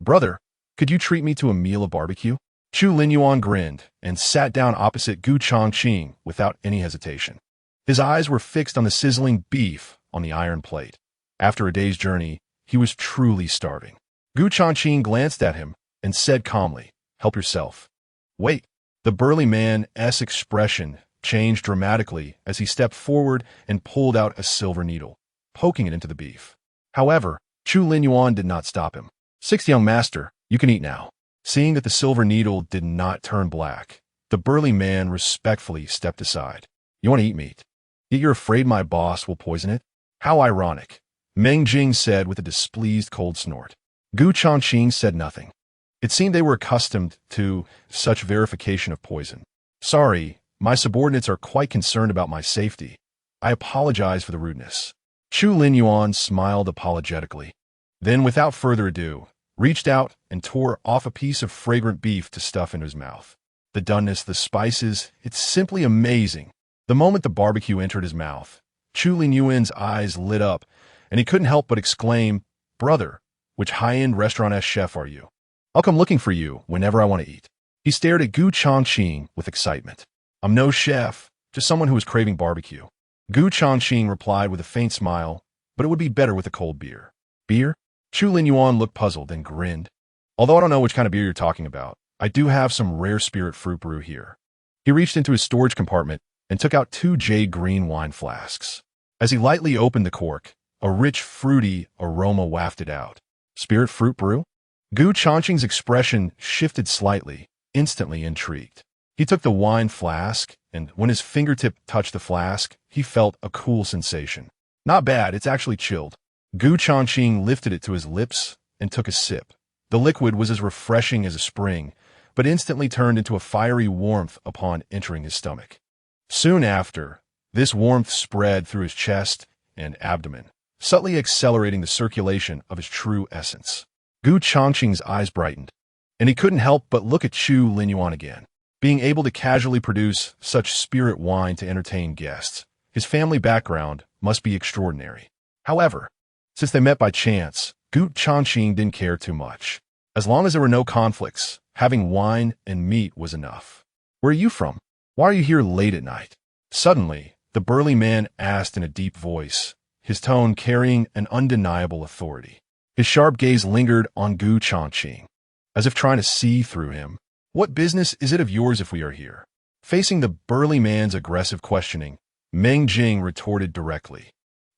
"Brother, could you treat me to a meal of barbecue?" Chu Linyuan grinned and sat down opposite Changqing without any hesitation. His eyes were fixed on the sizzling beef on the iron plate. After a day's journey, he was truly starving. Changqing glanced at him and said calmly, "Help yourself." "Wait." The burly man's expression changed dramatically as he stepped forward and pulled out a silver needle, poking it into the beef. However, Chu Linyuan did not stop him. "Sixth Young Master, you can eat now." Seeing that the silver needle did not turn black, the burly man respectfully stepped aside. "You want to eat meat? Yet you're afraid my boss will poison it? How ironic," Meng Jing said with a displeased cold snort. Changqing said nothing. It seemed they were accustomed to such verification of poison. "Sorry, my subordinates are quite concerned about my safety. I apologize for the rudeness." Chu Linyuan smiled apologetically. Then, without further ado, reached out and tore off a piece of fragrant beef to stuff into his mouth. The doneness, the spices, it's simply amazing. The moment the barbecue entered his mouth, Chu Linyuan's eyes lit up, and he couldn't help but exclaim, "Brother, which high-end restaurant chef are you? I'll come looking for you whenever I want to eat." He stared at Changqing with excitement. "I'm no chef, just someone who was craving barbecue." Changqing replied with a faint smile, "But it would be better with a cold beer." "Beer?" Chu Linyuan looked puzzled and grinned. "Although I don't know which kind of beer you're talking about, I do have some rare spirit fruit brew here." He reached into his storage compartment and took out 2 jade green wine flasks. As he lightly opened the cork, a rich, fruity aroma wafted out. "Spirit fruit brew?" Changqing's expression shifted slightly, instantly intrigued. He took the wine flask, and when his fingertip touched the flask, he felt a cool sensation. "Not bad, it's actually chilled." Changqing lifted it to his lips and took a sip. The liquid was as refreshing as a spring, but instantly turned into a fiery warmth upon entering his stomach. Soon after, this warmth spread through his chest and abdomen, subtly accelerating the circulation of his true essence. Changqing's eyes brightened, and he couldn't help but look at Chu Linyuan again. Being able to casually produce such spirit wine to entertain guests, his family background must be extraordinary. However, since they met by chance, Changqing didn't care too much. As long as there were no conflicts, having wine and meat was enough. "Where are you from? Why are you here late at night?" Suddenly, the burly man asked in a deep voice, his tone carrying an undeniable authority. His sharp gaze lingered on Changqing, as if trying to see through him. "What business is it of yours if we are here?" Facing the burly man's aggressive questioning, Meng Jing retorted directly.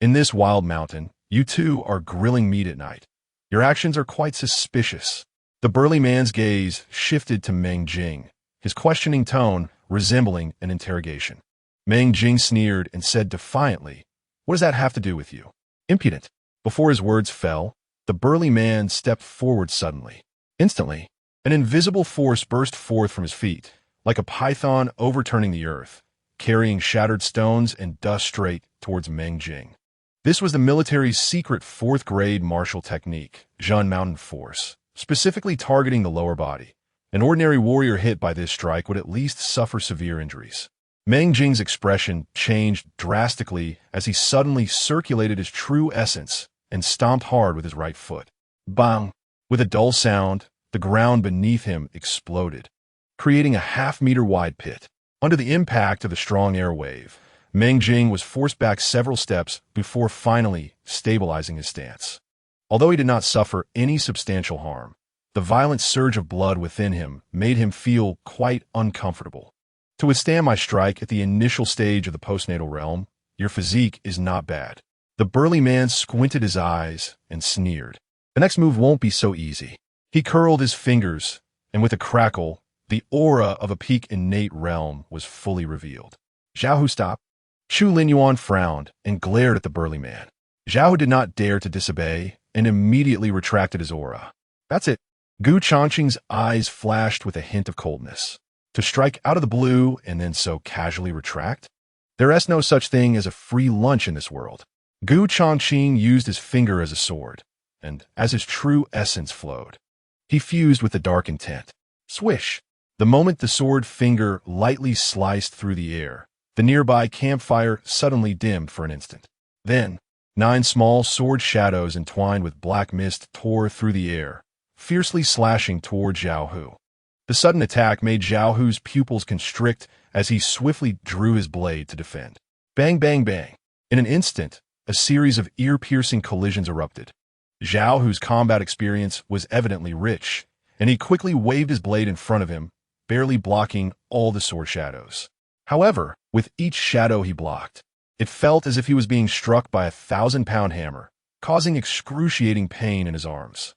In this wild mountain, you two are grilling meat at night. Your actions are quite suspicious. The burly man's gaze shifted to Meng Jing, his questioning tone resembling an interrogation. Meng Jing sneered and said defiantly, "What does that have to do with you? Impudent." Before his words fell, the burly man stepped forward suddenly. Instantly, an invisible force burst forth from his feet, like a python overturning the earth, carrying shattered stones and dust straight towards Meng Jing. This was the military's secret fourth-grade martial technique, Zhun Mountain Force, specifically targeting the lower body. An ordinary warrior hit by this strike would at least suffer severe injuries. Meng Jing's expression changed drastically as he suddenly circulated his true essence and stomped hard with his right foot. Bang! With a dull sound, the ground beneath him exploded, creating a half-meter-wide pit. Under the impact of the strong air wave, Meng Jing was forced back several steps before finally stabilizing his stance. Although he did not suffer any substantial harm, the violent surge of blood within him made him feel quite uncomfortable. To withstand my strike at the initial stage of the postnatal realm, your physique is not bad. The burly man squinted his eyes and sneered. The next move won't be so easy. He curled his fingers, and with a crackle, the aura of a peak innate realm was fully revealed. Zhao, stop. Chu Linyuan frowned and glared at the burly man. Zhao did not dare to disobey and immediately retracted his aura. That's it. Gu Changqing's eyes flashed with a hint of coldness. To strike out of the blue and then so casually retract? There is no such thing as a free lunch in this world. Gu Changqing used his finger as a sword, and as his true essence flowed, he fused with the dark intent. Swish! The moment the sword finger lightly sliced through the air, the nearby campfire suddenly dimmed for an instant. Then, 9 small sword shadows entwined with black mist tore through the air, fiercely slashing toward Zhao Hu. The sudden attack made Zhao Hu's pupils constrict as he swiftly drew his blade to defend. Bang, bang, bang. In an instant, a series of ear-piercing collisions erupted. Zhao Hu's combat experience was evidently rich, and he quickly waved his blade in front of him, barely blocking all the sword shadows. However, with each shadow he blocked, it felt as if he was being struck by a 1,000-pound hammer, causing excruciating pain in his arms.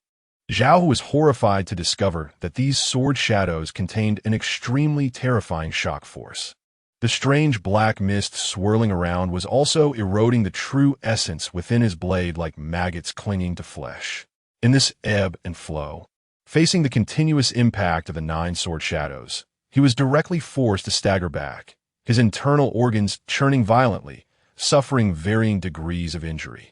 Zhao was horrified to discover that these sword shadows contained an extremely terrifying shock force. The strange black mist swirling around was also eroding the true essence within his blade like maggots clinging to flesh. In this ebb and flow, facing the continuous impact of the 9 sword shadows, he was directly forced to stagger back, his internal organs churning violently, suffering varying degrees of injury.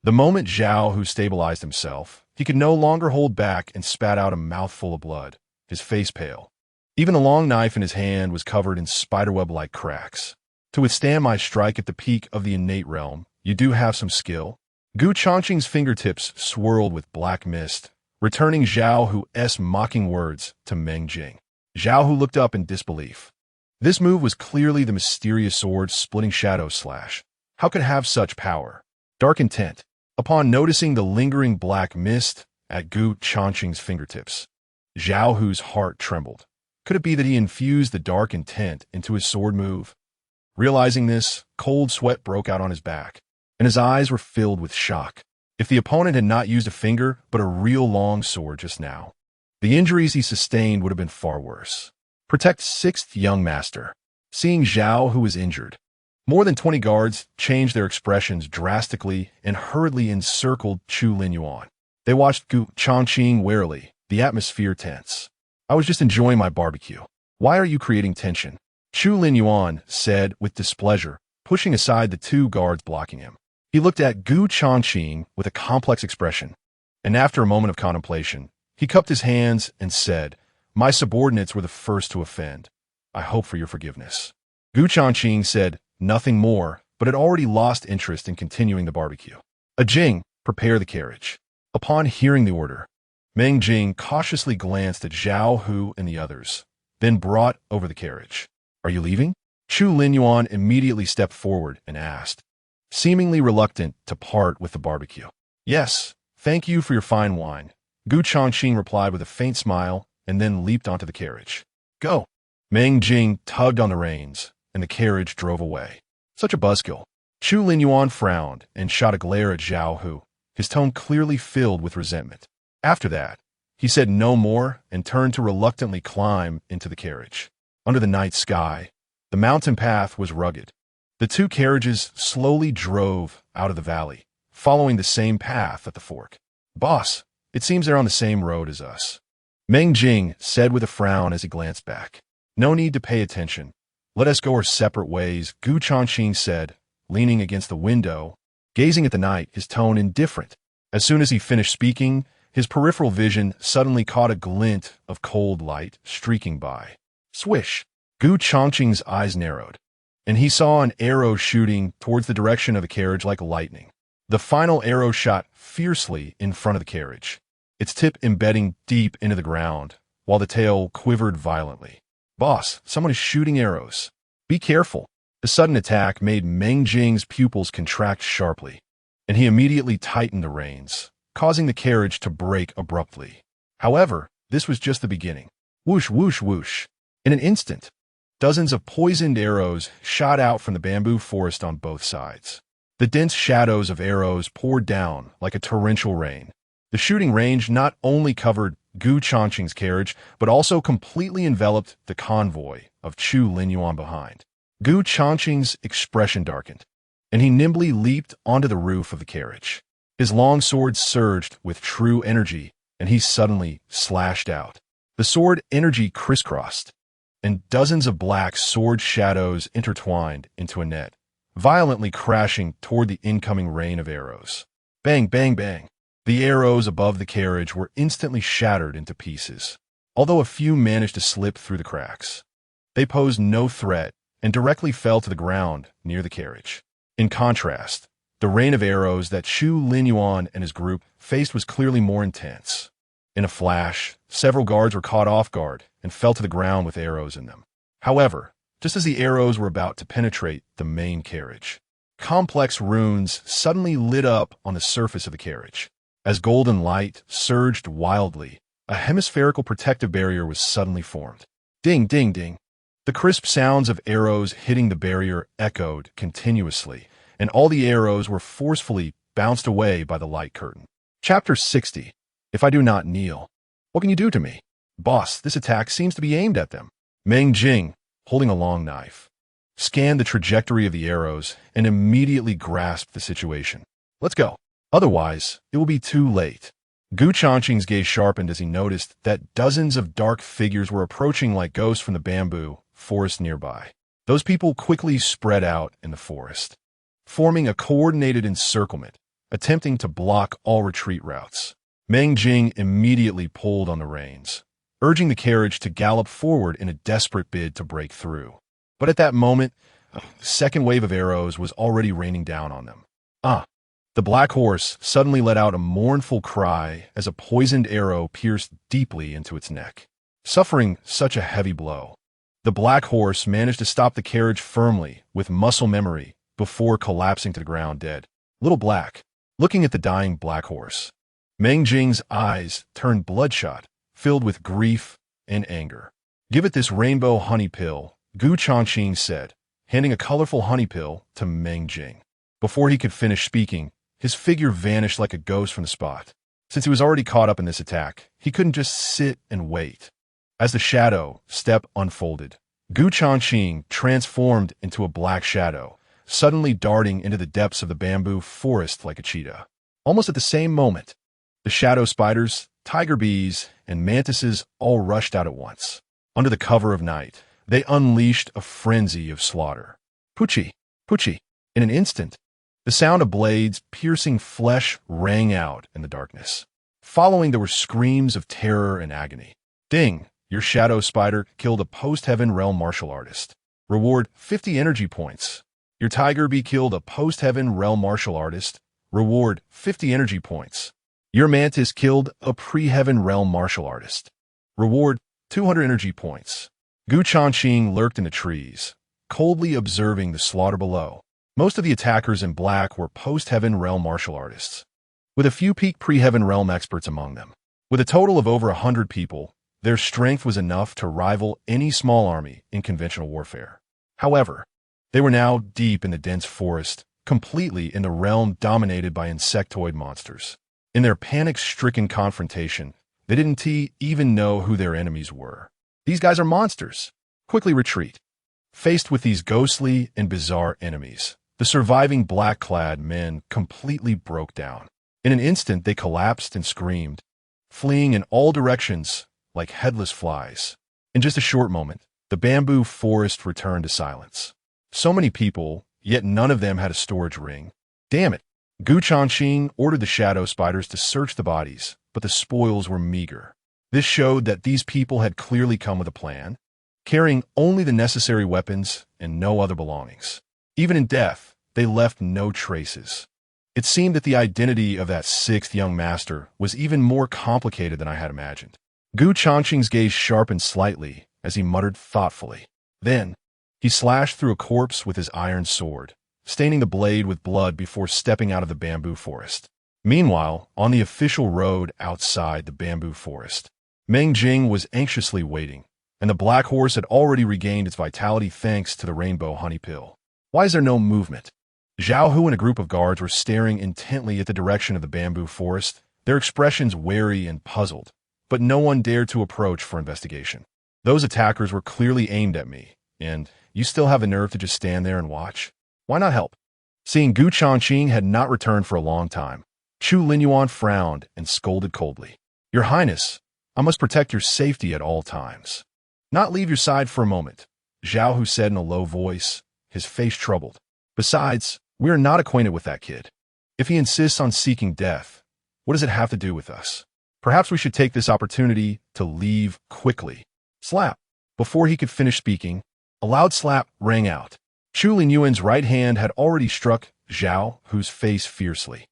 The moment Zhao Hu stabilized himself, he could no longer hold back and spat out a mouthful of blood, his face pale. Even the long knife in his hand was covered in spiderweb-like cracks. To withstand my strike at the peak of the innate realm, you do have some skill. Gu Changqing's fingertips swirled with black mist, returning Zhao Hu's mocking words to Meng Jing. Zhao Hu looked up in disbelief. This move was clearly the mysterious sword-splitting shadow slash. How could it have such power? Dark intent. Upon noticing the lingering black mist at Gu Changqing's fingertips, Zhao Hu's heart trembled. Could it be that he infused the dark intent into his sword move? Realizing this, cold sweat broke out on his back, and his eyes were filled with shock. If the opponent had not used a finger but a real long sword just now, the injuries he sustained would have been far worse. Protect 6th young master. Seeing Zhao Hu was injured, more than 20 guards changed their expressions drastically and hurriedly encircled Chu Linyuan. They watched Gu Changqing warily, the atmosphere tense. I was just enjoying my barbecue. Why are you creating tension? Chu Linyuan said with displeasure, pushing aside the 2 guards blocking him. He looked at Gu Changqing with a complex expression, and after a moment of contemplation, he cupped his hands and said, "My subordinates were the first to offend. I hope for your forgiveness." Gu Changqing said nothing more, but had already lost interest in continuing the barbecue. Jing, prepare the carriage. Upon hearing the order, Meng Jing cautiously glanced at Zhao Hu and the others, then brought over the carriage. Are you leaving? Chu Linyuan immediately stepped forward and asked, seemingly reluctant to part with the barbecue. Yes, thank you for your fine wine. Gu Changqing replied with a faint smile and then leaped onto the carriage. Go. Meng Jing tugged on the reins, and the carriage drove away. Such a buzzkill. Chu Linyuan frowned and shot a glare at Zhao Hu, his tone clearly filled with resentment. After that, he said no more and turned to reluctantly climb into the carriage. Under the night sky, the mountain path was rugged. The two carriages slowly drove out of the valley, following the same path at the fork. "Boss, it seems they're on the same road as us," Meng Jing said with a frown as he glanced back. "No need to pay attention. Let us go our separate ways," Gu Changqing said, leaning against the window, gazing at the night, his tone indifferent. As soon as he finished speaking, his peripheral vision suddenly caught a glint of cold light streaking by. Swish! Gu Changqing's eyes narrowed, and he saw an arrow shooting towards the direction of the carriage like lightning. The final arrow shot fiercely in front of the carriage, its tip embedding deep into the ground, while the tail quivered violently. "Boss, someone is shooting arrows. Be careful." The sudden attack made Meng Jing's pupils contract sharply, and he immediately tightened the reins, causing the carriage to brake abruptly. However, this was just the beginning. Whoosh, whoosh, whoosh. In an instant, dozens of poisoned arrows shot out from the bamboo forest on both sides. The dense shadows of arrows poured down like a torrential rain. The shooting range not only covered Gu Changqing's carriage, but also completely enveloped the convoy of Chu Linyuan behind. Gu Changqing's expression darkened, and he nimbly leaped onto the roof of the carriage. His long sword surged with true energy, and he suddenly slashed out. The sword energy crisscrossed, and dozens of black sword shadows intertwined into a net, violently crashing toward the incoming rain of arrows. Bang, bang, bang. The arrows above the carriage were instantly shattered into pieces, although a few managed to slip through the cracks. They posed no threat and directly fell to the ground near the carriage. In contrast, the rain of arrows that Chu Linyuan and his group faced was clearly more intense. In a flash, several guards were caught off guard and fell to the ground with arrows in them. However, just as the arrows were about to penetrate the main carriage, complex runes suddenly lit up on the surface of the carriage. As golden light surged wildly, a hemispherical protective barrier was suddenly formed. Ding, ding, ding. The crisp sounds of arrows hitting the barrier echoed continuously, and all the arrows were forcefully bounced away by the light curtain. Chapter 60. If I do not kneel, what can you do to me? Boss, this attack seems to be aimed at them. Meng Jing, holding a long knife, scanned the trajectory of the arrows and immediately grasped the situation. Let's go. Otherwise, it will be too late. Gu Changqing's gaze sharpened as he noticed that dozens of dark figures were approaching like ghosts from the bamboo forest nearby. Those people quickly spread out in the forest, forming a coordinated encirclement, attempting to block all retreat routes. Meng Jing immediately pulled on the reins, urging the carriage to gallop forward in a desperate bid to break through. But at that moment, a second wave of arrows was already raining down on them. The black horse suddenly let out a mournful cry as a poisoned arrow pierced deeply into its neck. Suffering such a heavy blow, the black horse managed to stop the carriage firmly with muscle memory before collapsing to the ground dead. Little Black, looking at the dying black horse, Meng Jing's eyes turned bloodshot, filled with grief and anger. "Give it this rainbow honey pill," Gu Changqing said, handing a colorful honey pill to Meng Jing. Before he could finish speaking, his figure vanished like a ghost from the spot. Since he was already caught up in this attack, he couldn't just sit and wait. As the shadow step unfolded, Gu Changqing transformed into a black shadow, suddenly darting into the depths of the bamboo forest like a cheetah. Almost at the same moment, the shadow spiders, tiger bees, and mantises all rushed out at once. Under the cover of night, they unleashed a frenzy of slaughter. Poochie, poochie. In an instant, the sound of blades piercing flesh rang out in the darkness. Following, there were screams of terror and agony. Ding, your shadow spider killed a post-heaven realm martial artist. Reward 50 energy points. Your tiger bee killed a post-heaven realm martial artist. Reward 50 energy points. Your mantis killed a pre-heaven realm martial artist. Reward 200 energy points. Gu Changqing lurked in the trees, coldly observing the slaughter below. Most of the attackers in black were post-heaven realm martial artists, with a few peak pre-heaven realm experts among them. With a total of over 100 people, Their strength was enough to rival any small army in conventional warfare. However, they were now deep in the dense forest, completely in the realm dominated by insectoid monsters. In their panic-stricken confrontation, they didn't even know who their enemies were. These guys are monsters. Quickly retreat. Faced with these ghostly and bizarre enemies, the surviving black-clad men completely broke down. In an instant, they collapsed and screamed, fleeing in all directions like headless flies. In just a short moment, the bamboo forest returned to silence. So many people, yet none of them had a storage ring. Damn it! Changqing ordered the shadow spiders to search the bodies, but the spoils were meager. This showed that these people had clearly come with a plan, carrying only the necessary weapons and no other belongings. Even in death, they left no traces. It seemed that the identity of that sixth young master was even more complicated than I had imagined. Changqing's gaze sharpened slightly as he muttered thoughtfully. Then, he slashed through a corpse with his iron sword, staining the blade with blood before stepping out of the bamboo forest. Meanwhile, on the official road outside the bamboo forest, Meng Jing was anxiously waiting, and the black horse had already regained its vitality thanks to the rainbow honey pill. Why is there no movement? Zhao Hu and a group of guards were staring intently at the direction of the bamboo forest, their expressions wary and puzzled, but no one dared to approach for investigation. Those attackers were clearly aimed at me, and you still have the nerve to just stand there and watch? Why not help? Seeing Changqing had not returned for a long time, Chu Linyuan frowned and scolded coldly. Your Highness, I must protect your safety at all times. Not leave your side for a moment, Zhao Hu said in a low voice, his face troubled. Besides, we are not acquainted with that kid. If he insists on seeking death, what does it have to do with us? Perhaps we should take this opportunity to leave quickly. Slap. Before he could finish speaking, a loud slap rang out. Chu Linyuan's right hand had already struck Zhao Hu's face fiercely.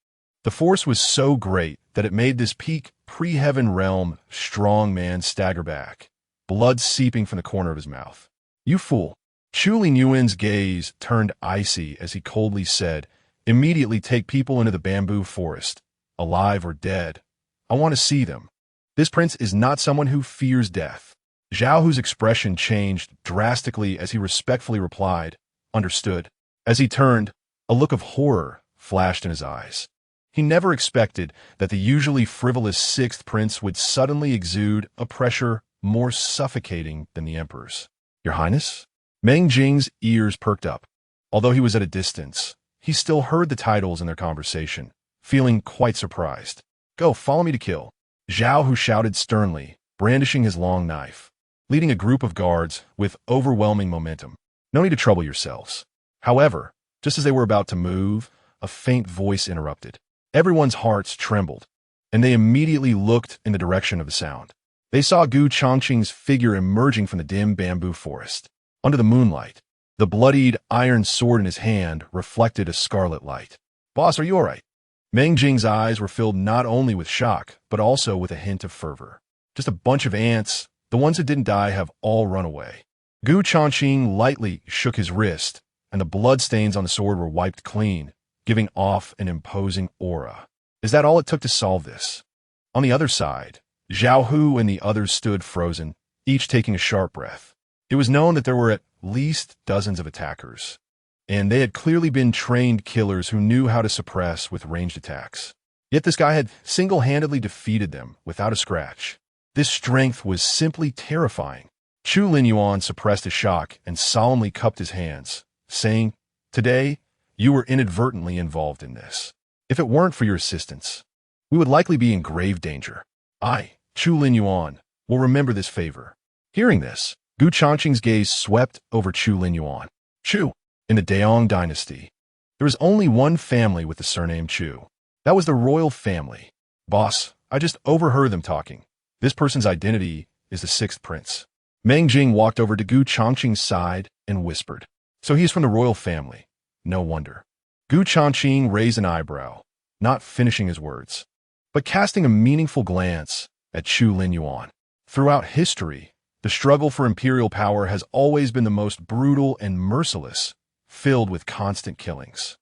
The force was so great that it made this peak pre-heaven realm strong man stagger back, blood seeping from the corner of his mouth. You fool. Chu Linyuan's gaze turned icy as he coldly said, immediately take people into the bamboo forest, alive or dead. I want to see them. This prince is not someone who fears death. Zhao Hu's expression changed drastically as he respectfully replied, understood. As he turned, a look of horror flashed in his eyes. He never expected that the usually frivolous sixth prince would suddenly exude a pressure more suffocating than the emperor's. Your Highness? Meng Jing's ears perked up. Although he was at a distance, he still heard the titles in their conversation, feeling quite surprised. Go, follow me to kill. Zhao Hu shouted sternly, brandishing his long knife, leading a group of guards with overwhelming momentum. No need to trouble yourselves. However, just as they were about to move, a faint voice interrupted. Everyone's hearts trembled, and they immediately looked in the direction of the sound. They saw Changqing's figure emerging from the dim bamboo forest. Under the moonlight, the bloodied iron sword in his hand reflected a scarlet light. Boss, are you all right? Meng Jing's eyes were filled not only with shock, but also with a hint of fervor. Just a bunch of ants. The ones who didn't die have all run away. Changqing lightly shook his wrist, and the bloodstains on the sword were wiped clean, giving off an imposing aura. Is that all it took to solve this? On the other side, Zhao Hu and the others stood frozen, each taking a sharp breath. It was known that there were at least dozens of attackers, and they had clearly been trained killers who knew how to suppress with ranged attacks. Yet this guy had single-handedly defeated them without a scratch. This strength was simply terrifying. Chu Linyuan suppressed a shock and solemnly cupped his hands, saying, Today, you were inadvertently involved in this. If it weren't for your assistance, we would likely be in grave danger. I, Chu Linyuan, will remember this favor. Hearing this, Changqing's gaze swept over Chu Linyuan. Chu, in the Daong dynasty, there was only one family with the surname Chu. That was the royal family. Boss, I just overheard them talking. This person's identity is the sixth prince. Meng Jing walked over to Changqing's side and whispered. So he's from the royal family. No wonder. Changqing raised an eyebrow, not finishing his words, but casting a meaningful glance at Chu Linyuan. Throughout history, the struggle for imperial power has always been the most brutal and merciless, filled with constant killings.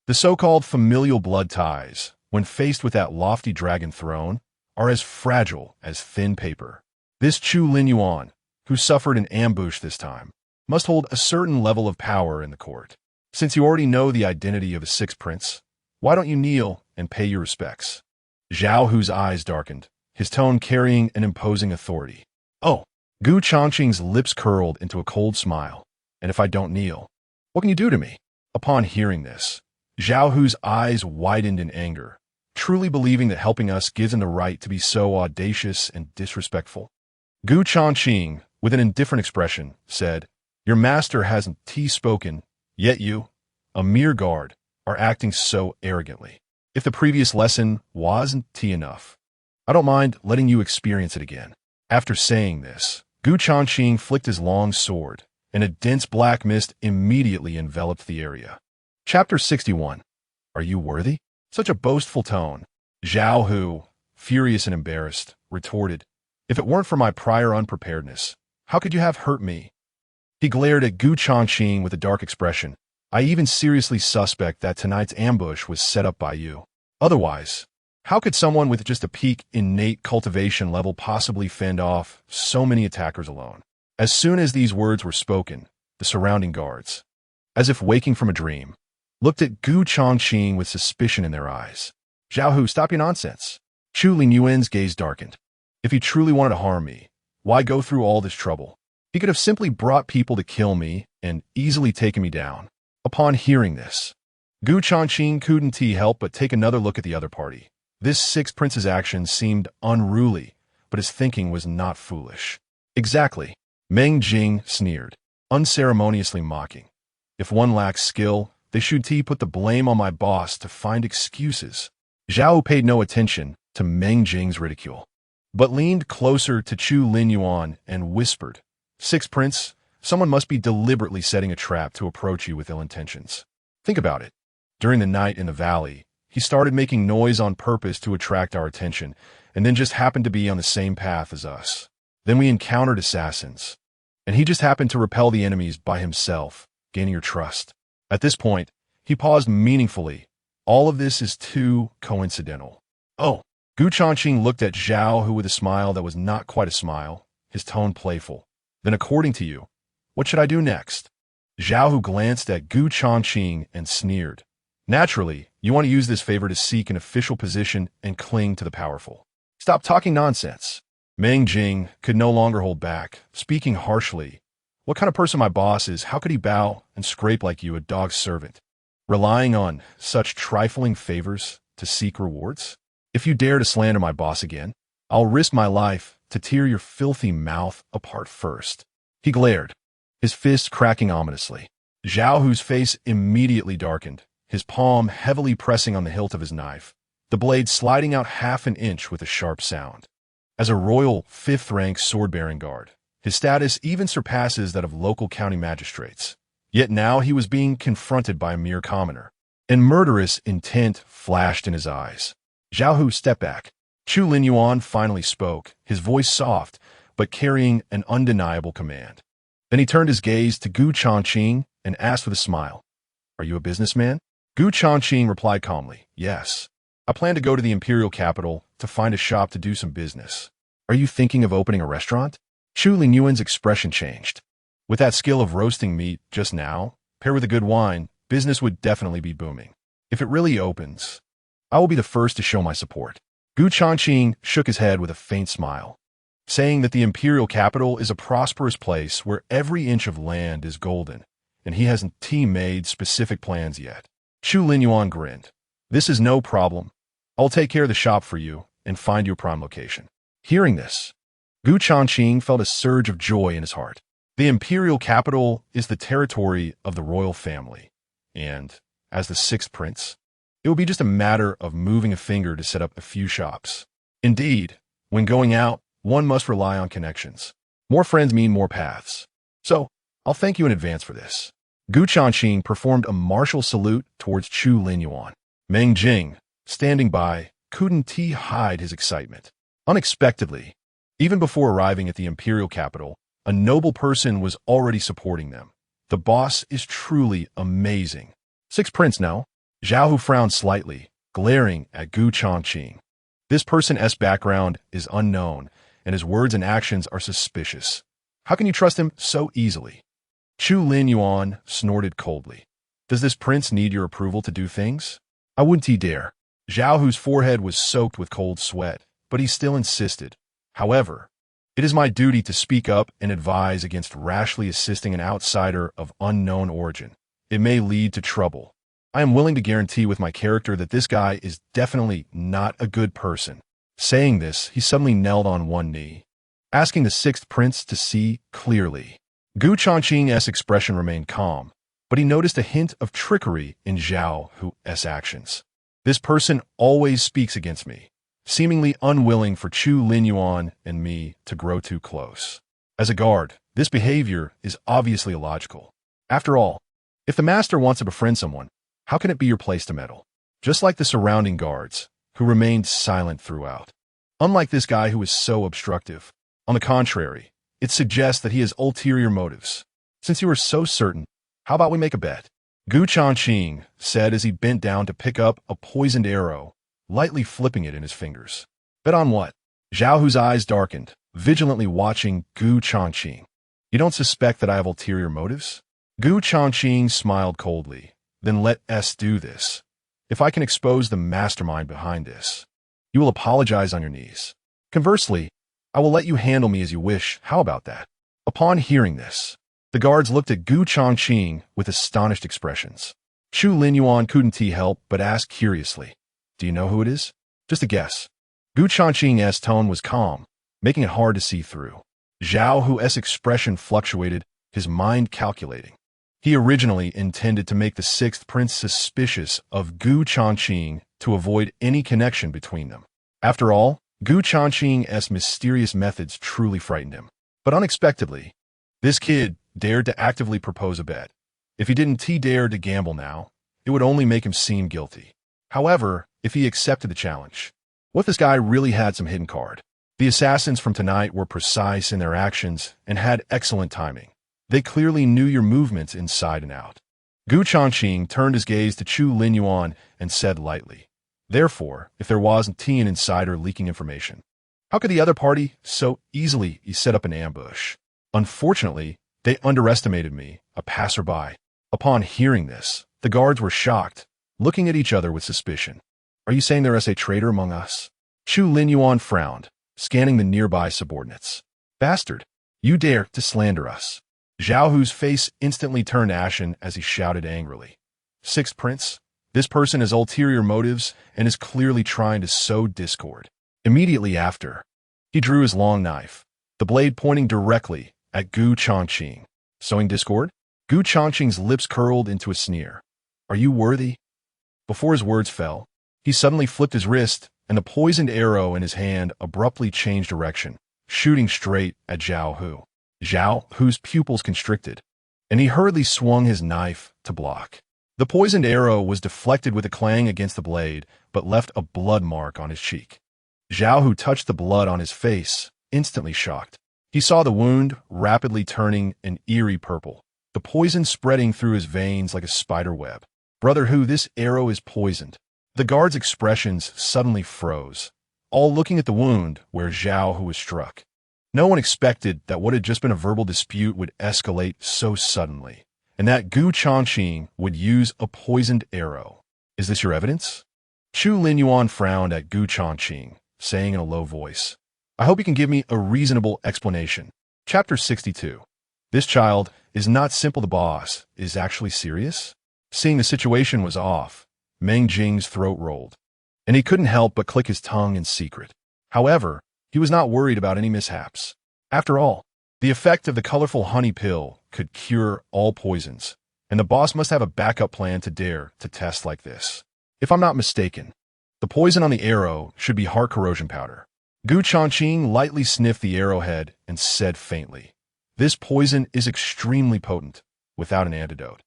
The so-called familial blood ties, when faced with that lofty dragon throne, are as fragile as thin paper. This Chu Linyuan, who suffered an ambush this time, must hold a certain level of power in the court. Since you already know the identity of a sixth prince, why don't you kneel and pay your respects? Zhao Hu's eyes darkened, his tone carrying an imposing authority. Oh, Gu Changqing's lips curled into a cold smile. And if I don't kneel, what can you do to me? Upon hearing this, Zhao Hu's eyes widened in anger, truly believing that helping us gives him the right to be so audacious and disrespectful. Gu Changqing, with an indifferent expression, said, Your master hasn't spoken, yet you, a mere guard, are acting so arrogantly. If the previous lesson wasn't enough, I don't mind letting you experience it again. After saying this, Gu Changqing flicked his long sword, and a dense black mist immediately enveloped the area. Chapter 61. Are you worthy? Such a boastful tone. Zhao Hu, furious and embarrassed, retorted, If it weren't for my prior unpreparedness, how could you have hurt me? He glared at Gu Changqing with a dark expression. I even seriously suspect that tonight's ambush was set up by you. Otherwise, how could someone with just a peak innate cultivation level possibly fend off so many attackers alone? As soon as these words were spoken, the surrounding guards, as if waking from a dream, looked at Gu Changqing with suspicion in their eyes. Zhao Hu, stop your nonsense. Chu Linyuan's gaze darkened. If he truly wanted to harm me, why go through all this trouble? He could have simply brought people to kill me and easily taken me down. Upon hearing this, Gu Changqing couldn't help but take another look at the other party. This sixth prince's actions seemed unruly, but his thinking was not foolish. Exactly, Meng Jing sneered, unceremoniously mocking. If one lacks skill, they should put the blame on my boss to find excuses. Zhao paid no attention to Meng Jing's ridicule, but leaned closer to Chu Linyuan and whispered, Sixth Prince, someone must be deliberately setting a trap to approach you with ill intentions. Think about it. During the night in the valley, he started making noise on purpose to attract our attention, and then just happened to be on the same path as us. Then we encountered assassins, and he just happened to repel the enemies by himself, gaining your trust. At this point, he paused meaningfully. All of this is too coincidental. Oh, Gu Changqing looked at Zhao Hu with a smile that was not quite a smile, his tone playful. Then according to you, what should I do next? Zhao Hu glanced at Gu Changqing and sneered. Naturally, you want to use this favor to seek an official position and cling to the powerful. Stop talking nonsense. Meng Jing could no longer hold back, speaking harshly. What kind of person my boss is, how could he bow and scrape like you, a dog's servant? Relying on such trifling favors to seek rewards? If you dare to slander my boss again, I'll risk my life to tear your filthy mouth apart first. He glared, his fists cracking ominously. Zhao Hu's face immediately darkened, his palm heavily pressing on the hilt of his knife, the blade sliding out half an inch with a sharp sound. As a royal fifth-rank sword-bearing guard, his status even surpasses that of local county magistrates. Yet now he was being confronted by a mere commoner, and murderous intent flashed in his eyes. Zhao Hu stepped back. Chu Linyuan finally spoke, his voice soft, but carrying an undeniable command. Then he turned his gaze to Gu Changqing and asked with a smile, Are you a businessman? Gu Changqing replied calmly, Yes. I plan to go to the imperial capital to find a shop to do some business. Are you thinking of opening a restaurant? Chu Linyuan's expression changed. With that skill of roasting meat just now, paired with a good wine, business would definitely be booming. If it really opens, I will be the first to show my support. Gu Changqing shook his head with a faint smile, saying that the imperial capital is a prosperous place where every inch of land is golden, and he hasn't made specific plans yet. Chu Linyuan grinned. This is no problem. I'll take care of the shop for you and find your prime location. Hearing this, Gu Changqing felt a surge of joy in his heart. The imperial capital is the territory of the royal family, and, as the sixth prince, it will be just a matter of moving a finger to set up a few shops. Indeed, when going out, one must rely on connections. More friends mean more paths. So, I'll thank you in advance for this. Gu Changqing performed a martial salute towards Chu Linyuan. Meng Jing, standing by, couldn't hide his excitement. Unexpectedly, even before arriving at the imperial capital, a noble person was already supporting them. The boss is truly amazing. Sixth prince now. Zhao Hu frowned slightly, glaring at Gu Changqing. This person's background is unknown, and his words and actions are suspicious. How can you trust him so easily? Chu Lin Yuan snorted coldly. Does this prince need your approval to do things? I wouldn't dare. Zhao Hu's forehead was soaked with cold sweat, but he still insisted. However, it is my duty to speak up and advise against rashly assisting an outsider of unknown origin. It may lead to trouble. I am willing to guarantee with my character that this guy is definitely not a good person. Saying this, he suddenly knelt on one knee, asking the sixth prince to see clearly. Gu Changqing's expression remained calm, but he noticed a hint of trickery in Zhao Hu's actions. This person always speaks against me, seemingly unwilling for Chu Lin Yuan and me to grow too close. As a guard, this behavior is obviously illogical. After all, if the master wants to befriend someone, how can it be your place to meddle? Just like the surrounding guards, who remained silent throughout. Unlike this guy who is so obstructive. On the contrary, it suggests that he has ulterior motives. Since you are so certain, how about we make a bet? Gu Changqing said as he bent down to pick up a poisoned arrow, lightly flipping it in his fingers. Bet on what? Zhao Hu's eyes darkened, vigilantly watching Gu Changqing. You don't suspect that I have ulterior motives? Gu Changqing smiled coldly. Then let us do this. If I can expose the mastermind behind this, you will apologize on your knees. Conversely, I will let you handle me as you wish. How about that? Upon hearing this, the guards looked at Gu Changqing with astonished expressions. Chu Lin Yuan couldn't help but ask curiously, do you know who it is? Just a guess. Gu Changqing's tone was calm, making it hard to see through. Zhao Hu's expression fluctuated, his mind calculating. He originally intended to make the sixth prince suspicious of Gu Changqing to avoid any connection between them. After all, Gu Changqing's mysterious methods truly frightened him. But unexpectedly, this kid dared to actively propose a bet. If he didn't dare to gamble now, it would only make him seem guilty. However, if he accepted the challenge, what if this guy really had some hidden card? The assassins from tonight were precise in their actions and had excellent timing. They clearly knew your movements inside and out. Gu Changqing turned his gaze to Chu Lin Yuan and said lightly, therefore, if there wasn't an insider leaking information, how could the other party so easily set up an ambush? Unfortunately, they underestimated me, a passerby. Upon hearing this, the guards were shocked, looking at each other with suspicion. Are you saying there is a traitor among us? Chu Lin Yuan frowned, scanning the nearby subordinates. Bastard, you dare to slander us. Zhao Hu's face instantly turned ashen as he shouted angrily. Sixth Prince, this person has ulterior motives and is clearly trying to sow discord. Immediately after, he drew his long knife, the blade pointing directly at Gu Changqing. Sowing discord? Gu Changqing's lips curled into a sneer. Are you worthy? Before his words fell, he suddenly flipped his wrist, and the poisoned arrow in his hand abruptly changed direction, shooting straight at Zhao Hu. Zhao Hu's pupils constricted, and he hurriedly swung his knife to block. The poisoned arrow was deflected with a clang against the blade, but left a blood mark on his cheek. Zhao Hu touched the blood on his face, instantly shocked. He saw the wound rapidly turning an eerie purple, the poison spreading through his veins like a spider web. Brother Hu, this arrow is poisoned. The guards' expressions suddenly froze, all looking at the wound where Zhao Hu was struck. No one expected that what had just been a verbal dispute would escalate so suddenly, and that Gu Changqing would use a poisoned arrow. Is this your evidence? Chu Lin Yuan frowned at Gu Changqing, saying in a low voice, I hope you can give me a reasonable explanation. Chapter 62. This child is not simple. The boss is actually serious? Seeing the situation was off, Meng Jing's throat rolled, and he couldn't help but click his tongue in secret. However, he was not worried about any mishaps. After all, the effect of the colorful honey pill could cure all poisons, and the boss must have a backup plan to dare to test like this. If I'm not mistaken, the poison on the arrow should be heart corrosion powder. Gu Changqing lightly sniffed the arrowhead and said faintly, this poison is extremely potent, without an antidote.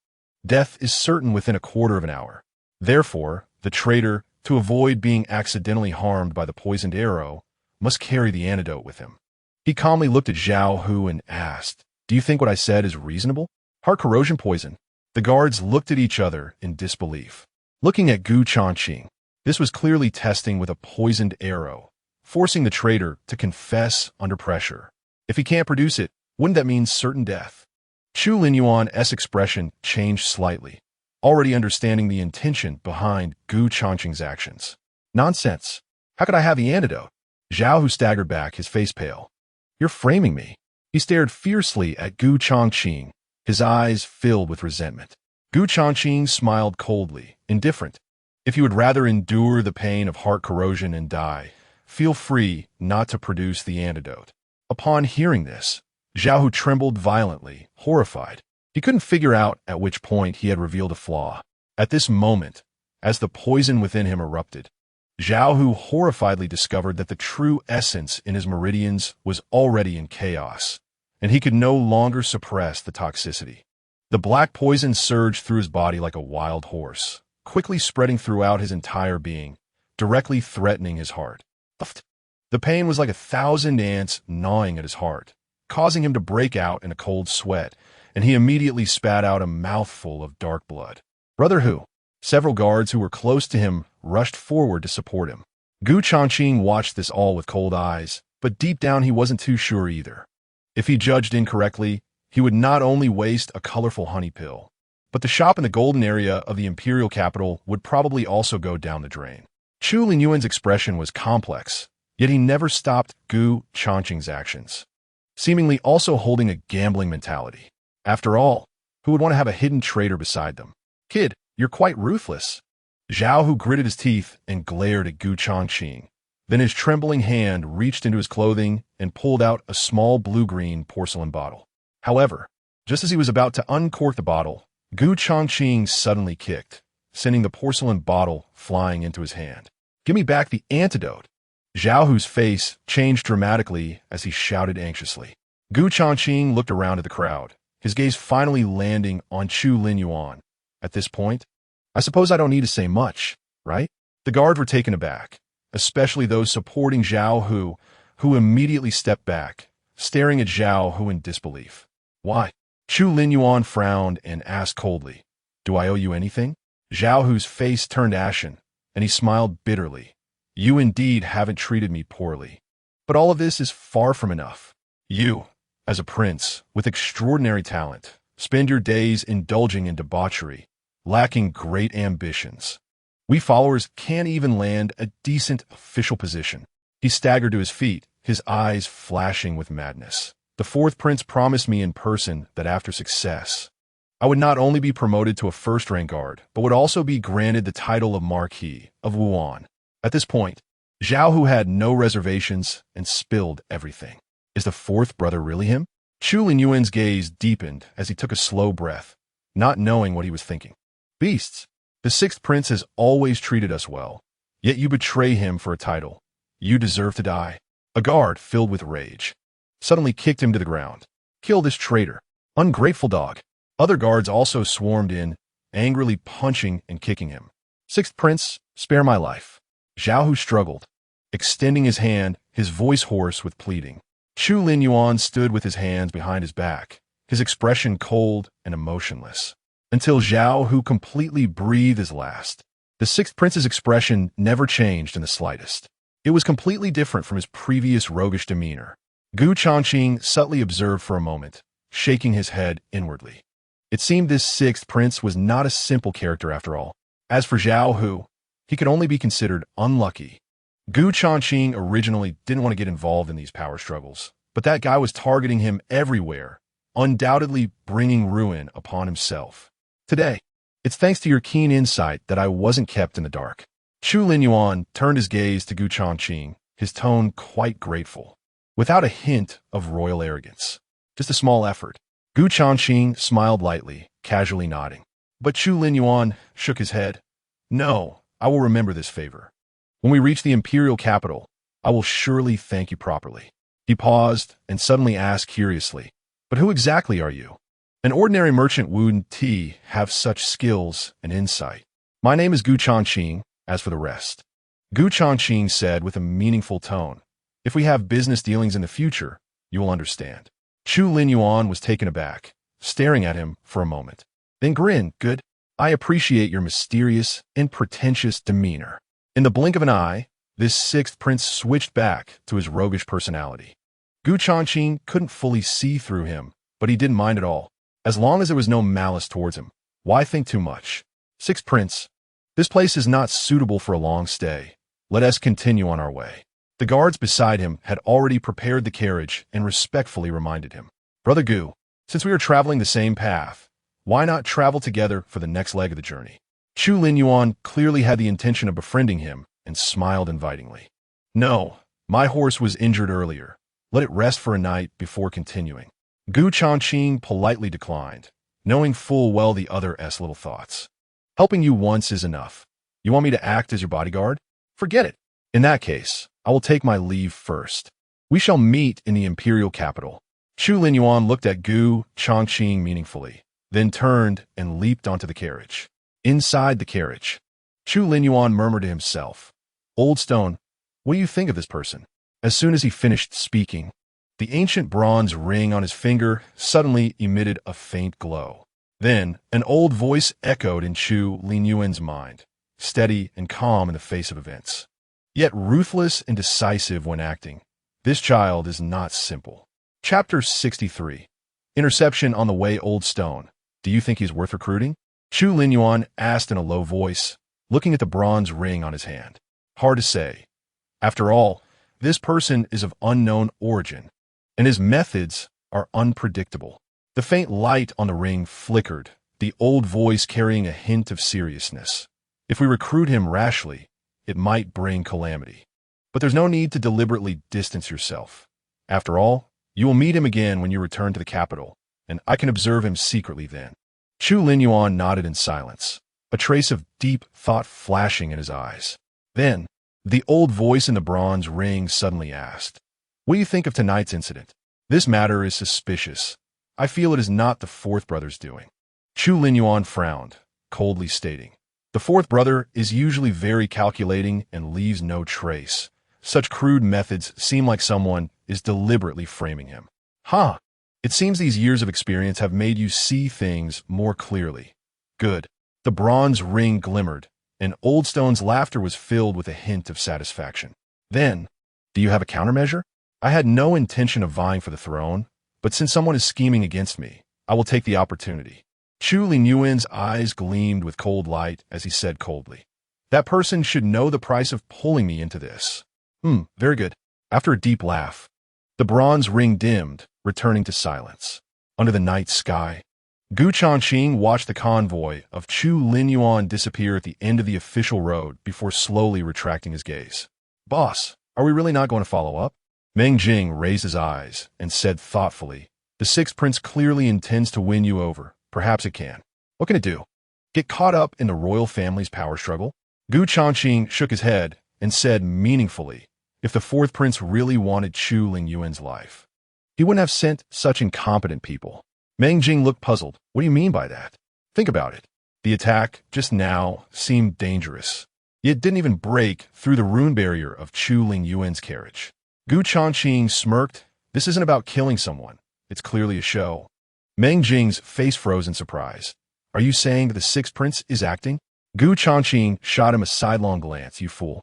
Death is certain within a quarter of an hour. Therefore, the traitor, to avoid being accidentally harmed by the poisoned arrow, must carry the antidote with him. He calmly looked at Zhao Hu and asked, do you think what I said is reasonable? Heart corrosion poison. The guards looked at each other in disbelief. Looking at Gu Changqing, this was clearly testing with a poisoned arrow, forcing the traitor to confess under pressure. If he can't produce it, wouldn't that mean certain death? Chu Linyuan's expression changed slightly, already understanding the intention behind Gu Changqing's actions. Nonsense. How could I have the antidote? Zhao Hu staggered back, his face pale. You're framing me. He stared fiercely at Gu Changqing, his eyes filled with resentment. Gu Changqing smiled coldly, indifferent. If you would rather endure the pain of heart corrosion and die, feel free not to produce the antidote. Upon hearing this, Zhao Hu trembled violently, horrified. He couldn't figure out at which point he had revealed a flaw. At this moment, as the poison within him erupted, Zhao Hu horrifiedly discovered that the true essence in his meridians was already in chaos, and he could no longer suppress the toxicity. The black poison surged through his body like a wild horse, quickly spreading throughout his entire being, directly threatening his heart. The pain was like 1,000 ants gnawing at his heart, causing him to break out in a cold sweat, and he immediately spat out a mouthful of dark blood. Brother Hu. Several guards who were close to him rushed forward to support him. Gu Changqing watched this all with cold eyes, but deep down he wasn't too sure either. If he judged incorrectly, he would not only waste a colorful honey pill, but the shop in the golden area of the imperial capital would probably also go down the drain. Chu Linyuan's expression was complex, yet he never stopped Gu Changqing's actions, seemingly also holding a gambling mentality. After all, who would want to have a hidden traitor beside them? Kid, you're quite ruthless. Zhao Hu gritted his teeth and glared at Gu Changqing. Then his trembling hand reached into his clothing and pulled out a small blue-green porcelain bottle. However, just as he was about to uncork the bottle, Gu Changqing suddenly kicked, sending the porcelain bottle flying into his hand. Give me back the antidote. Zhao Hu's face changed dramatically as he shouted anxiously. Gu Changqing looked around at the crowd, his gaze finally landing on Chu Linyuan. At this point, I suppose I don't need to say much, right? The guards were taken aback, especially those supporting Zhao Hu, who immediately stepped back, staring at Zhao Hu in disbelief. Why? Chu Linyuan frowned and asked coldly, Do I owe you anything? Zhao Hu's face turned ashen, and he smiled bitterly. You indeed haven't treated me poorly. But all of this is far from enough. You, as a prince with extraordinary talent, spend your days indulging in debauchery, lacking great ambitions. We followers can't even land a decent official position. He staggered to his feet, his eyes flashing with madness. The fourth prince promised me in person that after success, I would not only be promoted to a first-rank guard, but would also be granted the title of Marquis of Wuan. At this point, Zhao Hu had no reservations and spilled everything. Is the fourth brother really him? Chu Linyuan's gaze deepened as he took a slow breath, not knowing what he was thinking. Beasts, the sixth prince has always treated us well, yet you betray him for a title. You deserve to die. A guard, filled with rage, suddenly kicked him to the ground. Kill this traitor. Ungrateful dog. Other guards also swarmed in, angrily punching and kicking him. Sixth prince, spare my life. Zhao Hu struggled, extending his hand, his voice hoarse with pleading. Chu Linyuan stood with his hands behind his back, his expression cold and emotionless, until Zhao Hu completely breathed his last. The sixth prince's expression never changed in the slightest. It was completely different from his previous roguish demeanor. Gu Changqing subtly observed for a moment, shaking his head inwardly. It seemed this sixth prince was not a simple character after all. As for Zhao Hu, he could only be considered unlucky. Gu Changqing originally didn't want to get involved in these power struggles, but that guy was targeting him everywhere, undoubtedly bringing ruin upon himself. Today, it's thanks to your keen insight that I wasn't kept in the dark. Chu Linyuan turned his gaze to Gu Changqing, his tone quite grateful, without a hint of royal arrogance. Just a small effort. Gu Changqing smiled lightly, casually nodding. But Chu Linyuan shook his head. No, I will remember this favor. When we reach the imperial capital, I will surely thank you properly. He paused and suddenly asked curiously, But who exactly are you? An ordinary merchant wouldn't have such skills and insight. My name is Gu Changqing, as for the rest. Gu Changqing said with a meaningful tone, If we have business dealings in the future, you will understand. Chu Linyuan was taken aback, staring at him for a moment. Then grinned. Good. I appreciate your mysterious and pretentious demeanor. In the blink of an eye, This sixth prince switched back to his roguish personality. Changqing couldn't fully see through him, but he didn't mind at all. As long as there was no malice towards him, why think too much? Sixth prince, this place is not suitable for a long stay. Let us continue on our way. The guards beside him had already prepared the carriage and respectfully reminded him. Brother Gu, since we are traveling the same path, why not travel together for the next leg of the journey? Chu Linyuan clearly had the intention of befriending him and smiled invitingly. No, my horse was injured earlier. Let it rest for a night before continuing. Changqing politely declined, knowing full well the other's little thoughts. Helping you once is enough. You want me to act as your bodyguard? Forget it. In that case, I will take my leave first. We shall meet in the imperial capital. Chu Linyuan looked at Changqing meaningfully, then turned and leaped onto the carriage. Inside the carriage, Chu Linyuan murmured to himself, Old Stone, what do you think of this person? As soon as he finished speaking, the ancient bronze ring on his finger suddenly emitted a faint glow. Then, an old voice echoed in Chu Linyuan's mind, steady and calm in the face of events. Yet ruthless and decisive when acting, this child is not simple. Chapter 63. Interception on the way. Old Stone, do you think he's worth recruiting? Chu Linyuan asked in a low voice, looking at the bronze ring on his hand. Hard to say. After all, this person is of unknown origin, and his methods are unpredictable. The faint light on the ring flickered, the old voice carrying a hint of seriousness. If we recruit him rashly, it might bring calamity. But there's no need to deliberately distance yourself. After all, you will meet him again when you return to the capital, and I can observe him secretly then. Chu Linyuan nodded in silence, a trace of deep thought flashing in his eyes. Then, the old voice in the bronze ring suddenly asked, What do you think of tonight's incident? This matter is suspicious. I feel it is not the fourth brother's doing. Chu Linyuan frowned, coldly stating, The fourth brother is usually very calculating and leaves no trace. Such crude methods seem like someone is deliberately framing him. Huh. It seems these years of experience have made you see things more clearly. Good. The bronze ring glimmered, and Old Stone's laughter was filled with a hint of satisfaction. Then, do you have a countermeasure? I had no intention of vying for the throne, but since someone is scheming against me, I will take the opportunity. Chu Linyuan's eyes gleamed with cold light as he said coldly, That person should know the price of pulling me into this. Very good. After a deep laugh, the bronze ring dimmed, returning to silence. Under the night sky, Changqing watched the convoy of Chu Linyuan disappear at the end of the official road before slowly retracting his gaze. Boss, are we really not going to follow up? Meng Jing raised his eyes and said thoughtfully, The sixth prince clearly intends to win you over. Perhaps it can. What can it do? Get caught up in the royal family's power struggle? Changqing shook his head and said meaningfully, If the fourth prince really wanted Chu Linyuan's life, he wouldn't have sent such incompetent people. Meng Jing looked puzzled. What do you mean by that? Think about it. The attack, just now, seemed dangerous. It didn't even break through the rune barrier of Chu Linyuan's carriage. Changqing smirked. This isn't about killing someone. It's clearly a show. Meng Jing's face froze in surprise. Are you saying that the sixth prince is acting? Changqing shot him a sidelong glance. You fool.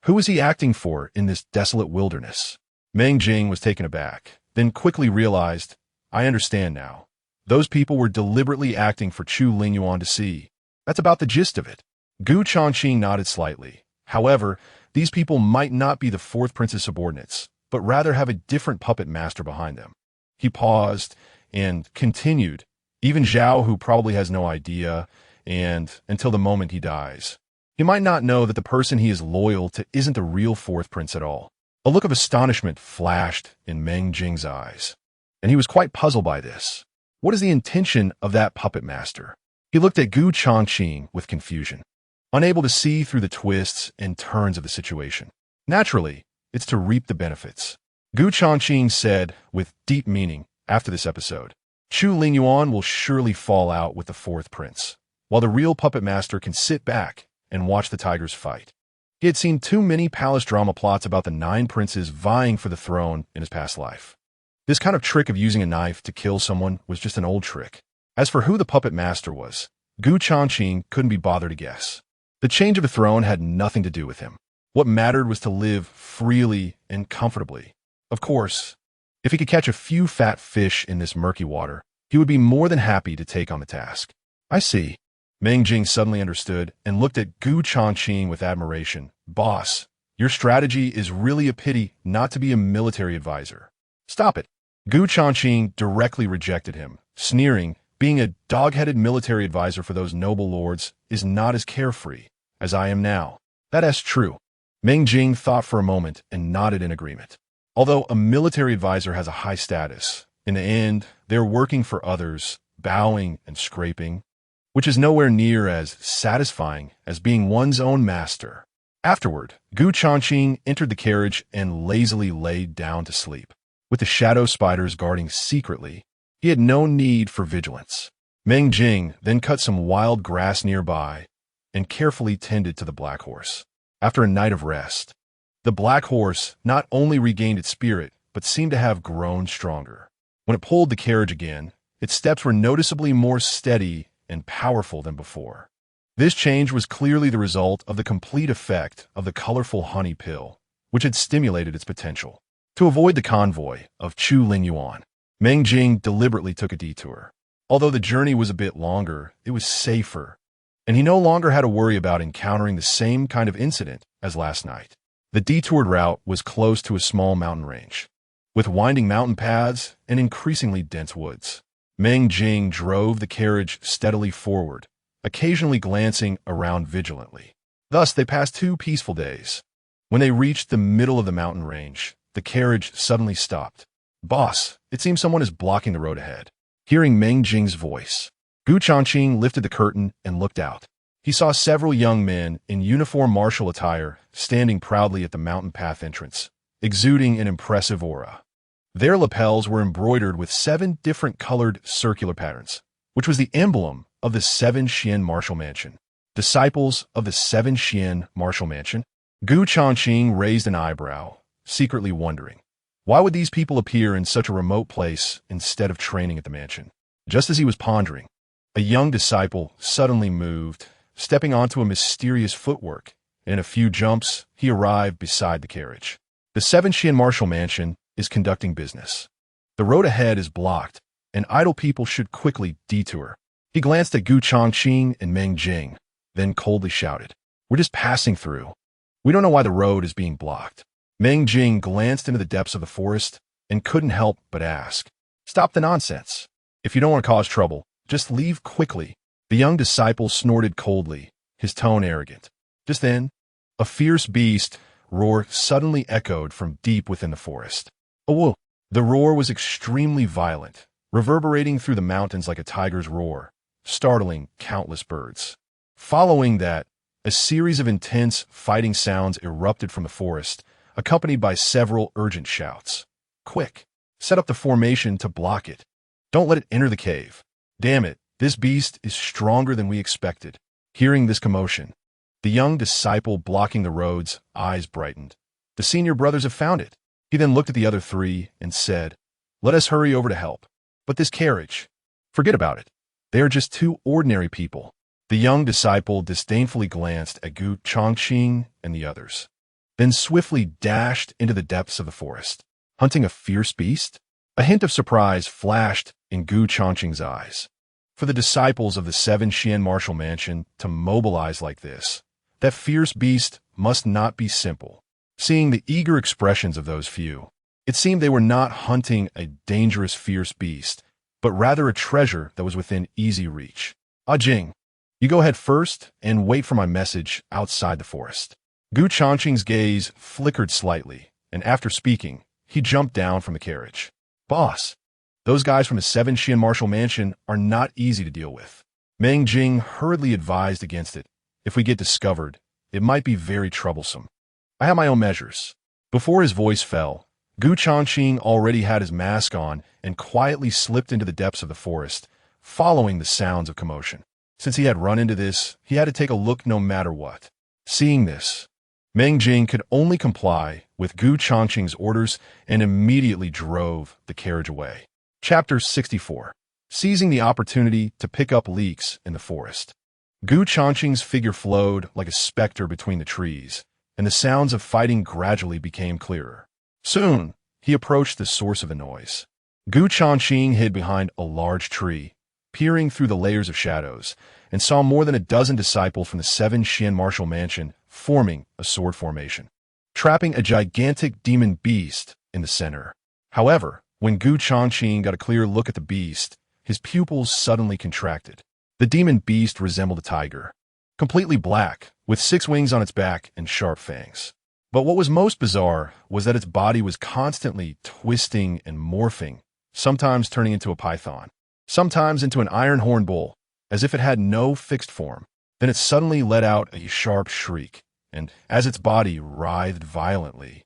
Who is he acting for in this desolate wilderness? Meng Jing was taken aback, then quickly realized, I understand now. Those people were deliberately acting for Chu Linyuan to see. That's about the gist of it. Changqing nodded slightly. However, these people might not be the fourth prince's subordinates, but rather have a different puppet master behind them. He paused and continued, Even Zhao, who probably has no idea, and until the moment he dies. He might not know that the person he is loyal to isn't the real fourth prince at all. A look of astonishment flashed in Meng Jing's eyes, and he was quite puzzled by this. What is the intention of that puppet master? He looked at Changqing with confusion, unable to see through the twists and turns of the situation. Naturally, it's to reap the benefits. Changqing said, with deep meaning, after this episode, Chu Linyuan will surely fall out with the fourth prince, while the real puppet master can sit back and watch the tigers fight. He had seen too many palace drama plots about the 9 princes vying for the throne in his past life. This kind of trick of using a knife to kill someone was just an old trick. As for who the puppet master was, Changqing couldn't be bothered to guess. The change of the throne had nothing to do with him. What mattered was to live freely and comfortably. Of course, if he could catch a few fat fish in this murky water, he would be more than happy to take on the task. I see. Meng Jing suddenly understood and looked at Gu Changqing with admiration. Boss, your strategy is really a pity not to be a military advisor. Stop it. Gu Changqing directly rejected him, sneering, being a dog-headed military advisor for those noble lords is not as carefree as I am now. That's true. Meng Jing thought for a moment and nodded in agreement. Although a military advisor has a high status, in the end, they're working for others, bowing and scraping, which is nowhere near as satisfying as being one's own master. Afterward, Gu Changqing entered the carriage and lazily laid down to sleep. With the shadow spiders guarding secretly, he had no need for vigilance. Meng Jing then cut some wild grass nearby and carefully tended to the black horse. After a night of rest, the black horse not only regained its spirit, but seemed to have grown stronger. When it pulled the carriage again, its steps were noticeably more steady and powerful than before. This change was clearly the result of the complete effect of the colorful honey pill, which had stimulated its potential. To avoid the convoy of Chu Lingyuan, Meng Jing deliberately took a detour. Although the journey was a bit longer, it was safer, and he no longer had to worry about encountering the same kind of incident as last night. The detoured route was close to a small mountain range, with winding mountain paths and increasingly dense woods. Meng Jing drove the carriage steadily forward, occasionally glancing around vigilantly. Thus, they passed 2 peaceful days. When they reached the middle of the mountain range, the carriage suddenly stopped. Boss, it seems someone is blocking the road ahead. Hearing Meng Jing's voice, Gu Changqing lifted the curtain and looked out. He saw several young men in uniform martial attire standing proudly at the mountain path entrance, exuding an impressive aura. Their lapels were embroidered with 7 different colored circular patterns, which was the emblem of the 7 Xian martial mansion. Disciples of the 7 Xian martial mansion? Gu Changqing raised an eyebrow, secretly wondering, why would these people appear in such a remote place instead of training at the mansion? Just as he was pondering, a young disciple suddenly moved, stepping onto a mysterious footwork. In a few jumps, he arrived beside the carriage. The 7 Xian martial mansion is conducting business. The road ahead is blocked, and idle people should quickly detour. He glanced at Gu Changqing and Meng Jing, then coldly shouted, "We're just passing through. We don't know why the road is being blocked." Meng Jing glanced into the depths of the forest and couldn't help but ask, "Stop the nonsense. If you don't want to cause trouble, just leave quickly." The young disciple snorted coldly, his tone arrogant. Just then, a fierce beast roar suddenly echoed from deep within the forest. A wolf. The roar was extremely violent, reverberating through the mountains like a tiger's roar, startling countless birds. Following that, a series of intense fighting sounds erupted from the forest, accompanied by several urgent shouts. "Quick! Set up the formation to block it. Don't let it enter the cave. Damn it, this beast is stronger than we expected." Hearing this commotion, the young disciple blocking the road's eyes brightened. "The senior brothers have found it." He then looked at the other 3 and said, "Let us hurry over to help. But this carriage, forget about it. They are just 2 ordinary people." The young disciple disdainfully glanced at Gu Changqing and the others, then swiftly dashed into the depths of the forest. Hunting a fierce beast? A hint of surprise flashed in Gu Changqing's eyes. For the disciples of the 7 Xian martial mansion to mobilize like this, that fierce beast must not be simple. Seeing the eager expressions of those few, it seemed they were not hunting a dangerous fierce beast, but rather a treasure that was within easy reach. "Ah Jing, you go ahead first and wait for my message outside the forest." Gu Changqing's gaze flickered slightly, and after speaking, he jumped down from the carriage. "Boss, those guys from the 7 Xian martial mansion are not easy to deal with." Meng Jing hurriedly advised against it. "If we get discovered, it might be very troublesome. I have my own measures." Before his voice fell, Gu Changqing already had his mask on and quietly slipped into the depths of the forest, following the sounds of commotion. Since he had run into this, he had to take a look no matter what. Seeing this, Meng Jing could only comply with Gu Changqing's orders and immediately drove the carriage away. Chapter 64. Seizing the opportunity to pick up leaks in the forest. Gu Changqing's figure flowed like a specter between the trees, and the sounds of fighting gradually became clearer. Soon, he approached the source of the noise. Changqing hid behind a large tree, peering through the layers of shadows, and saw more than a dozen disciples from the 7 Xian martial mansion forming a sword formation, trapping a gigantic demon beast in the center. However, when Changqing got a clear look at the beast, his pupils suddenly contracted. The demon beast resembled a tiger, completely black, with 6 wings on its back and sharp fangs. But what was most bizarre was that its body was constantly twisting and morphing, sometimes turning into a python, sometimes into an iron horn bull, as if it had no fixed form. Then it suddenly let out a sharp shriek, and as its body writhed violently,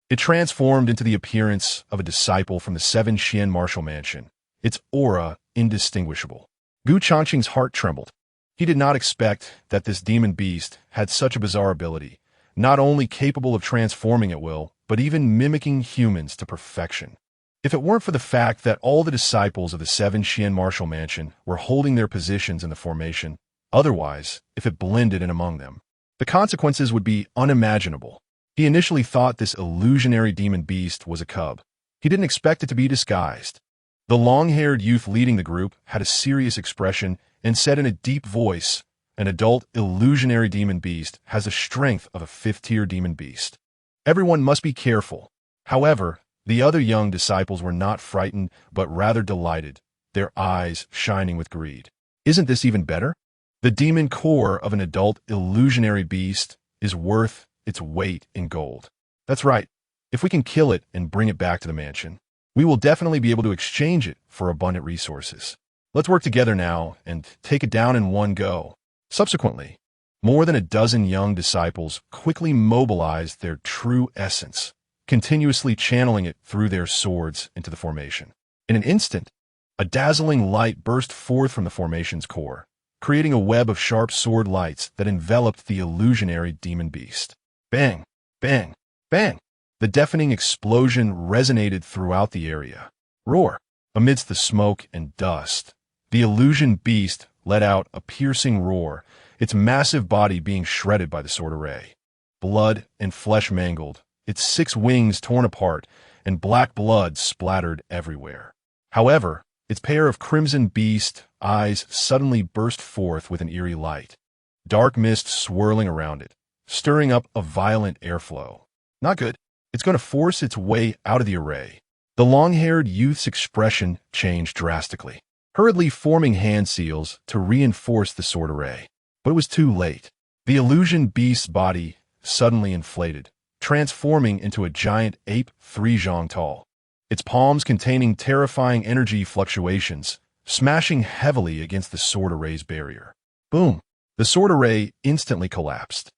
it transformed into the appearance of a disciple from the 7 Xian martial mansion, its aura indistinguishable. Changqing's heart trembled. He did not expect that this demon beast had such a bizarre ability, not only capable of transforming at will, but even mimicking humans to perfection. If it weren't for the fact that all the disciples of the 7 Xian martial mansion were holding their positions in the formation, otherwise, if it blended in among them, the consequences would be unimaginable. He initially thought this illusionary demon beast was a cub. He didn't expect it to be disguised. The long-haired youth leading the group had a serious expression and said in a deep voice, "An adult illusionary demon beast has the strength of a 5th-tier demon beast. Everyone must be careful." However, the other young disciples were not frightened, but rather delighted, their eyes shining with greed. Isn't this even better? The demon core of an adult illusionary beast is worth its weight in gold. That's right. If we can kill it and bring it back to the mansion, we will definitely be able to exchange it for abundant resources. Let's work together now and take it down in one go. Subsequently, more than a dozen young disciples quickly mobilized their true essence, continuously channeling it through their swords into the formation. In an instant, a dazzling light burst forth from the formation's core, creating a web of sharp sword lights that enveloped the illusionary demon beast. Bang! Bang! Bang! The deafening explosion resonated throughout the area. Roar! Amidst the smoke and dust, the illusion beast let out a piercing roar, its massive body being shredded by the sword array. Blood and flesh mangled, its 6 wings torn apart, and black blood splattered everywhere. However, its pair of crimson beast eyes suddenly burst forth with an eerie light, dark mist swirling around it, stirring up a violent airflow. Not good. It's going to force its way out of the array. The long-haired youth's expression changed drastically, hurriedly forming hand seals to reinforce the sword array. But it was too late. The illusion beast's body suddenly inflated, transforming into a giant ape 3 zhang tall, its palms containing terrifying energy fluctuations, smashing heavily against the sword array's barrier. Boom! The sword array instantly collapsed,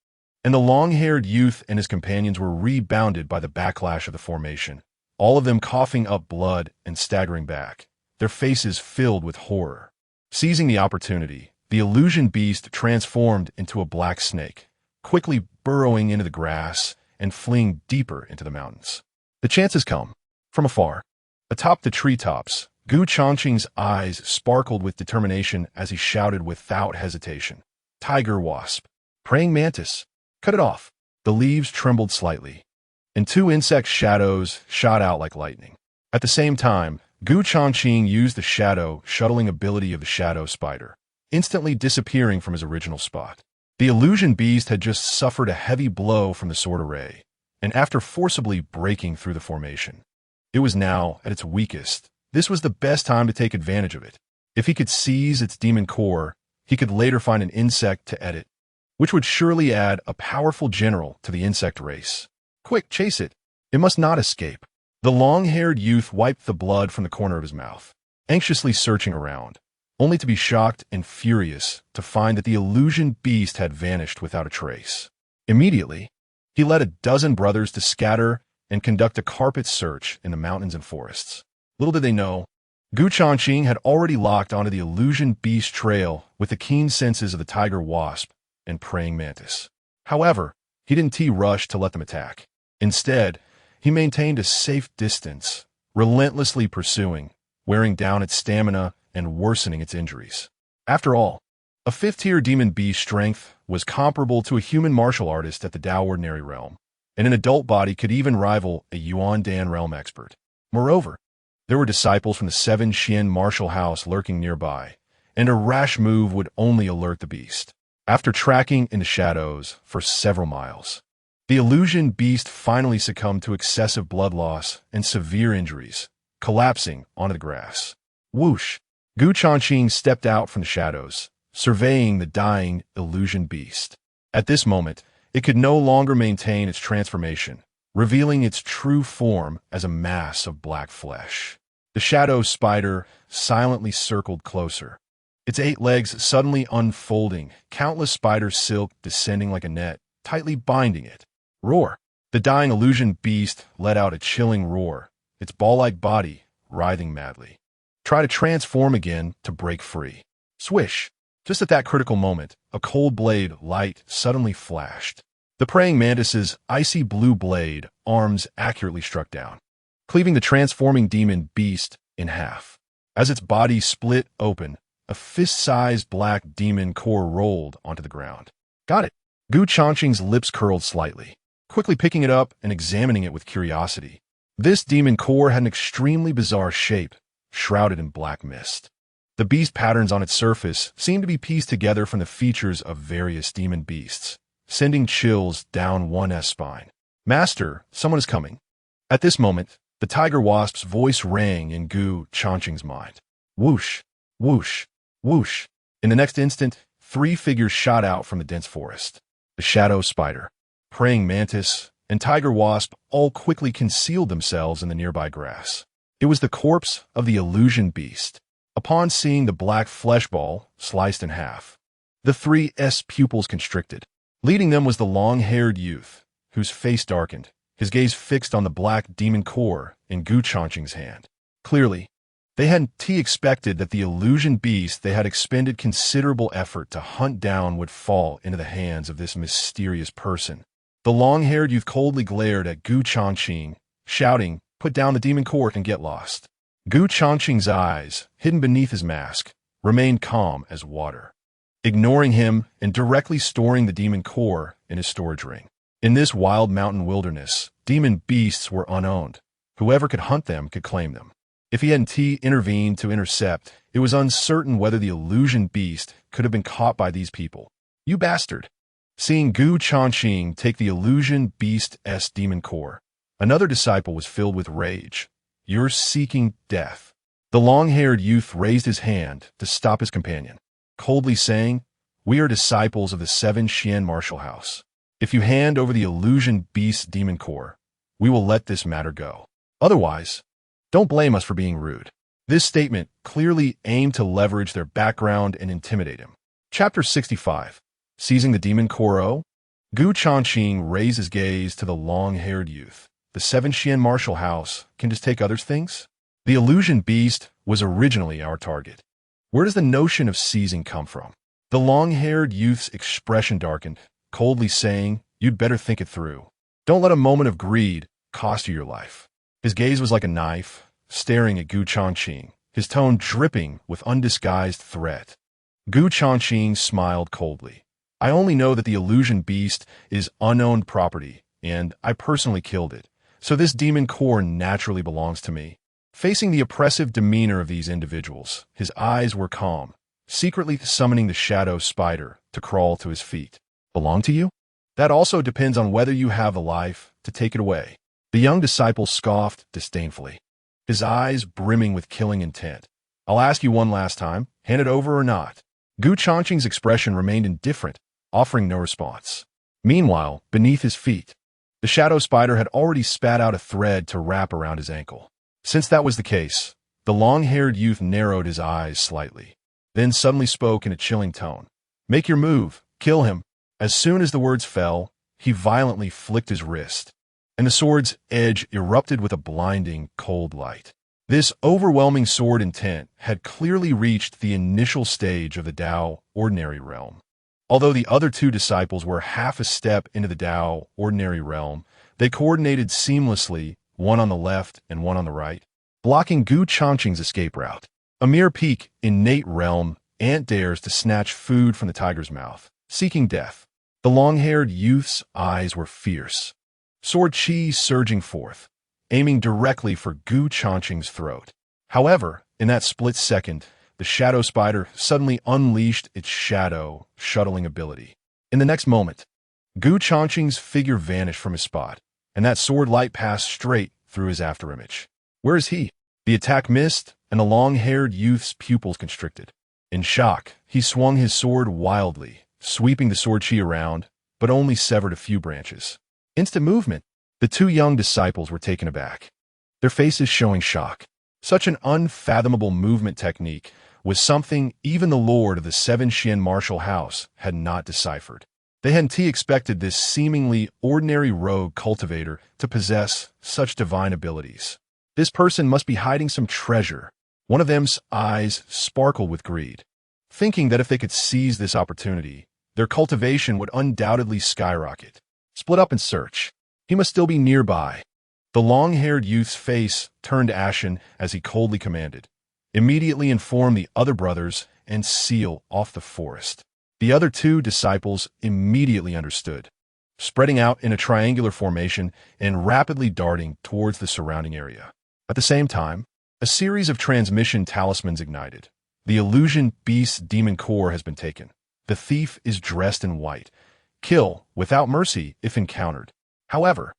and the long-haired youth and his companions were rebounded by the backlash of the formation, all of them coughing up blood and staggering back, their faces filled with horror. Seizing the opportunity, the illusion beast transformed into a black snake, quickly burrowing into the grass and fleeing deeper into the mountains. The chance has come. From afar, atop the treetops, Changqing's eyes sparkled with determination as he shouted without hesitation, "Tiger wasp! Praying mantis! Cut it off!" The leaves trembled slightly, and 2 insect shadows shot out like lightning. At the same time, Changqing used the shadow shuttling ability of the shadow spider, instantly disappearing from his original spot. The illusion beast had just suffered a heavy blow from the sword array, and after forcibly breaking through the formation, it was now at its weakest. This was the best time to take advantage of it. If he could seize its demon core, he could later find an insect to edit, which would surely add a powerful general to the insect race. Quick, chase it. It must not escape. The long-haired youth wiped the blood from the corner of his mouth, anxiously searching around, only to be shocked and furious to find that the illusion beast had vanished without a trace. Immediately, he led a dozen brothers to scatter and conduct a carpet search in the mountains and forests. Little did they know, Changqing had already locked onto the illusion beast trail with the keen senses of the tiger wasp and praying mantis. However, he didn't rush to let them attack. Instead, he maintained a safe distance, relentlessly pursuing, wearing down its stamina and worsening its injuries. After all, A fifth-tier demon beast strength was comparable to a human martial artist at the Dao Ordinary Realm, and an adult body could even rival a Yuan Dan Realm expert. Moreover, there were disciples from the Seven Xian martial house lurking nearby, and a rash move would only alert the beast. After tracking in the shadows for several miles, the illusion beast finally succumbed to excessive blood loss and severe injuries, collapsing onto the grass. Whoosh! Changqing stepped out from the shadows, surveying the dying illusion beast. At this moment, it could no longer maintain its transformation, revealing its true form as a mass of black flesh. The shadow spider silently circled closer, its 8 legs suddenly unfolding, countless spider silk descending like a net, tightly binding it. Roar! The dying illusion beast let out a chilling roar, its ball-like body writhing madly. Try to transform again to break free. Swish! Just at that critical moment, a cold blade light suddenly flashed. The praying mantis's icy blue blade arms accurately struck down, cleaving the transforming demon beast in half. As its body split open, a fist-sized black demon core rolled onto the ground. Got it. Changqing's lips curled slightly, quickly picking it up and examining it with curiosity. This demon core had an extremely bizarre shape, shrouded in black mist. The beast patterns on its surface seemed to be pieced together from the features of various demon beasts, sending chills down one's spine. Master, someone is coming. At this moment, the tiger wasp's voice rang in Changqing's mind. Whoosh, whoosh, whoosh. In the next instant, 3 figures shot out from the dense forest. The shadow spider, praying mantis, and tiger wasp all quickly concealed themselves in the nearby grass. It was the corpse of the illusion beast. Upon seeing the black flesh ball sliced in half, the 3's pupils constricted. Leading them was the long-haired youth, whose face darkened, his gaze fixed on the black demon core in Changqing's hand. Clearly, they hadn't expected that the illusion beast they had expended considerable effort to hunt down would fall into the hands of this mysterious person. The long-haired youth coldly glared at Changqing, shouting, "Put down the demon core and get lost." Changqing's eyes, hidden beneath his mask, remained calm as water, ignoring him and directly storing the demon core in his storage ring. In this wild mountain wilderness, demon beasts were unowned. Whoever could hunt them could claim them. If he hadn't intervened to intercept, it was uncertain whether the illusion beast could have been caught by these people. You bastard! Seeing Changqing take the illusion beast's demon core, another disciple was filled with rage. You're seeking death. The long-haired youth raised his hand to stop his companion, coldly saying, "We are disciples of the Seven Xian martial house. If you hand over the illusion beast's demon core, we will let this matter go. Otherwise, don't blame us for being rude." This statement clearly aimed to leverage their background and intimidate him. Chapter 65. Seizing the demon core. Changqing raised his gaze to the long-haired youth. The Seven Xian martial house can just take others' things? The illusion beast was originally our target. Where does the notion of seizing come from? The long-haired youth's expression darkened, coldly saying, "You'd better think it through. Don't let a moment of greed cost you your life." His gaze was like a knife, staring at Changqing, his tone dripping with undisguised threat. Changqing smiled coldly. "I only know that the illusion beast is unowned property, and I personally killed it. So this demon core naturally belongs to me." Facing the oppressive demeanor of these individuals, his eyes were calm, secretly summoning the shadow spider to crawl to his feet. "Belong to you? That also depends on whether you have the life to take it away." The young disciple scoffed disdainfully, his eyes brimming with killing intent. "I'll ask you one last time, hand it over or not?" Changqing's expression remained indifferent, offering no response. Meanwhile, beneath his feet, the shadow spider had already spat out a thread to wrap around his ankle. Since that was the case, the long-haired youth narrowed his eyes slightly, then suddenly spoke in a chilling tone. "Make your move. Kill him." As soon as the words fell, he violently flicked his wrist, and the sword's edge erupted with a blinding, cold light. This overwhelming sword intent had clearly reached the initial stage of the Dao Ordinary Realm. Although the other 2 disciples were half a step into the Dao Ordinary Realm, they coordinated seamlessly, one on the left and one on the right, blocking Changqing's escape route. A mere peak innate realm ant dares to snatch food from the tiger's mouth, seeking death. The long-haired youth's eyes were fierce, sword chi surging forth, aiming directly for Gu Changqing's throat. However, in that split second, the shadow spider suddenly unleashed its shadow shuttling ability. In the next moment, Gu Changqing's figure vanished from his spot, and that sword light passed straight through his afterimage. Where is he? The attack missed, and the long-haired youth's pupils constricted. In shock, he swung his sword wildly, sweeping the sword chi around, but only severed a few branches. Instant movement. The two young disciples were taken aback, their faces showing shock. Such an unfathomable movement technique was something even the lord of the Seven Xian martial house had not deciphered. They hadn't expected this seemingly ordinary rogue cultivator to possess such divine abilities. This person must be hiding some treasure. One of them's eyes sparkled with greed, thinking that if they could seize this opportunity, their cultivation would undoubtedly skyrocket. Split up and search. He must still be nearby. The long-haired youth's face turned ashen as he coldly commanded, "Immediately inform the other brothers and seal off the forest." The other two disciples immediately understood, spreading out in a triangular formation and rapidly darting towards the surrounding area. At the same time, a series of transmission talismans ignited. The illusion beast's demon core has been taken. The thief is dressed in white. Kill without mercy if encountered. However,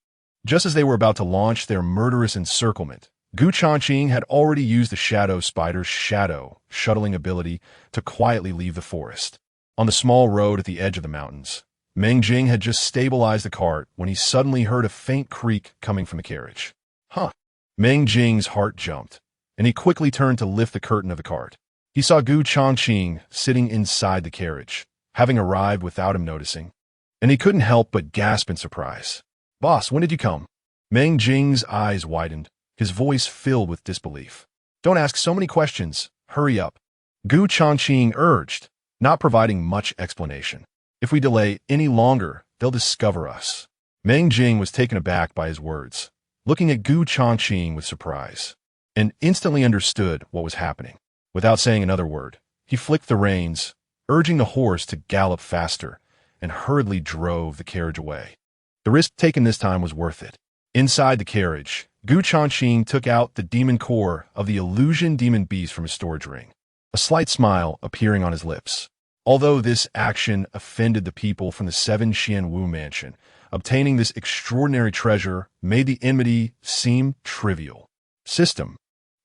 just as they were about to launch their murderous encirclement, Gu Changqing had already used the shadow spider's shadow shuttling ability to quietly leave the forest. On the small road at the edge of the mountains, Meng Jing had just stabilized the cart when he suddenly heard a faint creak coming from the carriage. Huh! Meng Jing's heart jumped, and he quickly turned to lift the curtain of the cart. He saw Gu Changqing sitting inside the carriage, having arrived without him noticing, and he couldn't help but gasp in surprise. "Boss, when did you come?" Meng Jing's eyes widened, his voice filled with disbelief. "Don't ask so many questions. Hurry up," Gu Changqing urged, not providing much explanation. "If we delay any longer, they'll discover us." Meng Jing was taken aback by his words, looking at Gu Changqing with surprise, and instantly understood what was happening. Without saying another word, he flicked the reins, urging the horse to gallop faster, and hurriedly drove the carriage away. The risk taken this time was worth it. Inside the carriage, Gu Changqing took out the demon core of the illusion demon beast from his storage ring, a slight smile appearing on his lips. Although this action offended the people from the Seven Xian Wu mansion, obtaining this extraordinary treasure made the enmity seem trivial. System.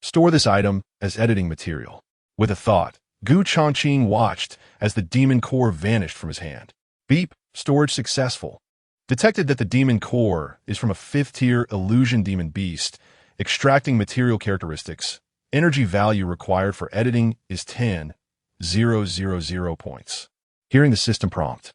Store this item as editing material. With a thought, Gu Changqing watched as the demon core vanished from his hand. Beep. Storage successful. Detected that the demon core is from a 5th-tier illusion demon beast. Extracting material characteristics. Energy value required for editing is 10,000 points. Hearing the system prompt,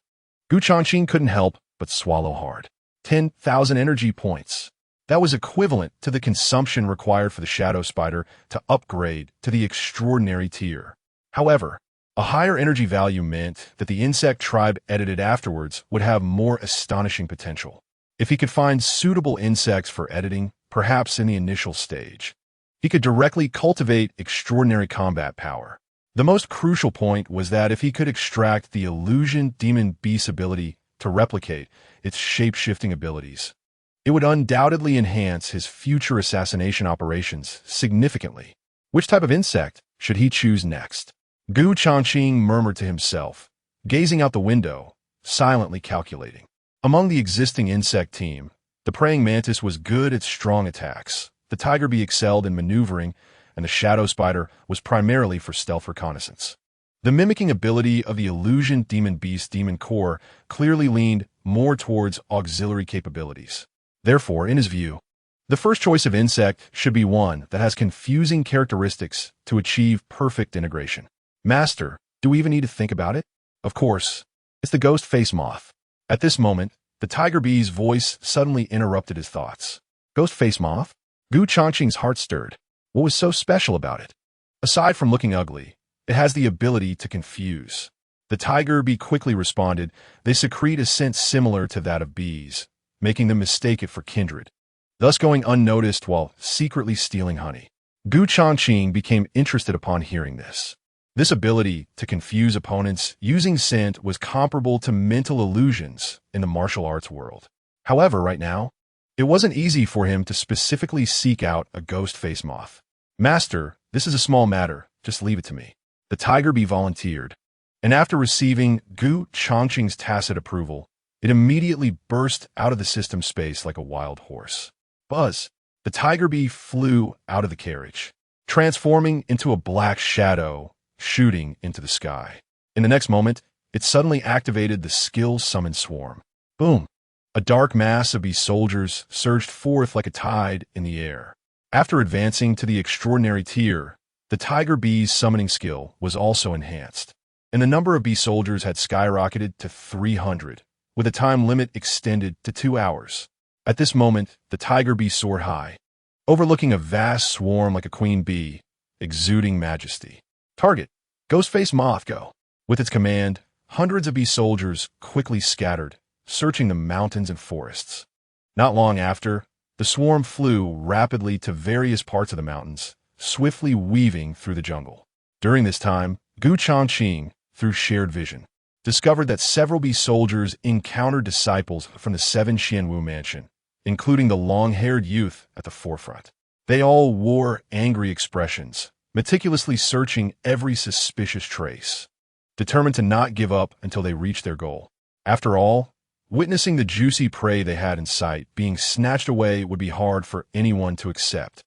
Gu Changqing couldn't help but swallow hard. 10,000 energy points. That was equivalent to the consumption required for the shadow spider to upgrade to the extraordinary tier. However, a higher energy value meant that the insect tribe edited afterwards would have more astonishing potential. If he could find suitable insects for editing, perhaps in the initial stage, he could directly cultivate extraordinary combat power. The most crucial point was that if he could extract the illusion demon beast's ability to replicate its shape-shifting abilities, it would undoubtedly enhance his future assassination operations significantly. Which type of insect should he choose next? Gu Changqing murmured to himself, gazing out the window, silently calculating. Among the existing insect team, the praying mantis was good at strong attacks, the tiger bee excelled in maneuvering, and the shadow spider was primarily for stealth reconnaissance. The mimicking ability of the illusion demon beast demon core clearly leaned more towards auxiliary capabilities. Therefore, in his view, the first choice of insect should be one that has confusing characteristics to achieve perfect integration. Master, do we even need to think about it? Of course, it's the ghost face moth. At this moment, the tiger bee's voice suddenly interrupted his thoughts. Ghost face moth? Gu Changqing's heart stirred. What was so special about it? Aside from looking ugly, it has the ability to confuse. The tiger bee quickly responded, they secrete a scent similar to that of bees, making them mistake it for kindred, thus going unnoticed while secretly stealing honey. Gu Changqing became interested upon hearing this. This ability to confuse opponents using scent was comparable to mental illusions in the martial arts world. However, right now, it wasn't easy for him to specifically seek out a ghost face moth. "Master, this is a small matter. Just leave it to me." The tiger bee volunteered, and after receiving Gu Changqing's tacit approval, it immediately burst out of the system space like a wild horse. Buzz! The tiger bee flew out of the carriage, transforming into a black shadow, shooting into the sky. In the next moment, it suddenly activated the skill summon swarm. Boom! A dark mass of bee soldiers surged forth like a tide in the air. After advancing to the extraordinary tier, the tiger bee's summoning skill was also enhanced, and the number of bee soldiers had skyrocketed to 300, with a time limit extended to 2 hours. At this moment, the tiger bee soared high, overlooking a vast swarm like a queen bee, exuding majesty. Target: Ghostface Moth, go! With its command, hundreds of bee soldiers quickly scattered, searching the mountains and forests. Not long after, the swarm flew rapidly to various parts of the mountains, swiftly weaving through the jungle. During this time, Gu Changqing, through shared vision, discovered that several bee soldiers encountered disciples from the 7 Xianwu mansion, including the long-haired youth at the forefront. They all wore angry expressions, meticulously searching every suspicious trace, determined to not give up until they reached their goal. After all, witnessing the juicy prey they had in sight being snatched away would be hard for anyone to accept,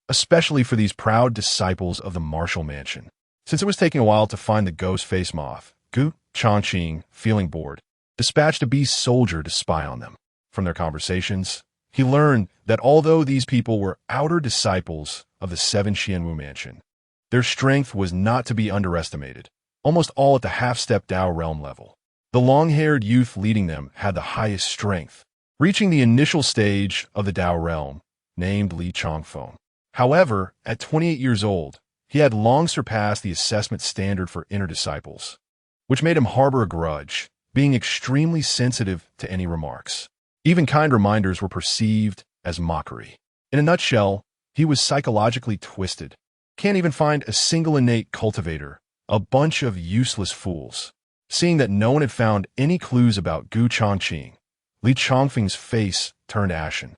especially for these proud disciples of the martial mansion. Since it was taking a while to find the ghost face moth, Gu Changqing, feeling bored, dispatched a bee soldier to spy on them. From their conversations, he learned that although these people were outer disciples of the 7 Xianwu mansion, their strength was not to be underestimated, almost all at the half-step Dao realm level. The long-haired youth leading them had the highest strength, reaching the initial stage of the Dao realm, named Li Changfeng. However, at 28 years old, he had long surpassed the assessment standard for inner disciples, which made him harbor a grudge, being extremely sensitive to any remarks. Even kind reminders were perceived as mockery. In a nutshell, he was psychologically twisted. Can't even find a single innate cultivator, a bunch of useless fools. Seeing that no one had found any clues about Gu Changqing, Li Changfeng's face turned ashen,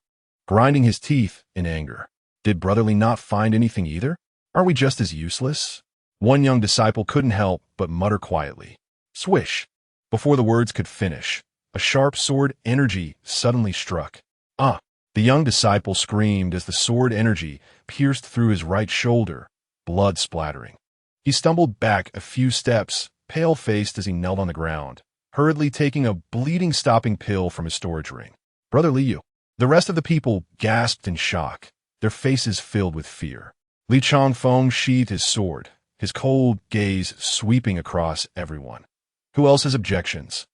grinding his teeth in anger. Did Brotherly not find anything either? Are we just as useless? One young disciple couldn't help but mutter quietly. Swish! Before the words could finish, a sharp sword energy suddenly struck. Ah! The young disciple screamed as the sword energy pierced through his right shoulder, blood splattering. He stumbled back a few steps, pale-faced as he knelt on the ground, hurriedly taking a bleeding-stopping pill from his storage ring. Brother Liu. The rest of the people gasped in shock, their faces filled with fear. Li Changfeng sheathed his sword, his cold gaze sweeping across everyone. Who else has objections?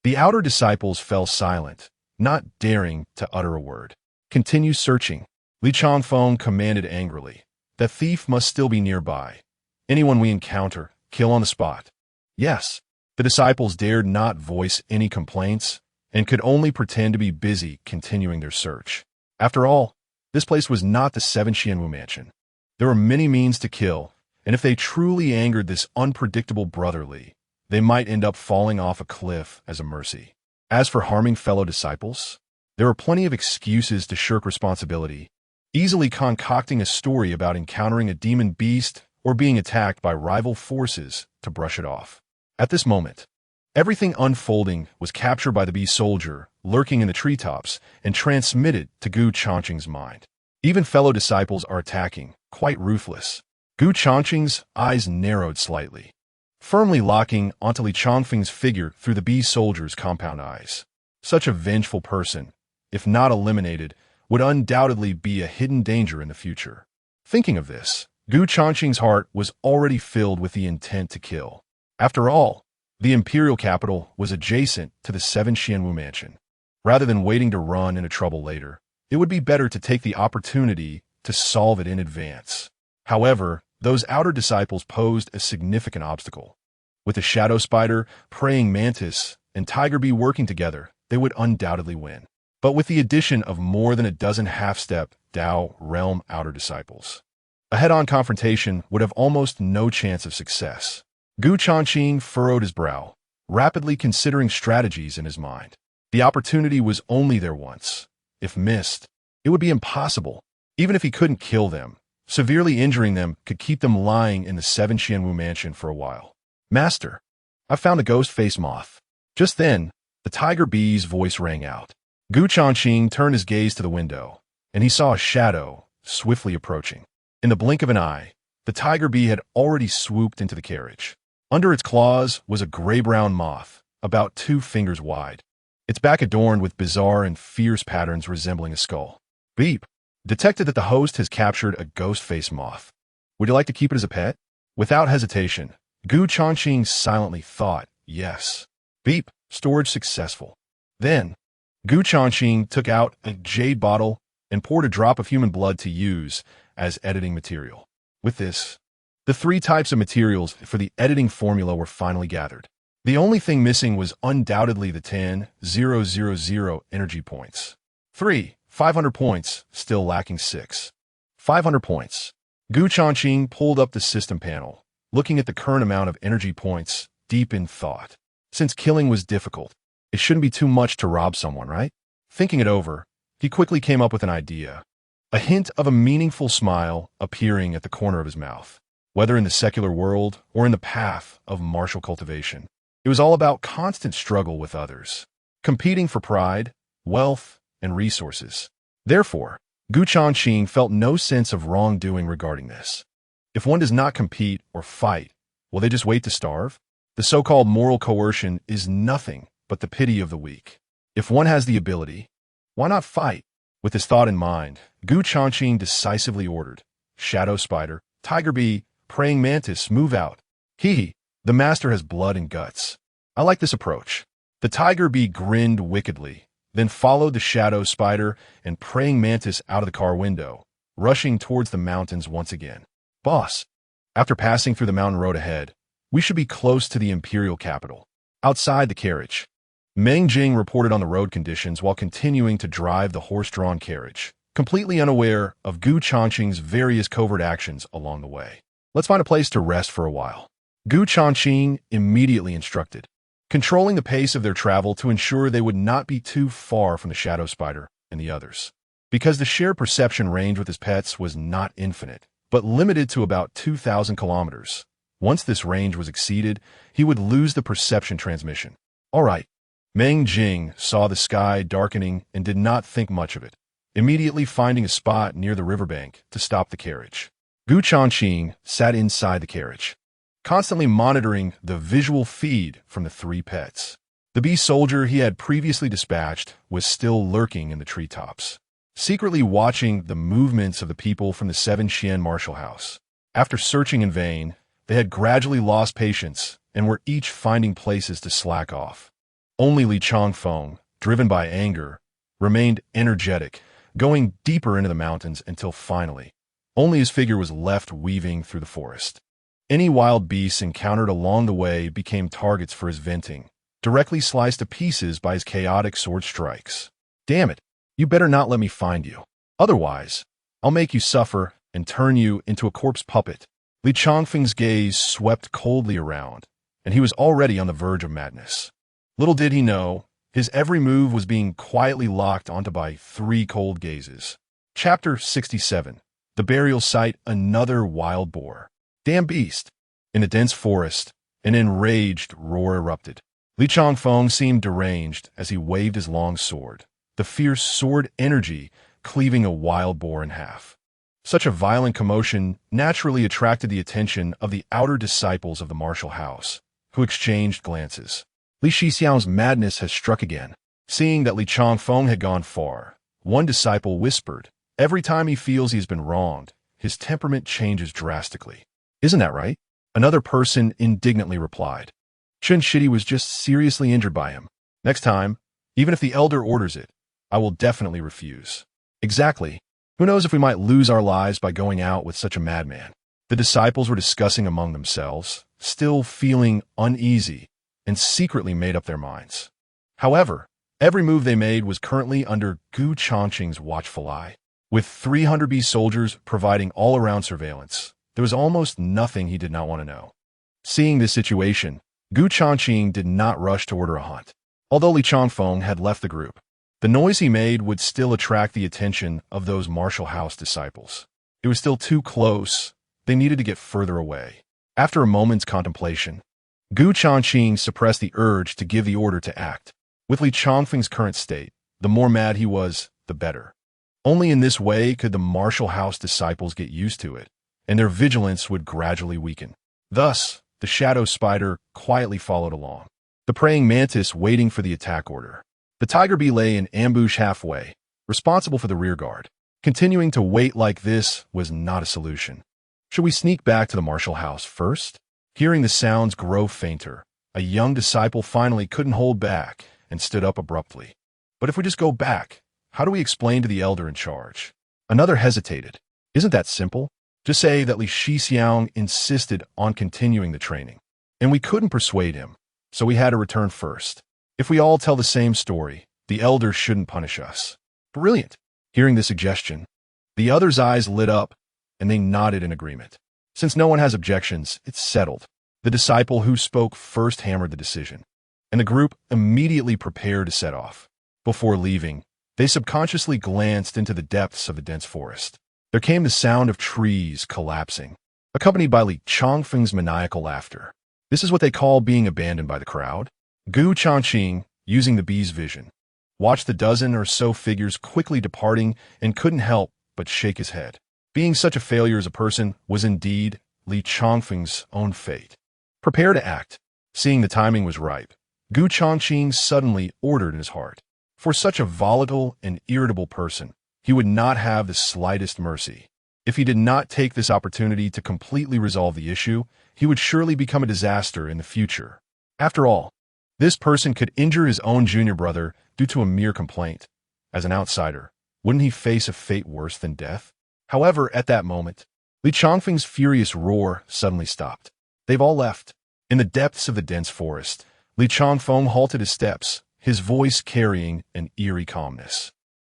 The outer disciples fell silent, not daring to utter a word. Continue searching, Li Changfeng commanded angrily. The thief must still be nearby. Anyone we encounter, kill on the spot. Yes, the disciples dared not voice any complaints and could only pretend to be busy continuing their search. After all, this place was not the 7 Xianwu mansion. There were many means to kill, and if they truly angered this unpredictable Brotherly, they might end up falling off a cliff as a mercy. As for harming fellow disciples, there were plenty of excuses to shirk responsibility, easily concocting a story about encountering a demon beast or being attacked by rival forces to brush it off. At this moment, everything unfolding was captured by the bee soldier lurking in the treetops and transmitted to Gu Changqing's mind. Even fellow disciples are attacking, quite ruthless. Gu Changqing's eyes narrowed slightly, firmly locking onto Li Changfeng's figure through the bee soldier's compound eyes. Such a vengeful person, if not eliminated, would undoubtedly be a hidden danger in the future. Thinking of this, Gu Changqing's heart was already filled with the intent to kill. After all, the imperial capital was adjacent to the 7 Xianwu mansion. Rather than waiting to run into trouble later, it would be better to take the opportunity to solve it in advance. However, those outer disciples posed a significant obstacle. With the shadow spider, praying mantis, and tiger bee working together, they would undoubtedly win. But with the addition of more than a dozen half-step Dao realm outer disciples, a head-on confrontation would have almost no chance of success. Gu Changqing furrowed his brow, rapidly considering strategies in his mind. The opportunity was only there once. If missed, it would be impossible. Even if he couldn't kill them, severely injuring them could keep them lying in the 7 Xianwu mansion for a while. Master, I found a ghost face moth. Just then, the tiger bee's voice rang out. Gu Changqing turned his gaze to the window, and he saw a shadow swiftly approaching. In the blink of an eye, the tiger bee had already swooped into the carriage. Under its claws was a gray-brown moth, about 2 fingers wide, its back adorned with bizarre and fierce patterns resembling a skull. Beep! Detected that the host has captured a ghost-face moth. Would you like to keep it as a pet? Without hesitation, Gu Changqing silently thought, yes. Beep! Storage successful. Then, Gu Changqing took out a jade bottle and poured a drop of human blood to use as editing material. With this, the 3 types of materials for the editing formula were finally gathered. The only thing missing was undoubtedly the 10,000 energy points. 500 points, still lacking 6. 500 points. Gu Changqing pulled up the system panel, looking at the current amount of energy points, deep in thought. Since killing was difficult, it shouldn't be too much to rob someone, right? Thinking it over, he quickly came up with an idea. A hint of a meaningful smile appearing at the corner of his mouth. Whether in the secular world or in the path of martial cultivation, it was all about constant struggle with others, competing for pride, wealth, and resources. Therefore, Gu Changqing felt no sense of wrongdoing regarding this. If one does not compete or fight, will they just wait to starve? The so-called moral coercion is nothing but the pity of the weak. If one has the ability, why not fight? With this thought in mind, Gu Changqing decisively ordered, Shadow Spider, Tiger Bee, Praying Mantis, move out. Hee, the master has blood and guts. I like this approach. The Tiger Bee grinned wickedly, then followed the Shadow Spider and Praying Mantis out of the car window, rushing towards the mountains once again. Boss, after passing through the mountain road ahead, we should be close to the imperial capital. Outside the carriage, Meng Jing reported on the road conditions while continuing to drive the horse-drawn carriage, completely unaware of Gu Changqing's various covert actions along the way. Let's find a place to rest for a while. Gu Changqing immediately instructed, controlling the pace of their travel to ensure they would not be too far from the Shadow Spider and the others. Because the shared perception range with his pets was not infinite, but limited to about 2,000 kilometers. Once this range was exceeded, he would lose the perception transmission. All right. Meng Jing saw the sky darkening and did not think much of it, immediately finding a spot near the riverbank to stop the carriage. Gu Changqing sat inside the carriage, constantly monitoring the visual feed from the 3 pets. The bee soldier he had previously dispatched was still lurking in the treetops, secretly watching the movements of the people from the 7 Xian martial house. After searching in vain, they had gradually lost patience and were each finding places to slack off. Only Li Changfeng, driven by anger, remained energetic, going deeper into the mountains until finally, only his figure was left weaving through the forest. Any wild beasts encountered along the way became targets for his venting, directly sliced to pieces by his chaotic sword strikes. Damn it, you better not let me find you. Otherwise, I'll make you suffer and turn you into a corpse puppet. Li Changfeng's gaze swept coldly around, and he was already on the verge of madness. Little did he know, his every move was being quietly locked onto by 3 cold gazes. Chapter 67. The Burial Site, Another Wild Boar. Damn beast! In the dense forest, an enraged roar erupted. Li Changfeng seemed deranged as he waved his long sword, the fierce sword energy cleaving a wild boar in half. Such a violent commotion naturally attracted the attention of the outer disciples of the martial house, who exchanged glances. Li Shixiao's madness has struck again. Seeing that Li Changfeng had gone far, one disciple whispered, every time he feels he's been wronged, his temperament changes drastically. Isn't that right? Another person indignantly replied. Chen Shidi was just seriously injured by him. Next time, even if the elder orders it, I will definitely refuse. Exactly. Who knows if we might lose our lives by going out with such a madman? The disciples were discussing among themselves, still feeling uneasy, and secretly made up their minds. However, every move they made was currently under Gu Changqing's watchful eye. With 300 bee soldiers providing all-around surveillance, there was almost nothing he did not want to know. Seeing this situation, Gu Changqing did not rush to order a hunt. Although Li Changfeng had left the group, the noise he made would still attract the attention of those martial house disciples. It was still too close. They needed to get further away. After a moment's contemplation, Gu Changqing suppressed the urge to give the order to act. With Li Changfeng's current state, the more mad he was, the better. Only in this way could the martial house disciples get used to it, and their vigilance would gradually weaken. Thus, the shadow spider quietly followed along, the praying mantis waiting for the attack order. The tiger bee lay in ambush halfway, responsible for the rear guard. Continuing to wait like this was not a solution. Should we sneak back to the martial house first? Hearing the sounds grow fainter, a young disciple finally couldn't hold back and stood up abruptly. But if we just go back, how do we explain to the elder in charge? Another hesitated. Isn't that simple? Just say that Li Shixiang insisted on continuing the training, and we couldn't persuade him, so we had to return first. If we all tell the same story, the elder shouldn't punish us. Brilliant. Hearing the suggestion, the other's eyes lit up, and they nodded in agreement. Since no one has objections, it's settled. The disciple who spoke first hammered the decision, and the group immediately prepared to set off. Before leaving, they subconsciously glanced into the depths of the dense forest. There came the sound of trees collapsing, accompanied by Li Changfeng's maniacal laughter. This is what they call being abandoned by the crowd. Gu Changqing, using the bee's vision, watched the dozen or so figures quickly departing and couldn't help but shake his head. Being such a failure as a person was indeed Li Changfeng's own fate. Prepare to act. Seeing the timing was ripe, Gu Changqing suddenly ordered in his heart. For such a volatile and irritable person, he would not have the slightest mercy. If he did not take this opportunity to completely resolve the issue, he would surely become a disaster in the future. After all, this person could injure his own junior brother due to a mere complaint. As an outsider, wouldn't he face a fate worse than death? However, at that moment, Li Changfeng's furious roar suddenly stopped. They've all left. In the depths of the dense forest, Li Changfeng halted his steps, his voice carrying an eerie calmness.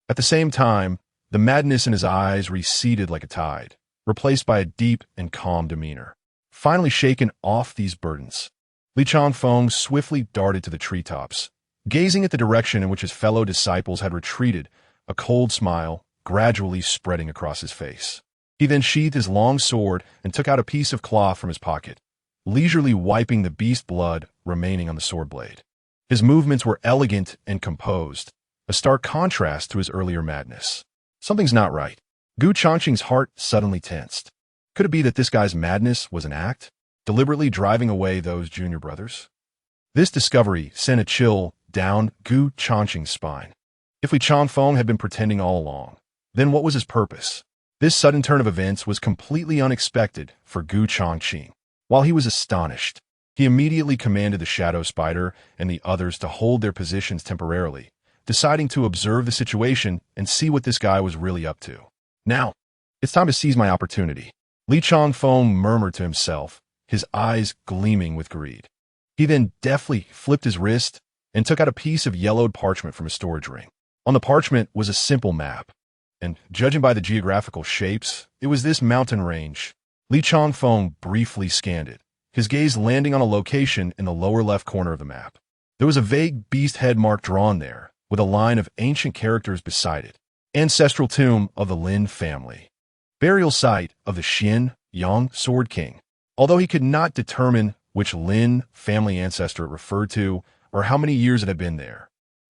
At the same time, the madness in his eyes receded like a tide, replaced by a deep and calm demeanor. Finally shaken off these burdens, Li Changfeng swiftly darted to the treetops. Gazing at the direction in which his fellow disciples had retreated, a cold smile gradually spreading across his face. He then sheathed his long sword and took out a piece of cloth from his pocket, leisurely wiping the beast blood remaining on the sword blade. His movements were elegant and composed, a stark contrast to his earlier madness. Something's not right. Gu Changqing's heart suddenly tensed. Could it be that this guy's madness was an act, deliberately driving away those junior brothers? This discovery sent a chill down Gu Changqing's spine. If Li Changfeng had been pretending all along, then what was his purpose? This sudden turn of events was completely unexpected for Gu Changqing. While he was astonished, he immediately commanded the shadow spider and the others to hold their positions temporarily, deciding to observe the situation and see what this guy was really up to. Now, it's time to seize my opportunity, Li Changfeng murmured to himself, his eyes gleaming with greed. He then deftly flipped his wrist and took out a piece of yellowed parchment from his storage ring. On the parchment was a simple map, and judging by the geographical shapes, it was this mountain range. Li Changfeng briefly scanned it, his gaze landing on a location in the lower left corner of the map. There was a vague beast head mark drawn there, with a line of ancient characters beside it. Ancestral tomb of the Lin family. Burial site of the Xian Yang Sword King. Although he could not determine which Lin family ancestor it referred to or how many years it had been there,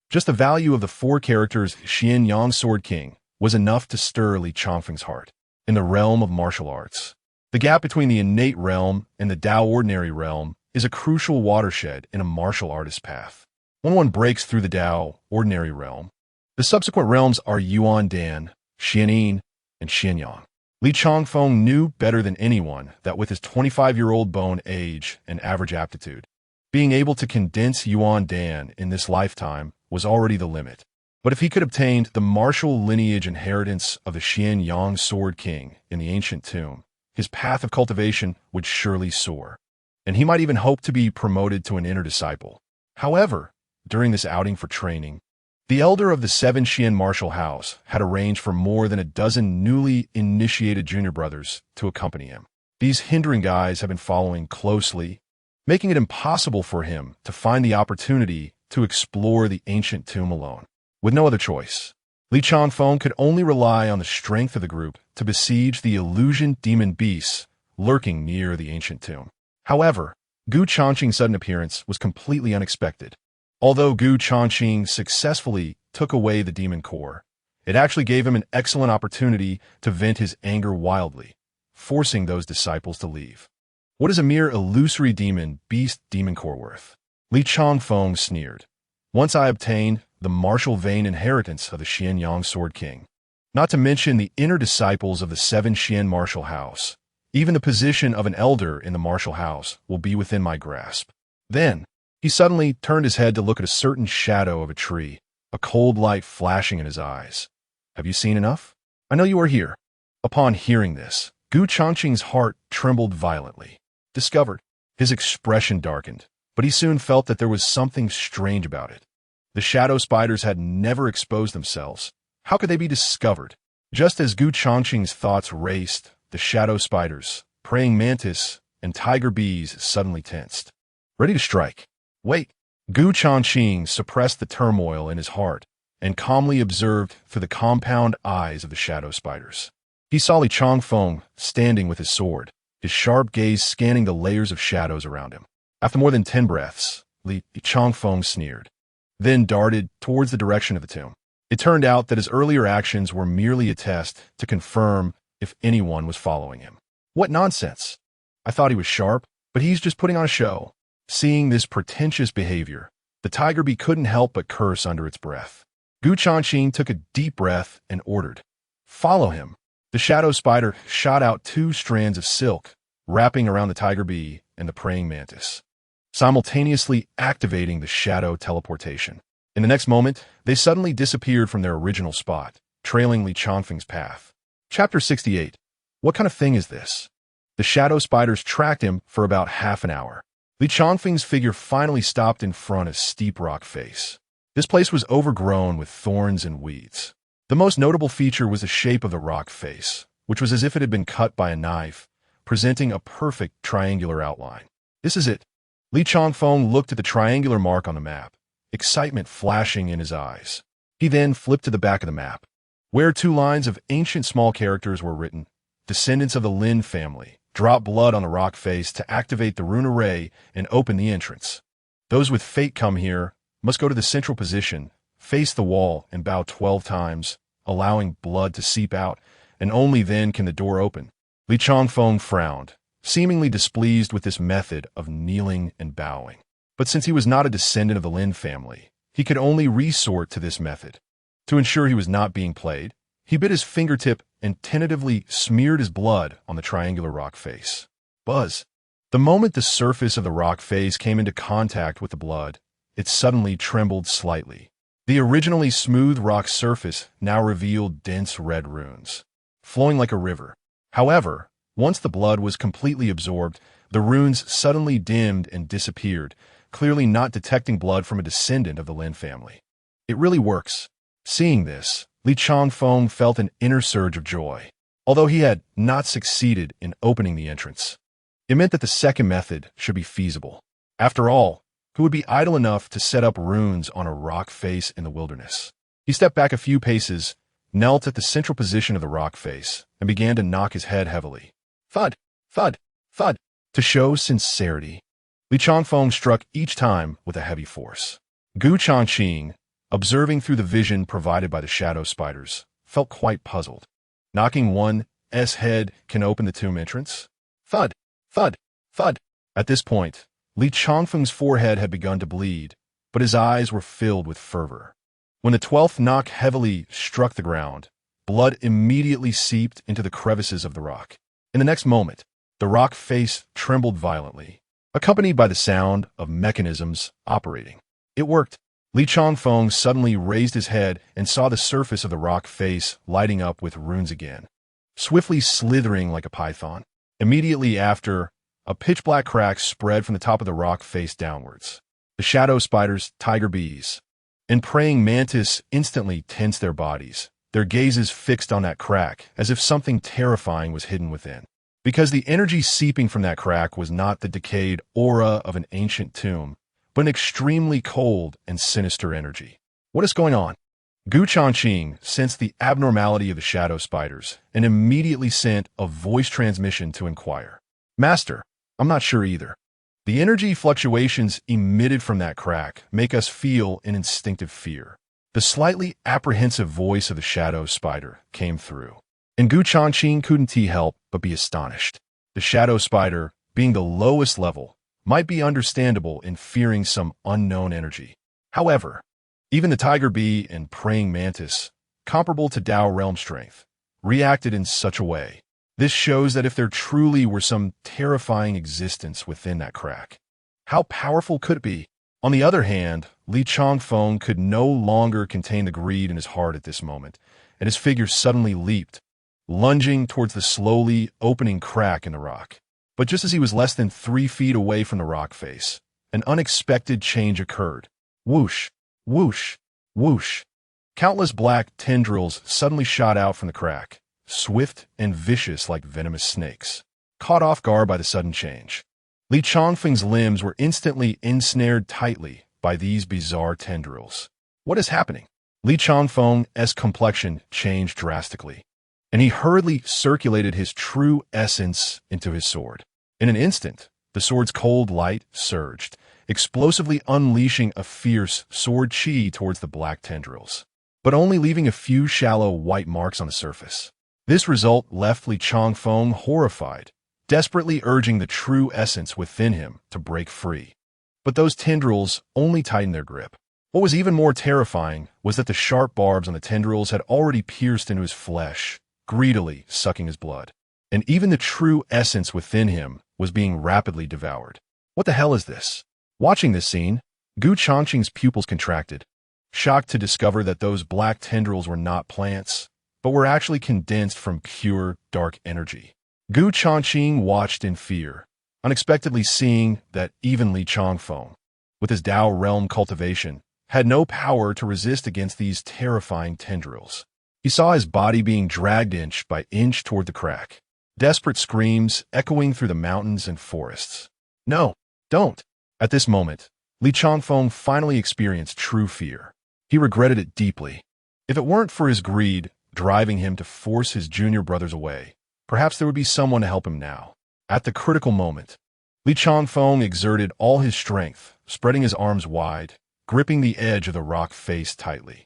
just the value of the 4 characters Xian Yang Sword King was enough to stir Li Changfeng's heart. In the realm of martial arts, the gap between the innate realm and the Tao ordinary realm is a crucial watershed in a martial artist's path. When one breaks through the Tao ordinary realm, the subsequent realms are Yuan Dan, Xianin, and Xianyang. Li Changfeng knew better than anyone that with his 25-year-old bone age and average aptitude, being able to condense Yuan Dan in this lifetime was already the limit. But if he could obtain the martial lineage inheritance of the Xian Yang Sword King in the ancient tomb, his path of cultivation would surely soar, and he might even hope to be promoted to an inner disciple. However, during this outing for training, the elder of the 7 Xian martial house had arranged for more than a dozen newly initiated junior brothers to accompany him. These hindering guys have been following closely making it impossible for him to find the opportunity to explore the ancient tomb alone. With no other choice, Li Changfeng could only rely on the strength of the group to besiege the illusion demon beasts lurking near the ancient tomb. However, Gu Changqing's sudden appearance was completely unexpected. Although Gu Changqing successfully took away the demon core, it actually gave him an excellent opportunity to vent his anger wildly, forcing those disciples to leave. What is a mere illusory demon beast demon core worth? Li Changfeng sneered. Once I obtain the martial vein inheritance of the Xianyang Sword King, not to mention the inner disciples of the 7 Xian martial house, even the position of an elder in the martial house will be within my grasp. Then, he suddenly turned his head to look at a certain shadow of a tree, a cold light flashing in his eyes. Have you seen enough? I know you are here. Upon hearing this, Gu Changqing's heart trembled violently. Discovered. His expression darkened, but he soon felt that there was something strange about it. The shadow spiders had never exposed themselves. How could they be discovered? Just as Gu Changqing's thoughts raced, the shadow spiders, praying mantis, and tiger bees suddenly tensed. Ready to strike. Wait. Gu Changqing suppressed the turmoil in his heart and calmly observed through the compound eyes of the shadow spiders. He saw Li Changfeng standing with his sword, his sharp gaze scanning the layers of shadows around him. After more than 10 breaths, Li Changfeng sneered, then darted towards the direction of the tomb. It turned out that his earlier actions were merely a test to confirm if anyone was following him. What nonsense! I thought he was sharp, but he's just putting on a show. Seeing this pretentious behavior, the tiger bee couldn't help but curse under its breath. Gu Changqing took a deep breath and ordered, "Follow him." The shadow spider shot out 2 strands of silk, wrapping around the tiger bee and the praying mantis, simultaneously activating the shadow teleportation. In the next moment, they suddenly disappeared from their original spot, trailing Li Changfeng's path. Chapter 68. What kind of thing is this? The shadow spiders tracked him for about half an hour. Li Changfeng's figure finally stopped in front of a steep rock face. This place was overgrown with thorns and weeds. The most notable feature was the shape of the rock face, which was as if it had been cut by a knife, presenting a perfect triangular outline. This is it. Li Changfeng looked at the triangular mark on the map, excitement flashing in his eyes. He then flipped to the back of the map, where 2 lines of ancient small characters were written. Descendants of the Lin family, drop blood on the rock face to activate the rune array and open the entrance. Those with fate come here must go to the central position, face the wall, and bow 12 times, allowing blood to seep out, and only then can the door open. Li Changfeng frowned, seemingly displeased with this method of kneeling and bowing. But since he was not a descendant of the Lin family, he could only resort to this method. To ensure he was not being played, he bit his fingertip and tentatively smeared his blood on the triangular rock face. Buzz. The moment the surface of the rock face came into contact with the blood, it suddenly trembled slightly. The originally smooth rock surface now revealed dense red runes, flowing like a river. However, once the blood was completely absorbed, the runes suddenly dimmed and disappeared, clearly not detecting blood from a descendant of the Lin family. It really works. Seeing this, Li Changfeng felt an inner surge of joy. Although he had not succeeded in opening the entrance, it meant that the second method should be feasible. After all, who would be idle enough to set up runes on a rock face in the wilderness? He stepped back a few paces, knelt at the central position of the rock face, and began to knock his head heavily. Thud, thud, thud. To show sincerity, Li Changfeng struck each time with a heavy force. Gu Changqing, observing through the vision provided by the shadow spiders, felt quite puzzled. Knocking one's head can open the tomb entrance? Thud, thud, thud. At this point, Li Changfeng's forehead had begun to bleed, but his eyes were filled with fervor. When the 12th knock heavily struck the ground, blood immediately seeped into the crevices of the rock. In the next moment, the rock face trembled violently, accompanied by the sound of mechanisms operating. It worked. Li Changfeng suddenly raised his head and saw the surface of the rock face lighting up with runes again, swiftly slithering like a python. Immediately after, a pitch-black crack spread from the top of the rock face downwards. The shadow spiders, tiger bees, and praying mantis instantly tensed their bodies, their gazes fixed on that crack as if something terrifying was hidden within. because the energy seeping from that crack was not the decayed aura of an ancient tomb, but an extremely cold and sinister energy. What is going on? Changqing sensed the abnormality of the shadow spiders and immediately sent a voice transmission to inquire. Master, I'm not sure either. The energy fluctuations emitted from that crack make us feel an instinctive fear. The slightly apprehensive voice of the shadow spider came through, and Changqing couldn't help but be astonished. The shadow spider, being the lowest level, might be understandable in fearing some unknown energy. However, even the tiger bee and praying mantis, comparable to Tao realm strength, reacted in such a way. This shows that if there truly were some terrifying existence within that crack, how powerful could it be? On the other hand, Li Changfeng could no longer contain the greed in his heart at this moment, and his figure suddenly leaped, lunging towards the slowly opening crack in the rock. But just as he was less than 3 feet away from the rock face, an unexpected change occurred. Whoosh! Whoosh! Whoosh! Countless black tendrils suddenly shot out from the crack, swift and vicious like venomous snakes. Caught off guard by the sudden change, Li Changfeng's limbs were instantly ensnared tightly by these bizarre tendrils. What is happening? Li Changfeng's complexion changed drastically, and he hurriedly circulated his true essence into his sword. In an instant, the sword's cold light surged, explosively unleashing a fierce sword chi towards the black tendrils, but only leaving a few shallow white marks on the surface. This result left Li Changfeng horrified, desperately urging the true essence within him to break free. But those tendrils only tightened their grip. What was even more terrifying was that the sharp barbs on the tendrils had already pierced into his flesh, greedily sucking his blood. And even the true essence within him was being rapidly devoured. What the hell is this? Watching this scene, Changqing's pupils contracted, shocked to discover that those black tendrils were not plants, but were actually condensed from pure, dark energy. Changqing watched in fear, unexpectedly seeing that even Li Changfeng, with his Tao realm cultivation, had no power to resist against these terrifying tendrils. He saw his body being dragged inch by inch toward the crack, desperate screams echoing through the mountains and forests. No, don't! At this moment, Li Changfeng finally experienced true fear. He regretted it deeply. If it weren't for his greed driving him to force his junior brothers away, perhaps there would be someone to help him now. At the critical moment, Li Changfeng exerted all his strength, spreading his arms wide, gripping the edge of the rock face tightly.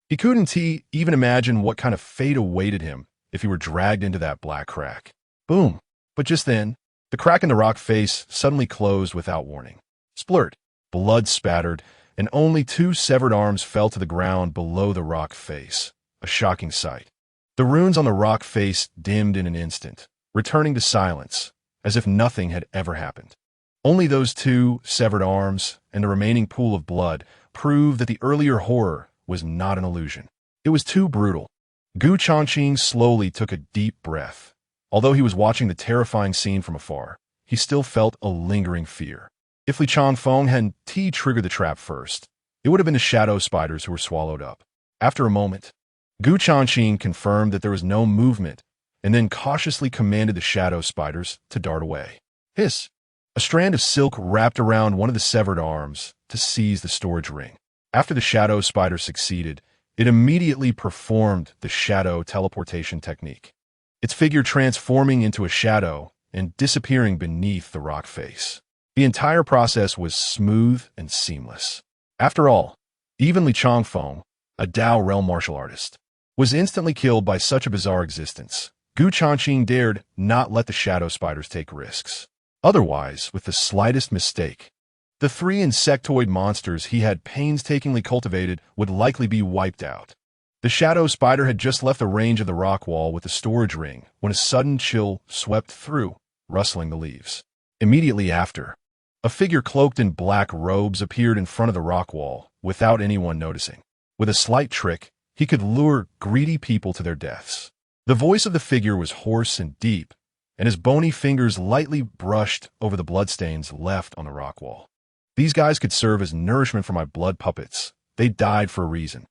He couldn't even imagine what kind of fate awaited him if he were dragged into that black crack. Boom! But just then, the crack in the rock face suddenly closed without warning. Splurt, blood spattered, and only 2 severed arms fell to the ground below the rock face. A shocking sight. The runes on the rock face dimmed in an instant, returning to silence, as if nothing had ever happened. Only those 2 severed arms and the remaining pool of blood proved that the earlier horror was not an illusion. It was too brutal. Changqing slowly took a deep breath. Although he was watching the terrifying scene from afar, he still felt a lingering fear. If Li Changfeng hadn't triggered the trap first, it would have been the shadow spiders who were swallowed up. After a moment, Changqing confirmed that there was no movement, and then cautiously commanded the shadow spiders to dart away. Hiss! A strand of silk wrapped around one of the severed arms to seize the storage ring. After the shadow spider succeeded, it immediately performed the shadow teleportation technique, its figure transforming into a shadow and disappearing beneath the rock face. The entire process was smooth and seamless. After all, even Li Changfeng, a Tao realm martial artist, was instantly killed by such a bizarre existence. Changqing dared not let the shadow spiders take risks. Otherwise, with the slightest mistake, the 3 insectoid monsters he had painstakingly cultivated would likely be wiped out. The shadow spider had just left the range of the rock wall with the storage ring when a sudden chill swept through, rustling the leaves. Immediately after, a figure cloaked in black robes appeared in front of the rock wall without anyone noticing. With a slight trick, he could lure greedy people to their deaths. The voice of the figure was hoarse and deep, and his bony fingers lightly brushed over the bloodstains left on the rock wall. These guys could serve as nourishment for my blood puppets. They died for a reason.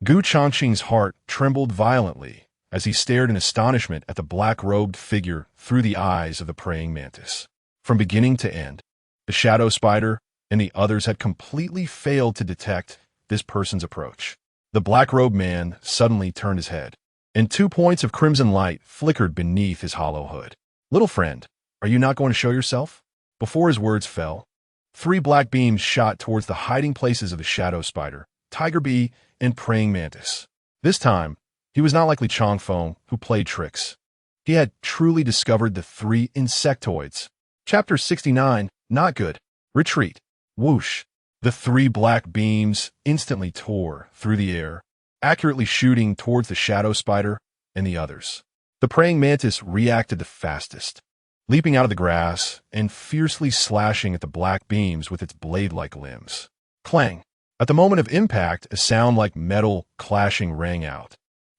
Changqing's heart trembled violently as he stared in astonishment at the black-robed figure through the eyes of the praying mantis. From beginning to end, the shadow spider and the others had completely failed to detect this person's approach. The black-robed man suddenly turned his head, and 2 points of crimson light flickered beneath his hollow hood. "Little friend, are you not going to show yourself?" Before his words fell, 3 black beams shot towards the hiding places of the shadow spider, tiger bee, and praying mantis. This time, he was not like Changqing, who played tricks. He had truly discovered the 3 insectoids. Chapter 69, Not Good. Retreat. Whoosh. The 3 black beams instantly tore through the air, accurately shooting towards the shadow spider and the others. The praying mantis reacted the fastest, leaping out of the grass and fiercely slashing at the black beams with its blade-like limbs. Clang! At the moment of impact, a sound like metal clashing rang out.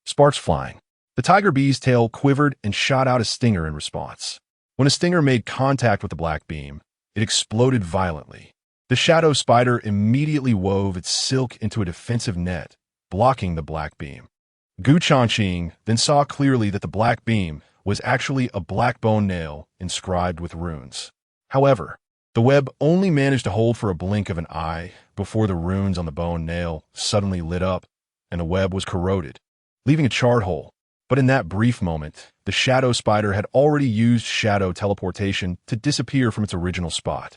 Sparks flying. The tiger bee's tail quivered and shot out a stinger in response. When a stinger made contact with the black beam, it exploded violently. The shadow spider immediately wove its silk into a defensive net, blocking the black beam. Changqing then saw clearly that the black beam was actually a black bone nail inscribed with runes. However, the web only managed to hold for a blink of an eye before the runes on the bone nail suddenly lit up and the web was corroded, leaving a charred hole. But in that brief moment, the shadow spider had already used shadow teleportation to disappear from its original spot.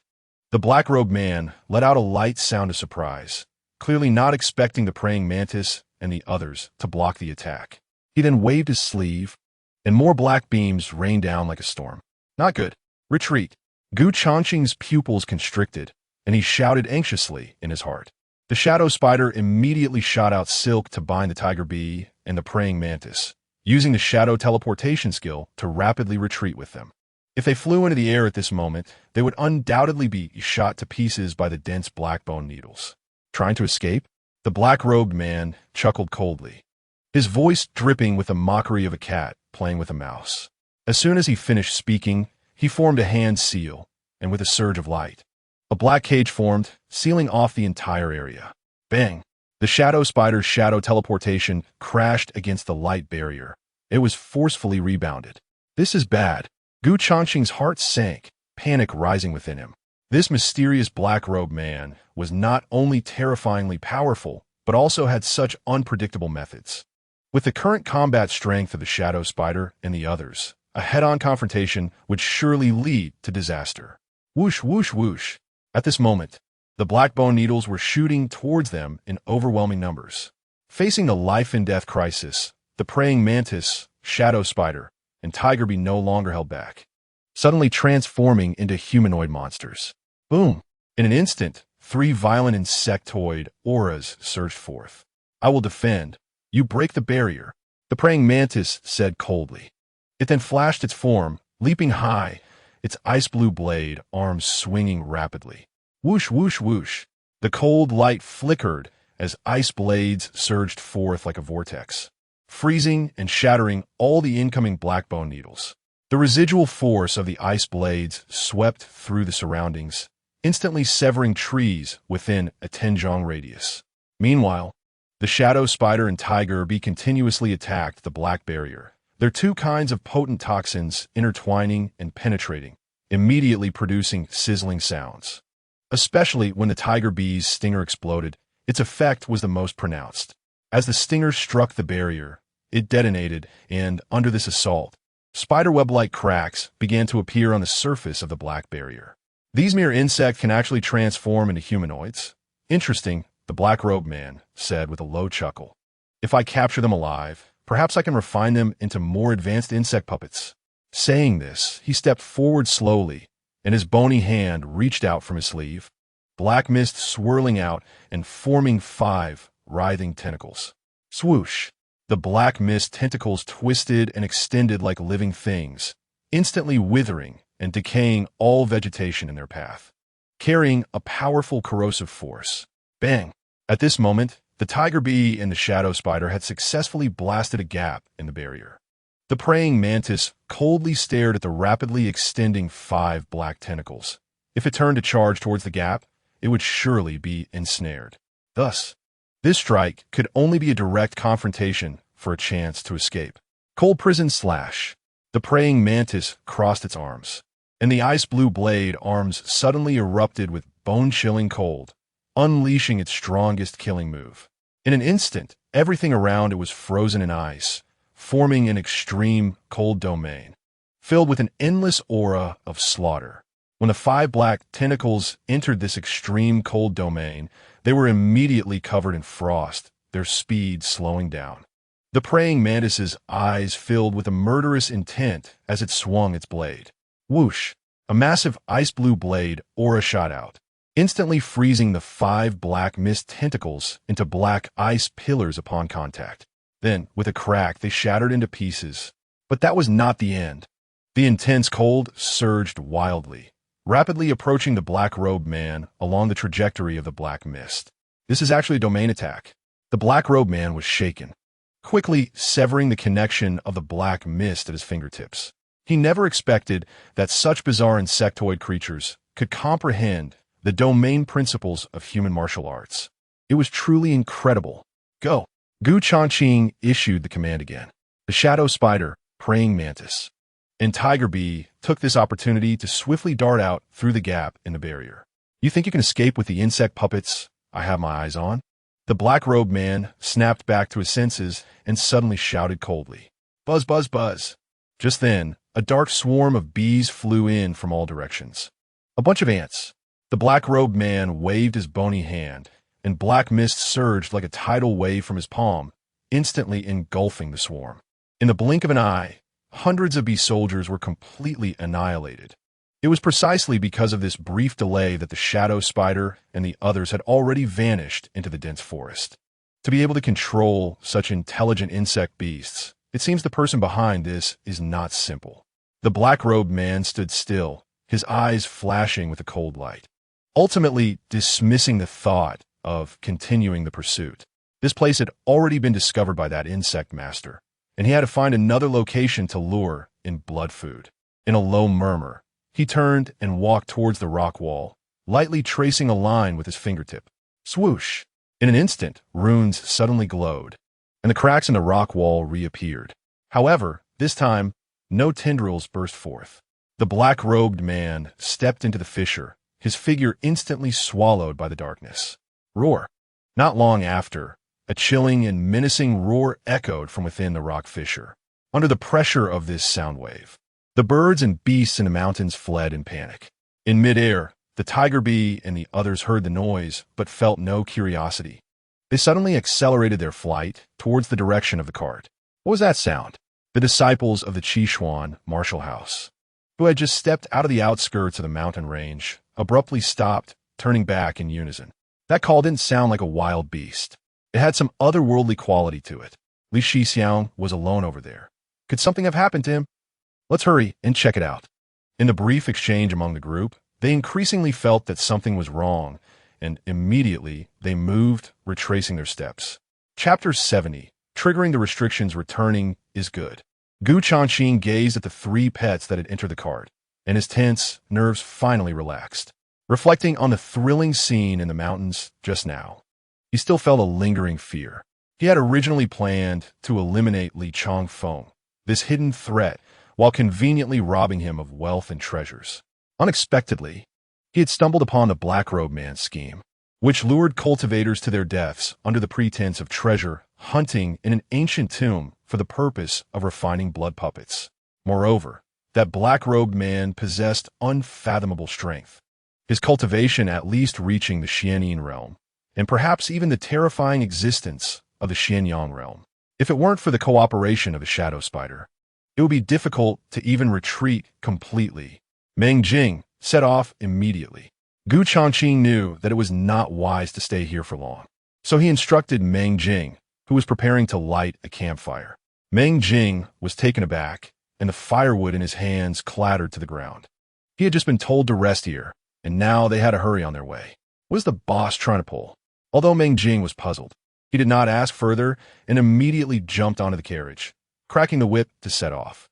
The black-robed man let out a light sound of surprise, clearly not expecting the praying mantis and the others to block the attack. He then waved his sleeve, and more black beams rained down like a storm. Not good. Retreat. Changqing's pupils constricted, and he shouted anxiously in his heart. The shadow spider immediately shot out silk to bind the tiger bee and the praying mantis, using the shadow teleportation skill to rapidly retreat with them. If they flew into the air at this moment, they would undoubtedly be shot to pieces by the dense black bone needles. Trying to escape? The black-robed man chuckled coldly, his voice dripping with the mockery of a cat playing with a mouse. As soon as he finished speaking, he formed a hand seal, and with a surge of light, a black cage formed, sealing off the entire area. Bang! The shadow spider's shadow teleportation crashed against the light barrier. It was forcefully rebounded. This is bad. Changqing's heart sank, panic rising within him. This mysterious black-robed man was not only terrifyingly powerful, but also had such unpredictable methods. With the current combat strength of the shadow spider and the others, a head-on confrontation would surely lead to disaster. Whoosh, whoosh, whoosh. At this moment, the black bone needles were shooting towards them in overwhelming numbers. Facing the life-and-death crisis, the praying mantis, shadow spider, and tiger bee no longer held back, suddenly transforming into humanoid monsters. Boom! In an instant, 3 violent insectoid auras surged forth. "I will defend. You break the barrier," the praying mantis said coldly. It then flashed its form, leaping high, its ice-blue blade arms swinging rapidly. Whoosh, whoosh, whoosh. The cold light flickered as ice blades surged forth like a vortex, freezing and shattering all the incoming black bone needles. The residual force of the ice blades swept through the surroundings, instantly severing trees within a 10-jong radius. Meanwhile, the shadow spider and tiger bee continuously attacked the black barrier, their 2 kinds of potent toxins intertwining and penetrating, immediately producing sizzling sounds. Especially when the tiger bee's stinger exploded, its effect was the most pronounced. As the stinger struck the barrier, it detonated, and, under this assault, spiderweb-like cracks began to appear on the surface of the black barrier. These mere insects can actually transform into humanoids. Interesting, the black-robed man said with a low chuckle. If I capture them alive, perhaps I can refine them into more advanced insect puppets. Saying this, he stepped forward slowly, and his bony hand reached out from his sleeve, black mist swirling out and forming 5 writhing tentacles. Swoosh! The black mist tentacles twisted and extended like living things, instantly withering and decaying all vegetation in their path, carrying a powerful corrosive force. Bang! At this moment, the tiger bee and the shadow spider had successfully blasted a gap in the barrier. The praying mantis coldly stared at the rapidly extending 5 black tentacles. If it turned to charge towards the gap, it would surely be ensnared. Thus, this strike could only be a direct confrontation for a chance to escape. Cold prison slash. The praying mantis crossed its arms, and the ice-blue blade arms suddenly erupted with bone-chilling cold, unleashing its strongest killing move. In an instant, everything around it was frozen in ice, forming an extreme cold domain, filled with an endless aura of slaughter. When the 5 black tentacles entered this extreme cold domain, they were immediately covered in frost, their speed slowing down. The praying mantis's eyes filled with a murderous intent as it swung its blade. Whoosh! A massive ice-blue blade aura shot out, instantly freezing the 5 black mist tentacles into black ice pillars upon contact. Then, with a crack, they shattered into pieces. But that was not the end. The intense cold surged wildly, rapidly approaching the black-robed man along the trajectory of the black mist. This is actually a domain attack. The black-robed man was shaken, quickly severing the connection of the black mist at his fingertips. He never expected that such bizarre insectoid creatures could comprehend the domain principles of human martial arts. It was truly incredible. Go! Changqing issued the command again. The shadow spider, praying mantis, and tiger bee took this opportunity to swiftly dart out through the gap in the barrier. You think you can escape with the insect puppets I have my eyes on? The black-robed man snapped back to his senses and suddenly shouted coldly. Buzz, buzz, buzz. Just then, a dark swarm of bees flew in from all directions. A bunch of ants. The black-robed man waved his bony hand, and black mist surged like a tidal wave from his palm, instantly engulfing the swarm. In the blink of an eye, hundreds of bee soldiers were completely annihilated. It was precisely because of this brief delay that the shadow spider and the others had already vanished into the dense forest. To be able to control such intelligent insect beasts, it seems the person behind this is not simple. The black-robed man stood still, his eyes flashing with a cold light, ultimately dismissing the thought of continuing the pursuit. This place had already been discovered by that insect master, and he had to find another location to lure in blood food. In a low murmur, he turned and walked towards the rock wall, lightly tracing a line with his fingertip. Swoosh! In an instant, runes suddenly glowed, and the cracks in the rock wall reappeared. However, this time, no tendrils burst forth. The black-robed man stepped into the fissure, his figure instantly swallowed by the darkness. Roar! Not long after, a chilling and menacing roar echoed from within the rock fissure. Under the pressure of this sound wave, the birds and beasts in the mountains fled in panic. In midair, the tiger bee and the others heard the noise but felt no curiosity. They suddenly accelerated their flight towards the direction of the cart. What was that sound? The disciples of the Qishuan martial house, who had just stepped out of the outskirts of the mountain range, abruptly stopped, turning back in unison. That call didn't sound like a wild beast. It had some otherworldly quality to it. Li Shixiang was alone over there. Could something have happened to him? Let's hurry and check it out. In the brief exchange among the group, they increasingly felt that something was wrong, and immediately they moved, retracing their steps. Chapter 70, Triggering the Restrictions Returning is Good. Changqing gazed at the 3 pets that had entered the cart, and his tense nerves finally relaxed. Reflecting on the thrilling scene in the mountains just now, he still felt a lingering fear. He had originally planned to eliminate Li Changfeng, this hidden threat, while conveniently robbing him of wealth and treasures. Unexpectedly, he had stumbled upon the black-robed man's scheme, which lured cultivators to their deaths under the pretense of treasure hunting in an ancient tomb for the purpose of refining blood puppets. Moreover, that black-robed man possessed unfathomable strength, his cultivation at least reaching the Xianyin realm, and perhaps even the terrifying existence of the Xianyang realm. If it weren't for the cooperation of the shadow spider, it would be difficult to even retreat completely. Meng Jing set off immediately. Changqing knew that it was not wise to stay here for long, so he instructed Meng Jing, who was preparing to light a campfire. Meng Jing was taken aback, and the firewood in his hands clattered to the ground. He had just been told to rest here, and now they had to hurry on their way. What is the boss trying to pull? Although Meng Jing was puzzled, he did not ask further and immediately jumped onto the carriage, cracking the whip to set off.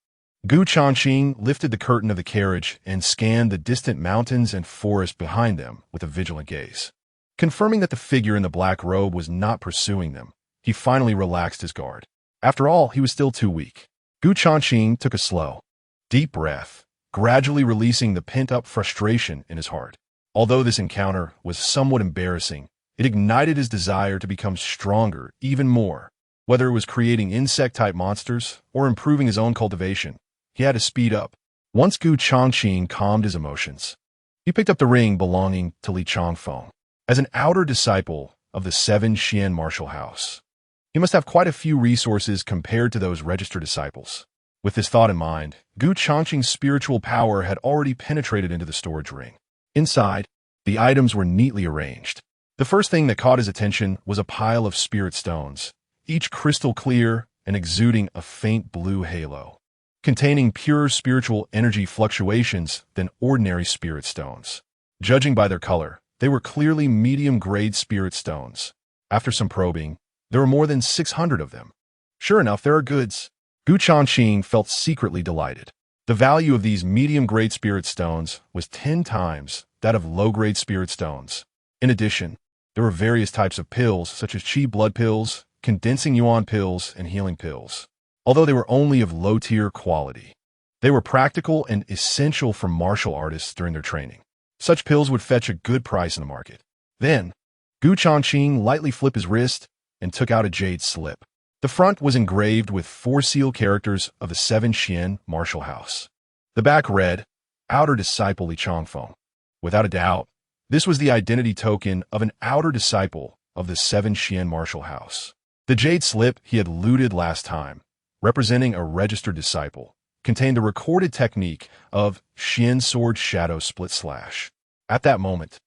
Changqing lifted the curtain of the carriage and scanned the distant mountains and forest behind them with a vigilant gaze. Confirming that the figure in the black robe was not pursuing them, he finally relaxed his guard. After all, he was still too weak. Gu Changqing took a slow, deep breath, gradually releasing the pent-up frustration in his heart. Although this encounter was somewhat embarrassing, it ignited his desire to become stronger even more. Whether it was creating insect-type monsters or improving his own cultivation, he had to speed up. Once Gu Changqing calmed his emotions, he picked up the ring belonging to Li Changfeng. As an outer disciple of the Seven Xian martial house, he must have quite a few resources compared to those registered disciples. With this thought in mind, Gu Changqing's spiritual power had already penetrated into the storage ring. Inside, the items were neatly arranged. The first thing that caught his attention was a pile of spirit stones, each crystal clear and exuding a faint blue halo, containing purer spiritual energy fluctuations than ordinary spirit stones. Judging by their color, they were clearly medium-grade spirit stones. After some probing, there were more than 600 of them. Sure enough, there are goods. Gu Changqing felt secretly delighted. The value of these medium-grade spirit stones was 10 times that of low-grade spirit stones. In addition, there were various types of pills such as chi blood pills, condensing yuan pills, and healing pills. Although they were only of low-tier quality, they were practical and essential for martial artists during their training. Such pills would fetch a good price in the market. Then, Gu Changqing lightly flipped his wrist and took out a jade slip. The front was engraved with 4 seal characters of the Seven Xian martial house. The back read, Outer Disciple Li Changfeng. Without a doubt, this was the identity token of an outer disciple of the Seven Xian martial house. The jade slip he had looted last time, representing a registered disciple, contained the recorded technique of Xian Sword Shadow Split Slash. At that moment,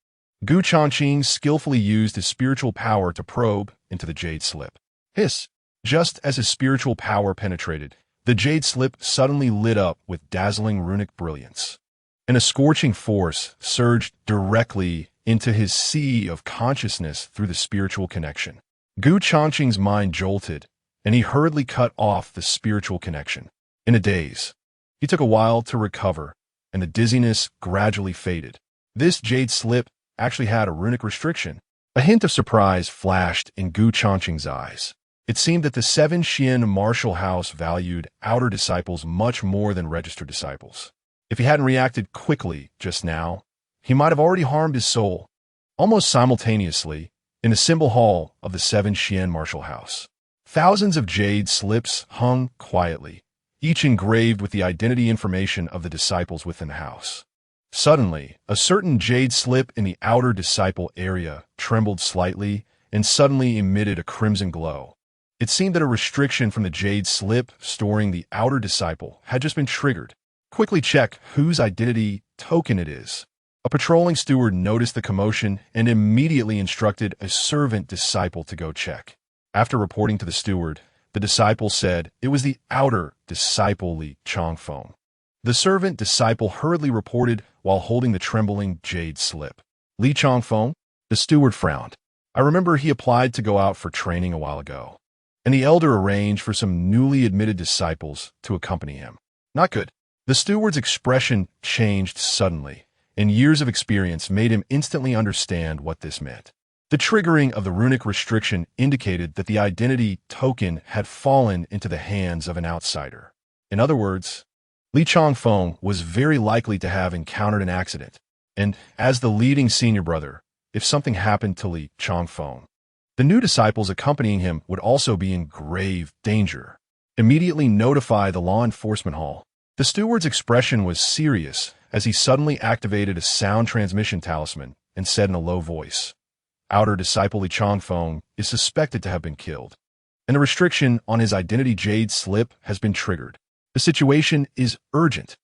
Gu Changqing skillfully used his spiritual power to probe into the jade slip. Hiss! Just as his spiritual power penetrated, the jade slip suddenly lit up with dazzling runic brilliance, and a scorching force surged directly into his sea of consciousness through the spiritual connection. Gu Changqing's mind jolted, and he hurriedly cut off the spiritual connection. In a daze, he took a while to recover, and the dizziness gradually faded. This jade slip actually had a runic restriction. A hint of surprise flashed in Gu Changqing's eyes. It seemed that the Seven Xian martial house valued outer disciples much more than registered disciples. If he hadn't reacted quickly just now, he might have already harmed his soul. Almost simultaneously, in the symbol hall of the Seven Xian martial house, thousands of jade slips hung quietly, each engraved with the identity information of the disciples within the house. Suddenly, a certain jade slip in the outer disciple area trembled slightly and suddenly emitted a crimson glow. It seemed that a restriction from the jade slip storing the outer disciple had just been triggered. Quickly check whose identity token it is. A patrolling steward noticed the commotion and immediately instructed a servant disciple to go check. After reporting to the steward, the disciple said it was the outer disciple Li Changfeng. The servant disciple hurriedly reported while holding the trembling jade slip. Li Changfeng? The steward frowned. I remember he applied to go out for training a while ago, and the elder arranged for some newly admitted disciples to accompany him. Not good. The steward's expression changed suddenly, and years of experience made him instantly understand what this meant. The triggering of the runic restriction indicated that the identity token had fallen into the hands of an outsider. In other words, Li Changfeng was very likely to have encountered an accident, and as the leading senior brother, if something happened to Li Changfeng, the new disciples accompanying him would also be in grave danger. Immediately notify the law enforcement hall. The steward's expression was serious as he suddenly activated a sound transmission talisman and said in a low voice, Outer disciple Li Changfeng is suspected to have been killed, and a restriction on his identity jade slip has been triggered. The situation is urgent.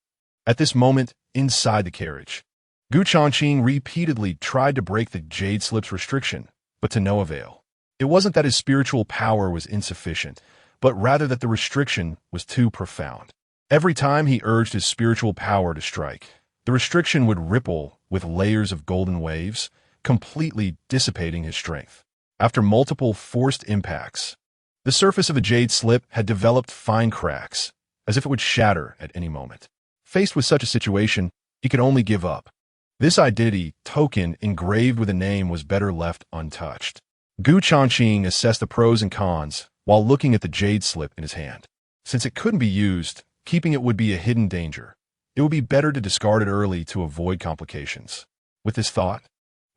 At this moment, inside the carriage, Gu Changqing repeatedly tried to break the jade slip's restriction, but to no avail. It wasn't that his spiritual power was insufficient, but rather that the restriction was too profound. Every time he urged his spiritual power to strike, the restriction would ripple with layers of golden waves, completely dissipating his strength. After multiple forced impacts, the surface of a jade slip had developed fine cracks, as if it would shatter at any moment. Faced with such a situation, he could only give up. This identity token engraved with a name was better left untouched. Gu Changqing assessed the pros and cons while looking at the jade slip in his hand. Since it couldn't be used, keeping it would be a hidden danger. It would be better to discard it early to avoid complications. With this thought,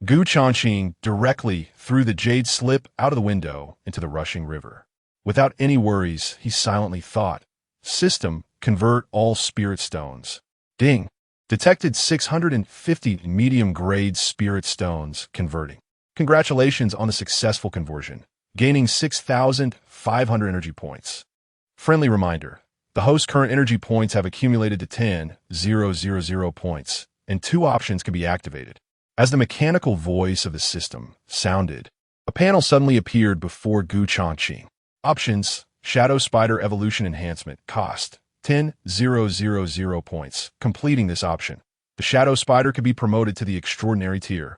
Changqing directly threw the jade slip out of the window into the rushing river. Without any worries, he silently thought, "System, convert all spirit stones." Ding! Detected 650 medium-grade spirit stones converting. Congratulations on the successful conversion, gaining 6,500 energy points. Friendly reminder, the host's current energy points have accumulated to 10,000 points, and 2 options can be activated. As the mechanical voice of the system sounded, a panel suddenly appeared before Changqing. Options: Shadow Spider Evolution Enhancement, cost 10,000 points. Completing this option, the Shadow Spider could be promoted to the Extraordinary tier,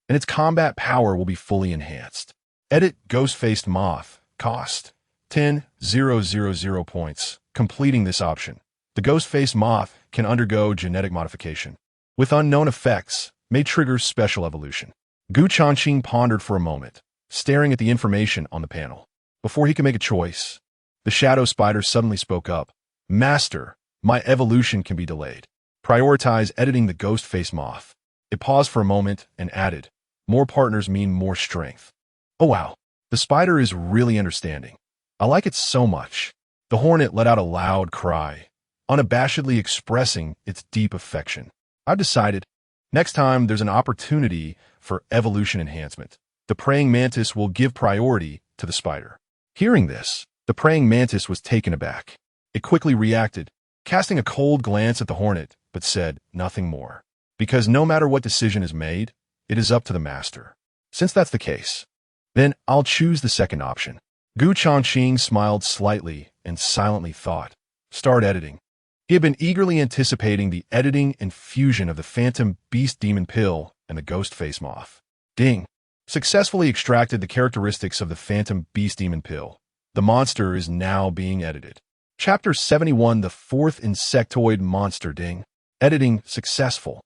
and its combat power will be fully enhanced. Edit Ghost-Faced Moth, cost 10,000 points. Completing this option, the Ghost-Faced Moth can undergo genetic modification, with unknown effects, may trigger special evolution. Changqing pondered for a moment, staring at the information on the panel. Before he could make a choice, the Shadow Spider suddenly spoke up. "Master, my evolution can be delayed. Prioritize editing the Ghost-Faced Moth." It paused for a moment and added, "More partners mean more strength." Oh wow, the spider is really understanding. I like it so much. The hornet let out a loud cry, unabashedly expressing its deep affection. I've decided, next time there's an opportunity for evolution enhancement, the praying mantis will give priority to the spider. Hearing this, the praying mantis was taken aback. It quickly reacted, casting a cold glance at the hornet, but said nothing more. Because no matter what decision is made, it is up to the master. Since that's the case, then I'll choose the second option. Changqing smiled slightly and silently thought, "Start editing." He had been eagerly anticipating the editing and fusion of the Phantom Beast Demon Pill and the Ghost-Faced Moth. Ding! Successfully extracted the characteristics of the Phantom Beast Demon Pill. The monster is now being edited. Chapter 71, The Fourth Insectoid Monster. Ding! Editing successful.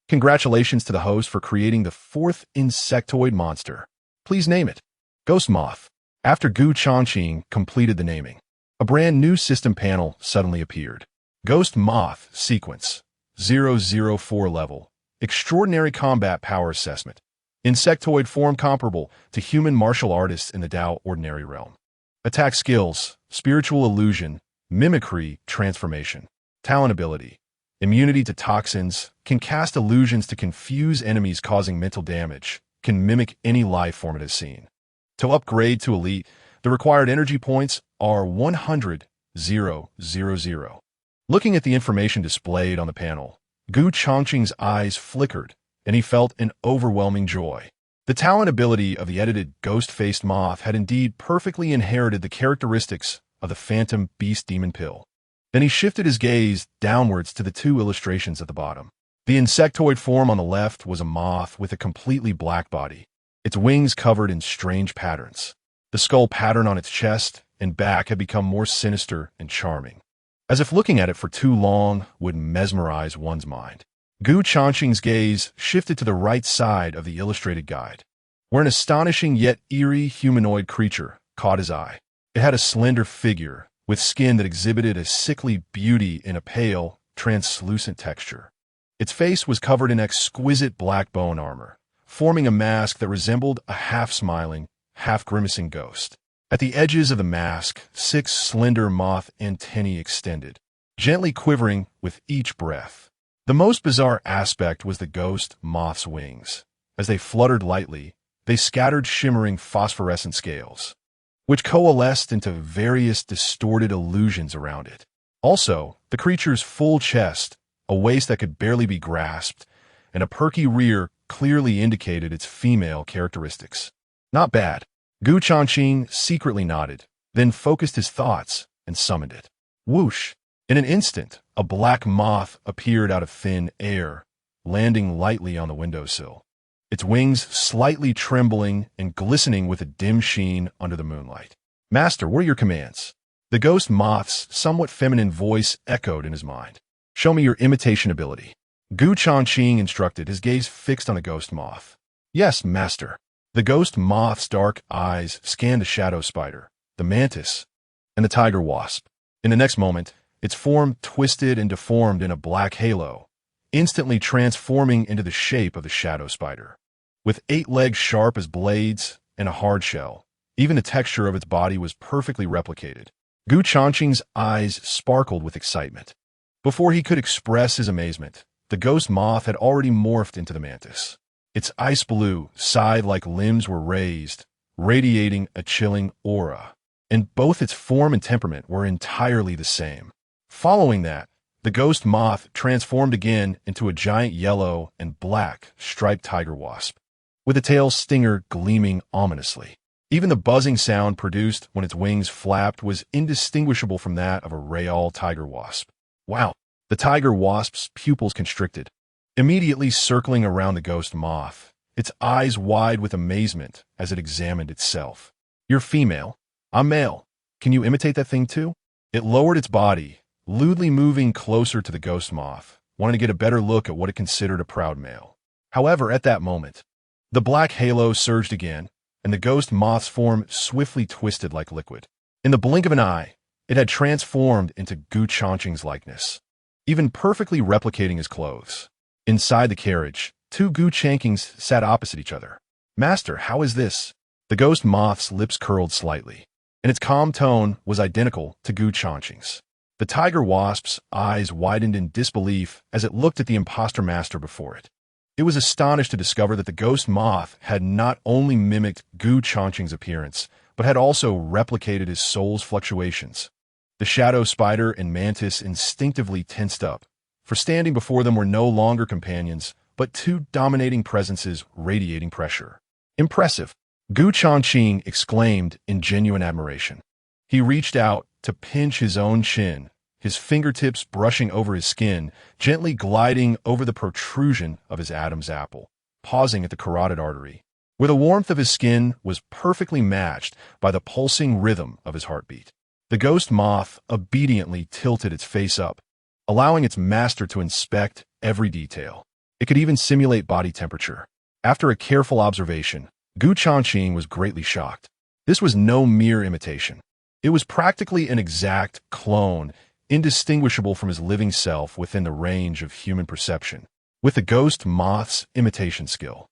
Congratulations to the host for creating the fourth insectoid monster. Please name it. Ghost Moth. After Changqing completed the naming, a brand new system panel suddenly appeared. Ghost Moth Sequence 004 Level Extraordinary Combat Power Assessment. Insectoid form comparable to human martial artists in the Dao Ordinary Realm. Attack skills: Spiritual Illusion, Mimicry, Transformation. Talent ability: Immunity to toxins, can cast illusions to confuse enemies causing mental damage, can mimic any life form it has seen. To upgrade to Elite, the required energy points are 100,000. Looking at the information displayed on the panel, Changqing's eyes flickered, and he felt an overwhelming joy. The talent ability of the edited Ghost-Faced Moth had indeed perfectly inherited the characteristics of the Phantom Beast Demon Pill. Then he shifted his gaze downwards to the 2 illustrations at the bottom. The insectoid form on the left was a moth with a completely black body, its wings covered in strange patterns. The skull pattern on its chest and back had become more sinister and charming, as if looking at it for too long would mesmerize one's mind. Changqing's gaze shifted to the right side of the illustrated guide, where an astonishing yet eerie humanoid creature caught his eye. It had a slender figure, with skin that exhibited a sickly beauty in a pale, translucent texture. Its face was covered in exquisite black bone armor, forming a mask that resembled a half-smiling, half-grimacing ghost. At the edges of the mask, 6 slender moth antennae extended, gently quivering with each breath. The most bizarre aspect was the ghost moth's wings. As they fluttered lightly, they scattered shimmering phosphorescent scales, which coalesced into various distorted illusions around it. Also, the creature's full chest, a waist that could barely be grasped, and a perky rear clearly indicated its female characteristics. Not bad. Changqing secretly nodded, then focused his thoughts and summoned it. Whoosh! In an instant, a black moth appeared out of thin air, landing lightly on the windowsill, its wings slightly trembling and glistening with a dim sheen under the moonlight. "Master, what are your commands?" The ghost moth's somewhat feminine voice echoed in his mind. "Show me your imitation ability." Changqing instructed, his gaze fixed on the ghost moth. "Yes, master." The ghost moth's dark eyes scanned the shadow spider, the mantis, and the tiger wasp. In the next moment, its form twisted and deformed in a black halo, instantly transforming into the shape of the shadow spider. With 8 legs sharp as blades and a hard shell, even the texture of its body was perfectly replicated. Changqing's eyes sparkled with excitement. Before he could express his amazement, the ghost moth had already morphed into the mantis. Its ice blue, scythe-like limbs were raised, radiating a chilling aura, and both its form and temperament were entirely the same. Following that, the ghost moth transformed again into a giant yellow and black striped tiger wasp, with a tail stinger gleaming ominously. Even the buzzing sound produced when its wings flapped was indistinguishable from that of a real tiger wasp. Wow! The tiger wasp's pupils constricted, immediately circling around the ghost moth, its eyes wide with amazement as it examined itself. "You're female. I'm male. Can you imitate that thing too?" It lowered its body, lewdly moving closer to the ghost moth, wanting to get a better look at what it considered a proud male. However, at that moment, the black halo surged again, and the ghost moth's form swiftly twisted like liquid. In the blink of an eye, it had transformed into Changqing's likeness, even perfectly replicating his clothes. Inside the carriage, 2 Changqings sat opposite each other. "Master, how is this?" The ghost moth's lips curled slightly, and its calm tone was identical to Changqing's. The tiger wasp's eyes widened in disbelief as it looked at the imposter master before it. It was astonished to discover that the ghost moth had not only mimicked Changqing's appearance, but had also replicated his soul's fluctuations. The shadow spider and mantis instinctively tensed up, for standing before them were no longer companions, but 2 dominating presences radiating pressure. "Impressive!" Changqing exclaimed in genuine admiration. He reached out to pinch his own chin, his fingertips brushing over his skin, gently gliding over the protrusion of his Adam's apple, pausing at the carotid artery, where the warmth of his skin was perfectly matched by the pulsing rhythm of his heartbeat. The ghost moth obediently tilted its face up, allowing its master to inspect every detail. It could even simulate body temperature. After a careful observation, Changqing was greatly shocked. This was no mere imitation. It was practically an exact clone, indistinguishable from his living self within the range of human perception. With the ghost moth's imitation skill,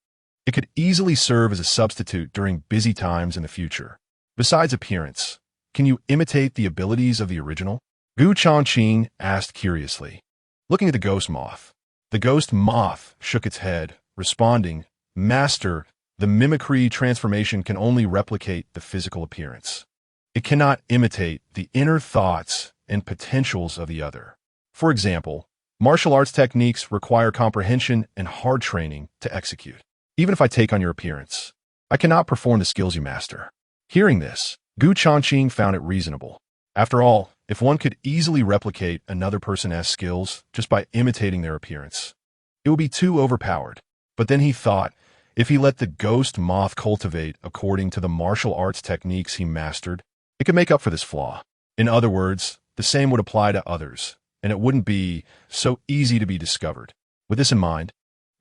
it could easily serve as a substitute during busy times in the future. Besides appearance, can you imitate the abilities of the original? Changqing asked curiously. Looking at the ghost moth, the ghost moth shook its head, responding, "Master, the mimicry transformation can only replicate the physical appearance. It cannot imitate the inner thoughts and potentials of the other. For example, martial arts techniques require comprehension and hard training to execute. Even if I take on your appearance, I cannot perform the skills you master." Hearing this, Changqing found it reasonable. After all, if one could easily replicate another person's skills just by imitating their appearance, it would be too overpowered. But then he thought, if he let the ghost moth cultivate according to the martial arts techniques he mastered, it could make up for this flaw. In other words, the same would apply to others, and it wouldn't be so easy to be discovered. With this in mind,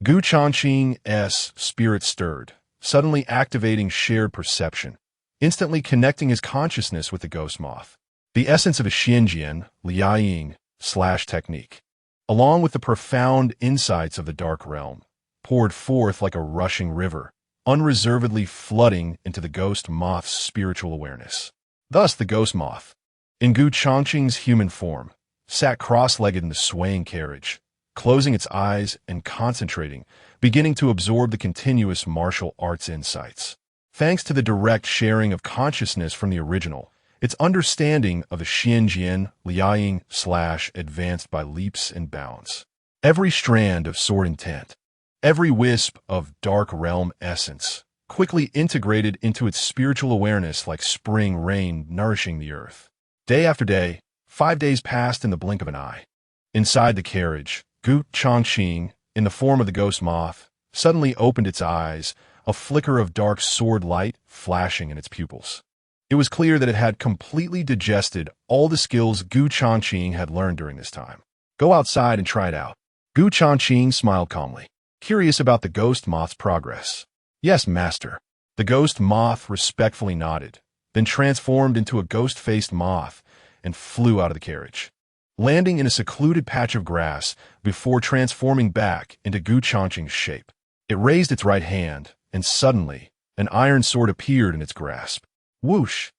Changqing's spirit stirred, suddenly activating shared perception, instantly connecting his consciousness with the ghost moth. The essence of a Xianjian liaoying / technique, along with the profound insights of the dark realm, poured forth like a rushing river, unreservedly flooding into the ghost moth's spiritual awareness. Thus the ghost moth, in Changqing's human form, sat cross-legged in the swaying carriage, closing its eyes and concentrating, beginning to absorb the continuous martial arts insights. Thanks to the direct sharing of consciousness from the original, its understanding of the Xianjian liaoying / advanced by leaps and bounds. Every strand of sword intent, every wisp of dark realm essence, quickly integrated into its spiritual awareness like spring rain nourishing the earth. Day after day, 5 days passed in the blink of an eye. Inside the carriage, Changqing, in the form of the ghost moth, suddenly opened its eyes, a flicker of dark sword light flashing in its pupils. It was clear that it had completely digested all the skills Changqing had learned during this time. "Go outside and try it out." Changqing smiled calmly, curious about the ghost moth's progress. "Yes, master." The ghost moth respectfully nodded, then transformed into a ghost-faced moth, and flew out of the carriage, landing in a secluded patch of grass before transforming back into Gu Changqing's shape. It raised its right hand, and suddenly, an iron sword appeared in its grasp. Whoosh!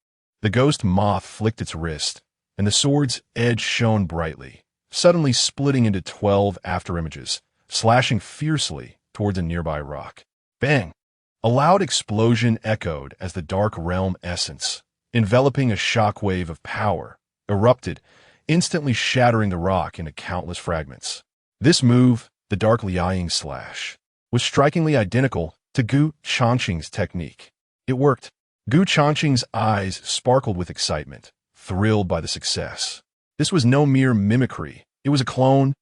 The ghost moth flicked its wrist, and the sword's edge shone brightly, suddenly splitting into 12 afterimages, slashing fiercely towards a nearby rock. Bang! A loud explosion echoed as the dark realm essence, enveloping a shockwave of power, erupted, instantly shattering the rock into countless fragments. This move, the dark Liang slash, was strikingly identical to Gu Changqing's technique. It worked. Gu Changqing's eyes sparkled with excitement, thrilled by the success. This was no mere mimicry. It was a clone,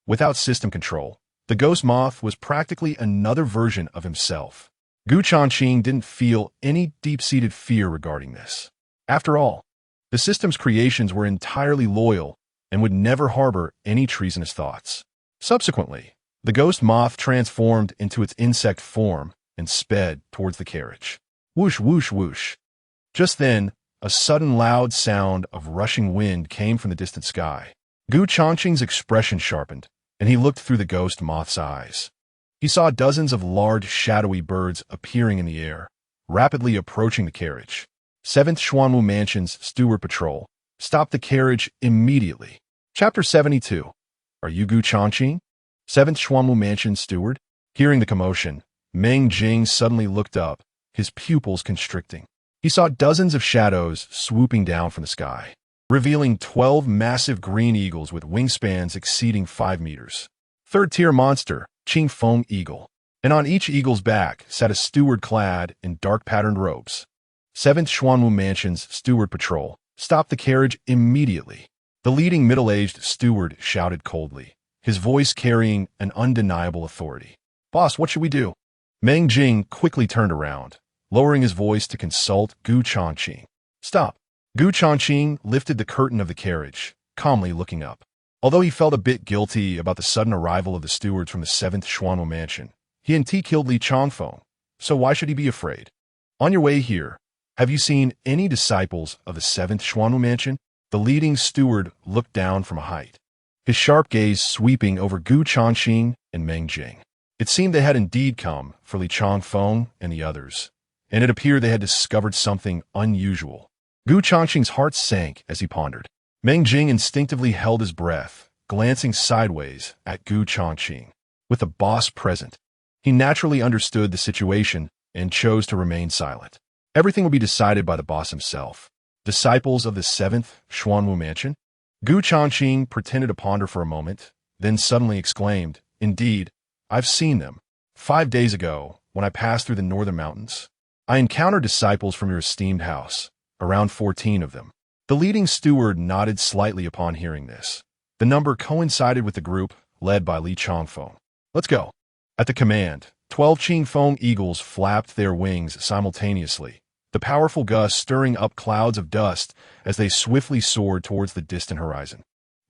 without system control. The ghost moth was practically another version of himself. Gu Changqing didn't feel any deep-seated fear regarding this. After all, the system's creations were entirely loyal and would never harbor any treasonous thoughts. Subsequently, the ghost moth transformed into its insect form and sped towards the carriage. Whoosh, whoosh, whoosh. Just then, a sudden loud sound of rushing wind came from the distant sky. Gu Changqing's expression sharpened, and he looked through the ghost moth's eyes. He saw dozens of large, shadowy birds appearing in the air, rapidly approaching the carriage. 7th Xuanwu Mansion's Steward Patrol stopped the carriage immediately. Chapter 72. Are you Gu Changqing? 7th Xuanwu Mansion's steward? Hearing the commotion, Meng Jing suddenly looked up, his pupils constricting. He saw dozens of shadows swooping down from the sky, revealing 12 massive green eagles with wingspans exceeding 5 meters. Third-tier monster, Qingfeng Eagle. And on each eagle's back sat a steward clad in dark-patterned robes. 7th Xuanwu Mansion's Steward Patrol stopped the carriage immediately. The leading middle-aged steward shouted coldly, his voice carrying an undeniable authority. Boss, what should we do? Meng Jing quickly turned around, lowering his voice to consult Gu Changqing. Stop. Gu Changqing lifted the curtain of the carriage, calmly looking up. Although he felt a bit guilty about the sudden arrival of the stewards from the 7th Xuanwu Mansion, he and T killed Li Changfeng, so why should he be afraid? On your way here, have you seen any disciples of the 7th Xuanwu Mansion? The leading steward looked down from a height, his sharp gaze sweeping over Gu Changqing and Meng Jing. It seemed they had indeed come for Li Changfeng and the others, and it appeared they had discovered something unusual. Gu Changqing's heart sank as he pondered. Meng Jing instinctively held his breath, glancing sideways at Gu Changqing. With the boss present, he naturally understood the situation and chose to remain silent. Everything would be decided by the boss himself. Disciples of the 7th Xuanwu Mansion? Gu Changqing pretended to ponder for a moment, then suddenly exclaimed, Indeed, I've seen them. 5 days ago, when I passed through the northern mountains, I encountered disciples from your esteemed house, around 14 of them. The leading steward nodded slightly upon hearing this. The number coincided with the group led by Li Changfeng. Let's go. At the command, 12 Qingfeng eagles flapped their wings simultaneously, the powerful gust stirring up clouds of dust as they swiftly soared towards the distant horizon.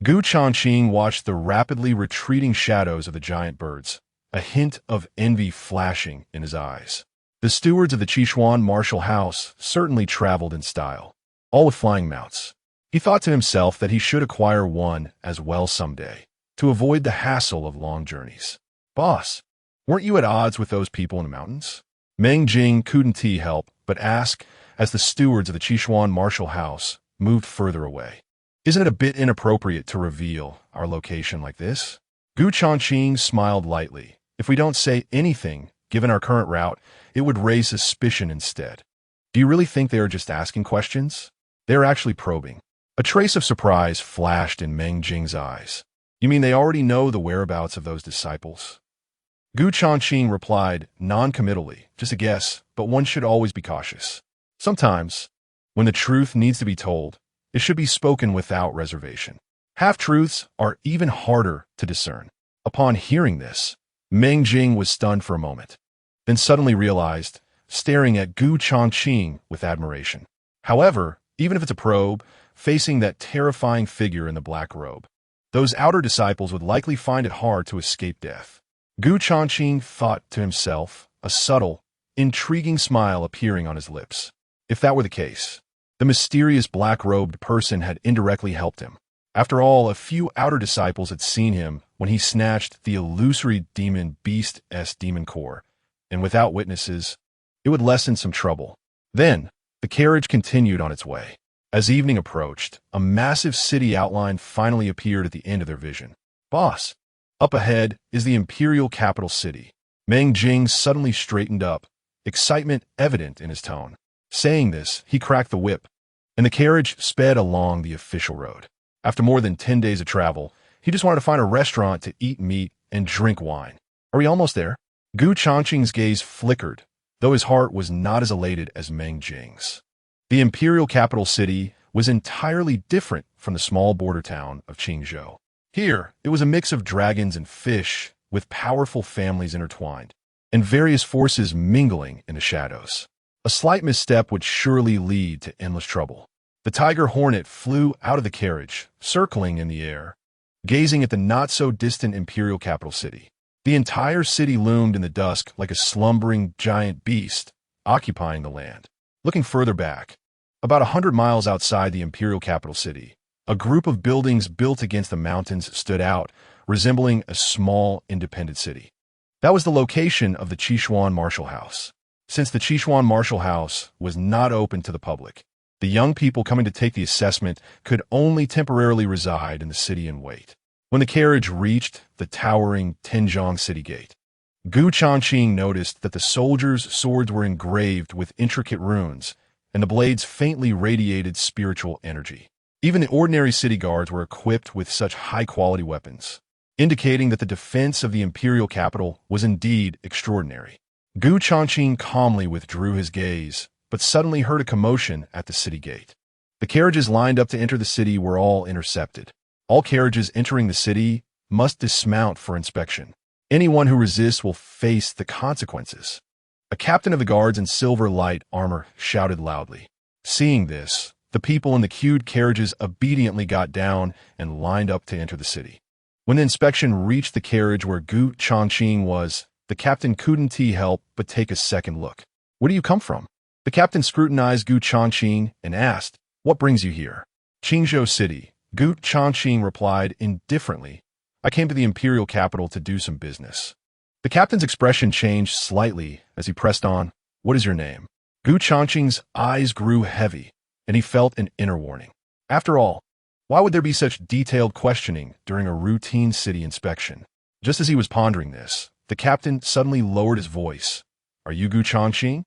Gu Changqing watched the rapidly retreating shadows of the giant birds, a hint of envy flashing in his eyes. The stewards of the Qishuan martial house certainly traveled in style, all with flying mounts. He thought to himself that he should acquire one as well someday, to avoid the hassle of long journeys. Boss, weren't you at odds with those people in the mountains? Meng Jing couldn't help but ask as the stewards of the Qishuan martial house moved further away. Isn't it a bit inappropriate to reveal our location like this? Gu Changqing smiled lightly. If we don't say anything, given our current route, it would raise suspicion instead. Do you really think they are just asking questions? They are actually probing. A trace of surprise flashed in Meng Jing's eyes. You mean they already know the whereabouts of those disciples? Gu Changqing replied non-committally, just a guess, but one should always be cautious. Sometimes, when the truth needs to be told, it should be spoken without reservation. Half-truths are even harder to discern. Upon hearing this, Meng Jing was stunned for a moment, then suddenly realized, staring at Gu Changqing with admiration. However, even if it's a probe, facing that terrifying figure in the black robe, those outer disciples would likely find it hard to escape death. Gu Changqing thought to himself, a subtle, intriguing smile appearing on his lips. If that were the case, The mysterious black-robed person had indirectly helped him. After all, a few outer disciples had seen him when he snatched the illusory demon beast's demon core, and without witnesses, it would lessen some trouble. Then, the carriage continued on its way. As evening approached, a massive city outline finally appeared at the end of their vision. Boss, up ahead is the imperial capital city. Meng Jing suddenly straightened up, excitement evident in his tone. Saying this, he cracked the whip, and the carriage sped along the official road. After more than 10 days of travel, he just wanted to find a restaurant to eat meat and drink wine. Are we almost there? Gu Changqing's gaze flickered, though his heart was not as elated as Meng Jing's. The imperial capital city was entirely different from the small border town of Qingzhou. Here, it was a mix of dragons and fish, with powerful families intertwined, and various forces mingling in the shadows. A slight misstep would surely lead to endless trouble. The tiger hornet flew out of the carriage, circling in the air, gazing at the not-so-distant imperial capital city. The entire city loomed in the dusk like a slumbering giant beast, occupying the land. Looking further back, about 100 miles outside the imperial capital city, a group of buildings built against the mountains stood out, resembling a small, independent city. That was the location of the Qishuan Marshal House. Since the Qishuan Marshal House was not open to the public, the young people coming to take the assessment could only temporarily reside in the city and wait. When the carriage reached the towering Tianzhong city gate, Gu Changqing noticed that the soldiers' swords were engraved with intricate runes, and the blades faintly radiated spiritual energy. Even the ordinary city guards were equipped with such high-quality weapons, indicating that the defense of the imperial capital was indeed extraordinary. Gu Changqing calmly withdrew his gaze, but suddenly heard a commotion at the city gate. The carriages lined up to enter the city were all intercepted. All carriages entering the city must dismount for inspection. Anyone who resists will face the consequences. A captain of the guards in silver light armor shouted loudly. Seeing this, the people in the queued carriages obediently got down and lined up to enter the city. When the inspection reached the carriage where Gu Changqing was, the captain couldn't help but take a second look. Where do you come from? The captain scrutinized Gu Changqing and asked, What brings you here? Qingzhou City. Gu Changqing replied indifferently, I came to the imperial capital to do some business. The captain's expression changed slightly as he pressed on, What is your name? Gu Changqing's eyes grew heavy, and he felt an inner warning. After all, why would there be such detailed questioning during a routine city inspection? Just as he was pondering this, the captain suddenly lowered his voice. Are you Gu Changqing?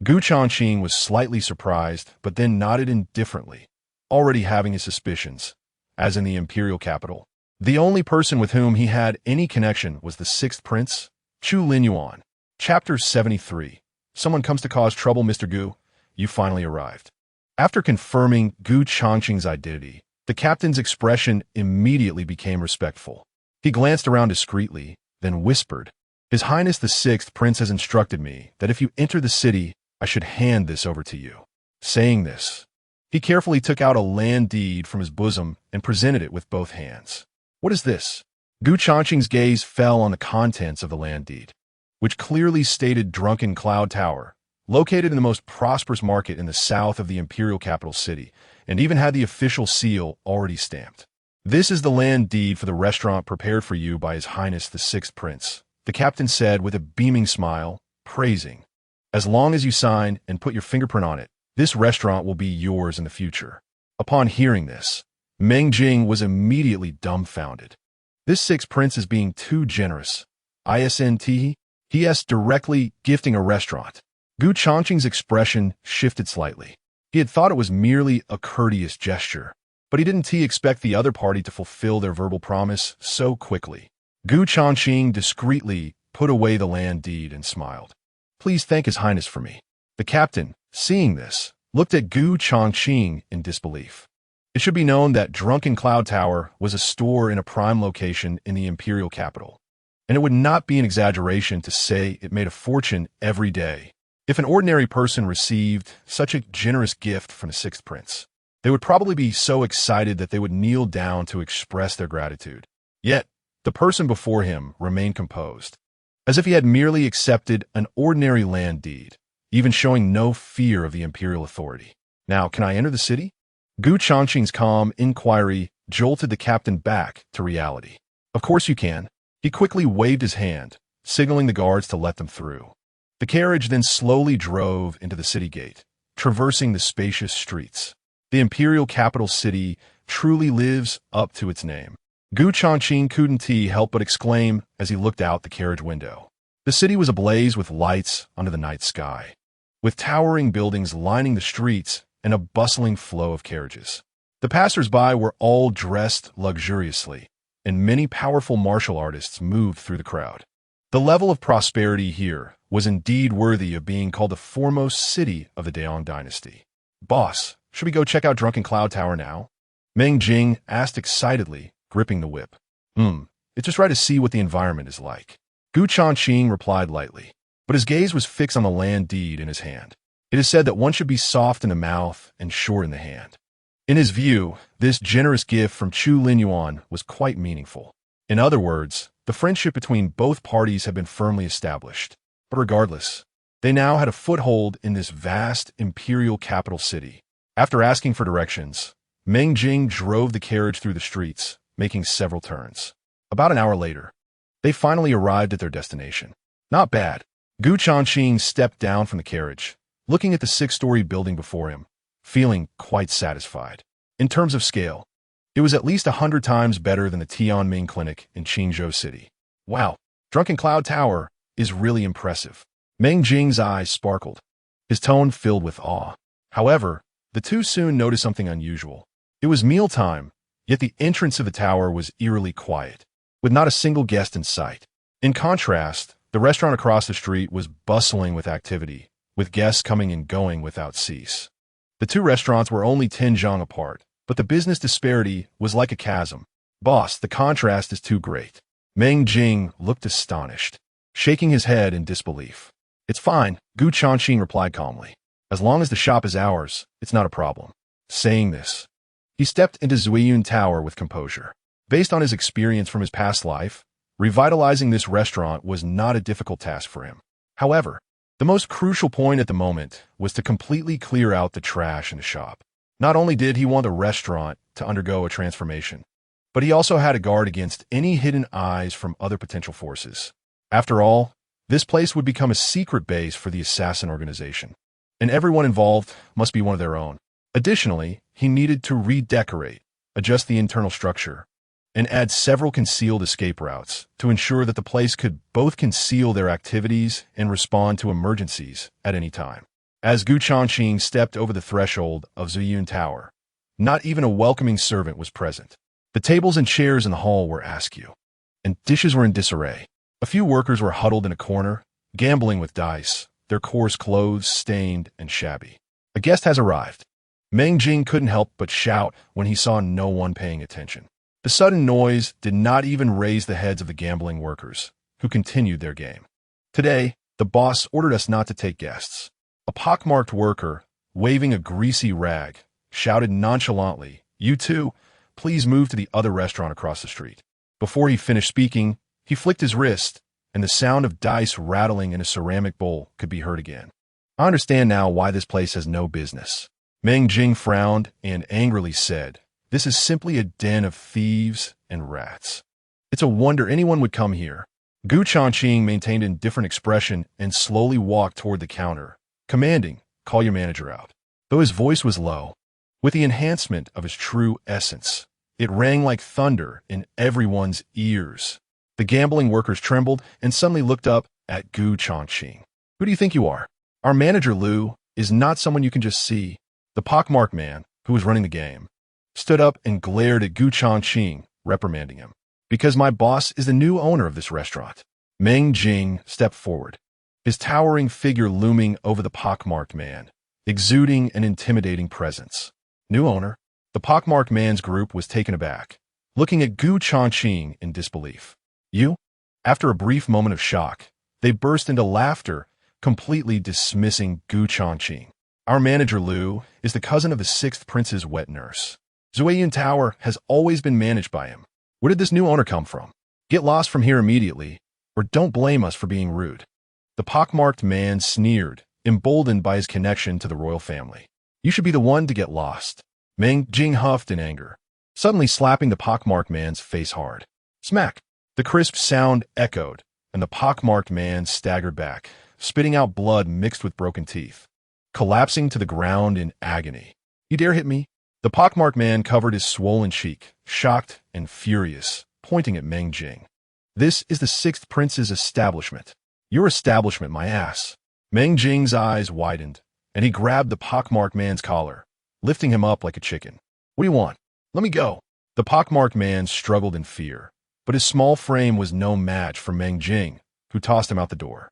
Gu Changqing was slightly surprised, but then nodded indifferently, already having his suspicions. As in the imperial capital, the only person with whom he had any connection was the sixth prince, Chu Linyuan. Chapter 73. Someone comes to cause trouble, Mr. Gu. You finally arrived. After confirming Gu Changqing's identity, the captain's expression immediately became respectful. He glanced around discreetly, then whispered, His Highness the Sixth Prince has instructed me that if you enter the city, I should hand this over to you. Saying this, he carefully took out a land deed from his bosom and presented it with both hands. What is this? Gu Changqing's gaze fell on the contents of the land deed, which clearly stated Drunken Cloud Tower, located in the most prosperous market in the south of the imperial capital city, and even had the official seal already stamped. This is the land deed for the restaurant prepared for you by His Highness the Sixth Prince, the captain said with a beaming smile, praising. As long as you sign and put your fingerprint on it, this restaurant will be yours in the future. Upon hearing this, Meng Jing was immediately dumbfounded. This sixth prince is being too generous. Isn't he? He.s. directly gifting a restaurant. Gu Changqing's expression shifted slightly. He had thought it was merely a courteous gesture, but he didn't expect the other party to fulfill their verbal promise so quickly. Gu Changqing discreetly put away the land deed and smiled. Please thank His Highness for me. The captain, seeing this, looked at Gu Changqing in disbelief. It should be known that Drunken Cloud Tower was a store in a prime location in the imperial capital, and it would not be an exaggeration to say it made a fortune every day. If an ordinary person received such a generous gift from the sixth prince, they would probably be so excited that they would kneel down to express their gratitude. Yet, the person before him remained composed, as if he had merely accepted an ordinary land deed, even showing no fear of the imperial authority. Now, can I enter the city? Gu Changqing's calm inquiry jolted the captain back to reality. Of course you can. He quickly waved his hand, signaling the guards to let them through. The carriage then slowly drove into the city gate, traversing the spacious streets. The imperial capital city truly lives up to its name. Gu Changqing couldn't help but exclaim as he looked out the carriage window. The city was ablaze with lights under the night sky, with towering buildings lining the streets and a bustling flow of carriages. The passers-by were all dressed luxuriously, and many powerful martial artists moved through the crowd. The level of prosperity here was indeed worthy of being called the foremost city of the Daong dynasty. Boss, should we go check out Drunken Cloud Tower now? Meng Jing asked excitedly, gripping the whip. It's just right to see what the environment is like. Gu Changqing replied lightly, but his gaze was fixed on the land deed in his hand. It is said that one should be soft in the mouth and short in the hand. In his view, this generous gift from Chu Linyuan was quite meaningful. In other words, the friendship between both parties had been firmly established. But regardless, they now had a foothold in this vast imperial capital city. After asking for directions, Meng Jing drove the carriage through the streets, making several turns. About an hour later, they finally arrived at their destination. Not bad. Gu Changqing stepped down from the carriage, looking at the 6-story building before him, feeling quite satisfied. In terms of scale, it was at least 100 times better than the Tianming Clinic in Qingzhou City. Wow, Drunken Cloud Tower is really impressive. Meng Jing's eyes sparkled, his tone filled with awe. However, the two soon noticed something unusual. It was mealtime, yet the entrance of the tower was eerily quiet, with not a single guest in sight. In contrast, the restaurant across the street was bustling with activity, with guests coming and going without cease. The two restaurants were only 10 zhang apart, but the business disparity was like a chasm. Boss, the contrast is too great. Meng Jing looked astonished, shaking his head in disbelief. It's fine, Gu Changqing replied calmly. As long as the shop is ours, it's not a problem. Saying this, he stepped into Zuiyun Tower with composure. Based on his experience from his past life, revitalizing this restaurant was not a difficult task for him. However, the most crucial point at the moment was to completely clear out the trash in the shop. Not only did he want the restaurant to undergo a transformation, but he also had to guard against any hidden eyes from other potential forces. After all, this place would become a secret base for the assassin organization, and everyone involved must be one of their own. Additionally, he needed to redecorate, adjust the internal structure, and add several concealed escape routes to ensure that the place could both conceal their activities and respond to emergencies at any time. As Gu Changqing stepped over the threshold of Ziyun Tower, not even a welcoming servant was present. The tables and chairs in the hall were askew, and dishes were in disarray. A few workers were huddled in a corner, gambling with dice, their coarse clothes stained and shabby. A guest has arrived. Meng Jing couldn't help but shout when he saw no one paying attention. The sudden noise did not even raise the heads of the gambling workers, who continued their game. Today, the boss ordered us not to take guests. A pockmarked worker, waving a greasy rag, shouted nonchalantly, "You two, please move to the other restaurant across the street." Before he finished speaking, he flicked his wrist, and the sound of dice rattling in a ceramic bowl could be heard again. I understand now why this place has no business. Meng Jing frowned and angrily said, "This is simply a den of thieves and rats. It's a wonder anyone would come here." Gu Changqing maintained a different expression and slowly walked toward the counter, commanding, "Call your manager out." Though his voice was low, with the enhancement of his true essence, it rang like thunder in everyone's ears. The gambling workers trembled and suddenly looked up at Gu Changqing. "Who do you think you are? Our manager, Liu, is not someone you can just see." The pockmarked man, who was running the game, stood up and glared at Gu Changqing, reprimanding him. "Because my boss is the new owner of this restaurant." Meng Jing stepped forward, his towering figure looming over the pockmarked man, exuding an intimidating presence. New owner? The pockmarked man's group was taken aback, looking at Gu Changqing in disbelief. "You?" After a brief moment of shock, they burst into laughter, completely dismissing Gu Changqing. "Our manager, Liu, is the cousin of the 6th prince's wet nurse. Zuiyun Tower has always been managed by him. Where did this new owner come from? Get lost from here immediately, or don't blame us for being rude." The pockmarked man sneered, emboldened by his connection to the royal family. You should be the one to get lost. Meng Jing huffed in anger, suddenly slapping the pockmarked man's face hard. Smack! The crisp sound echoed, and the pockmarked man staggered back, spitting out blood mixed with broken teeth, collapsing to the ground in agony. You dare hit me? The pockmarked man covered his swollen cheek, shocked and furious, pointing at Meng Jing. This is the Sixth Prince's establishment. Your establishment, my ass. Meng Jing's eyes widened, and he grabbed the pockmarked man's collar, lifting him up like a chicken. What do you want? Let me go. The pockmarked man struggled in fear, but his small frame was no match for Meng Jing, who tossed him out the door.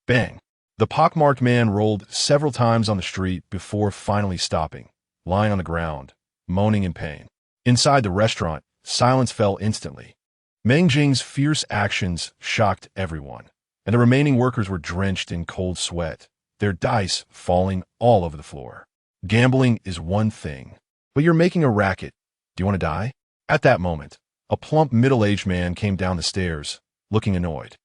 Bang! The pockmarked man rolled several times on the street before finally stopping, lying on the ground, moaning in pain. Inside the restaurant, silence fell instantly. Meng Jing's fierce actions shocked everyone, and the remaining workers were drenched in cold sweat, their dice falling all over the floor. Gambling is one thing, but you're making a racket. Do you want to die? At that moment, a plump middle-aged man came down the stairs, looking annoyed.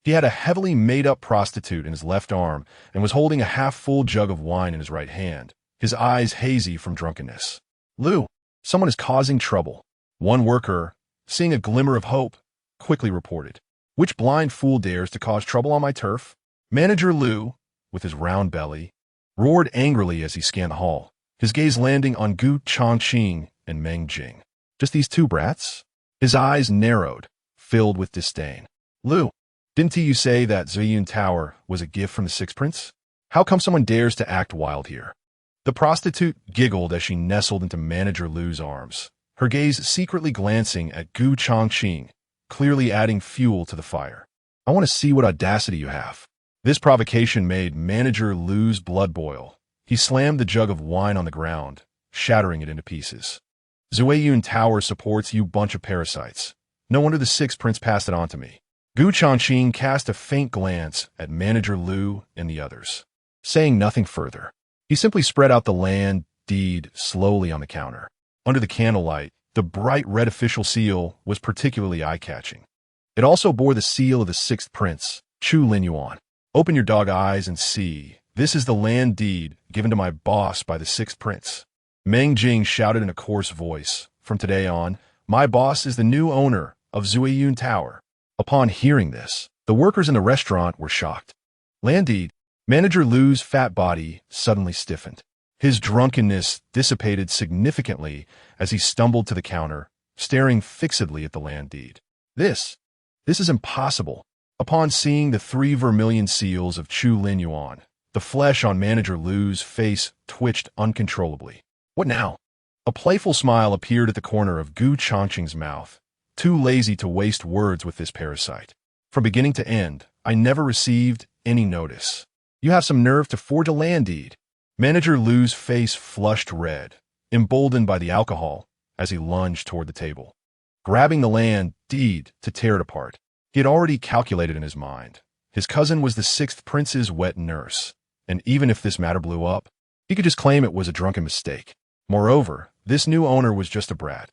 He had a heavily made-up prostitute in his left arm and was holding a half-full jug of wine in his right hand, his eyes hazy from drunkenness. Lou, someone is causing trouble. One worker, seeing a glimmer of hope, quickly reported. Which blind fool dares to cause trouble on my turf? Manager Lou, with his round belly, roared angrily as he scanned the hall, his gaze landing on Changqing and Meng Jing. Just these two brats? His eyes narrowed, filled with disdain. Lou, didn't you say that Ziyun Tower was a gift from the Sixth Prince? How come someone dares to act wild here? The prostitute giggled as she nestled into Manager Lu's arms, her gaze secretly glancing at Changqing, clearly adding fuel to the fire. I want to see what audacity you have. This provocation made Manager Lu's blood boil. He slammed the jug of wine on the ground, shattering it into pieces. Ziyun Tower supports you bunch of parasites. No wonder the Sixth Prince passed it on to me. Changqing cast a faint glance at Manager Lu and the others, saying nothing further. He simply spread out the land deed slowly on the counter. Under the candlelight, the bright red official seal was particularly eye-catching. It also bore the seal of the Sixth Prince, Chu Linyuan. Open your dog eyes and see. This is the land deed given to my boss by the Sixth Prince. Meng Jing shouted in a coarse voice. From today on, my boss is the new owner of Ziyun Tower. Upon hearing this, the workers in the restaurant were shocked. Land deed. Manager Lu's fat body suddenly stiffened. His drunkenness dissipated significantly as he stumbled to the counter, staring fixedly at the land deed. This is impossible. Upon seeing the 3 vermilion seals of Chu Linyuan, the flesh on Manager Lu's face twitched uncontrollably. What now? A playful smile appeared at the corner of Changqing's mouth, too lazy to waste words with this parasite. From beginning to end, I never received any notice. You have some nerve to forge a land deed. Manager Lu's face flushed red, emboldened by the alcohol, as he lunged toward the table, grabbing the land deed to tear it apart. He had already calculated in his mind. His cousin was the Sixth Prince's wet nurse, and even if this matter blew up, he could just claim it was a drunken mistake. Moreover, this new owner was just a brat.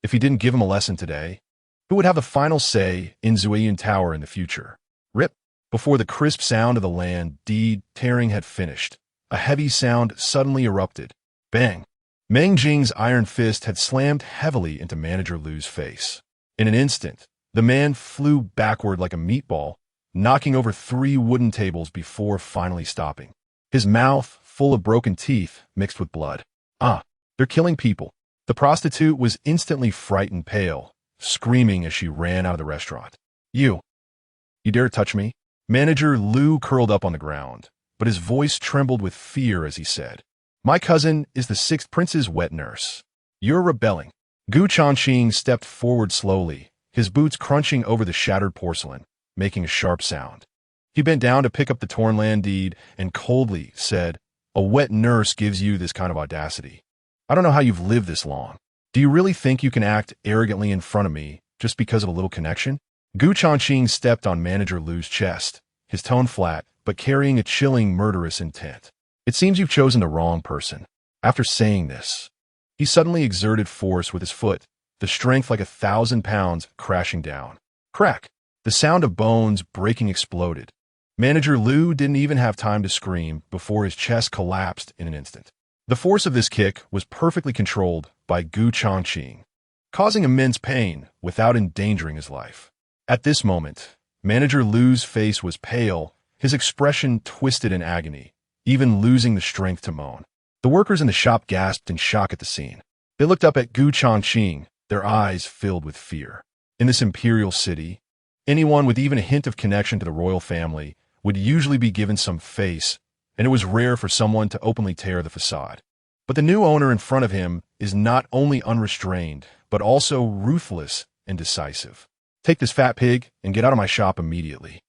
If he didn't give him a lesson today, who would have the final say in Ziyun Tower in the future? Rip! Before the crisp sound of the land deed tearing had finished, a heavy sound suddenly erupted. Bang! Meng Jing's iron fist had slammed heavily into Manager Lu's face. In an instant, the man flew backward like a meatball, knocking over 3 wooden tables before finally stopping. His mouth full of broken teeth mixed with blood. Ah, they're killing people. The prostitute was instantly frightened pale, screaming as she ran out of the restaurant. You dare touch me? Manager Lu curled up on the ground, but his voice trembled with fear as he said, My cousin is the Sixth Prince's wet nurse. You're rebelling. Changqing stepped forward slowly, his boots crunching over the shattered porcelain, making a sharp sound. He bent down to pick up the torn land deed and coldly said, A wet nurse gives you this kind of audacity. I don't know how you've lived this long. Do you really think you can act arrogantly in front of me just because of a little connection? Changqing stepped on Manager Lu's chest, his tone flat, but carrying a chilling, murderous intent. It seems you've chosen the wrong person. After saying this, he suddenly exerted force with his foot, the strength like 1,000 pounds crashing down. Crack! The sound of bones breaking exploded. Manager Lu didn't even have time to scream before his chest collapsed in an instant. The force of this kick was perfectly controlled by Changqing, causing immense pain without endangering his life. At this moment, Manager Lu's face was pale, his expression twisted in agony, even losing the strength to moan. The workers in the shop gasped in shock at the scene. They looked up at Changqing, their eyes filled with fear. In this imperial city, anyone with even a hint of connection to the royal family would usually be given some face, and it was rare for someone to openly tear the facade. But the new owner in front of him is not only unrestrained, but also ruthless and decisive. Take this fat pig and get out of my shop immediately.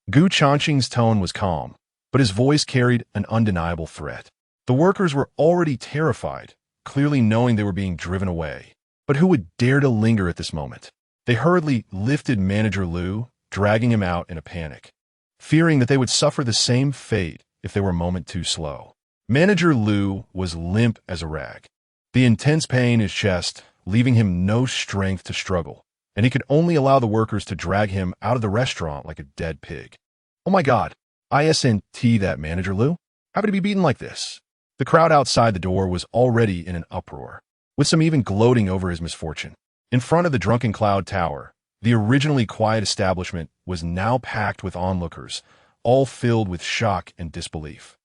Changqing's tone was calm, but his voice carried an undeniable threat. The workers were already terrified, clearly knowing they were being driven away. But who would dare to linger at this moment? They hurriedly lifted Manager Lu, dragging him out in a panic, fearing that they would suffer the same fate if they were a moment too slow. Manager Lu was limp as a rag, the intense pain in his chest leaving him no strength to struggle, and he could only allow the workers to drag him out of the restaurant like a dead pig. Oh my God, isn't that Manager Lu? How could he be beaten like this? The crowd outside the door was already in an uproar, with some even gloating over his misfortune. In front of the Drunken Cloud Tower, the originally quiet establishment was now packed with onlookers, all filled with shock and disbelief.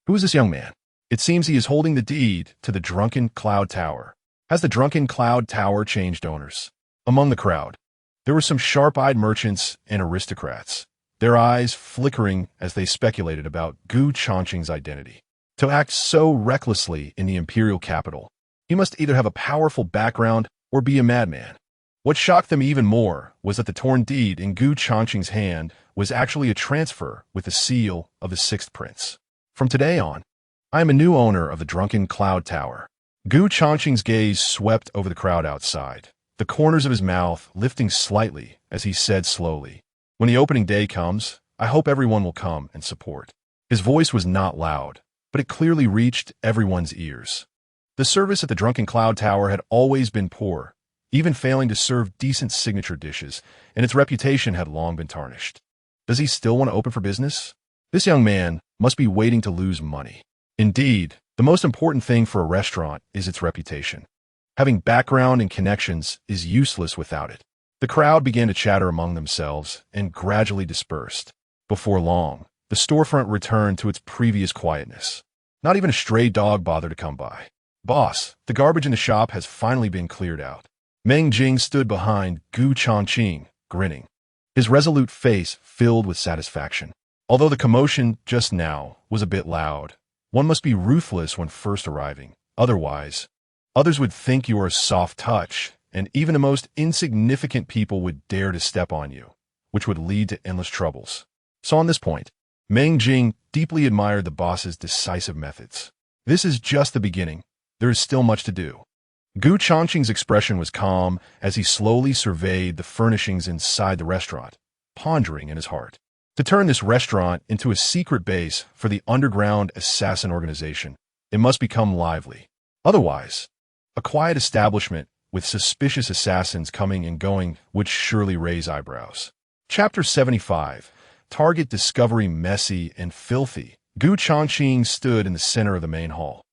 Who is this young man? It seems he is holding the deed to the Drunken Cloud Tower. Has the Drunken Cloud Tower changed owners? Among the crowd, there were some sharp-eyed merchants and aristocrats, their eyes flickering as they speculated about Changqing's identity. To act so recklessly in the imperial capital, he must either have a powerful background or be a madman. What shocked them even more was that the torn deed in Changqing's hand was actually a transfer with the seal of the sixth prince. From today on, I am a new owner of the Drunken Cloud Tower. Changqing's gaze swept over the crowd outside, the corners of his mouth lifting slightly as he said slowly, "When the opening day comes, I hope everyone will come and support." His voice was not loud, but it clearly reached everyone's ears. The service at the Drunken Cloud Tower had always been poor, even failing to serve decent signature dishes, and its reputation had long been tarnished. Does he still want to open for business? This young man must be waiting to lose money. Indeed, the most important thing for a restaurant is its reputation. Having background and connections is useless without it. The crowd began to chatter among themselves and gradually dispersed. Before long, the storefront returned to its previous quietness. Not even a stray dog bothered to come by. "Boss, the garbage in the shop has finally been cleared out." Meng Jing stood behind Changqing, grinning, his resolute face filled with satisfaction. Although the commotion just now was a bit loud, one must be ruthless when first arriving. Otherwise, others would think you are a soft touch, and even the most insignificant people would dare to step on you, which would lead to endless troubles. So on this point, Meng Jing deeply admired the boss's decisive methods. This is just the beginning. There is still much to do. Changqing's expression was calm as he slowly surveyed the furnishings inside the restaurant, pondering in his heart. To turn this restaurant into a secret base for the underground assassin organization, it must become lively. Otherwise, a quiet establishment with suspicious assassins coming and going would surely raise eyebrows. Chapter 75. Target discovery messy and filthy. Changqing stood in the center of the main hall,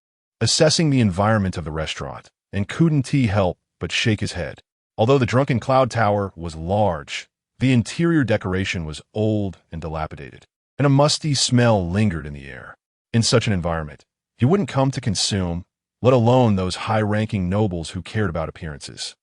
assessing the environment of the restaurant, and couldn't he help but shake his head. Although the Drunken Cloud Tower was large, the interior decoration was old and dilapidated, and a musty smell lingered in the air. In such an environment, he wouldn't come to consume, let alone those high-ranking nobles who cared about appearances.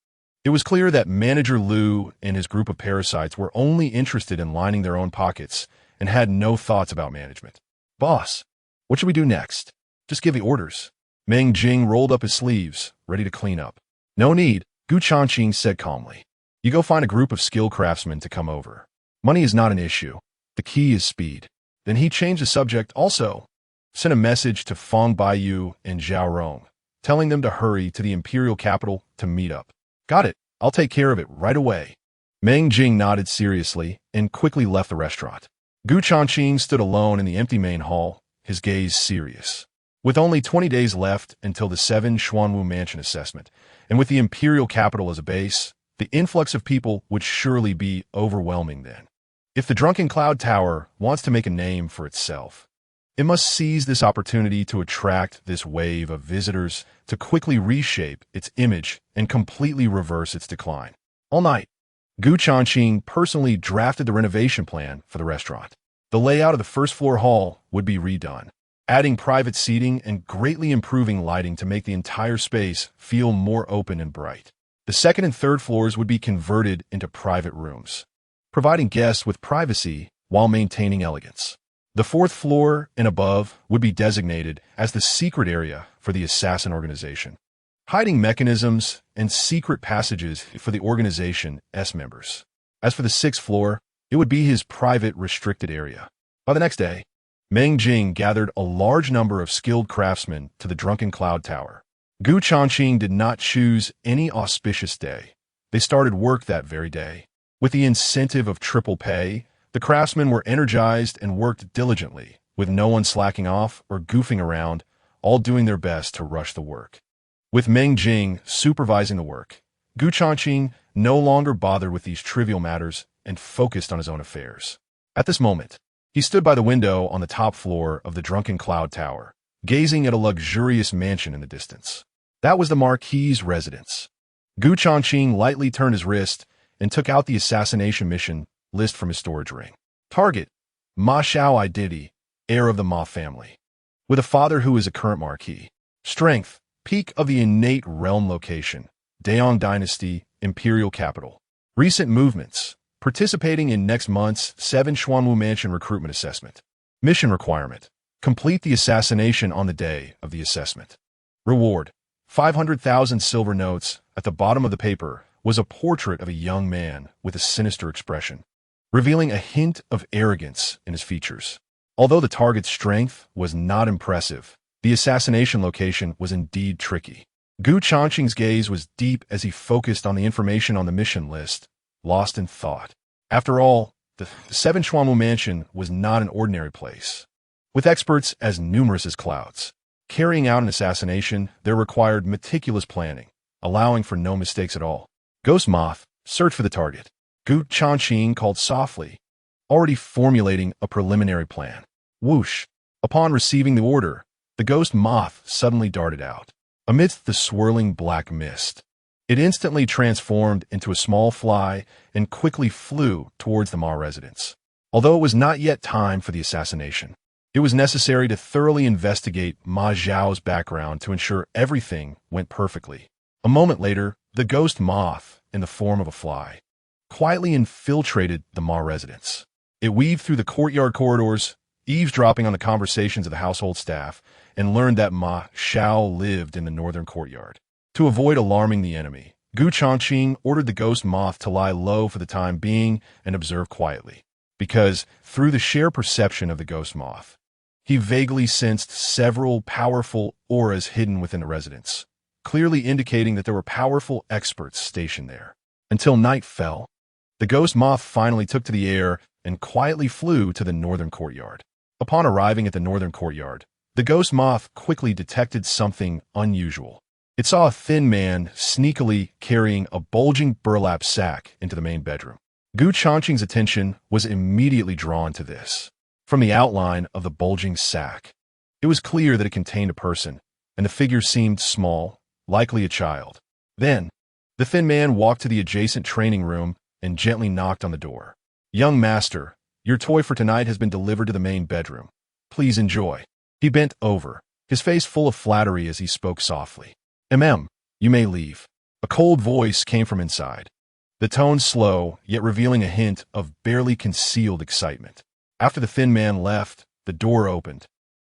It was clear that Manager Lu and his group of parasites were only interested in lining their own pockets and had no thoughts about management. "Boss, what should we do next?" "Just give the orders." Meng Jing rolled up his sleeves, ready to clean up. "No need," Changqing said calmly. "You go find a group of skilled craftsmen to come over. Money is not an issue. The key is speed." Then he changed the subject also. Sent a message to Feng Baiyu and Zhaorong, telling them to hurry to the imperial capital to meet up. "Got it. I'll take care of it right away." Meng Jing nodded seriously and quickly left the restaurant. Changqing stood alone in the empty main hall, his gaze serious. With only 20 days left until the 7 Xuanwu Mansion assessment, and with the imperial capital as a base, the influx of people would surely be overwhelming then. If the Drunken Cloud Tower wants to make a name for itself, It must seize this opportunity to attract this wave of visitors, to quickly reshape its image and completely reverse its decline. All night, Changqing personally drafted the renovation plan for the restaurant. The layout of the first-floor hall would be redone, adding private seating and greatly improving lighting to make the entire space feel more open and bright. The second and third floors would be converted into private rooms, providing guests with privacy while maintaining elegance. The fourth floor and above would be designated as the secret area for the assassin organization, hiding mechanisms and secret passages for the organization's members. As for the sixth floor, it would be his private restricted area. By the next day, Meng Jing gathered a large number of skilled craftsmen to the Drunken Cloud Tower. Changqing did not choose any auspicious day. They started work that very day. With the incentive of triple pay, the craftsmen were energized and worked diligently, with no one slacking off or goofing around, all doing their best to rush the work. With Meng Jing supervising the work, Changqing no longer bothered with these trivial matters and focused on his own affairs. At this moment, he stood by the window on the top floor of the Drunken Cloud Tower, gazing at a luxurious mansion in the distance. That was the Marquis's residence. Changqing lightly turned his wrist and took out the assassination mission list from his storage ring. Target: Ma Xiao, identity, heir of the Ma family, with a father who is a current Marquis. Strength: peak of the innate realm location, Daong Dynasty, Imperial Capital. Recent movements: participating in next month's 7 Xuanwu Mansion recruitment assessment. Mission requirement: complete the assassination on the day of the assessment. Reward: 500,000 silver notes. At the bottom of the paper was a portrait of a young man with a sinister expression, revealing a hint of arrogance in his features. Although the target's strength was not impressive, the assassination location was indeed tricky. Changqing's gaze was deep as he focused on the information on the mission list, lost in thought. After all, the 7 Xuanwu Mansion was not an ordinary place. With experts as numerous as clouds, carrying out an assassination there required meticulous planning, allowing for no mistakes at all. Ghost Moth, search for the target. Changqing called softly, already formulating a preliminary plan. Whoosh! Upon receiving the order, the ghost moth suddenly darted out. Amidst the swirling black mist, it instantly transformed into a small fly and quickly flew towards the Ma residence. Although it was not yet time for the assassination, it was necessary to thoroughly investigate Ma Zhao's background to ensure everything went perfectly. A moment later, the ghost moth, in the form of a fly, quietly infiltrated the Ma residence. It weaved through the courtyard corridors, eavesdropping on the conversations of the household staff, and learned that Ma Xiao lived in the northern courtyard. To avoid alarming the enemy, Changqing ordered the ghost moth to lie low for the time being and observe quietly, because, through the shared perception of the ghost moth, he vaguely sensed several powerful auras hidden within the residence, clearly indicating that there were powerful experts stationed there. Until night fell, the ghost moth finally took to the air and quietly flew to the northern courtyard. Upon arriving at the northern courtyard, the ghost moth quickly detected something unusual. It saw a thin man sneakily carrying a bulging burlap sack into the main bedroom. Changqing's attention was immediately drawn to this. From the outline of the bulging sack, it was clear that it contained a person, and the figure seemed small, likely a child. Then, the thin man walked to the adjacent training room and gently knocked on the door. "Young master, your toy for tonight has been delivered to the main bedroom. Please enjoy." He bent over, his face full of flattery as he spoke softly. You may leave." A cold voice came from inside, the tone slow, yet revealing a hint of barely concealed excitement. After the thin man left, the door opened,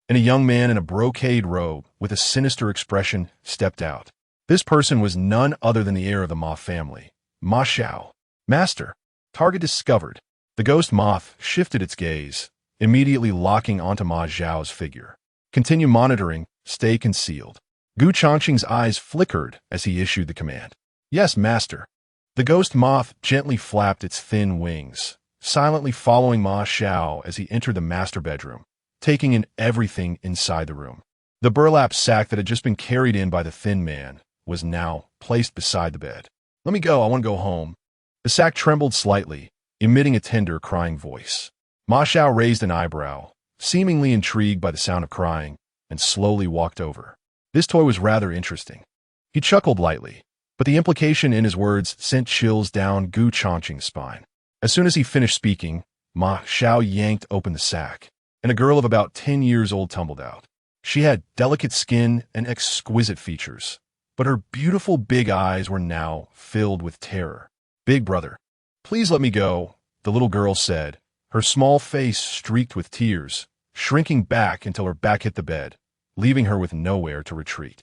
and a young man in a brocade robe with a sinister expression stepped out. This person was none other than the heir of the Ma family, Ma Xiao. "Master." Target discovered. The ghost moth shifted its gaze, immediately locking onto Ma Xiao's figure. "Continue monitoring, stay concealed." Changqing's eyes flickered as he issued the command. "Yes, master." The ghost moth gently flapped its thin wings, silently following Ma Xiao as he entered the master bedroom, taking in everything inside the room. The burlap sack that had just been carried in by the thin man was now placed beside the bed. "Let me go, I want to go home." The sack trembled slightly, emitting a tender, crying voice. Ma Xiao raised an eyebrow, seemingly intrigued by the sound of crying, and slowly walked over. This toy was rather interesting. He chuckled lightly, but the implication in his words sent chills down Gu Changqing's spine. As soon as he finished speaking, Ma Xiao yanked open the sack, and a girl of about 10 years old tumbled out. She had delicate skin and exquisite features, but her beautiful big eyes were now filled with terror. "Big brother, please let me go," the little girl said, her small face streaked with tears, shrinking back until her back hit the bed, leaving her with nowhere to retreat.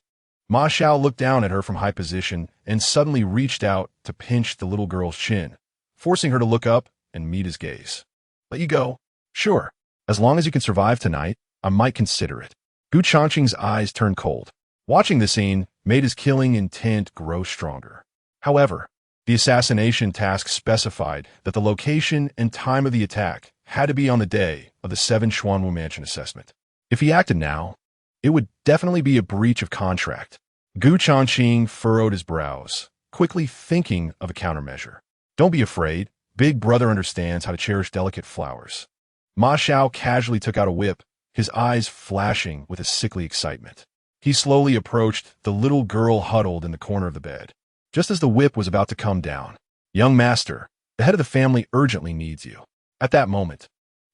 Ma Xiao looked down at her from high position and suddenly reached out to pinch the little girl's chin, forcing her to look up and meet his gaze. "Let you go? Sure. As long as you can survive tonight, I might consider it." Gu Changqing's eyes turned cold. Watching the scene made his killing intent grow stronger. However, the assassination task specified that the location and time of the attack had to be on the day of the 7 Xuanwu Mansion assessment. If he acted now, it would definitely be a breach of contract. Gu Changqing furrowed his brows, quickly thinking of a countermeasure. "Don't be afraid. Big brother understands how to cherish delicate flowers." Ma Xiao casually took out a whip, his eyes flashing with a sickly excitement. He slowly approached the little girl huddled in the corner of the bed. Just as the whip was about to come down, "Young master, the head of the family urgently needs you." At that moment,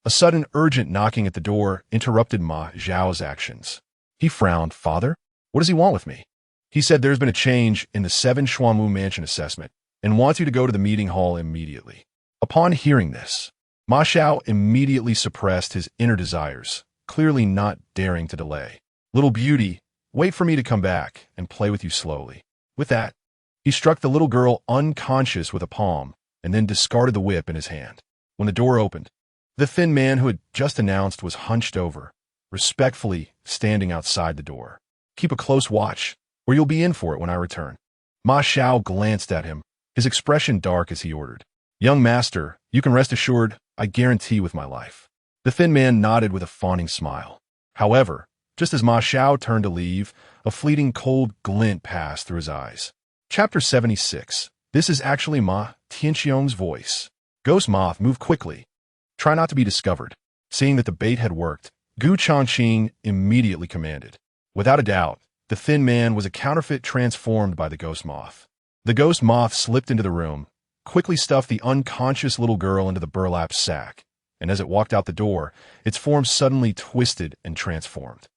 a sudden urgent knocking at the door interrupted Ma Xiao's actions. He frowned. "Father? What does he want with me?" "He said there's been a change in the 7 Xuanwu Mansion assessment and wants you to go to the meeting hall immediately." Upon hearing this, Ma Xiao immediately suppressed his inner desires, clearly not daring to delay. "Little beauty, wait for me to come back and play with you slowly." With that, he struck the little girl unconscious with a palm and then discarded the whip in his hand. When the door opened, the thin man who had just announced was hunched over, respectfully standing outside the door. "Keep a close watch, or you'll be in for it when I return." Ma Xiao glanced at him, his expression dark as he ordered. "Young master, you can rest assured, I guarantee with my life." The thin man nodded with a fawning smile. However, just as Ma Xiao turned to leave, a fleeting cold glint passed through his eyes. Chapter 76. This is actually Ma Tianxiong's voice. "Ghost moth, move quickly. Try not to be discovered." Seeing that the bait had worked, Gu Changqing immediately commanded. Without a doubt, the thin man was a counterfeit transformed by the ghost moth. The ghost moth slipped into the room, quickly stuffed the unconscious little girl into the burlap sack, and as it walked out the door, its form suddenly twisted and transformed.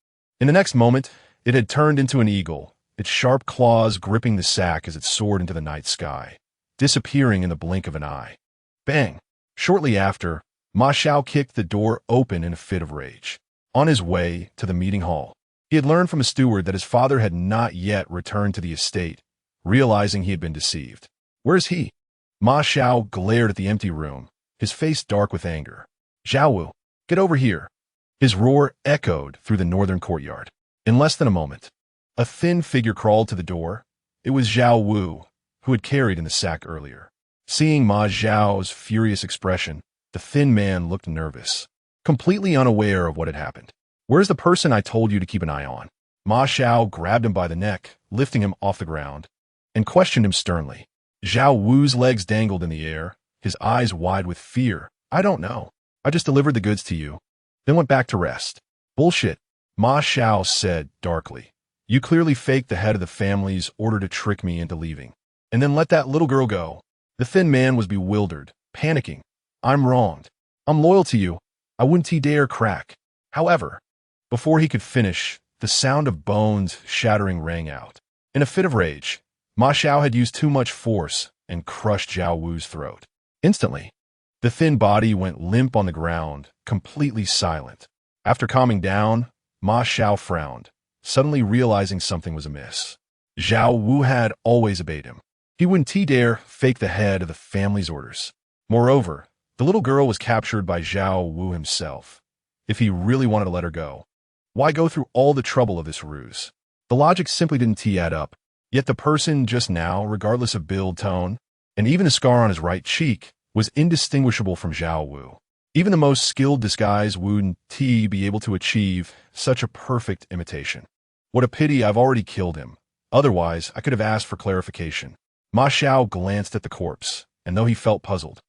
In the next moment, it had turned into an eagle, its sharp claws gripping the sack as it soared into the night sky, disappearing in the blink of an eye. Bang! Shortly after, Ma Xiao kicked the door open in a fit of rage. On his way to the meeting hall, he had learned from a steward that his father had not yet returned to the estate, realizing he had been deceived. "Where is he?" Ma Xiao glared at the empty room, his face dark with anger. "Zhao, get over here." His roar echoed through the northern courtyard. In less than a moment, a thin figure crawled to the door. It was Zhao Wu, who had carried in the sack earlier. Seeing Ma Xiao's furious expression, the thin man looked nervous, completely unaware of what had happened. "Where's the person I told you to keep an eye on?" Ma Xiao grabbed him by the neck, lifting him off the ground, and questioned him sternly. Zhao Wu's legs dangled in the air, his eyes wide with fear. "I don't know. I just delivered the goods to you, then went back to rest." "Bullshit," Ma Xiao said darkly. "You clearly faked the head of the family's order to trick me into leaving, and then let that little girl go." The thin man was bewildered, panicking. "I'm wronged. I'm loyal to you. I wouldn't dare crack." However, before he could finish, the sound of bones shattering rang out. In a fit of rage, Ma Xiao had used too much force and crushed Zhao Wu's throat. Instantly, the thin body went limp on the ground, completely silent. After calming down, Ma Xiao frowned, suddenly realizing something was amiss. Zhao Wu had always obeyed him. He wouldn't dare fake the head of the family's orders. Moreover, the little girl was captured by Zhao Wu himself. If he really wanted to let her go, why go through all the trouble of this ruse? The logic simply didn't add up. Yet the person just now, regardless of build, tone, and even the scar on his right cheek, was indistinguishable from Zhao Wu. Even the most skilled disguise wouldn't be able to achieve such a perfect imitation. What a pity I've already killed him. Otherwise, I could have asked for clarification. Ma Xiao glanced at the corpse, and though he felt puzzled,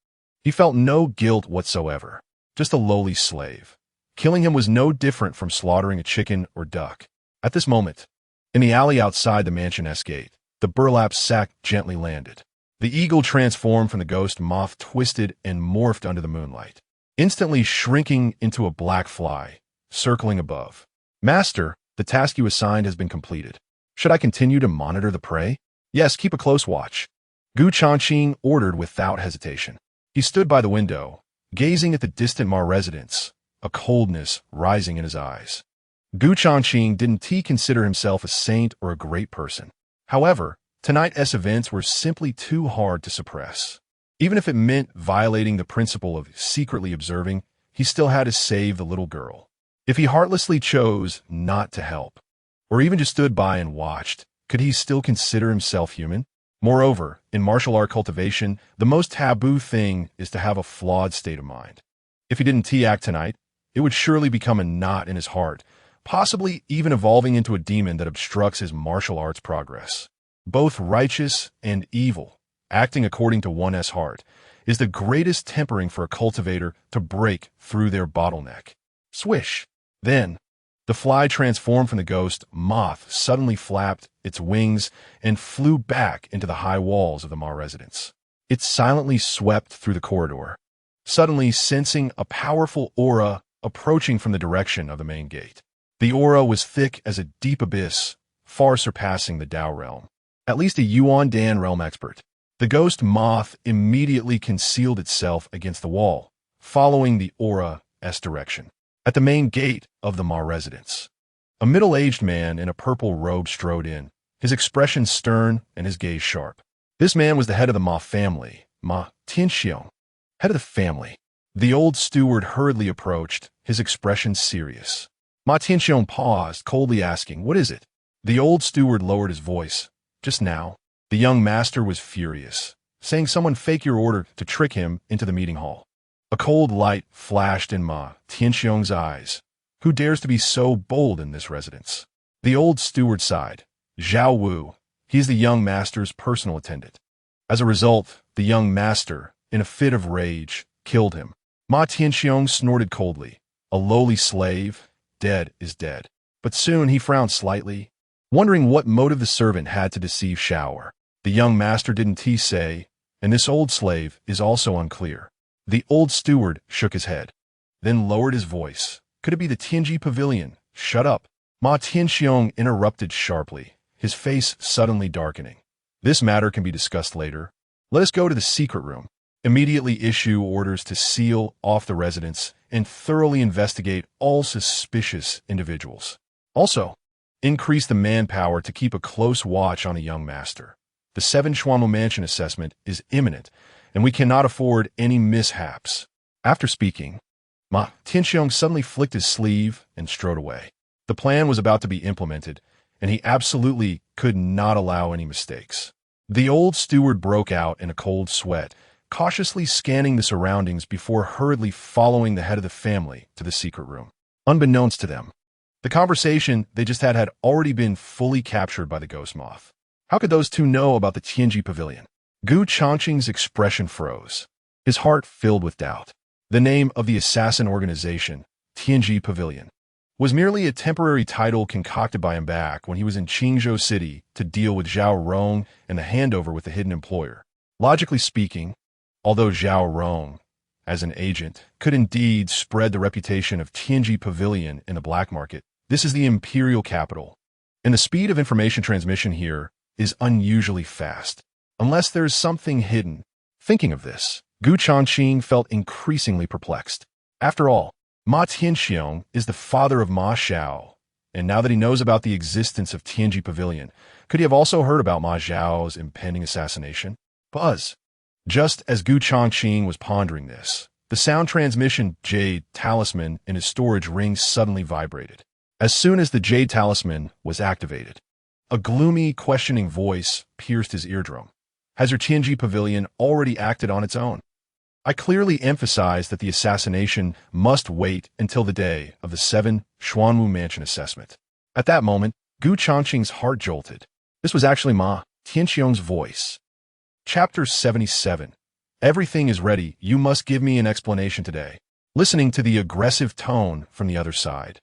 he felt no guilt whatsoever. Just a lowly slave, Killing him was no different from slaughtering a chicken or duck. At this moment, in the alley outside the mansion-esque gate, the burlap sack gently landed. The eagle transformed from the ghost moth twisted and morphed under the moonlight, instantly shrinking into a black fly, circling above. Master, the task you assigned has been completed. Should I continue to monitor the prey? Yes, keep a close watch. Changqing ordered without hesitation. He stood by the window, gazing at the distant Ma residence, a coldness rising in his eyes. Changqing didn't consider himself a saint or a great person. However, tonight's events were simply too hard to suppress. Even if it meant violating the principle of secretly observing, he still had to save the little girl. If he heartlessly chose not to help, or even just stood by and watched, could he still consider himself human? Moreover, in martial art cultivation, the most taboo thing is to have a flawed state of mind. If he didn't act tonight, it would surely become a knot in his heart, possibly even evolving into a demon that obstructs his martial arts progress. Both righteous and evil, acting according to one's heart, is the greatest tempering for a cultivator to break through their bottleneck. Swish! Then, the fly transformed from the ghost moth suddenly flapped its wings and flew back into the high walls of the Ma residence. It silently swept through the corridor, suddenly sensing a powerful aura approaching from the direction of the main gate. The aura was thick as a deep abyss, far surpassing the Dao realm. At least a Yuan Dan realm expert. The ghost moth immediately concealed itself against the wall, following the aura's direction. At the main gate of the Ma residence, a middle-aged man in a purple robe strode in, his expression stern and his gaze sharp. This man was the head of the Ma family, Ma Tianxiong. Head of the family. The old steward hurriedly approached, his expression serious. Ma Tianxiong paused, coldly asking, "What is it?" The old steward lowered his voice. "Just now, the young master was furious, saying someone fake your order to trick him into the meeting hall." A cold light flashed in Ma Tianxiong's eyes. Who dares to be so bold in this residence? The old steward sighed. Zhao Wu, he's the young master's personal attendant. As a result, the young master, in a fit of rage, killed him. Ma Tianxiong snorted coldly. A lowly slave, dead is dead. But soon he frowned slightly, wondering what motive the servant had to deceive Shower. The young master didn't say, and this old slave is also unclear. The old steward shook his head, then lowered his voice. Could it be the Tianji Pavilion? Shut up. Ma Tianxiong interrupted sharply, his face suddenly darkening. This matter can be discussed later. Let us go to the secret room. Immediately issue orders to seal off the residence and thoroughly investigate all suspicious individuals. Also, increase the manpower to keep a close watch on the young master. The 7 Schwamu Mansion assessment is imminent, and we cannot afford any mishaps. After speaking, Ma Tianxiong suddenly flicked his sleeve and strode away. The plan was about to be implemented, and he absolutely could not allow any mistakes. The old steward broke out in a cold sweat, cautiously scanning the surroundings before hurriedly following the head of the family to the secret room. Unbeknownst to them, the conversation they just had already been fully captured by the ghost moth. How could those two know about the Tianji Pavilion? Changqing's expression froze, his heart filled with doubt. The name of the assassin organization, Tianji Pavilion, was merely a temporary title concocted by him back when he was in Qingzhou City to deal with Zhao Rong and the handover with the hidden employer. Logically speaking, although Zhao Rong, as an agent, could indeed spread the reputation of Tianji Pavilion in the black market, this is the imperial capital, and the speed of information transmission here is unusually fast, unless there is something hidden. Thinking of this, Changqing felt increasingly perplexed. After all, Ma Tianxiong is the father of Ma Xiao, and now that he knows about the existence of Tianji Pavilion, could he have also heard about Ma Xiao's impending assassination? Buzz. Just as Changqing was pondering this, the sound transmission Jade Talisman in his storage ring suddenly vibrated. As soon as the Jade Talisman was activated, a gloomy, questioning voice pierced his eardrum. Has your Tianji Pavilion already acted on its own? I clearly emphasized that the assassination must wait until the day of the 7 Schwanwu Mansion assessment. At that moment, Changqing's heart jolted. This was actually Ma Tianxiong's voice. Chapter 77. Everything is ready. You must give me an explanation today. listening to the aggressive tone from the other side.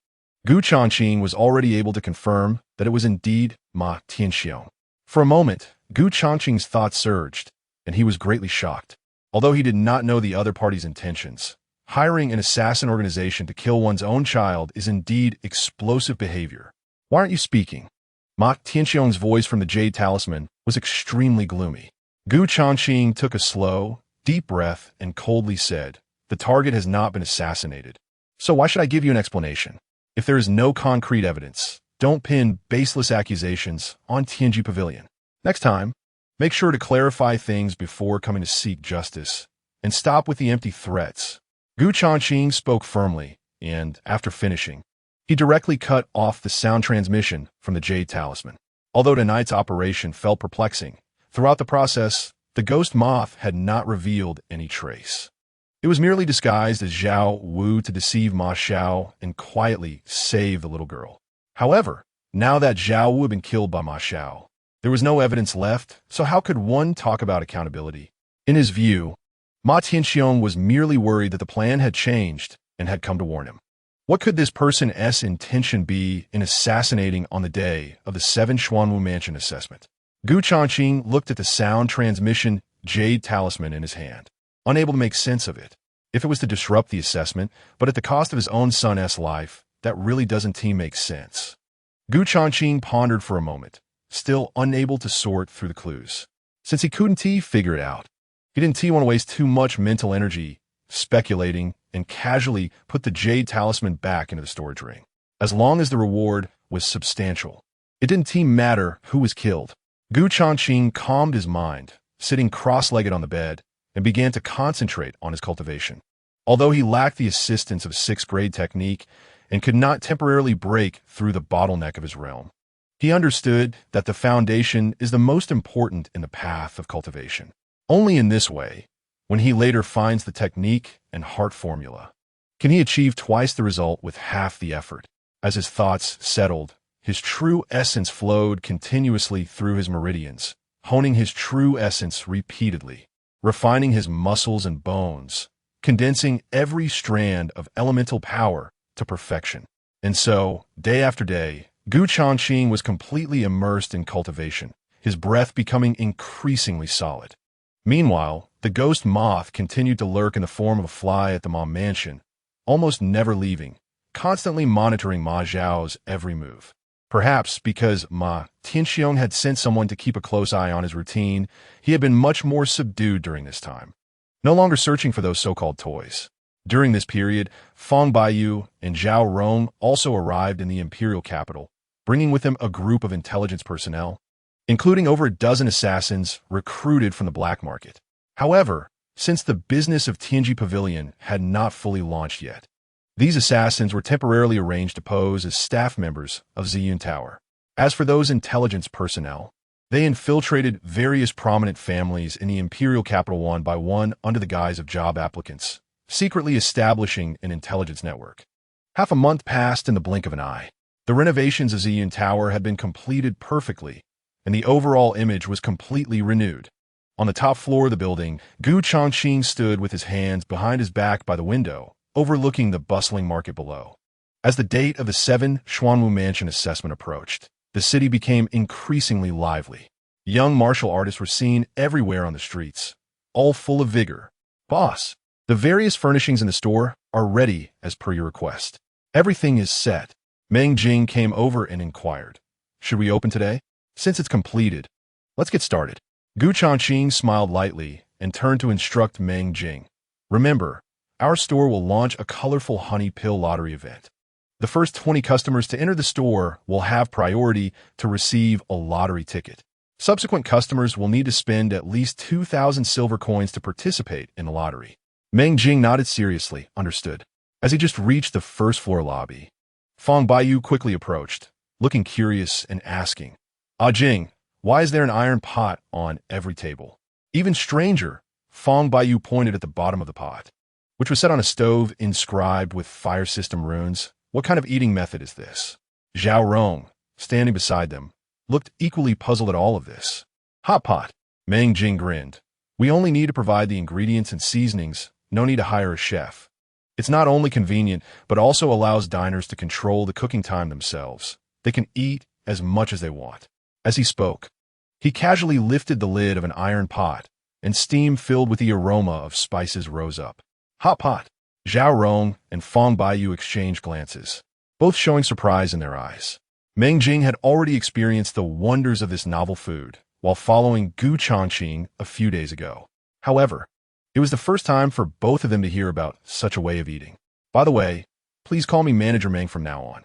Gu Changqing was already able to confirm that it was indeed Ma Tianxiong. For a moment, Gu Changqing's thoughts surged, and he was greatly shocked. Although he did not know the other party's intentions, hiring an assassin organization to kill one's own child is indeed explosive behavior. Why aren't you speaking? Ma Tianxiong's voice from the Jade Talisman was extremely gloomy. Gu Changqing took a slow, deep breath and coldly said, "The target has not been assassinated. So why should I give you an explanation? If there is no concrete evidence, don't pin baseless accusations on Tianji Pavilion. Next time, make sure to clarify things before coming to seek justice, and stop with the empty threats." Gu Changqing spoke firmly, and, after finishing, he directly cut off the sound transmission from the Jade Talisman. Although tonight's operation felt perplexing, throughout the process, the ghost moth had not revealed any trace. It was merely disguised as Zhao Wu to deceive Ma Xiao and quietly save the little girl. However, now that Zhao Wu had been killed by Ma Xiao, there was no evidence left, so how could one talk about accountability? In his view, Ma Tianxiong was merely worried that the plan had changed and had come to warn him. What could this person's intention be in assassinating on the day of the 7 Xuanwu Mansion assessment? Gu Changqing looked at the sound transmission Jade Talisman in his hand, unable to make sense of it. If it was to disrupt the assessment, but at the cost of his own son's life, that really doesn't make sense. Gu Changqing pondered for a moment, still unable to sort through the clues. Since he couldn't figure it out, he didn't want to waste too much mental energy speculating and casually put the Jade Talisman back into the storage ring. As long as the reward was substantial, it didn't matter who was killed. Gu Changqing calmed his mind, sitting cross-legged on the bed, and began to concentrate on his cultivation. Although he lacked the assistance of 6th grade technique and could not temporarily break through the bottleneck of his realm, he understood that the foundation is the most important in the path of cultivation. Only in this way, when he later finds the technique and heart formula, can he achieve twice the result with half the effort. As his thoughts settled, his true essence flowed continuously through his meridians, honing his true essence repeatedly, refining his muscles and bones, condensing every strand of elemental power to perfection. And so, day after day, Gu Changqing was completely immersed in cultivation, his breath becoming increasingly solid. Meanwhile, the ghost moth continued to lurk in the form of a fly at the Ma Mansion, almost never leaving, constantly monitoring Ma Zhao's every move. Perhaps because Ma Tianxiong had sent someone to keep a close eye on his routine, he had been much more subdued during this time, no longer searching for those so-called toys. During this period, Feng Baiyu and Zhao Rong also arrived in the imperial capital, bringing with them a group of intelligence personnel, including over a dozen assassins recruited from the black market. However, since the business of Tianji Pavilion had not fully launched yet, these assassins were temporarily arranged to pose as staff members of Ziyun Tower. As for those intelligence personnel, they infiltrated various prominent families in the imperial capital one by one under the guise of job applicants, secretly establishing an intelligence network. Half a month passed in the blink of an eye. The renovations of Ziyun Tower had been completed perfectly, and the overall image was completely renewed. On the top floor of the building, Gu Changqing stood with his hands behind his back by the window, overlooking the bustling market below. As the date of the 7 Xuanwu Mansion assessment approached, the city became increasingly lively. Young martial artists were seen everywhere on the streets, all full of vigor. "Boss, the various furnishings in the store are ready as per your request. Everything is set." Meng Jing came over and inquired, "Should we open today? Since it's completed, let's get started." Gu Changqing smiled lightly and turned to instruct Meng Jing. "Remember, our store will launch a colorful honey pill lottery event. The first 20 customers to enter the store will have priority to receive a lottery ticket. Subsequent customers will need to spend at least 2,000 silver coins to participate in the lottery." Meng Jing nodded seriously, understood. As he just reached the first floor lobby, Feng Baiyu quickly approached, looking curious and asking, "Ah Jing, why is there an iron pot on every table?" Even stranger, Feng Baiyu pointed at the bottom of the pot, which was set on a stove inscribed with fire system runes. "What kind of eating method is this?" Zhao Rong, standing beside them, looked equally puzzled at all of this. "Hot pot." Meng Jing grinned. "We only need to provide the ingredients and seasonings, no need to hire a chef." It's not only convenient, but also allows diners to control the cooking time themselves. They can eat as much as they want. As he spoke, he casually lifted the lid of an iron pot, and steam filled with the aroma of spices rose up. Hot pot. Zhao Rong and Fong Baiyu exchanged glances, both showing surprise in their eyes. Meng Jing had already experienced the wonders of this novel food while following Gu Changqing a few days ago. However, it was the first time for both of them to hear about such a way of eating. By the way, please call me Manager Meng from now on.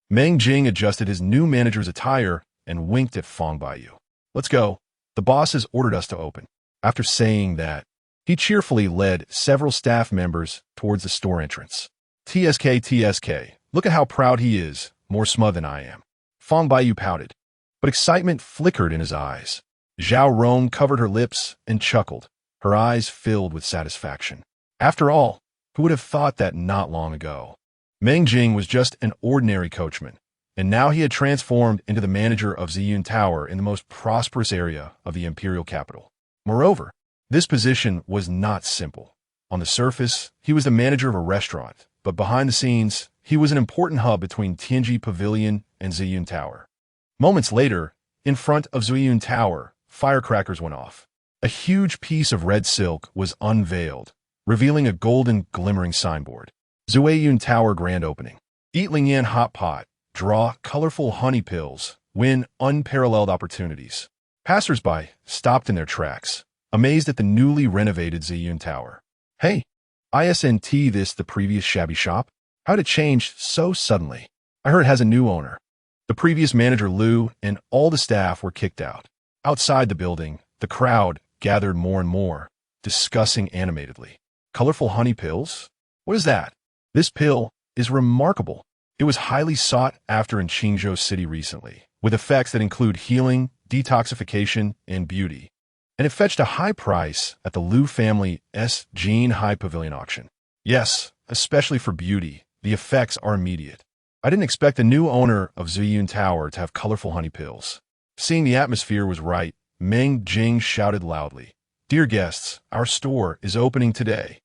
Meng Jing adjusted his new manager's attire and winked at Fong Baiyu. Let's go. The boss has ordered us to open. After saying that, he cheerfully led several staff members towards the store entrance. TSK, look at how proud he is, more smug than I am. Fong Baiyu pouted, but excitement flickered in his eyes. Zhao Rong covered her lips and chuckled, her eyes filled with satisfaction. After all, who would have thought that not long ago? Meng Jing was just an ordinary coachman, and now he had transformed into the manager of Ziyun Tower in the most prosperous area of the imperial capital. Moreover, this position was not simple. On the surface, he was the manager of a restaurant, but behind the scenes, he was an important hub between Tianji Pavilion and Ziyun Tower. Moments later, in front of Ziyun Tower, firecrackers went off. A huge piece of red silk was unveiled, revealing a golden, glimmering signboard. Ziyun Tower Grand Opening. Eat Lingyan Hot Pot. Draw colorful honey pills. Win unparalleled opportunities. Passers-by stopped in their tracks, amazed at the newly renovated Ziyun Tower. Hey, isn't this the previous shabby shop? How'd it change so suddenly? I heard it has a new owner. The previous manager Liu and all the staff were kicked out. Outside the building, the crowd gathered more and more, discussing animatedly. Colorful honey pills? What is that? This pill is remarkable. It was highly sought after in Qingzhou City recently, with effects that include healing, detoxification, and beauty. And it fetched a high price at the Liu family's Jean High Pavilion auction. Yes, especially for beauty, the effects are immediate. I didn't expect the new owner of Ziyun Tower to have colorful honey pills. Seeing the atmosphere was right, Meng Jing shouted loudly, "Dear guests, our store is opening today.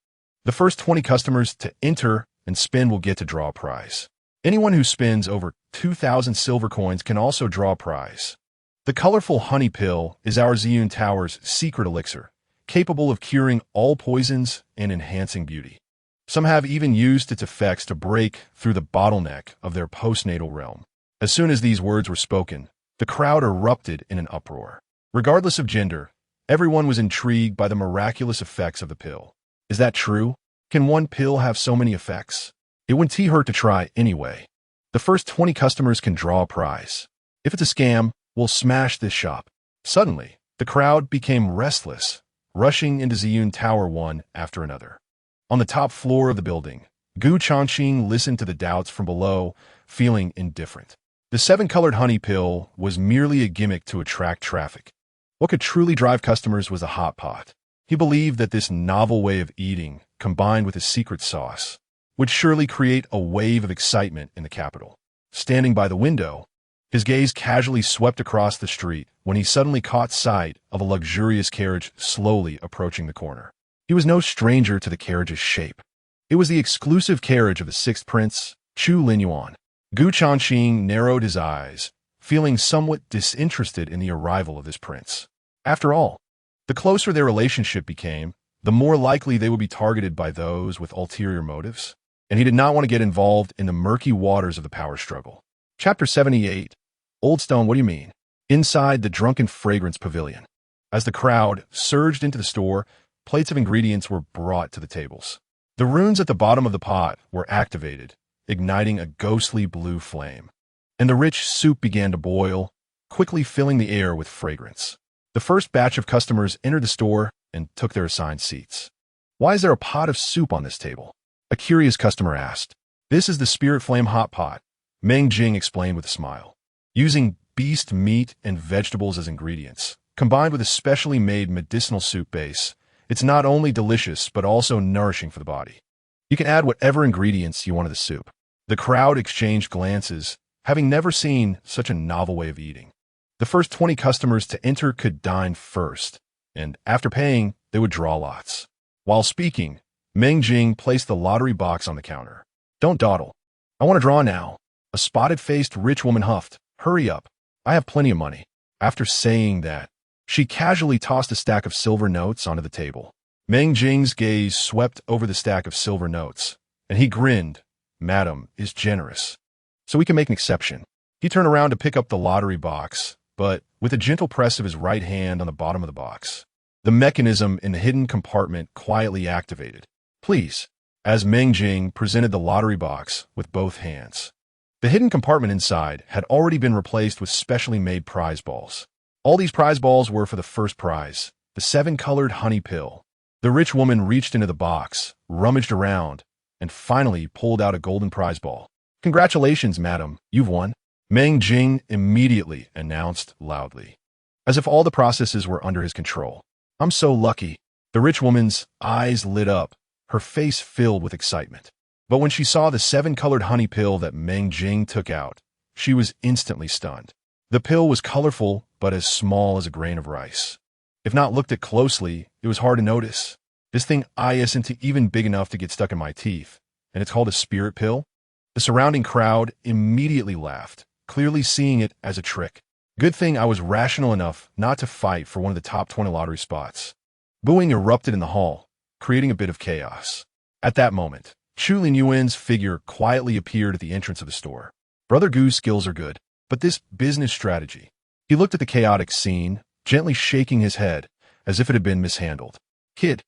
The first 20 customers to enter and spin will get to draw a prize. Anyone who spins over 2,000 silver coins can also draw a prize. The colorful honey pill is our Ziyun Tower's secret elixir, capable of curing all poisons and enhancing beauty. Some have even used its effects to break through the bottleneck of their postnatal realm." As soon as these words were spoken, the crowd erupted in an uproar. Regardless of gender, everyone was intrigued by the miraculous effects of the pill. Is that true? Can one pill have so many effects? It wouldn't hurt to try anyway. The first 20 customers can draw a prize. If it's a scam, we'll smash this shop. Suddenly, the crowd became restless, rushing into Ziyun Tower one after another. On the top floor of the building, Gu Changqing listened to the doubts from below, feeling indifferent. The 7-colored honey pill was merely a gimmick to attract traffic. What could truly drive customers was a hot pot. He believed that this novel way of eating, combined with his secret sauce, would surely create a wave of excitement in the capital. Standing by the window, his gaze casually swept across the street when he suddenly caught sight of a luxurious carriage slowly approaching the corner. He was no stranger to the carriage's shape. It was the exclusive carriage of the 6th Prince, Chu Linyuan. Gu Changqing narrowed his eyes, feeling somewhat disinterested in the arrival of this prince. After all, the closer their relationship became, the more likely they would be targeted by those with ulterior motives, and he did not want to get involved in the murky waters of the power struggle. Chapter 78. Old Stone, what do you mean? Inside the Drunken Fragrance Pavilion. As the crowd surged into the store, plates of ingredients were brought to the tables. The runes at the bottom of the pot were activated, igniting a ghostly blue flame. And the rich soup began to boil, quickly filling the air with fragrance. The first batch of customers entered the store and took their assigned seats. "Why is there a pot of soup on this table?" a curious customer asked. "This is the Spirit Flame Hot Pot," Meng Jing explained with a smile. Using beast meat and vegetables as ingredients, combined with a specially made medicinal soup base, it's not only delicious but also nourishing for the body. You can add whatever ingredients you want to the soup. The crowd exchanged glances, having never seen such a novel way of eating. The first 20 customers to enter could dine first, and after paying, they would draw lots. While speaking, Meng Jing placed the lottery box on the counter. Don't dawdle. I want to draw now. A spotted-faced rich woman huffed. Hurry up. I have plenty of money. After saying that, she casually tossed a stack of silver notes onto the table. Meng Jing's gaze swept over the stack of silver notes, and he grinned. Madam is generous, so we can make an exception. He turned around to pick up the lottery box, but with a gentle press of his right hand on the bottom of the box, the mechanism in the hidden compartment quietly activated. Please, as Meng Jing presented the lottery box with both hands. The hidden compartment inside had already been replaced with specially made prize balls. All these prize balls were for the first prize, the 7-colored honey pill. The rich woman reached into the box, rummaged around, and finally pulled out a golden prize ball. Congratulations, madam, you've won. Meng Jing immediately announced loudly, as if all the processes were under his control. I'm so lucky. The rich woman's eyes lit up, her face filled with excitement. But when she saw the 7-colored honey pill that Meng Jing took out, she was instantly stunned. The pill was colorful, but as small as a grain of rice. If not looked at closely, it was hard to notice. This thing isn't even big enough to get stuck in my teeth, and it's called a spirit pill? The surrounding crowd immediately laughed, clearly seeing it as a trick. Good thing I was rational enough not to fight for one of the top 20 lottery spots. Booing erupted in the hall, creating a bit of chaos. At that moment, Chu Linyuan's figure quietly appeared at the entrance of the store. Brother Gu's skills are good, but this business strategy. He looked at the chaotic scene, gently shaking his head, as if it had been mishandled. Kid,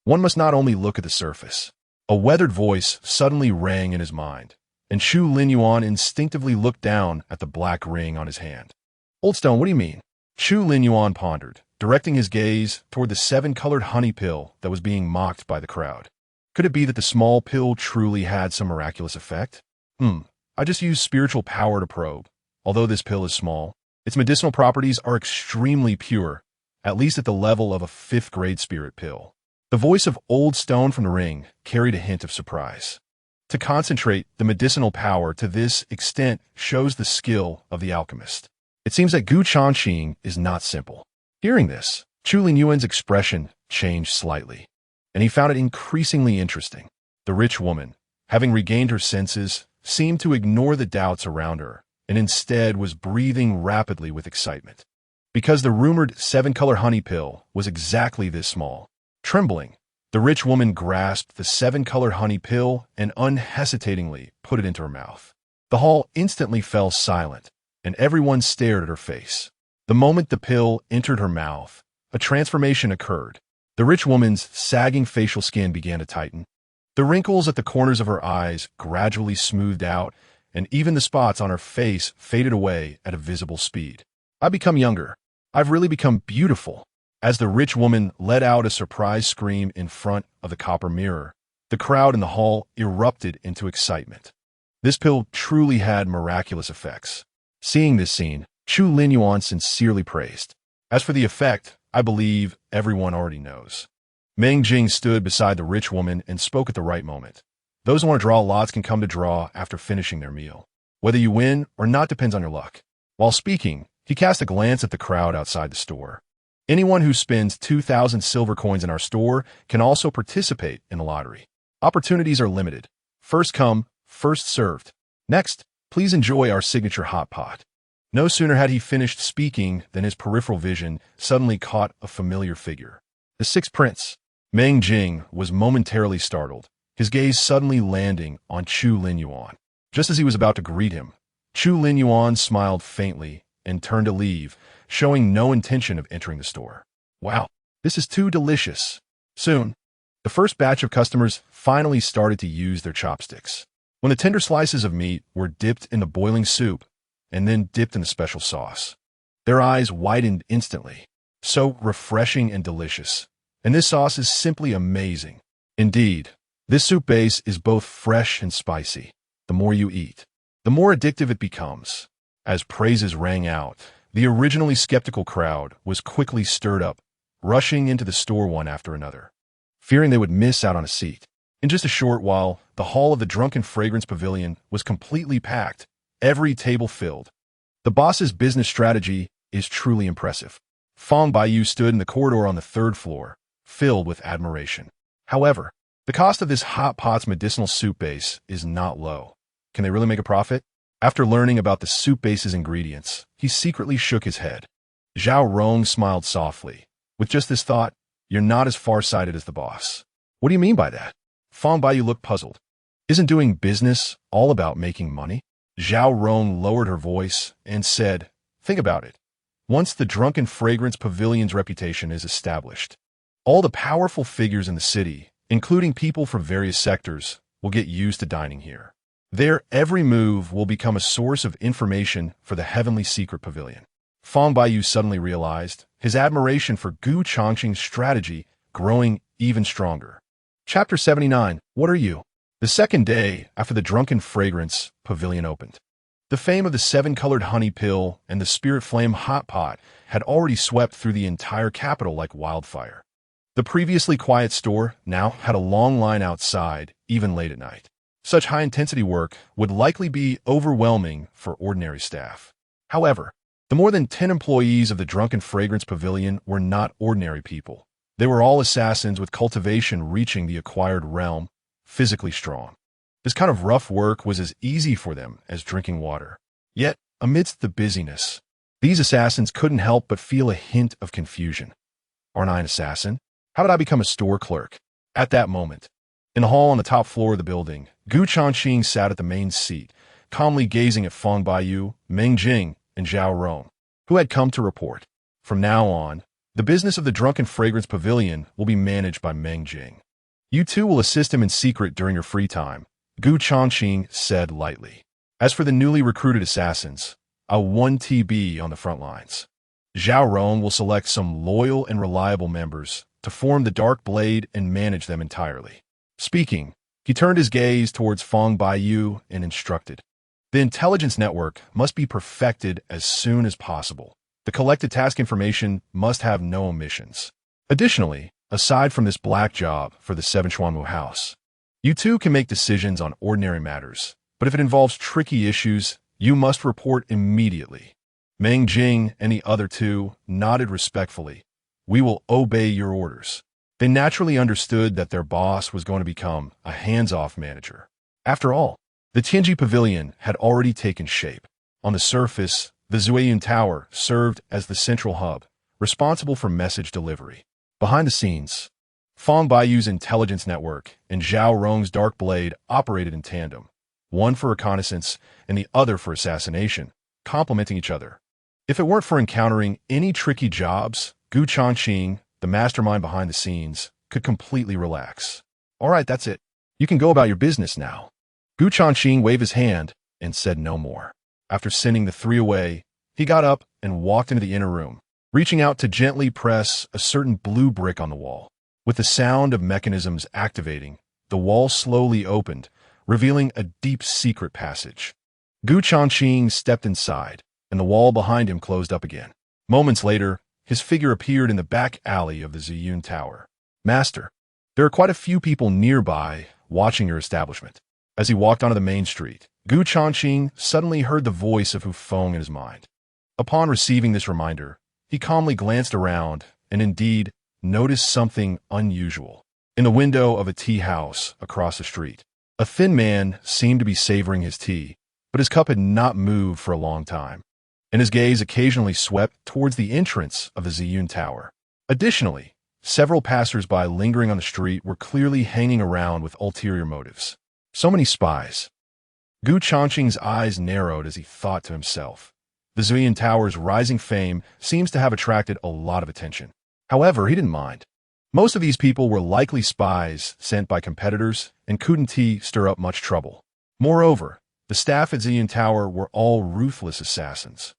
one must not only look at the surface. A weathered voice suddenly rang in his mind, and Chu Linyuan instinctively looked down at the black ring on his hand. Old Stone, what do you mean? Chu Linyuan pondered, directing his gaze toward the 7-colored honey pill that was being mocked by the crowd. Could it be that the small pill truly had some miraculous effect? I just used spiritual power to probe. Although this pill is small, its medicinal properties are extremely pure, at least at the level of a 5th-grade spirit pill. The voice of Old Stone from the ring carried a hint of surprise. To concentrate the medicinal power to this extent shows the skill of the alchemist. It seems that Gu Changqing is not simple. Hearing this, Chu Linyuan's expression changed slightly, and he found it increasingly interesting. The rich woman, having regained her senses, seemed to ignore the doubts around her, and instead was breathing rapidly with excitement. Because the rumored 7-color honey pill was exactly this small. Trembling, the rich woman grasped the 7-color honey pill and unhesitatingly put it into her mouth. The hall instantly fell silent, and everyone stared at her face. The moment the pill entered her mouth, a transformation occurred. The rich woman's sagging facial skin began to tighten. The wrinkles at the corners of her eyes gradually smoothed out, and even the spots on her face faded away at a visible speed. I've become younger. I've really become beautiful. As the rich woman let out a surprise scream in front of the copper mirror, the crowd in the hall erupted into excitement. This pill truly had miraculous effects. Seeing this scene, Chu Linyuan sincerely praised. As for the effect, I believe everyone already knows. Meng Jing stood beside the rich woman and spoke at the right moment. Those who want to draw lots can come to draw after finishing their meal. Whether you win or not depends on your luck. While speaking, he cast a glance at the crowd outside the store. Anyone who spends 2,000 silver coins in our store can also participate in the lottery. Opportunities are limited. First come, first served. Next, please enjoy our signature hot pot. No sooner had he finished speaking than his peripheral vision suddenly caught a familiar figure. The Sixth Prince. Meng Jing was momentarily startled, his gaze suddenly landing on Chu Linyuan. Just as he was about to greet him, Chu Linyuan smiled faintly and turned to leave, showing no intention of entering the store. Wow, this is too delicious. Soon, the first batch of customers finally started to use their chopsticks. When the tender slices of meat were dipped in the boiling soup and then dipped in the special sauce, their eyes widened instantly. So refreshing and delicious. And this sauce is simply amazing. Indeed, this soup base is both fresh and spicy. The more you eat, the more addictive it becomes. As praises rang out, the originally skeptical crowd was quickly stirred up, rushing into the store one after another, fearing they would miss out on a seat. In just a short while, the hall of the Drunken Fragrance Pavilion was completely packed, every table filled. The boss's business strategy is truly impressive. Fong Baiyu stood in the corridor on the 3rd floor, filled with admiration. However, The cost of this hot pot's medicinal soup base is not low. Can they really make a profit? After learning about the soup base's ingredients, he secretly shook his head. Zhao Rong smiled softly. With just this thought, you're not as far-sighted as the boss. What do you mean by that? Fang Baiyu looked puzzled. Isn't doing business all about making money? Zhao Rong lowered her voice and said, think about it. Once the Drunken Fragrance Pavilion's reputation is established, all the powerful figures in the city, including people from various sectors, will get used to dining here. Their every move will become a source of information for the Heavenly Secret Pavilion. Fang Baiyu suddenly realized, his admiration for Gu Changqing's strategy growing even stronger. Chapter 79. What are you? The second day after the Drunken Fragrance Pavilion opened. The fame of the 7-colored honey pill and the spirit flame hot pot had already swept through the entire capital like wildfire. The previously quiet store now had a long line outside, even late at night. Such high-intensity work would likely be overwhelming for ordinary staff. However, the more than 10 employees of the Drunken Fragrance Pavilion were not ordinary people. They were all assassins with cultivation reaching the acquired realm, physically strong. This kind of rough work was as easy for them as drinking water. Yet, amidst the busyness, these assassins couldn't help but feel a hint of confusion. Aren't I an assassin? How did I become a store clerk? At that moment, in the hall on the top floor of the building, Gu Changqing sat at the main seat, calmly gazing at Fang Baiyu, Meng Jing, and Zhao Rong, who had come to report. From now on, the business of the Drunken Fragrance Pavilion will be managed by Meng Jing. You two will assist him in secret during your free time, Gu Changqing said lightly. As for the newly recruited assassins, a 1TB on the front lines. Zhao Rong will select some loyal and reliable members to form the Dark Blade and manage them entirely. Speaking, he turned his gaze towards Fang Baiyu and instructed. The intelligence network must be perfected as soon as possible. The collected task information must have no omissions. Additionally, aside from this black job for the 7 Xuanmu house, you two can make decisions on ordinary matters, but if it involves tricky issues, you must report immediately. Meng Jing and the other two nodded respectfully. We will obey your orders. They naturally understood that their boss was going to become a hands-off manager. After all, the Tianji Pavilion had already taken shape. On the surface, the Zuiyun Tower served as the central hub, responsible for message delivery. Behind the scenes, Fang Baiyu's intelligence network and Zhao Rong's Dark Blade operated in tandem, one for reconnaissance and the other for assassination, complementing each other. If it weren't for encountering any tricky jobs, Gu Changqing, the mastermind behind the scenes, could completely relax. All right, that's it. You can go about your business now. Gu Changqing waved his hand and said no more. After sending the three away, he got up and walked into the inner room, reaching out to gently press a certain blue brick on the wall. With the sound of mechanisms activating, the wall slowly opened, revealing a deep secret passage. Gu Changqing stepped inside, and the wall behind him closed up again. Moments later, his figure appeared in the back alley of the Ziyun Tower. Master, there are quite a few people nearby watching your establishment. As he walked onto the main street, Gu Changqing suddenly heard the voice of Hu Feng in his mind. Upon receiving this reminder, he calmly glanced around and indeed noticed something unusual. In the window of a tea house across the street, a thin man seemed to be savoring his tea, but his cup had not moved for a long time, and his gaze occasionally swept towards the entrance of the Ziyun Tower. Additionally, several passers-by lingering on the street were clearly hanging around with ulterior motives. So many spies. Gu Changqing's eyes narrowed as he thought to himself. The Ziyun Tower's rising fame seems to have attracted a lot of attention. However, he didn't mind. Most of these people were likely spies sent by competitors and couldn't stir up much trouble. Moreover, the staff at Ziyun Tower were all ruthless assassins.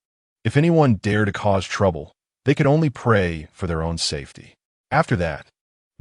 If anyone dared to cause trouble, they could only pray for their own safety. After that,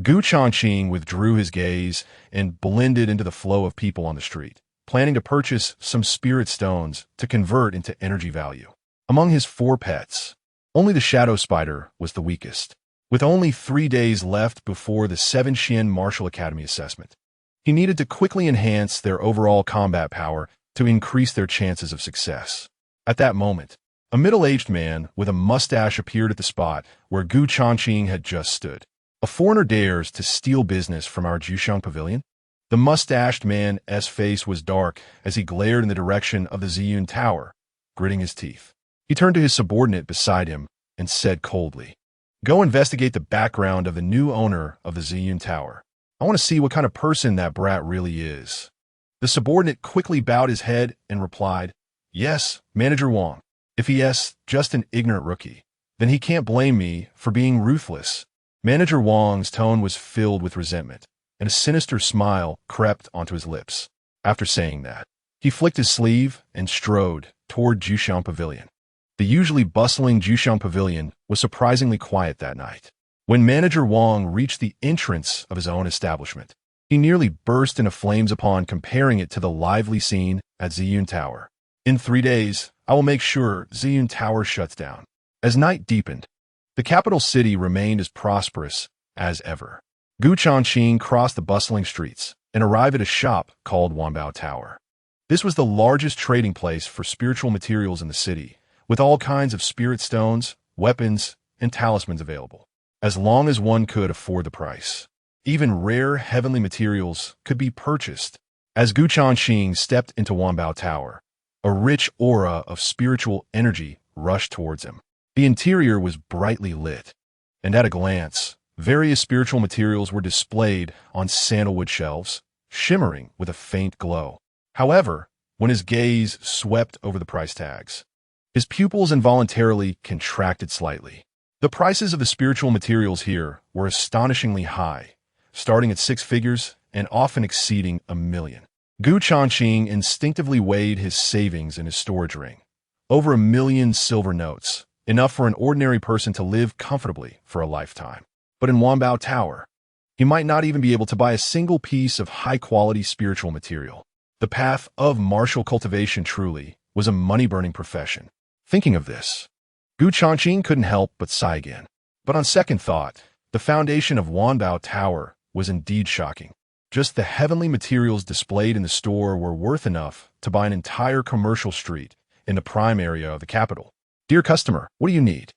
Gu Changqing withdrew his gaze and blended into the flow of people on the street, planning to purchase some spirit stones to convert into energy value. Among his 4 pets, only the shadow spider was the weakest. With only 3 days left before the 7 Xian Martial Academy assessment, he needed to quickly enhance their overall combat power to increase their chances of success. At that moment, a middle-aged man with a mustache appeared at the spot where Gu Changqing had just stood. A foreigner dares to steal business from our Jushang pavilion? The mustached man's face was dark as he glared in the direction of the Ziyun Tower, gritting his teeth. He turned to his subordinate beside him and said coldly, "Go investigate the background of the new owner of the Ziyun Tower. I want to see what kind of person that brat really is." The subordinate quickly bowed his head and replied, "Yes, Manager Wang. If he is just an ignorant rookie, then he can't blame me for being ruthless." Manager Wang's tone was filled with resentment, and a sinister smile crept onto his lips. After saying that, he flicked his sleeve and strode toward Jushang Pavilion. The usually bustling Jushang Pavilion was surprisingly quiet that night. When Manager Wang reached the entrance of his own establishment, he nearly burst into flames upon comparing it to the lively scene at Ziyun Tower. "In 3 days, I will make sure Ziyun Tower shuts down." As night deepened, the capital city remained as prosperous as ever. Changqing crossed the bustling streets and arrived at a shop called Wanbao Tower. This was the largest trading place for spiritual materials in the city, with all kinds of spirit stones, weapons, and talismans available, as long as one could afford the price. Even rare heavenly materials could be purchased. As Gu Changqing stepped into Wanbao Tower, a rich aura of spiritual energy rushed towards him. The interior was brightly lit, and at a glance, various spiritual materials were displayed on sandalwood shelves, shimmering with a faint glow. However, when his gaze swept over the price tags, his pupils involuntarily contracted slightly. The prices of the spiritual materials here were astonishingly high, starting at 6 figures and often exceeding 1,000,000. Gu Changqing instinctively weighed his savings in his storage ring. Over 1,000,000 silver notes, enough for an ordinary person to live comfortably for a lifetime. But in Wanbao Tower, he might not even be able to buy a single piece of high-quality spiritual material. The path of martial cultivation truly was a money-burning profession. Thinking of this, Gu Changqing couldn't help but sigh again. But on second thought, the foundation of Wanbao Tower was indeed shocking. Just the heavenly materials displayed in the store were worth enough to buy an entire commercial street in the prime area of the capital. "Dear customer, what do you need?"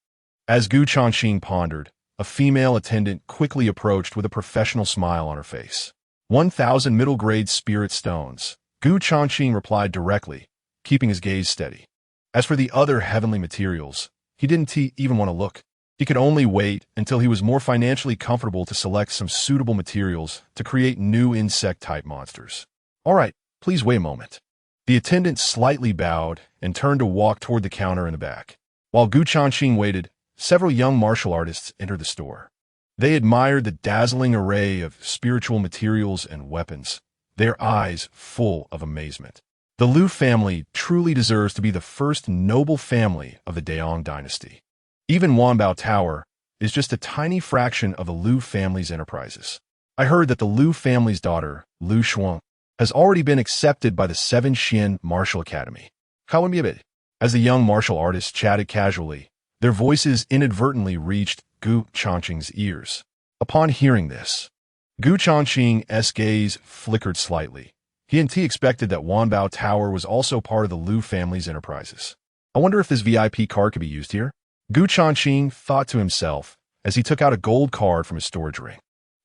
As Gu Changqing pondered, a female attendant quickly approached with a professional smile on her face. 1,000 middle-grade spirit stones. Gu Changqing replied directly, keeping his gaze steady. As for the other heavenly materials, he didn't even want to look. He could only wait until he was more financially comfortable to select some suitable materials to create new insect-type monsters. "All right, please wait a moment." The attendant slightly bowed and turned to walk toward the counter in the back. While Gu Changqing waited, several young martial artists entered the store. They admired the dazzling array of spiritual materials and weapons, their eyes full of amazement. The Liu family truly deserves to be the first noble family of the Daong dynasty. Even Wanbao Tower is just a tiny fraction of the Liu family's enterprises. I heard that the Liu family's daughter, Liu Shuang, has already been accepted by the 7 Xian Martial Academy. As the young martial artists chatted casually, their voices inadvertently reached Gu Changqing's ears. Upon hearing this, Gu Changqing's gaze flickered slightly. He expected that Wanbao Tower was also part of the Liu family's enterprises. "I wonder if this VIP card could be used here?" Gu Changqing thought to himself as he took out a gold card from his storage ring.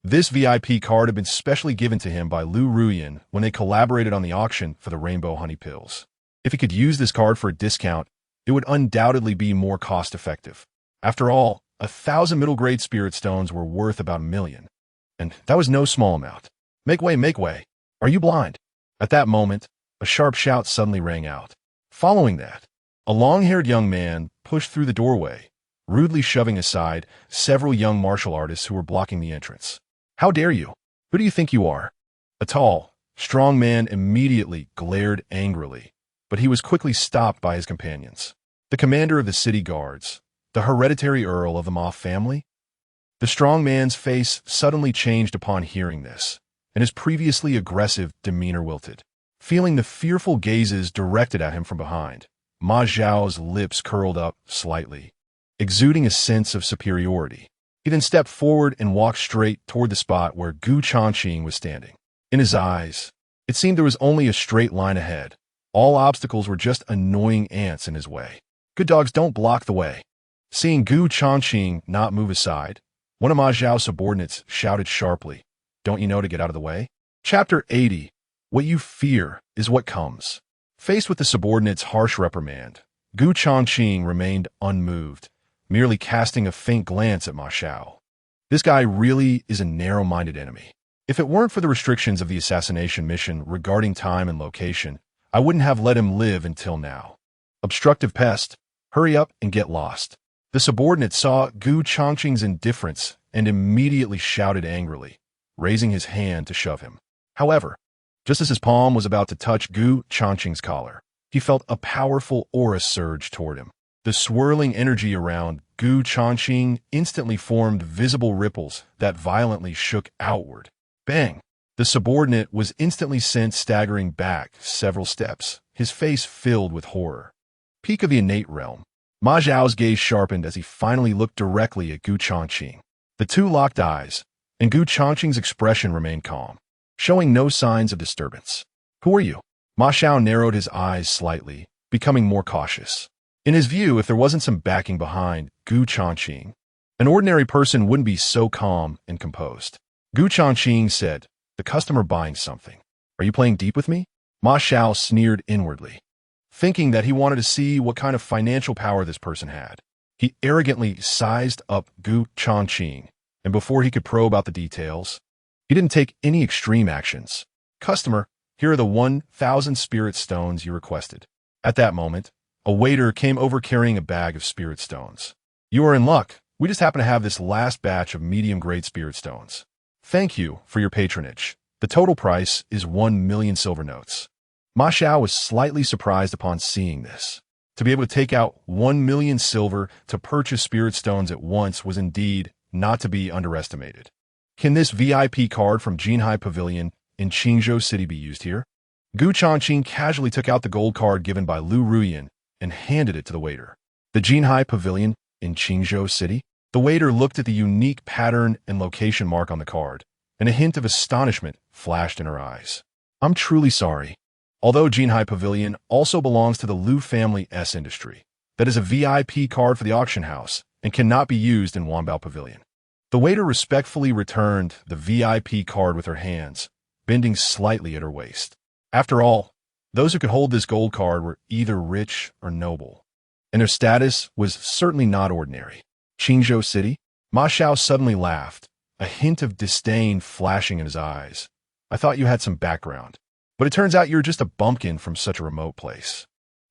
This VIP card had been specially given to him by Liu Ruyan when they collaborated on the auction for the Rainbow Honey Pills. If he could use this card for a discount, it would undoubtedly be more cost-effective. After all, 1,000 middle-grade spirit stones were worth about 1,000,000, and that was no small amount. Make way, make way. Are you blind?" At that moment, a sharp shout suddenly rang out. Following that, a long-haired young man pushed through the doorway, rudely shoving aside several young martial artists who were blocking the entrance. "How dare you? Who do you think you are?" A tall, strong man immediately glared angrily, but he was quickly stopped by his companions. The commander of the city guards, the hereditary earl of the Ma family? The strong man's face suddenly changed upon hearing this, and his previously aggressive demeanor wilted. Feeling the fearful gazes directed at him from behind, Ma Zhao's lips curled up slightly, exuding a sense of superiority. He then stepped forward and walked straight toward the spot where Gu Changqing was standing. In his eyes, it seemed there was only a straight line ahead. All obstacles were just annoying ants in his way. "Good dogs don't block the way." Seeing Gu Changqing not move aside, One of Ma Zhao's subordinates shouted sharply, "Don't you know to get out of the way?" Chapter 80. What you fear is what comes. Faced with the subordinate's harsh reprimand, Gu Changqing remained unmoved, merely casting a faint glance at Ma Zhao. This guy really is a narrow-minded enemy. If it weren't for the restrictions of the assassination mission regarding time and location, I wouldn't have let him live until now. Obstructive pest, hurry up and get lost. The subordinate saw Gu Changqing's indifference and immediately shouted angrily, raising his hand to shove him. However, just as his palm was about to touch Gu Changqing's collar, he felt a powerful aura surge toward him. The swirling energy around Gu Changqing instantly formed visible ripples that violently shook outward. Bang! The subordinate was instantly sent staggering back several steps, his face filled with horror. Peak of the innate realm. Ma Zhao's gaze sharpened as he finally looked directly at Gu Changqing. The two locked eyes, and Gu Changqing's expression remained calm, showing no signs of disturbance. "Who are you?" Ma Zhao narrowed his eyes slightly, becoming more cautious. In his view, if there wasn't some backing behind Gu Changqing, an ordinary person wouldn't be so calm and composed. Gu Changqing said, "The customer buying something. Are you playing deep with me?" Ma Zhao sneered inwardly, thinking that he wanted to see what kind of financial power this person had. He arrogantly sized up Gu Changqing, and before he could probe out the details, he didn't take any extreme actions. "Customer, here are the 1,000 spirit stones you requested." At that moment, a waiter came over carrying a bag of spirit stones. "You are in luck. We just happen to have this last batch of medium-grade spirit stones. Thank you for your patronage. The total price is 1,000,000 silver notes." Ma Zhao was slightly surprised upon seeing this. To be able to take out 1,000,000 silver to purchase spirit stones at once was indeed not to be underestimated. "Can this VIP card from Jinhai Pavilion in Qingzhou City be used here?" Gu Changqing casually took out the gold card given by Lu Ruyan and handed it to the waiter. "The Jinhai Pavilion in Qingzhou City?" The waiter looked at the unique pattern and location mark on the card, and a hint of astonishment flashed in her eyes. "I'm truly sorry. Although Jinhai Pavilion also belongs to the Lu family S industry, that is a VIP card for the auction house and cannot be used in Wanbao Pavilion." The waiter respectfully returned the VIP card with her hands, bending slightly at her waist. After all, those who could hold this gold card were either rich or noble, and their status was certainly not ordinary. "Qingzhou City?" Ma Zhao suddenly laughed, a hint of disdain flashing in his eyes. "I thought you had some background, but it turns out you're just a bumpkin from such a remote place."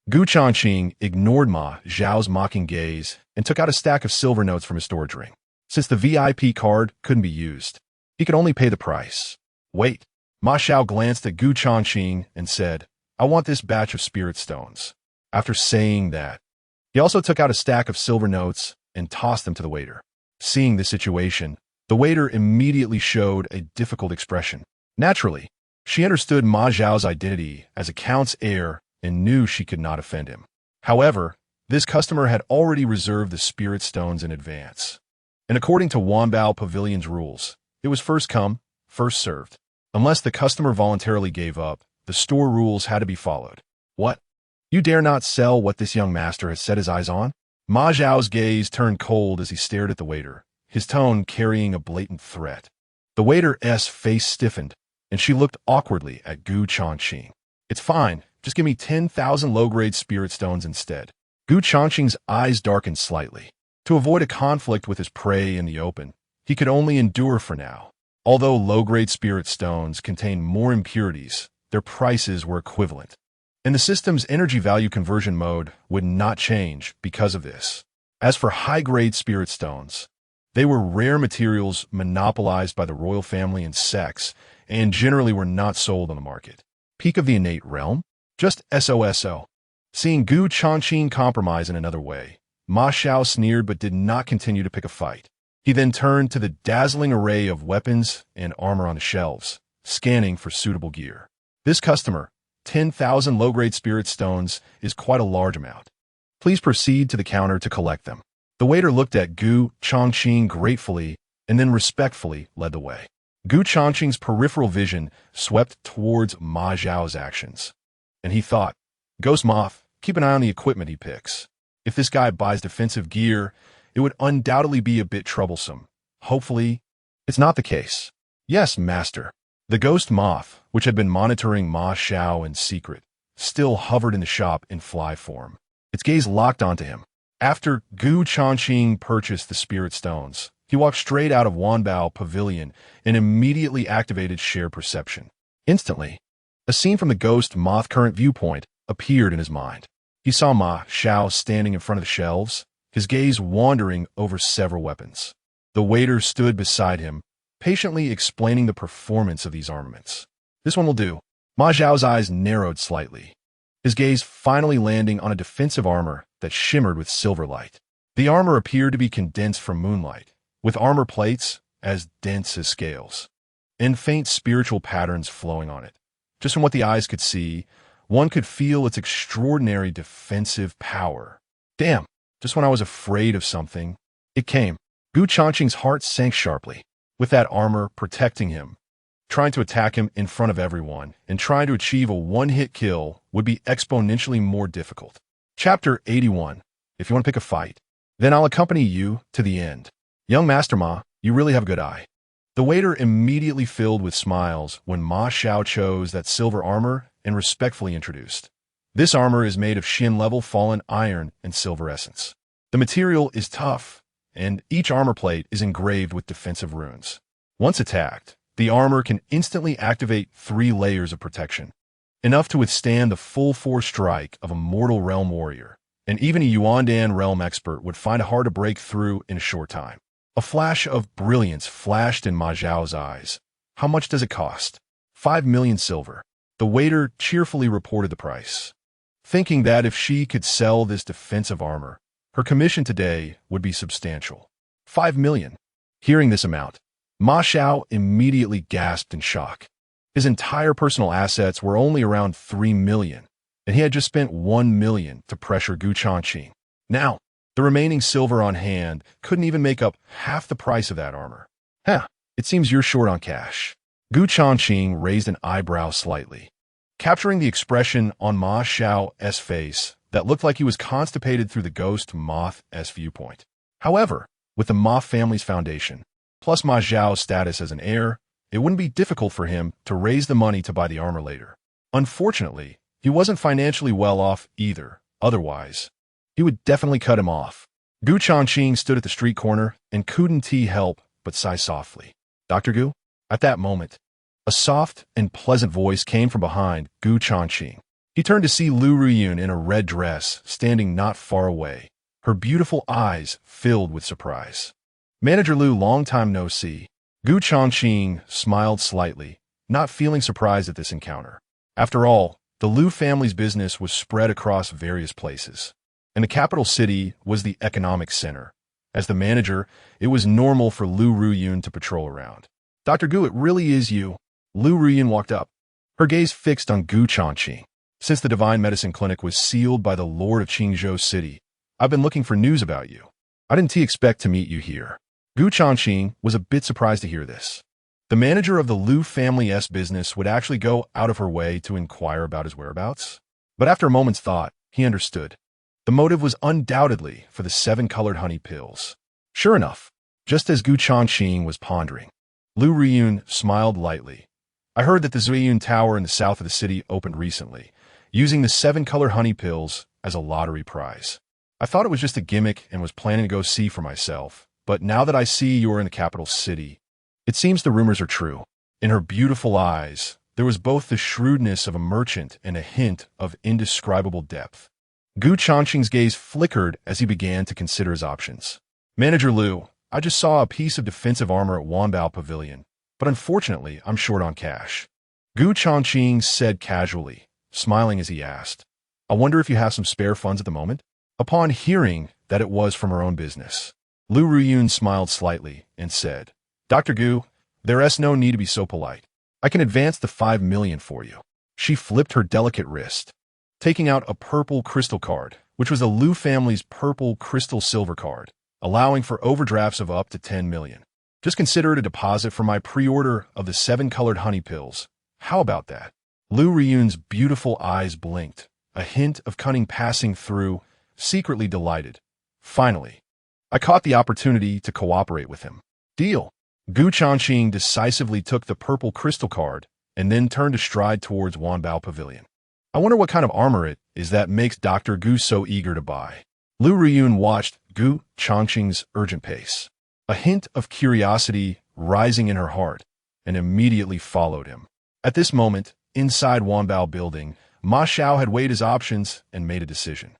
Gu Changqing ignored Ma Zhao's mocking gaze and took out a stack of silver notes from his storage ring. Since the VIP card couldn't be used, he could only pay the price. "Wait." Ma Zhao glanced at Gu Changqing and said, "I want this batch of spirit stones." After saying that, he also took out a stack of silver notes and tossed them to the waiter. Seeing the situation, the waiter immediately showed a difficult expression. Naturally, she understood Ma Zhao's identity as a count's heir and knew she could not offend him. However, this customer had already reserved the spirit stones in advance. And according to Wanbao Pavilion's rules, it was first come, first served. Unless the customer voluntarily gave up, the store rules had to be followed. "What? You dare not sell what this young master has set his eyes on?" Ma Zhao's gaze turned cold as he stared at the waiter, his tone carrying a blatant threat. The waiter's face stiffened, and she looked awkwardly at Gu Changqing. "It's fine. Just give me 10,000 low-grade spirit stones instead." Gu Changqing's eyes darkened slightly. To avoid a conflict with his prey in the open, he could only endure for now. Although low-grade spirit stones contained more impurities, their prices were equivalent, and the system's energy value conversion mode would not change because of this. As for high-grade spirit stones, they were rare materials monopolized by the royal family and sects, and generally were not sold on the market. Peak of the innate realm? Just SOSO. Seeing Gu Changqing compromise in another way, Ma Zhao sneered but did not continue to pick a fight. He then turned to the dazzling array of weapons and armor on the shelves, scanning for suitable gear. "This customer, 10,000 low-grade spirit stones, is quite a large amount. Please proceed to the counter to collect them." The waiter looked at Gu Changqing gratefully and then respectfully led the way. Gu Changqing's peripheral vision swept towards Ma Zhao's actions, and he thought, "Ghost Moth, keep an eye on the equipment he picks. If this guy buys defensive gear, it would undoubtedly be a bit troublesome, Hopefully, it's not the case. Yes, master. The ghost moth, which had been monitoring Ma Xiao in secret, still hovered in the shop in fly form. Its gaze locked onto him. After Changqing purchased the spirit stones, he walked straight out of Wanbao Pavilion and immediately activated shared perception. Instantly, a scene from the ghost moth current viewpoint appeared in his mind. He saw Ma Xiao standing in front of the shelves, his gaze wandering over several weapons. The waiter stood beside him, patiently explaining the performance of these armaments. This one will do. Ma Xiao's eyes narrowed slightly, his gaze finally landing on a defensive armor that shimmered with silver light. The armor appeared to be condensed from moonlight, with armor plates as dense as scales, and faint spiritual patterns flowing on it. Just from what the eyes could see, one could feel its extraordinary defensive power. Damn, just when I was afraid of something, it came. Changqing's heart sank sharply. With that armor protecting him, trying to attack him in front of everyone and trying to achieve a one-hit kill would be exponentially more difficult. Chapter 81. If you want to pick a fight, then I'll accompany you to the end. Young Master Ma, you really have a good eye. The waiter immediately filled with smiles when Ma Xiao chose that silver armor and respectfully introduced. This armor is made of Xin-level fallen iron and silver essence. The material is tough, and each armor plate is engraved with defensive runes. Once attacked, the armor can instantly activate 3 layers of protection, enough to withstand the full-force strike of a mortal realm warrior, and even a Yuandan realm expert would find it hard to break through in a short time. A flash of brilliance flashed in Ma Xiao's eyes. How much does it cost? 5 million silver. The waiter cheerfully reported the price, thinking that if she could sell this defensive armor, her commission today would be substantial. 5 million. Hearing this amount, Ma Xiao immediately gasped in shock. His entire personal assets were only around 3 million, and he had just spent 1 million to pressure Changqing. Now, the remaining silver on hand couldn't even make up half the price of that armor. It seems you're short on cash. Changqing raised an eyebrow slightly, capturing the expression on Ma Xiao's face that looked like he was constipated through the ghost moth's viewpoint. However, with the Ma family's foundation, plus Ma Xiao's status as an heir, it wouldn't be difficult for him to raise the money to buy the armor later. Unfortunately, he wasn't financially well off either. Otherwise, he would definitely cut him off. Changqing stood at the street corner and couldn't help but sigh softly. Dr. Gu? At that moment, a soft and pleasant voice came from behind Changqing. He turned to see Lu Ruyun in a red dress standing not far away, her beautiful eyes filled with surprise. Manager Lu, long time no see. Changqing smiled slightly, not feeling surprised at this encounter. After all, the Lu family's business was spread across various places, and the capital city was the economic center. As the manager, it was normal for Lu Ruyun to patrol around. Dr. Gu, it really is you. Lu Ruyun walked up, her gaze fixed on Changqing. Since the Divine Medicine Clinic was sealed by the Lord of Qingzhou City, I've been looking for news about you. I didn't expect to meet you here. Changqing was a bit surprised to hear this. The manager of the Lu family's business would actually go out of her way to inquire about his whereabouts. But after a moment's thought, he understood. The motive was undoubtedly for the 7-colored honey pills. Sure enough, just as Changqing was pondering, Lu Ruyun smiled lightly. I heard that the Zuyun Tower in the south of the city opened recently, using the 7-color honey pills as a lottery prize. I thought it was just a gimmick and was planning to go see for myself, but now that I see you're in the capital city, it seems the rumors are true. In her beautiful eyes, there was both the shrewdness of a merchant and a hint of indescribable depth. Changqing's gaze flickered as he began to consider his options. Manager Lu, I just saw a piece of defensive armor at Wanbao Pavilion, but unfortunately, I'm short on cash. Changqing said casually, smiling as he asked, I wonder if you have some spare funds at the moment? Upon hearing that it was from her own business, Lu Ruyun smiled slightly and said, Dr. Gu, there's no need to be so polite. I can advance the 5 million for you. She flipped her delicate wrist, taking out a purple crystal card, which was the Lu family's purple crystal silver card, allowing for overdrafts of up to 10 million. Just consider it a deposit for my pre-order of the 7-colored honey pills. How about that? Lu Ruyun's beautiful eyes blinked, a hint of cunning passing through, secretly delighted. Finally, I caught the opportunity to cooperate with him. Deal. Gu Changqing decisively took the purple crystal card and then turned to stride towards Wanbao Pavilion. I wonder what kind of armor it is that makes Dr. Gu so eager to buy. Lu Riyun watched Gu Changqing's urgent pace, a hint of curiosity rising in her heart, and immediately followed him. At this moment, inside Wanbao building, Ma Xiao had weighed his options and made a decision.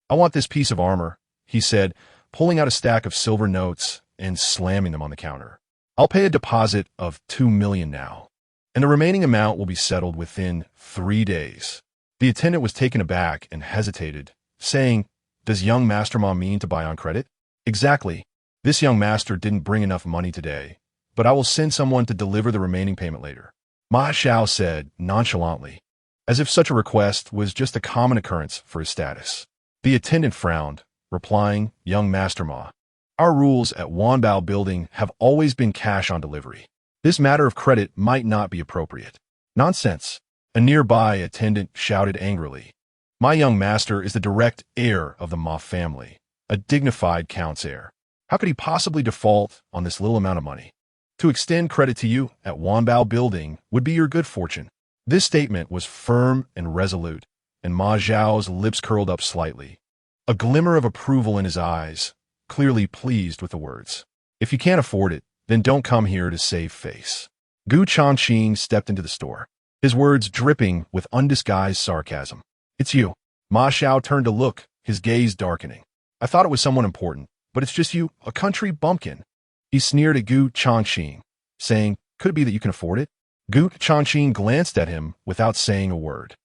I want this piece of armor, he said, pulling out a stack of silver notes and slamming them on the counter. I'll pay a deposit of 2 million now, and the remaining amount will be settled within 3 days. The attendant was taken aback and hesitated, saying, "Does young Master Ma mean to buy on credit?" "Exactly. This young master didn't bring enough money today, but I will send someone to deliver the remaining payment later," Ma Xiao said nonchalantly, as if such a request was just a common occurrence for his status. The attendant frowned, replying, "Young Master Ma, our rules at Wanbao Building have always been cash on delivery. This matter of credit might not be appropriate." "Nonsense," a nearby attendant shouted angrily. "My young master is the direct heir of the Ma family, a dignified count's heir. How could he possibly default on this little amount of money? To extend credit to you at Wanbao Building would be your good fortune." This statement was firm and resolute, and Ma Zhao's lips curled up slightly, a glimmer of approval in his eyes, clearly pleased with the words. "If you can't afford it, then don't come here to save face." Gu Changqing stepped into the store, his words dripping with undisguised sarcasm. "It's you." Ma Xiao turned to look, his gaze darkening. "I thought it was someone important, but it's just you, a country bumpkin." He sneered at Gu Changqing, saying, "Could it be that you can afford it?" Gu Changqing glanced at him without saying a word,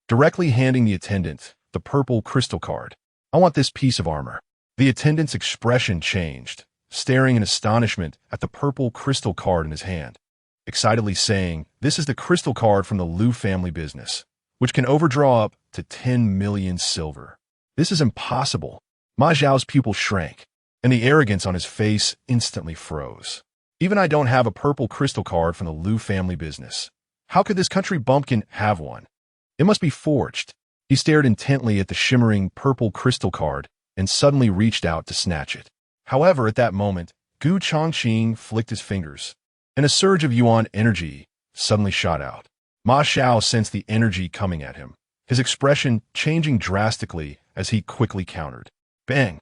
directly handing the attendant the purple crystal card. "I want this piece of armor." The attendant's expression changed, staring in astonishment at the purple crystal card in his hand, excitedly saying, "This is the crystal card from the Liu family business, which can overdraw up to 10 million silver. This is impossible." Ma Zhao's pupil shrank, and the arrogance on his face instantly froze. "Even I don't have a purple crystal card from the Liu family business. How could this country bumpkin have one? It must be forged." He stared intently at the shimmering purple crystal card and suddenly reached out to snatch it. However, at that moment, Gu Changqing flicked his fingers, and a surge of yuan energy suddenly shot out. Ma Xiao sensed the energy coming at him, his expression changing drastically as he quickly countered. Bang!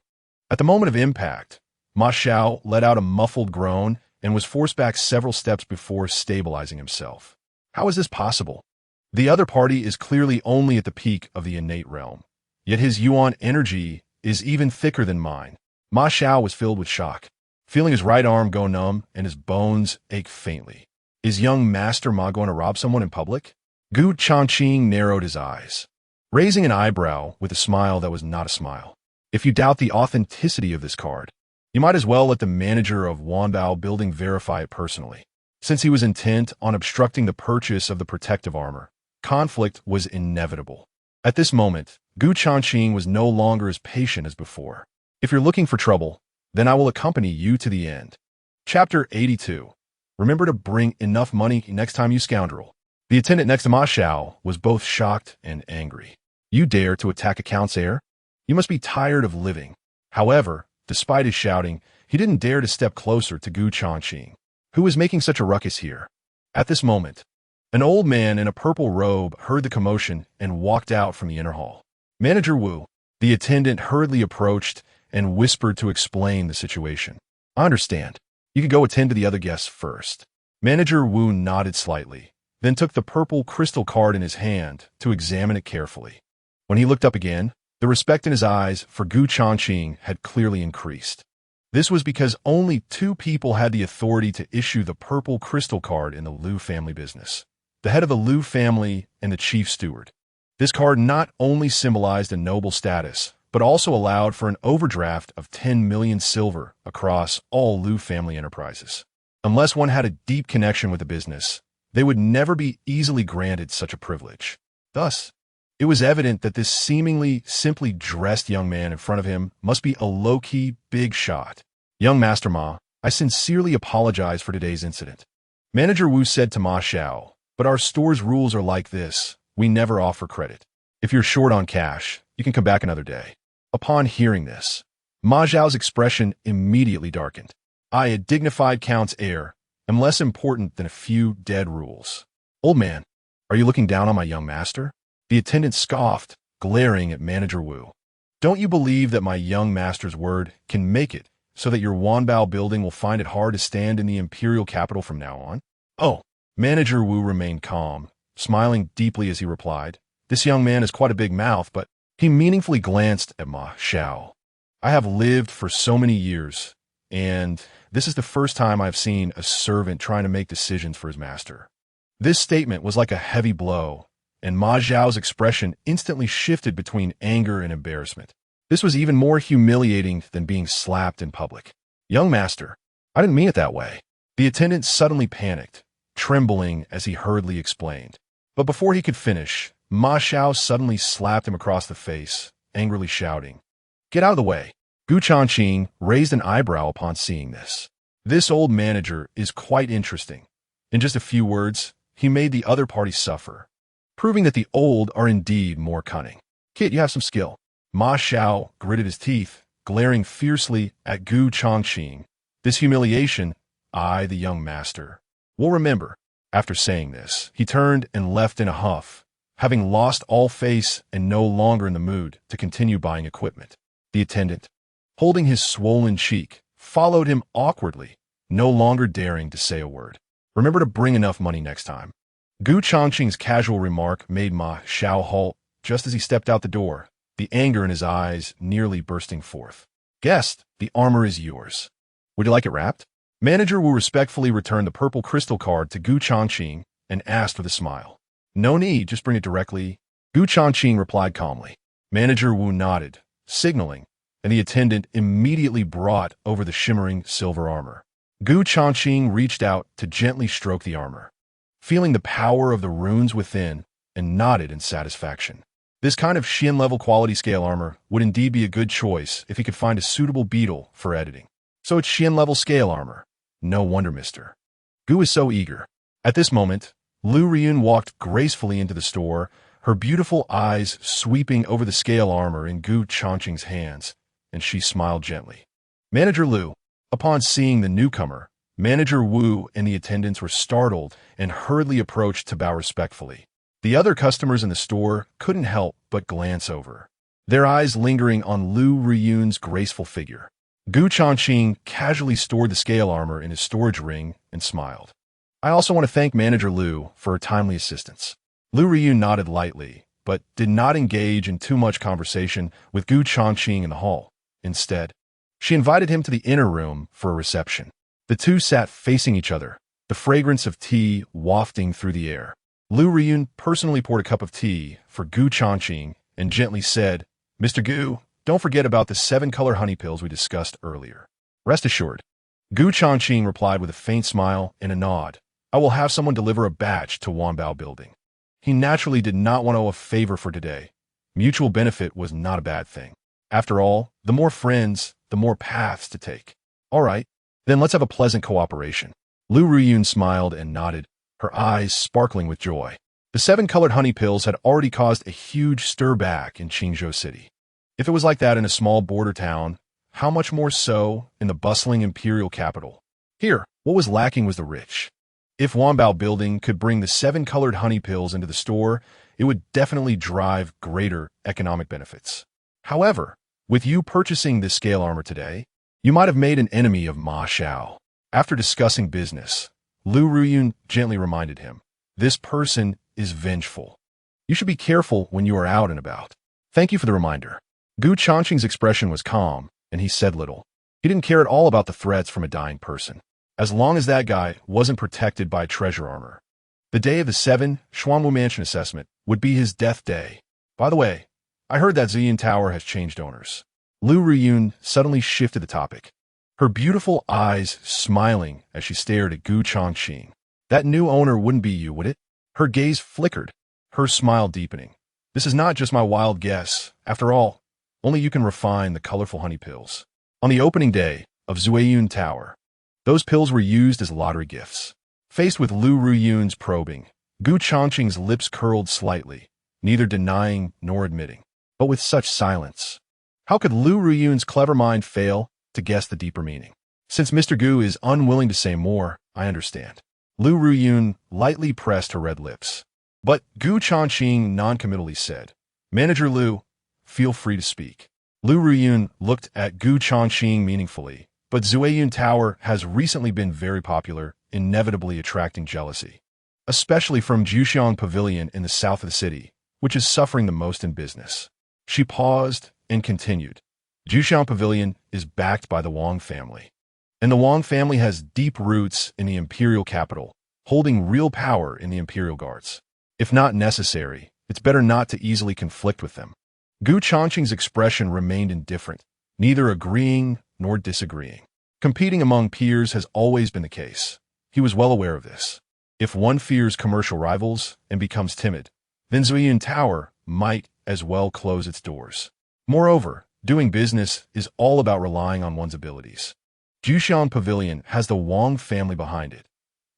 At the moment of impact, Ma Xiao let out a muffled groan and was forced back several steps before stabilizing himself. How is this possible? The other party is clearly only at the peak of the innate realm, yet his yuan energy is even thicker than mine. Ma Xiao was filled with shock, feeling his right arm go numb and his bones ache faintly. Is young Master Ma going to rob someone in public? Gu Changqing narrowed his eyes, raising an eyebrow with a smile that was not a smile. If you doubt the authenticity of this card, you might as well let the manager of Wanbao Building verify it personally. Since he was intent on obstructing the purchase of the protective armor, conflict was inevitable. At this moment, Gu Changqing was no longer as patient as before. "If you're looking for trouble, then I will accompany you to the end." Chapter 82. Remember to bring enough money next time, you scoundrel. The attendant next to Ma Xiao was both shocked and angry. "You dare to attack a count's heir? You must be tired of living." However, despite his shouting, he didn't dare to step closer to Gu Changqing, who was making such a ruckus here. At this moment, an old man in a purple robe heard the commotion and walked out from the inner hall. "Manager Wu." The attendant hurriedly approached and whispered to explain the situation. "I understand. You could go attend to the other guests first." Manager Wu nodded slightly, then took the purple crystal card in his hand to examine it carefully. When he looked up again, the respect in his eyes for Gu Changqing had clearly increased. This was because only 2 people had the authority to issue the purple crystal card in the Liu family business: the head of the Liu family and the chief steward. This card not only symbolized a noble status, but also allowed for an overdraft of 10 million silver across all Liu family enterprises. Unless one had a deep connection with the business, they would never be easily granted such a privilege. Thus, it was evident that this seemingly simply dressed young man in front of him must be a low-key big shot. "Young Master Ma, I sincerely apologize for today's incident." Manager Wu said to Ma Xiao, "But our store's rules are like this. We never offer credit. If you're short on cash, you can come back another day." Upon hearing this, Ma Xiao's expression immediately darkened. I, a dignified count's heir, am less important than a few dead rules. Old man, are you looking down on my young master? The attendant scoffed, glaring at Manager Wu. Don't you believe that my young master's word can make it so that your Wanbao building will find it hard to stand in the imperial capital from now on? Oh, Manager Wu remained calm, smiling deeply as he replied, this young man has quite a big mouth, but he meaningfully glanced at Ma Xiao. I have lived for so many years, and this is the first time I've seen a servant trying to make decisions for his master. This statement was like a heavy blow, and Ma Xiao's expression instantly shifted between anger and embarrassment. This was even more humiliating than being slapped in public. Young master, I didn't mean it that way. The attendant suddenly panicked, trembling as he hurriedly explained. But before he could finish, Ma Xiao suddenly slapped him across the face, angrily shouting, "Get out of the way." Changqing raised an eyebrow upon seeing this. This old manager is quite interesting. In just a few words, he made the other party suffer, proving that the old are indeed more cunning. Kid, you have some skill. Ma Xiao gritted his teeth, glaring fiercely at Changqing. This humiliation, I, the young master, will remember. After saying this, he turned and left in a huff, having lost all face and no longer in the mood to continue buying equipment. The attendant, holding his swollen cheek, followed him awkwardly, no longer daring to say a word. Remember to bring enough money next time. Changqing's casual remark made Ma Xiao halt just as he stepped out the door, the anger in his eyes nearly bursting forth. Guest, the armor is yours. Would you like it wrapped? Manager Wu respectfully returned the purple crystal card to Changqing and asked with a smile. No need, just bring it directly. Changqing replied calmly. Manager Wu nodded, signaling, and the attendant immediately brought over the shimmering silver armor. Changqing reached out to gently stroke the armor, feeling the power of the runes within, and nodded in satisfaction. This kind of Xin-level quality scale armor would indeed be a good choice if he could find a suitable beetle for editing. So it's Xin-level scale armor. No wonder, mister. Gu is so eager. At this moment, Lu Riyun walked gracefully into the store, her beautiful eyes sweeping over the scale armor in Changqing's hands, and she smiled gently. Manager Lu, upon seeing the newcomer, Manager Wu and the attendants were startled and hurriedly approached to bow respectfully. The other customers in the store couldn't help but glance over, their eyes lingering on Lu Riyun's graceful figure. Changqing casually stored the scale armor in his storage ring and smiled. I also want to thank Manager Lu for her timely assistance. Lu Riyun nodded lightly, but did not engage in too much conversation with Changqing in the hall. Instead, she invited him to the inner room for a reception. The two sat facing each other, the fragrance of tea wafting through the air. Lu Riyun personally poured a cup of tea for Changqing and gently said, Mr. Gu, don't forget about the 7-color honey pills we discussed earlier. Rest assured. Changqing replied with a faint smile and a nod. I will have someone deliver a batch to Wanbao building. He naturally did not want to owe a favor for today. Mutual benefit was not a bad thing. After all, the more friends, the more paths to take. All right, then let's have a pleasant cooperation. Lu Riyun smiled and nodded, her eyes sparkling with joy. The 7-colored honey pills had already caused a huge stir back in Qingzhou City. If it was like that in a small border town, how much more so in the bustling imperial capital? Here, what was lacking was the rich. If Wanbao Building could bring the 7-colored honey pills into the store, it would definitely drive greater economic benefits. However, with you purchasing this scale armor today, you might have made an enemy of Ma Xiao. After discussing business, Lu Riyun gently reminded him, this person is vengeful. You should be careful when you are out and about. Thank you for the reminder. Changqing's expression was calm, and he said little. He didn't care at all about the threats from a dying person, as long as that guy wasn't protected by treasure armor. The day of the 7 Xuanwu Mansion assessment would be his death day. By the way, I heard that Ziyin Tower has changed owners. Lu Riyun suddenly shifted the topic, her beautiful eyes smiling as she stared at Changqing. That new owner wouldn't be you, would it? Her gaze flickered, her smile deepening. This is not just my wild guess. After all, only you can refine the colorful honey pills. On the opening day of Ziyun Tower, those pills were used as lottery gifts. Faced with Lu Riyun's probing, Changqing's lips curled slightly, neither denying nor admitting. But with such silence, how could Lu Riyun's clever mind fail to guess the deeper meaning? Since Mr. Gu is unwilling to say more, I understand. Lu Ruyun lightly pressed her red lips. But Gu Changqing noncommittally said, Manager Lu, feel free to speak. Lu Ruyun looked at Gu Changqing meaningfully, but Zueyun Tower has recently been very popular, inevitably attracting jealousy. Especially from Juxiang Pavilion in the south of the city, which is suffering the most in business. She paused and continued. Juxiang Pavilion is backed by the Wang family. And the Wang family has deep roots in the imperial capital, holding real power in the imperial guards. If not necessary, it's better not to easily conflict with them. Gu Changqing's expression remained indifferent, neither agreeing nor disagreeing. Competing among peers has always been the case. He was well aware of this. If one fears commercial rivals and becomes timid, then Zueyun Tower might as well close its doors. Moreover, doing business is all about relying on one's abilities. Juxiang Pavilion has the Wang family behind it.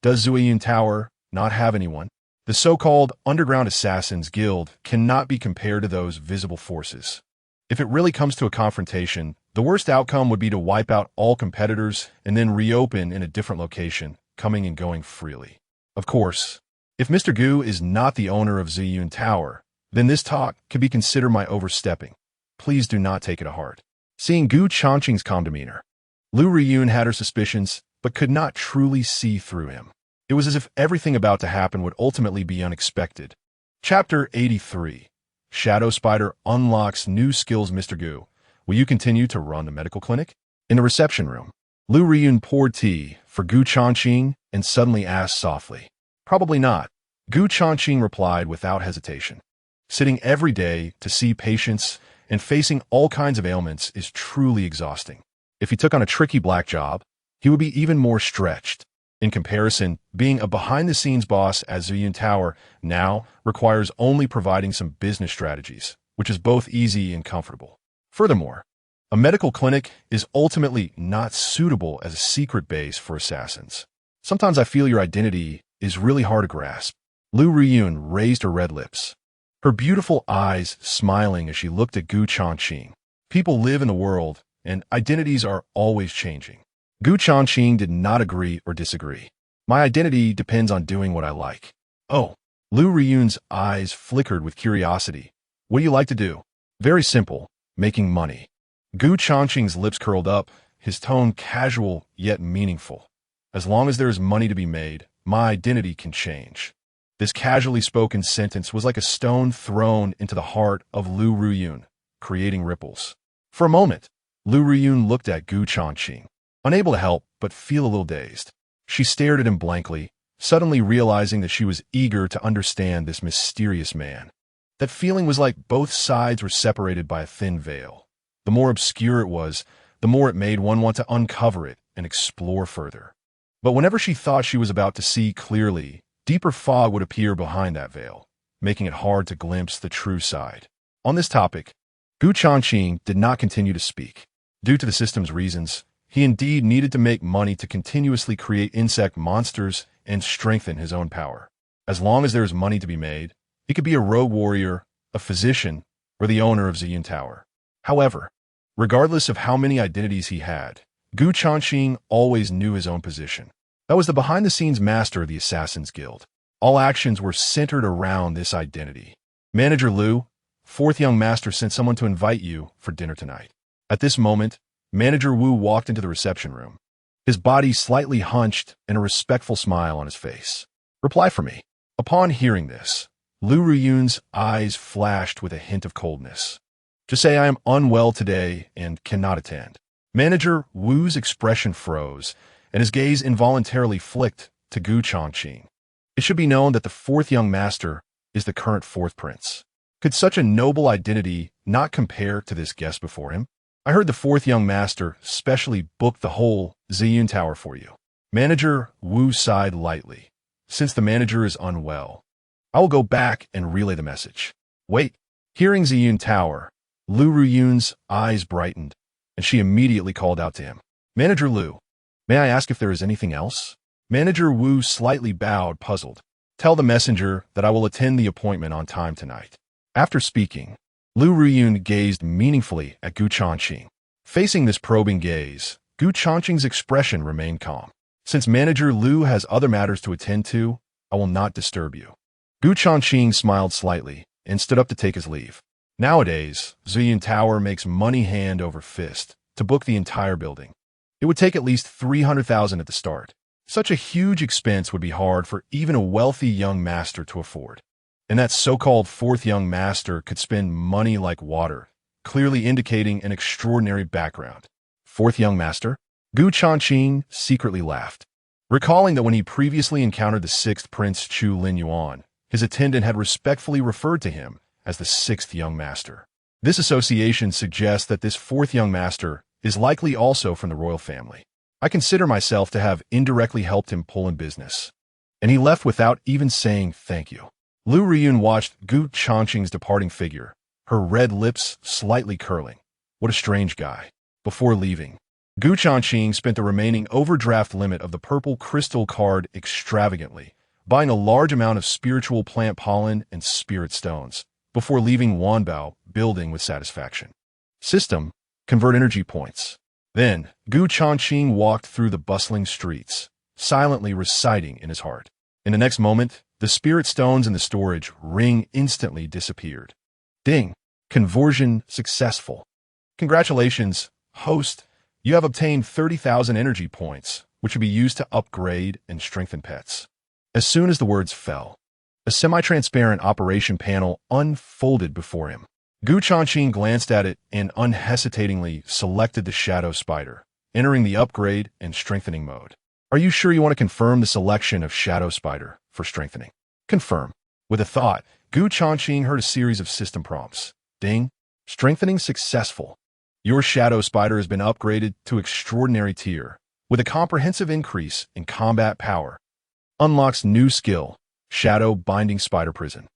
Does Zueyun Tower not have anyone? The so-called Underground Assassins Guild cannot be compared to those visible forces. If it really comes to a confrontation, the worst outcome would be to wipe out all competitors and then reopen in a different location, coming and going freely. Of course, if Mr. Gu is not the owner of Zueyun Tower, then this talk could be considered my overstepping. Please do not take it to heart. Seeing Gu Changqing's calm demeanor, Lu Riyun had her suspicions, but could not truly see through him. It was as if everything about to happen would ultimately be unexpected. Chapter 83. Shadow Spider unlocks new skills. Mr. Gu, will you continue to run the medical clinic? In the reception room, Lu Riyun poured tea for Gu Changqing and suddenly asked softly. Probably not. Gu Changqing replied without hesitation. Sitting every day to see patients and facing all kinds of ailments is truly exhausting. If he took on a tricky black job, he would be even more stretched. In comparison, being a behind-the-scenes boss at Zueyun Tower now requires only providing some business strategies, which is both easy and comfortable. Furthermore, a medical clinic is ultimately not suitable as a secret base for assassins. Sometimes I feel your identity is really hard to grasp. Lu Riyun raised her red lips, her beautiful eyes smiling as she looked at Gu Changqing. People live in the world, and identities are always changing. Gu Changqing did not agree or disagree. My identity depends on doing what I like. Oh, Lu Riyun's eyes flickered with curiosity. What do you like to do? Very simple, making money. Gu Changqing's lips curled up, his tone casual yet meaningful. As long as there is money to be made, my identity can change. This casually spoken sentence was like a stone thrown into the heart of Lu Riyun, creating ripples. For a moment, Lu Riyun looked at Gu Changqing, unable to help but feel a little dazed. She stared at him blankly, suddenly realizing that she was eager to understand this mysterious man. That feeling was like both sides were separated by a thin veil. The more obscure it was, the more it made one want to uncover it and explore further. But whenever she thought she was about to see clearly, deeper fog would appear behind that veil, making it hard to glimpse the true side. On this topic, Gu Changqing did not continue to speak. Due to the system's reasons, he indeed needed to make money to continuously create insect monsters and strengthen his own power. As long as there is money to be made, he could be a rogue warrior, a physician, or the owner of Zueyun Tower. However, regardless of how many identities he had, Gu Changqing always knew his own position. That was the behind-the-scenes master of the Assassins Guild. All actions were centered around this identity. Manager Lu, fourth young master sent someone to invite you for dinner tonight. At this moment, Manager Wu walked into the reception room, his body slightly hunched and a respectful smile on his face. Reply for me. Upon hearing this, Lu Riyun's eyes flashed with a hint of coldness. Just say I am unwell today and cannot attend. Manager Wu's expression froze, and his gaze involuntarily flicked to Gu Changqing. It should be known that the fourth young master is the current fourth prince. Could such a noble identity not compare to this guest before him? I heard the fourth young master specially booked the whole Zueyun Tower for you. Manager Wu sighed lightly. Since the manager is unwell, I will go back and relay the message. Wait. Hearing Zueyun Tower, Lu Riyun's eyes brightened, and she immediately called out to him. Manager Lu, may I ask if there is anything else? Manager Wu slightly bowed, puzzled. Tell the messenger that I will attend the appointment on time tonight. After speaking, Lu Riyun gazed meaningfully at Gu Changqing. Facing this probing gaze, Gu Changqing's expression remained calm. Since Manager Liu has other matters to attend to, I will not disturb you. Gu Changqing smiled slightly and stood up to take his leave. Nowadays, Ziyun Tower makes money hand over fist to book the entire building. It would take at least 300,000 at the start. Such a huge expense would be hard for even a wealthy young master to afford. And that so-called fourth young master could spend money like water, clearly indicating an extraordinary background. Fourth young master? Gu Changqing secretly laughed, recalling that when he previously encountered the sixth Prince Chu Lin Yuan, his attendant had respectfully referred to him as the sixth young master. This association suggests that this fourth young master is likely also from the royal family. I consider myself to have indirectly helped him pull in business. And he left without even saying thank you. Liu Riyun watched Gu Changqing's departing figure, her red lips slightly curling. What a strange guy. Before leaving, Gu Changqing spent the remaining overdraft limit of the purple crystal card extravagantly, buying a large amount of spiritual plant pollen and spirit stones, before leaving Wanbao building with satisfaction. System: convert energy points. Then, Gu Changqing walked through the bustling streets, silently reciting in his heart. In the next moment, the spirit stones in the storage ring instantly disappeared. Ding! Conversion successful. Congratulations, host. You have obtained 30,000 energy points, which will be used to upgrade and strengthen pets. As soon as the words fell, a semi-transparent operation panel unfolded before him. Gu Changqing glanced at it and unhesitatingly selected the Shadow Spider, entering the upgrade and strengthening mode. Are you sure you want to confirm the selection of Shadow Spider for strengthening? Confirm. With a thought, Gu Changqing heard a series of system prompts. Ding. Strengthening successful. Your Shadow Spider has been upgraded to extraordinary tier, with a comprehensive increase in combat power. Unlocks new skill, Shadow Binding Spider Prison.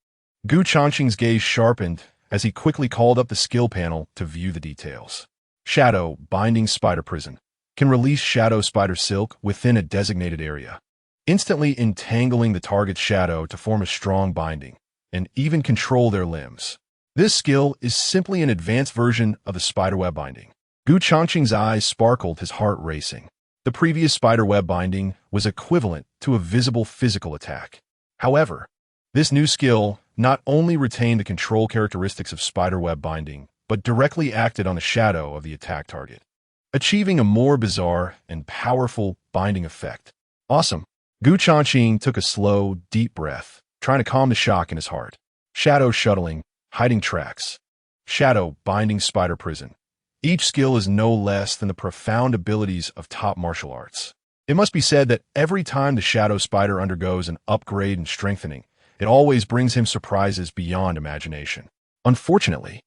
Gu Changqing's gaze sharpened as he quickly called up the skill panel to view the details. Shadow Binding Spider Prison can release Shadow Spider Silk within a designated area, instantly entangling the target's shadow to form a strong binding, and even control their limbs. This skill is simply an advanced version of the spiderweb binding. Gu Changqing's eyes sparkled, his heart racing. The previous spiderweb binding was equivalent to a visible physical attack. However, this new skill not only retained the control characteristics of spiderweb binding, but directly acted on the shadow of the attack target, achieving a more bizarre and powerful binding effect. Awesome. Gu Changqing took a slow, deep breath, trying to calm the shock in his heart. Shadow shuttling, hiding tracks. Shadow Binding Spider Prison. Each skill is no less than the profound abilities of top martial arts. It must be said that every time the Shadow Spider undergoes an upgrade and strengthening, it always brings him surprises beyond imagination. Unfortunately,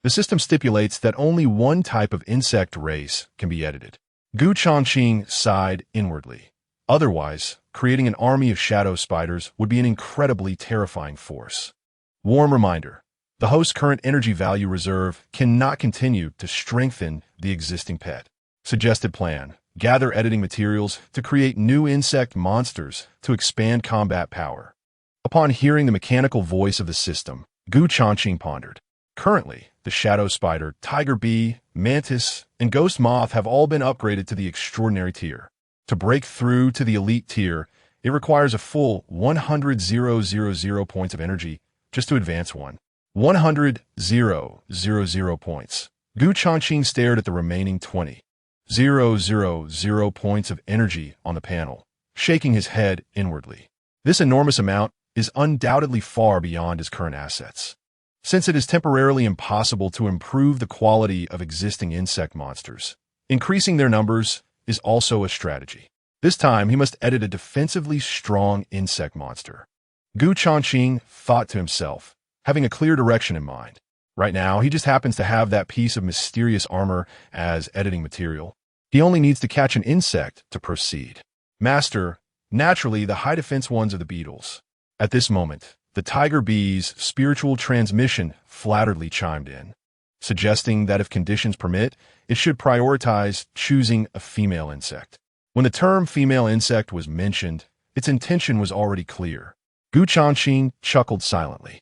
the system stipulates that only one type of insect race can be edited. Gu Changqing sighed inwardly. Otherwise, creating an army of shadow spiders would be an incredibly terrifying force. Warm reminder: the host's current energy value reserve cannot continue to strengthen the existing pet. Suggested plan: gather editing materials to create new insect monsters to expand combat power. Upon hearing the mechanical voice of the system, Gu Changqing pondered. Currently, the shadow spider, tiger bee, mantis, and ghost moth have all been upgraded to the extraordinary tier. To break through to the elite tier, it requires a full 100,000 points of energy just to advance one. 100,000 points. Gu Changqing stared at the remaining 20,000 points of energy on the panel, shaking his head inwardly. This enormous amount is undoubtedly far beyond his current assets. Since it is temporarily impossible to improve the quality of existing insect monsters, increasing their numbers is also a strategy. This time, he must edit a defensively strong insect monster. Gu Changqing thought to himself, having a clear direction in mind. Right now, he just happens to have that piece of mysterious armor as editing material. He only needs to catch an insect to proceed. Master, naturally, the high defense ones are the beetles. At this moment, the tiger bee's spiritual transmission flatteredly chimed in, suggesting that if conditions permit, it should prioritize choosing a female insect. When the term female insect was mentioned, its intention was already clear. Gu Changqing chuckled silently.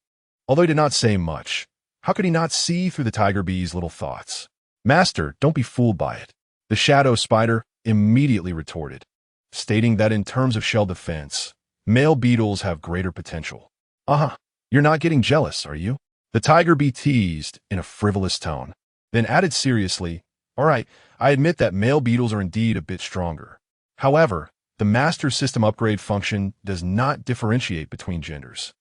Although he did not say much, how could he not see through the tiger bee's little thoughts? Master, don't be fooled by it. The shadow spider immediately retorted, stating that in terms of shell defense, male beetles have greater potential. You're not getting jealous, are you? The tiger bee teased in a frivolous tone, then added seriously, all right, I admit that male beetles are indeed a bit stronger. However, the master system upgrade function does not differentiate between genders.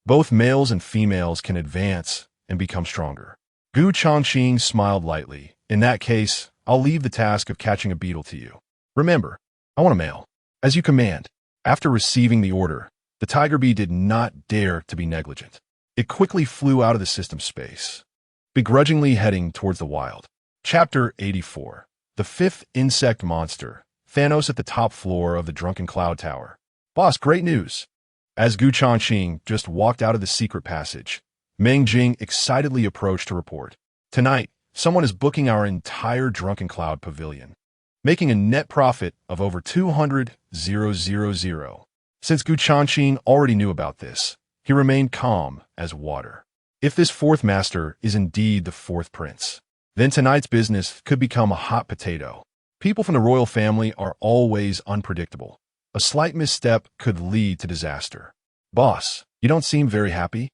Both males and females can advance and become stronger. Changqing smiled lightly. In that case, I'll leave the task of catching a beetle to you. Remember, I want a male. As you command. After receiving the order, the tiger bee did not dare to be negligent. It quickly flew out of the system space, begrudgingly heading towards the wild. Chapter 84. The fifth insect monster. Thanos at the top floor of the Drunken Cloud Tower. Boss, great news. As Gu Changqing just walked out of the secret passage, Meng Jing excitedly approached to report. Tonight, someone is booking our entire Drunken Cloud Pavilion, making a net profit of over 200,000. Since Gu Changqing already knew about this, he remained calm as water. If this fourth master is indeed the fourth prince, then tonight's business could become a hot potato. People from the royal family are always unpredictable. A slight misstep could lead to disaster. Boss, you don't seem very happy?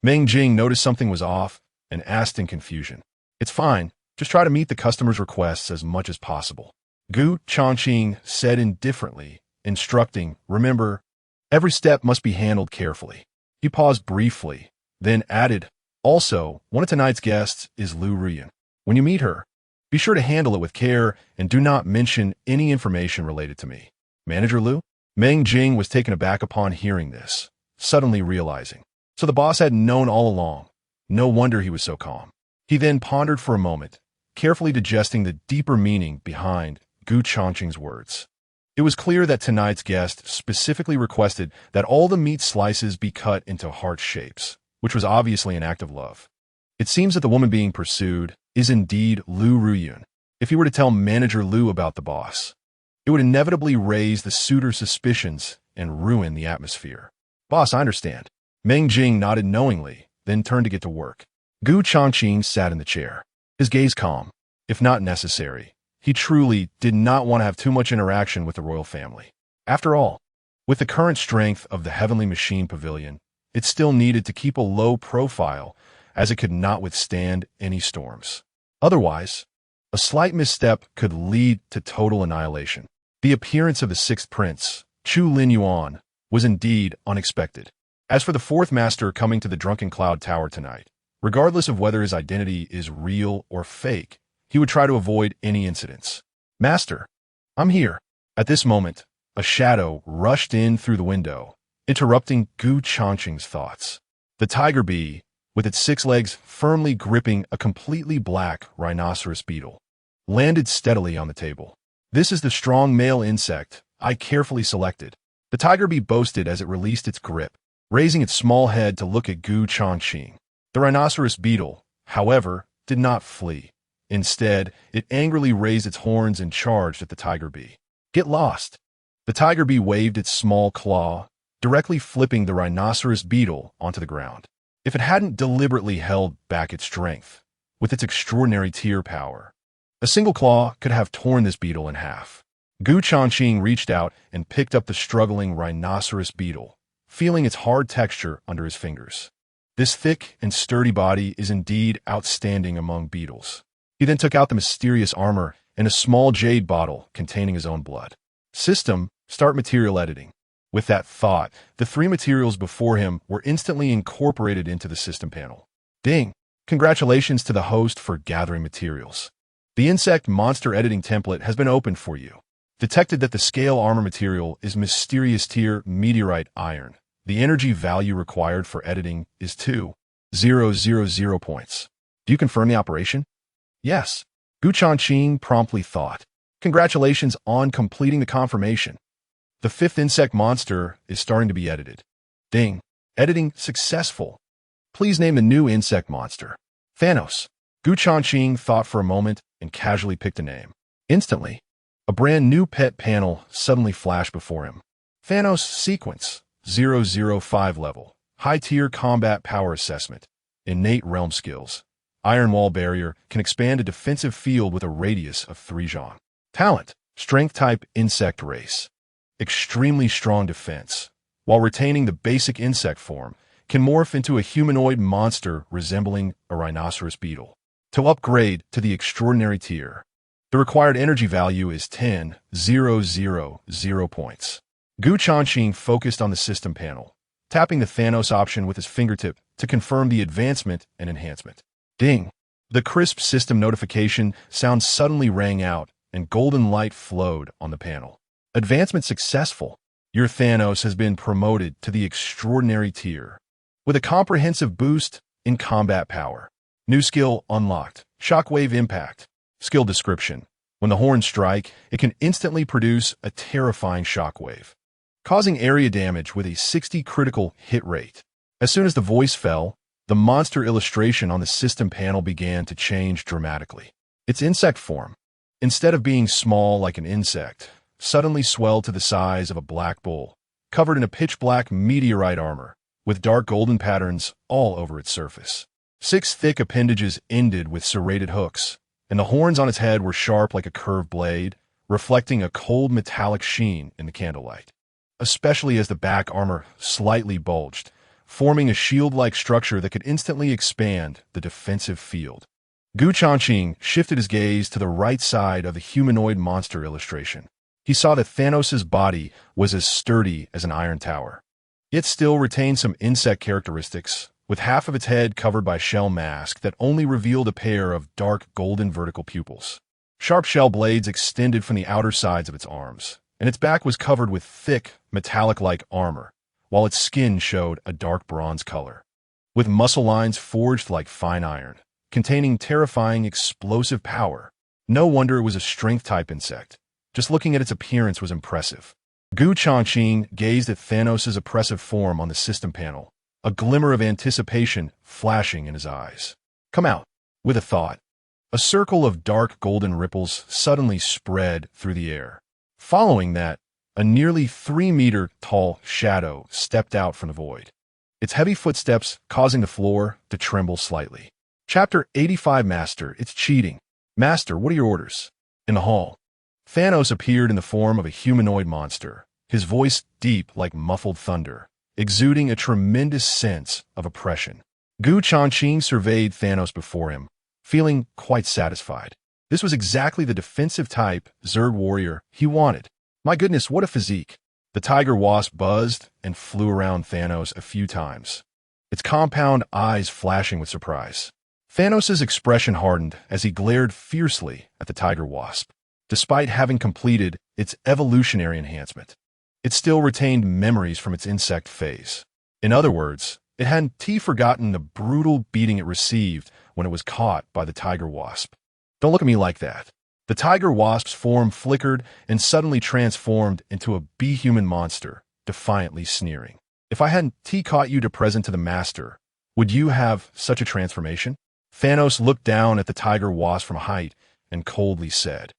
Meng Jing noticed something was off and asked in confusion. It's fine. Just try to meet the customer's requests as much as possible. Gu Changqing said indifferently, instructing, remember, every step must be handled carefully. He paused briefly, then added, also, one of tonight's guests is Lu Ruyan. When you meet her, be sure to handle it with care and do not mention any information related to me. Manager Lu? Meng Jing was taken aback upon hearing this, suddenly realizing. So the boss had known all along. No wonder he was so calm. He then pondered for a moment, carefully digesting the deeper meaning behind Gu Changqing's words. It was clear that tonight's guest specifically requested that all the meat slices be cut into heart shapes, which was obviously an act of love. It seems that the woman being pursued is indeed Lu Ruyan. If he were to tell Manager Lu about the boss, it would inevitably raise the suitor's suspicions and ruin the atmosphere. Boss, I understand. Meng Jing nodded knowingly, then turned to get to work. Gu Changqing sat in the chair, his gaze calm. If not necessary, he truly did not want to have too much interaction with the royal family. After all, with the current strength of the Heavenly Machine Pavilion, it still needed to keep a low profile as it could not withstand any storms. Otherwise, a slight misstep could lead to total annihilation. The appearance of the sixth prince, Chu Lin Yuan, was indeed unexpected. As for the fourth master coming to the Drunken Cloud Tower tonight, regardless of whether his identity is real or fake, he would try to avoid any incidents. Master, I'm here. At this moment, a shadow rushed in through the window, interrupting Gu Changqing's thoughts. The tiger bee, with its 6 legs firmly gripping a completely black rhinoceros beetle, landed steadily on the table. This is the strong male insect I carefully selected. The tiger bee boasted as it released its grip, raising its small head to look at Gu Changqing. The rhinoceros beetle, however, did not flee. Instead, it angrily raised its horns and charged at the tiger bee. Get lost! The tiger bee waved its small claw, directly flipping the rhinoceros beetle onto the ground. If it hadn't deliberately held back its strength, with its extraordinary tear power, a single claw could have torn this beetle in half. Gu Changqing reached out and picked up the struggling rhinoceros beetle, feeling its hard texture under his fingers. This thick and sturdy body is indeed outstanding among beetles. He then took out the mysterious armor and a small jade bottle containing his own blood. System, start material editing. With that thought, the 3 materials before him were instantly incorporated into the system panel. Ding! Congratulations to the host for gathering materials. The insect monster editing template has been opened for you. Detected that the scale armor material is mysterious tier meteorite iron. The energy value required for editing is 2,000 points. Do you confirm the operation? Yes. Gu Changqing promptly thought. Congratulations on completing the confirmation. The 5th insect monster is starting to be edited. Ding. Editing successful. Please name the new insect monster. Thanos. Gu Changqing thought for a moment and casually picked a name. Instantly, a brand new pet panel suddenly flashed before him. Thanos Sequence, 005 level, high-tier combat power assessment, innate realm skills. Iron wall barrier can expand a defensive field with a radius of 3 zhang. Talent: Strength-type insect race. Extremely strong defense. While retaining the basic insect form, can morph into a humanoid monster resembling a rhinoceros beetle. To upgrade to the extraordinary tier, the required energy value is 10,000 points. Changqing focused on the system panel, tapping the Thanos option with his fingertip to confirm the advancement and enhancement. Ding! The crisp system notification sound suddenly rang out, and golden light flowed on the panel. Advancement successful. Your Thanos has been promoted to the extraordinary tier, with a comprehensive boost in combat power. New skill unlocked. Shockwave impact. Skill description: when the horns strike, it can instantly produce a terrifying shockwave, causing area damage with a 60 critical hit rate. As soon as the voice fell, the monster illustration on the system panel began to change dramatically. Its insect form, instead of being small like an insect, suddenly swelled to the size of a black bull, covered in a pitch-black meteorite armor, with dark golden patterns all over its surface. 6 thick appendages ended with serrated hooks, and the horns on its head were sharp like a curved blade, reflecting a cold metallic sheen in the candlelight, especially as the back armor slightly bulged, forming a shield-like structure that could instantly expand the defensive field. Changqing shifted his gaze to the right side of the humanoid monster illustration. He saw that Thanos' body was as sturdy as an iron tower. It still retained some insect characteristics, with half of its head covered by shell mask that only revealed a pair of dark golden vertical pupils. Sharp shell blades extended from the outer sides of its arms, and its back was covered with thick, metallic-like armor, while its skin showed a dark bronze color, with muscle lines forged like fine iron, containing terrifying explosive power. No wonder it was a strength-type insect. Just looking at its appearance was impressive. Changqing gazed at Thanos' oppressive form on the system panel, a glimmer of anticipation flashing in his eyes. Come out. With a thought, a circle of dark golden ripples suddenly spread through the air. Following that, a nearly 3-meter-tall shadow stepped out from the void, its heavy footsteps causing the floor to tremble slightly. Chapter 85. Master, it's cheating. Master, what are your orders? In the hall, Thanos appeared in the form of a humanoid monster, his voice deep like muffled thunder, exuding a tremendous sense of oppression. Changqing surveyed Thanos before him, feeling quite satisfied. This was exactly the defensive type Zerg warrior he wanted. My goodness, what a physique! The tiger wasp buzzed and flew around Thanos a few times, its compound eyes flashing with surprise. Thanos' expression hardened as he glared fiercely at the tiger wasp. Despite having completed its evolutionary enhancement, it still retained memories from its insect phase. In other words, it hadn't forgotten the brutal beating it received when it was caught by the tiger wasp. Don't look at me like that. The tiger wasp's form flickered and suddenly transformed into a bee-human monster, defiantly sneering. If I hadn't caught you to present to the master, would you have such a transformation? Thanos looked down at the tiger wasp from height and coldly said,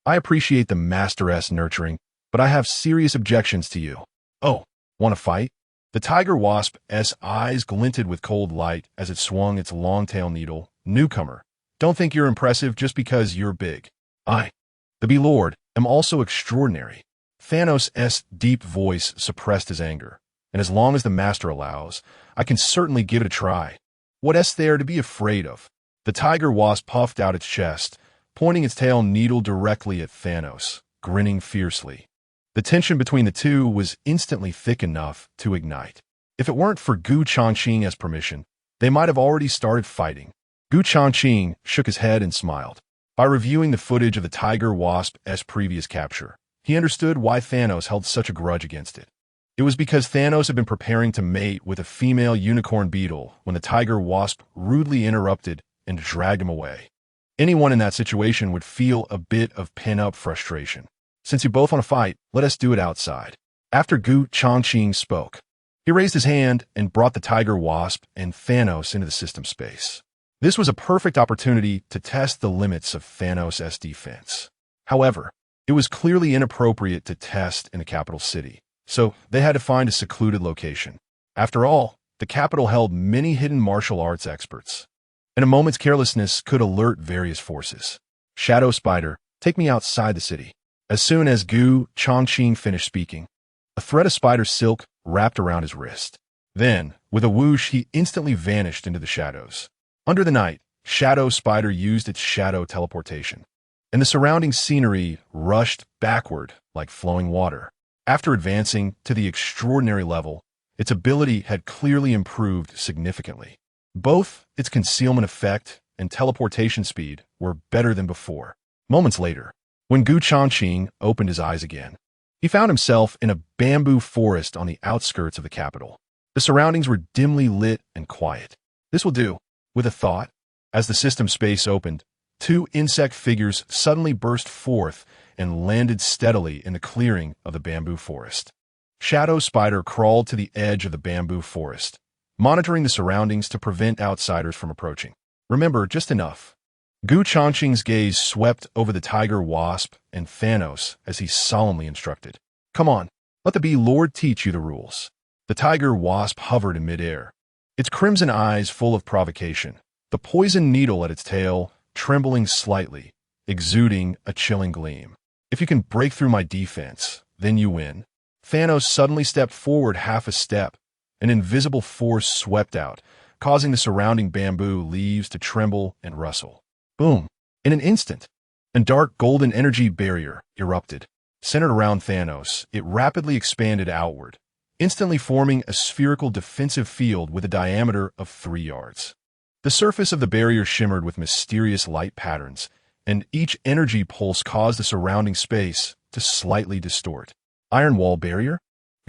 I appreciate the master's nurturing, but I have serious objections to you. Oh, want to fight? The tiger wasp's eyes glinted with cold light as it swung its long-tail needle. Newcomer, don't think you're impressive just because you're big. I, the Bee Lord, am also extraordinary. Thanos' deep voice suppressed his anger, and as long as the master allows, I can certainly give it a try. What's there to be afraid of? The tiger wasp puffed out its chest, pointing its tail needle directly at Thanos, grinning fiercely. The tension between the two was instantly thick enough to ignite. If it weren't for Changqing's permission, they might have already started fighting. Changqing shook his head and smiled. By reviewing the footage of the tiger wasp's previous capture, he understood why Thanos held such a grudge against it. It was because Thanos had been preparing to mate with a female unicorn beetle when the tiger wasp rudely interrupted and dragged him away. Anyone in that situation would feel a bit of pent-up frustration. Since you both want to fight, let us do it outside. After Changqing spoke, he raised his hand and brought the tiger wasp and Thanos into the system space. This was a perfect opportunity to test the limits of Thanos' defense. However, it was clearly inappropriate to test in the capital city, so they had to find a secluded location. After all, the capital held many hidden martial arts experts, and a moment's carelessness could alert various forces. Shadow Spider, Take me outside the city. As soon as Changqing finished speaking, a thread of spider silk wrapped around his wrist. Then, with a whoosh, he instantly vanished into the shadows. Under the night, Shadow Spider used its shadow teleportation, and the surrounding scenery rushed backward like flowing water. After advancing to the extraordinary level, its ability had clearly improved significantly. Both its concealment effect and teleportation speed were better than before. Moments later, when Changqing opened his eyes again, he found himself in a bamboo forest on the outskirts of the capital. The surroundings were dimly lit and quiet. This will do, with a thought. As the system space opened, two insect figures suddenly burst forth and landed steadily in the clearing of the bamboo forest. Shadow Spider crawled to the edge of the bamboo forest, monitoring the surroundings to prevent outsiders from approaching. Remember, just enough. Changqing's gaze swept over the tiger wasp and Thanos as he solemnly instructed. Come on, let the Bee Lord teach you the rules. The tiger wasp hovered in midair, its crimson eyes full of provocation, the poison needle at its tail trembling slightly, exuding a chilling gleam. If you can break through my defense, then you win. Thanos suddenly stepped forward half a step. An invisible force swept out, causing the surrounding bamboo leaves to tremble and rustle. Boom! In an instant, a dark golden energy barrier erupted. Centered around Thanos, it rapidly expanded outward, instantly forming a spherical defensive field with a diameter of 3 yards. The surface of the barrier shimmered with mysterious light patterns, and each energy pulse caused the surrounding space to slightly distort. Iron wall barrier?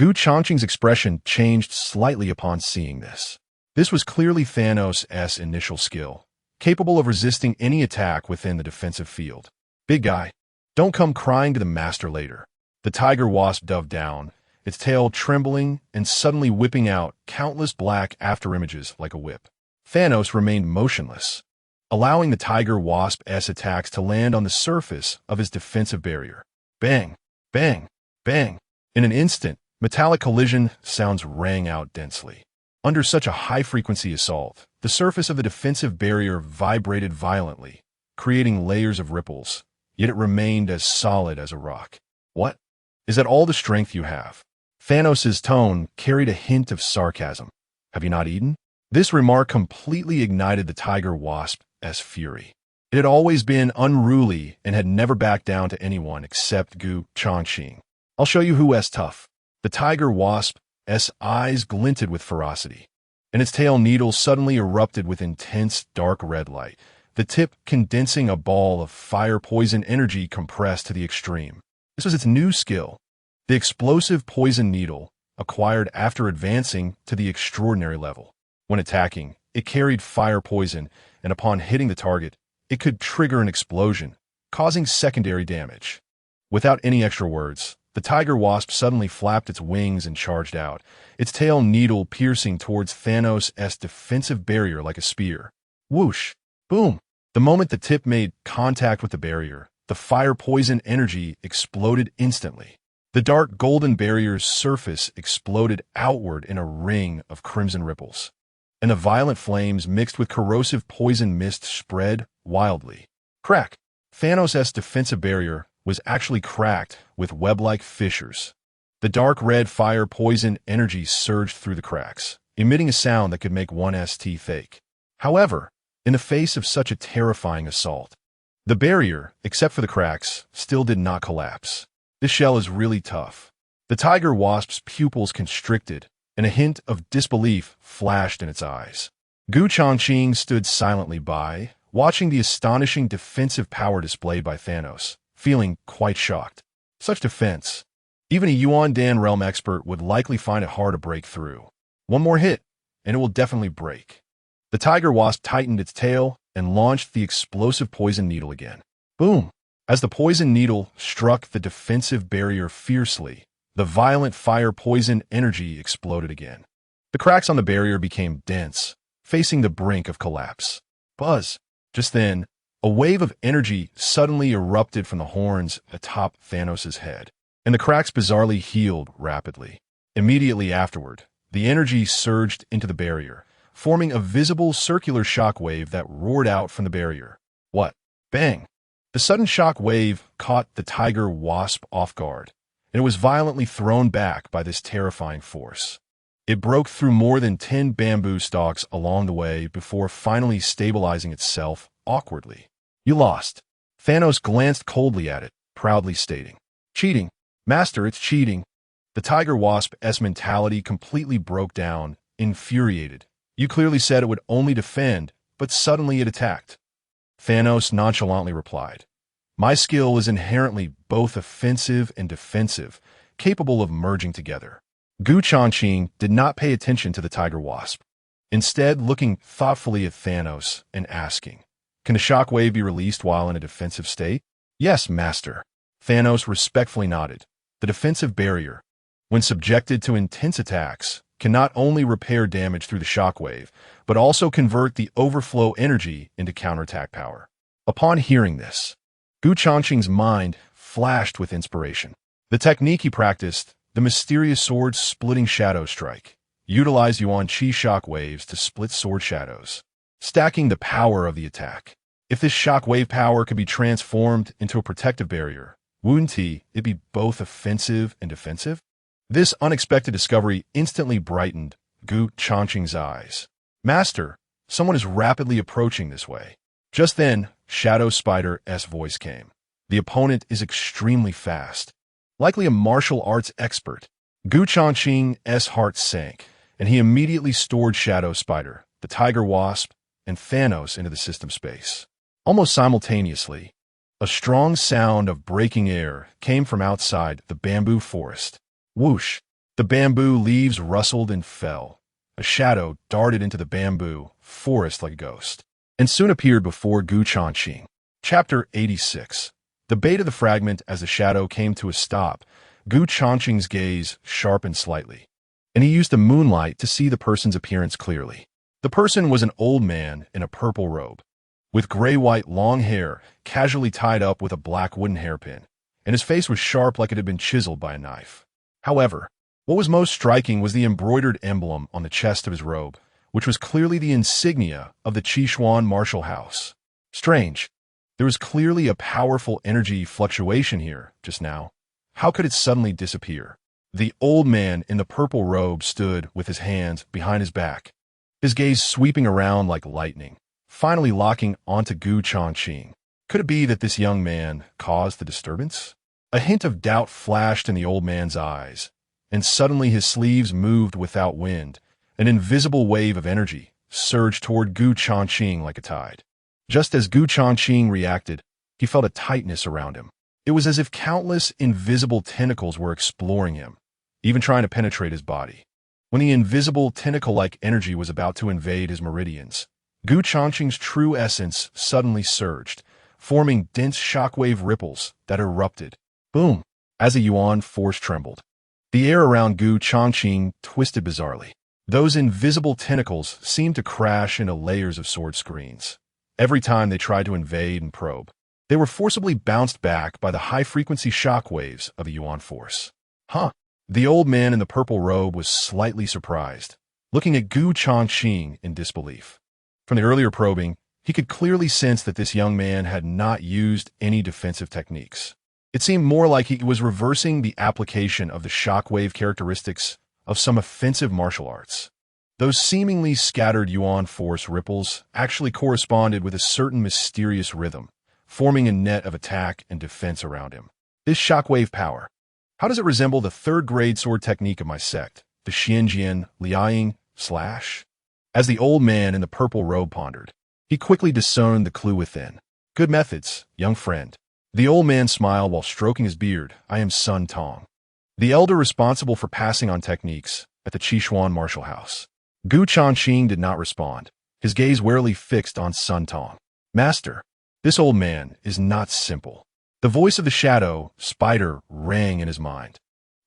Changqing's expression changed slightly upon seeing this. This was clearly Thanos' initial skill, capable of resisting any attack within the defensive field. Big guy, don't come crying to the master later. The tiger wasp dove down, its tail trembling and suddenly whipping out countless black afterimages like a whip. Thanos remained motionless, allowing the tiger wasp's attacks to land on the surface of his defensive barrier. Bang! Bang! Bang! In an instant, metallic collision sounds rang out densely. Under such a high-frequency assault, the surface of the defensive barrier vibrated violently, creating layers of ripples, yet it remained as solid as a rock. What? Is that all the strength you have? Thanos' tone carried a hint of sarcasm. Have you not eaten? This remark completely ignited the tiger wasp's fury. It had always been unruly and had never backed down to anyone except Changqing. I'll show you who's tough. The tiger wasp's eyes glinted with ferocity, and its tail needle suddenly erupted with intense dark red light, the tip condensing a ball of fire poison energy compressed to the extreme. This was its new skill, the explosive poison needle, acquired after advancing to the extraordinary level. When attacking, it carried fire poison, and upon hitting the target, it could trigger an explosion, causing secondary damage. Without any extra words, the tiger wasp suddenly flapped its wings and charged out, its tail needle piercing towards Thanos' defensive barrier like a spear. Whoosh! Boom! The moment the tip made contact with the barrier, the fire poison energy exploded instantly. The dark golden barrier's surface exploded outward in a ring of crimson ripples, and the violent flames mixed with corrosive poison mist spread wildly. Crack! Thanos' defensive barrier was actually cracked with web-like fissures. The dark red fire poison energy surged through the cracks, emitting a sound that could make one's teeth ache. However, in the face of such a terrifying assault, the barrier, except for the cracks, still did not collapse. This shell is really tough. The tiger wasp's pupils constricted, and a hint of disbelief flashed in its eyes. Changqing stood silently by, watching the astonishing defensive power displayed by Thanos, feeling quite shocked. Such defense, even a Yuan Dan realm expert would likely find it hard to break through. One more hit, and it will definitely break. The tiger wasp tightened its tail and launched the explosive poison needle again. Boom! As the poison needle struck the defensive barrier fiercely, the violent fire poison energy exploded again. The cracks on the barrier became dense, facing the brink of collapse. Buzz! Just then, a wave of energy suddenly erupted from the horns atop Thanos' head, and the cracks bizarrely healed rapidly. Immediately afterward, the energy surged into the barrier, forming a visible circular shockwave that roared out from the barrier. What? Bang! The sudden shock wave caught the tiger wasp off guard, and it was violently thrown back by this terrifying force. It broke through more than 10 bamboo stalks along the way before finally stabilizing itself awkwardly. You lost. Thanos glanced coldly at it, proudly stating, "Cheating. Master, it's cheating." The tiger wasp's mentality completely broke down, infuriated. "You clearly said it would only defend, but suddenly it attacked." Thanos nonchalantly replied, "My skill is inherently both offensive and defensive, capable of merging together." Changqing did not pay attention to the tiger wasp, instead looking thoughtfully at Thanos and asking, "Can the shockwave be released while in a defensive state?" "Yes, Master." Thanos respectfully nodded. The defensive barrier, when subjected to intense attacks, can not only repair damage through the shockwave, but also convert the overflow energy into counterattack power. Upon hearing this, Changqing's mind flashed with inspiration. The technique he practiced, the mysterious sword-splitting shadow strike, utilized Yuan Qi shockwaves to split sword shadows, stacking the power of the attack. If this shockwave power could be transformed into a protective barrier, wouldn't it be both offensive and defensive? This unexpected discovery instantly brightened Changqing's eyes. "Master, someone is rapidly approaching this way." Just then, Shadow Spider's voice came. "The opponent is extremely fast. Likely a martial arts expert." Changqing's heart sank, and he immediately stored Shadow Spider, the tiger wasp, and Thanos into the system space. Almost simultaneously, a strong sound of breaking air came from outside the bamboo forest. Whoosh! The bamboo leaves rustled and fell. A shadow darted into the bamboo forest like a ghost, and soon appeared before Changqing. Chapter 86. The bait of the fragment. As the shadow came to a stop, Changqing's gaze sharpened slightly, and he used the moonlight to see the person's appearance clearly. The person was an old man in a purple robe, with gray-white long hair casually tied up with a black wooden hairpin, and his face was sharp like it had been chiseled by a knife. However, what was most striking was the embroidered emblem on the chest of his robe, which was clearly the insignia of the Qishuan martial house. Strange. There was clearly a powerful energy fluctuation here just now. How could it suddenly disappear? The old man in the purple robe stood with his hands behind his back, his gaze sweeping around like lightning, finally locking onto Changqing. Could it be that this young man caused the disturbance? A hint of doubt flashed in the old man's eyes, and suddenly his sleeves moved without wind. An invisible wave of energy surged toward Changqing like a tide. Just as Changqing reacted, he felt a tightness around him. It was as if countless invisible tentacles were exploring him, even trying to penetrate his body. When the invisible tentacle-like energy was about to invade his meridians, Changqing's true essence suddenly surged, forming dense shockwave ripples that erupted. Boom! As the Yuan force trembled, the air around Changqing twisted bizarrely. Those invisible tentacles seemed to crash into layers of sword screens. Every time they tried to invade and probe, they were forcibly bounced back by the high-frequency shockwaves of the Yuan force. Huh! The old man in the purple robe was slightly surprised, looking at Changqing in disbelief. From the earlier probing, he could clearly sense that this young man had not used any defensive techniques. It seemed more like he was reversing the application of the shockwave characteristics of some offensive martial arts. Those seemingly scattered Yuan force ripples actually corresponded with a certain mysterious rhythm, forming a net of attack and defense around him. This shockwave power, how does it resemble the third-grade sword technique of my sect, the Xianjian Liang slash? As the old man in the purple robe pondered, he quickly discerned the clue within. Good methods, young friend. The old man smiled while stroking his beard. I am Sun Tong, the elder responsible for passing on techniques at the Qishuan martial house. Changqing did not respond, his gaze warily fixed on Sun Tong. Master, this old man is not simple. The voice of the shadow spider rang in his mind.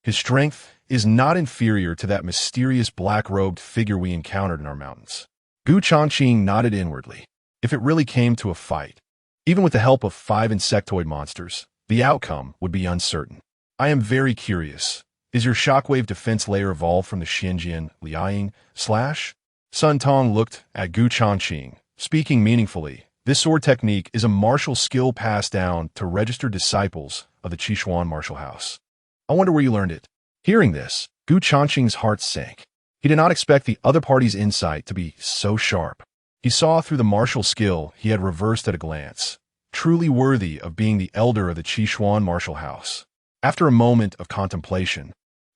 His strength is not inferior to that mysterious black-robed figure we encountered in our mountains. Changqing nodded inwardly. If it really came to a fight, even with the help of 5 insectoid monsters, the outcome would be uncertain. I am very curious. Is your shockwave defense layer evolved from the Xianjian Liang slash? Sun Tong looked at Changqing, speaking meaningfully. This sword technique is a martial skill passed down to registered disciples of the Qishuan martial house. I wonder where you learned it. Hearing this, Gu Changqing's heart sank. He did not expect the other party's insight to be so sharp. He saw through the martial skill he had reversed at a glance, truly worthy of being the elder of the Qishuan martial house. After a moment of contemplation,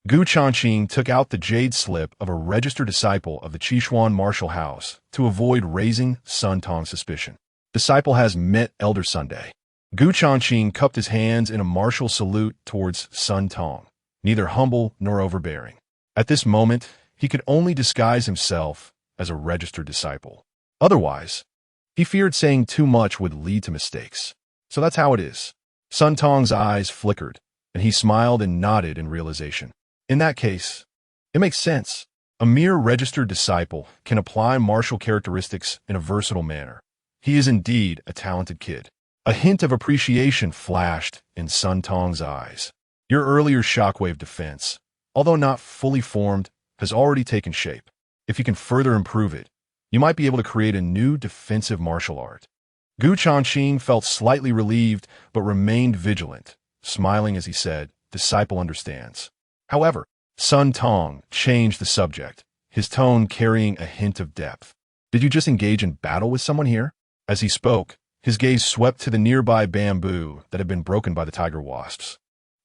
Gu Changqing took out the jade slip of a registered disciple of the Qishuan martial house to avoid raising Sun Tong's suspicion. Disciple has met Elder Sunday. Gu Changqing cupped his hands in a martial salute towards Sun Tong, neither humble nor overbearing. At this moment, he could only disguise himself as a registered disciple. Otherwise, he feared saying too much would lead to mistakes. So that's how it is. Sun Tong's eyes flickered, and he smiled and nodded in realization. In that case, it makes sense. A mere registered disciple can apply martial characteristics in a versatile manner. He is indeed a talented kid. A hint of appreciation flashed in Sun Tong's eyes. Your earlier shockwave defense, although not fully formed, has already taken shape. If you can further improve it, you might be able to create a new defensive martial art. Gu Changqing felt slightly relieved but remained vigilant, smiling as he said, "Disciple understands." However, Sun Tong changed the subject, his tone carrying a hint of depth. "Did you just engage in battle with someone here?" As he spoke, his gaze swept to the nearby bamboo that had been broken by the tiger wasps,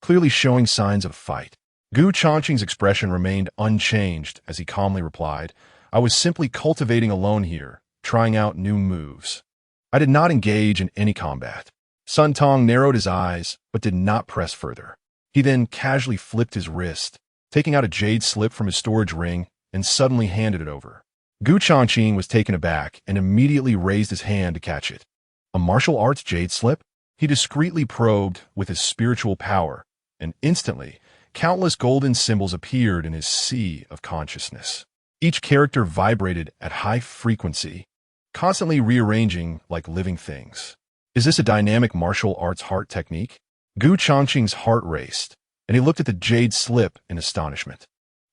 clearly showing signs of a fight. Gu Changqing's expression remained unchanged as he calmly replied, "I was simply cultivating alone here, trying out new moves. I did not engage in any combat." Sun Tong narrowed his eyes, but did not press further. He then casually flipped his wrist, taking out a jade slip from his storage ring, and suddenly handed it over. Gu Changqing was taken aback and immediately raised his hand to catch it. A martial arts jade slip? He discreetly probed with his spiritual power, and instantly, countless golden symbols appeared in his sea of consciousness. Each character vibrated at high frequency, constantly rearranging like living things. Is this a dynamic martial arts heart technique? Gu Changqing's heart raced, and he looked at the jade slip in astonishment.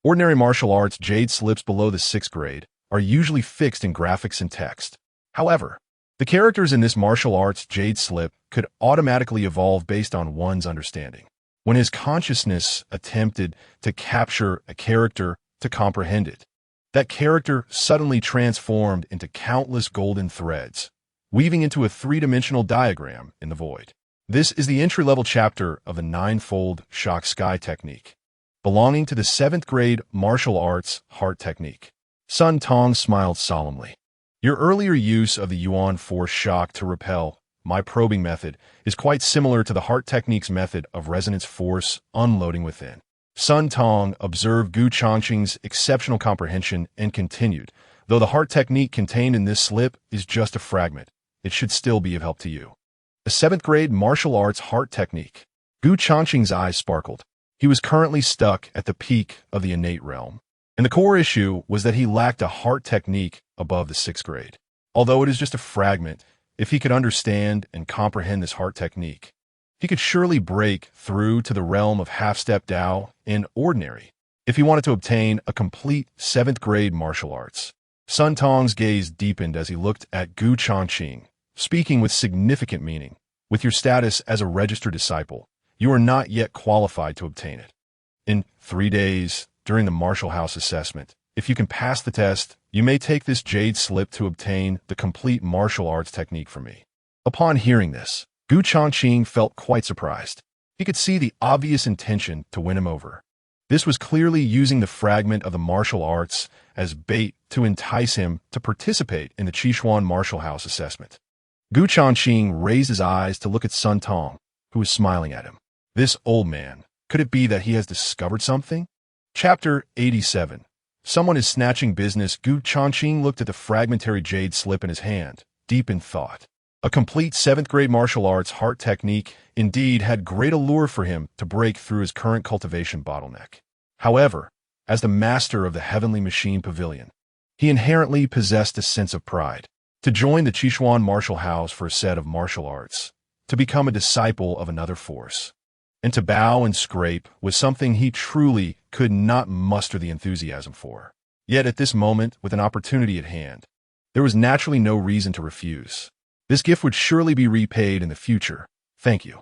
Ordinary martial arts jade slips below the 6th grade are usually fixed in graphics and text. However, the characters in this martial arts jade slip could automatically evolve based on one's understanding. When his consciousness attempted to capture a character to comprehend it, that character suddenly transformed into countless golden threads, weaving into a three-dimensional diagram in the void. This is the entry-level chapter of the ninefold shock sky technique, belonging to the 7th grade martial arts heart technique. Sun Tong smiled solemnly. Your earlier use of the Yuan force shock to repel my probing method is quite similar to the heart technique's method of resonance force unloading within. Sun Tong observed Gu Changqing's exceptional comprehension and continued, though the heart technique contained in this slip is just a fragment, it should still be of help to you. A 7th grade martial arts heart technique. Gu Changqing's eyes sparkled. He was currently stuck at the peak of the innate realm, and the core issue was that he lacked a heart technique above the 6th grade. Although it is just a fragment, if he could understand and comprehend this heart technique, he could surely break through to the realm of half-step Dao in ordinary, if he wanted to obtain a complete 7th grade martial arts. Sun Tong's gaze deepened as he looked at Gu Changqing, speaking with significant meaning. With your status as a registered disciple, you are not yet qualified to obtain it. In 3 days, during the martial house assessment, if you can pass the test, you may take this jade slip to obtain the complete martial arts technique from me. Upon hearing this, Gu Changqing felt quite surprised. He could see the obvious intention to win him over. This was clearly using the fragment of the martial arts as bait to entice him to participate in the Qishuan martial house assessment. Gu Changqing raised his eyes to look at Sun Tong, who was smiling at him. This old man, could it be that he has discovered something? Chapter 87. Someone is snatching business. Gu Changqing looked at the fragmentary jade slip in his hand, deep in thought. A complete 7th grade martial arts heart technique indeed had great allure for him to break through his current cultivation bottleneck. However, as the master of the Heavenly Machine Pavilion, he inherently possessed a sense of pride. To join the Qishuan martial house for a set of martial arts, to become a disciple of another force, and to bow and scrape was something he truly could not muster the enthusiasm for. Yet at this moment, with an opportunity at hand, there was naturally no reason to refuse. This gift would surely be repaid in the future. Thank you.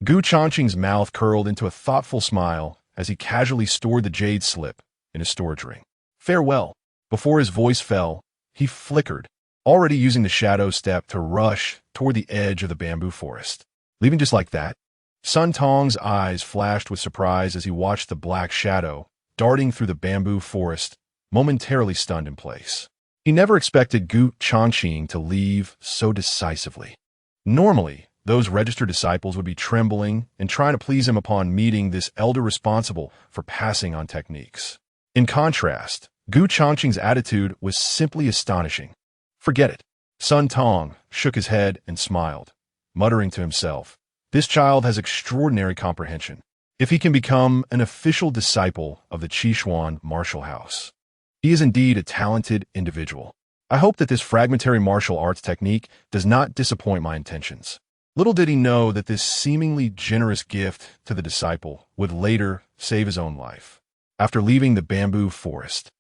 Gu Changqing's mouth curled into a thoughtful smile as he casually stored the jade slip in his storage ring. Farewell. Before his voice fell, he flickered, already using the shadow step to rush toward the edge of the bamboo forest. Leaving just like that? Sun Tong's eyes flashed with surprise as he watched the black shadow darting through the bamboo forest, momentarily stunned in place. He never expected Gu Changqing to leave so decisively. Normally, those registered disciples would be trembling and trying to please him upon meeting this elder responsible for passing on techniques. In contrast, Gu Changqing's attitude was simply astonishing. Forget it. Sun Tong shook his head and smiled, muttering to himself, this child has extraordinary comprehension. If he can become an official disciple of the Qishuan martial house, he is indeed a talented individual. I hope that this fragmentary martial arts technique does not disappoint my intentions. Little did he know that this seemingly generous gift to the disciple would later save his own life. After leaving the bamboo forest,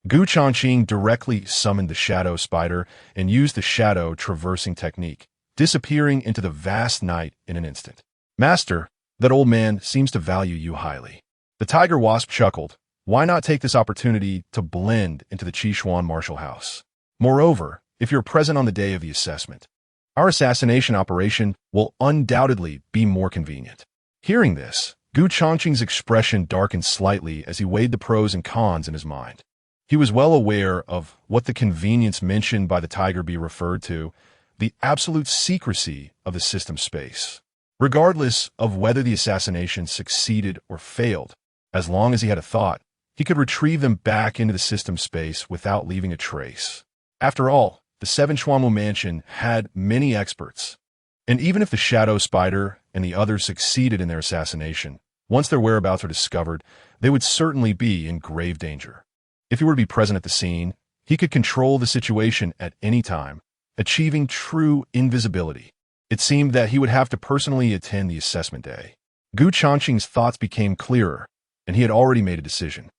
Gu Changqing directly summoned the shadow spider and used the shadow traversing technique, disappearing into the vast night in an instant. Master, that old man seems to value you highly. The tiger wasp chuckled. Why not take this opportunity to blend into the Qishuan martial house? Moreover, if you're present on the day of the assessment, our assassination operation will undoubtedly be more convenient. Hearing this, Gu Changqing's expression darkened slightly as he weighed the pros and cons in his mind. He was well aware of what the convenience mentioned by the tiger bee referred to, the absolute secrecy of the system space. Regardless of whether the assassination succeeded or failed, as long as he had a thought, he could retrieve them back into the system space without leaving a trace. After all, the Seven Schwamu Mansion had many experts, and even if the Shadow Spider and the others succeeded in their assassination, once their whereabouts were discovered, they would certainly be in grave danger. If he were to be present at the scene, he could control the situation at any time, achieving true invisibility. It seemed that he would have to personally attend the assessment day. Gu Changqing's thoughts became clearer, and he had already made a decision.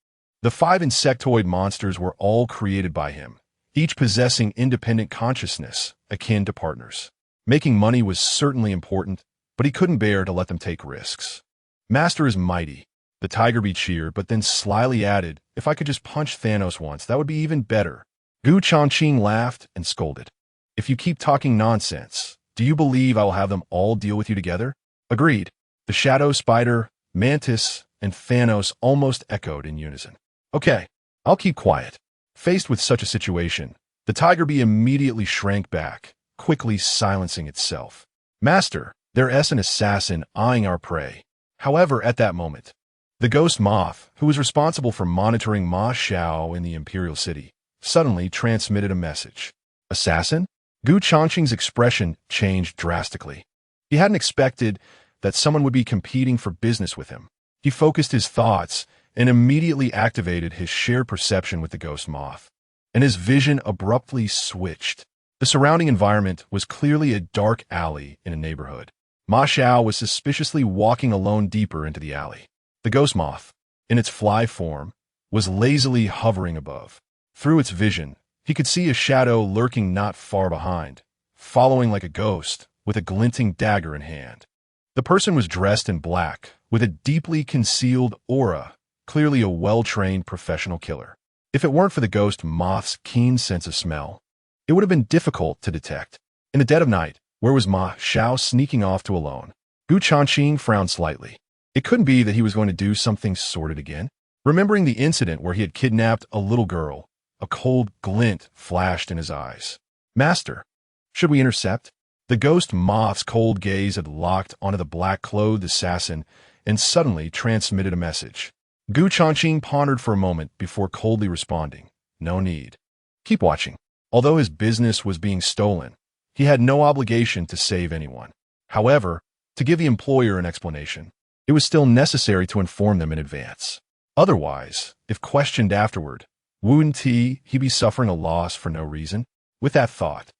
The 5 insectoid monsters were all created by him, each possessing independent consciousness akin to partners. Making money was certainly important, but he couldn't bear to let them take risks. Master is mighty, the tiger bee cheered, but then slyly added, if I could just punch Thanos once, that would be even better. Gu Changqing laughed and scolded. If you keep talking nonsense, do you believe I will have them all deal with you together? Agreed. The shadow spider, mantis, and Thanos almost echoed in unison. Okay, I'll keep quiet. Faced with such a situation, the tiger bee immediately shrank back, quickly silencing itself. Master, there's an assassin eyeing our prey. However, at that moment, the ghost moth, who was responsible for monitoring Ma Xiao in the Imperial City, suddenly transmitted a message. Assassin? Gu Changqing's expression changed drastically. He hadn't expected that someone would be competing for business with him. He focused his thoughts and immediately activated his shared perception with the ghost moth, and his vision abruptly switched. The surrounding environment was clearly a dark alley in a neighborhood. Ma Xiao was suspiciously walking alone deeper into the alley. The ghost moth, in its fly form, was lazily hovering above. Through its vision, he could see a shadow lurking not far behind, following like a ghost, with a glinting dagger in hand. The person was dressed in black, with a deeply concealed aura, clearly a well-trained professional killer. If it weren't for the ghost moth's keen sense of smell, it would have been difficult to detect. In the dead of night, where was Ma Xiao sneaking off to alone? Gu Changqing frowned slightly. It couldn't be that he was going to do something sordid again. Remembering the incident where he had kidnapped a little girl, a cold glint flashed in his eyes. Master, should we intercept? The ghost moth's cold gaze had locked onto the black-clothed assassin and suddenly transmitted a message. Gu Changqing pondered for a moment before coldly responding. No need. Keep watching. Although his business was being stolen, he had no obligation to save anyone. However, to give the employer an explanation, it was still necessary to inform them in advance. Otherwise, if questioned afterward, wouldn't he be suffering a loss for no reason? With that thought,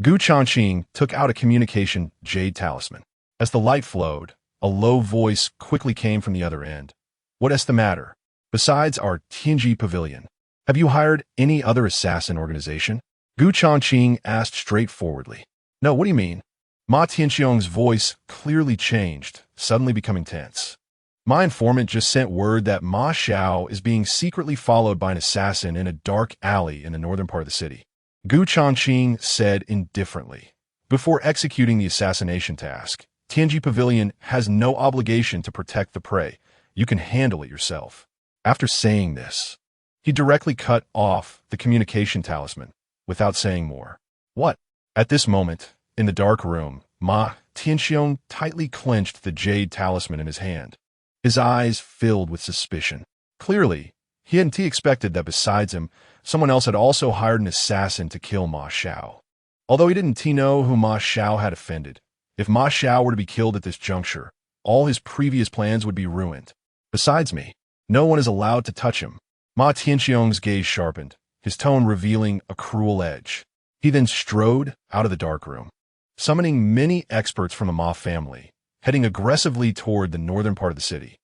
Gu Changqing took out a communication jade talisman. As the light flowed, a low voice quickly came from the other end. What's the matter? Besides our Tianji pavilion, have you hired any other assassin organization? Gu Changqing asked straightforwardly. No, what do you mean? Ma Tianxiong's voice clearly changed, suddenly becoming tense. My informant just sent word that Ma Xiao is being secretly followed by an assassin in a dark alley in the northern part of the city. Changqing said indifferently. Before executing the assassination task, Tianji Pavilion has no obligation to protect the prey. You can handle it yourself. After saying this, he directly cut off the communication talisman without saying more. What? At this moment, in the dark room, Ma Tianxiong tightly clenched the jade talisman in his hand. His eyes filled with suspicion. Clearly, he hadn't expected that besides him, someone else had also hired an assassin to kill Ma Xiao. Although he didn't know who Ma Xiao had offended, if Ma Xiao were to be killed at this juncture, all his previous plans would be ruined. Besides me, no one is allowed to touch him. Ma Tianxiong's gaze sharpened, his tone revealing a cruel edge. He then strode out of the dark room, summoning many experts from the Ma family, heading aggressively toward the northern part of the city.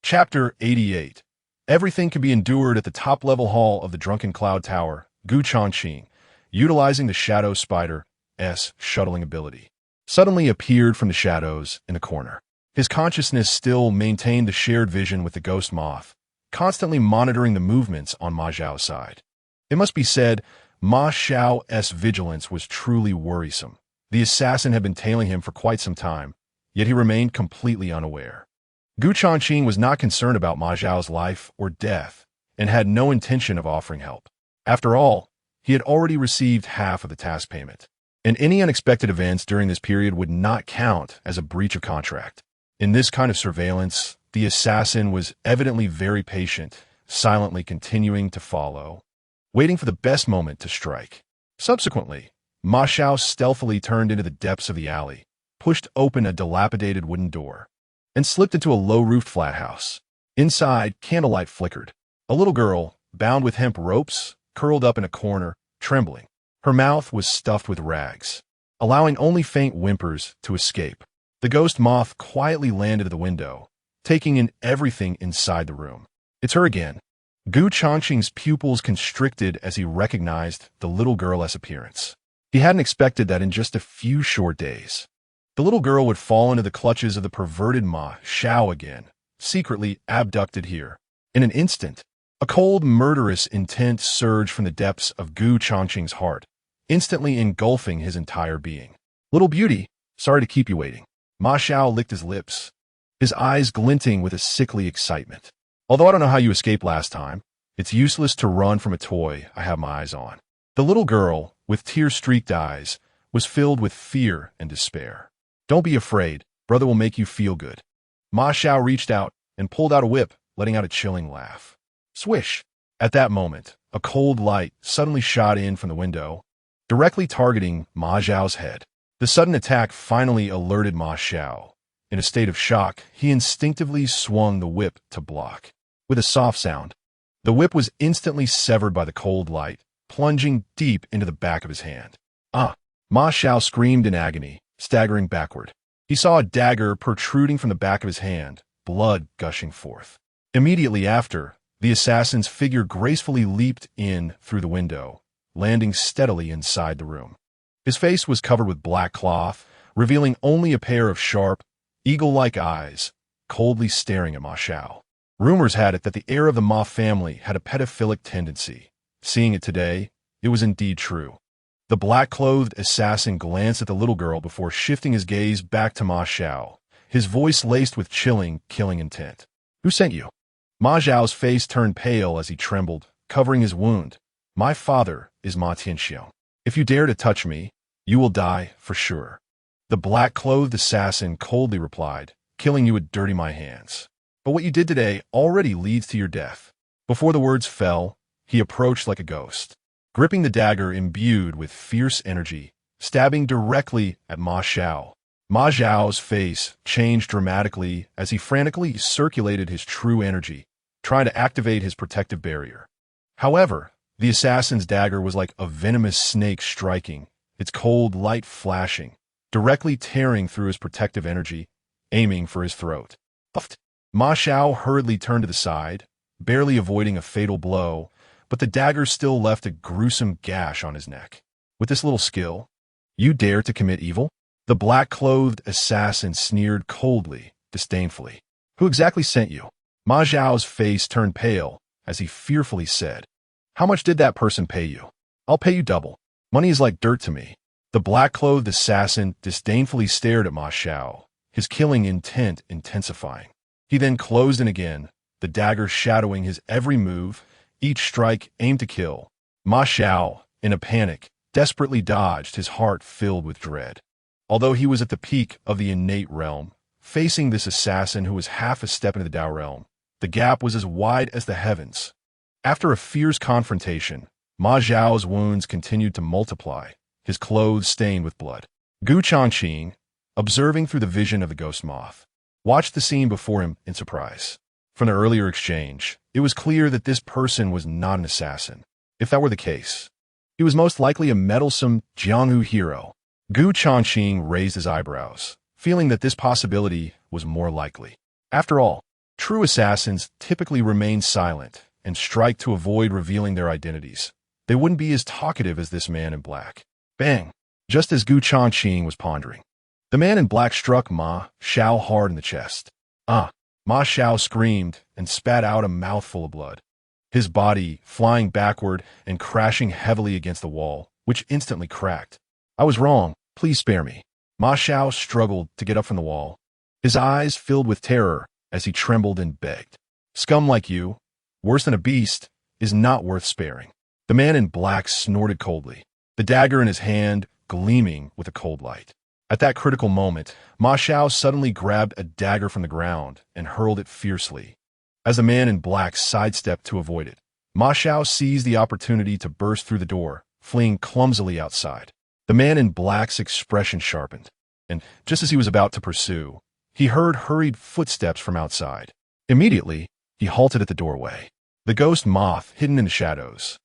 Chapter 88. Everything can be endured at the top-level hall of the Drunken Cloud Tower, Changqing, utilizing the Shadow Spider's shuttling ability. Suddenly appeared from the shadows in the corner. His consciousness still maintained the shared vision with the ghost moth, constantly monitoring the movements on Ma Xiao's side. It must be said, Ma Xiao's vigilance was truly worrisome. The assassin had been tailing him for quite some time, yet he remained completely unaware. Changqing was not concerned about Ma Xiao's life or death, and had no intention of offering help. After all, he had already received half of the task payment, and any unexpected events during this period would not count as a breach of contract. In this kind of surveillance, the assassin was evidently very patient, silently continuing to follow, waiting for the best moment to strike. Subsequently, Ma Xiao stealthily turned into the depths of the alley, pushed open a dilapidated wooden door, and slipped into a low-roofed flat house. Inside, candlelight flickered. A little girl, bound with hemp ropes, curled up in a corner, trembling. Her mouth was stuffed with rags, allowing only faint whimpers to escape. The ghost moth quietly landed at the window, taking in everything inside the room. It's her again. Changqing's pupils constricted as he recognized the little girl's appearance. He hadn't expected that in just a few short days, the little girl would fall into the clutches of the perverted Ma Xiao again, secretly abducted here. In an instant, a cold, murderous intent surged from the depths of Changqing's heart, instantly engulfing his entire being. Little beauty, sorry to keep you waiting. Ma Xiao licked his lips, his eyes glinting with a sickly excitement. Although I don't know how you escaped last time, it's useless to run from a toy I have my eyes on. The little girl, with tear-streaked eyes, was filled with fear and despair. Don't be afraid, brother will make you feel good. Ma Xiao reached out and pulled out a whip, letting out a chilling laugh. Swish! At that moment, a cold light suddenly shot in from the window, directly targeting Ma Xiao's head. The sudden attack finally alerted Ma Xiao. In a state of shock, he instinctively swung the whip to block. With a soft sound, the whip was instantly severed by the cold light, plunging deep into the back of his hand. Ah! Ma Xiao screamed in agony, staggering backward. He saw a dagger protruding from the back of his hand, blood gushing forth. Immediately after, the assassin's figure gracefully leaped in through the window, landing steadily inside the room. His face was covered with black cloth, revealing only a pair of sharp, eagle-like eyes, coldly staring at Ma Xiao. Rumors had it that the heir of the Ma family had a pedophilic tendency. Seeing it today, it was indeed true. The black-clothed assassin glanced at the little girl before shifting his gaze back to Ma Xiao, his voice laced with chilling, killing intent. Who sent you? Ma Xiao's face turned pale as he trembled, covering his wound. My father is Ma Tianxiong. If you dare to touch me, you will die for sure. The black-clothed assassin coldly replied, killing you would dirty my hands. But what you did today already leads to your death. Before the words fell, he approached like a ghost, gripping the dagger imbued with fierce energy, stabbing directly at Ma Xiao. Ma Xiao's face changed dramatically as he frantically circulated his true energy, trying to activate his protective barrier. However, the assassin's dagger was like a venomous snake striking, its cold light flashing, directly tearing through his protective energy, aiming for his throat. Puffed. Ma Xiao hurriedly turned to the side, barely avoiding a fatal blow, but the dagger still left a gruesome gash on his neck. With this little skill, You dare to commit evil? The black-clothed assassin sneered coldly, disdainfully. Who exactly sent you? Ma Zhao's face turned pale as he fearfully said, How much did that person pay you? I'll pay you double. Money is like dirt to me. The black-clothed assassin disdainfully stared at Ma Zhao, his killing intent intensifying. He then closed in again, the dagger shadowing his every move, each strike aimed to kill. Ma Zhao, in a panic, desperately dodged, his heart filled with dread. Although he was at the peak of the innate realm, facing this assassin who was half a step into the Dao realm, the gap was as wide as the heavens. After a fierce confrontation, Ma Zhao's wounds continued to multiply, his clothes stained with blood. Changqing, observing through the vision of the ghost moth, watched the scene before him in surprise. From the earlier exchange, it was clear that this person was not an assassin. If that were the case, he was most likely a meddlesome Jianghu hero. Changqing raised his eyebrows, feeling that this possibility was more likely. After all, true assassins typically remain silent and strike to avoid revealing their identities. They wouldn't be as talkative as this man in black. Bang! Just as Changqing was pondering, the man in black struck Ma Zhao hard in the chest. Ma Zhao screamed and spat out a mouthful of blood, his body flying backward and crashing heavily against the wall, which instantly cracked. I was wrong. Please spare me. Ma Zhao struggled to get up from the wall, his eyes filled with terror as he trembled and begged. Scum like you, worse than a beast, is not worth sparing. The man in black snorted coldly, the dagger in his hand gleaming with a cold light. At that critical moment, Ma Zhao suddenly grabbed a dagger from the ground and hurled it fiercely. As the man in black sidestepped to avoid it, Ma Zhao seized the opportunity to burst through the door, fleeing clumsily outside. The man in black's expression sharpened, and just as he was about to pursue, he heard hurried footsteps from outside. Immediately, he halted at the doorway. The ghost moth, hidden in the shadows,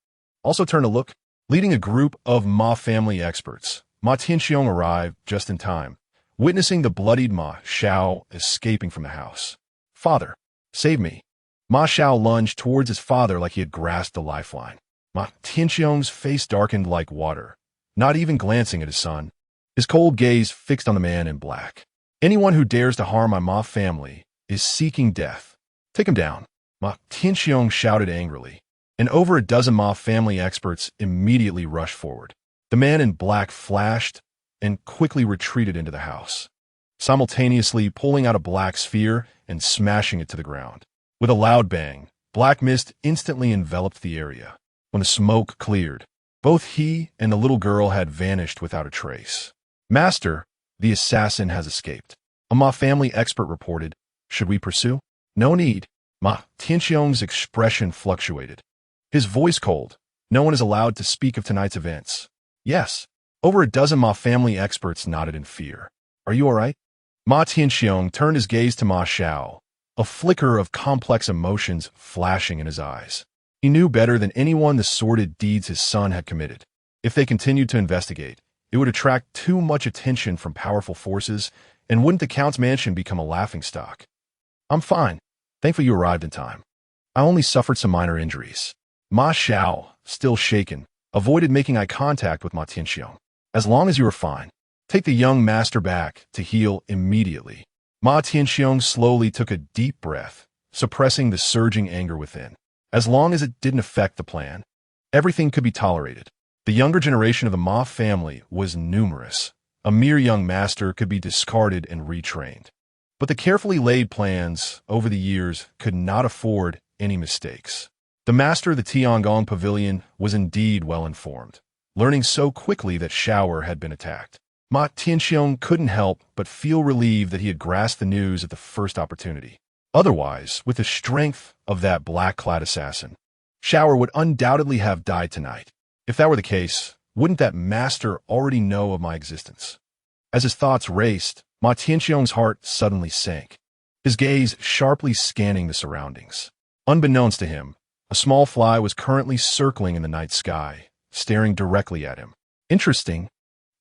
also turned to look. Leading a group of Ma family experts, Ma Tianxiong arrived just in time, witnessing the bloodied Ma Zhao escaping from the house. Father, save me. Ma Zhao lunged towards his father like he had grasped a lifeline. Ma Tianxiong's face darkened like water, not even glancing at his son, his cold gaze fixed on the man in black. Anyone who dares to harm my Ma family is seeking death. Take him down. Ma Tianxiong shouted angrily, and over a dozen Ma family experts immediately rushed forward. The man in black flashed and quickly retreated into the house, simultaneously pulling out a black sphere and smashing it to the ground. With a loud bang, black mist instantly enveloped the area. When the smoke cleared, both he and the little girl had vanished without a trace. Master, the assassin has escaped. A Ma family expert reported. Should we pursue? No need. Ma Tianxiong's expression fluctuated, his voice cold. No one is allowed to speak of tonight's events. Yes. Over a dozen Ma family experts nodded in fear. Are you all right? Ma Tianxiong turned his gaze to Ma Zhao, a flicker of complex emotions flashing in his eyes. He knew better than anyone the sordid deeds his son had committed. If they continued to investigate, it would attract too much attention from powerful forces, and wouldn't the Count's mansion become a laughingstock? I'm fine. Thankfully you arrived in time. I only suffered some minor injuries. Ma Zhao, still shaken, avoided making eye contact with Ma Tianxiong. As long as you are fine, take the young master back to heal immediately. Ma Tianxiong slowly took a deep breath, suppressing the surging anger within. As long as it didn't affect the plan, everything could be tolerated. The younger generation of the Ma family was numerous. A mere young master could be discarded and retrained. But the carefully laid plans over the years could not afford any mistakes. The master of the Tiangong Pavilion was indeed well informed, learning so quickly that Shower had been attacked. Ma Tianxiong couldn't help but feel relieved that he had grasped the news at the first opportunity. Otherwise, with the strength of that black-clad assassin, Shower would undoubtedly have died tonight. If that were the case, wouldn't that master already know of my existence? As his thoughts raced, Ma Tianxiong's heart suddenly sank, his gaze sharply scanning the surroundings. Unbeknownst to him, a small fly was currently circling in the night sky, staring directly at him. Interesting.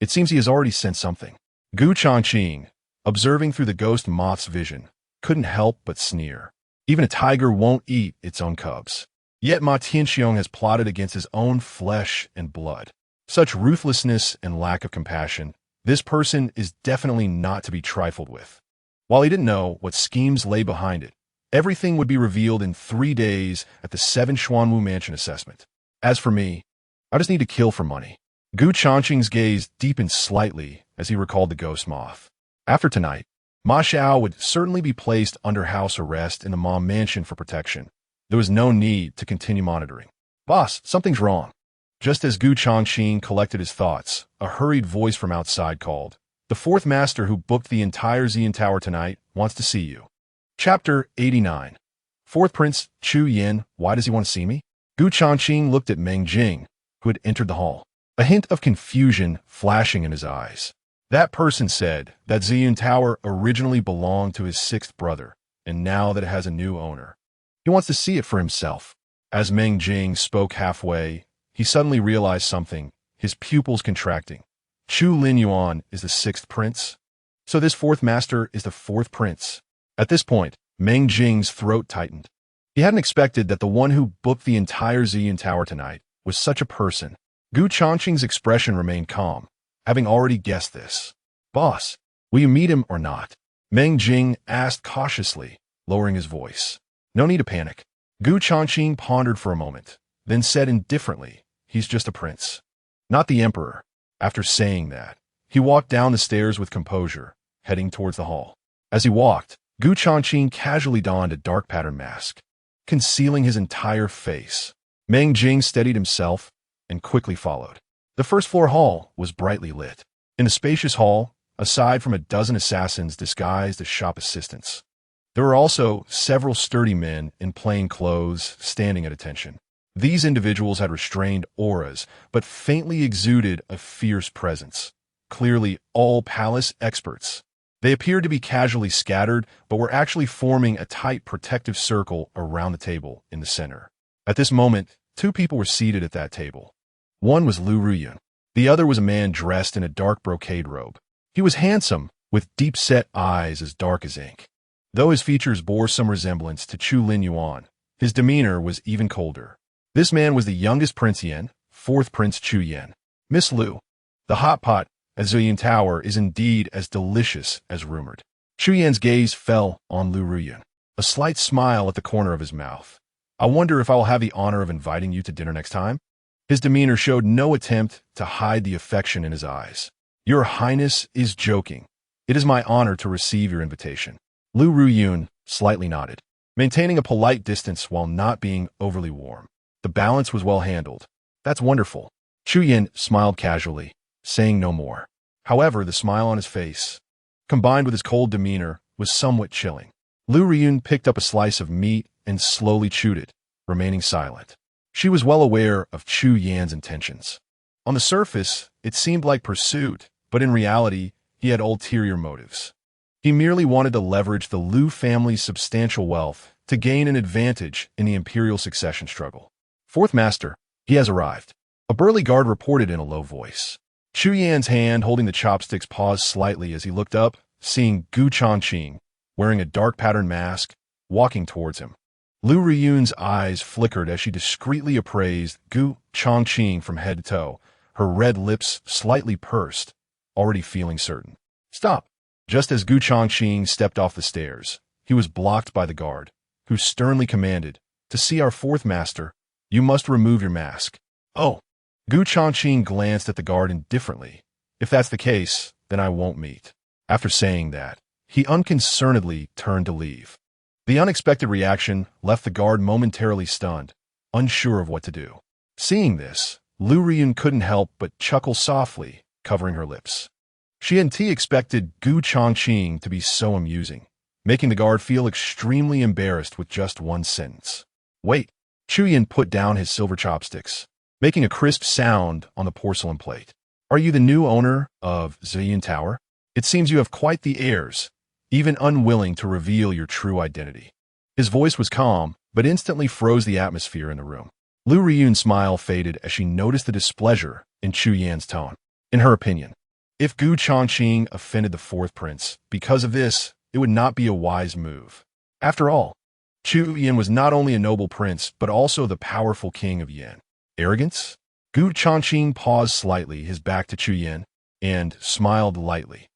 It seems he has already sent something. Changqing, observing through the ghost moth's vision, couldn't help but sneer. Even a tiger won't eat its own cubs. Yet Ma Tianxiong has plotted against his own flesh and blood. Such ruthlessness and lack of compassion, this person is definitely not to be trifled with. While he didn't know what schemes lay behind it, everything would be revealed in 3 days at the 7 Xuanwu Mansion assessment. As for me, I just need to kill for money. Gu Changqing's gaze deepened slightly as he recalled the ghost moth. After tonight, Ma Xiao would certainly be placed under house arrest in the Ma Mansion for protection. There was no need to continue monitoring. Boss, something's wrong. Just as Gu Changqing collected his thoughts, a hurried voice from outside called, "The fourth master who booked the entire Xian Tower tonight wants to see you." Chapter 89. Fourth Prince Chu Yin, why does he want to see me? Gu Changqing looked at Meng Jing, who had entered the hall, a hint of confusion flashing in his eyes. That person said that Xian Tower originally belonged to his 6th brother, and now that it has a new owner, he wants to see it for himself. As Meng Jing spoke halfway, he suddenly realized something, his pupils contracting. Chu Lin Yuan is the 6th prince? So this 4th master is the 4th prince. At this point, Meng Jing's throat tightened. He hadn't expected that the one who booked the entire Xian Tower tonight was such a person. Gu Changqing's expression remained calm, having already guessed this. "Boss, will you meet him or not?" Meng Jing asked cautiously, lowering his voice. "No need to panic." Gu Changqing pondered for a moment, then said indifferently, "He's just a prince, not the emperor." After saying that, he walked down the stairs with composure, heading towards the hall. As he walked, Gu Changqing casually donned a dark pattern mask, concealing his entire face. Meng Jing steadied himself and quickly followed. The first-floor hall was brightly lit. In the spacious hall, aside from a dozen assassins disguised as shop assistants, there were also several sturdy men in plain clothes standing at attention. These individuals had restrained auras, but faintly exuded a fierce presence. Clearly all palace experts. They appeared to be casually scattered, but were actually forming a tight protective circle around the table in the center. At this moment, 2 people were seated at that table. One was Lu Ruyun. The other was a man dressed in a dark brocade robe. He was handsome, with deep-set eyes as dark as ink. Though his features bore some resemblance to Chu Lin Yuan, his demeanor was even colder. This man was the youngest Prince Yin, 4th Prince Chu Yin. "Miss Lu, the hot pot at Xian Tower is indeed as delicious as rumored." Chu Yan's gaze fell on Lu Ruyun, a slight smile at the corner of his mouth. "I wonder if I will have the honor of inviting you to dinner next time?" His demeanor showed no attempt to hide the affection in his eyes. "Your Highness is joking. It is my honor to receive your invitation." Lu Ruyun slightly nodded, maintaining a polite distance while not being overly warm. The balance was well handled. "That's wonderful." Chu Yin smiled casually, saying no more. However, the smile on his face, combined with his cold demeanor, was somewhat chilling. Lu Ruyun picked up a slice of meat and slowly chewed it, remaining silent. She was well aware of Chu Yan's intentions. On the surface, it seemed like pursuit, but in reality, he had ulterior motives. He merely wanted to leverage the Lu family's substantial wealth to gain an advantage in the imperial succession struggle. "Fourth Master, he has arrived," a burly guard reported in a low voice. Chu Yan's hand holding the chopsticks paused slightly as he looked up, seeing Gu Changqing, wearing a dark pattern mask, walking towards him. Lu Ruyun's eyes flickered as she discreetly appraised Gu Changqing from head to toe, her red lips slightly pursed, already feeling certain. "Stop!" Just as Gu Changqing stepped off the stairs, he was blocked by the guard, who sternly commanded, "To see our 4th master, you must remove your mask." "Oh." Gu Changqing glanced at the guard indifferently. "If that's the case, then I won't meet." After saying that, he unconcernedly turned to leave. The unexpected reaction left the guard momentarily stunned, unsure of what to do. Seeing this, Lu Ruyun couldn't help but chuckle softly, covering her lips. She hadn't expected Gu Changqing to be so amusing, making the guard feel extremely embarrassed with just one sentence. "Wait." Chu Yin put down his silver chopsticks, making a crisp sound on the porcelain plate. "Are you the new owner of Xian Tower? It seems you have quite the airs, even unwilling to reveal your true identity." His voice was calm, but instantly froze the atmosphere in the room. Lu Ruyun's smile faded as she noticed the displeasure in Chu Yan's tone. In her opinion, if Gu Changqing offended the 4th prince, because of this, it would not be a wise move. After all, Chu Yan was not only a noble prince, but also the powerful king of Yan. Arrogance? Gu Changqing paused slightly, his back to Chu Yin, and smiled lightly.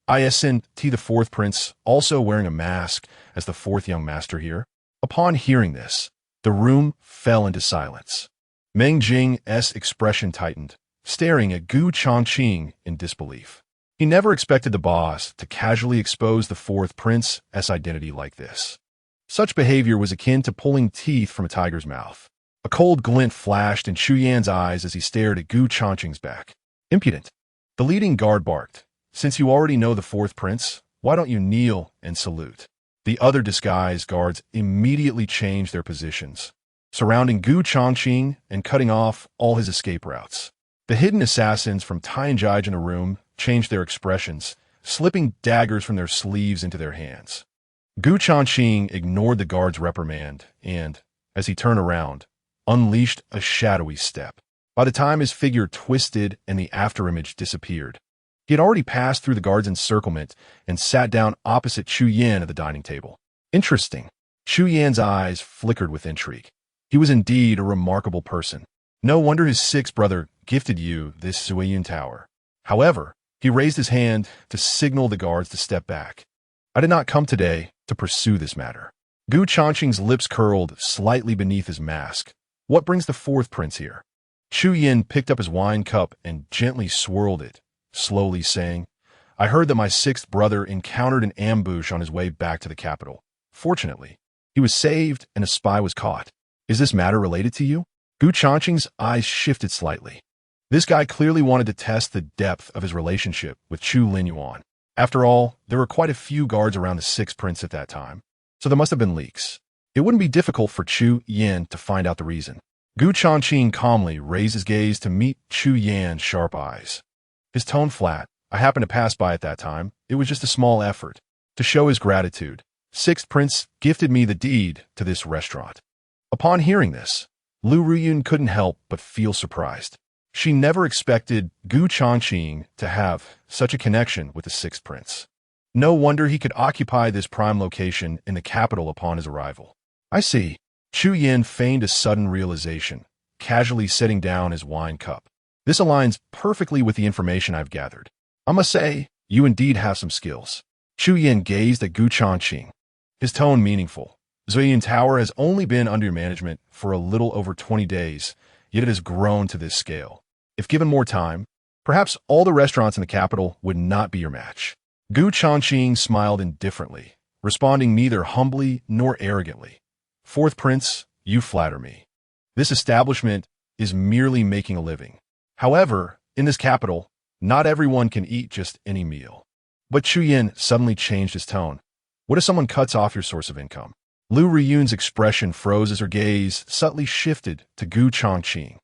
Isn't the fourth prince also wearing a mask as the fourth young master here? Upon hearing this, the room fell into silence. Meng Jing's expression tightened, staring at Gu Changqing in disbelief. He never expected the boss to casually expose the fourth prince's identity like this. Such behavior was akin to pulling teeth from a tiger's mouth. A cold glint flashed in Chu Yan's eyes as he stared at Gu Changqing's back. Impudent. The leading guard barked. Since you already know the fourth prince, why don't you kneel and salute? The other disguised guards immediately changed their positions, surrounding Gu Changqing and cutting off all his escape routes. The hidden assassins from Tianjai in a room changed their expressions, slipping daggers from their sleeves into their hands. Gu Changqing ignored the guard's reprimand and, as he turned around, unleashed a shadowy step. By the time his figure twisted and the afterimage disappeared, he had already passed through the guard's encirclement and sat down opposite Chu Yan at the dining table. Interesting. Chu Yan's eyes flickered with intrigue. He was indeed a remarkable person. No wonder his sixth brother gifted you this Zuiyun tower. However, he raised his hand to signal the guards to step back. I did not come today to pursue this matter. Gu Changqing's lips curled slightly beneath his mask. What brings the fourth prince here? Chu Yin picked up his wine cup and gently swirled it, slowly saying, I heard that my sixth brother encountered an ambush on his way back to the capital. Fortunately, he was saved and a spy was caught. Is this matter related to you? Gu Changqing's eyes shifted slightly. This guy clearly wanted to test the depth of his relationship with Chu Linyuan. After all, there were quite a few guards around the sixth prince at that time, so there must have been leaks. It wouldn't be difficult for Chu Yin to find out the reason. Gu Changqing calmly raised his gaze to meet Chu Yan's sharp eyes. His tone flat. I happened to pass by at that time. It was just a small effort. To show his gratitude, sixth prince gifted me the deed to this restaurant. Upon hearing this, Lu Ruyun couldn't help but feel surprised. She never expected Gu Changqing to have such a connection with the sixth prince. No wonder he could occupy this prime location in the capital upon his arrival. I see. Chu Yin feigned a sudden realization, casually setting down his wine cup. This aligns perfectly with the information I've gathered. I must say, you indeed have some skills. Chu Yin gazed at Gu Changqing, his tone meaningful. Zuiyun Tower has only been under your management for a little over 20 days, yet it has grown to this scale. If given more time, perhaps all the restaurants in the capital would not be your match. Gu Changqing smiled indifferently, responding neither humbly nor arrogantly. Fourth prince, you flatter me. This establishment is merely making a living. However, in this capital, not everyone can eat just any meal. But Chu Yin suddenly changed his tone. What if someone cuts off your source of income? Lu Riyun's expression froze as her gaze subtly shifted to Gu Changqing.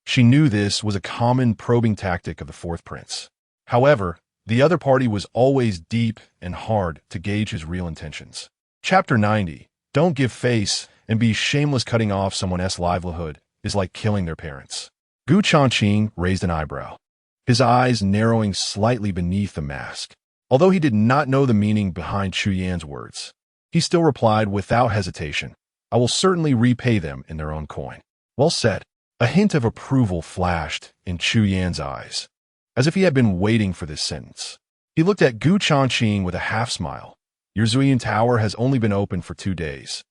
She knew this was a common probing tactic of the fourth prince. However, the other party was always deep and hard to gauge his real intentions. Chapter 90. Don't give face and be shameless. Cutting off someone's livelihood is like killing their parents. Gu Changqing raised an eyebrow, his eyes narrowing slightly beneath the mask. Although he did not know the meaning behind Chu Yan's words, he still replied without hesitation, I will certainly repay them in their own coin. Well said. A hint of approval flashed in Chu Yan's eyes, as if he had been waiting for this sentence. He looked at Gu Changqing with a half-smile. Your Zuiyun Tower has only been open for 2 days,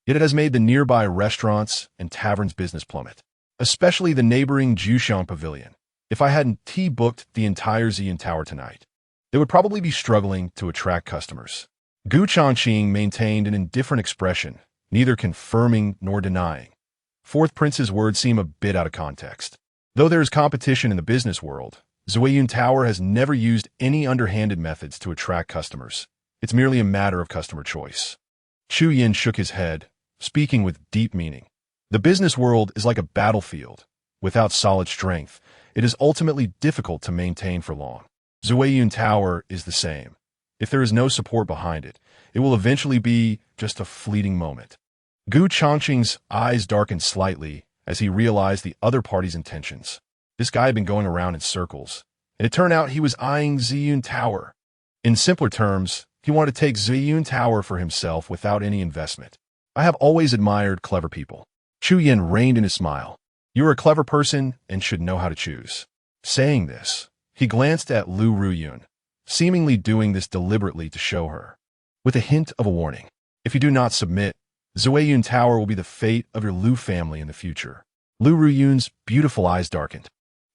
yet it has made the nearby restaurants and taverns business plummet, especially the neighboring Jushan Pavilion. If I hadn't booked the entire Zuiyun Tower tonight, they would probably be struggling to attract customers. Gu Changqing maintained an indifferent expression, neither confirming nor denying. Fourth Prince's words seem a bit out of context. Though there is competition in the business world, Zuiyun Tower has never used any underhanded methods to attract customers. It's merely a matter of customer choice. Chu Yin shook his head, speaking with deep meaning. The business world is like a battlefield. Without solid strength, it is ultimately difficult to maintain for long. Zuiyun Tower is the same. If there is no support behind it, it will eventually be just a fleeting moment. Gu Changqing's eyes darkened slightly as he realized the other party's intentions. This guy had been going around in circles, and it turned out he was eyeing Zuiyun Tower. In simpler terms, he wanted to take Zuiyun Tower for himself without any investment. I have always admired clever people. Chu Yin reined in his smile. You are a clever person and should know how to choose. Saying this, he glanced at Lu Ruyun, seemingly doing this deliberately to show her, with a hint of a warning. If you do not submit, Zueyun Tower will be the fate of your Lu family in the future. Lu Ruyun's beautiful eyes darkened.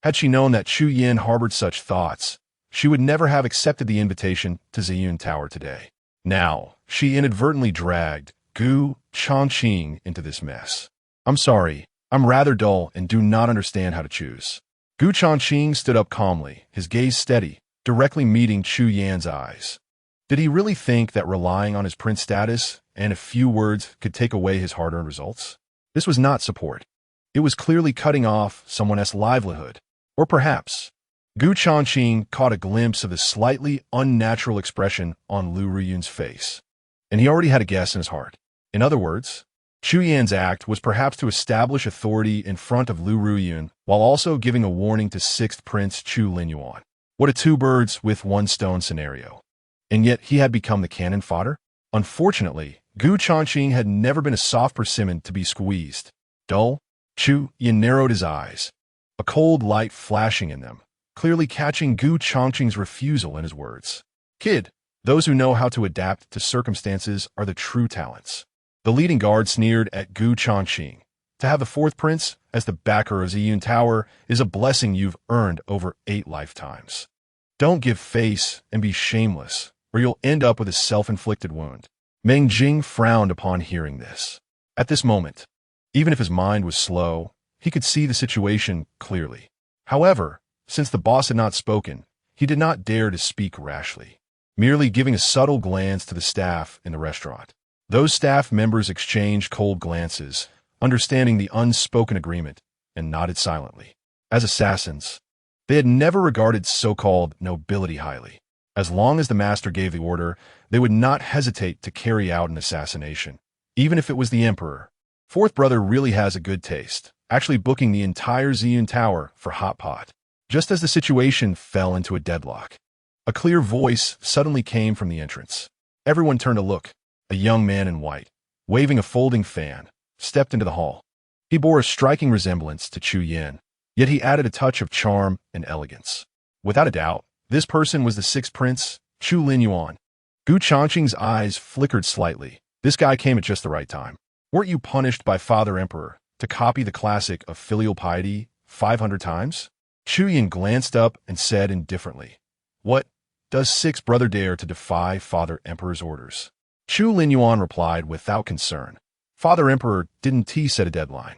Had she known that Chu Yin harbored such thoughts, she would never have accepted the invitation to Ziyun Tower today. Now, she inadvertently dragged Gu Changqing into this mess. I'm sorry, I'm rather dull and do not understand how to choose. Gu Changqing stood up calmly, his gaze steady, directly meeting Chu Yan's eyes. Did he really think that relying on his prince status and a few words could take away his hard-earned results? This was not support. It was clearly cutting off someone's livelihood. Or perhaps, Gu Changqing caught a glimpse of the slightly unnatural expression on Lu Ruyun's face, and he already had a guess in his heart. In other words, Chu Yan's act was perhaps to establish authority in front of Lu Ruyun while also giving a warning to 6th Prince Chu Linyuan. What a two birds with one stone scenario. And yet he had become the cannon fodder? Unfortunately, Gu Changqing had never been a soft persimmon to be squeezed. Dull? Chu Yan narrowed his eyes, a cold light flashing in them, clearly catching Gu Changqing's refusal in his words. Kid, those who know how to adapt to circumstances are the true talents. The leading guard sneered at Gu Changqing. To have the 4th prince as the backer of Ziyun Tower is a blessing you've earned over 8 lifetimes. Don't give face and be shameless, or you'll end up with a self-inflicted wound. Meng Jing frowned upon hearing this. At this moment, even if his mind was slow, he could see the situation clearly. However, since the boss had not spoken, he did not dare to speak rashly, merely giving a subtle glance to the staff in the restaurant. Those staff members exchanged cold glances, understanding the unspoken agreement, and nodded silently. As assassins, they had never regarded so-called nobility highly. As long as the master gave the order, they would not hesitate to carry out an assassination, even if it was the emperor. 4th brother really has a good taste, actually booking the entire Ziyun Tower for hot pot. Just as the situation fell into a deadlock, a clear voice suddenly came from the entrance. Everyone turned to look. A young man in white, waving a folding fan, stepped into the hall. He bore a striking resemblance to Chu Yin, yet he added a touch of charm and elegance. Without a doubt, this person was the 6th prince, Chu Linyuan. Gu Changqing's eyes flickered slightly. This guy came at just the right time. Weren't you punished by Father Emperor to copy the classic of filial piety 500 times? Chu Yin glanced up and said indifferently, What, does 6th brother dare to defy Father Emperor's orders? Chu Linyuan replied without concern. Father Emperor didn't set a deadline.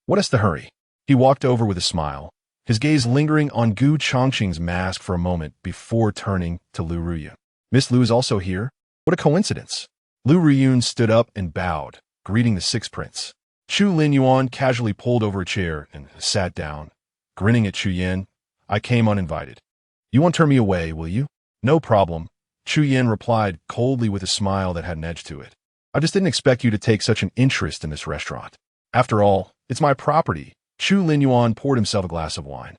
What is the hurry? He walked over with a smile, his gaze lingering on Gu Changqing's mask for a moment before turning to Lu Ruyun. Miss Lu is also here? What a coincidence. Lu Ruyun stood up and bowed, greeting the 6th prince. Chu Linyuan casually pulled over a chair and sat down, grinning at Chu Yin. I came uninvited. You won't turn me away, will you? No problem. Chu Yin replied coldly with a smile that had an edge to it. I just didn't expect you to take such an interest in this restaurant. After all, it's my property. Chu Linyuan poured himself a glass of wine,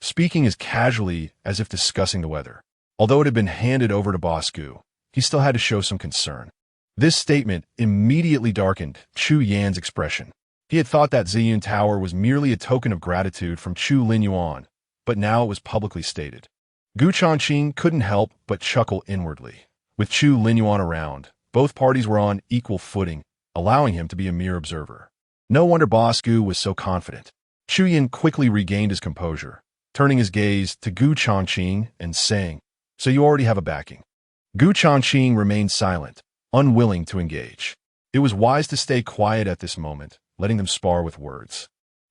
speaking as casually as if discussing the weather. Although it had been handed over to Boss Gu, he still had to show some concern. This statement immediately darkened Chu Yan's expression. He had thought that Ziyun Tower was merely a token of gratitude from Chu Linyuan, but now it was publicly stated. Gu Changqing couldn't help but chuckle inwardly. With Chu Linyuan around, both parties were on equal footing, allowing him to be a mere observer. No wonder Boss Gu was so confident. Chu Yin quickly regained his composure, turning his gaze to Gu Changqing and saying, So you already have a backing. Gu Changqing remained silent, unwilling to engage. It was wise to stay quiet at this moment, letting them spar with words.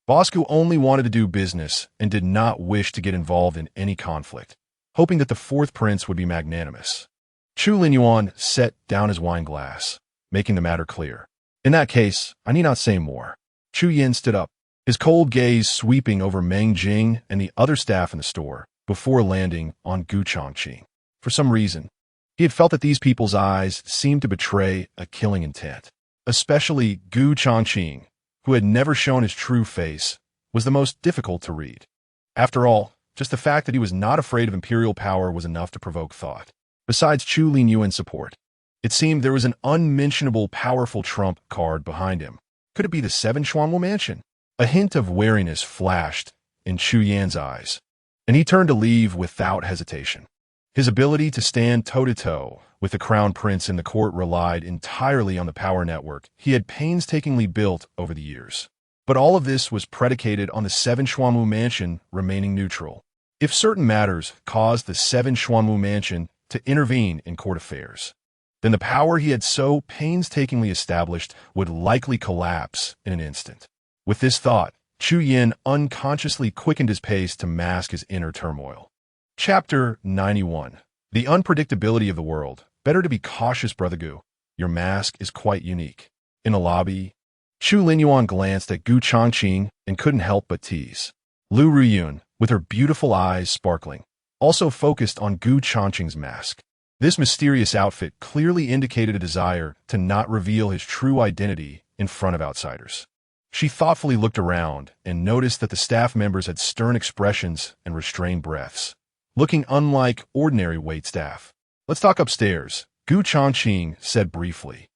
Boss Gu only wanted to do business and did not wish to get involved in any conflict, hoping that the 4th prince would be magnanimous. Chu Linyuan set down his wine glass, making the matter clear. In that case, I need not say more. Chu Yin stood up, his cold gaze sweeping over Meng Jing and the other staff in the store, before landing on Gu Changqing. For some reason, he had felt that these people's eyes seemed to betray a killing intent. Especially Gu Changqing, who had never shown his true face, was the most difficult to read. After all, just the fact that he was not afraid of imperial power was enough to provoke thought. Besides Chu Linyuan's support, it seemed there was an unmentionable powerful trump card behind him. Could it be the 7 Xuanwu mansion? A hint of wariness flashed in Chu Yan's eyes, and he turned to leave without hesitation. His ability to stand toe-to-toe with the crown prince in the court relied entirely on the power network he had painstakingly built over the years. But all of this was predicated on the Seven Xuanwu Mansion remaining neutral. If certain matters caused the Seven Xuanwu Mansion to intervene in court affairs, then the power he had so painstakingly established would likely collapse in an instant. With this thought, Chu Yan unconsciously quickened his pace to mask his inner turmoil. Chapter 91. The unpredictability of the world. Better to be cautious, Brother Gu. Your mask is quite unique. In the lobby, Chu Linyuan glanced at Gu Changqing and couldn't help but tease. Lu Ruyun, with her beautiful eyes sparkling, also focused on Gu Changqing's mask. This mysterious outfit clearly indicated a desire to not reveal his true identity in front of outsiders. She thoughtfully looked around and noticed that the staff members had stern expressions and restrained breaths, looking unlike ordinary waitstaff. Let's talk upstairs, Gu Changqing said briefly,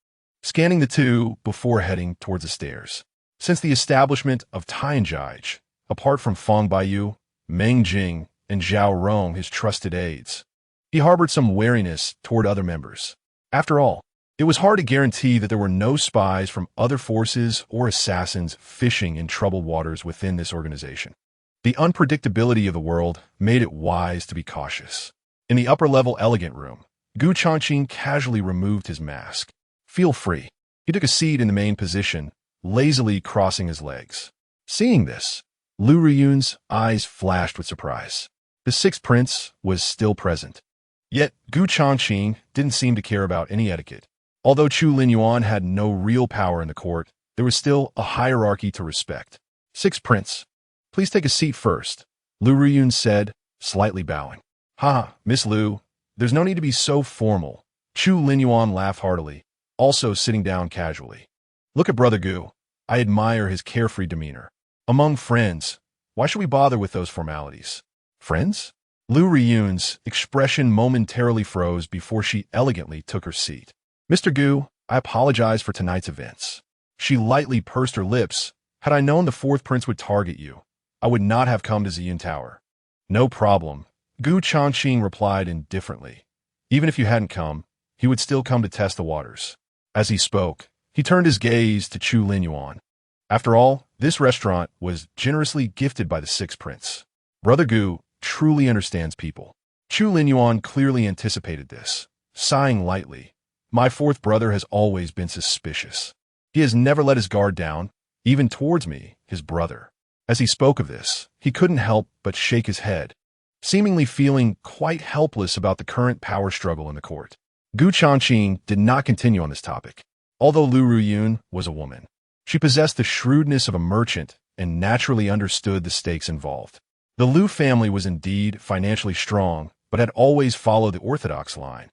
scanning the two before heading towards the stairs. Since the establishment of Tianjai, apart from Feng Baiyu, Meng Jing, and Zhao Rong, his trusted aides, he harbored some wariness toward other members. After all, it was hard to guarantee that there were no spies from other forces or assassins fishing in troubled waters within this organization. The unpredictability of the world made it wise to be cautious. In the upper-level elegant room, Gu Changqing casually removed his mask. Feel free. He took a seat in the main position, lazily crossing his legs. Seeing this, Lu Ruyun's eyes flashed with surprise. The sixth prince was still present. Yet, Gu Changqing didn't seem to care about any etiquette. Although Chu Linyuan had no real power in the court, there was still a hierarchy to respect. Sixth prince, please take a seat first, Lu Ruyun said, slightly bowing. Ha, Miss Lu, there's no need to be so formal. Chu Linyuan laughed heartily, also sitting down casually. Look at Brother Gu. I admire his carefree demeanor. Among friends, why should we bother with those formalities? Friends? Lu Ruyun's expression momentarily froze before she elegantly took her seat. Mr. Gu, I apologize for tonight's events. She lightly pursed her lips. Had I known the fourth prince would target you, I would not have come to Ziyun Tower. No problem, Gu Changqing replied indifferently. Even if you hadn't come, he would still come to test the waters. As he spoke, he turned his gaze to Chu Linyuan. After all, this restaurant was generously gifted by the sixth prince. Brother Gu truly understands people. Chu Linyuan clearly anticipated this, sighing lightly. My fourth brother has always been suspicious. He has never let his guard down, even towards me, his brother. As he spoke of this, he couldn't help but shake his head, seemingly feeling quite helpless about the current power struggle in the court. Gu Changqing did not continue on this topic. Although Lu Ruyun was a woman, she possessed the shrewdness of a merchant and naturally understood the stakes involved. The Lu family was indeed financially strong, but had always followed the orthodox line,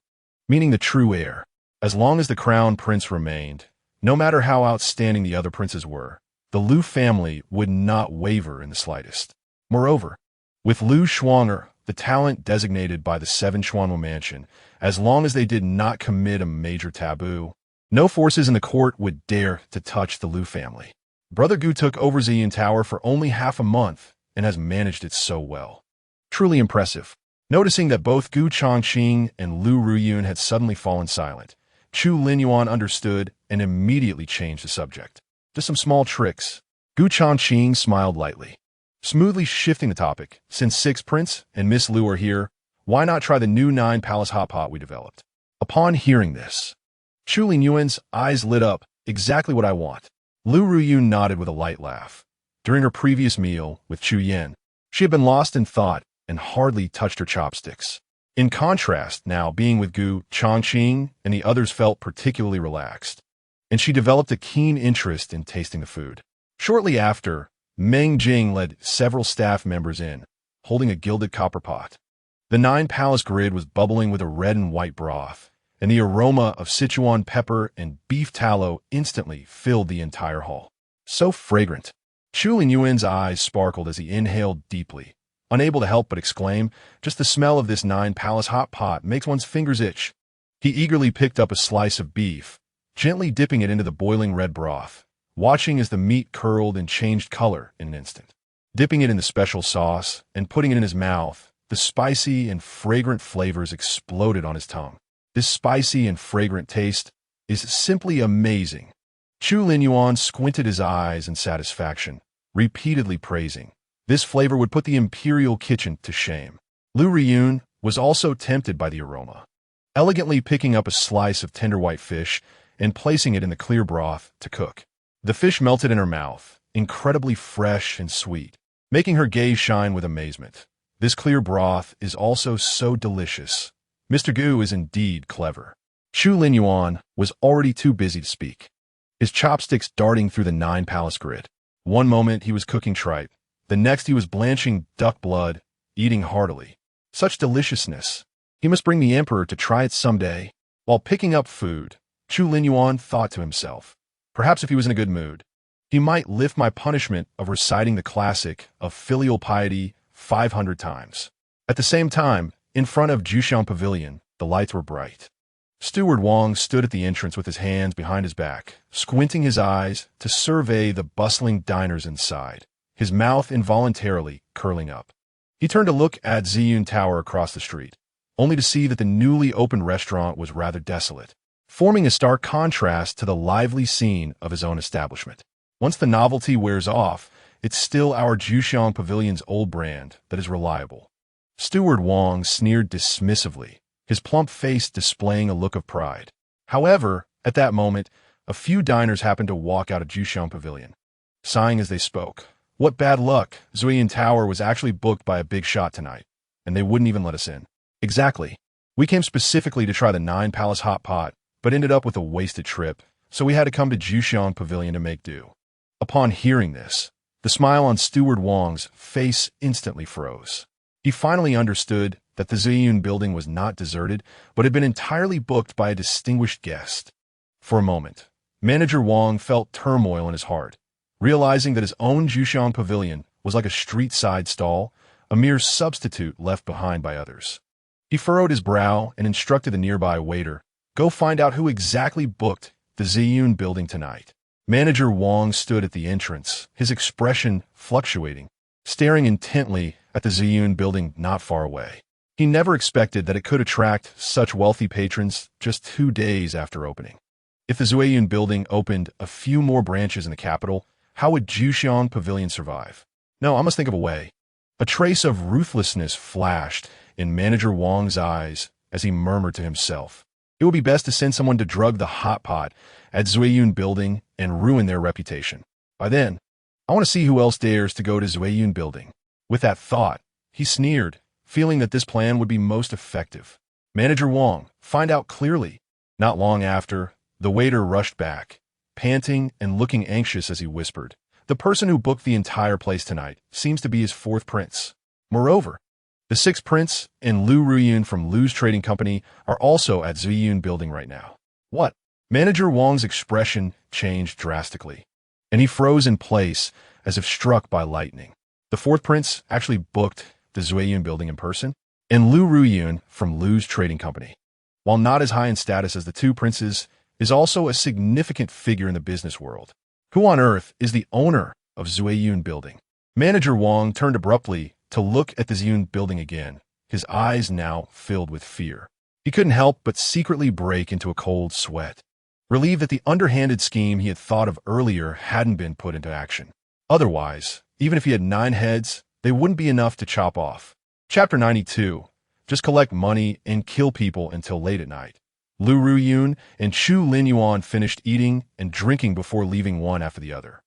meaning the true heir. As long as the crown prince remained, no matter how outstanding the other princes were, the Lu family would not waver in the slightest. Moreover, with Lu Xuanger, the talent designated by the Seven Xuanwu Mansion, as long as they did not commit a major taboo, no forces in the court would dare to touch the Lu family. Brother Gu took over Ziyun Tower for only half a month and has managed it so well. Truly impressive. Noticing that both Gu Changqing and Lu Ruyun had suddenly fallen silent, Chu Linyuan understood and immediately changed the subject. Just some small tricks. Gu Changqing smiled lightly, smoothly shifting the topic. Since Sixth Prince and Miss Lu are here, why not try the new 9-palace hot pot we developed? Upon hearing this, Chu Linyuan's eyes lit up. Exactly what I want. Lu Ruyun nodded with a light laugh. During her previous meal with Chu Yan, she had been lost in thought and hardly touched her chopsticks. In contrast, now being with Gu Changqing and the others felt particularly relaxed, and she developed a keen interest in tasting the food. Shortly after, Meng Jing led several staff members in, holding a gilded copper pot. The 9-palace grid was bubbling with a red and white broth, and the aroma of Sichuan pepper and beef tallow instantly filled the entire hall. So fragrant. Chu Linyuan's eyes sparkled as he inhaled deeply, unable to help but exclaim, just the smell of this 9-palace hot pot makes one's fingers itch. He eagerly picked up a slice of beef, gently dipping it into the boiling red broth, watching as the meat curled and changed color in an instant. Dipping it in the special sauce and putting it in his mouth, the spicy and fragrant flavors exploded on his tongue. This spicy and fragrant taste is simply amazing. Chu Linyuan squinted his eyes in satisfaction, repeatedly praising. This flavor would put the imperial kitchen to shame. Lu Riyun was also tempted by the aroma. Elegantly picking up a slice of tender white fish and placing it in the clear broth to cook. The fish melted in her mouth, incredibly fresh and sweet, making her gaze shine with amazement. This clear broth is also so delicious. Mr. Gu is indeed clever. Chu Linyuan was already too busy to speak, his chopsticks darting through the 9-palace grid. One moment he was cooking tripe, the next he was blanching duck blood, eating heartily. Such deliciousness. He must bring the emperor to try it someday. While picking up food, Chu Linyuan thought to himself, perhaps if he was in a good mood, he might lift my punishment of reciting the classic of filial piety 500 times. At the same time, in front of Jushan Pavilion, the lights were bright. Steward Wang stood at the entrance with his hands behind his back, squinting his eyes to survey the bustling diners inside, his mouth involuntarily curling up. He turned to look at Ziyun Tower across the street, only to see that the newly opened restaurant was rather desolate, forming a stark contrast to the lively scene of his own establishment. Once the novelty wears off, it's still our Jushan Pavilion's old brand that is reliable. Steward Wang sneered dismissively, his plump face displaying a look of pride. However, at that moment, a few diners happened to walk out of Jushan Pavilion, sighing as they spoke. What bad luck! Ziyun Tower was actually booked by a big shot tonight, and they wouldn't even let us in. Exactly. We came specifically to try the 9-palace hot pot, but ended up with a wasted trip, so we had to come to Jushan Pavilion to make do. Upon hearing this, the smile on Steward Wang's face instantly froze. He finally understood that the Ziyun building was not deserted, but had been entirely booked by a distinguished guest. For a moment, Manager Wang felt turmoil in his heart, realizing that his own Jushan Pavilion was like a street-side stall, a mere substitute left behind by others. He furrowed his brow and instructed the nearby waiter, "Go find out who exactly booked the Ziyun building tonight." Manager Wang stood at the entrance, his expression fluctuating, staring intently at the Ziyun building not far away. He never expected that it could attract such wealthy patrons just 2 days after opening. If the Ziyun building opened a few more branches in the capital, how would Jushan Pavilion survive? No, I must think of a way. A trace of ruthlessness flashed in Manager Wang's eyes as he murmured to himself, "It would be best to send someone to drug the hot pot at Ziyun building and ruin their reputation. By then, I want to see who else dares to go to Ziyun building." With that thought, he sneered, feeling that this plan would be most effective. "Manager Wang, find out clearly." Not long after, the waiter rushed back, panting and looking anxious as he whispered, "The person who booked the entire place tonight seems to be his 4th prince. Moreover, the 6th prince and Lu Ruyun from Lu's Trading Company are also at Ziyun building right now." What? Manager Wang's expression changed drastically, and he froze in place as if struck by lightning. The 4th prince actually booked the Ziyun building in person, and Lu Ruyun from Lu's Trading Company, while not as high in status as the 2 princes, is also a significant figure in the business world. Who on earth is the owner of Ziyun building? Manager Wang turned abruptly to look at the Ziyun building again, his eyes now filled with fear. He couldn't help but secretly break into a cold sweat, relieved that the underhanded scheme he had thought of earlier hadn't been put into action. Otherwise, even if he had 9 heads, they wouldn't be enough to chop off. Chapter 92. Just collect money and kill people until late at night. Lu Ruyun and Chu Linyuan finished eating and drinking before leaving one after the other.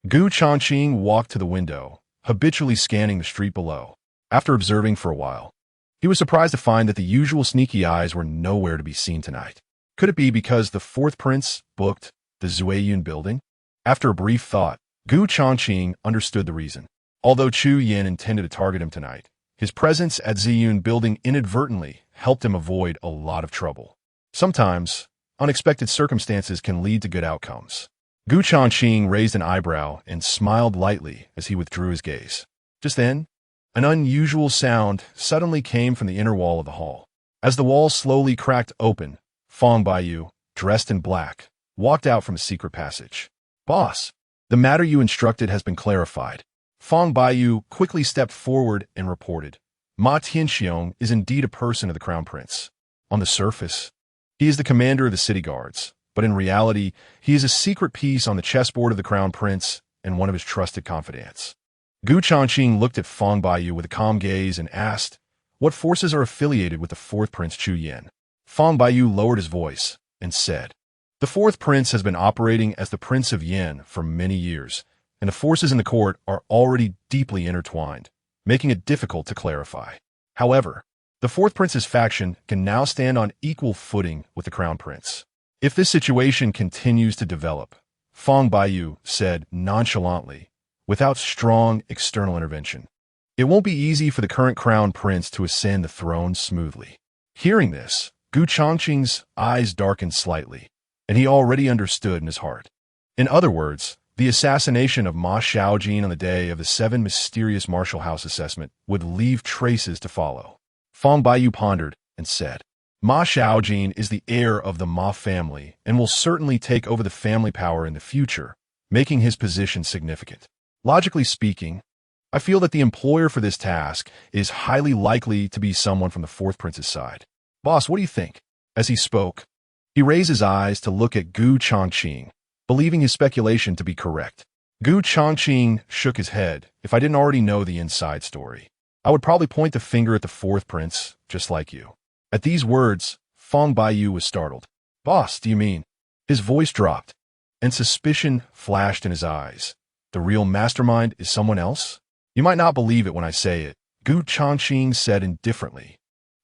Gu Changqing walked to the window, habitually scanning the street below. After observing for a while, he was surprised to find that the usual sneaky eyes were nowhere to be seen tonight. Could it be because the 4th prince booked the Ziyun building? After a brief thought, Gu Changqing understood the reason. Although Chu Yin intended to target him tonight, his presence at Ziyun building inadvertently helped him avoid a lot of trouble. Sometimes, unexpected circumstances can lead to good outcomes. Gu Changqing raised an eyebrow and smiled lightly as he withdrew his gaze. Just then, an unusual sound suddenly came from the inner wall of the hall. As the wall slowly cracked open, Fong Baiyu, dressed in black, walked out from a secret passage. "Boss, The matter you instructed has been clarified. Fang Baiyu quickly stepped forward and reported. Ma Tianxiong is indeed a person of the Crown Prince. On the surface, he is the commander of the city guards, but in reality, he is a secret piece on the chessboard of the Crown Prince and one of his trusted confidants. Gu Changqing looked at Fang Baiyu with a calm gaze and asked, "What forces are affiliated with the fourth Prince Chu Yen?" Fang Baiyu lowered his voice and said, "The fourth prince has been operating as the Prince of Yen for many years, and the forces in the court are already deeply intertwined, making it difficult to clarify. However, the fourth prince's faction can now stand on equal footing with the Crown Prince. If this situation continues to develop," Fang Baiyu said nonchalantly, "without strong external intervention, it won't be easy for the current Crown Prince to ascend the throne smoothly." Hearing this, Gu Changqing's eyes darkened slightly, and he already understood in his heart. In other words, the assassination of Ma Xiaojin on the day of the 7 mysterious martial house assessment would leave traces to follow. Fang Baiyu pondered and said, "Ma Xiaojin is the heir of the Ma family and will certainly take over the family power in the future, making his position significant. Logically speaking, I feel that the employer for this task is highly likely to be someone from the fourth prince's side. Boss, what do you think?" As he spoke, he raised his eyes to look at Gu Changqing, believing his speculation to be correct. Gu Changqing shook his head. "If I didn't already know the inside story, I would probably point the finger at the fourth prince, just like you." At these words, Fang Baiyu was startled. "Boss, do you mean?" His voice dropped, and suspicion flashed in his eyes. "The real mastermind is someone else?" "You might not believe it when I say it," Gu Changqing said indifferently,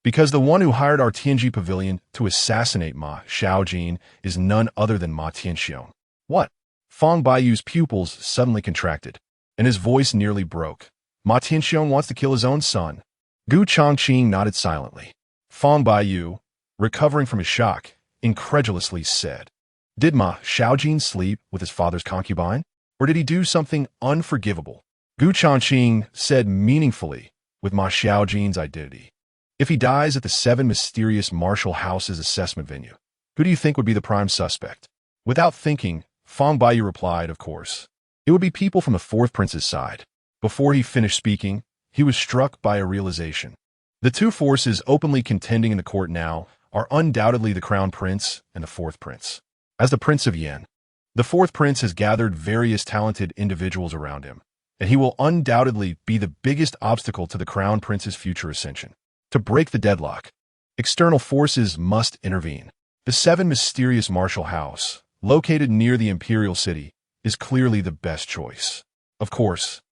"because the one who hired our Tianji pavilion to assassinate Ma Xiaojin is none other than Ma Tianxiong." "What?" Fang Baiyu's pupils suddenly contracted, and his voice nearly broke. "Ma Tianxiong wants to kill his own son." Gu Changqing nodded silently. Fang Baiyu, recovering from his shock, incredulously said, "Did Ma Xiaojin sleep with his father's concubine? Or did he do something unforgivable?" Gu Changqing said meaningfully, "With Ma Xiaojin's identity. If he dies at the 7 mysterious martial houses assessment venue, who do you think would be the prime suspect?" Without thinking, Fang Baiyu replied, "Of course. It would be people from the fourth prince's side." Before he finished speaking, he was struck by a realization. The two forces openly contending in the court now are undoubtedly the Crown Prince and the fourth prince. As the Prince of Yen, the fourth prince has gathered various talented individuals around him, and he will undoubtedly be the biggest obstacle to the Crown Prince's future ascension. To break the deadlock, external forces must intervene. The 7 mysterious martial house, located near the imperial city, is clearly the best choice. Of course,